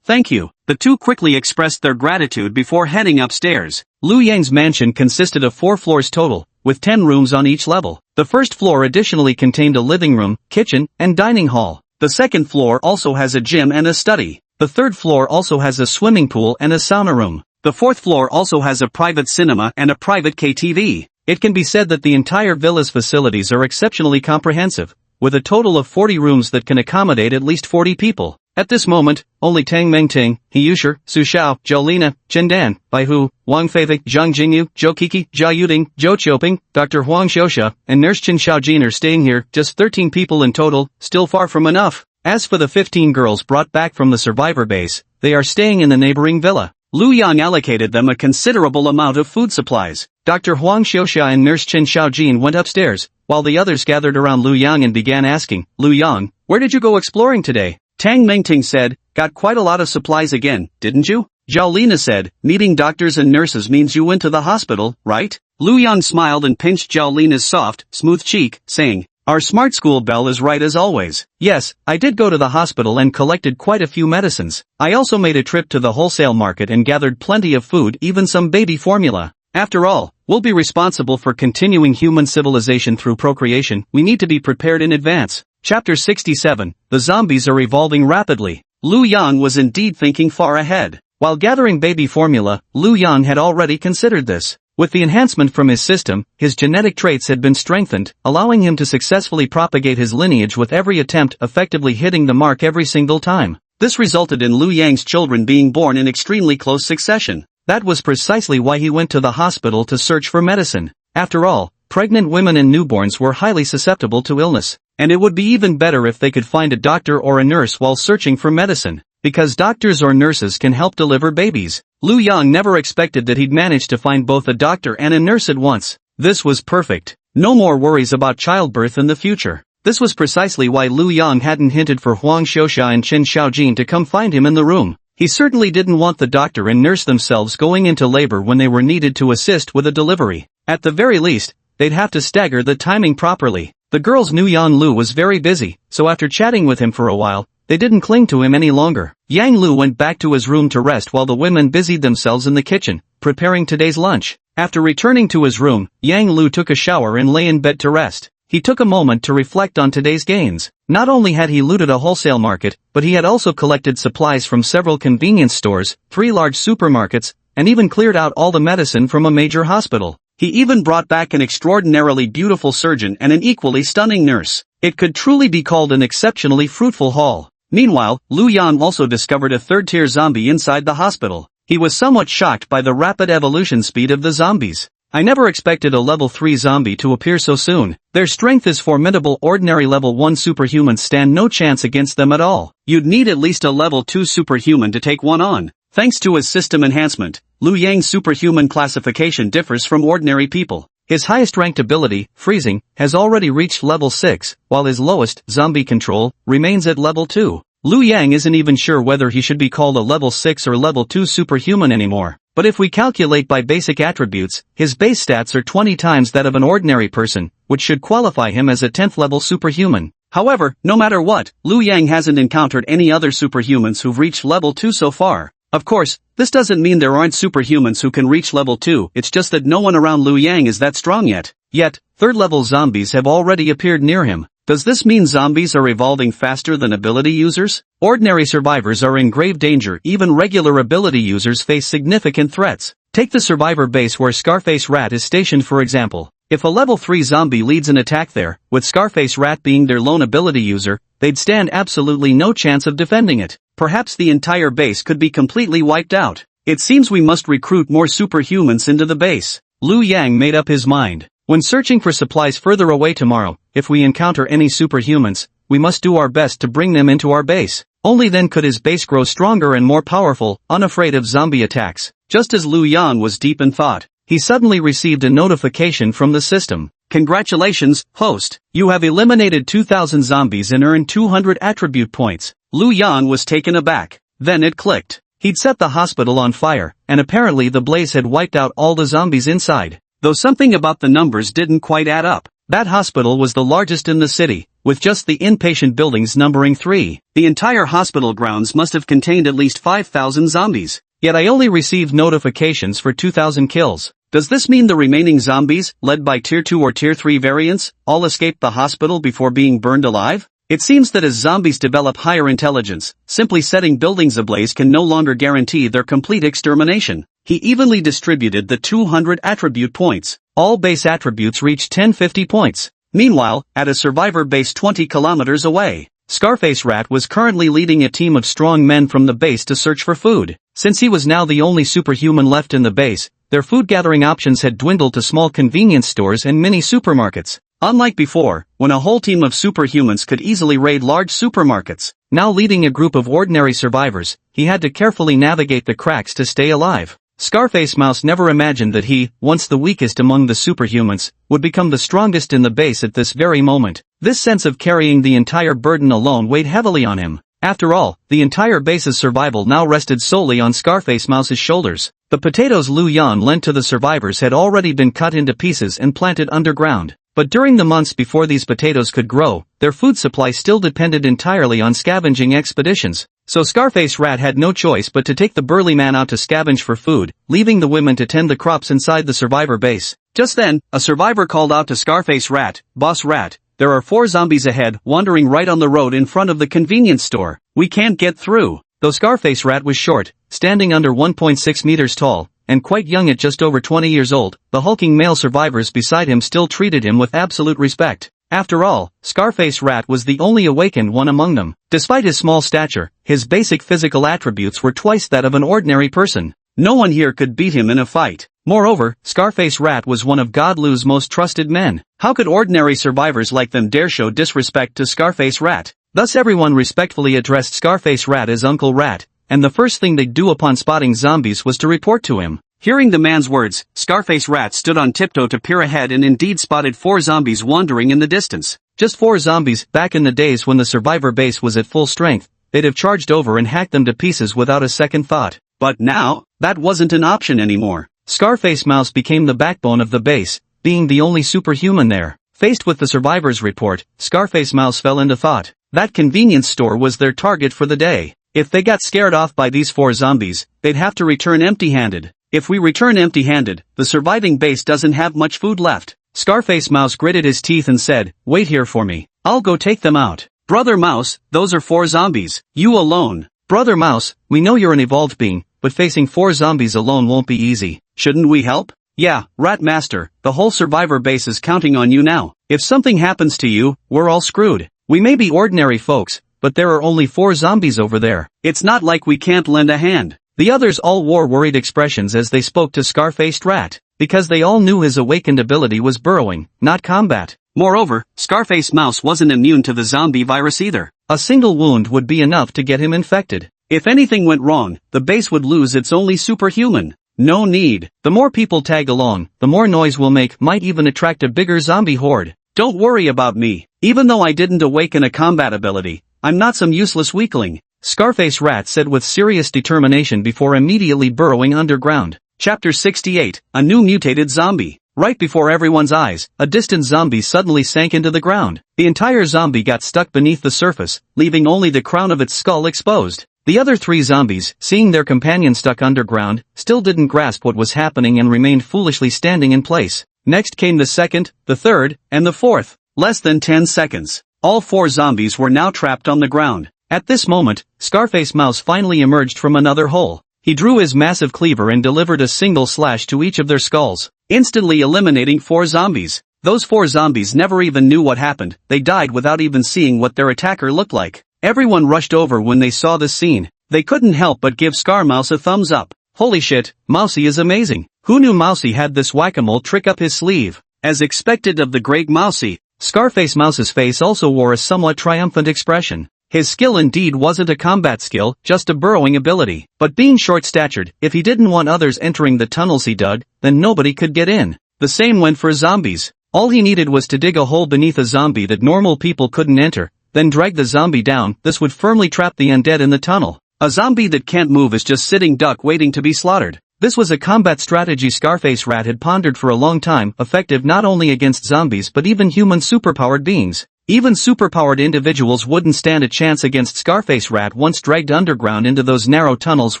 thank you. The two quickly expressed their gratitude before heading upstairs. Liu Yang's mansion consisted of 4 floors total, with 10 rooms on each level. The first floor additionally contained a living room, kitchen, and dining hall. The second floor also has a gym and a study. The third floor also has a swimming pool and a sauna room. The fourth floor also has a private cinema and a private KTV. It can be said that the entire villa's facilities are exceptionally comprehensive, with a total of 40 rooms that can accommodate at least 40 people. At this moment, only Tang Mengting, He Yushi, Su Xiao, Zhou Lina, Chen Dan, Bai Hu, Wang Feifei, Zhang Jingyu, Zhou Kiki, Jia Yuding, Zhou Qiuping, Dr. Huang Xiuxia, and Nurse Chen Xiaojin are staying here, just 13 people in total, still far from enough. As for the 15 girls brought back from the survivor base, they are staying in the neighboring villa. Liu Yang allocated them a considerable amount of food supplies. Dr. Huang Xiuxia and Nurse Chen Xiaojin went upstairs, while the others gathered around Liu Yang and began asking, "Liu Yang, where did you go exploring today?" Tang Mengting said, "Got quite a lot of supplies again, didn't you?" Zhao Lina said, "Meeting doctors and nurses means you went to the hospital, right?" Liu Yang smiled and pinched Zhao Lina's soft, smooth cheek, saying, "Our smart school Belle is right as always. Yes, I did go to the hospital and collected quite a few medicines. I also made a trip to the wholesale market and gathered plenty of food, even some baby formula. After all, we'll be responsible for continuing human civilization through procreation. We need to be prepared in advance." Chapter 67, The Zombies Are Evolving Rapidly. Liu Yang was indeed thinking far ahead. While gathering baby formula, Liu Yang had already considered this. With the enhancement from his system, his genetic traits had been strengthened, allowing him to successfully propagate his lineage with every attempt effectively hitting the mark every single time. This resulted in Liu Yang's children being born in extremely close succession. That was precisely why he went to the hospital to search for medicine. After all, pregnant women and newborns were highly susceptible to illness, and it would be even better if they could find a doctor or a nurse while searching for medicine, because doctors or nurses can help deliver babies. Liu Yang never expected that he'd manage to find both a doctor and a nurse at once. This was perfect. No more worries about childbirth in the future. This was precisely why Liu Yang hadn't hinted for Huang Xiuxia and Chen Xiaojin to come find him in the room. He certainly didn't want the doctor and nurse themselves going into labor when they were needed to assist with a delivery. At the very least, they'd have to stagger the timing properly. The girls knew Yang Lu was very busy, so after chatting with him for a while, they didn't cling to him any longer. Yang Lu went back to his room to rest while the women busied themselves in the kitchen, preparing today's lunch. After returning to his room, Yang Lu took a shower and lay in bed to rest. He took a moment to reflect on today's gains. Not only had he looted a wholesale market, but he had also collected supplies from several convenience stores, 3 large supermarkets, and even cleared out all the medicine from a major hospital. He even brought back an extraordinarily beautiful surgeon and an equally stunning nurse. It could truly be called an exceptionally fruitful haul. Meanwhile, Liu Yang also discovered a third-tier zombie inside the hospital. He was somewhat shocked by the rapid evolution speed of the zombies. "I never expected a level 3 zombie to appear so soon. Their strength is formidable. Ordinary level 1 superhumans stand no chance against them at all. You'd need at least a level 2 superhuman to take one on." Thanks to his system enhancement, Liu Yang's superhuman classification differs from ordinary people. His highest ranked ability, freezing, has already reached level 6, while his lowest, zombie control, remains at level 2. Liu Yang isn't even sure whether he should be called a level 6 or level 2 superhuman anymore. But if we calculate by basic attributes, his base stats are 20 times that of an ordinary person, which should qualify him as a 10th level superhuman. However, no matter what, Liu Yang hasn't encountered any other superhumans who've reached level 2 so far. Of course, this doesn't mean there aren't superhumans who can reach level 2, it's just that no one around Liu Yang is that strong yet. Yet, third-level zombies have already appeared near him. Does this mean zombies are evolving faster than ability users? Ordinary survivors are in grave danger. Even regular ability users face significant threats. Take the survivor base where Scarface Rat is stationed for example. If a level 3 zombie leads an attack there, with Scarface Rat being their lone ability user, they'd stand absolutely no chance of defending it. Perhaps the entire base could be completely wiped out. It seems we must recruit more superhumans into the base. Liu Yang made up his mind. When searching for supplies further away tomorrow, if we encounter any superhumans, we must do our best to bring them into our base. Only then could his base grow stronger and more powerful, unafraid of zombie attacks. Just as Liu Yang was deep in thought, he suddenly received a notification from the system. Congratulations, host. You have eliminated 2,000 zombies and earned 200 attribute points. Lu Yan was taken aback. Then it clicked. He'd set the hospital on fire, and apparently the blaze had wiped out all the zombies inside. Though something about the numbers didn't quite add up. That hospital was the largest in the city, with just the inpatient buildings numbering 3. The entire hospital grounds must have contained at least 5,000 zombies. Yet I only received notifications for 2,000 kills. Does this mean the remaining zombies, led by Tier 2 or Tier 3 variants, all escaped the hospital before being burned alive? It seems that as zombies develop higher intelligence, simply setting buildings ablaze can no longer guarantee their complete extermination. He evenly distributed the 200 attribute points. All base attributes reached 1050 points. Meanwhile, at a survivor base 20 kilometers away, Scarface Rat was currently leading a team of strong men from the base to search for food. Since he was now the only superhuman left in the base, their food gathering options had dwindled to small convenience stores and mini supermarkets. Unlike before, when a whole team of superhumans could easily raid large supermarkets, now leading a group of ordinary survivors, he had to carefully navigate the cracks to stay alive. Scarface Mouse never imagined that he, once the weakest among the superhumans, would become the strongest in the base at this very moment. This sense of carrying the entire burden alone weighed heavily on him. After all, the entire base's survival now rested solely on Scarface Mouse's shoulders. The potatoes Lu Yan lent to the survivors had already been cut into pieces and planted underground. But during the months before these potatoes could grow, their food supply still depended entirely on scavenging expeditions. So Scarface Rat had no choice but to take the burly man out to scavenge for food, leaving the women to tend the crops inside the survivor base. Just then, a survivor called out to Scarface Rat, "Boss Rat, there are 4 zombies ahead, wandering right on the road in front of the convenience store. We can't get through." Though Scarface Rat was short, standing under 1.6 meters tall, and quite young at just over 20 years old, the hulking male survivors beside him still treated him with absolute respect. After all, Scarface Rat was the only awakened one among them. Despite his small stature, his basic physical attributes were twice that of an ordinary person. No one here could beat him in a fight. Moreover, Scarface Rat was one of God Lu's most trusted men. How could ordinary survivors like them dare show disrespect to Scarface Rat? Thus everyone respectfully addressed Scarface Rat as Uncle Rat, and the first thing they'd do upon spotting zombies was to report to him. Hearing the man's words, Scarface Rat stood on tiptoe to peer ahead and indeed spotted 4 zombies wandering in the distance. Just 4 zombies. Back in the days when the survivor base was at full strength, they'd have charged over and hacked them to pieces without a second thought. But now, that wasn't an option anymore. Scarface Mouse became the backbone of the base, being the only superhuman there. Faced with the survivor's report, Scarface Mouse fell into thought. That convenience store was their target for the day. If they got scared off by these 4 zombies, they'd have to return empty-handed. If we return empty-handed, the surviving base doesn't have much food left. Scarface Mouse gritted his teeth and said, "Wait here for me. I'll go take them out." "Brother Mouse, those are 4 zombies. You alone." "Brother Mouse, we know you're an evolved being, but facing 4 zombies alone won't be easy. Shouldn't we help?" "Yeah, Rat Master, the whole survivor base is counting on you now. If something happens to you, we're all screwed. We may be ordinary folks, but there are only 4 zombies over there. It's not like we can't lend a hand." The others all wore worried expressions as they spoke to Scarfaced Rat, because they all knew his awakened ability was burrowing, not combat. Moreover, Scarface Mouse wasn't immune to the zombie virus either. A single wound would be enough to get him infected. If anything went wrong, the base would lose its only superhuman. No need. The more people tag along, the more noise we'll make, might even attract a bigger zombie horde. Don't worry about me. Even though I didn't awaken a combat ability, I'm not some useless weakling. Scarface Rat said with serious determination before immediately burrowing underground. Chapter 68, A New Mutated Zombie. Right before everyone's eyes, a distant zombie suddenly sank into the ground. The entire zombie got stuck beneath the surface, leaving only the crown of its skull exposed. The other 3 zombies, seeing their companion stuck underground, still didn't grasp what was happening and remained foolishly standing in place. Next came the second, the third, and the fourth. Less than 10 seconds. All 4 zombies were now trapped on the ground. At this moment, Scarface Mouse finally emerged from another hole. He drew his massive cleaver and delivered a single slash to each of their skulls, instantly eliminating 4 zombies. Those 4 zombies never even knew what happened. They died without even seeing what their attacker looked like. Everyone rushed over when they saw this scene. They couldn't help but give Scar Mouse a thumbs up. Holy shit, Mousy is amazing. Who knew Mousy had this whack-a-mole trick up his sleeve? As expected of the great Mousy, Scarface Mouse's face also wore a somewhat triumphant expression. His skill indeed wasn't a combat skill, just a burrowing ability. But being short-statured, if he didn't want others entering the tunnels he dug, then nobody could get in. The same went for zombies. All he needed was to dig a hole beneath a zombie that normal people couldn't enter, then drag the zombie down. This would firmly trap the undead in the tunnel. A zombie that can't move is just sitting duck waiting to be slaughtered. This was a combat strategy Scarface Rat had pondered for a long time, effective not only against zombies but even human superpowered beings. Even superpowered individuals wouldn't stand a chance against Scarface Rat once dragged underground into those narrow tunnels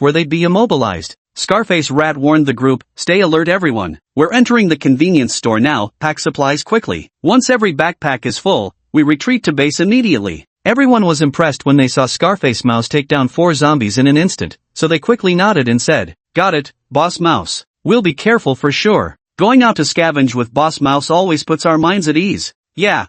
where they'd be immobilized. Scarface Rat warned the group, "Stay alert everyone. We're entering the convenience store now, pack supplies quickly. Once every backpack is full, we retreat to base immediately." Everyone was impressed when they saw Scarface Mouse take down 4 zombies in an instant, so they quickly nodded and said, "Got it, Boss Mouse. We'll be careful for sure. Going out to scavenge with Boss Mouse always puts our minds at ease." Yeah.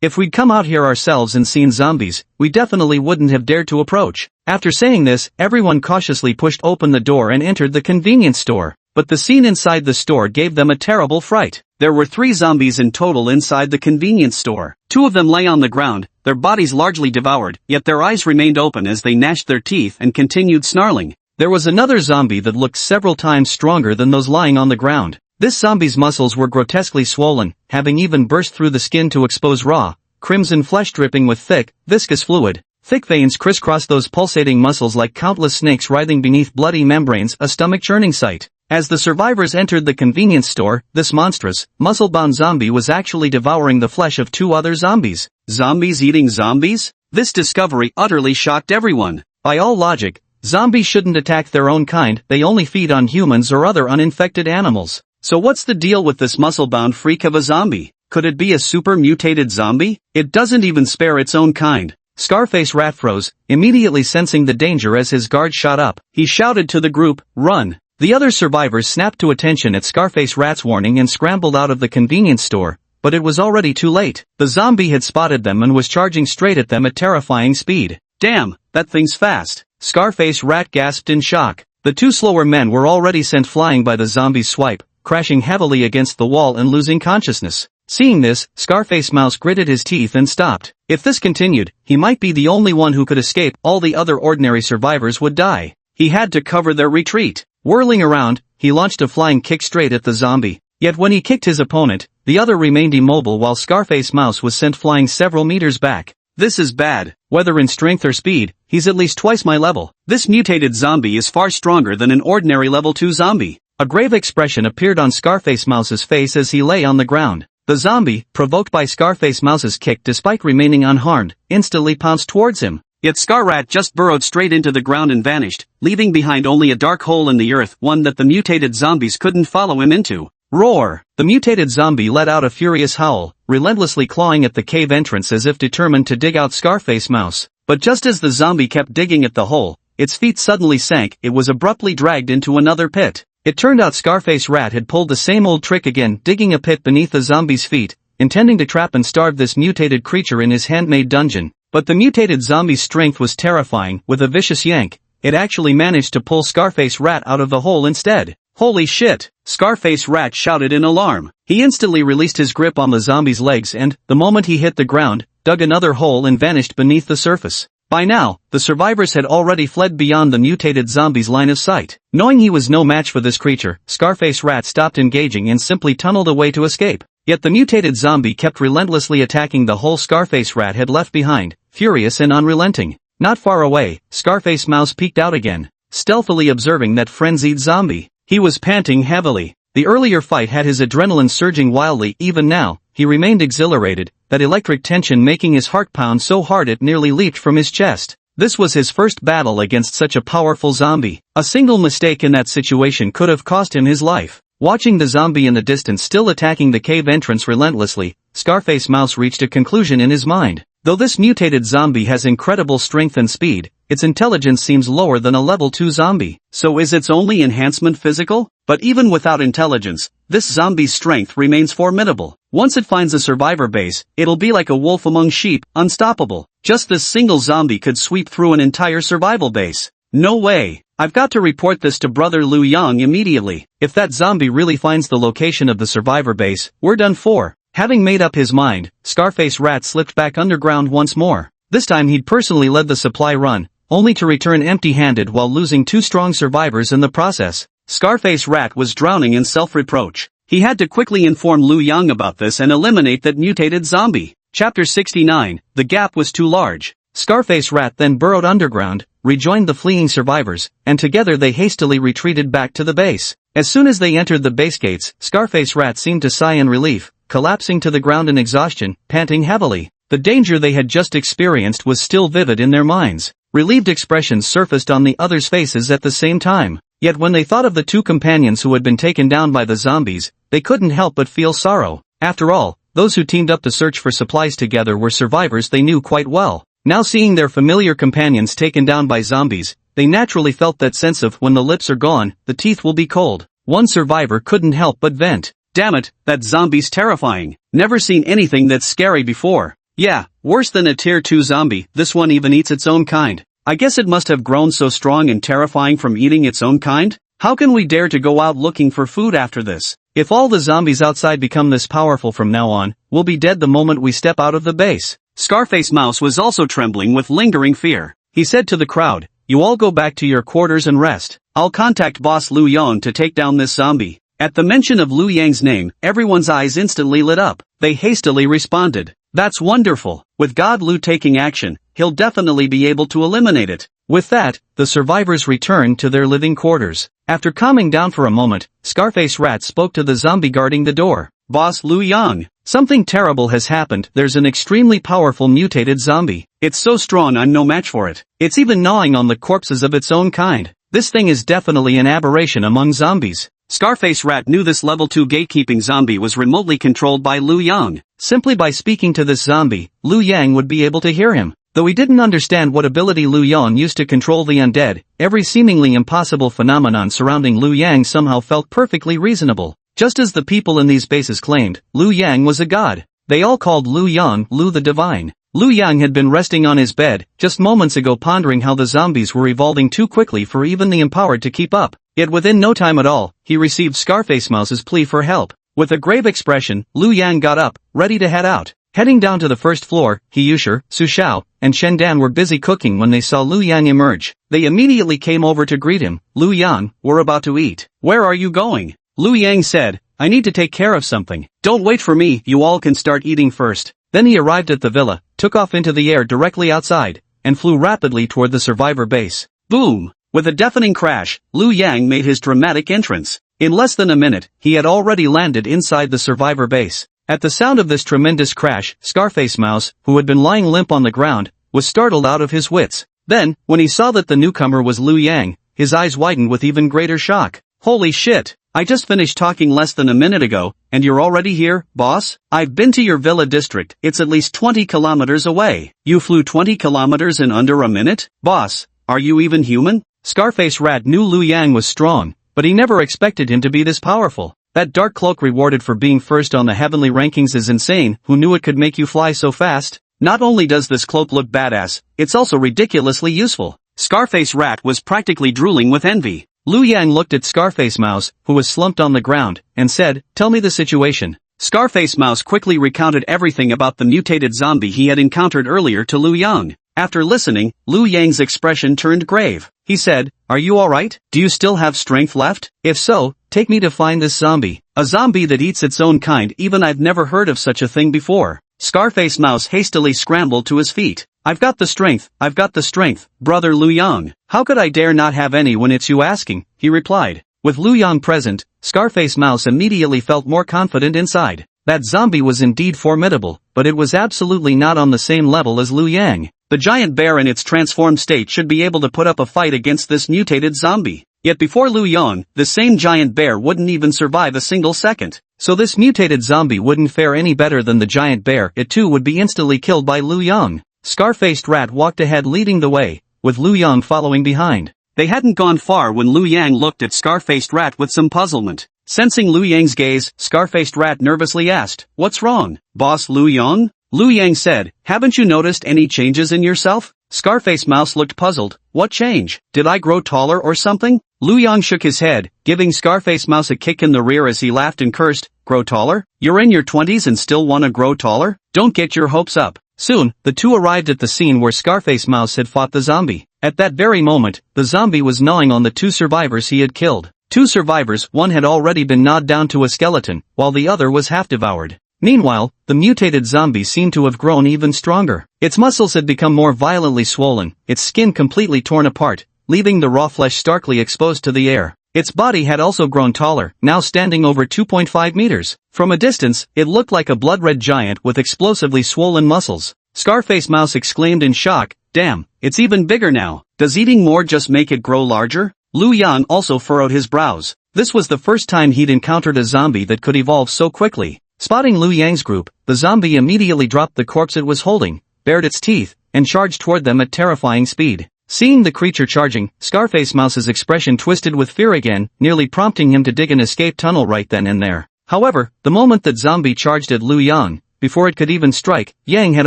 If we'd come out here ourselves and seen zombies, we definitely wouldn't have dared to approach. After saying this, everyone cautiously pushed open the door and entered the convenience store. But the scene inside the store gave them a terrible fright. There were 3 zombies in total inside the convenience store. 2 of them lay on the ground, their bodies largely devoured, yet their eyes remained open as they gnashed their teeth and continued snarling. There was another zombie that looked several times stronger than those lying on the ground. This zombie's muscles were grotesquely swollen, having even burst through the skin to expose raw, crimson flesh dripping with thick, viscous fluid. Thick veins crisscrossed those pulsating muscles like countless snakes writhing beneath bloody membranes, a stomach-churning sight. As the survivors entered the convenience store, this monstrous, muscle-bound zombie was actually devouring the flesh of 2 other zombies. Zombies eating zombies? This discovery utterly shocked everyone. By all logic, zombies shouldn't attack their own kind, they only feed on humans or other uninfected animals. So what's the deal with this muscle-bound freak of a zombie? Could it be a super-mutated zombie? It doesn't even spare its own kind. Scarface Rat froze, immediately sensing the danger as his guard shot up. He shouted to the group, "Run!" The other survivors snapped to attention at Scarface Rat's warning and scrambled out of the convenience store, but it was already too late. The zombie had spotted them and was charging straight at them at terrifying speed. "Damn, that thing's fast!" Scarface Rat gasped in shock. The 2 slower men were already sent flying by the zombie's swipe, crashing heavily against the wall and losing consciousness. Seeing this, Scarface Mouse gritted his teeth and stopped. If this continued, he might be the only one who could escape. All the other ordinary survivors would die. He had to cover their retreat. Whirling around, he launched a flying kick straight at the zombie. Yet when he kicked his opponent, the other remained immobile while Scarface Mouse was sent flying several meters back. "This is bad. Whether in strength or speed, he's at least twice my level. This mutated zombie is far stronger than an ordinary level 2 zombie." A grave expression appeared on Scarface Mouse's face as he lay on the ground. The zombie, provoked by Scarface Mouse's kick despite remaining unharmed, instantly pounced towards him. Yet Scar Rat just burrowed straight into the ground and vanished, leaving behind only a dark hole in the earth, one that the mutated zombies couldn't follow him into. Roar! The mutated zombie let out a furious howl, relentlessly clawing at the cave entrance as if determined to dig out Scarface Mouse. But just as the zombie kept digging at the hole, its feet suddenly sank. It was abruptly dragged into another pit. It turned out Scarface Rat had pulled the same old trick again, digging a pit beneath the zombie's feet, intending to trap and starve this mutated creature in his handmade dungeon. But the mutated zombie's strength was terrifying. With a vicious yank, it actually managed to pull Scarface Rat out of the hole instead. "Holy shit!" Scarface Rat shouted in alarm. He instantly released his grip on the zombie's legs and, the moment he hit the ground, dug another hole and vanished beneath the surface. By now, the survivors had already fled beyond the mutated zombie's line of sight. Knowing he was no match for this creature, Scarface Rat stopped engaging and simply tunneled away to escape. Yet the mutated zombie kept relentlessly attacking the hole Scarface Rat had left behind, furious and unrelenting. Not far away, Scarface Mouse peeked out again, stealthily observing that frenzied zombie. He was panting heavily. The earlier fight had his adrenaline surging wildly. Even now, he remained exhilarated, that electric tension making his heart pound so hard it nearly leaped from his chest. This was his first battle against such a powerful zombie. A single mistake in that situation could have cost him his life. Watching the zombie in the distance still attacking the cave entrance relentlessly, Scarface Mouse reached a conclusion in his mind. Though this mutated zombie has incredible strength and speed, its intelligence seems lower than a level 2 zombie. So is its only enhancement physical? But even without intelligence, this zombie's strength remains formidable. Once it finds a survivor base, it'll be like a wolf among sheep, unstoppable. Just this single zombie could sweep through an entire survival base. No way. I've got to report this to Brother Liu Yang immediately. If that zombie really finds the location of the survivor base, we're done for. Having made up his mind, Scarface Rat slipped back underground once more. This time he'd personally led the supply run, only to return empty-handed while losing 2 strong survivors in the process. Scarface Rat was drowning in self-reproach. He had to quickly inform Liu Yang about this and eliminate that mutated zombie. Chapter 69, the gap was too large. Scarface Rat then burrowed underground, rejoined the fleeing survivors, and together they hastily retreated back to the base. As soon as they entered the base gates, Scarface Rat seemed to sigh in relief, collapsing to the ground in exhaustion, panting heavily. The danger they had just experienced was still vivid in their minds. Relieved expressions surfaced on the others' faces at the same time. Yet when they thought of the two companions who had been taken down by the zombies, they couldn't help but feel sorrow. After all, those who teamed up to search for supplies together were survivors they knew quite well. Now seeing their familiar companions taken down by zombies, they naturally felt that sense of when the lips are gone, the teeth will be cold. One survivor couldn't help but vent. Damn it, that zombie's terrifying. Never seen anything that's scary before. Yeah, worse than a tier 2 zombie, this one even eats its own kind. I guess it must have grown so strong and terrifying from eating its own kind? How can we dare to go out looking for food after this? If all the zombies outside become this powerful from now on, we'll be dead the moment we step out of the base. Scarface Mouse was also trembling with lingering fear. He said to the crowd, "You all go back to your quarters and rest. I'll contact Boss Liu Yang to take down this zombie." At the mention of Liu Yang's name, everyone's eyes instantly lit up. They hastily responded, "That's wonderful. With God Liu taking action, he'll definitely be able to eliminate it." With that, the survivors returned to their living quarters. After calming down for a moment, Scarface Rat spoke to the zombie guarding the door. "Boss Liu Yang, something terrible has happened. There's an extremely powerful mutated zombie. It's so strong I'm no match for it. It's even gnawing on the corpses of its own kind. This thing is definitely an aberration among zombies." Scarface Rat knew this level 2 gatekeeping zombie was remotely controlled by Liu Yang. Simply by speaking to this zombie, Liu Yang would be able to hear him. Though he didn't understand what ability Liu Yang used to control the undead, every seemingly impossible phenomenon surrounding Liu Yang somehow felt perfectly reasonable. Just as the people in these bases claimed, Liu Yang was a god. They all called Liu Yang Liu the Divine. Liu Yang had been resting on his bed, just moments ago pondering how the zombies were evolving too quickly for even the empowered to keep up. Yet within no time at all, he received Scarface Mouse's plea for help. With a grave expression, Liu Yang got up, ready to head out. Heading down to the first floor, He Yushir, Su Xiao, and Shen Dan were busy cooking when they saw Liu Yang emerge. They immediately came over to greet him. "Liu Yang, we're about to eat. Where are you going?" Liu Yang said, "I need to take care of something. Don't wait for me, you all can start eating first." Then he arrived at the villa, took off into the air directly outside, and flew rapidly toward the survivor base. Boom! With a deafening crash, Liu Yang made his dramatic entrance. In less than a minute, he had already landed inside the survivor base. At the sound of this tremendous crash, Scarface Mouse, who had been lying limp on the ground, was startled out of his wits. Then, when he saw that the newcomer was Liu Yang, his eyes widened with even greater shock. "Holy shit! I just finished talking less than a minute ago, and you're already here, boss? I've been to your villa district, it's at least 20 kilometers away. You flew 20 kilometers in under a minute? Boss, are you even human?" Scarface Rat knew Liu Yang was strong, but he never expected him to be this powerful. That dark cloak rewarded for being first on the heavenly rankings is insane. Who knew it could make you fly so fast? Not only does this cloak look badass, it's also ridiculously useful. Scarface Rat was practically drooling with envy. Liu Yang looked at Scarface Mouse, who was slumped on the ground, and said, "Tell me the situation." Scarface Mouse quickly recounted everything about the mutated zombie he had encountered earlier to Liu Yang. After listening, Liu Yang's expression turned grave. He said, "Are you alright? Do you still have strength left? If so, take me to find this zombie." "A zombie that eats its own kind? Even I've never heard of such a thing before." Scarface Mouse hastily scrambled to his feet. I've got the strength, brother Liu Yang. How could I dare not have any when it's you asking?" he replied. With Liu Yang present, Scarface Mouse immediately felt more confident inside. That zombie was indeed formidable, but it was absolutely not on the same level as Liu Yang. The giant bear in its transformed state should be able to put up a fight against this mutated zombie. Yet before Liu Yang, the same giant bear wouldn't even survive a single second. So this mutated zombie wouldn't fare any better than the giant bear. It too would be instantly killed by Liu Yang. Scar-faced Rat walked ahead leading the way, with Liu Yang following behind. They hadn't gone far when Liu Yang looked at Scar-faced Rat with some puzzlement. Sensing Liu Yang's gaze, Scar-faced Rat nervously asked, "What's wrong, Boss Liu Yang?" Liu Yang said, "Haven't you noticed any changes in yourself?" Scarface Mouse looked puzzled. "What change? Did I grow taller or something?" Liu Yang shook his head, giving Scarface Mouse a kick in the rear as he laughed and cursed, "Grow taller? You're in your 20s and still wanna grow taller? Don't get your hopes up." Soon, the two arrived at the scene where Scarface Mouse had fought the zombie. At that very moment, the zombie was gnawing on the two survivors he had killed. 2 survivors, one had already been gnawed down to a skeleton, while the other was half devoured. Meanwhile, the mutated zombie seemed to have grown even stronger. Its muscles had become more violently swollen, its skin completely torn apart, leaving the raw flesh starkly exposed to the air. Its body had also grown taller, now standing over 2.5 meters. From a distance, it looked like a blood-red giant with explosively swollen muscles. Scarface Mouse exclaimed in shock, "Damn, it's even bigger now. Does eating more just make it grow larger?" Lu Yang also furrowed his brows. This was the first time he'd encountered a zombie that could evolve so quickly. Spotting Lu Yang's group, the zombie immediately dropped the corpse it was holding, bared its teeth, and charged toward them at terrifying speed. Seeing the creature charging, Scarface Mouse's expression twisted with fear again, nearly prompting him to dig an escape tunnel right then and there. However, the moment that zombie charged at Lu Yang, before it could even strike, Yang had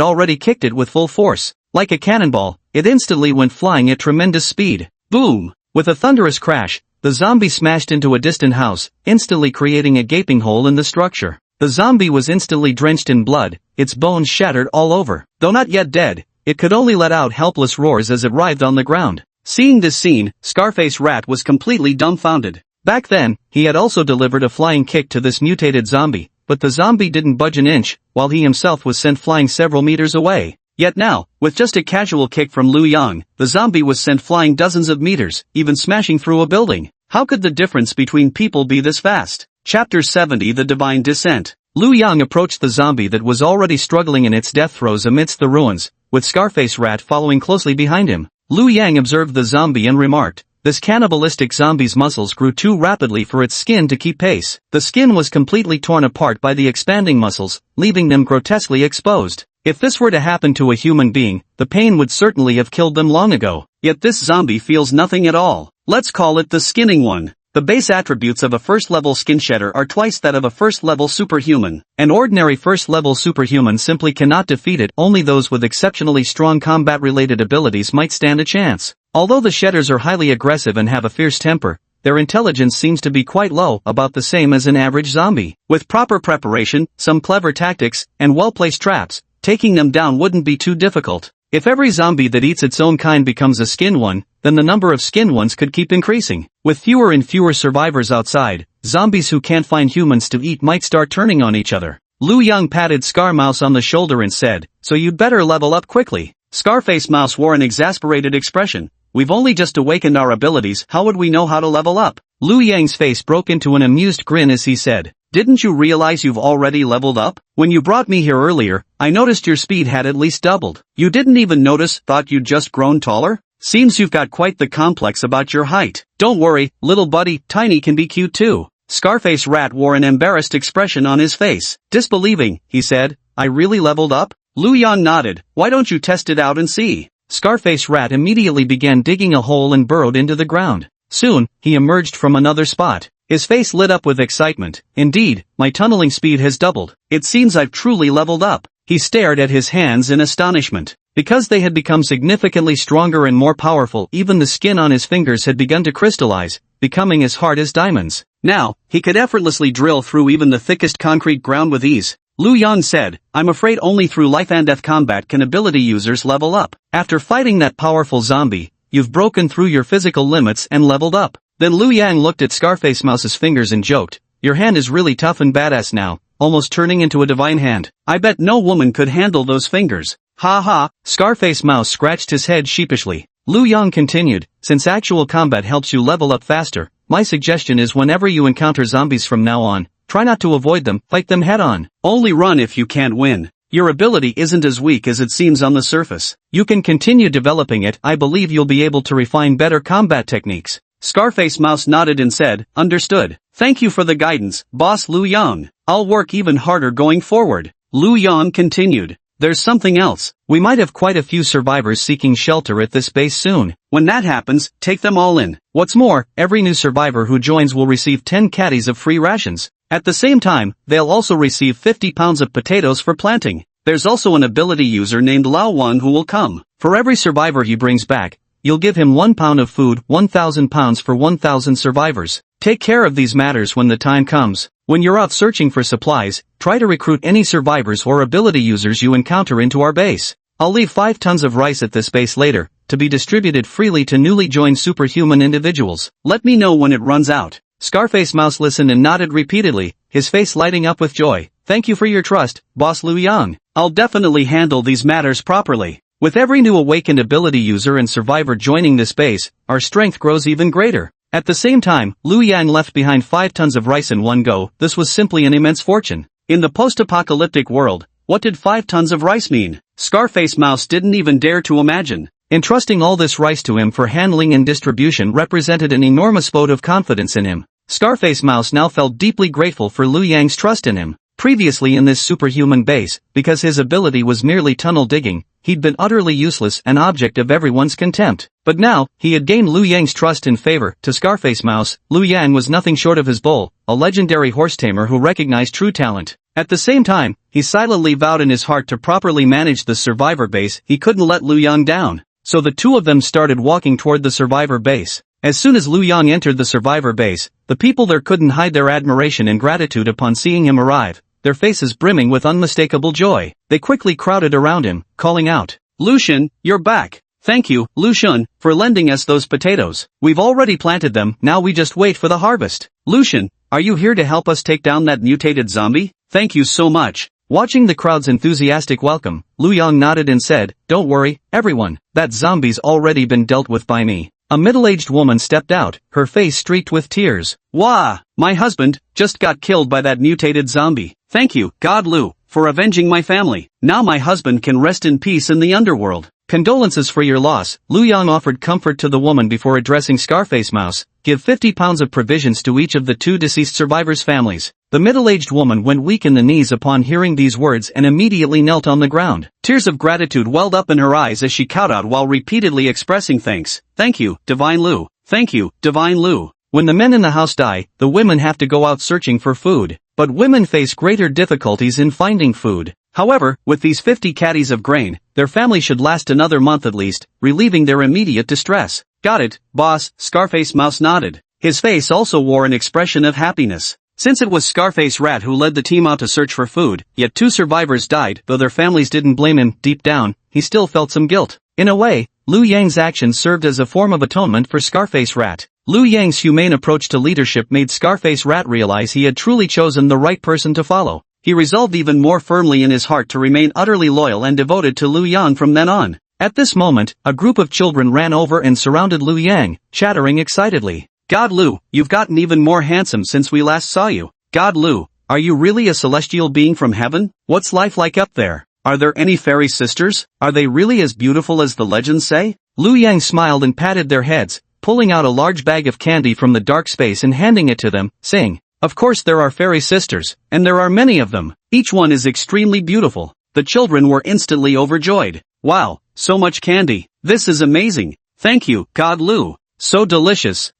already kicked it with full force. Like a cannonball, it instantly went flying at tremendous speed. Boom! With a thunderous crash, the zombie smashed into a distant house, instantly creating a gaping hole in the structure. The zombie was instantly drenched in blood, its bones shattered all over. Though not yet dead, it could only let out helpless roars as it writhed on the ground. Seeing this scene, Scarface Rat was completely dumbfounded. Back then, he had also delivered a flying kick to this mutated zombie, but the zombie didn't budge an inch, while he himself was sent flying several meters away. Yet now, with just a casual kick from Lu Yang, the zombie was sent flying dozens of meters, even smashing through a building. How could the difference between people be this vast? Chapter 70 The Divine Descent. Lu Yang approached the zombie that was already struggling in its death throes amidst the ruins, with Scarface Rat following closely behind him. Lu Yang observed the zombie and remarked, "This cannibalistic zombie's muscles grew too rapidly for its skin to keep pace." The skin was completely torn apart by the expanding muscles, leaving them grotesquely exposed. If this were to happen to a human being, the pain would certainly have killed them long ago. Yet this zombie feels nothing at all. Let's call it the skinning one. The base attributes of a first-level skin shedder are twice that of a first-level superhuman. An ordinary first-level superhuman simply cannot defeat it. Only those with exceptionally strong combat-related abilities might stand a chance. Although the shedders are highly aggressive and have a fierce temper, their intelligence seems to be quite low, about the same as an average zombie. With proper preparation, some clever tactics, and well-placed traps, taking them down wouldn't be too difficult. If every zombie that eats its own kind becomes a skin one, then the number of skin ones could keep increasing. With fewer and fewer survivors outside, zombies who can't find humans to eat might start turning on each other. Lu Yang patted Scar Mouse on the shoulder and said, "So you'd better level up quickly." Scarface Mouse wore an exasperated expression. "We've only just awakened our abilities, how would we know how to level up?" Lu Yang's face broke into an amused grin as he said, "Didn't you realize you've already leveled up? When you brought me here earlier, I noticed your speed had at least doubled. You didn't even notice, thought you'd just grown taller? Seems you've got quite the complex about your height. Don't worry, little buddy, tiny can be cute too." Scarface Rat wore an embarrassed expression on his face. Disbelieving, he said, "I really leveled up?" Lu Yang nodded. "Why don't you test it out and see?" Scarface Rat immediately began digging a hole and burrowed into the ground. Soon, he emerged from another spot. His face lit up with excitement. "Indeed, my tunneling speed has doubled. It seems I've truly leveled up." He stared at his hands in astonishment. Because they had become significantly stronger and more powerful, even the skin on his fingers had begun to crystallize, becoming as hard as diamonds. Now, he could effortlessly drill through even the thickest concrete ground with ease. Lu Yang said, "I'm afraid only through life and death combat can ability users level up. After fighting that powerful zombie, you've broken through your physical limits and leveled up." Then Lu Yang looked at Scarface Mouse's fingers and joked, "Your hand is really tough and badass now, almost turning into a divine hand. I bet no woman could handle those fingers." "Ha ha," Scarface Mouse scratched his head sheepishly. Lu Yang continued, "Since actual combat helps you level up faster, my suggestion is whenever you encounter zombies from now on, try not to avoid them, fight them head on. Only run if you can't win. Your ability isn't as weak as it seems on the surface. You can continue developing it. I believe you'll be able to refine better combat techniques." Scarface Mouse nodded and said, "Understood. Thank you for the guidance, Boss Lu Yang. I'll work even harder going forward." Lu Yang continued, "There's something else. We might have quite a few survivors seeking shelter at this base soon. When that happens, take them all in. What's more, every new survivor who joins will receive 10 caddies of free rations. At the same time, they'll also receive 50 pounds of potatoes for planting. There's also an ability user named Lao Wan who will come. For every survivor he brings back, you'll give him 1 pound of food, 1,000 pounds for 1,000 survivors. Take care of these matters when the time comes. When you're out searching for supplies, try to recruit any survivors or ability users you encounter into our base. I'll leave 5 tons of rice at this base later, to be distributed freely to newly joined superhuman individuals. Let me know when it runs out." Scarface Mouse listened and nodded repeatedly, his face lighting up with joy. Thank you for your trust, Boss Liu Yang. I'll definitely handle these matters properly. With every new awakened ability user and survivor joining this base, our strength grows even greater. At the same time, Liu Yang left behind 5 tons of rice in one go. This was simply an immense fortune. In the post-apocalyptic world, what did 5 tons of rice mean? Scarface Mouse didn't even dare to imagine. Entrusting all this rice to him for handling and distribution represented an enormous vote of confidence in him. Scarface Mouse now felt deeply grateful for Liu Yang's trust in him. Previously in this superhuman base, because his ability was merely tunnel digging, he'd been utterly useless, an object of everyone's contempt. But now, he had gained Liu Yang's trust and favor. To Scarface Mouse, Liu Yang was nothing short of his bull, a legendary horse tamer who recognized true talent. At the same time, he silently vowed in his heart to properly manage the survivor base. He couldn't let Liu Yang down. So the two of them started walking toward the survivor base. As soon as Liu Yang entered the survivor base, the people there couldn't hide their admiration and gratitude upon seeing him arrive, their faces brimming with unmistakable joy. They quickly crowded around him, calling out, "Lucian, you're back. Thank you, Lucian, for lending us those potatoes. We've already planted them, now we just wait for the harvest. Lucian, are you here to help us take down that mutated zombie? Thank you so much." Watching the crowd's enthusiastic welcome, Liu Yang nodded and said, "Don't worry, everyone, that zombie's already been dealt with by me." A middle-aged woman stepped out, her face streaked with tears. "Wah! My husband just got killed by that mutated zombie. Thank you, God Liu, for avenging my family. Now my husband can rest in peace in the underworld." "Condolences for your loss." Liu Yang offered comfort to the woman before addressing Scarface Mouse. "Give 50 pounds of provisions to each of the 2 deceased survivors' families." The middle-aged woman went weak in the knees upon hearing these words and immediately knelt on the ground. Tears of gratitude welled up in her eyes as she kowtowed while repeatedly expressing thanks. "Thank you, Divine Liu. Thank you, Divine Liu." When the men in the house die, the women have to go out searching for food. But women face greater difficulties in finding food. However, with these 50 caddies of grain, their family should last another month at least, relieving their immediate distress. "Got it, boss," Scarface Mouse nodded. His face also wore an expression of happiness. Since it was Scarface Rat who led the team out to search for food, yet 2 survivors died. Though their families didn't blame him, deep down, he still felt some guilt. In a way, Liu Yang's actions served as a form of atonement for Scarface Rat. Liu Yang's humane approach to leadership made Scarface Rat realize he had truly chosen the right person to follow. He resolved even more firmly in his heart to remain utterly loyal and devoted to Liu Yang from then on. At this moment, a group of children ran over and surrounded Liu Yang, chattering excitedly. "God Liu, you've gotten even more handsome since we last saw you. God Liu, are you really a celestial being from heaven? What's life like up there? Are there any fairy sisters? Are they really as beautiful as the legends say?" Liu Yang smiled and patted their heads, pulling out a large bag of candy from the dark space and handing it to them, saying, "Of course there are fairy sisters, and there are many of them. Each one is extremely beautiful." The children were instantly overjoyed. "Wow, so much candy. This is amazing. Thank you, God Liu. So delicious."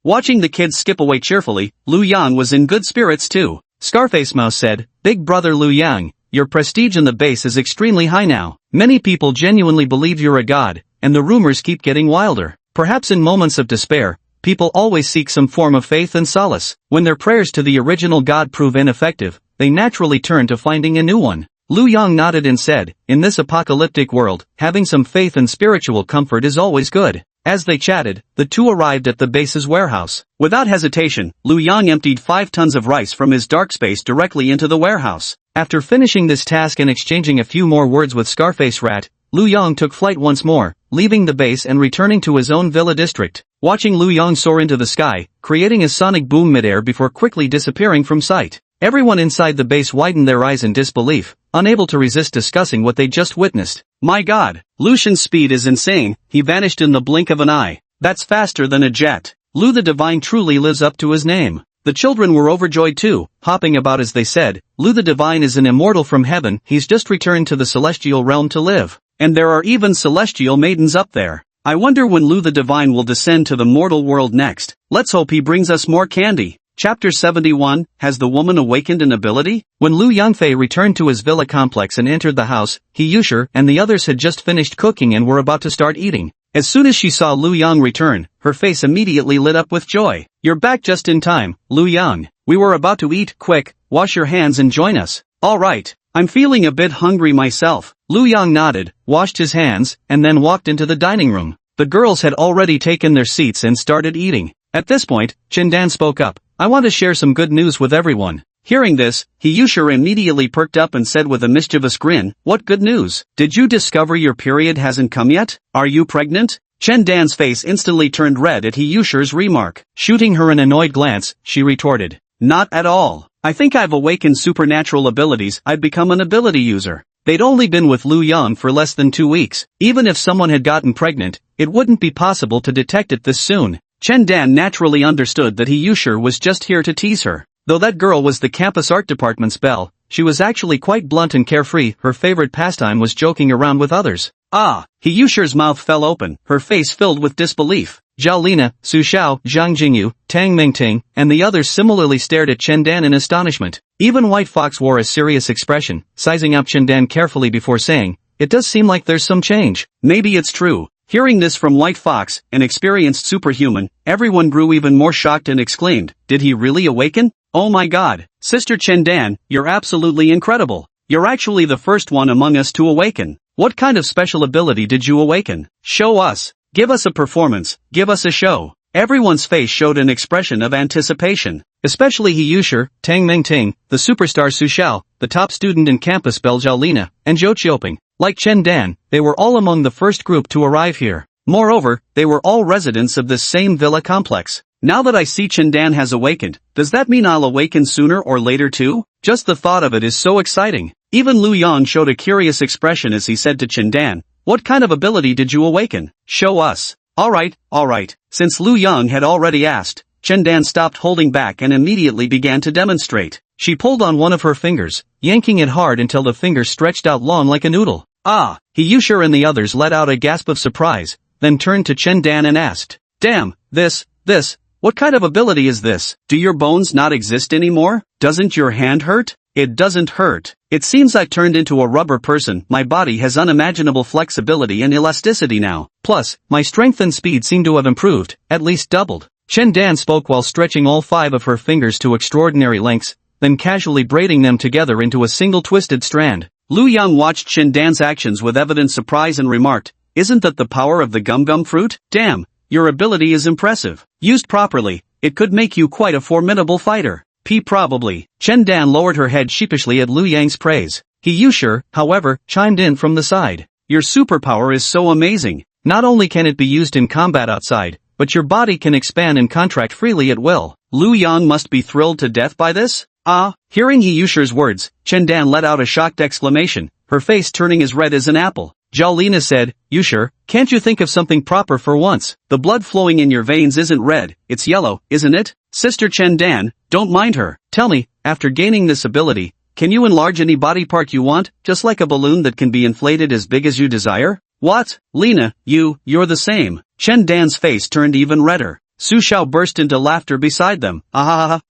Watching the kids skip away cheerfully, Liu Yang was in good spirits too. Scarface Mouse said, "Big brother Liu Yang, your prestige in the base is extremely high now. Many people genuinely believe you're a god, and the rumors keep getting wilder. Perhaps in moments of despair, people always seek some form of faith and solace. When their prayers to the original god prove ineffective, they naturally turn to finding a new one." Liu Yang nodded and said, "In this apocalyptic world, having some faith and spiritual comfort is always good." As they chatted, the two arrived at the base's warehouse. Without hesitation, Liu Yang emptied 5 tons of rice from his dark space directly into the warehouse. After finishing this task and exchanging a few more words with Scarface Rat, Liu Yang took flight once more, leaving the base and returning to his own villa district. Watching Liu Yang soar into the sky, creating a sonic boom midair before quickly disappearing from sight. Everyone inside the base widened their eyes in disbelief, unable to resist discussing what they just witnessed. "My god, Lucian's speed is insane, he vanished in the blink of an eye. That's faster than a jet. Liu the Divine truly lives up to his name." The children were overjoyed too, hopping about as they said, "Liu the Divine is an immortal from heaven, he's just returned to the celestial realm to live. And there are even celestial maidens up there. I wonder when Liu the Divine will descend to the mortal world next. Let's hope he brings us more candy." Chapter 71, Has the Woman Awakened an Ability? When Liu Yangfei returned to his villa complex and entered the house, he Yusher and the others had just finished cooking and were about to start eating. As soon as she saw Liu Yang return, her face immediately lit up with joy. "You're back just in time, Liu Yang. We were about to eat. Quick, wash your hands and join us." "Alright, I'm feeling a bit hungry myself." Liu Yang nodded, washed his hands, and then walked into the dining room. The girls had already taken their seats and started eating. At this point, Chindan spoke up. I want to share some good news with everyone. Hearing this, Hiyushir immediately perked up and said with a mischievous grin, what good news? Did you discover your period hasn't come yet? Are you pregnant? Chindan's face instantly turned red at Hiyushir's remark. Shooting her an annoyed glance, she retorted. Not at all. I think I've awakened supernatural abilities. I've become an ability user. They'd only been with Lu Yang for less than 2 weeks. Even if someone had gotten pregnant, it wouldn't be possible to detect it this soon. Chindan naturally understood that Hiyushir was just here to tease her. Though that girl was the campus art department's belle, she was actually quite blunt and carefree. Her favorite pastime was joking around with others. Hiyushir's mouth fell open, her face filled with disbelief. Zhao Lina, Su Xiao, Zhang Jingyu, Tang Mingting, and the others similarly stared at Chindan in astonishment. Even White Fox wore a serious expression, sizing up Chindan carefully before saying, it does seem like there's some change. Maybe it's true. Hearing this from White Fox, an experienced superhuman, everyone grew even more shocked and exclaimed, did he really awaken? Oh my god, Sister Chindan, you're absolutely incredible. You're actually the first one among us to awaken. What kind of special ability did you awaken? Show us. Give us a performance, give us a show. Everyone's face showed an expression of anticipation. Especially Hiyushir, Tang Mingting, the superstar Su Xiao, the top student in campus belle Zhao Lina, and Zhou Qiuping. Like Chindan, they were all among the first group to arrive here. Moreover, they were all residents of this same villa complex. Now that I see Chindan has awakened, does that mean I'll awaken sooner or later too? Just the thought of it is so exciting. Even Lu Yang showed a curious expression as he said to Chindan, what kind of ability did you awaken? Show us. Alright. Since Lu Yang had already asked, Chindan stopped holding back and immediately began to demonstrate. She pulled on one of her fingers, yanking it hard until the finger stretched out long like a noodle. Hiyushir and the others let out a gasp of surprise, then turned to Chindan and asked, damn, this, what kind of ability is this? Do your bones not exist anymore? Doesn't your hand hurt? It doesn't hurt. It seems I've turned into a rubber person. My body has unimaginable flexibility and elasticity now. Plus, my strength and speed seem to have improved, at least doubled. Chindan spoke while stretching all 5 of her fingers to extraordinary lengths, then casually braiding them together into a single twisted strand. Lu Yang watched Chindan's actions with evident surprise and remarked, isn't that the power of the gum fruit? Damn, your ability is impressive. Used properly, it could make you quite a formidable fighter. Probably. Chindan lowered her head sheepishly at Lu Yang's praise. Hiyushir, however, chimed in from the side. Your superpower is so amazing. Not only can it be used in combat outside, but your body can expand and contract freely at will. Lu Yang must be thrilled to death by this? Hearing Hiyushir's words, Chindan let out a shocked exclamation, her face turning as red as an apple. Zhao Lina said, Yushir, can't you think of something proper for once? The blood flowing in your veins isn't red, it's yellow, isn't it? Sister Chindan, don't mind her. Tell me, after gaining this ability, can you enlarge any body part you want, just like a balloon that can be inflated as big as you desire? What? Lina, you're the same. Chindan's face turned even redder. Su Xiao burst into laughter beside them.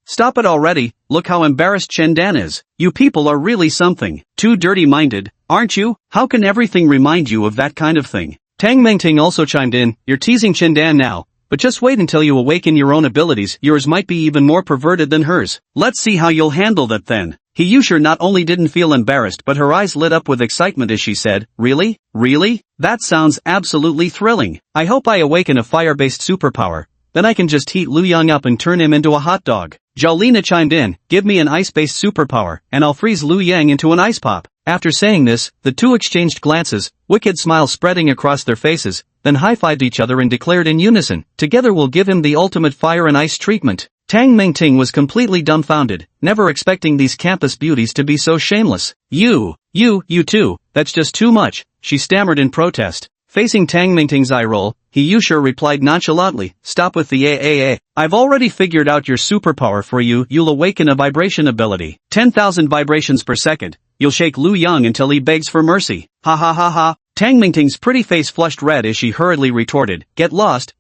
Stop it already, look how embarrassed Chindan is. You people are really something. Too dirty-minded, aren't you? How can everything remind you of that kind of thing? Tang Mingting also chimed in, you're teasing Chindan now, but just wait until you awaken your own abilities, yours might be even more perverted than hers. Let's see how you'll handle that then. Hiyushir not only didn't feel embarrassed but her eyes lit up with excitement as she said, really? Really? That sounds absolutely thrilling. I hope I awaken a fire-based superpower. Then I can just heat Lu Yang up and turn him into a hot dog. Zhao Lina chimed in, give me an ice-based superpower, and I'll freeze Lu Yang into an ice pop. After saying this, the two exchanged glances, wicked smiles spreading across their faces, then high-fived each other and declared in unison, together we'll give him the ultimate fire and ice treatment. Tang Mingting was completely dumbfounded, never expecting these campus beauties to be so shameless. You too, that's just too much, she stammered in protest. Facing Tang Mingting's eye roll, Hiyushir replied nonchalantly, stop with the I've already figured out your superpower for you. You'll awaken a vibration ability. 10,000 vibrations per second. You'll shake Lu Yang until he begs for mercy. Ha. Tang Mingting's pretty face flushed red as she hurriedly retorted, get lost.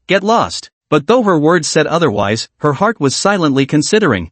But though her words said otherwise, her heart was silently considering,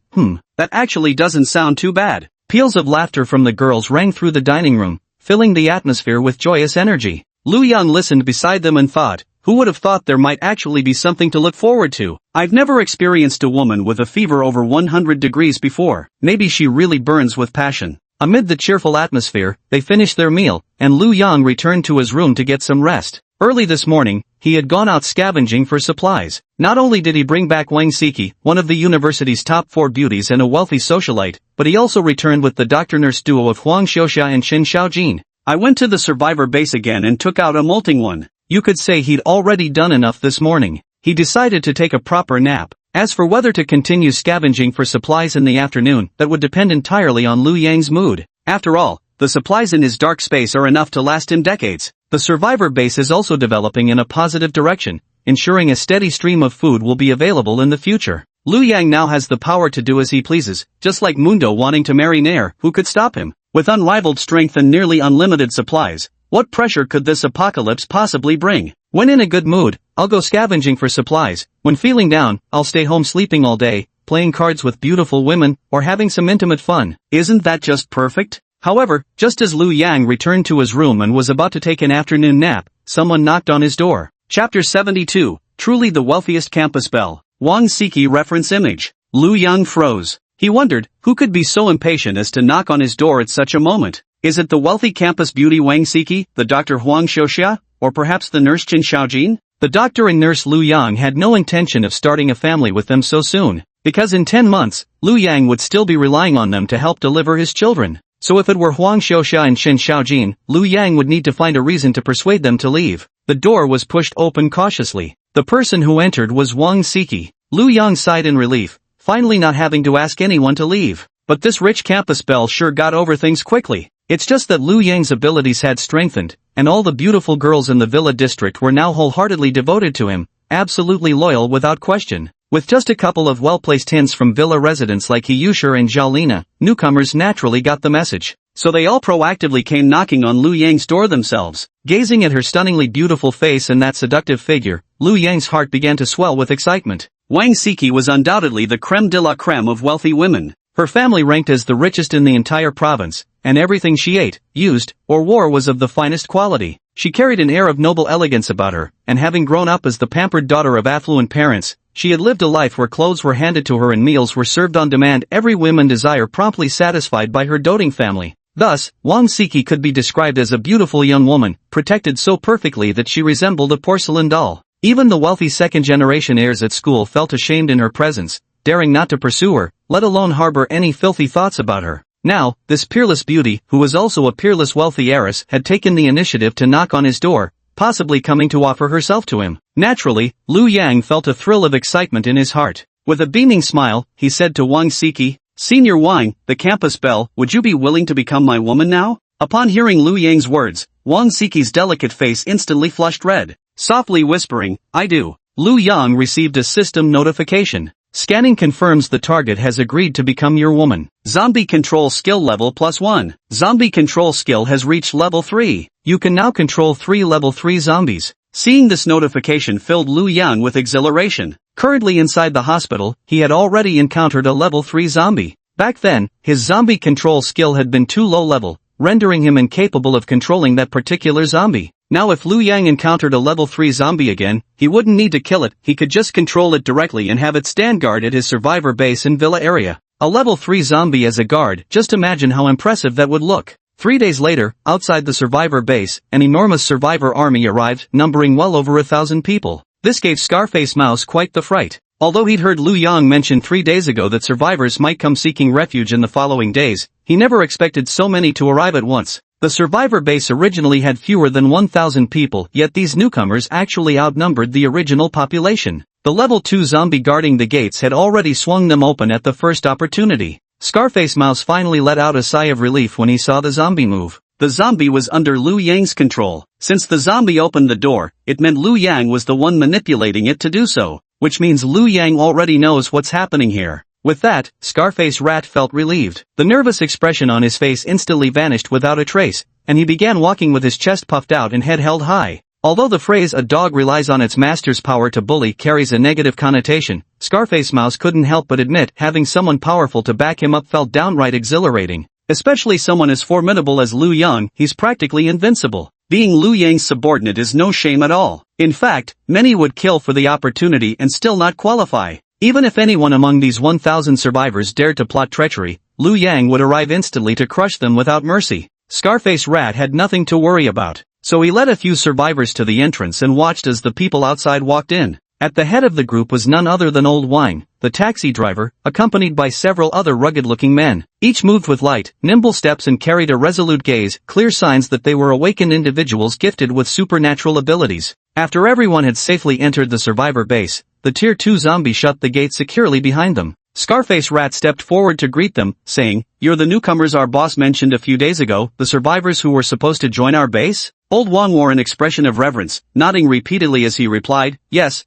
that actually doesn't sound too bad. Peals of laughter from the girls rang through the dining room, filling the atmosphere with joyous energy. Lu Yang listened beside them and thought, who would have thought there might actually be something to look forward to? I've never experienced a woman with a fever over 100 degrees before. Maybe she really burns with passion. Amid the cheerful atmosphere, they finished their meal, and Lu Yang returned to his room to get some rest. Early this morning, he had gone out scavenging for supplies. Not only did he bring back Wang Siki, one of the university's top 4 beauties and a wealthy socialite, but he also returned with the doctor-nurse duo of Huang Xiaoxia and Qin Xiaojin. I went to the survivor base again and took out a molting one. You could say he'd already done enough this morning. He decided to take a proper nap. As for whether to continue scavenging for supplies in the afternoon, that would depend entirely on Liu Yang's mood. After all, the supplies in his dark space are enough to last him decades. The survivor base is also developing in a positive direction, ensuring a steady stream of food will be available in the future. Liu Yang now has the power to do as he pleases, just like Mundo wanting to marry Nair, who could stop him? With unrivaled strength and nearly unlimited supplies, what pressure could this apocalypse possibly bring? When in a good mood, I'll go scavenging for supplies. When feeling down, I'll stay home sleeping all day, playing cards with beautiful women, or having some intimate fun. Isn't that just perfect? However, just as Liu Yang returned to his room and was about to take an afternoon nap, someone knocked on his door. Chapter 72, Truly the Wealthiest Campus Belle. Wang Siki reference image. Liu Yang froze. He wondered, who could be so impatient as to knock on his door at such a moment? Is it the wealthy campus beauty Wang Siki, the Dr. Huang Xiaoxia, or perhaps the nurse Qin Xiaojin? The doctor and nurse Liu Yang had no intention of starting a family with them so soon, because in 10 months, Liu Yang would still be relying on them to help deliver his children. So if it were Huang Xiaoxia and Qin Xiaojin, Liu Yang would need to find a reason to persuade them to leave. The door was pushed open cautiously. The person who entered was Wang Siki. Liu Yang sighed in relief, finally not having to ask anyone to leave. But this rich campus belle sure got over things quickly. It's just that Liu Yang's abilities had strengthened, and all the beautiful girls in the villa district were now wholeheartedly devoted to him, absolutely loyal without question. With just a couple of well-placed hints from villa residents like Hiyushir and Zhaolina, newcomers naturally got the message. So they all proactively came knocking on Liu Yang's door themselves. Gazing at her stunningly beautiful face and that seductive figure, Liu Yang's heart began to swell with excitement. Wang Siki was undoubtedly the creme de la creme of wealthy women. Her family ranked as the richest in the entire province, and everything she ate, used, or wore was of the finest quality. She carried an air of noble elegance about her, and having grown up as the pampered daughter of affluent parents, she had lived a life where clothes were handed to her and meals were served on demand, every woman's desire promptly satisfied by her doting family. Thus, Wang Siki could be described as a beautiful young woman, protected so perfectly that she resembled a porcelain doll. Even the wealthy second-generation heirs at school felt ashamed in her presence, daring not to pursue her, let alone harbor any filthy thoughts about her. Now, this peerless beauty, who was also a peerless wealthy heiress, had taken the initiative to knock on his door, possibly coming to offer herself to him. Naturally, Liu Yang felt a thrill of excitement in his heart. With a beaming smile, he said to Wang Siki, "Senior Wang, the campus belle, would you be willing to become my woman now?" Upon hearing Liu Yang's words, Wang Siki's delicate face instantly flushed red. Softly whispering, "I do." Liu Yang received a system notification. Scanning confirms the target has agreed to become your woman. Zombie control skill level +1. Zombie control skill has reached level 3. You can now control 3 level 3 zombies. Seeing this notification filled Liu Yang with exhilaration. Currently inside the hospital, he had already encountered a level 3 zombie. Back then, his zombie control skill had been too low level, rendering him incapable of controlling that particular zombie. Now if Liu Yang encountered a level 3 zombie again, he wouldn't need to kill it, he could just control it directly and have it stand guard at his survivor base and villa area. A level 3 zombie as a guard, just imagine how impressive that would look. 3 days later, outside the survivor base, an enormous survivor army arrived, numbering well over 1,000 people. This gave Scarface Mouse quite the fright. Although he'd heard Liu Yang mention 3 days ago that survivors might come seeking refuge in the following days, he never expected so many to arrive at once. The survivor base originally had fewer than 1,000 people, yet these newcomers actually outnumbered the original population. The level 2 zombie guarding the gates had already swung them open at the first opportunity. Scarface Mouse finally let out a sigh of relief when he saw the zombie move. The zombie was under Liu Yang's control. Since the zombie opened the door, it meant Liu Yang was the one manipulating it to do so, which means Liu Yang already knows what's happening here. With that, Scarface Rat felt relieved. The nervous expression on his face instantly vanished without a trace, and he began walking with his chest puffed out and head held high. Although the phrase "a dog relies on its master's power to bully" carries a negative connotation, Scarface Mouse couldn't help but admit having someone powerful to back him up felt downright exhilarating. Especially someone as formidable as Liu Yang, he's practically invincible. Being Liu Yang's subordinate is no shame at all. In fact, many would kill for the opportunity and still not qualify. Even if anyone among these 1,000 survivors dared to plot treachery, Liu Yang would arrive instantly to crush them without mercy. Scarface Rat had nothing to worry about. so he led a few survivors to the entrance and watched as the people outside walked in. At the head of the group was none other than Old Wang, the taxi driver, accompanied by several other rugged-looking men. Each moved with light, nimble steps and carried a resolute gaze, clear signs that they were awakened individuals gifted with supernatural abilities. After everyone had safely entered the survivor base, the Tier 2 zombie shut the gate securely behind them. Scarface Rat stepped forward to greet them, saying, "You're the newcomers our boss mentioned a few days ago, the survivors who were supposed to join our base?" Old Wang wore an expression of reverence, nodding repeatedly as he replied, "Yes,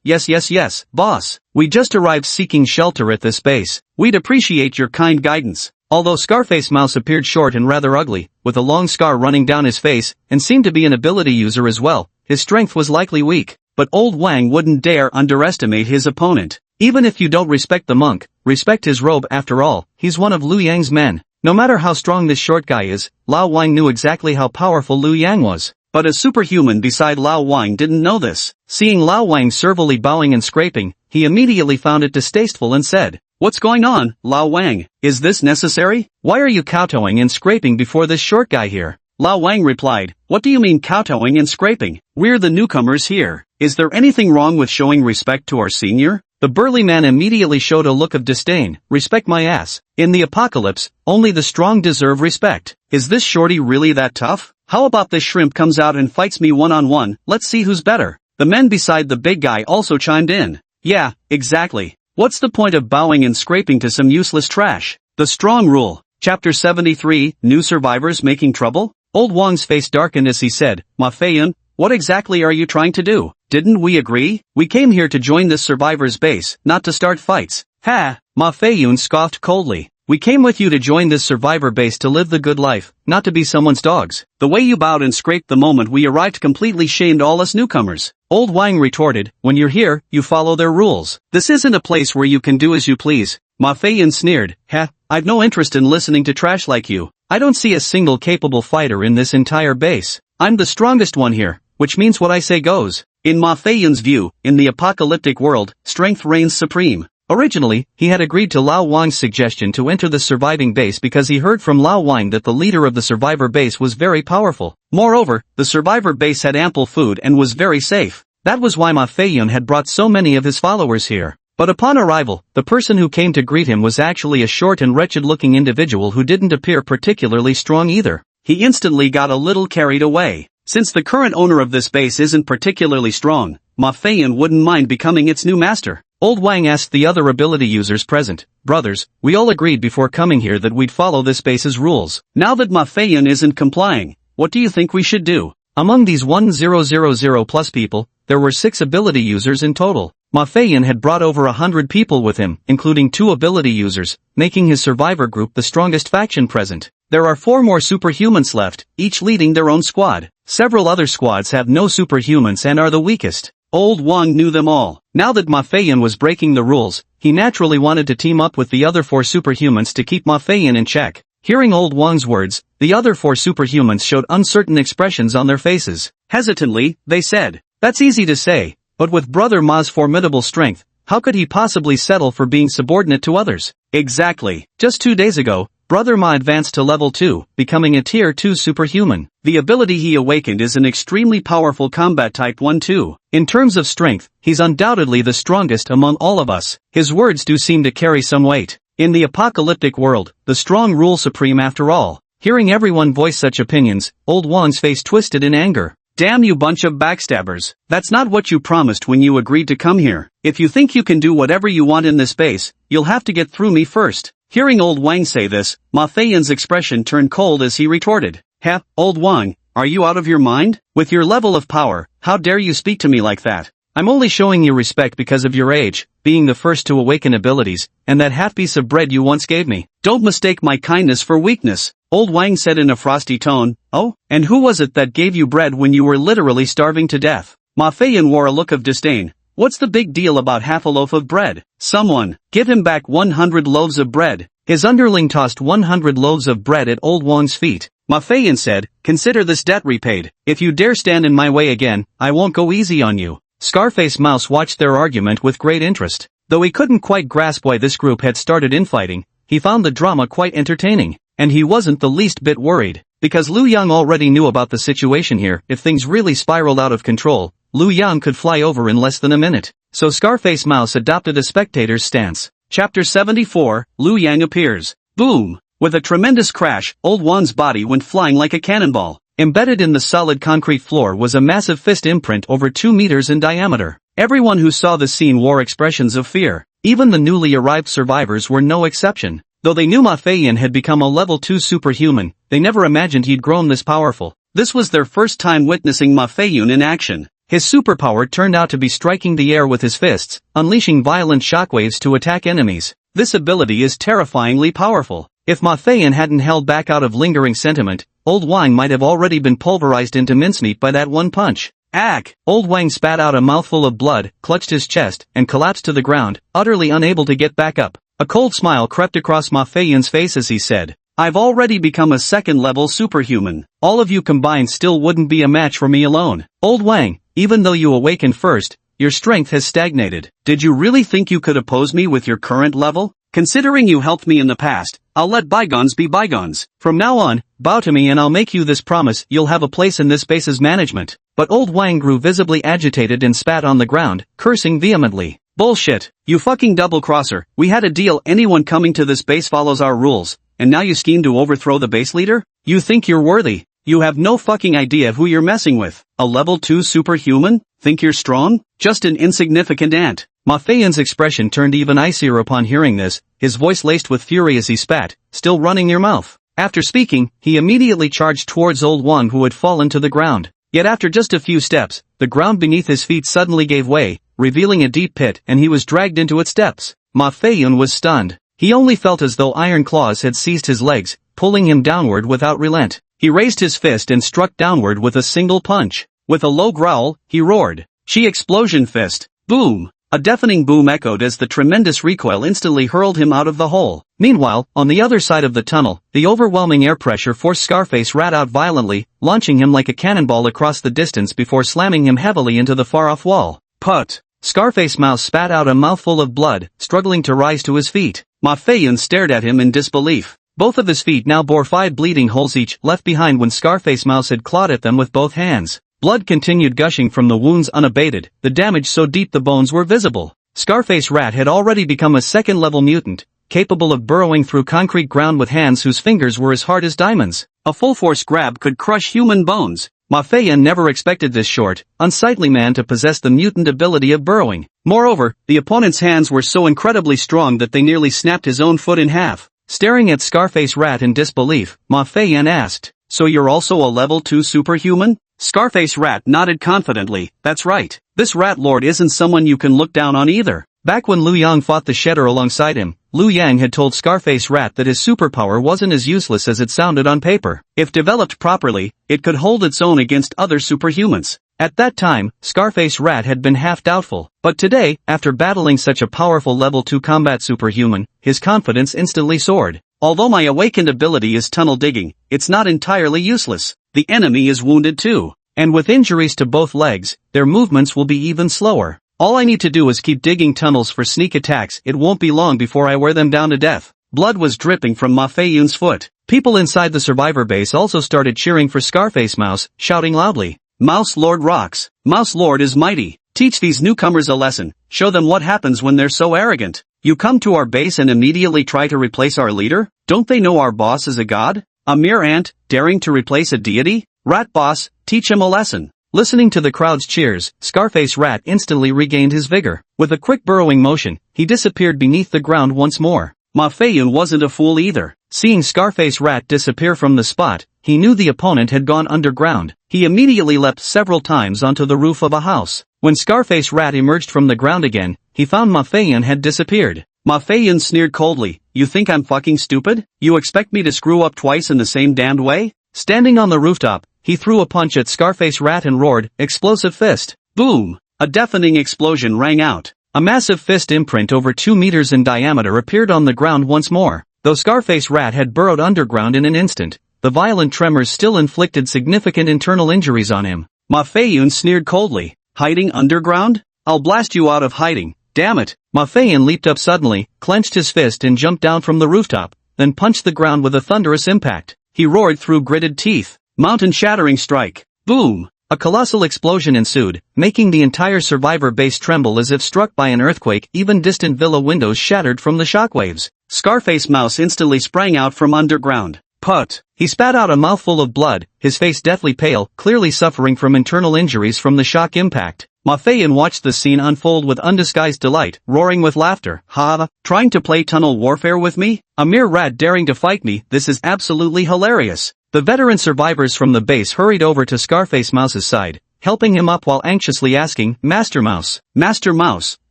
boss. We just arrived seeking shelter at this base. We'd appreciate your kind guidance." Although Scarface Mouse appeared short and rather ugly, with a long scar running down his face, and seemed to be an ability user as well, his strength was likely weak. But Old Wang wouldn't dare underestimate his opponent. Even if you don't respect the monk, respect his robe. After all, he's one of Liu Yang's men. No matter how strong this short guy is, Lao Wang knew exactly how powerful Liu Yang was. But a superhuman beside Lao Wang didn't know this. Seeing Lao Wang servilely bowing and scraping, he immediately found it distasteful and said, "What's going on, Lao Wang? Is this necessary? Why are you kowtowing and scraping before this short guy here?" Lao Wang replied, "What do you mean kowtowing and scraping? We're the newcomers here. Is there anything wrong with showing respect to our senior?" The burly man immediately showed a look of disdain. "Respect my ass. In the apocalypse, only the strong deserve respect. Is this shorty really that tough? How about this shrimp comes out and fights me one-on-one, let's see who's better." The men beside the big guy also chimed in. "Yeah, exactly. What's the point of bowing and scraping to some useless trash?" The Strong Rule. Chapter 73, New Survivors Making Trouble? Old Wang's face darkened as he said, "Ma Feiyun, what exactly are you trying to do? Didn't we agree? We came here to join this survivor's base, not to start fights." "Ha!" Ma Feiyun scoffed coldly. "We came with you to join this survivor base to live the good life, not to be someone's dogs. The way you bowed and scraped the moment we arrived completely shamed all us newcomers." Old Wang retorted, "When you're here, you follow their rules. This isn't a place where you can do as you please." Ma Feiyun sneered, "Ha, I've no interest in listening to trash like you. I don't see a single capable fighter in this entire base. I'm the strongest one here, which means what I say goes." In Ma Feiyun's view, in the apocalyptic world, strength reigns supreme. Originally, he had agreed to Lao Wang's suggestion to enter the surviving base because he heard from Lao Wang that the leader of the survivor base was very powerful. Moreover, the survivor base had ample food and was very safe. That was why Ma Feiyun had brought so many of his followers here. But upon arrival, the person who came to greet him was actually a short and wretched-looking individual who didn't appear particularly strong either. He instantly got a little carried away. Since the current owner of this base isn't particularly strong, Ma Feiyun wouldn't mind becoming its new master. Old Wang asked the other ability users present, "Brothers, we all agreed before coming here that we'd follow this base's rules. Now that Ma Feiyun isn't complying, what do you think we should do?" Among these 1000 plus people, there were 6 ability users in total. Ma Feiyun had brought over 100 people with him, including 2 ability users, making his survivor group the strongest faction present. There are 4 more superhumans left, each leading their own squad. Several other squads have no superhumans and are the weakest. Old Wang knew them all. Now that Ma Feiyun was breaking the rules, he naturally wanted to team up with the other 4 superhumans to keep Ma Feiyun in check. Hearing Old Wang's words, the other 4 superhumans showed uncertain expressions on their faces. Hesitantly, they said, "That's easy to say, but with Brother Ma's formidable strength, how could he possibly settle for being subordinate to others?" Exactly. Just 2 days ago, Brother Ma advanced to level 2, becoming a tier 2 superhuman. The ability he awakened is an extremely powerful combat type 1-2. In terms of strength, he's undoubtedly the strongest among all of us. His words do seem to carry some weight. In the apocalyptic world, the strong rule supreme after all. Hearing everyone voice such opinions, Old Wang's face twisted in anger. "Damn you bunch of backstabbers. That's not what you promised when you agreed to come here. If you think you can do whatever you want in this base, you'll have to get through me first." Hearing Old Wang say this, Ma Feiyun's expression turned cold as he retorted, "Ha, Old Wang, are you out of your mind? With your level of power, how dare you speak to me like that? I'm only showing you respect because of your age, being the first to awaken abilities, and that half piece of bread you once gave me. Don't mistake my kindness for weakness." Old Wang said in a frosty tone, "Oh, and who was it that gave you bread when you were literally starving to death?" Ma Feiyun wore a look of disdain. "What's the big deal about half a loaf of bread? Someone, give him back 100 loaves of bread." His underling tossed 100 loaves of bread at Old Wang's feet. Ma Feiyun said, "Consider this debt repaid. If you dare stand in my way again, I won't go easy on you." Scarface Mouse watched their argument with great interest. Though he couldn't quite grasp why this group had started infighting, he found the drama quite entertaining, and he wasn't the least bit worried. Because Liu Yang already knew about the situation here. If things really spiraled out of control, Liu Yang could fly over in less than a minute. So Scarface Mouse adopted a spectator's stance. Chapter 74, Liu Yang appears. Boom! With a tremendous crash, Old Wan's body went flying like a cannonball. Embedded in the solid concrete floor was a massive fist imprint over 2 meters in diameter. Everyone who saw the scene wore expressions of fear. Even the newly arrived survivors were no exception. Though they knew Ma Feiyan had become a level 2 superhuman, they never imagined he'd grown this powerful. This was their first time witnessing Ma Feiyan in action. His superpower turned out to be striking the air with his fists, unleashing violent shockwaves to attack enemies. This ability is terrifyingly powerful. If Ma Feiyan hadn't held back out of lingering sentiment, Old Wang might have already been pulverized into mincemeat by that one punch. Ack! Old Wang spat out a mouthful of blood, clutched his chest, and collapsed to the ground, utterly unable to get back up. A cold smile crept across Ma Feiyan's face as he said, "I've already become a second-level superhuman. All of you combined still wouldn't be a match for me alone. Old Wang, even though you awakened first, your strength has stagnated. Did you really think you could oppose me with your current level? Considering you helped me in the past, I'll let bygones be bygones. From now on, bow to me and I'll make you this promise: you'll have a place in this base's management." But Old Wang grew visibly agitated and spat on the ground, cursing vehemently. "Bullshit, you fucking double-crosser. We had a deal: anyone coming to this base follows our rules, and now you scheme to overthrow the base leader? You think you're worthy? You have no fucking idea who you're messing with. A level 2 superhuman? Think you're strong? Just an insignificant ant." Ma Feiyan's expression turned even icier upon hearing this, his voice laced with fury as he spat, "Still running your mouth." After speaking, he immediately charged towards Old Wang, who had fallen to the ground. Yet after just a few steps, the ground beneath his feet suddenly gave way, revealing a deep pit, and he was dragged into its depths. Ma Feiyan was stunned. He only felt as though iron claws had seized his legs, pulling him downward without relent. He raised his fist and struck downward with a single punch. With a low growl, he roared, "Chi explosion fist!" Boom! A deafening boom echoed as the tremendous recoil instantly hurled him out of the hole. Meanwhile, on the other side of the tunnel, the overwhelming air pressure forced Scarface Rat out violently, launching him like a cannonball across the distance before slamming him heavily into the far-off wall. Put! Scarface Mouse spat out a mouthful of blood, struggling to rise to his feet. Ma Feiyan stared at him in disbelief. Both of his feet now bore 5 bleeding holes each, left behind when Scarface Mouse had clawed at them with both hands. Blood continued gushing from the wounds unabated, the damage so deep the bones were visible. Scarface Rat had already become a second-level mutant, capable of burrowing through concrete ground with hands whose fingers were as hard as diamonds. A full-force grab could crush human bones. Ma Feiyan never expected this short, unsightly man to possess the mutant ability of burrowing. Moreover, the opponent's hands were so incredibly strong that they nearly snapped his own foot in half. Staring at Scarface Rat in disbelief, Ma Feiyan asked, "So you're also a level 2 superhuman?" Scarface Rat nodded confidently. "That's right. This Rat Lord isn't someone you can look down on either." Back when Liu Yang fought the Shedder alongside him, Liu Yang had told Scarface Rat that his superpower wasn't as useless as it sounded on paper. If developed properly, it could hold its own against other superhumans. At that time, Scarface Rat had been half doubtful, but today, after battling such a powerful level 2 combat superhuman, his confidence instantly soared. "Although my awakened ability is tunnel digging, it's not entirely useless. The enemy is wounded too. And with injuries to both legs, their movements will be even slower. All I need to do is keep digging tunnels for sneak attacks. It won't be long before I wear them down to death." Blood was dripping from Ma Feiyan's foot. People inside the survivor base also started cheering for Scarface Mouse, shouting loudly, "Mouse Lord rocks! Mouse Lord is mighty! Teach these newcomers a lesson. Show them what happens when they're so arrogant. You come to our base and immediately try to replace our leader? Don't they know our boss is a god? A mere ant, daring to replace a deity? Rat boss, teach him a lesson." Listening to the crowd's cheers, Scarface Rat instantly regained his vigor. With a quick burrowing motion, he disappeared beneath the ground once more. Ma Feiyan wasn't a fool either. Seeing Scarface Rat disappear from the spot, he knew the opponent had gone underground. He immediately leapt several times onto the roof of a house. When Scarface Rat emerged from the ground again, he found Ma Feiyan had disappeared. Ma Feiyan sneered coldly, "You think I'm fucking stupid? You expect me to screw up twice in the same damned way?" Standing on the rooftop, he threw a punch at Scarface Rat and roared, "Explosive fist!" Boom! A deafening explosion rang out. A massive fist imprint over 2 meters in diameter appeared on the ground once more. Though Scarface Rat had burrowed underground in an instant, the violent tremors still inflicted significant internal injuries on him. Ma Feiyan sneered coldly, "Hiding underground? I'll blast you out of hiding, damn it!" Ma Feiyan leaped up suddenly, clenched his fist and jumped down from the rooftop, then punched the ground with a thunderous impact. he roared through gritted teeth. Mountain-shattering strike. Boom! A colossal explosion ensued, making the entire survivor base tremble as if struck by an earthquake. Even distant villa windows shattered from the shockwaves. Scarface Mouse instantly sprang out from underground. Put! He spat out a mouthful of blood, his face deathly pale, clearly suffering from internal injuries from the shock impact. Ma Feiyan watched the scene unfold with undisguised delight, roaring with laughter. Ha! Trying to play tunnel warfare with me? A mere rat daring to fight me? This is absolutely hilarious. The veteran survivors from the base hurried over to Scarface Mouse's side, helping him up while anxiously asking, Master Mouse,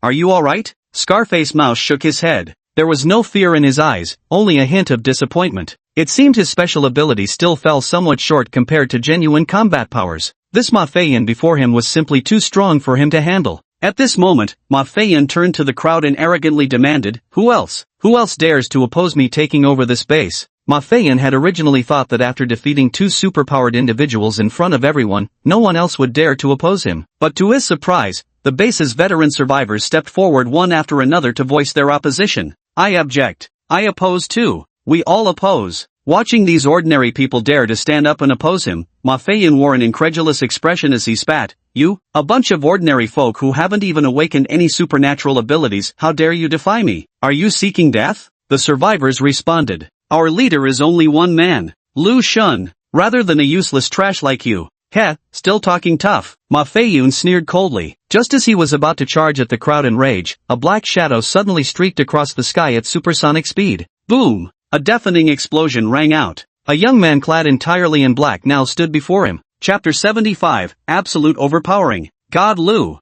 are you alright? Scarface Mouse shook his head. There was no fear in his eyes, only a hint of disappointment. It seemed his special ability still fell somewhat short compared to genuine combat powers. This Ma Feiyan before him was simply too strong for him to handle. At this moment, Ma Feiyan turned to the crowd and arrogantly demanded, Who else dares to oppose me taking over this base? Ma Feiyan had originally thought that after defeating two superpowered individuals in front of everyone, no one else would dare to oppose him. But to his surprise, the base's veteran survivors stepped forward one after another to voice their opposition. I object. I oppose too. We all oppose. Watching these ordinary people dare to stand up and oppose him, Ma Feiyan wore an incredulous expression as he spat. You, a bunch of ordinary folk who haven't even awakened any supernatural abilities, how dare you defy me? Are you seeking death? The survivors responded. Our leader is only one man, Lu Shun, rather than a useless trash like you. Heh, still talking tough. Ma Feiyan sneered coldly. Just as he was about to charge at the crowd in rage, a black shadow suddenly streaked across the sky at supersonic speed. Boom! A deafening explosion rang out. A young man clad entirely in black now stood before him. Chapter 75, Absolute Overpowering. God Lu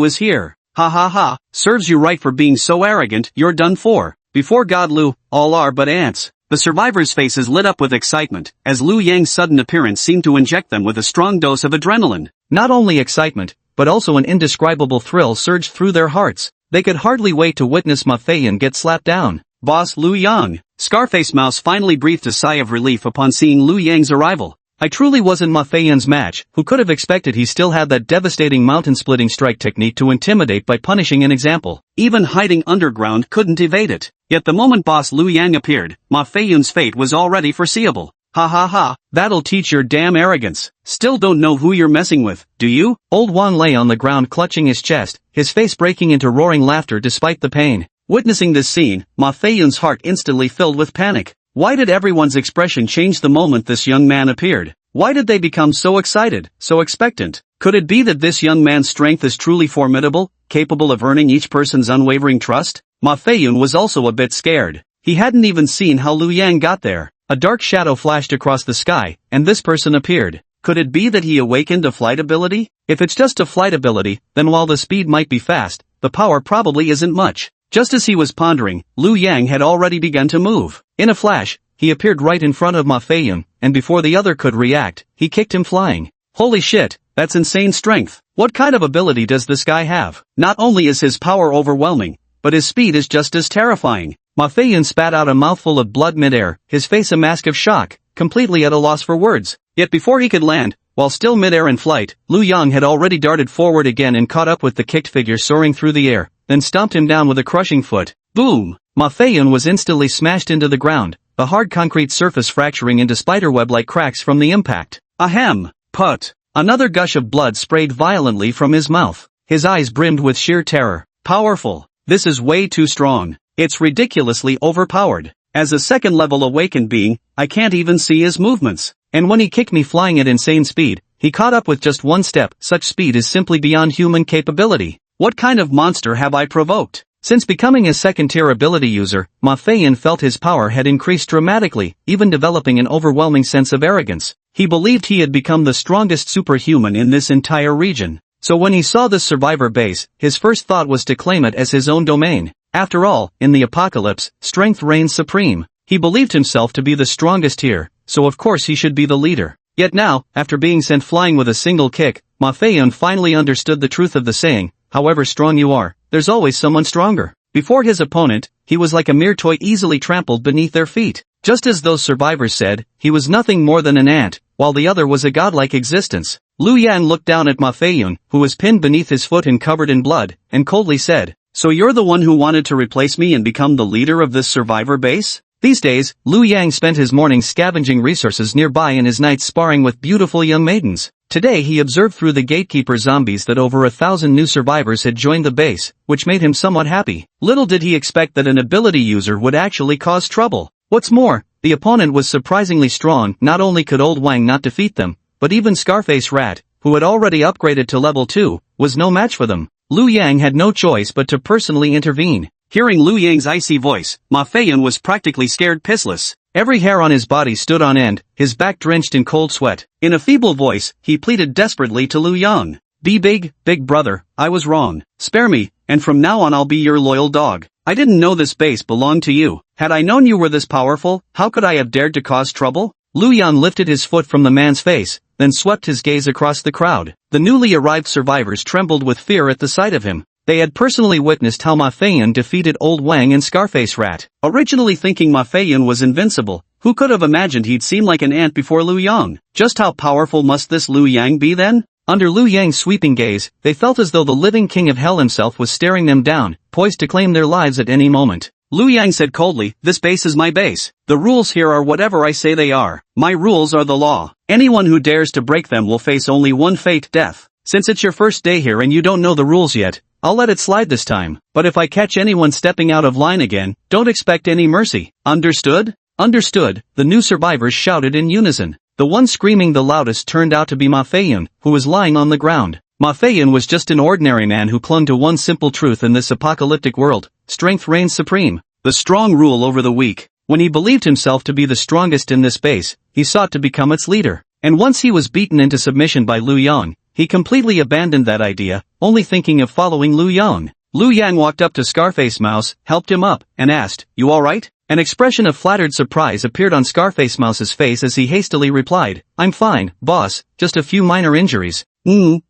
is here. Ha ha ha, serves you right for being so arrogant, you're done for. Before God Lu, all are but ants. The survivors' faces lit up with excitement, as Liu Yang's sudden appearance seemed to inject them with a strong dose of adrenaline. Not only excitement, but also an indescribable thrill surged through their hearts. They could hardly wait to witness Ma Feiyan get slapped down. Boss Liu Yang. Scarface Mouse finally breathed a sigh of relief upon seeing Liu Yang's arrival. I truly wasn't Ma Feiyan's match. Who could have expected he still had that devastating mountain-splitting strike technique to intimidate by punishing an example. Even hiding underground couldn't evade it. Yet the moment Boss Liu Yang appeared, Ma Feiyan's fate was already foreseeable. Ha ha ha, that'll teach your damn arrogance. Still don't know who you're messing with, do you? Old Wang lay on the ground clutching his chest, his face breaking into roaring laughter despite the pain. Witnessing this scene, Ma Feiyan's heart instantly filled with panic. Why did everyone's expression change the moment this young man appeared? Why did they become so excited, so expectant? Could it be that this young man's strength is truly formidable, capable of earning each person's unwavering trust? Ma Feiyan was also a bit scared. He hadn't even seen how Liu Yang got there. A dark shadow flashed across the sky, and this person appeared. Could it be that he awakened a flight ability? If it's just a flight ability, then while the speed might be fast, the power probably isn't much. Just as he was pondering, Liu Yang had already begun to move. In a flash, he appeared right in front of Ma Feiyan, and before the other could react, he kicked him flying. Holy shit, that's insane strength. What kind of ability does this guy have? Not only is his power overwhelming, but his speed is just as terrifying. Ma Feiyan spat out a mouthful of blood midair, his face a mask of shock, completely at a loss for words. Yet before he could land, while still midair in flight, Liu Yang had already darted forward again and caught up with the kicked figure soaring through the air, then stomped him down with a crushing foot. Boom! Ma Feiyan was instantly smashed into the ground, the hard concrete surface fracturing into spiderweb-like cracks from the impact. Ahem! Put! Another gush of blood sprayed violently from his mouth. His eyes brimmed with sheer terror. Powerful! This is way too strong. It's ridiculously overpowered. As a second-level awakened being, I can't even see his movements. And when he kicked me flying at insane speed, he caught up with just one step. Such speed is simply beyond human capability. What kind of monster have I provoked? Since becoming a second-tier ability user, Ma Feiyan felt his power had increased dramatically, even developing an overwhelming sense of arrogance. He believed he had become the strongest superhuman in this entire region. So when he saw this survivor base, his first thought was to claim it as his own domain. After all, in the apocalypse, strength reigns supreme. He believed himself to be the strongest here, so of course he should be the leader. Yet now, after being sent flying with a single kick, Ma Feiyan finally understood the truth of the saying, however strong you are, there's always someone stronger. Before his opponent, he was like a mere toy easily trampled beneath their feet. Just as those survivors said, he was nothing more than an ant, while the other was a godlike existence. Liu Yang looked down at Ma Feiyan, who was pinned beneath his foot and covered in blood, and coldly said, So you're the one who wanted to replace me and become the leader of this survivor base? These days, Liu Yang spent his mornings scavenging resources nearby and his nights sparring with beautiful young maidens. Today he observed through the gatekeeper zombies that over 1,000 new survivors had joined the base, which made him somewhat happy. Little did he expect that an ability user would actually cause trouble. What's more, the opponent was surprisingly strong. Not only could Old Wang not defeat them, but even Scarface Rat, who had already upgraded to level 2, was no match for them. Liu Yang had no choice but to personally intervene. Hearing Liu Yang's icy voice, Ma Feiyun was practically scared pissless. Every hair on his body stood on end, his back drenched in cold sweat. In a feeble voice, he pleaded desperately to Liu Yang. Be big brother, I was wrong. Spare me, and from now on I'll be your loyal dog. I didn't know this base belonged to you. Had I known you were this powerful, how could I have dared to cause trouble? Liu Yang lifted his foot from the man's face, then swept his gaze across the crowd. The newly arrived survivors trembled with fear at the sight of him. They had personally witnessed how Ma Feiyun defeated Old Wang and Scarface Rat. Originally thinking Ma Feiyun was invincible, who could have imagined he'd seem like an ant before Liu Yang? Just how powerful must this Liu Yang be then? Under Liu Yang's sweeping gaze, they felt as though the living king of hell himself was staring them down, poised to claim their lives at any moment. Liu Yang said coldly, this base is my base. The rules here are whatever I say they are. My rules are the law. Anyone who dares to break them will face only one fate, death. Since it's your first day here and you don't know the rules yet, I'll let it slide this time. But if I catch anyone stepping out of line again, don't expect any mercy. Understood? Understood, the new survivors shouted in unison. The one screaming the loudest turned out to be Ma Feiyun, who was lying on the ground. Ma Feiyun was just an ordinary man who clung to one simple truth in this apocalyptic world: strength reigns supreme. The strong rule over the weak. When he believed himself to be the strongest in this base, he sought to become its leader. And once he was beaten into submission by Liu Yang, he completely abandoned that idea, only thinking of following Liu Yang. Liu Yang walked up to Scarface Mouse, helped him up, and asked, "You alright?" An expression of flattered surprise appeared on Scarface Mouse's face as he hastily replied, "I'm fine, boss, just a few minor injuries."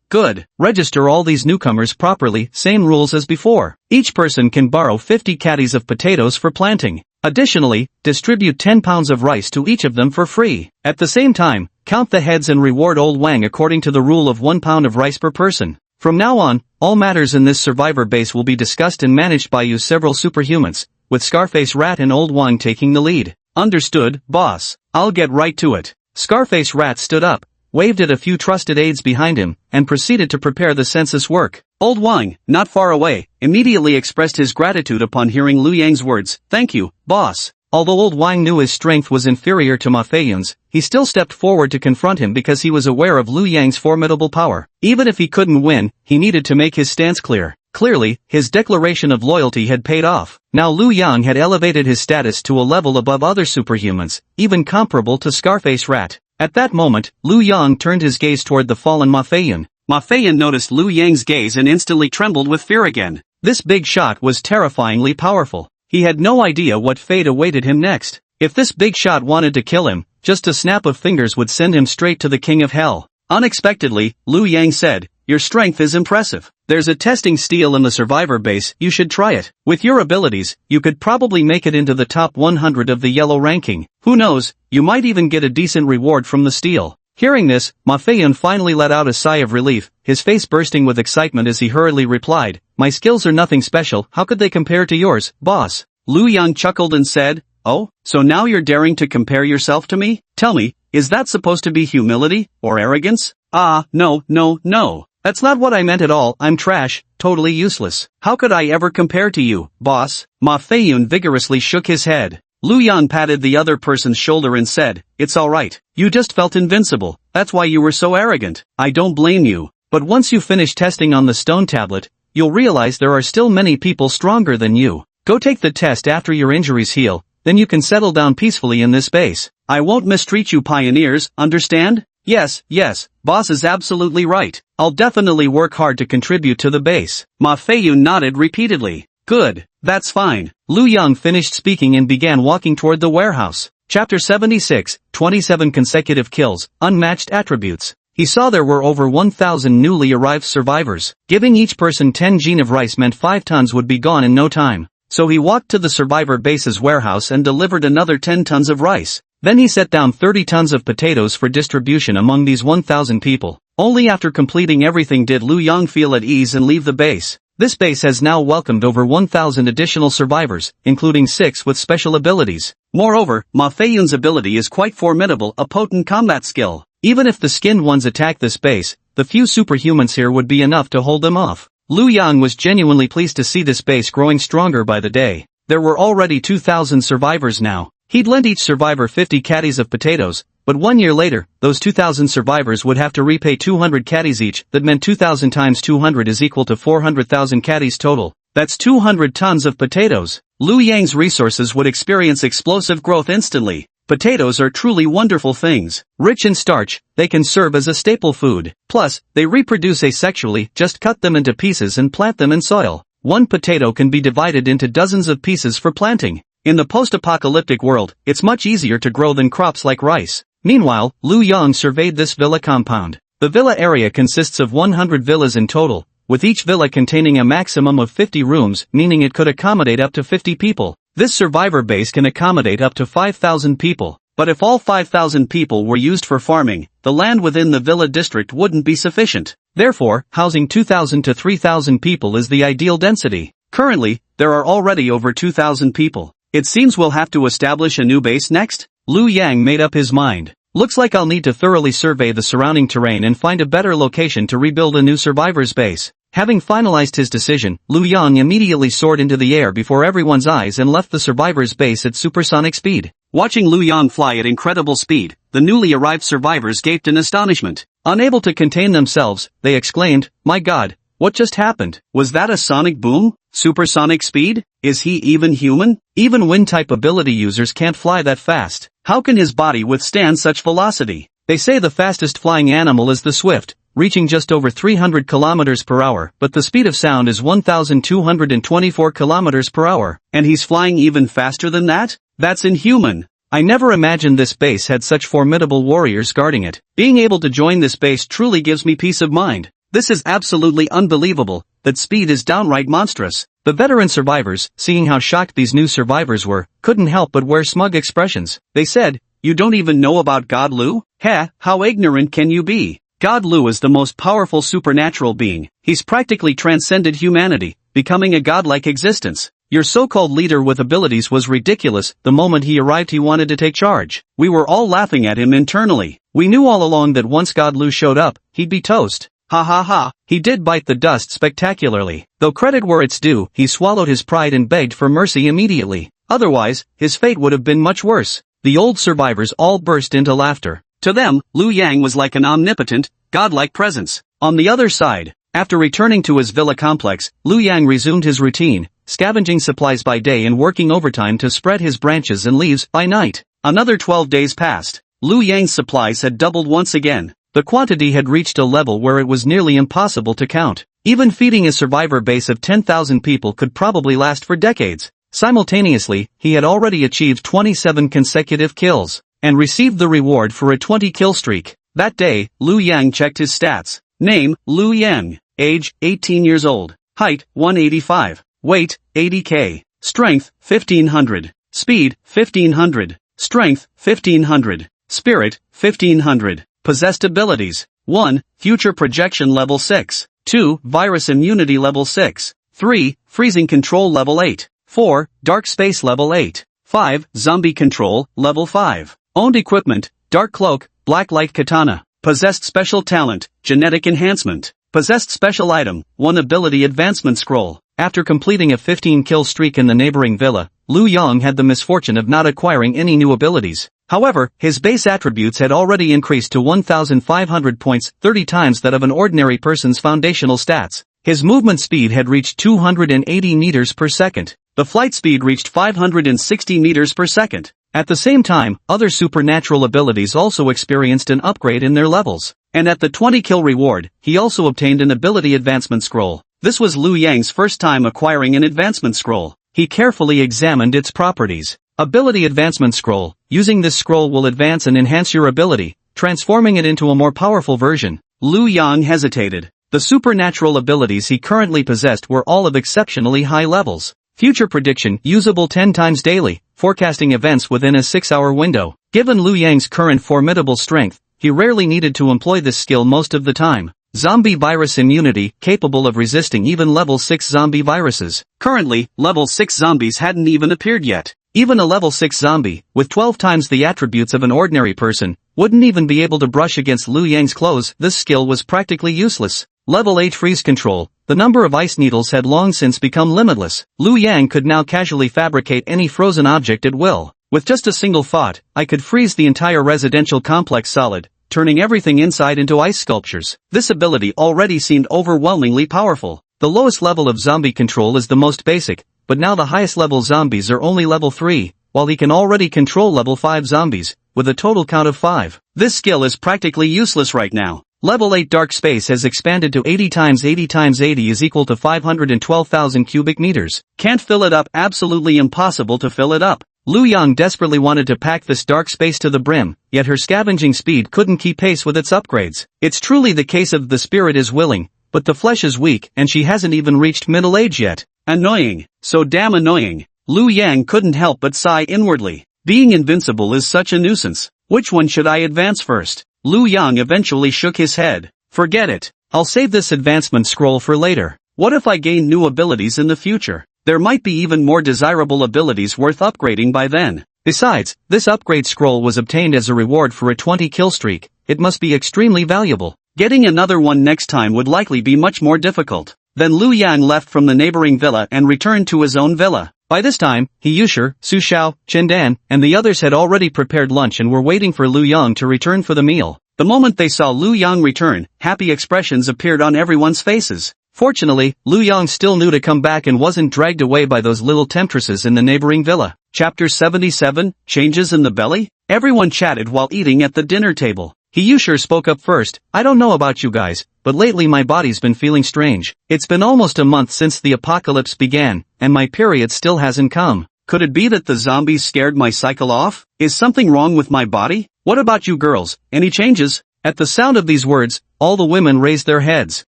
Good. Register all these newcomers properly, same rules as before. Each person can borrow 50 caddies of potatoes for planting. Additionally, distribute 10 pounds of rice to each of them for free. At the same time, count the heads and reward Old Wang according to the rule of 1 pound of rice per person. From now on, all matters in this survivor base will be discussed and managed by you several superhumans, with Scarface Rat and Old Wang taking the lead. Understood, boss. I'll get right to it. Scarface Rat stood up, waved at a few trusted aides behind him, and proceeded to prepare the census work. Old Wang, not far away, immediately expressed his gratitude upon hearing Liu Yang's words, "Thank you, boss." Although Old Wang knew his strength was inferior to Ma Feiyun's, he still stepped forward to confront him because he was aware of Liu Yang's formidable power. Even if he couldn't win, he needed to make his stance clear. Clearly, his declaration of loyalty had paid off. Now Liu Yang had elevated his status to a level above other superhumans, even comparable to Scarface Rat. At that moment, Liu Yang turned his gaze toward the fallen Ma Feiyun. Ma Feiyun noticed Liu Yang's gaze and instantly trembled with fear again. This big shot was terrifyingly powerful. He had no idea what fate awaited him next. If this big shot wanted to kill him, just a snap of fingers would send him straight to the king of hell. Unexpectedly, Liu Yang said, "Your strength is impressive. There's a testing steel in the survivor base, you should try it. With your abilities, you could probably make it into the top 100 of the yellow ranking. Who knows, you might even get a decent reward from the steel." Hearing this, Ma Feiyun finally let out a sigh of relief, his face bursting with excitement as he hurriedly replied, "My skills are nothing special, how could they compare to yours, boss?" Liu Yang chuckled and said, "Oh, so now you're daring to compare yourself to me? Tell me, is that supposed to be humility, or arrogance?" No. That's not what I meant at all. I'm trash, totally useless. How could I ever compare to you, boss? Ma Feiyun vigorously shook his head. Liu Yang patted the other person's shoulder and said, "It's alright. You just felt invincible. That's why you were so arrogant. I don't blame you. But once you finish testing on the stone tablet, you'll realize there are still many people stronger than you. Go take the test after your injuries heal, then you can settle down peacefully in this base. I won't mistreat you pioneers, understand?" Yes, boss is absolutely right. I'll definitely work hard to contribute to the base. Ma Feiyun nodded repeatedly. Good, that's fine. Liu Yang finished speaking and began walking toward the warehouse. Chapter 76, 27 consecutive kills, unmatched attributes. He saw there were over 1,000 newly arrived survivors. Giving each person 10 gene of rice meant 5 tons would be gone in no time. So he walked to the survivor base's warehouse and delivered another 10 tons of rice. Then he set down 30 tons of potatoes for distribution among these 1,000 people. Only after completing everything did Liu Yang feel at ease and leave the base. This base has now welcomed over 1,000 additional survivors, including 6 with special abilities. Moreover, Ma Feiyun's ability is quite formidable, a potent combat skill. Even if the skinned ones attack this base, the few superhumans here would be enough to hold them off. Liu Yang was genuinely pleased to see this base growing stronger by the day. There were already 2,000 survivors now. He'd lent each survivor 50 caddies of potatoes, but 1 year later, those 2,000 survivors would have to repay 200 caddies each. That meant 2,000 times 200 is equal to 400,000 caddies total. That's 200 tons of potatoes. Liu Yang's resources would experience explosive growth instantly. Potatoes are truly wonderful things. Rich in starch, they can serve as a staple food. Plus, they reproduce asexually. Just cut them into pieces and plant them in soil. One potato can be divided into dozens of pieces for planting. In the post-apocalyptic world, it's much easier to grow than crops like rice. Meanwhile, Liu Yang surveyed this villa compound. The villa area consists of 100 villas in total, with each villa containing a maximum of 50 rooms, meaning it could accommodate up to 50 people. This survivor base can accommodate up to 5,000 people. But if all 5,000 people were used for farming, the land within the villa district wouldn't be sufficient. Therefore, housing 2,000 to 3,000 people is the ideal density. Currently, there are already over 2,000 people. It seems we'll have to establish a new base next? Liu Yang made up his mind. Looks like I'll need to thoroughly survey the surrounding terrain and find a better location to rebuild a new survivor's base. Having finalized his decision, Liu Yang immediately soared into the air before everyone's eyes and left the survivor's base at supersonic speed. Watching Liu Yang fly at incredible speed, the newly arrived survivors gaped in astonishment. Unable to contain themselves, they exclaimed, "My God, what just happened? Was that a sonic boom? Supersonic speed? Is he even human? Even wind-type ability users can't fly that fast. How can his body withstand such velocity?" They say the fastest flying animal is the swift, reaching just over 300 kilometers per hour, but the speed of sound is 1,224 kilometers per hour, and he's flying even faster than that? That's inhuman. I never imagined this base had such formidable warriors guarding it. Being able to join this base truly gives me peace of mind. This is absolutely unbelievable. That speed is downright monstrous. The veteran survivors, seeing how shocked these new survivors were, couldn't help but wear smug expressions. They said, "You don't even know about God Lu? Heh, how ignorant can you be? God Lu is the most powerful supernatural being. He's practically transcended humanity, becoming a godlike existence. Your so-called leader with abilities was ridiculous. The moment he arrived he wanted to take charge. We were all laughing at him internally. We knew all along that once God Lu showed up, he'd be toast. Ha ha ha." He did bite the dust spectacularly. Though credit where it's due, he swallowed his pride and begged for mercy immediately. Otherwise, his fate would have been much worse. The old survivors all burst into laughter. To them, Liu Yang was like an omnipotent, godlike presence. On the other side, after returning to his villa complex, Liu Yang resumed his routine, scavenging supplies by day and working overtime to spread his branches and leaves by night. Another 12 days passed. Liu Yang's supplies had doubled once again. The quantity had reached a level where it was nearly impossible to count. Even feeding a survivor base of 10,000 people could probably last for decades. Simultaneously, he had already achieved 27 consecutive kills, and received the reward for a 20-kill streak. That day, Liu Yang checked his stats. Name, Liu Yang. Age, 18 years old. Height, 185. Weight, 80 kg. Strength, 1500. Speed, 1500. Strength, 1500. Spirit, 1500. Possessed abilities. 1. Future Projection Level 6. 2. Virus Immunity Level 6. 3. Freezing Control Level 8. 4. Dark Space Level 8. 5. Zombie Control, Level 5. Owned Equipment, Dark Cloak, Black Light Katana. Possessed Special Talent, Genetic Enhancement. Possessed Special Item, 1 Ability Advancement Scroll. After completing a 15-kill streak in the neighboring villa, Liu Yang had the misfortune of not acquiring any new abilities. However, his base attributes had already increased to 1,500 points, 30 times that of an ordinary person's foundational stats. His movement speed had reached 280 meters per second. The flight speed reached 560 meters per second. At the same time, other supernatural abilities also experienced an upgrade in their levels. And at the 20-kill reward, he also obtained an ability advancement scroll. This was Liu Yang's first time acquiring an advancement scroll. He carefully examined its properties. Ability Advancement Scroll. Using this scroll will advance and enhance your ability, transforming it into a more powerful version. Liu Yang hesitated. The supernatural abilities he currently possessed were all of exceptionally high levels. Future Prediction, usable 10 times daily, forecasting events within a 6-hour window. Given Liu Yang's current formidable strength, he rarely needed to employ this skill most of the time. Zombie virus immunity, capable of resisting even level 6 zombie viruses. Currently, level 6 zombies hadn't even appeared yet. Even a level 6 zombie, with 12 times the attributes of an ordinary person, wouldn't even be able to brush against Liu Yang's clothes. This skill was practically useless. Level 8 freeze control. The number of ice needles had long since become limitless. Liu Yang could now casually fabricate any frozen object at will. With just a single thought, I could freeze the entire residential complex solid, turning everything inside into ice sculptures. This ability already seemed overwhelmingly powerful. The lowest level of zombie control is the most basic, but now the highest level zombies are only level 3, while he can already control level 5 zombies, with a total count of 5. This skill is practically useless right now. Level 8 dark space has expanded to 80 times 80 times 80 is equal to 512,000 cubic meters. Can't fill it up, absolutely impossible to fill it up. Liu Yang desperately wanted to pack this dark space to the brim, yet her scavenging speed couldn't keep pace with its upgrades. It's truly the case of the spirit is willing, but the flesh is weak and she hasn't even reached middle age yet. Annoying. So damn annoying. Liu Yang couldn't help but sigh inwardly. Being invincible is such a nuisance. Which one should I advance first? Liu Yang eventually shook his head. Forget it. I'll save this advancement scroll for later. What if I gain new abilities in the future? There might be even more desirable abilities worth upgrading by then. Besides, this upgrade scroll was obtained as a reward for a 20 kill streak. It must be extremely valuable. Getting another one next time would likely be much more difficult. Then Liu Yang left from the neighboring villa and returned to his own villa. By this time, He Yushir, Su Xiao, Chen Dan, and the others had already prepared lunch and were waiting for Liu Yang to return for the meal. The moment they saw Liu Yang return, happy expressions appeared on everyone's faces. Fortunately, Liu Yang still knew to come back and wasn't dragged away by those little temptresses in the neighboring villa. Chapter 77, Changes in the Belly? Everyone chatted while eating at the dinner table. He Yushir spoke up first. I don't know about you guys, but lately my body's been feeling strange. It's been almost a month since the apocalypse began, and my period still hasn't come. Could it be that the zombies scared my cycle off? Is something wrong with my body? What about you girls? Any changes? At the sound of these words, all the women raised their heads.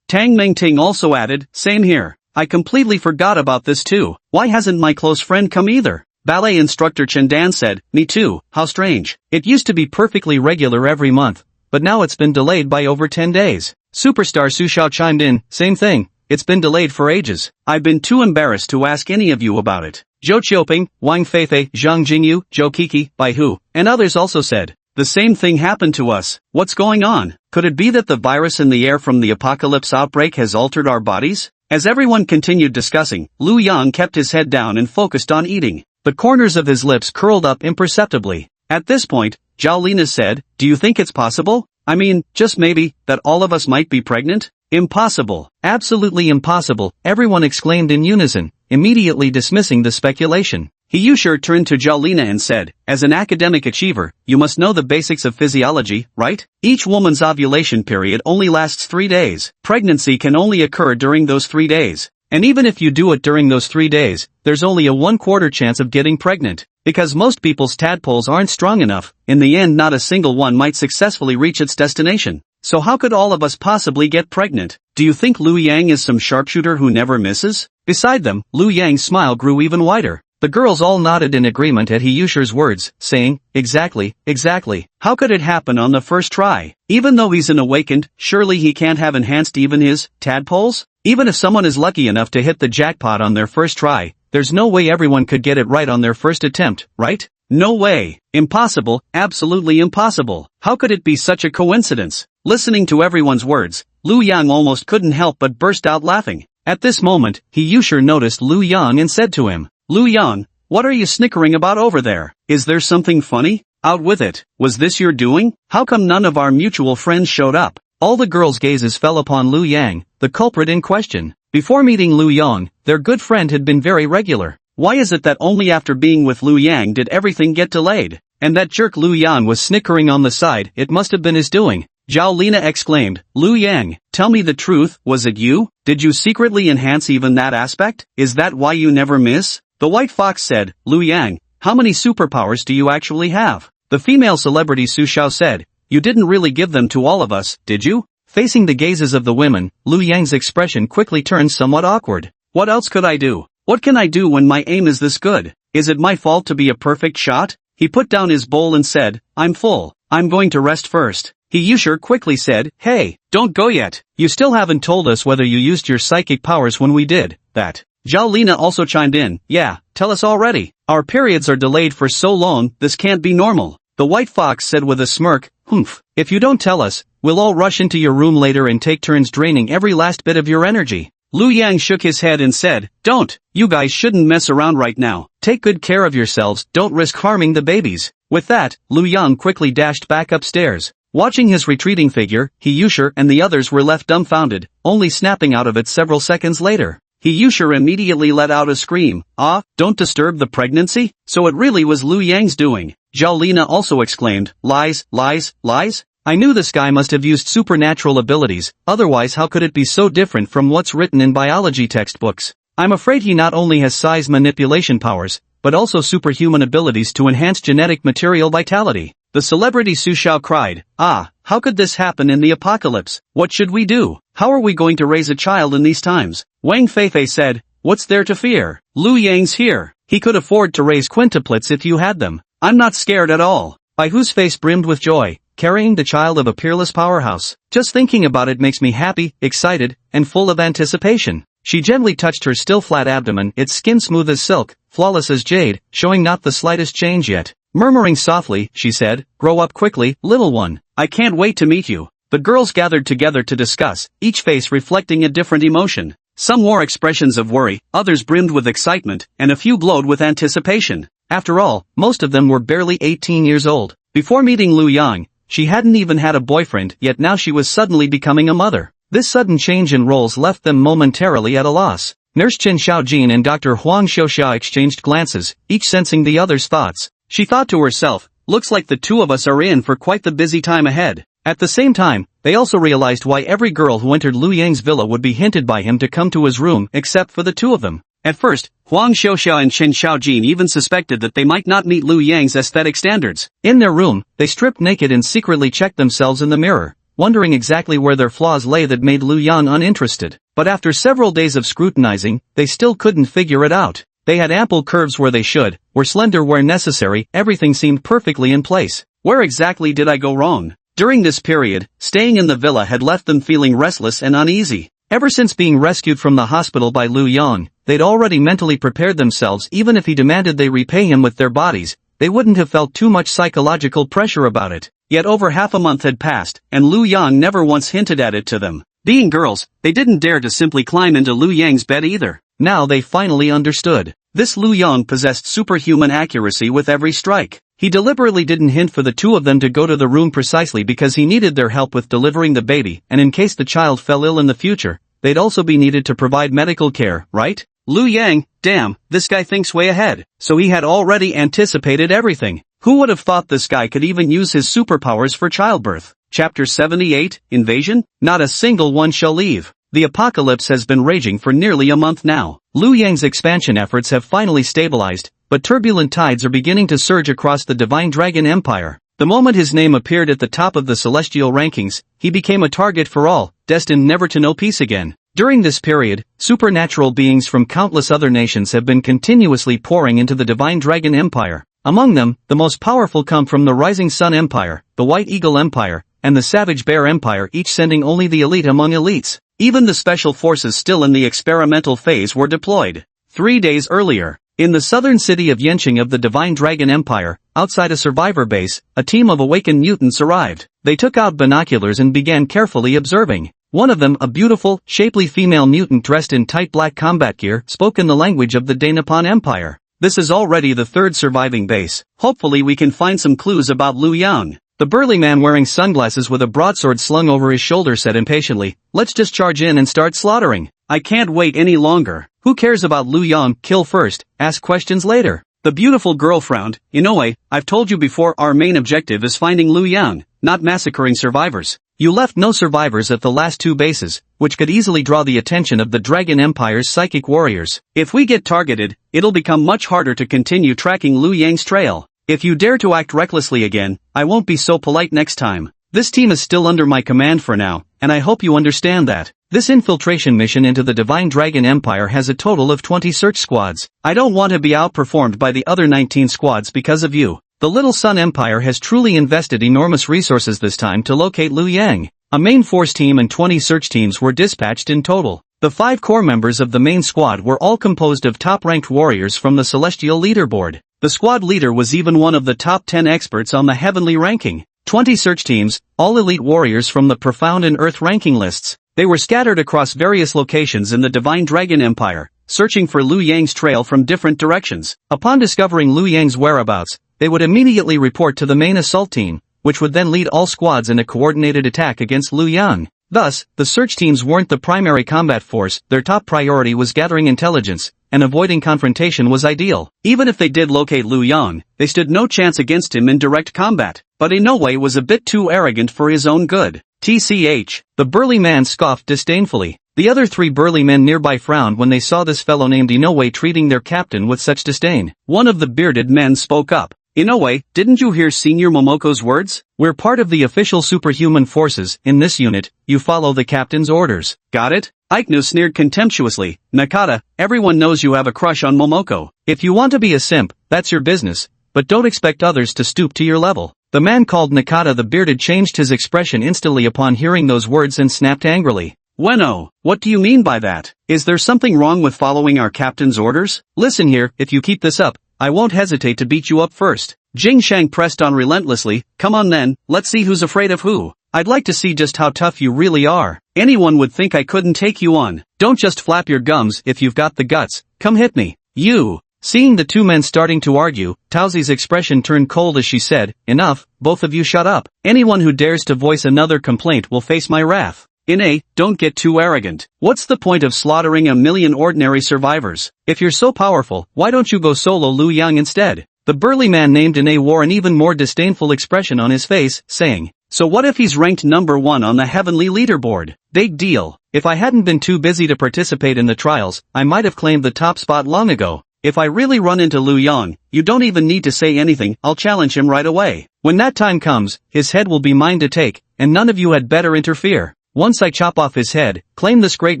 Tang Mengting also added, same here. I completely forgot about this too. Why hasn't my close friend come either? Ballet instructor Chen Dan said, me too, how strange. It used to be perfectly regular every month, but now it's been delayed by over 10 days. Superstar Su Xiao chimed in, same thing, it's been delayed for ages. I've been too embarrassed to ask any of you about it. Zhou Qiuping, Wang Feifei, Zhang Jingyu, Zhou Kiki, Bai Hu, and others also said, the same thing happened to us. What's going on? Could it be that the virus in the air from the apocalypse outbreak has altered our bodies? As everyone continued discussing, Liu Yang kept his head down and focused on eating. The corners of his lips curled up imperceptibly. At this point, Zhao Lina said, do you think it's possible? I mean, just maybe, that all of us might be pregnant? Impossible. Absolutely impossible, everyone exclaimed in unison, immediately dismissing the speculation. He Yushir turned to Zhao Lina and said, as an academic achiever, you must know the basics of physiology, right? Each woman's ovulation period only lasts 3 days. Pregnancy can only occur during those 3 days. And even if you do it during those 3 days, there's only a 1/4 chance of getting pregnant. Because most people's tadpoles aren't strong enough, in the end not a single one might successfully reach its destination. So how could all of us possibly get pregnant? Do you think Liu Yang is some sharpshooter who never misses? Beside them, Liu Yang's smile grew even wider. The girls all nodded in agreement at He Yushir's words, saying, exactly, exactly. How could it happen on the first try? Even though he's an awakened, surely he can't have enhanced even his tadpoles? Even if someone is lucky enough to hit the jackpot on their first try, there's no way everyone could get it right on their first attempt, right? No way. Impossible, absolutely impossible. How could it be such a coincidence? Listening to everyone's words, Liu Yang almost couldn't help but burst out laughing. At this moment, He Yushir noticed Liu Yang and said to him, Liu Yang, what are you snickering about over there? Is there something funny? Out with it. Was this your doing? How come none of our mutual friends showed up? All the girls' gazes fell upon Liu Yang, the culprit in question. Before meeting Liu Yang, their good friend had been very regular. Why is it that only after being with Liu Yang did everything get delayed? And that jerk Liu Yang was snickering on the side, it must have been his doing. Zhao Lina exclaimed, Liu Yang, tell me the truth, was it you? Did you secretly enhance even that aspect? Is that why you never miss? The White Fox said, Liu Yang, how many superpowers do you actually have? The female celebrity Su Xiao said, you didn't really give them to all of us, did you? Facing the gazes of the women, Liu Yang's expression quickly turned somewhat awkward. What else could I do? What can I do when my aim is this good? Is it my fault to be a perfect shot? He put down his bowl and said, I'm full. I'm going to rest first. He Yushir quickly said, "Hey, don't go yet. You still haven't told us whether you used your psychic powers when we did that." Zhao Lina also chimed in, "Yeah, tell us already. Our periods are delayed for so long, this can't be normal." The white fox said with a smirk, "Humph, if you don't tell us, we'll all rush into your room later and take turns draining every last bit of your energy." Lu Yang shook his head and said, "Don't, you guys shouldn't mess around right now. Take good care of yourselves, don't risk harming the babies." With that, Lu Yang quickly dashed back upstairs. Watching his retreating figure, He Yushir and the others were left dumbfounded, only snapping out of it several seconds later. He Yushir immediately let out a scream, "Ah, don't disturb the pregnancy?" So it really was Lu Yang's doing. Zhao Lina also exclaimed, "Lies, lies, lies? I knew this guy must have used supernatural abilities, otherwise how could it be so different from what's written in biology textbooks? I'm afraid he not only has size manipulation powers, but also superhuman abilities to enhance genetic material vitality." The celebrity Su Xiao cried, "Ah, how could this happen in the apocalypse? What should we do? How are we going to raise a child in these times?" Wang Feifei said, "What's there to fear? Lu Yang's here. He could afford to raise quintuplets if you had them. I'm not scared at all." Bai Hu's face brimmed with joy, carrying the child of a peerless powerhouse. "Just thinking about it makes me happy, excited, and full of anticipation." She gently touched her still flat abdomen, its skin smooth as silk, flawless as jade, showing not the slightest change yet. Murmuring softly, she said, "Grow up quickly, little one. I can't wait to meet you." The girls gathered together to discuss, each face reflecting a different emotion. Some wore expressions of worry, others brimmed with excitement, and a few glowed with anticipation. After all, most of them were barely 18 years old. Before meeting Lu Yang, she hadn't even had a boyfriend, yet now she was suddenly becoming a mother. This sudden change in roles left them momentarily at a loss. Nurse Chen Xiaojin and Dr. Huang Xiuxia exchanged glances, each sensing the other's thoughts. She thought to herself, "Looks like the two of us are in for quite the busy time ahead." At the same time, they also realized why every girl who entered Lu Yang's villa would be hinted by him to come to his room except for the two of them. At first, Huang Xiuxia and Chen Xiaojin even suspected that they might not meet Lu Yang's aesthetic standards. In their room, they stripped naked and secretly checked themselves in the mirror, wondering exactly where their flaws lay that made Lu Yang uninterested. But after several days of scrutinizing, they still couldn't figure it out. They had ample curves where they should, were slender where necessary, everything seemed perfectly in place. Where exactly did I go wrong? During this period, staying in the villa had left them feeling restless and uneasy. Ever since being rescued from the hospital by Lu Yang, they'd already mentally prepared themselves. Even if he demanded they repay him with their bodies, they wouldn't have felt too much psychological pressure about it. Yet over half a month had passed, and Lu Yang never once hinted at it to them. Being girls, they didn't dare to simply climb into Lu Yang's bed either. Now they finally understood. This Lu Yang possessed superhuman accuracy with every strike. He deliberately didn't hint for the two of them to go to the room precisely because he needed their help with delivering the baby, and in case the child fell ill in the future, they'd also be needed to provide medical care, right? Lu Yang, damn, this guy thinks way ahead. So he had already anticipated everything. Who would have thought this guy could even use his superpowers for childbirth? Chapter 78, Invasion? Not a single one shall leave. The apocalypse has been raging for nearly a month now. Lu Yang's expansion efforts have finally stabilized, but turbulent tides are beginning to surge across the Divine Dragon Empire. The moment his name appeared at the top of the celestial rankings, he became a target for all, destined never to know peace again. During this period, supernatural beings from countless other nations have been continuously pouring into the Divine Dragon Empire. Among them, the most powerful come from the Rising Sun Empire, the White Eagle Empire, and the Savage Bear Empire, each sending only the elite among elites. Even the special forces still in the experimental phase were deployed. 3 days earlier, in the southern city of Yenqing of the Divine Dragon Empire, outside a survivor base, a team of awakened mutants arrived. They took out binoculars and began carefully observing. One of them, a beautiful, shapely female mutant dressed in tight black combat gear, spoke in the language of the Dainippon Empire. "This is already the third surviving base. Hopefully we can find some clues about Lu Yang." The burly man wearing sunglasses with a broadsword slung over his shoulder said impatiently, "Let's just charge in and start slaughtering. I can't wait any longer. Who cares about Lu Yang? Kill first, ask questions later." The beautiful girl frowned. "Inoue, I've told you before, our main objective is finding Lu Yang, not massacring survivors. You left no survivors at the last two bases, which could easily draw the attention of the Dragon Empire's psychic warriors. If we get targeted, it'll become much harder to continue tracking Lu Yang's trail. If you dare to act recklessly again, I won't be so polite next time. This team is still under my command for now, and I hope you understand that. This infiltration mission into the Divine Dragon Empire has a total of 20 search squads. I don't want to be outperformed by the other 19 squads because of you. The Little Sun Empire has truly invested enormous resources this time to locate Liu Yang. A main force team and 20 search teams were dispatched in total. The 5 core members of the main squad were all composed of top-ranked warriors from the Celestial Leaderboard. The squad leader was even one of the top 10 experts on the heavenly ranking. 20 search teams, all elite warriors from the Profound and Earth ranking lists. They were scattered across various locations in the Divine Dragon Empire, searching for Liu Yang's trail from different directions. Upon discovering Liu Yang's whereabouts, they would immediately report to the main assault team, which would then lead all squads in a coordinated attack against Liu Yang. Thus, the search teams weren't the primary combat force, their top priority was gathering intelligence, and avoiding confrontation was ideal. Even if they did locate Liu Yang, they stood no chance against him in direct combat, but Inoue was a bit too arrogant for his own good. TCH, the burly man scoffed disdainfully. The other 3 burly men nearby frowned when they saw this fellow named Inoue treating their captain with such disdain. One of the bearded men spoke up. Inoue, didn't you hear Senior Momoko's words? We're part of the official superhuman forces. In this unit, you follow the captain's orders. Got it? Aiknu sneered contemptuously. Nakata, everyone knows you have a crush on Momoko. If you want to be a simp, that's your business, but don't expect others to stoop to your level. The man called Nakata the bearded changed his expression instantly upon hearing those words and snapped angrily. Bueno, what do you mean by that? Is there something wrong with following our captain's orders? Listen here, if you keep this up, I won't hesitate to beat you up first. Jing Shang pressed on relentlessly. Come on then, let's see who's afraid of who. I'd like to see just how tough you really are. Anyone would think I couldn't take you on. Don't just flap your gums if you've got the guts. Come hit me. You. Seeing the 2 men starting to argue, Taozi's expression turned cold as she said, enough, both of you shut up. Anyone who dares to voice another complaint will face my wrath. Ine, don't get too arrogant. What's the point of slaughtering a million ordinary survivors? If you're so powerful, why don't you go solo Liu Yang instead? The burly man named Ine wore an even more disdainful expression on his face, saying, so what if he's ranked number 1 on the heavenly leaderboard? Big deal. If I hadn't been too busy to participate in the trials, I might have claimed the top spot long ago. If I really run into Liu Yang, you don't even need to say anything, I'll challenge him right away. When that time comes, his head will be mine to take, and none of you had better interfere. Once I chop off his head, claim this great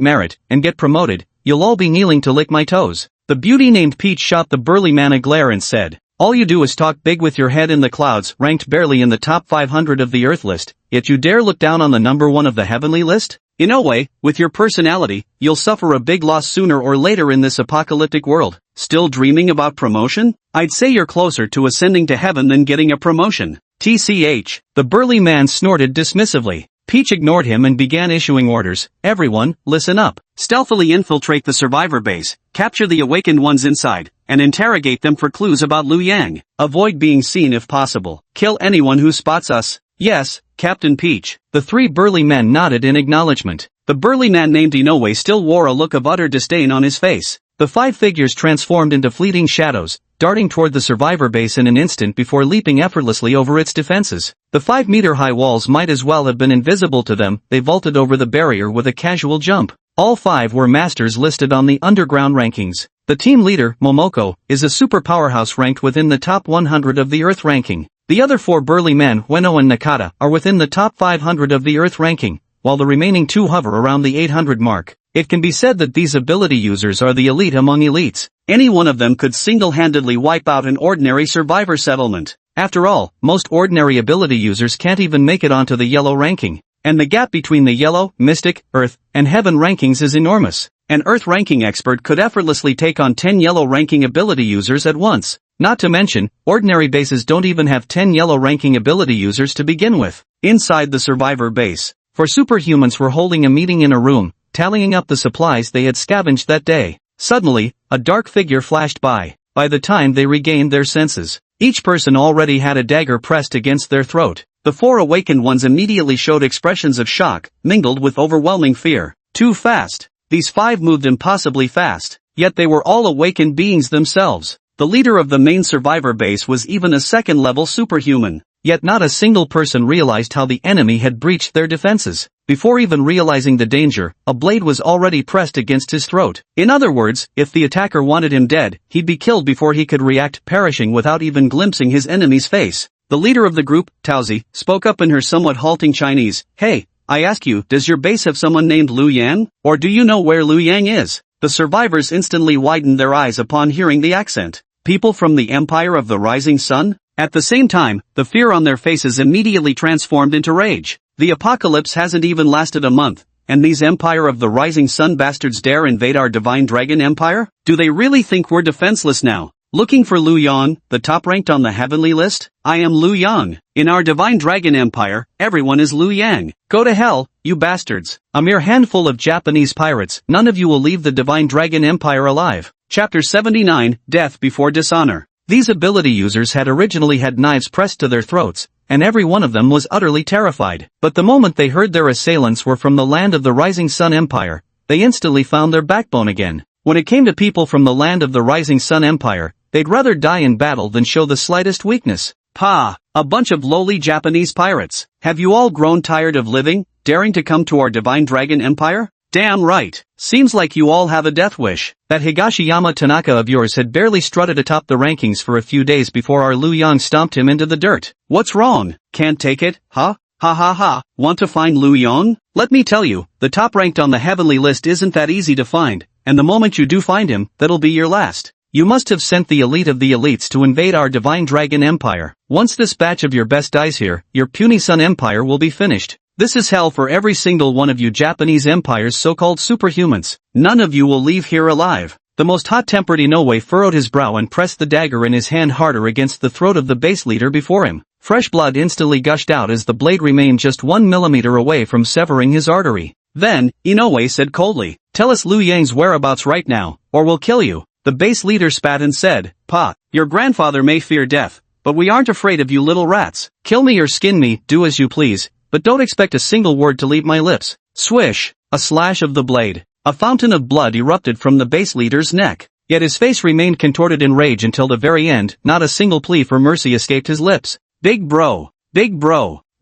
merit, and get promoted, you'll all be kneeling to lick my toes. The beauty named Peach shot the burly man a glare and said, all you do is talk big with your head in the clouds, ranked barely in the top 500 of the Earth list, yet you dare look down on the number 1 of the heavenly list? Inoue, with your personality, you'll suffer a big loss sooner or later in this apocalyptic world. Still dreaming about promotion? I'd say you're closer to ascending to heaven than getting a promotion. TCH, the burly man snorted dismissively. Peach ignored him and began issuing orders. Everyone, listen up. Stealthily infiltrate the survivor base, capture the awakened ones inside, and interrogate them for clues about Liu Yang. Avoid being seen if possible. Kill anyone who spots us. Yes, Captain Peach. The 3 burly men nodded in acknowledgement. The burly man named Inoue still wore a look of utter disdain on his face. The 5 figures transformed into fleeting shadows, darting toward the survivor base in an instant before leaping effortlessly over its defenses. The 5-meter-high walls might as well have been invisible to them. They vaulted over the barrier with a casual jump. All 5 were masters listed on the underground rankings. The team leader, Momoko, is a super powerhouse ranked within the top 100 of the Earth ranking. The other 4 burly men, Ueno and Nakata, are within the top 500 of the Earth ranking, while the remaining 2 hover around the 800 mark. It can be said that these ability users are the elite among elites. Any one of them could single-handedly wipe out an ordinary survivor settlement. After all, most ordinary ability users can't even make it onto the yellow ranking. And the gap between the yellow, mystic, earth, and heaven rankings is enormous. An earth ranking expert could effortlessly take on 10 yellow ranking ability users at once. Not to mention, ordinary bases don't even have 10 yellow ranking ability users to begin with. Inside the survivor base, 4 superhumans were holding a meeting in a room, tallying up the supplies they had scavenged that day. Suddenly, a dark figure flashed by. By the time they regained their senses, each person already had a dagger pressed against their throat. The 4 awakened ones immediately showed expressions of shock, mingled with overwhelming fear. Too fast. These 5 moved impossibly fast, yet they were all awakened beings themselves. The leader of the main survivor base was even a 2nd-level superhuman. Yet not a single person realized how the enemy had breached their defenses. Before even realizing the danger, a blade was already pressed against his throat. In other words, if the attacker wanted him dead, he'd be killed before he could react, perishing without even glimpsing his enemy's face. The leader of the group, Taozi, spoke up in her somewhat halting Chinese. Hey, I ask you, does your base have someone named Liu Yang? Or do you know where Liu Yang is? The survivors instantly widened their eyes upon hearing the accent. People from the Empire of the Rising Sun? At the same time, the fear on their faces immediately transformed into rage. The apocalypse hasn't even lasted a month, and these Empire of the Rising Sun bastards dare invade our Divine Dragon Empire? Do they really think we're defenseless now? Looking for Liu Yang, the top ranked on the heavenly list? I am Liu Yang. In our Divine Dragon Empire, everyone is Liu Yang. Go to hell, you bastards. A mere handful of Japanese pirates, none of you will leave the Divine Dragon Empire alive. Chapter 79, Death Before Dishonor. These ability users had originally had knives pressed to their throats, and every one of them was utterly terrified. But the moment they heard their assailants were from the land of the Rising Sun Empire, they instantly found their backbone again. When it came to people from the land of the Rising Sun Empire, they'd rather die in battle than show the slightest weakness. Pah! A bunch of lowly Japanese pirates. Have you all grown tired of living, daring to come to our Divine Dragon Empire? Damn right. Seems like you all have a death wish. That Higashiyama Tanaka of yours had barely strutted atop the rankings for a few days before our Liu Yang stomped him into the dirt. What's wrong? Can't take it, huh? Ha ha ha. Want to find Liu Yang? Let me tell you, the top ranked on the heavenly list isn't that easy to find, and the moment you do find him, that'll be your last. You must have sent the elite of the elites to invade our Divine Dragon Empire. Once this batch of your best dies here, your puny Sun Empire will be finished. This is hell for every single one of you Japanese Empire's so-called superhumans. None of you will leave here alive. The most hot-tempered Inoue furrowed his brow and pressed the dagger in his hand harder against the throat of the base leader before him. Fresh blood instantly gushed out as the blade remained just 1 millimeter away from severing his artery. Then, Inoue said coldly, "Tell us Liu Yang's whereabouts right now, or we'll kill you." The base leader spat and said, "Pa, your grandfather may fear death, but we aren't afraid of you little rats. Kill me or skin me, do as you please, but don't expect a single word to leave my lips." Swish! A slash of the blade. A fountain of blood erupted from the base leader's neck. Yet his face remained contorted in rage until the very end, not a single plea for mercy escaped his lips. Big bro,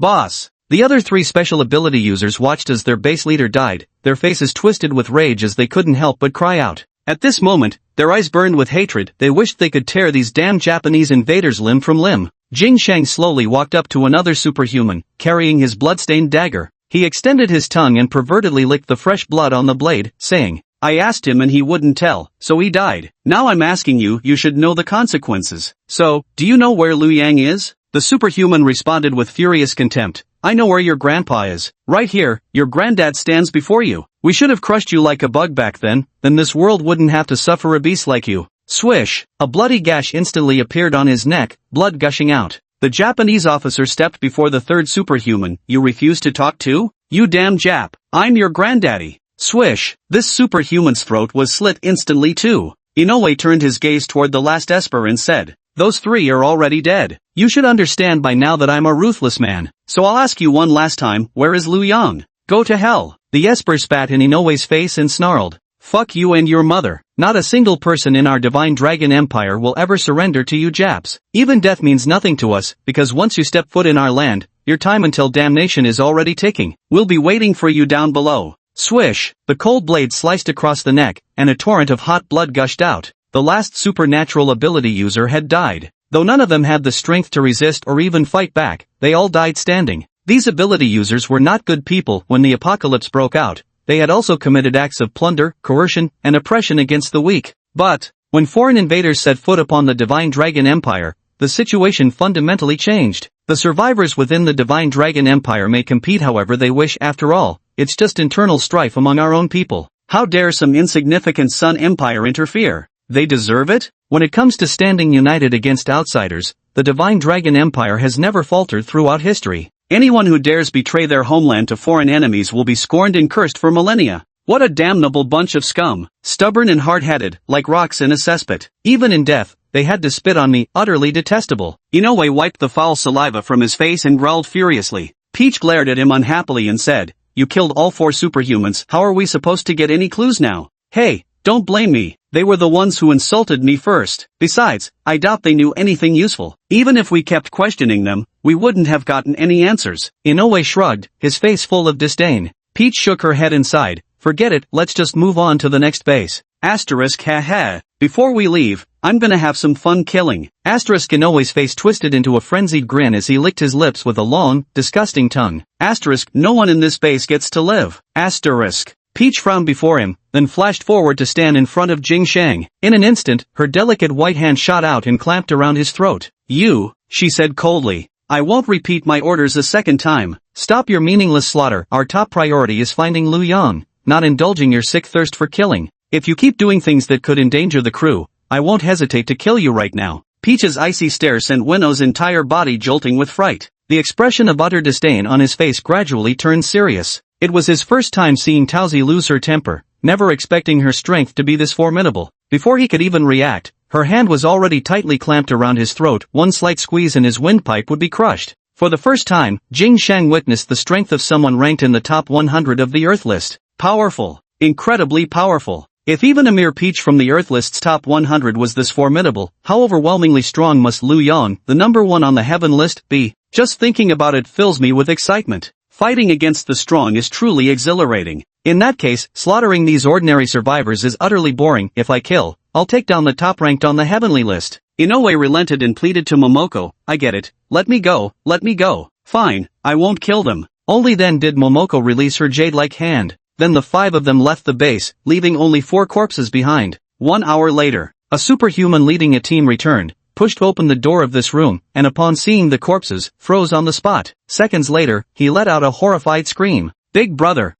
boss. The other three special ability users watched as their base leader died, their faces twisted with rage as they couldn't help but cry out. At this moment, their eyes burned with hatred, they wished they could tear these damn Japanese invaders limb from limb. Jing Shang slowly walked up to another superhuman, carrying his blood-stained dagger. He extended his tongue and pervertedly licked the fresh blood on the blade, saying, "I asked him and he wouldn't tell, so he died. Now I'm asking you, you should know the consequences. So, do you know where Liu Yang is?" The superhuman responded with furious contempt, "I know where your grandpa is. Right here, your granddad stands before you. We should have crushed you like a bug back then this world wouldn't have to suffer a beast like you." Swish! A bloody gash instantly appeared on his neck, blood gushing out. The Japanese officer stepped before the third superhuman. "You refuse to talk to? You damn Jap! I'm your granddaddy." Swish! This superhuman's throat was slit instantly too. Inoue turned his gaze toward the last Esper and said, "Those three are already dead. You should understand by now that I'm a ruthless man. So I'll ask you one last time, where is Liu Yang? Go to hell." The Esper spat in Inoue's face and snarled, "Fuck you and your mother. Not a single person in our Divine Dragon Empire will ever surrender to you Japs. Even death means nothing to us, because once you step foot in our land, your time until damnation is already ticking. We'll be waiting for you down below." Swish! The cold blade sliced across the neck, and a torrent of hot blood gushed out. The last supernatural ability user had died. Though none of them had the strength to resist or even fight back, they all died standing. These ability users were not good people when the apocalypse broke out. They had also committed acts of plunder, coercion, and oppression against the weak. But, when foreign invaders set foot upon the Divine Dragon Empire, the situation fundamentally changed. The survivors within the Divine Dragon Empire may compete however they wish after all, it's just internal strife among our own people. How dare some insignificant Sun Empire interfere? They deserve it? When it comes to standing united against outsiders, the Divine Dragon Empire has never faltered throughout history. Anyone who dares betray their homeland to foreign enemies will be scorned and cursed for millennia. What a damnable bunch of scum, stubborn and hard-headed, like rocks in a cesspit. Even in death, they had to spit on me, utterly detestable. Inoue wiped the foul saliva from his face and growled furiously. Peach glared at him unhappily and said, "You killed all 4 superhumans, how are we supposed to get any clues now?" "Hey, don't blame me. They were the ones who insulted me first. Besides, I doubt they knew anything useful. Even if we kept questioning them, we wouldn't have gotten any answers." Inoue shrugged, his face full of disdain. Peach shook her head and sighed. "Forget it, let's just move on to the next base." Asterisk ha. "Before we leave, I'm gonna have some fun killing." Asterisk Inoue's face twisted into a frenzied grin as he licked his lips with a long, disgusting tongue. Asterisk no one in this base gets to live. Asterisk. Peach frowned before him, then flashed forward to stand in front of Jing Shang. In an instant, her delicate white hand shot out and clamped around his throat. "You," she said coldly. "I won't repeat my orders a second time. Stop your meaningless slaughter. Our top priority is finding Lu Yang, not indulging your sick thirst for killing. If you keep doing things that could endanger the crew, I won't hesitate to kill you right now." Peach's icy stare sent Winno's entire body jolting with fright. The expression of utter disdain on his face gradually turned serious. It was his first time seeing Tauzi lose her temper, never expecting her strength to be this formidable. Before he could even react, her hand was already tightly clamped around his throat. One slight squeeze and his windpipe would be crushed. For the first time, Jing Shang witnessed the strength of someone ranked in the top 100 of the Earth list. Powerful. Incredibly powerful. If even a mere peach from the Earth list's top 100 was this formidable, how overwhelmingly strong must Lu Yang, the number one on the heaven list, be? Just thinking about it fills me with excitement. Fighting against the strong is truly exhilarating. In that case, slaughtering these ordinary survivors is utterly boring. If I kill, I'll take down the top ranked on the heavenly list. Inoue relented and pleaded to Momoko, "I get it. Let me go, let me go. Fine, I won't kill them." Only then did Momoko release her jade-like hand. Then the 5 of them left the base, leaving only 4 corpses behind. 1 hour later, a superhuman leading a team returned, pushed open the door of this room, and upon seeing the corpses, froze on the spot. Seconds later, he let out a horrified scream. Big brother,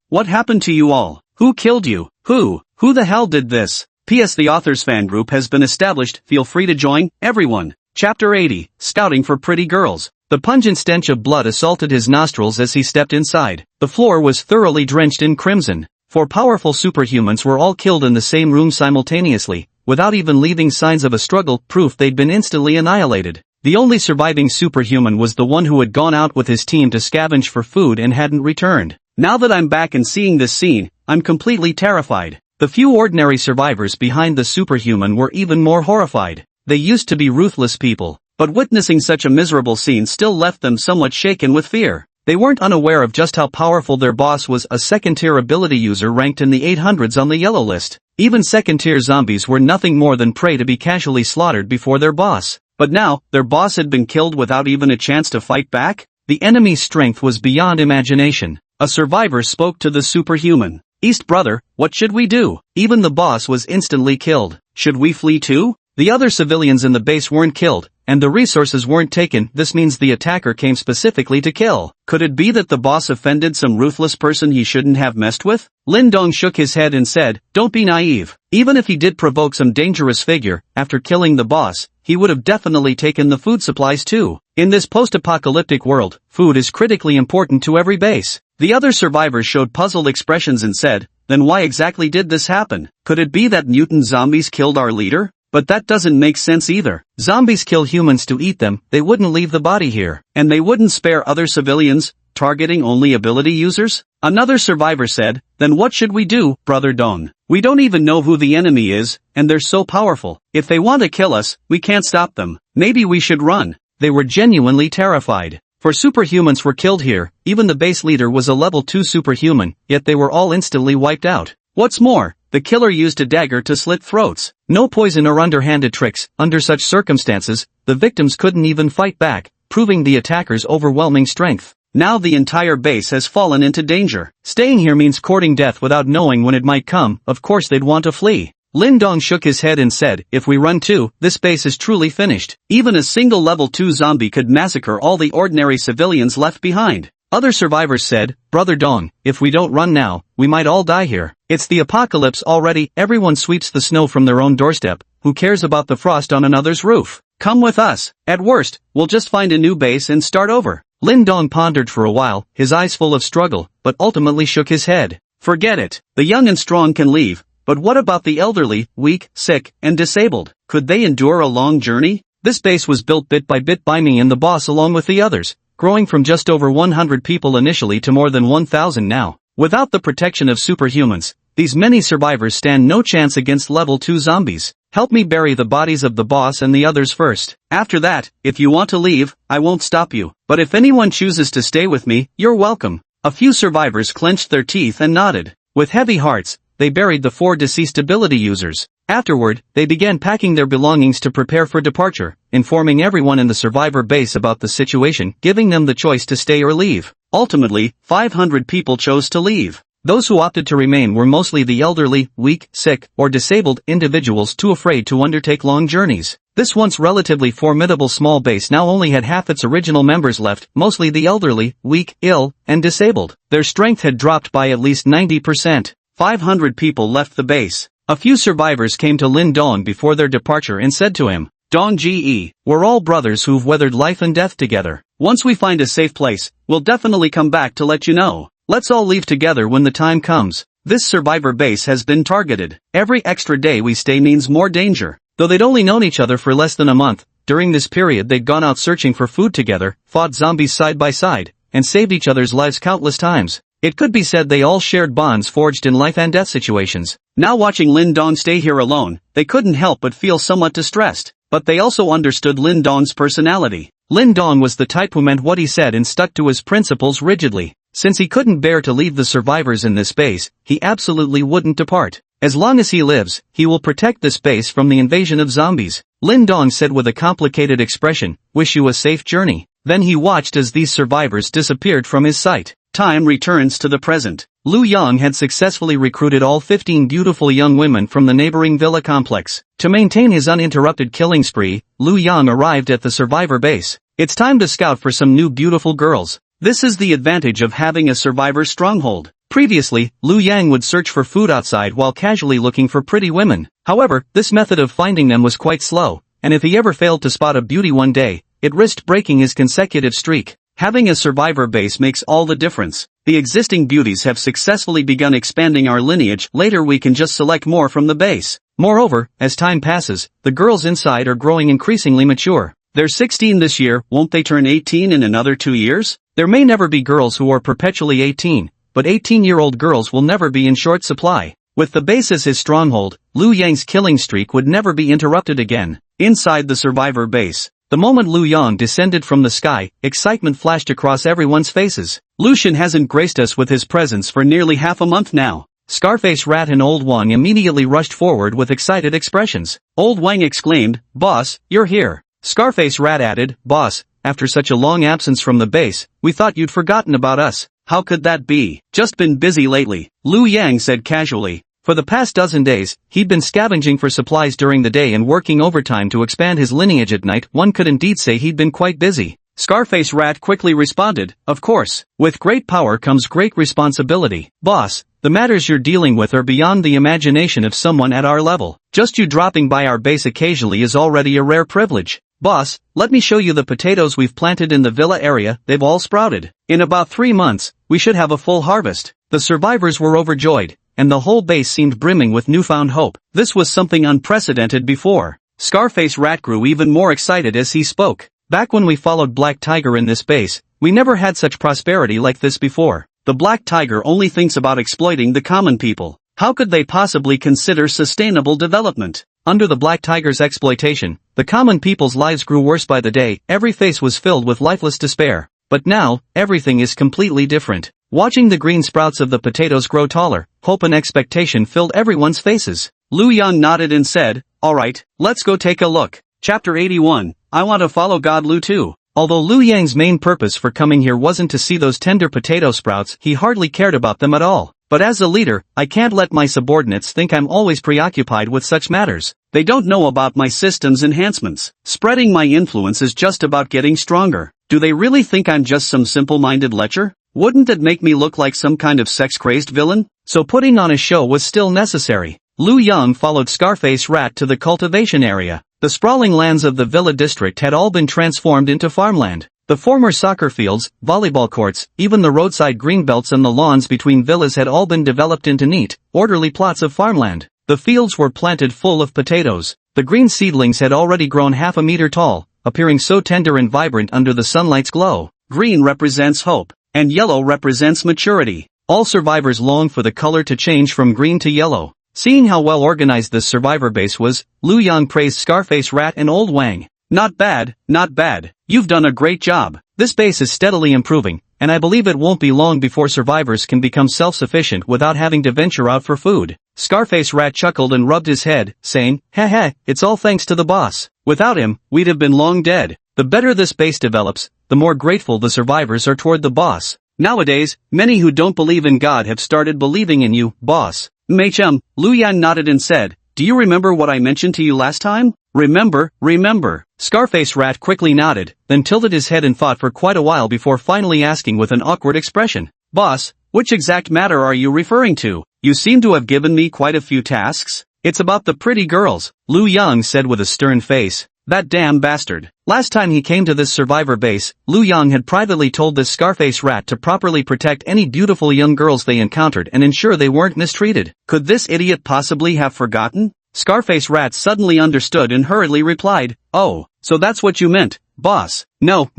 what happened to you all? Who killed you? Who the hell did this?" P.S. The author's fan group has been established. Feel free to join, everyone. Chapter 80, Scouting for Pretty Girls. The pungent stench of blood assaulted his nostrils as he stepped inside. The floor was thoroughly drenched in crimson. 4 powerful superhumans were all killed in the same room simultaneously, without even leaving signs of a struggle, proof they'd been instantly annihilated. The only surviving superhuman was the one who had gone out with his team to scavenge for food and hadn't returned. Now that I'm back and seeing this scene, I'm completely terrified. The few ordinary survivors behind the superhuman were even more horrified. They used to be ruthless people, but witnessing such a miserable scene still left them somewhat shaken with fear. They weren't unaware of just how powerful their boss was, a second-tier ability user ranked in the 800s on the yellow list. Even second-tier zombies were nothing more than prey to be casually slaughtered before their boss. But now, their boss had been killed without even a chance to fight back? The enemy's strength was beyond imagination. A survivor spoke to the superhuman. "East brother, what should we do? Even the boss was instantly killed. Should we flee too? The other civilians in the base weren't killed, and the resources weren't taken. This means the attacker came specifically to kill. Could it be that the boss offended some ruthless person he shouldn't have messed with?" Lin Dong shook his head and said, "Don't be naive. Even if he did provoke some dangerous figure, after killing the boss, he would have definitely taken the food supplies too. In this post-apocalyptic world, food is critically important to every base." The other survivors showed puzzled expressions and said, "Then why exactly did this happen? Could it be that mutant zombies killed our leader? But that doesn't make sense either. Zombies kill humans to eat them, they wouldn't leave the body here. And they wouldn't spare other civilians, targeting only ability users?" Another survivor said, "Then what should we do, Brother Dong? We don't even know who the enemy is, and they're so powerful. If they want to kill us, we can't stop them. Maybe we should run." They were genuinely terrified. For superhumans were killed here, even the base leader was a level 2 superhuman, yet they were all instantly wiped out. What's more, the killer used a dagger to slit throats. No poison or underhanded tricks. Under such circumstances, the victims couldn't even fight back, proving the attacker's overwhelming strength. Now the entire base has fallen into danger. Staying here means courting death without knowing when it might come. Of course they'd want to flee. Lin Dong shook his head and said, "If we run too, this base is truly finished. Even a single level 2 zombie could massacre all the ordinary civilians left behind." Other survivors said, "Brother Dong, if we don't run now, we might all die here. It's the apocalypse already. Everyone sweeps the snow from their own doorstep. Who cares about the frost on another's roof? Come with us. At worst, we'll just find a new base and start over." Lin Dong pondered for a while, his eyes full of struggle, but ultimately shook his head. "Forget it. The young and strong can leave. But what about the elderly, weak, sick, and disabled? Could they endure a long journey?" This base was built bit by bit by me and the boss along with the others, growing from just over 100 people initially to more than 1,000 now. Without the protection of superhumans, these many survivors stand no chance against level 2 zombies. Help me bury the bodies of the boss and the others first. After that, if you want to leave, I won't stop you. But if anyone chooses to stay with me, you're welcome." A few survivors clenched their teeth and nodded. With heavy hearts, they buried the 4 deceased ability users. Afterward, they began packing their belongings to prepare for departure, informing everyone in the survivor base about the situation, giving them the choice to stay or leave. Ultimately, 500 people chose to leave. Those who opted to remain were mostly the elderly, weak, sick, or disabled individuals too afraid to undertake long journeys. This once relatively formidable small base now only had half its original members left, mostly the elderly, weak, ill, and disabled. Their strength had dropped by at least 90%. 500 people left the base. A few survivors came to Lin Dong before their departure and said to him, "Dong Ge, we're all brothers who've weathered life and death together. Once we find a safe place, we'll definitely come back to let you know. Let's all leave together when the time comes. This survivor base has been targeted. Every extra day we stay means more danger." Though they'd only known each other for less than a month, during this period they'd gone out searching for food together, fought zombies side by side, and saved each other's lives countless times. It could be said they all shared bonds forged in life and death situations. Now watching Lin Dong stay here alone, they couldn't help but feel somewhat distressed. But they also understood Lin Dong's personality. Lin Dong was the type who meant what he said and stuck to his principles rigidly. Since he couldn't bear to leave the survivors in this base, he absolutely wouldn't depart. As long as he lives, he will protect this base from the invasion of zombies. Lin Dong said with a complicated expression, "Wish you a safe journey." Then he watched as these survivors disappeared from his sight. Time returns to the present. Lu Yang had successfully recruited all 15 beautiful young women from the neighboring villa complex. To maintain his uninterrupted killing spree, Lu Yang arrived at the survivor base. It's time to scout for some new beautiful girls. This is the advantage of having a survivor stronghold. Previously, Lu Yang would search for food outside while casually looking for pretty women. However, this method of finding them was quite slow, and if he ever failed to spot a beauty one day, it risked breaking his consecutive streak. Having a survivor base makes all the difference. The existing beauties have successfully begun expanding our lineage. Later we can just select more from the base. Moreover, as time passes, the girls inside are growing increasingly mature. They're 16 this year, won't they turn 18 in another 2 years? There may never be girls who are perpetually 18. But 18-year-old girls will never be in short supply. With the base as his stronghold, Lu Yang's killing streak would never be interrupted again. Inside the survivor base, the moment Lu Yang descended from the sky, excitement flashed across everyone's faces. Lucian hasn't graced us with his presence for nearly half a month now. Scarface Rat and Old Wang immediately rushed forward with excited expressions. Old Wang exclaimed, "Boss, you're here." Scarface Rat added, "Boss, after such a long absence from the base, we thought you'd forgotten about us." "How could that be? Just been busy lately," Lu Yang said casually. For the past dozen days, he'd been scavenging for supplies during the day and working overtime to expand his lineage at night. One could indeed say he'd been quite busy. Scarface Rat quickly responded, "Of course. With great power comes great responsibility. Boss, the matters you're dealing with are beyond the imagination of someone at our level. Just you dropping by our base occasionally is already a rare privilege. Boss, let me show you the potatoes we've planted in the villa area. They've all sprouted. In about 3 months, we should have a full harvest." The survivors were overjoyed, and the whole base seemed brimming with newfound hope. This was something unprecedented before. Scarface Rat grew even more excited as he spoke. "Back when we followed Black Tiger in this base, we never had such prosperity like this before. The Black Tiger only thinks about exploiting the common people. How could they possibly consider sustainable development? Under the Black Tiger's exploitation, the common people's lives grew worse by the day. Every face was filled with lifeless despair. But now, everything is completely different. Watching the green sprouts of the potatoes grow taller, hope and expectation filled everyone's faces. Lu Yang nodded and said, "Alright, let's go take a look." Chapter 81, I want to follow God Lu too. Although Lu Yang's main purpose for coming here wasn't to see those tender potato sprouts, he hardly cared about them at all. But as a leader, I can't let my subordinates think I'm always preoccupied with such matters. They don't know about my system's enhancements. Spreading my influence is just about getting stronger. Do they really think I'm just some simple-minded lecher? Wouldn't it make me look like some kind of sex-crazed villain? So putting on a show was still necessary. Lu Yang followed Scarface Rat to the cultivation area. The sprawling lands of the villa district had all been transformed into farmland. The former soccer fields, volleyball courts, even the roadside greenbelts and the lawns between villas had all been developed into neat, orderly plots of farmland. The fields were planted full of potatoes. The green seedlings had already grown half a meter tall, appearing so tender and vibrant under the sunlight's glow. Green represents hope, and yellow represents maturity. All survivors longed for the color to change from green to yellow. Seeing how well organized this survivor base was, Lu Yang praised Scarface Rat and Old Wang. "Not bad, not bad. You've done a great job. This base is steadily improving, and I believe it won't be long before survivors can become self-sufficient without having to venture out for food." Scarface Rat chuckled and rubbed his head, saying, "Heh, it's all thanks to the boss. Without him, we'd have been long dead." The better this base develops, the more grateful the survivors are toward the boss. Nowadays, many who don't believe in God have started believing in you, boss. Mei-chum, Lu Yang nodded and said, do you remember what I mentioned to you last time? Remember. Scarface Rat quickly nodded, then tilted his head and thought for quite a while before finally asking with an awkward expression. Boss, which exact matter are you referring to? You seem to have given me quite a few tasks. It's about the pretty girls, Lu Yang said with a stern face. That damn bastard. Last time he came to this survivor base, Lu Yang had privately told this Scarface Rat to properly protect any beautiful young girls they encountered and ensure they weren't mistreated. Could this idiot possibly have forgotten? Scarface Rat suddenly understood and hurriedly replied, oh, so that's what you meant, boss. No,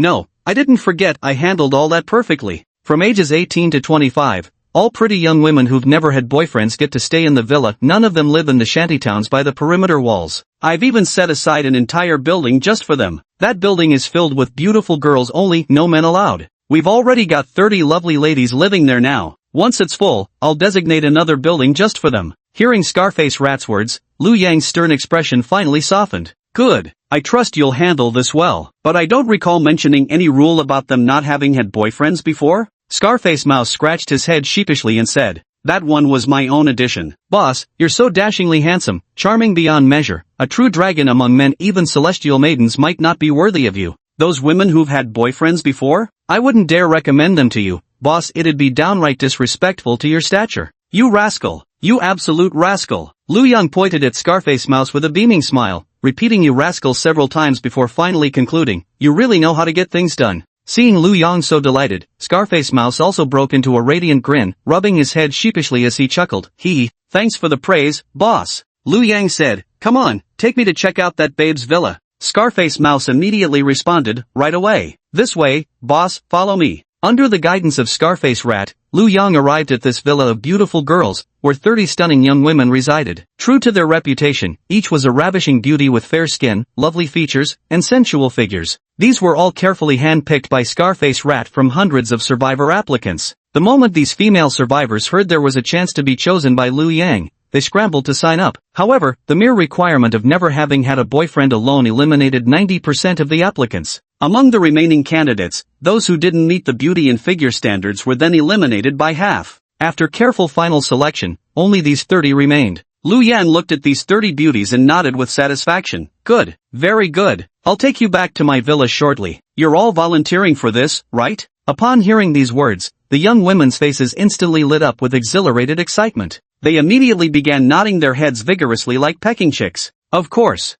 I didn't forget. I handled all that perfectly. From ages 18 to 25, all pretty young women who've never had boyfriends get to stay in the villa. None of them live in the shantytowns by the perimeter walls. I've even set aside an entire building just for them. That building is filled with beautiful girls only, no men allowed. We've already got 30 lovely ladies living there now. Once it's full, I'll designate another building just for them. Hearing Scarface Rat's words, Lu Yang's stern expression finally softened. Good. I trust you'll handle this well. But I don't recall mentioning any rule about them not having had boyfriends before? Scarface Mouse scratched his head sheepishly and said, that one was my own addition. Boss, you're so dashingly handsome, charming beyond measure, a true dragon among men. Even celestial maidens might not be worthy of you. Those women who've had boyfriends before? I wouldn't dare recommend them to you, boss. It'd be downright disrespectful to your stature. You rascal. You absolute rascal. Lu Yang pointed at Scarface Mouse with a beaming smile, repeating you rascal several times before finally concluding, you really know how to get things done. Seeing Lu Yang so delighted, Scarface Mouse also broke into a radiant grin, rubbing his head sheepishly as he chuckled. Thanks for the praise, boss. Lu Yang said, come on, take me to check out that babe's villa. Scarface Mouse immediately responded, right away. This way, boss, follow me. Under the guidance of Scarface Rat, Lu Yang arrived at this villa of beautiful girls, where 30 stunning young women resided. True to their reputation, each was a ravishing beauty with fair skin, lovely features, and sensual figures. These were all carefully hand-picked by Scarface Rat from hundreds of survivor applicants. The moment these female survivors heard there was a chance to be chosen by Lu Yang, they scrambled to sign up. However, the mere requirement of never having had a boyfriend alone eliminated 90% of the applicants. Among the remaining candidates, those who didn't meet the beauty and figure standards were then eliminated by half. After careful final selection, only these 30 remained. Lu Yan looked at these 30 beauties and nodded with satisfaction. Good, very good. I'll take you back to my villa shortly. You're all volunteering for this, right? Upon hearing these words, the young women's faces instantly lit up with exhilarated excitement. They immediately began nodding their heads vigorously like pecking chicks. Of course.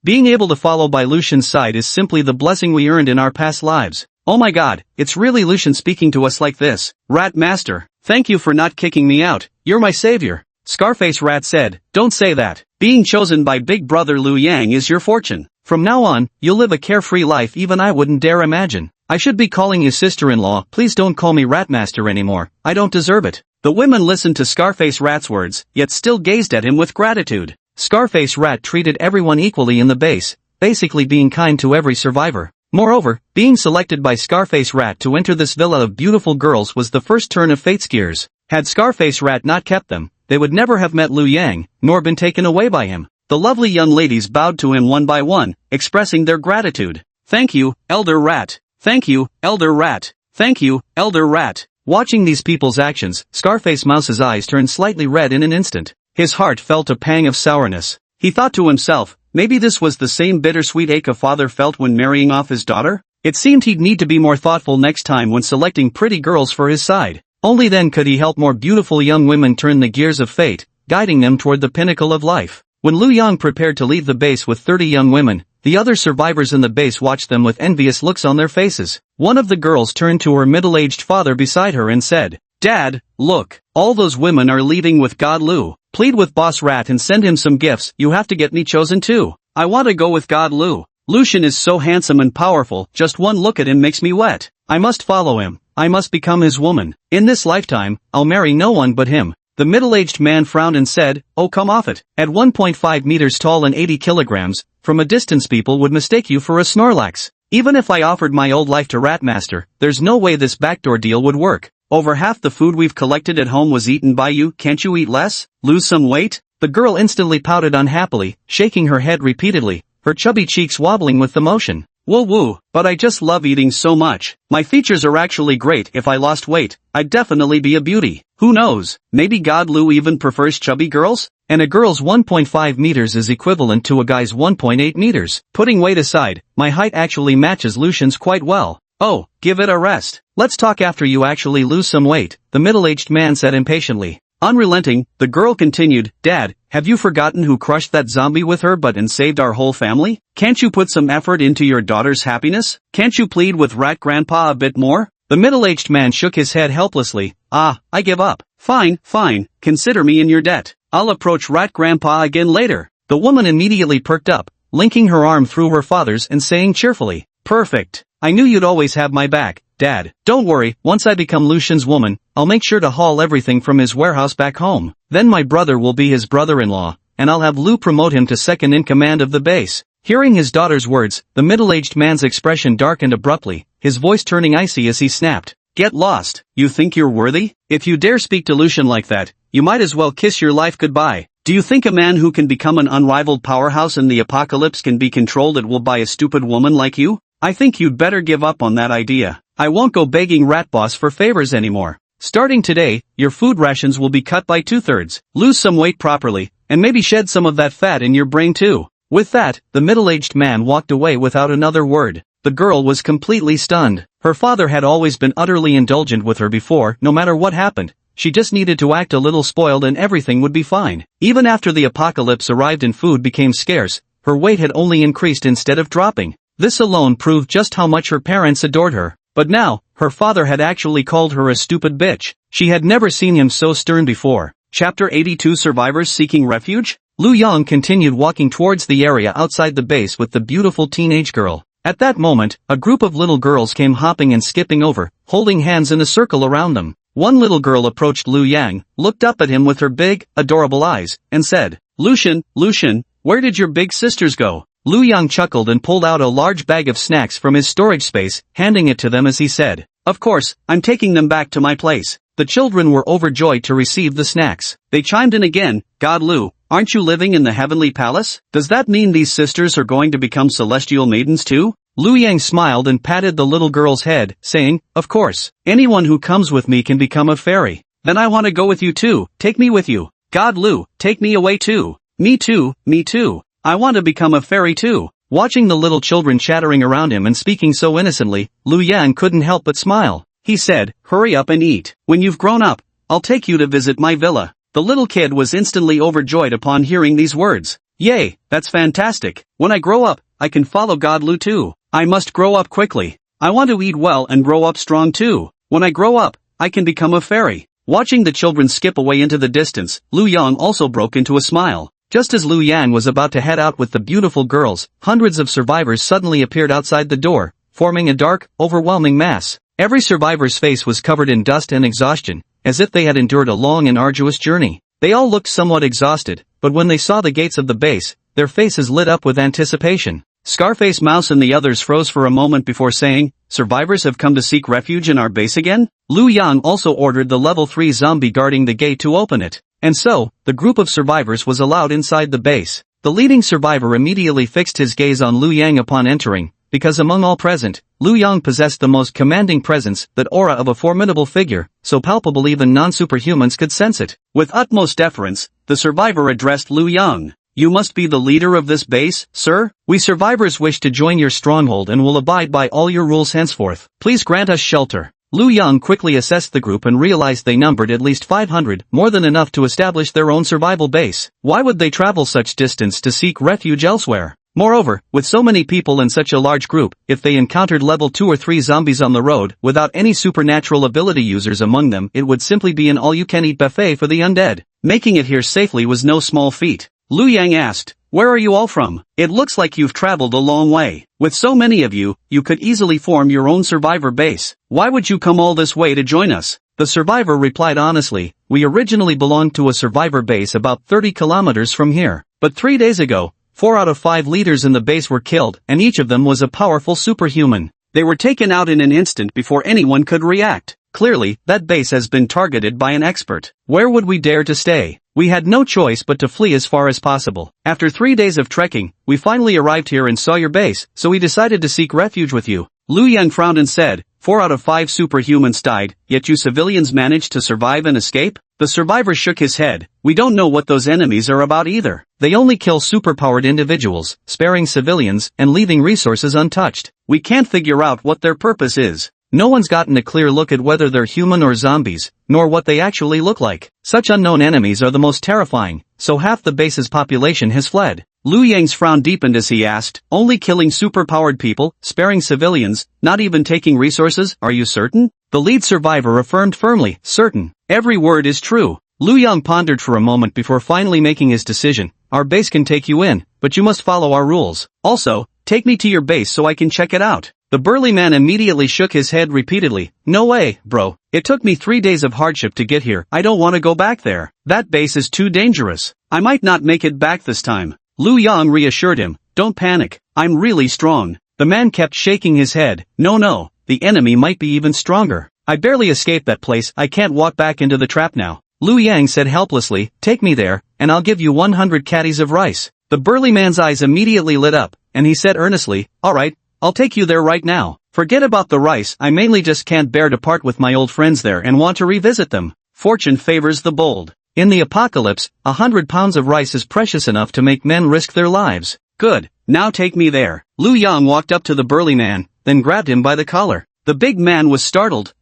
Being able to follow by Lucian's side is simply the blessing we earned in our past lives. Oh my god, it's really Lucian speaking to us like this. Rat Master, thank you for not kicking me out. You're my savior. Scarface Rat said, don't say that. Being chosen by Big Brother Lu Yang is your fortune. From now on, you'll live a carefree life even I wouldn't dare imagine. I should be calling you sister-in-law. Please don't call me Rat Master anymore. I don't deserve it. The women listened to Scarface Rat's words, yet still gazed at him with gratitude. Scarface Rat treated everyone equally in the base, basically being kind to every survivor. Moreover, being selected by Scarface Rat to enter this villa of beautiful girls was the first turn of fate's gears. Had Scarface Rat not kept them, they would never have met Lu Yang, nor been taken away by him. The lovely young ladies bowed to him one by one, expressing their gratitude. Thank you, Elder Rat. Thank you, Elder Rat. Thank you, Elder Rat. Watching these people's actions, Scarface Mouse's eyes turned slightly red in an instant. His heart felt a pang of sourness. He thought to himself, maybe this was the same bittersweet ache a father felt when marrying off his daughter? It seemed he'd need to be more thoughtful next time when selecting pretty girls for his side. Only then could he help more beautiful young women turn the gears of fate, guiding them toward the pinnacle of life. When Lu Yang prepared to leave the base with 30 young women, the other survivors in the base watched them with envious looks on their faces. One of the girls turned to her middle-aged father beside her and said, Dad, look, all those women are leaving with God Lu. Plead with Boss Rat and send him some gifts. You have to get me chosen too. I want to go with God Lu. Lucian is so handsome and powerful, just one look at him makes me wet. I must follow him. I must become his woman. In this lifetime, I'll marry no one but him. The middle-aged man frowned and said, oh come off it. At 1.5 meters tall and 80 kilograms, from a distance people would mistake you for a Snorlax. Even if I offered my old life to Ratmaster, there's no way this backdoor deal would work. Over half the food we've collected at home was eaten by you. Can't you eat less? Lose some weight? The girl instantly pouted unhappily, shaking her head repeatedly, her chubby cheeks wobbling with the motion. Woo woo, but I just love eating so much. My features are actually great. If I lost weight, I'd definitely be a beauty. Who knows, maybe God Lu even prefers chubby girls? And a girl's 1.5 meters is equivalent to a guy's 1.8 meters. Putting weight aside, my height actually matches Lucian's quite well. Oh, give it a rest. Let's talk after you actually lose some weight, the middle-aged man said impatiently. Unrelenting, the girl continued, Dad, have you forgotten who crushed that zombie with her butt and saved our whole family? Can't you put some effort into your daughter's happiness? Can't you plead with Rat Grandpa a bit more? The middle-aged man shook his head helplessly. I give up. Fine, consider me in your debt. I'll approach Rat Grandpa again later. The woman immediately perked up, linking her arm through her father's and saying cheerfully, Perfect. I knew you'd always have my back, Dad. Don't worry, once I become Lucian's woman, I'll make sure to haul everything from his warehouse back home. Then my brother will be his brother-in-law, and I'll have Lu promote him to second in command of the base. Hearing his daughter's words, the middle-aged man's expression darkened abruptly, his voice turning icy as he snapped. Get lost. You think you're worthy? If you dare speak to Lucian like that, you might as well kiss your life goodbye. Do you think a man who can become an unrivaled powerhouse in the apocalypse can be controlled at will by a stupid woman like you? I think you'd better give up on that idea. I won't go begging Rat Boss for favors anymore. Starting today, your food rations will be cut by 2/3. Lose some weight properly, and maybe shed some of that fat in your brain too. With that, the middle-aged man walked away without another word. The girl was completely stunned. Her father had always been utterly indulgent with her before. No matter what happened, she just needed to act a little spoiled and everything would be fine. Even after the apocalypse arrived and food became scarce, her weight had only increased instead of dropping. This alone proved just how much her parents adored her. But now, her father had actually called her a stupid bitch. She had never seen him so stern before. Chapter 82 Survivors Seeking Refuge? Lu Yang continued walking towards the area outside the base with the beautiful teenage girl. At that moment, a group of little girls came hopping and skipping over, holding hands in a circle around them. One little girl approached Lu Yang, looked up at him with her big, adorable eyes, and said, Lucian, where did your big sisters go? Lu Yang chuckled and pulled out a large bag of snacks from his storage space, handing it to them as he said, Of course, I'm taking them back to my place. The children were overjoyed to receive the snacks. They chimed in again, God Lu, aren't you living in the heavenly palace? Does that mean these sisters are going to become celestial maidens too? Lu Yang smiled and patted the little girl's head, saying, Of course, anyone who comes with me can become a fairy. Then I want to go with you too, take me with you. God Lu, take me away too. Me too. I want to become a fairy too. Watching the little children chattering around him and speaking so innocently, Lu Yang couldn't help but smile. He said, Hurry up and eat. When you've grown up, I'll take you to visit my villa. The little kid was instantly overjoyed upon hearing these words. Yay, that's fantastic. When I grow up, I can follow God Lu too. I must grow up quickly. I want to eat well and grow up strong too. When I grow up, I can become a fairy. Watching the children skip away into the distance, Lu Yang also broke into a smile. Just as Lu Yang was about to head out with the beautiful girls, hundreds of survivors suddenly appeared outside the door, forming a dark, overwhelming mass. Every survivor's face was covered in dust and exhaustion, as if they had endured a long and arduous journey. They all looked somewhat exhausted, but when they saw the gates of the base, their faces lit up with anticipation. Scarface Mouse and the others froze for a moment before saying, Survivors have come to seek refuge in our base again? Lu Yang also ordered the level 3 zombie guarding the gate to open it. And so, the group of survivors was allowed inside the base. The leading survivor immediately fixed his gaze on Lu Yang upon entering, because among all present, Lu Yang possessed the most commanding presence, that aura of a formidable figure, so palpable even non-superhumans could sense it. With utmost deference, the survivor addressed Lu Yang. You must be the leader of this base, sir? We survivors wish to join your stronghold and will abide by all your rules henceforth. Please grant us shelter. Lu Yang quickly assessed the group and realized they numbered at least 500, more than enough to establish their own survival base. Why would they travel such distance to seek refuge elsewhere? Moreover, with so many people and such a large group, if they encountered level 2 or 3 zombies on the road, without any supernatural ability users among them, it would simply be an all-you-can-eat buffet for the undead. Making it here safely was no small feat. Lu Yang asked, Where are you all from? It looks like you've traveled a long way. With so many of you, you could easily form your own survivor base. Why would you come all this way to join us? The survivor replied honestly, We originally belonged to a survivor base about 30 kilometers from here. But 3 days ago, 4 out of 5 leaders in the base were killed, and each of them was a powerful superhuman. They were taken out in an instant before anyone could react. Clearly, that base has been targeted by an expert. Where would we dare to stay? We had no choice but to flee as far as possible. After 3 days of trekking, we finally arrived here and saw your base, so we decided to seek refuge with you. Liu Yang frowned and said, 4 out of 5 superhumans died, yet you civilians managed to survive and escape? The survivor shook his head. We don't know what those enemies are about either. They only kill superpowered individuals, sparing civilians and leaving resources untouched. We can't figure out what their purpose is. No one's gotten a clear look at whether they're human or zombies, nor what they actually look like. Such unknown enemies are the most terrifying, so half the base's population has fled. Liu Yang's frown deepened as he asked, only killing superpowered people, sparing civilians, not even taking resources, are you certain? The lead survivor affirmed firmly, certain. Every word is true. Liu Yang pondered for a moment before finally making his decision. Our base can take you in, but you must follow our rules. Also, take me to your base so I can check it out. The burly man immediately shook his head repeatedly. No way, bro. It took me 3 days of hardship to get here. I don't want to go back there. That base is too dangerous. I might not make it back this time. Liu Yang reassured him. Don't panic. I'm really strong. The man kept shaking his head. No, the enemy might be even stronger. I barely escaped that place. I can't walk back into the trap now. Liu Yang said helplessly, take me there, and I'll give you 100 caddies of rice. The burly man's eyes immediately lit up, and he said earnestly, alright, I'll take you there right now. Forget about the rice, I mainly just can't bear to part with my old friends there and want to revisit them. Fortune favors the bold. In the apocalypse, 100 pounds of rice is precious enough to make men risk their lives. Good, now take me there. Liu Yang walked up to the burly man, then grabbed him by the collar. The big man was startled.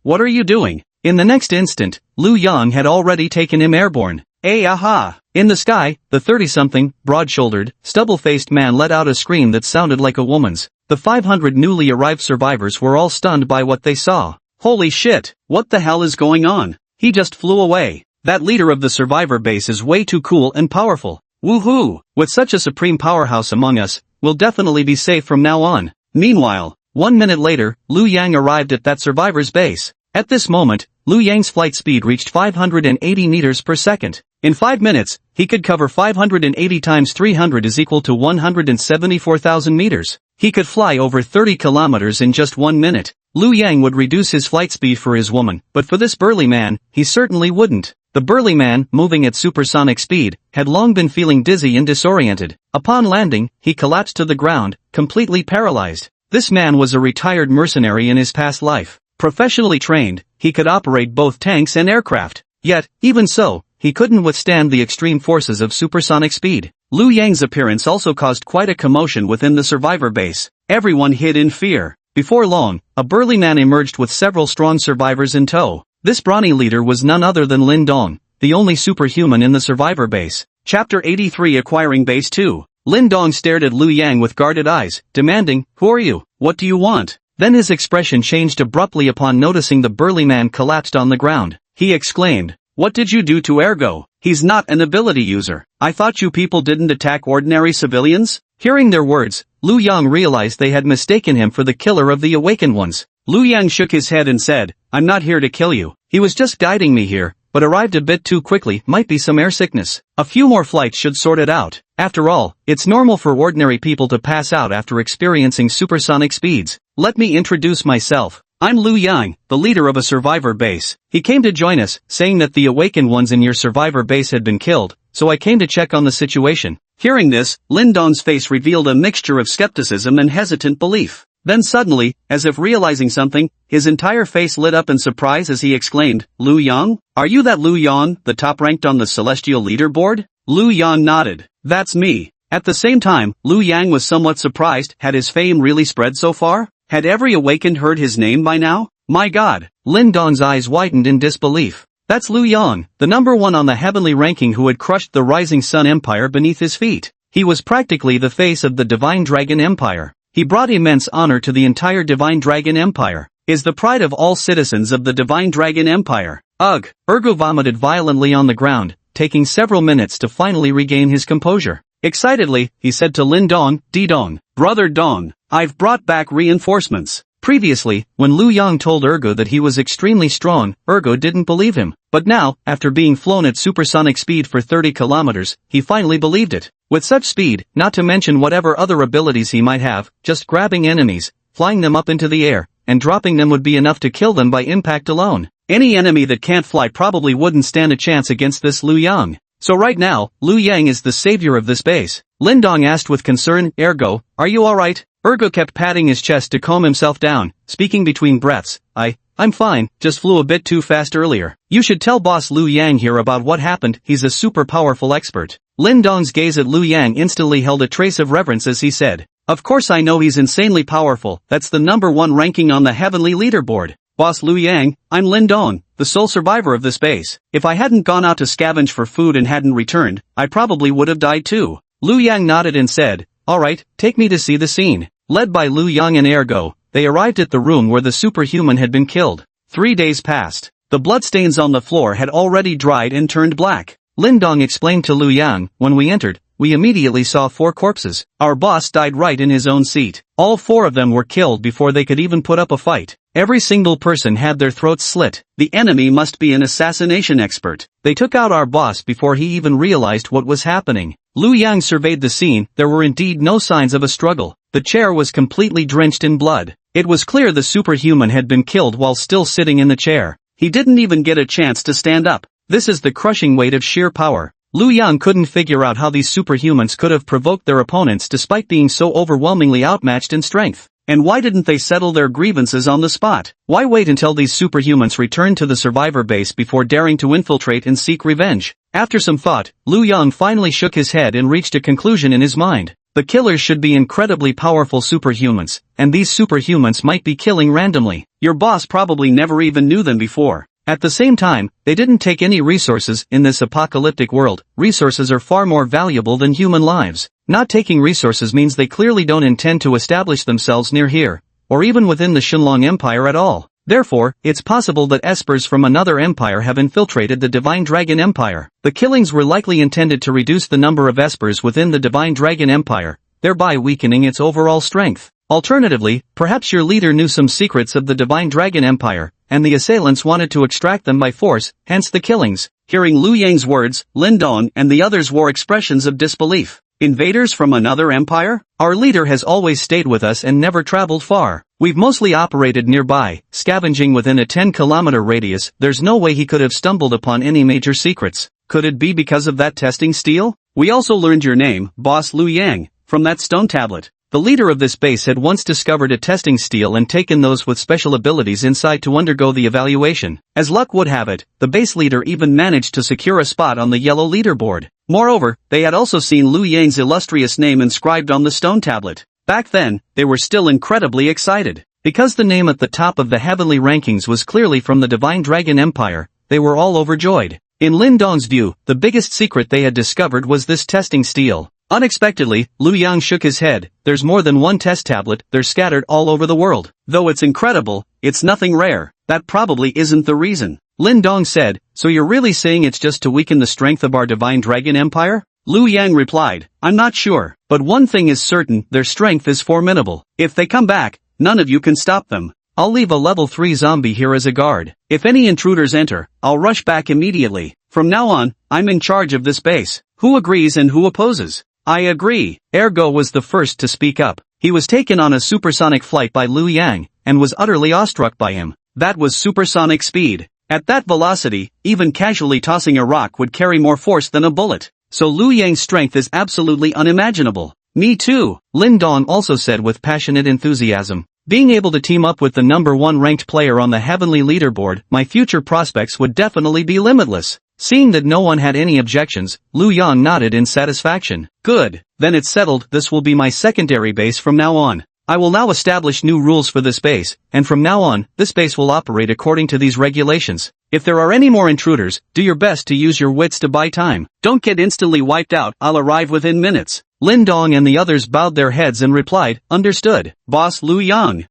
What are you doing? In the next instant, Liu Yang had already taken him airborne. Aha! In the sky, the 30-something, broad-shouldered, stubble-faced man let out a scream that sounded like a woman's. The 500 newly arrived survivors were all stunned by what they saw. Holy shit, what the hell is going on? He just flew away. That leader of the survivor base is way too cool and powerful. Woohoo! With such a supreme powerhouse among us, we'll definitely be safe from now on. Meanwhile, 1 minute later, Liu Yang arrived at that survivor's base. At this moment, Liu Yang's flight speed reached 580 meters per second. In 5 minutes, he could cover 580 times 300 is equal to 174,000 meters. He could fly over 30 kilometers in just 1 minute. Liu Yang would reduce his flight speed for his woman, but for this burly man, he certainly wouldn't. The burly man, moving at supersonic speed, had long been feeling dizzy and disoriented. Upon landing, he collapsed to the ground, completely paralyzed. This man was a retired mercenary in his past life. Professionally trained, he could operate both tanks and aircraft. Yet, even so, he couldn't withstand the extreme forces of supersonic speed. Liu Yang's appearance also caused quite a commotion within the survivor base. Everyone hid in fear. Before long, a burly man emerged with several strong survivors in tow. This brawny leader was none other than Lin Dong, the only superhuman in the survivor base. Chapter 83 Acquiring Base 2. Lin Dong stared at Liu Yang with guarded eyes, demanding, who are you? What do you want? Then his expression changed abruptly upon noticing the burly man collapsed on the ground. He exclaimed, what did you do to Ergo? He's not an ability user. I thought you people didn't attack ordinary civilians? Hearing their words, Liu Yang realized they had mistaken him for the killer of the awakened ones. Liu Yang shook his head and said, I'm not here to kill you. He was just guiding me here, but arrived a bit too quickly, might be some air sickness. A few more flights should sort it out. After all, it's normal for ordinary people to pass out after experiencing supersonic speeds. Let me introduce myself. I'm Liu Yang, the leader of a survivor base. He came to join us, saying that the awakened ones in your survivor base had been killed, so I came to check on the situation. Hearing this, Lin Dong's face revealed a mixture of skepticism and hesitant belief. Then suddenly, as if realizing something, his entire face lit up in surprise as he exclaimed, Liu Yang? Are you that Liu Yang, the top ranked on the celestial leaderboard? Liu Yang nodded. That's me. At the same time, Liu Yang was somewhat surprised. Had his fame really spread so far? Had every awakened heard his name by now? My god! Lin Dong's eyes widened in disbelief. That's Liu Yang, the number 1 on the heavenly ranking who had crushed the Rising Sun Empire beneath his feet. He was practically the face of the Divine Dragon Empire. He brought immense honor to the entire Divine Dragon Empire. Is the pride of all citizens of the Divine Dragon Empire. Ugh! Ergo vomited violently on the ground, taking several minutes to finally regain his composure. Excitedly, he said to Lin Dong, Dong, Brother Dong, I've brought back reinforcements. Previously, when Liu Yang told Ergo that he was extremely strong, Ergo didn't believe him. But now, after being flown at supersonic speed for 30 kilometers, he finally believed it. With such speed, not to mention whatever other abilities he might have, just grabbing enemies, flying them up into the air, and dropping them would be enough to kill them by impact alone. Any enemy that can't fly probably wouldn't stand a chance against this Liu Yang. So right now, Liu Yang is the savior of this base. Lindong asked with concern, "Ergo, are you alright?" Ergo kept patting his chest to calm himself down, speaking between breaths. I'm fine, just flew a bit too fast earlier. You should tell boss Liu Yang here about what happened, he's a super powerful expert. Lindong's gaze at Liu Yang instantly held a trace of reverence as he said, "Of course I know he's insanely powerful, that's the #1 ranking on the heavenly leaderboard. Boss Liu Yang, I'm Lindong, the sole survivor of this base. If I hadn't gone out to scavenge for food and hadn't returned, I probably would have died too." Liu Yang nodded and said, "Alright, take me to see the scene." Led by Liu Yang and Ergo, they arrived at the room where the superhuman had been killed. 3 days passed. The bloodstains on the floor had already dried and turned black. Lindong explained to Liu Yang, "When we entered, we immediately saw 4 corpses. Our boss died right in his own seat. All 4 of them were killed before they could even put up a fight. Every single person had their throats slit. The enemy must be an assassination expert. They took out our boss before he even realized what was happening." Liu Yang surveyed the scene. There were indeed no signs of a struggle. The chair was completely drenched in blood. It was clear the superhuman had been killed while still sitting in the chair. He didn't even get a chance to stand up. This is the crushing weight of sheer power. Liu Yang couldn't figure out how these superhumans could have provoked their opponents despite being so overwhelmingly outmatched in strength. And why didn't they settle their grievances on the spot? Why wait until these superhumans returned to the survivor base before daring to infiltrate and seek revenge? After some thought, Liu Yang finally shook his head and reached a conclusion in his mind. The killers should be incredibly powerful superhumans, and these superhumans might be killing randomly. Your boss probably never even knew them before. At the same time, they didn't take any resources. In this apocalyptic world, resources are far more valuable than human lives. Not taking resources means they clearly don't intend to establish themselves near here, or even within the Shenlong Empire at all. Therefore, it's possible that espers from another empire have infiltrated the Divine Dragon Empire. The killings were likely intended to reduce the number of espers within the Divine Dragon Empire, thereby weakening its overall strength. Alternatively, perhaps your leader knew some secrets of the Divine Dragon Empire, and the assailants wanted to extract them by force, hence the killings. Hearing Liu Yang's words, Lindong and the others wore expressions of disbelief. Invaders from another empire? Our leader has always stayed with us and never traveled far. We've mostly operated nearby, scavenging within a 10-kilometer radius. There's no way he could have stumbled upon any major secrets. Could it be because of that testing steel? We also learned your name, Boss Liu Yang, from that stone tablet. The leader of this base had once discovered a testing steel and taken those with special abilities inside to undergo the evaluation. As luck would have it, the base leader even managed to secure a spot on the yellow leaderboard. Moreover, they had also seen Liu Yang's illustrious name inscribed on the stone tablet. Back then, they were still incredibly excited. Because the name at the top of the heavenly rankings was clearly from the Divine Dragon Empire, they were all overjoyed. In Lindong's view, the biggest secret they had discovered was this testing steel. Unexpectedly, Liu Yang shook his head. There's more than one test tablet, they're scattered all over the world. Though it's incredible, it's nothing rare. That probably isn't the reason. Lindong said, so you're really saying it's just to weaken the strength of our Divine Dragon Empire? Liu Yang replied, I'm not sure, but one thing is certain, their strength is formidable. If they come back, none of you can stop them. I'll leave a level 3 zombie here as a guard. If any intruders enter, I'll rush back immediately. From now on, I'm in charge of this base. Who agrees and who opposes? I agree. Ergo was the first to speak up. He was taken on a supersonic flight by Liu Yang, and was utterly awestruck by him. That was supersonic speed. At that velocity, even casually tossing a rock would carry more force than a bullet. So Liu Yang's strength is absolutely unimaginable. Me too, Lindong also said with passionate enthusiasm. Being able to team up with the #1 ranked player on the heavenly leaderboard, my future prospects would definitely be limitless. Seeing that no one had any objections, Liu Yang nodded in satisfaction. Good, then it's settled, this will be my secondary base from now on. I will now establish new rules for this base, and from now on, this base will operate according to these regulations. If there are any more intruders, do your best to use your wits to buy time. Don't get instantly wiped out, I'll arrive within minutes. Lindong and the others bowed their heads and replied, understood, Boss Liu Yang.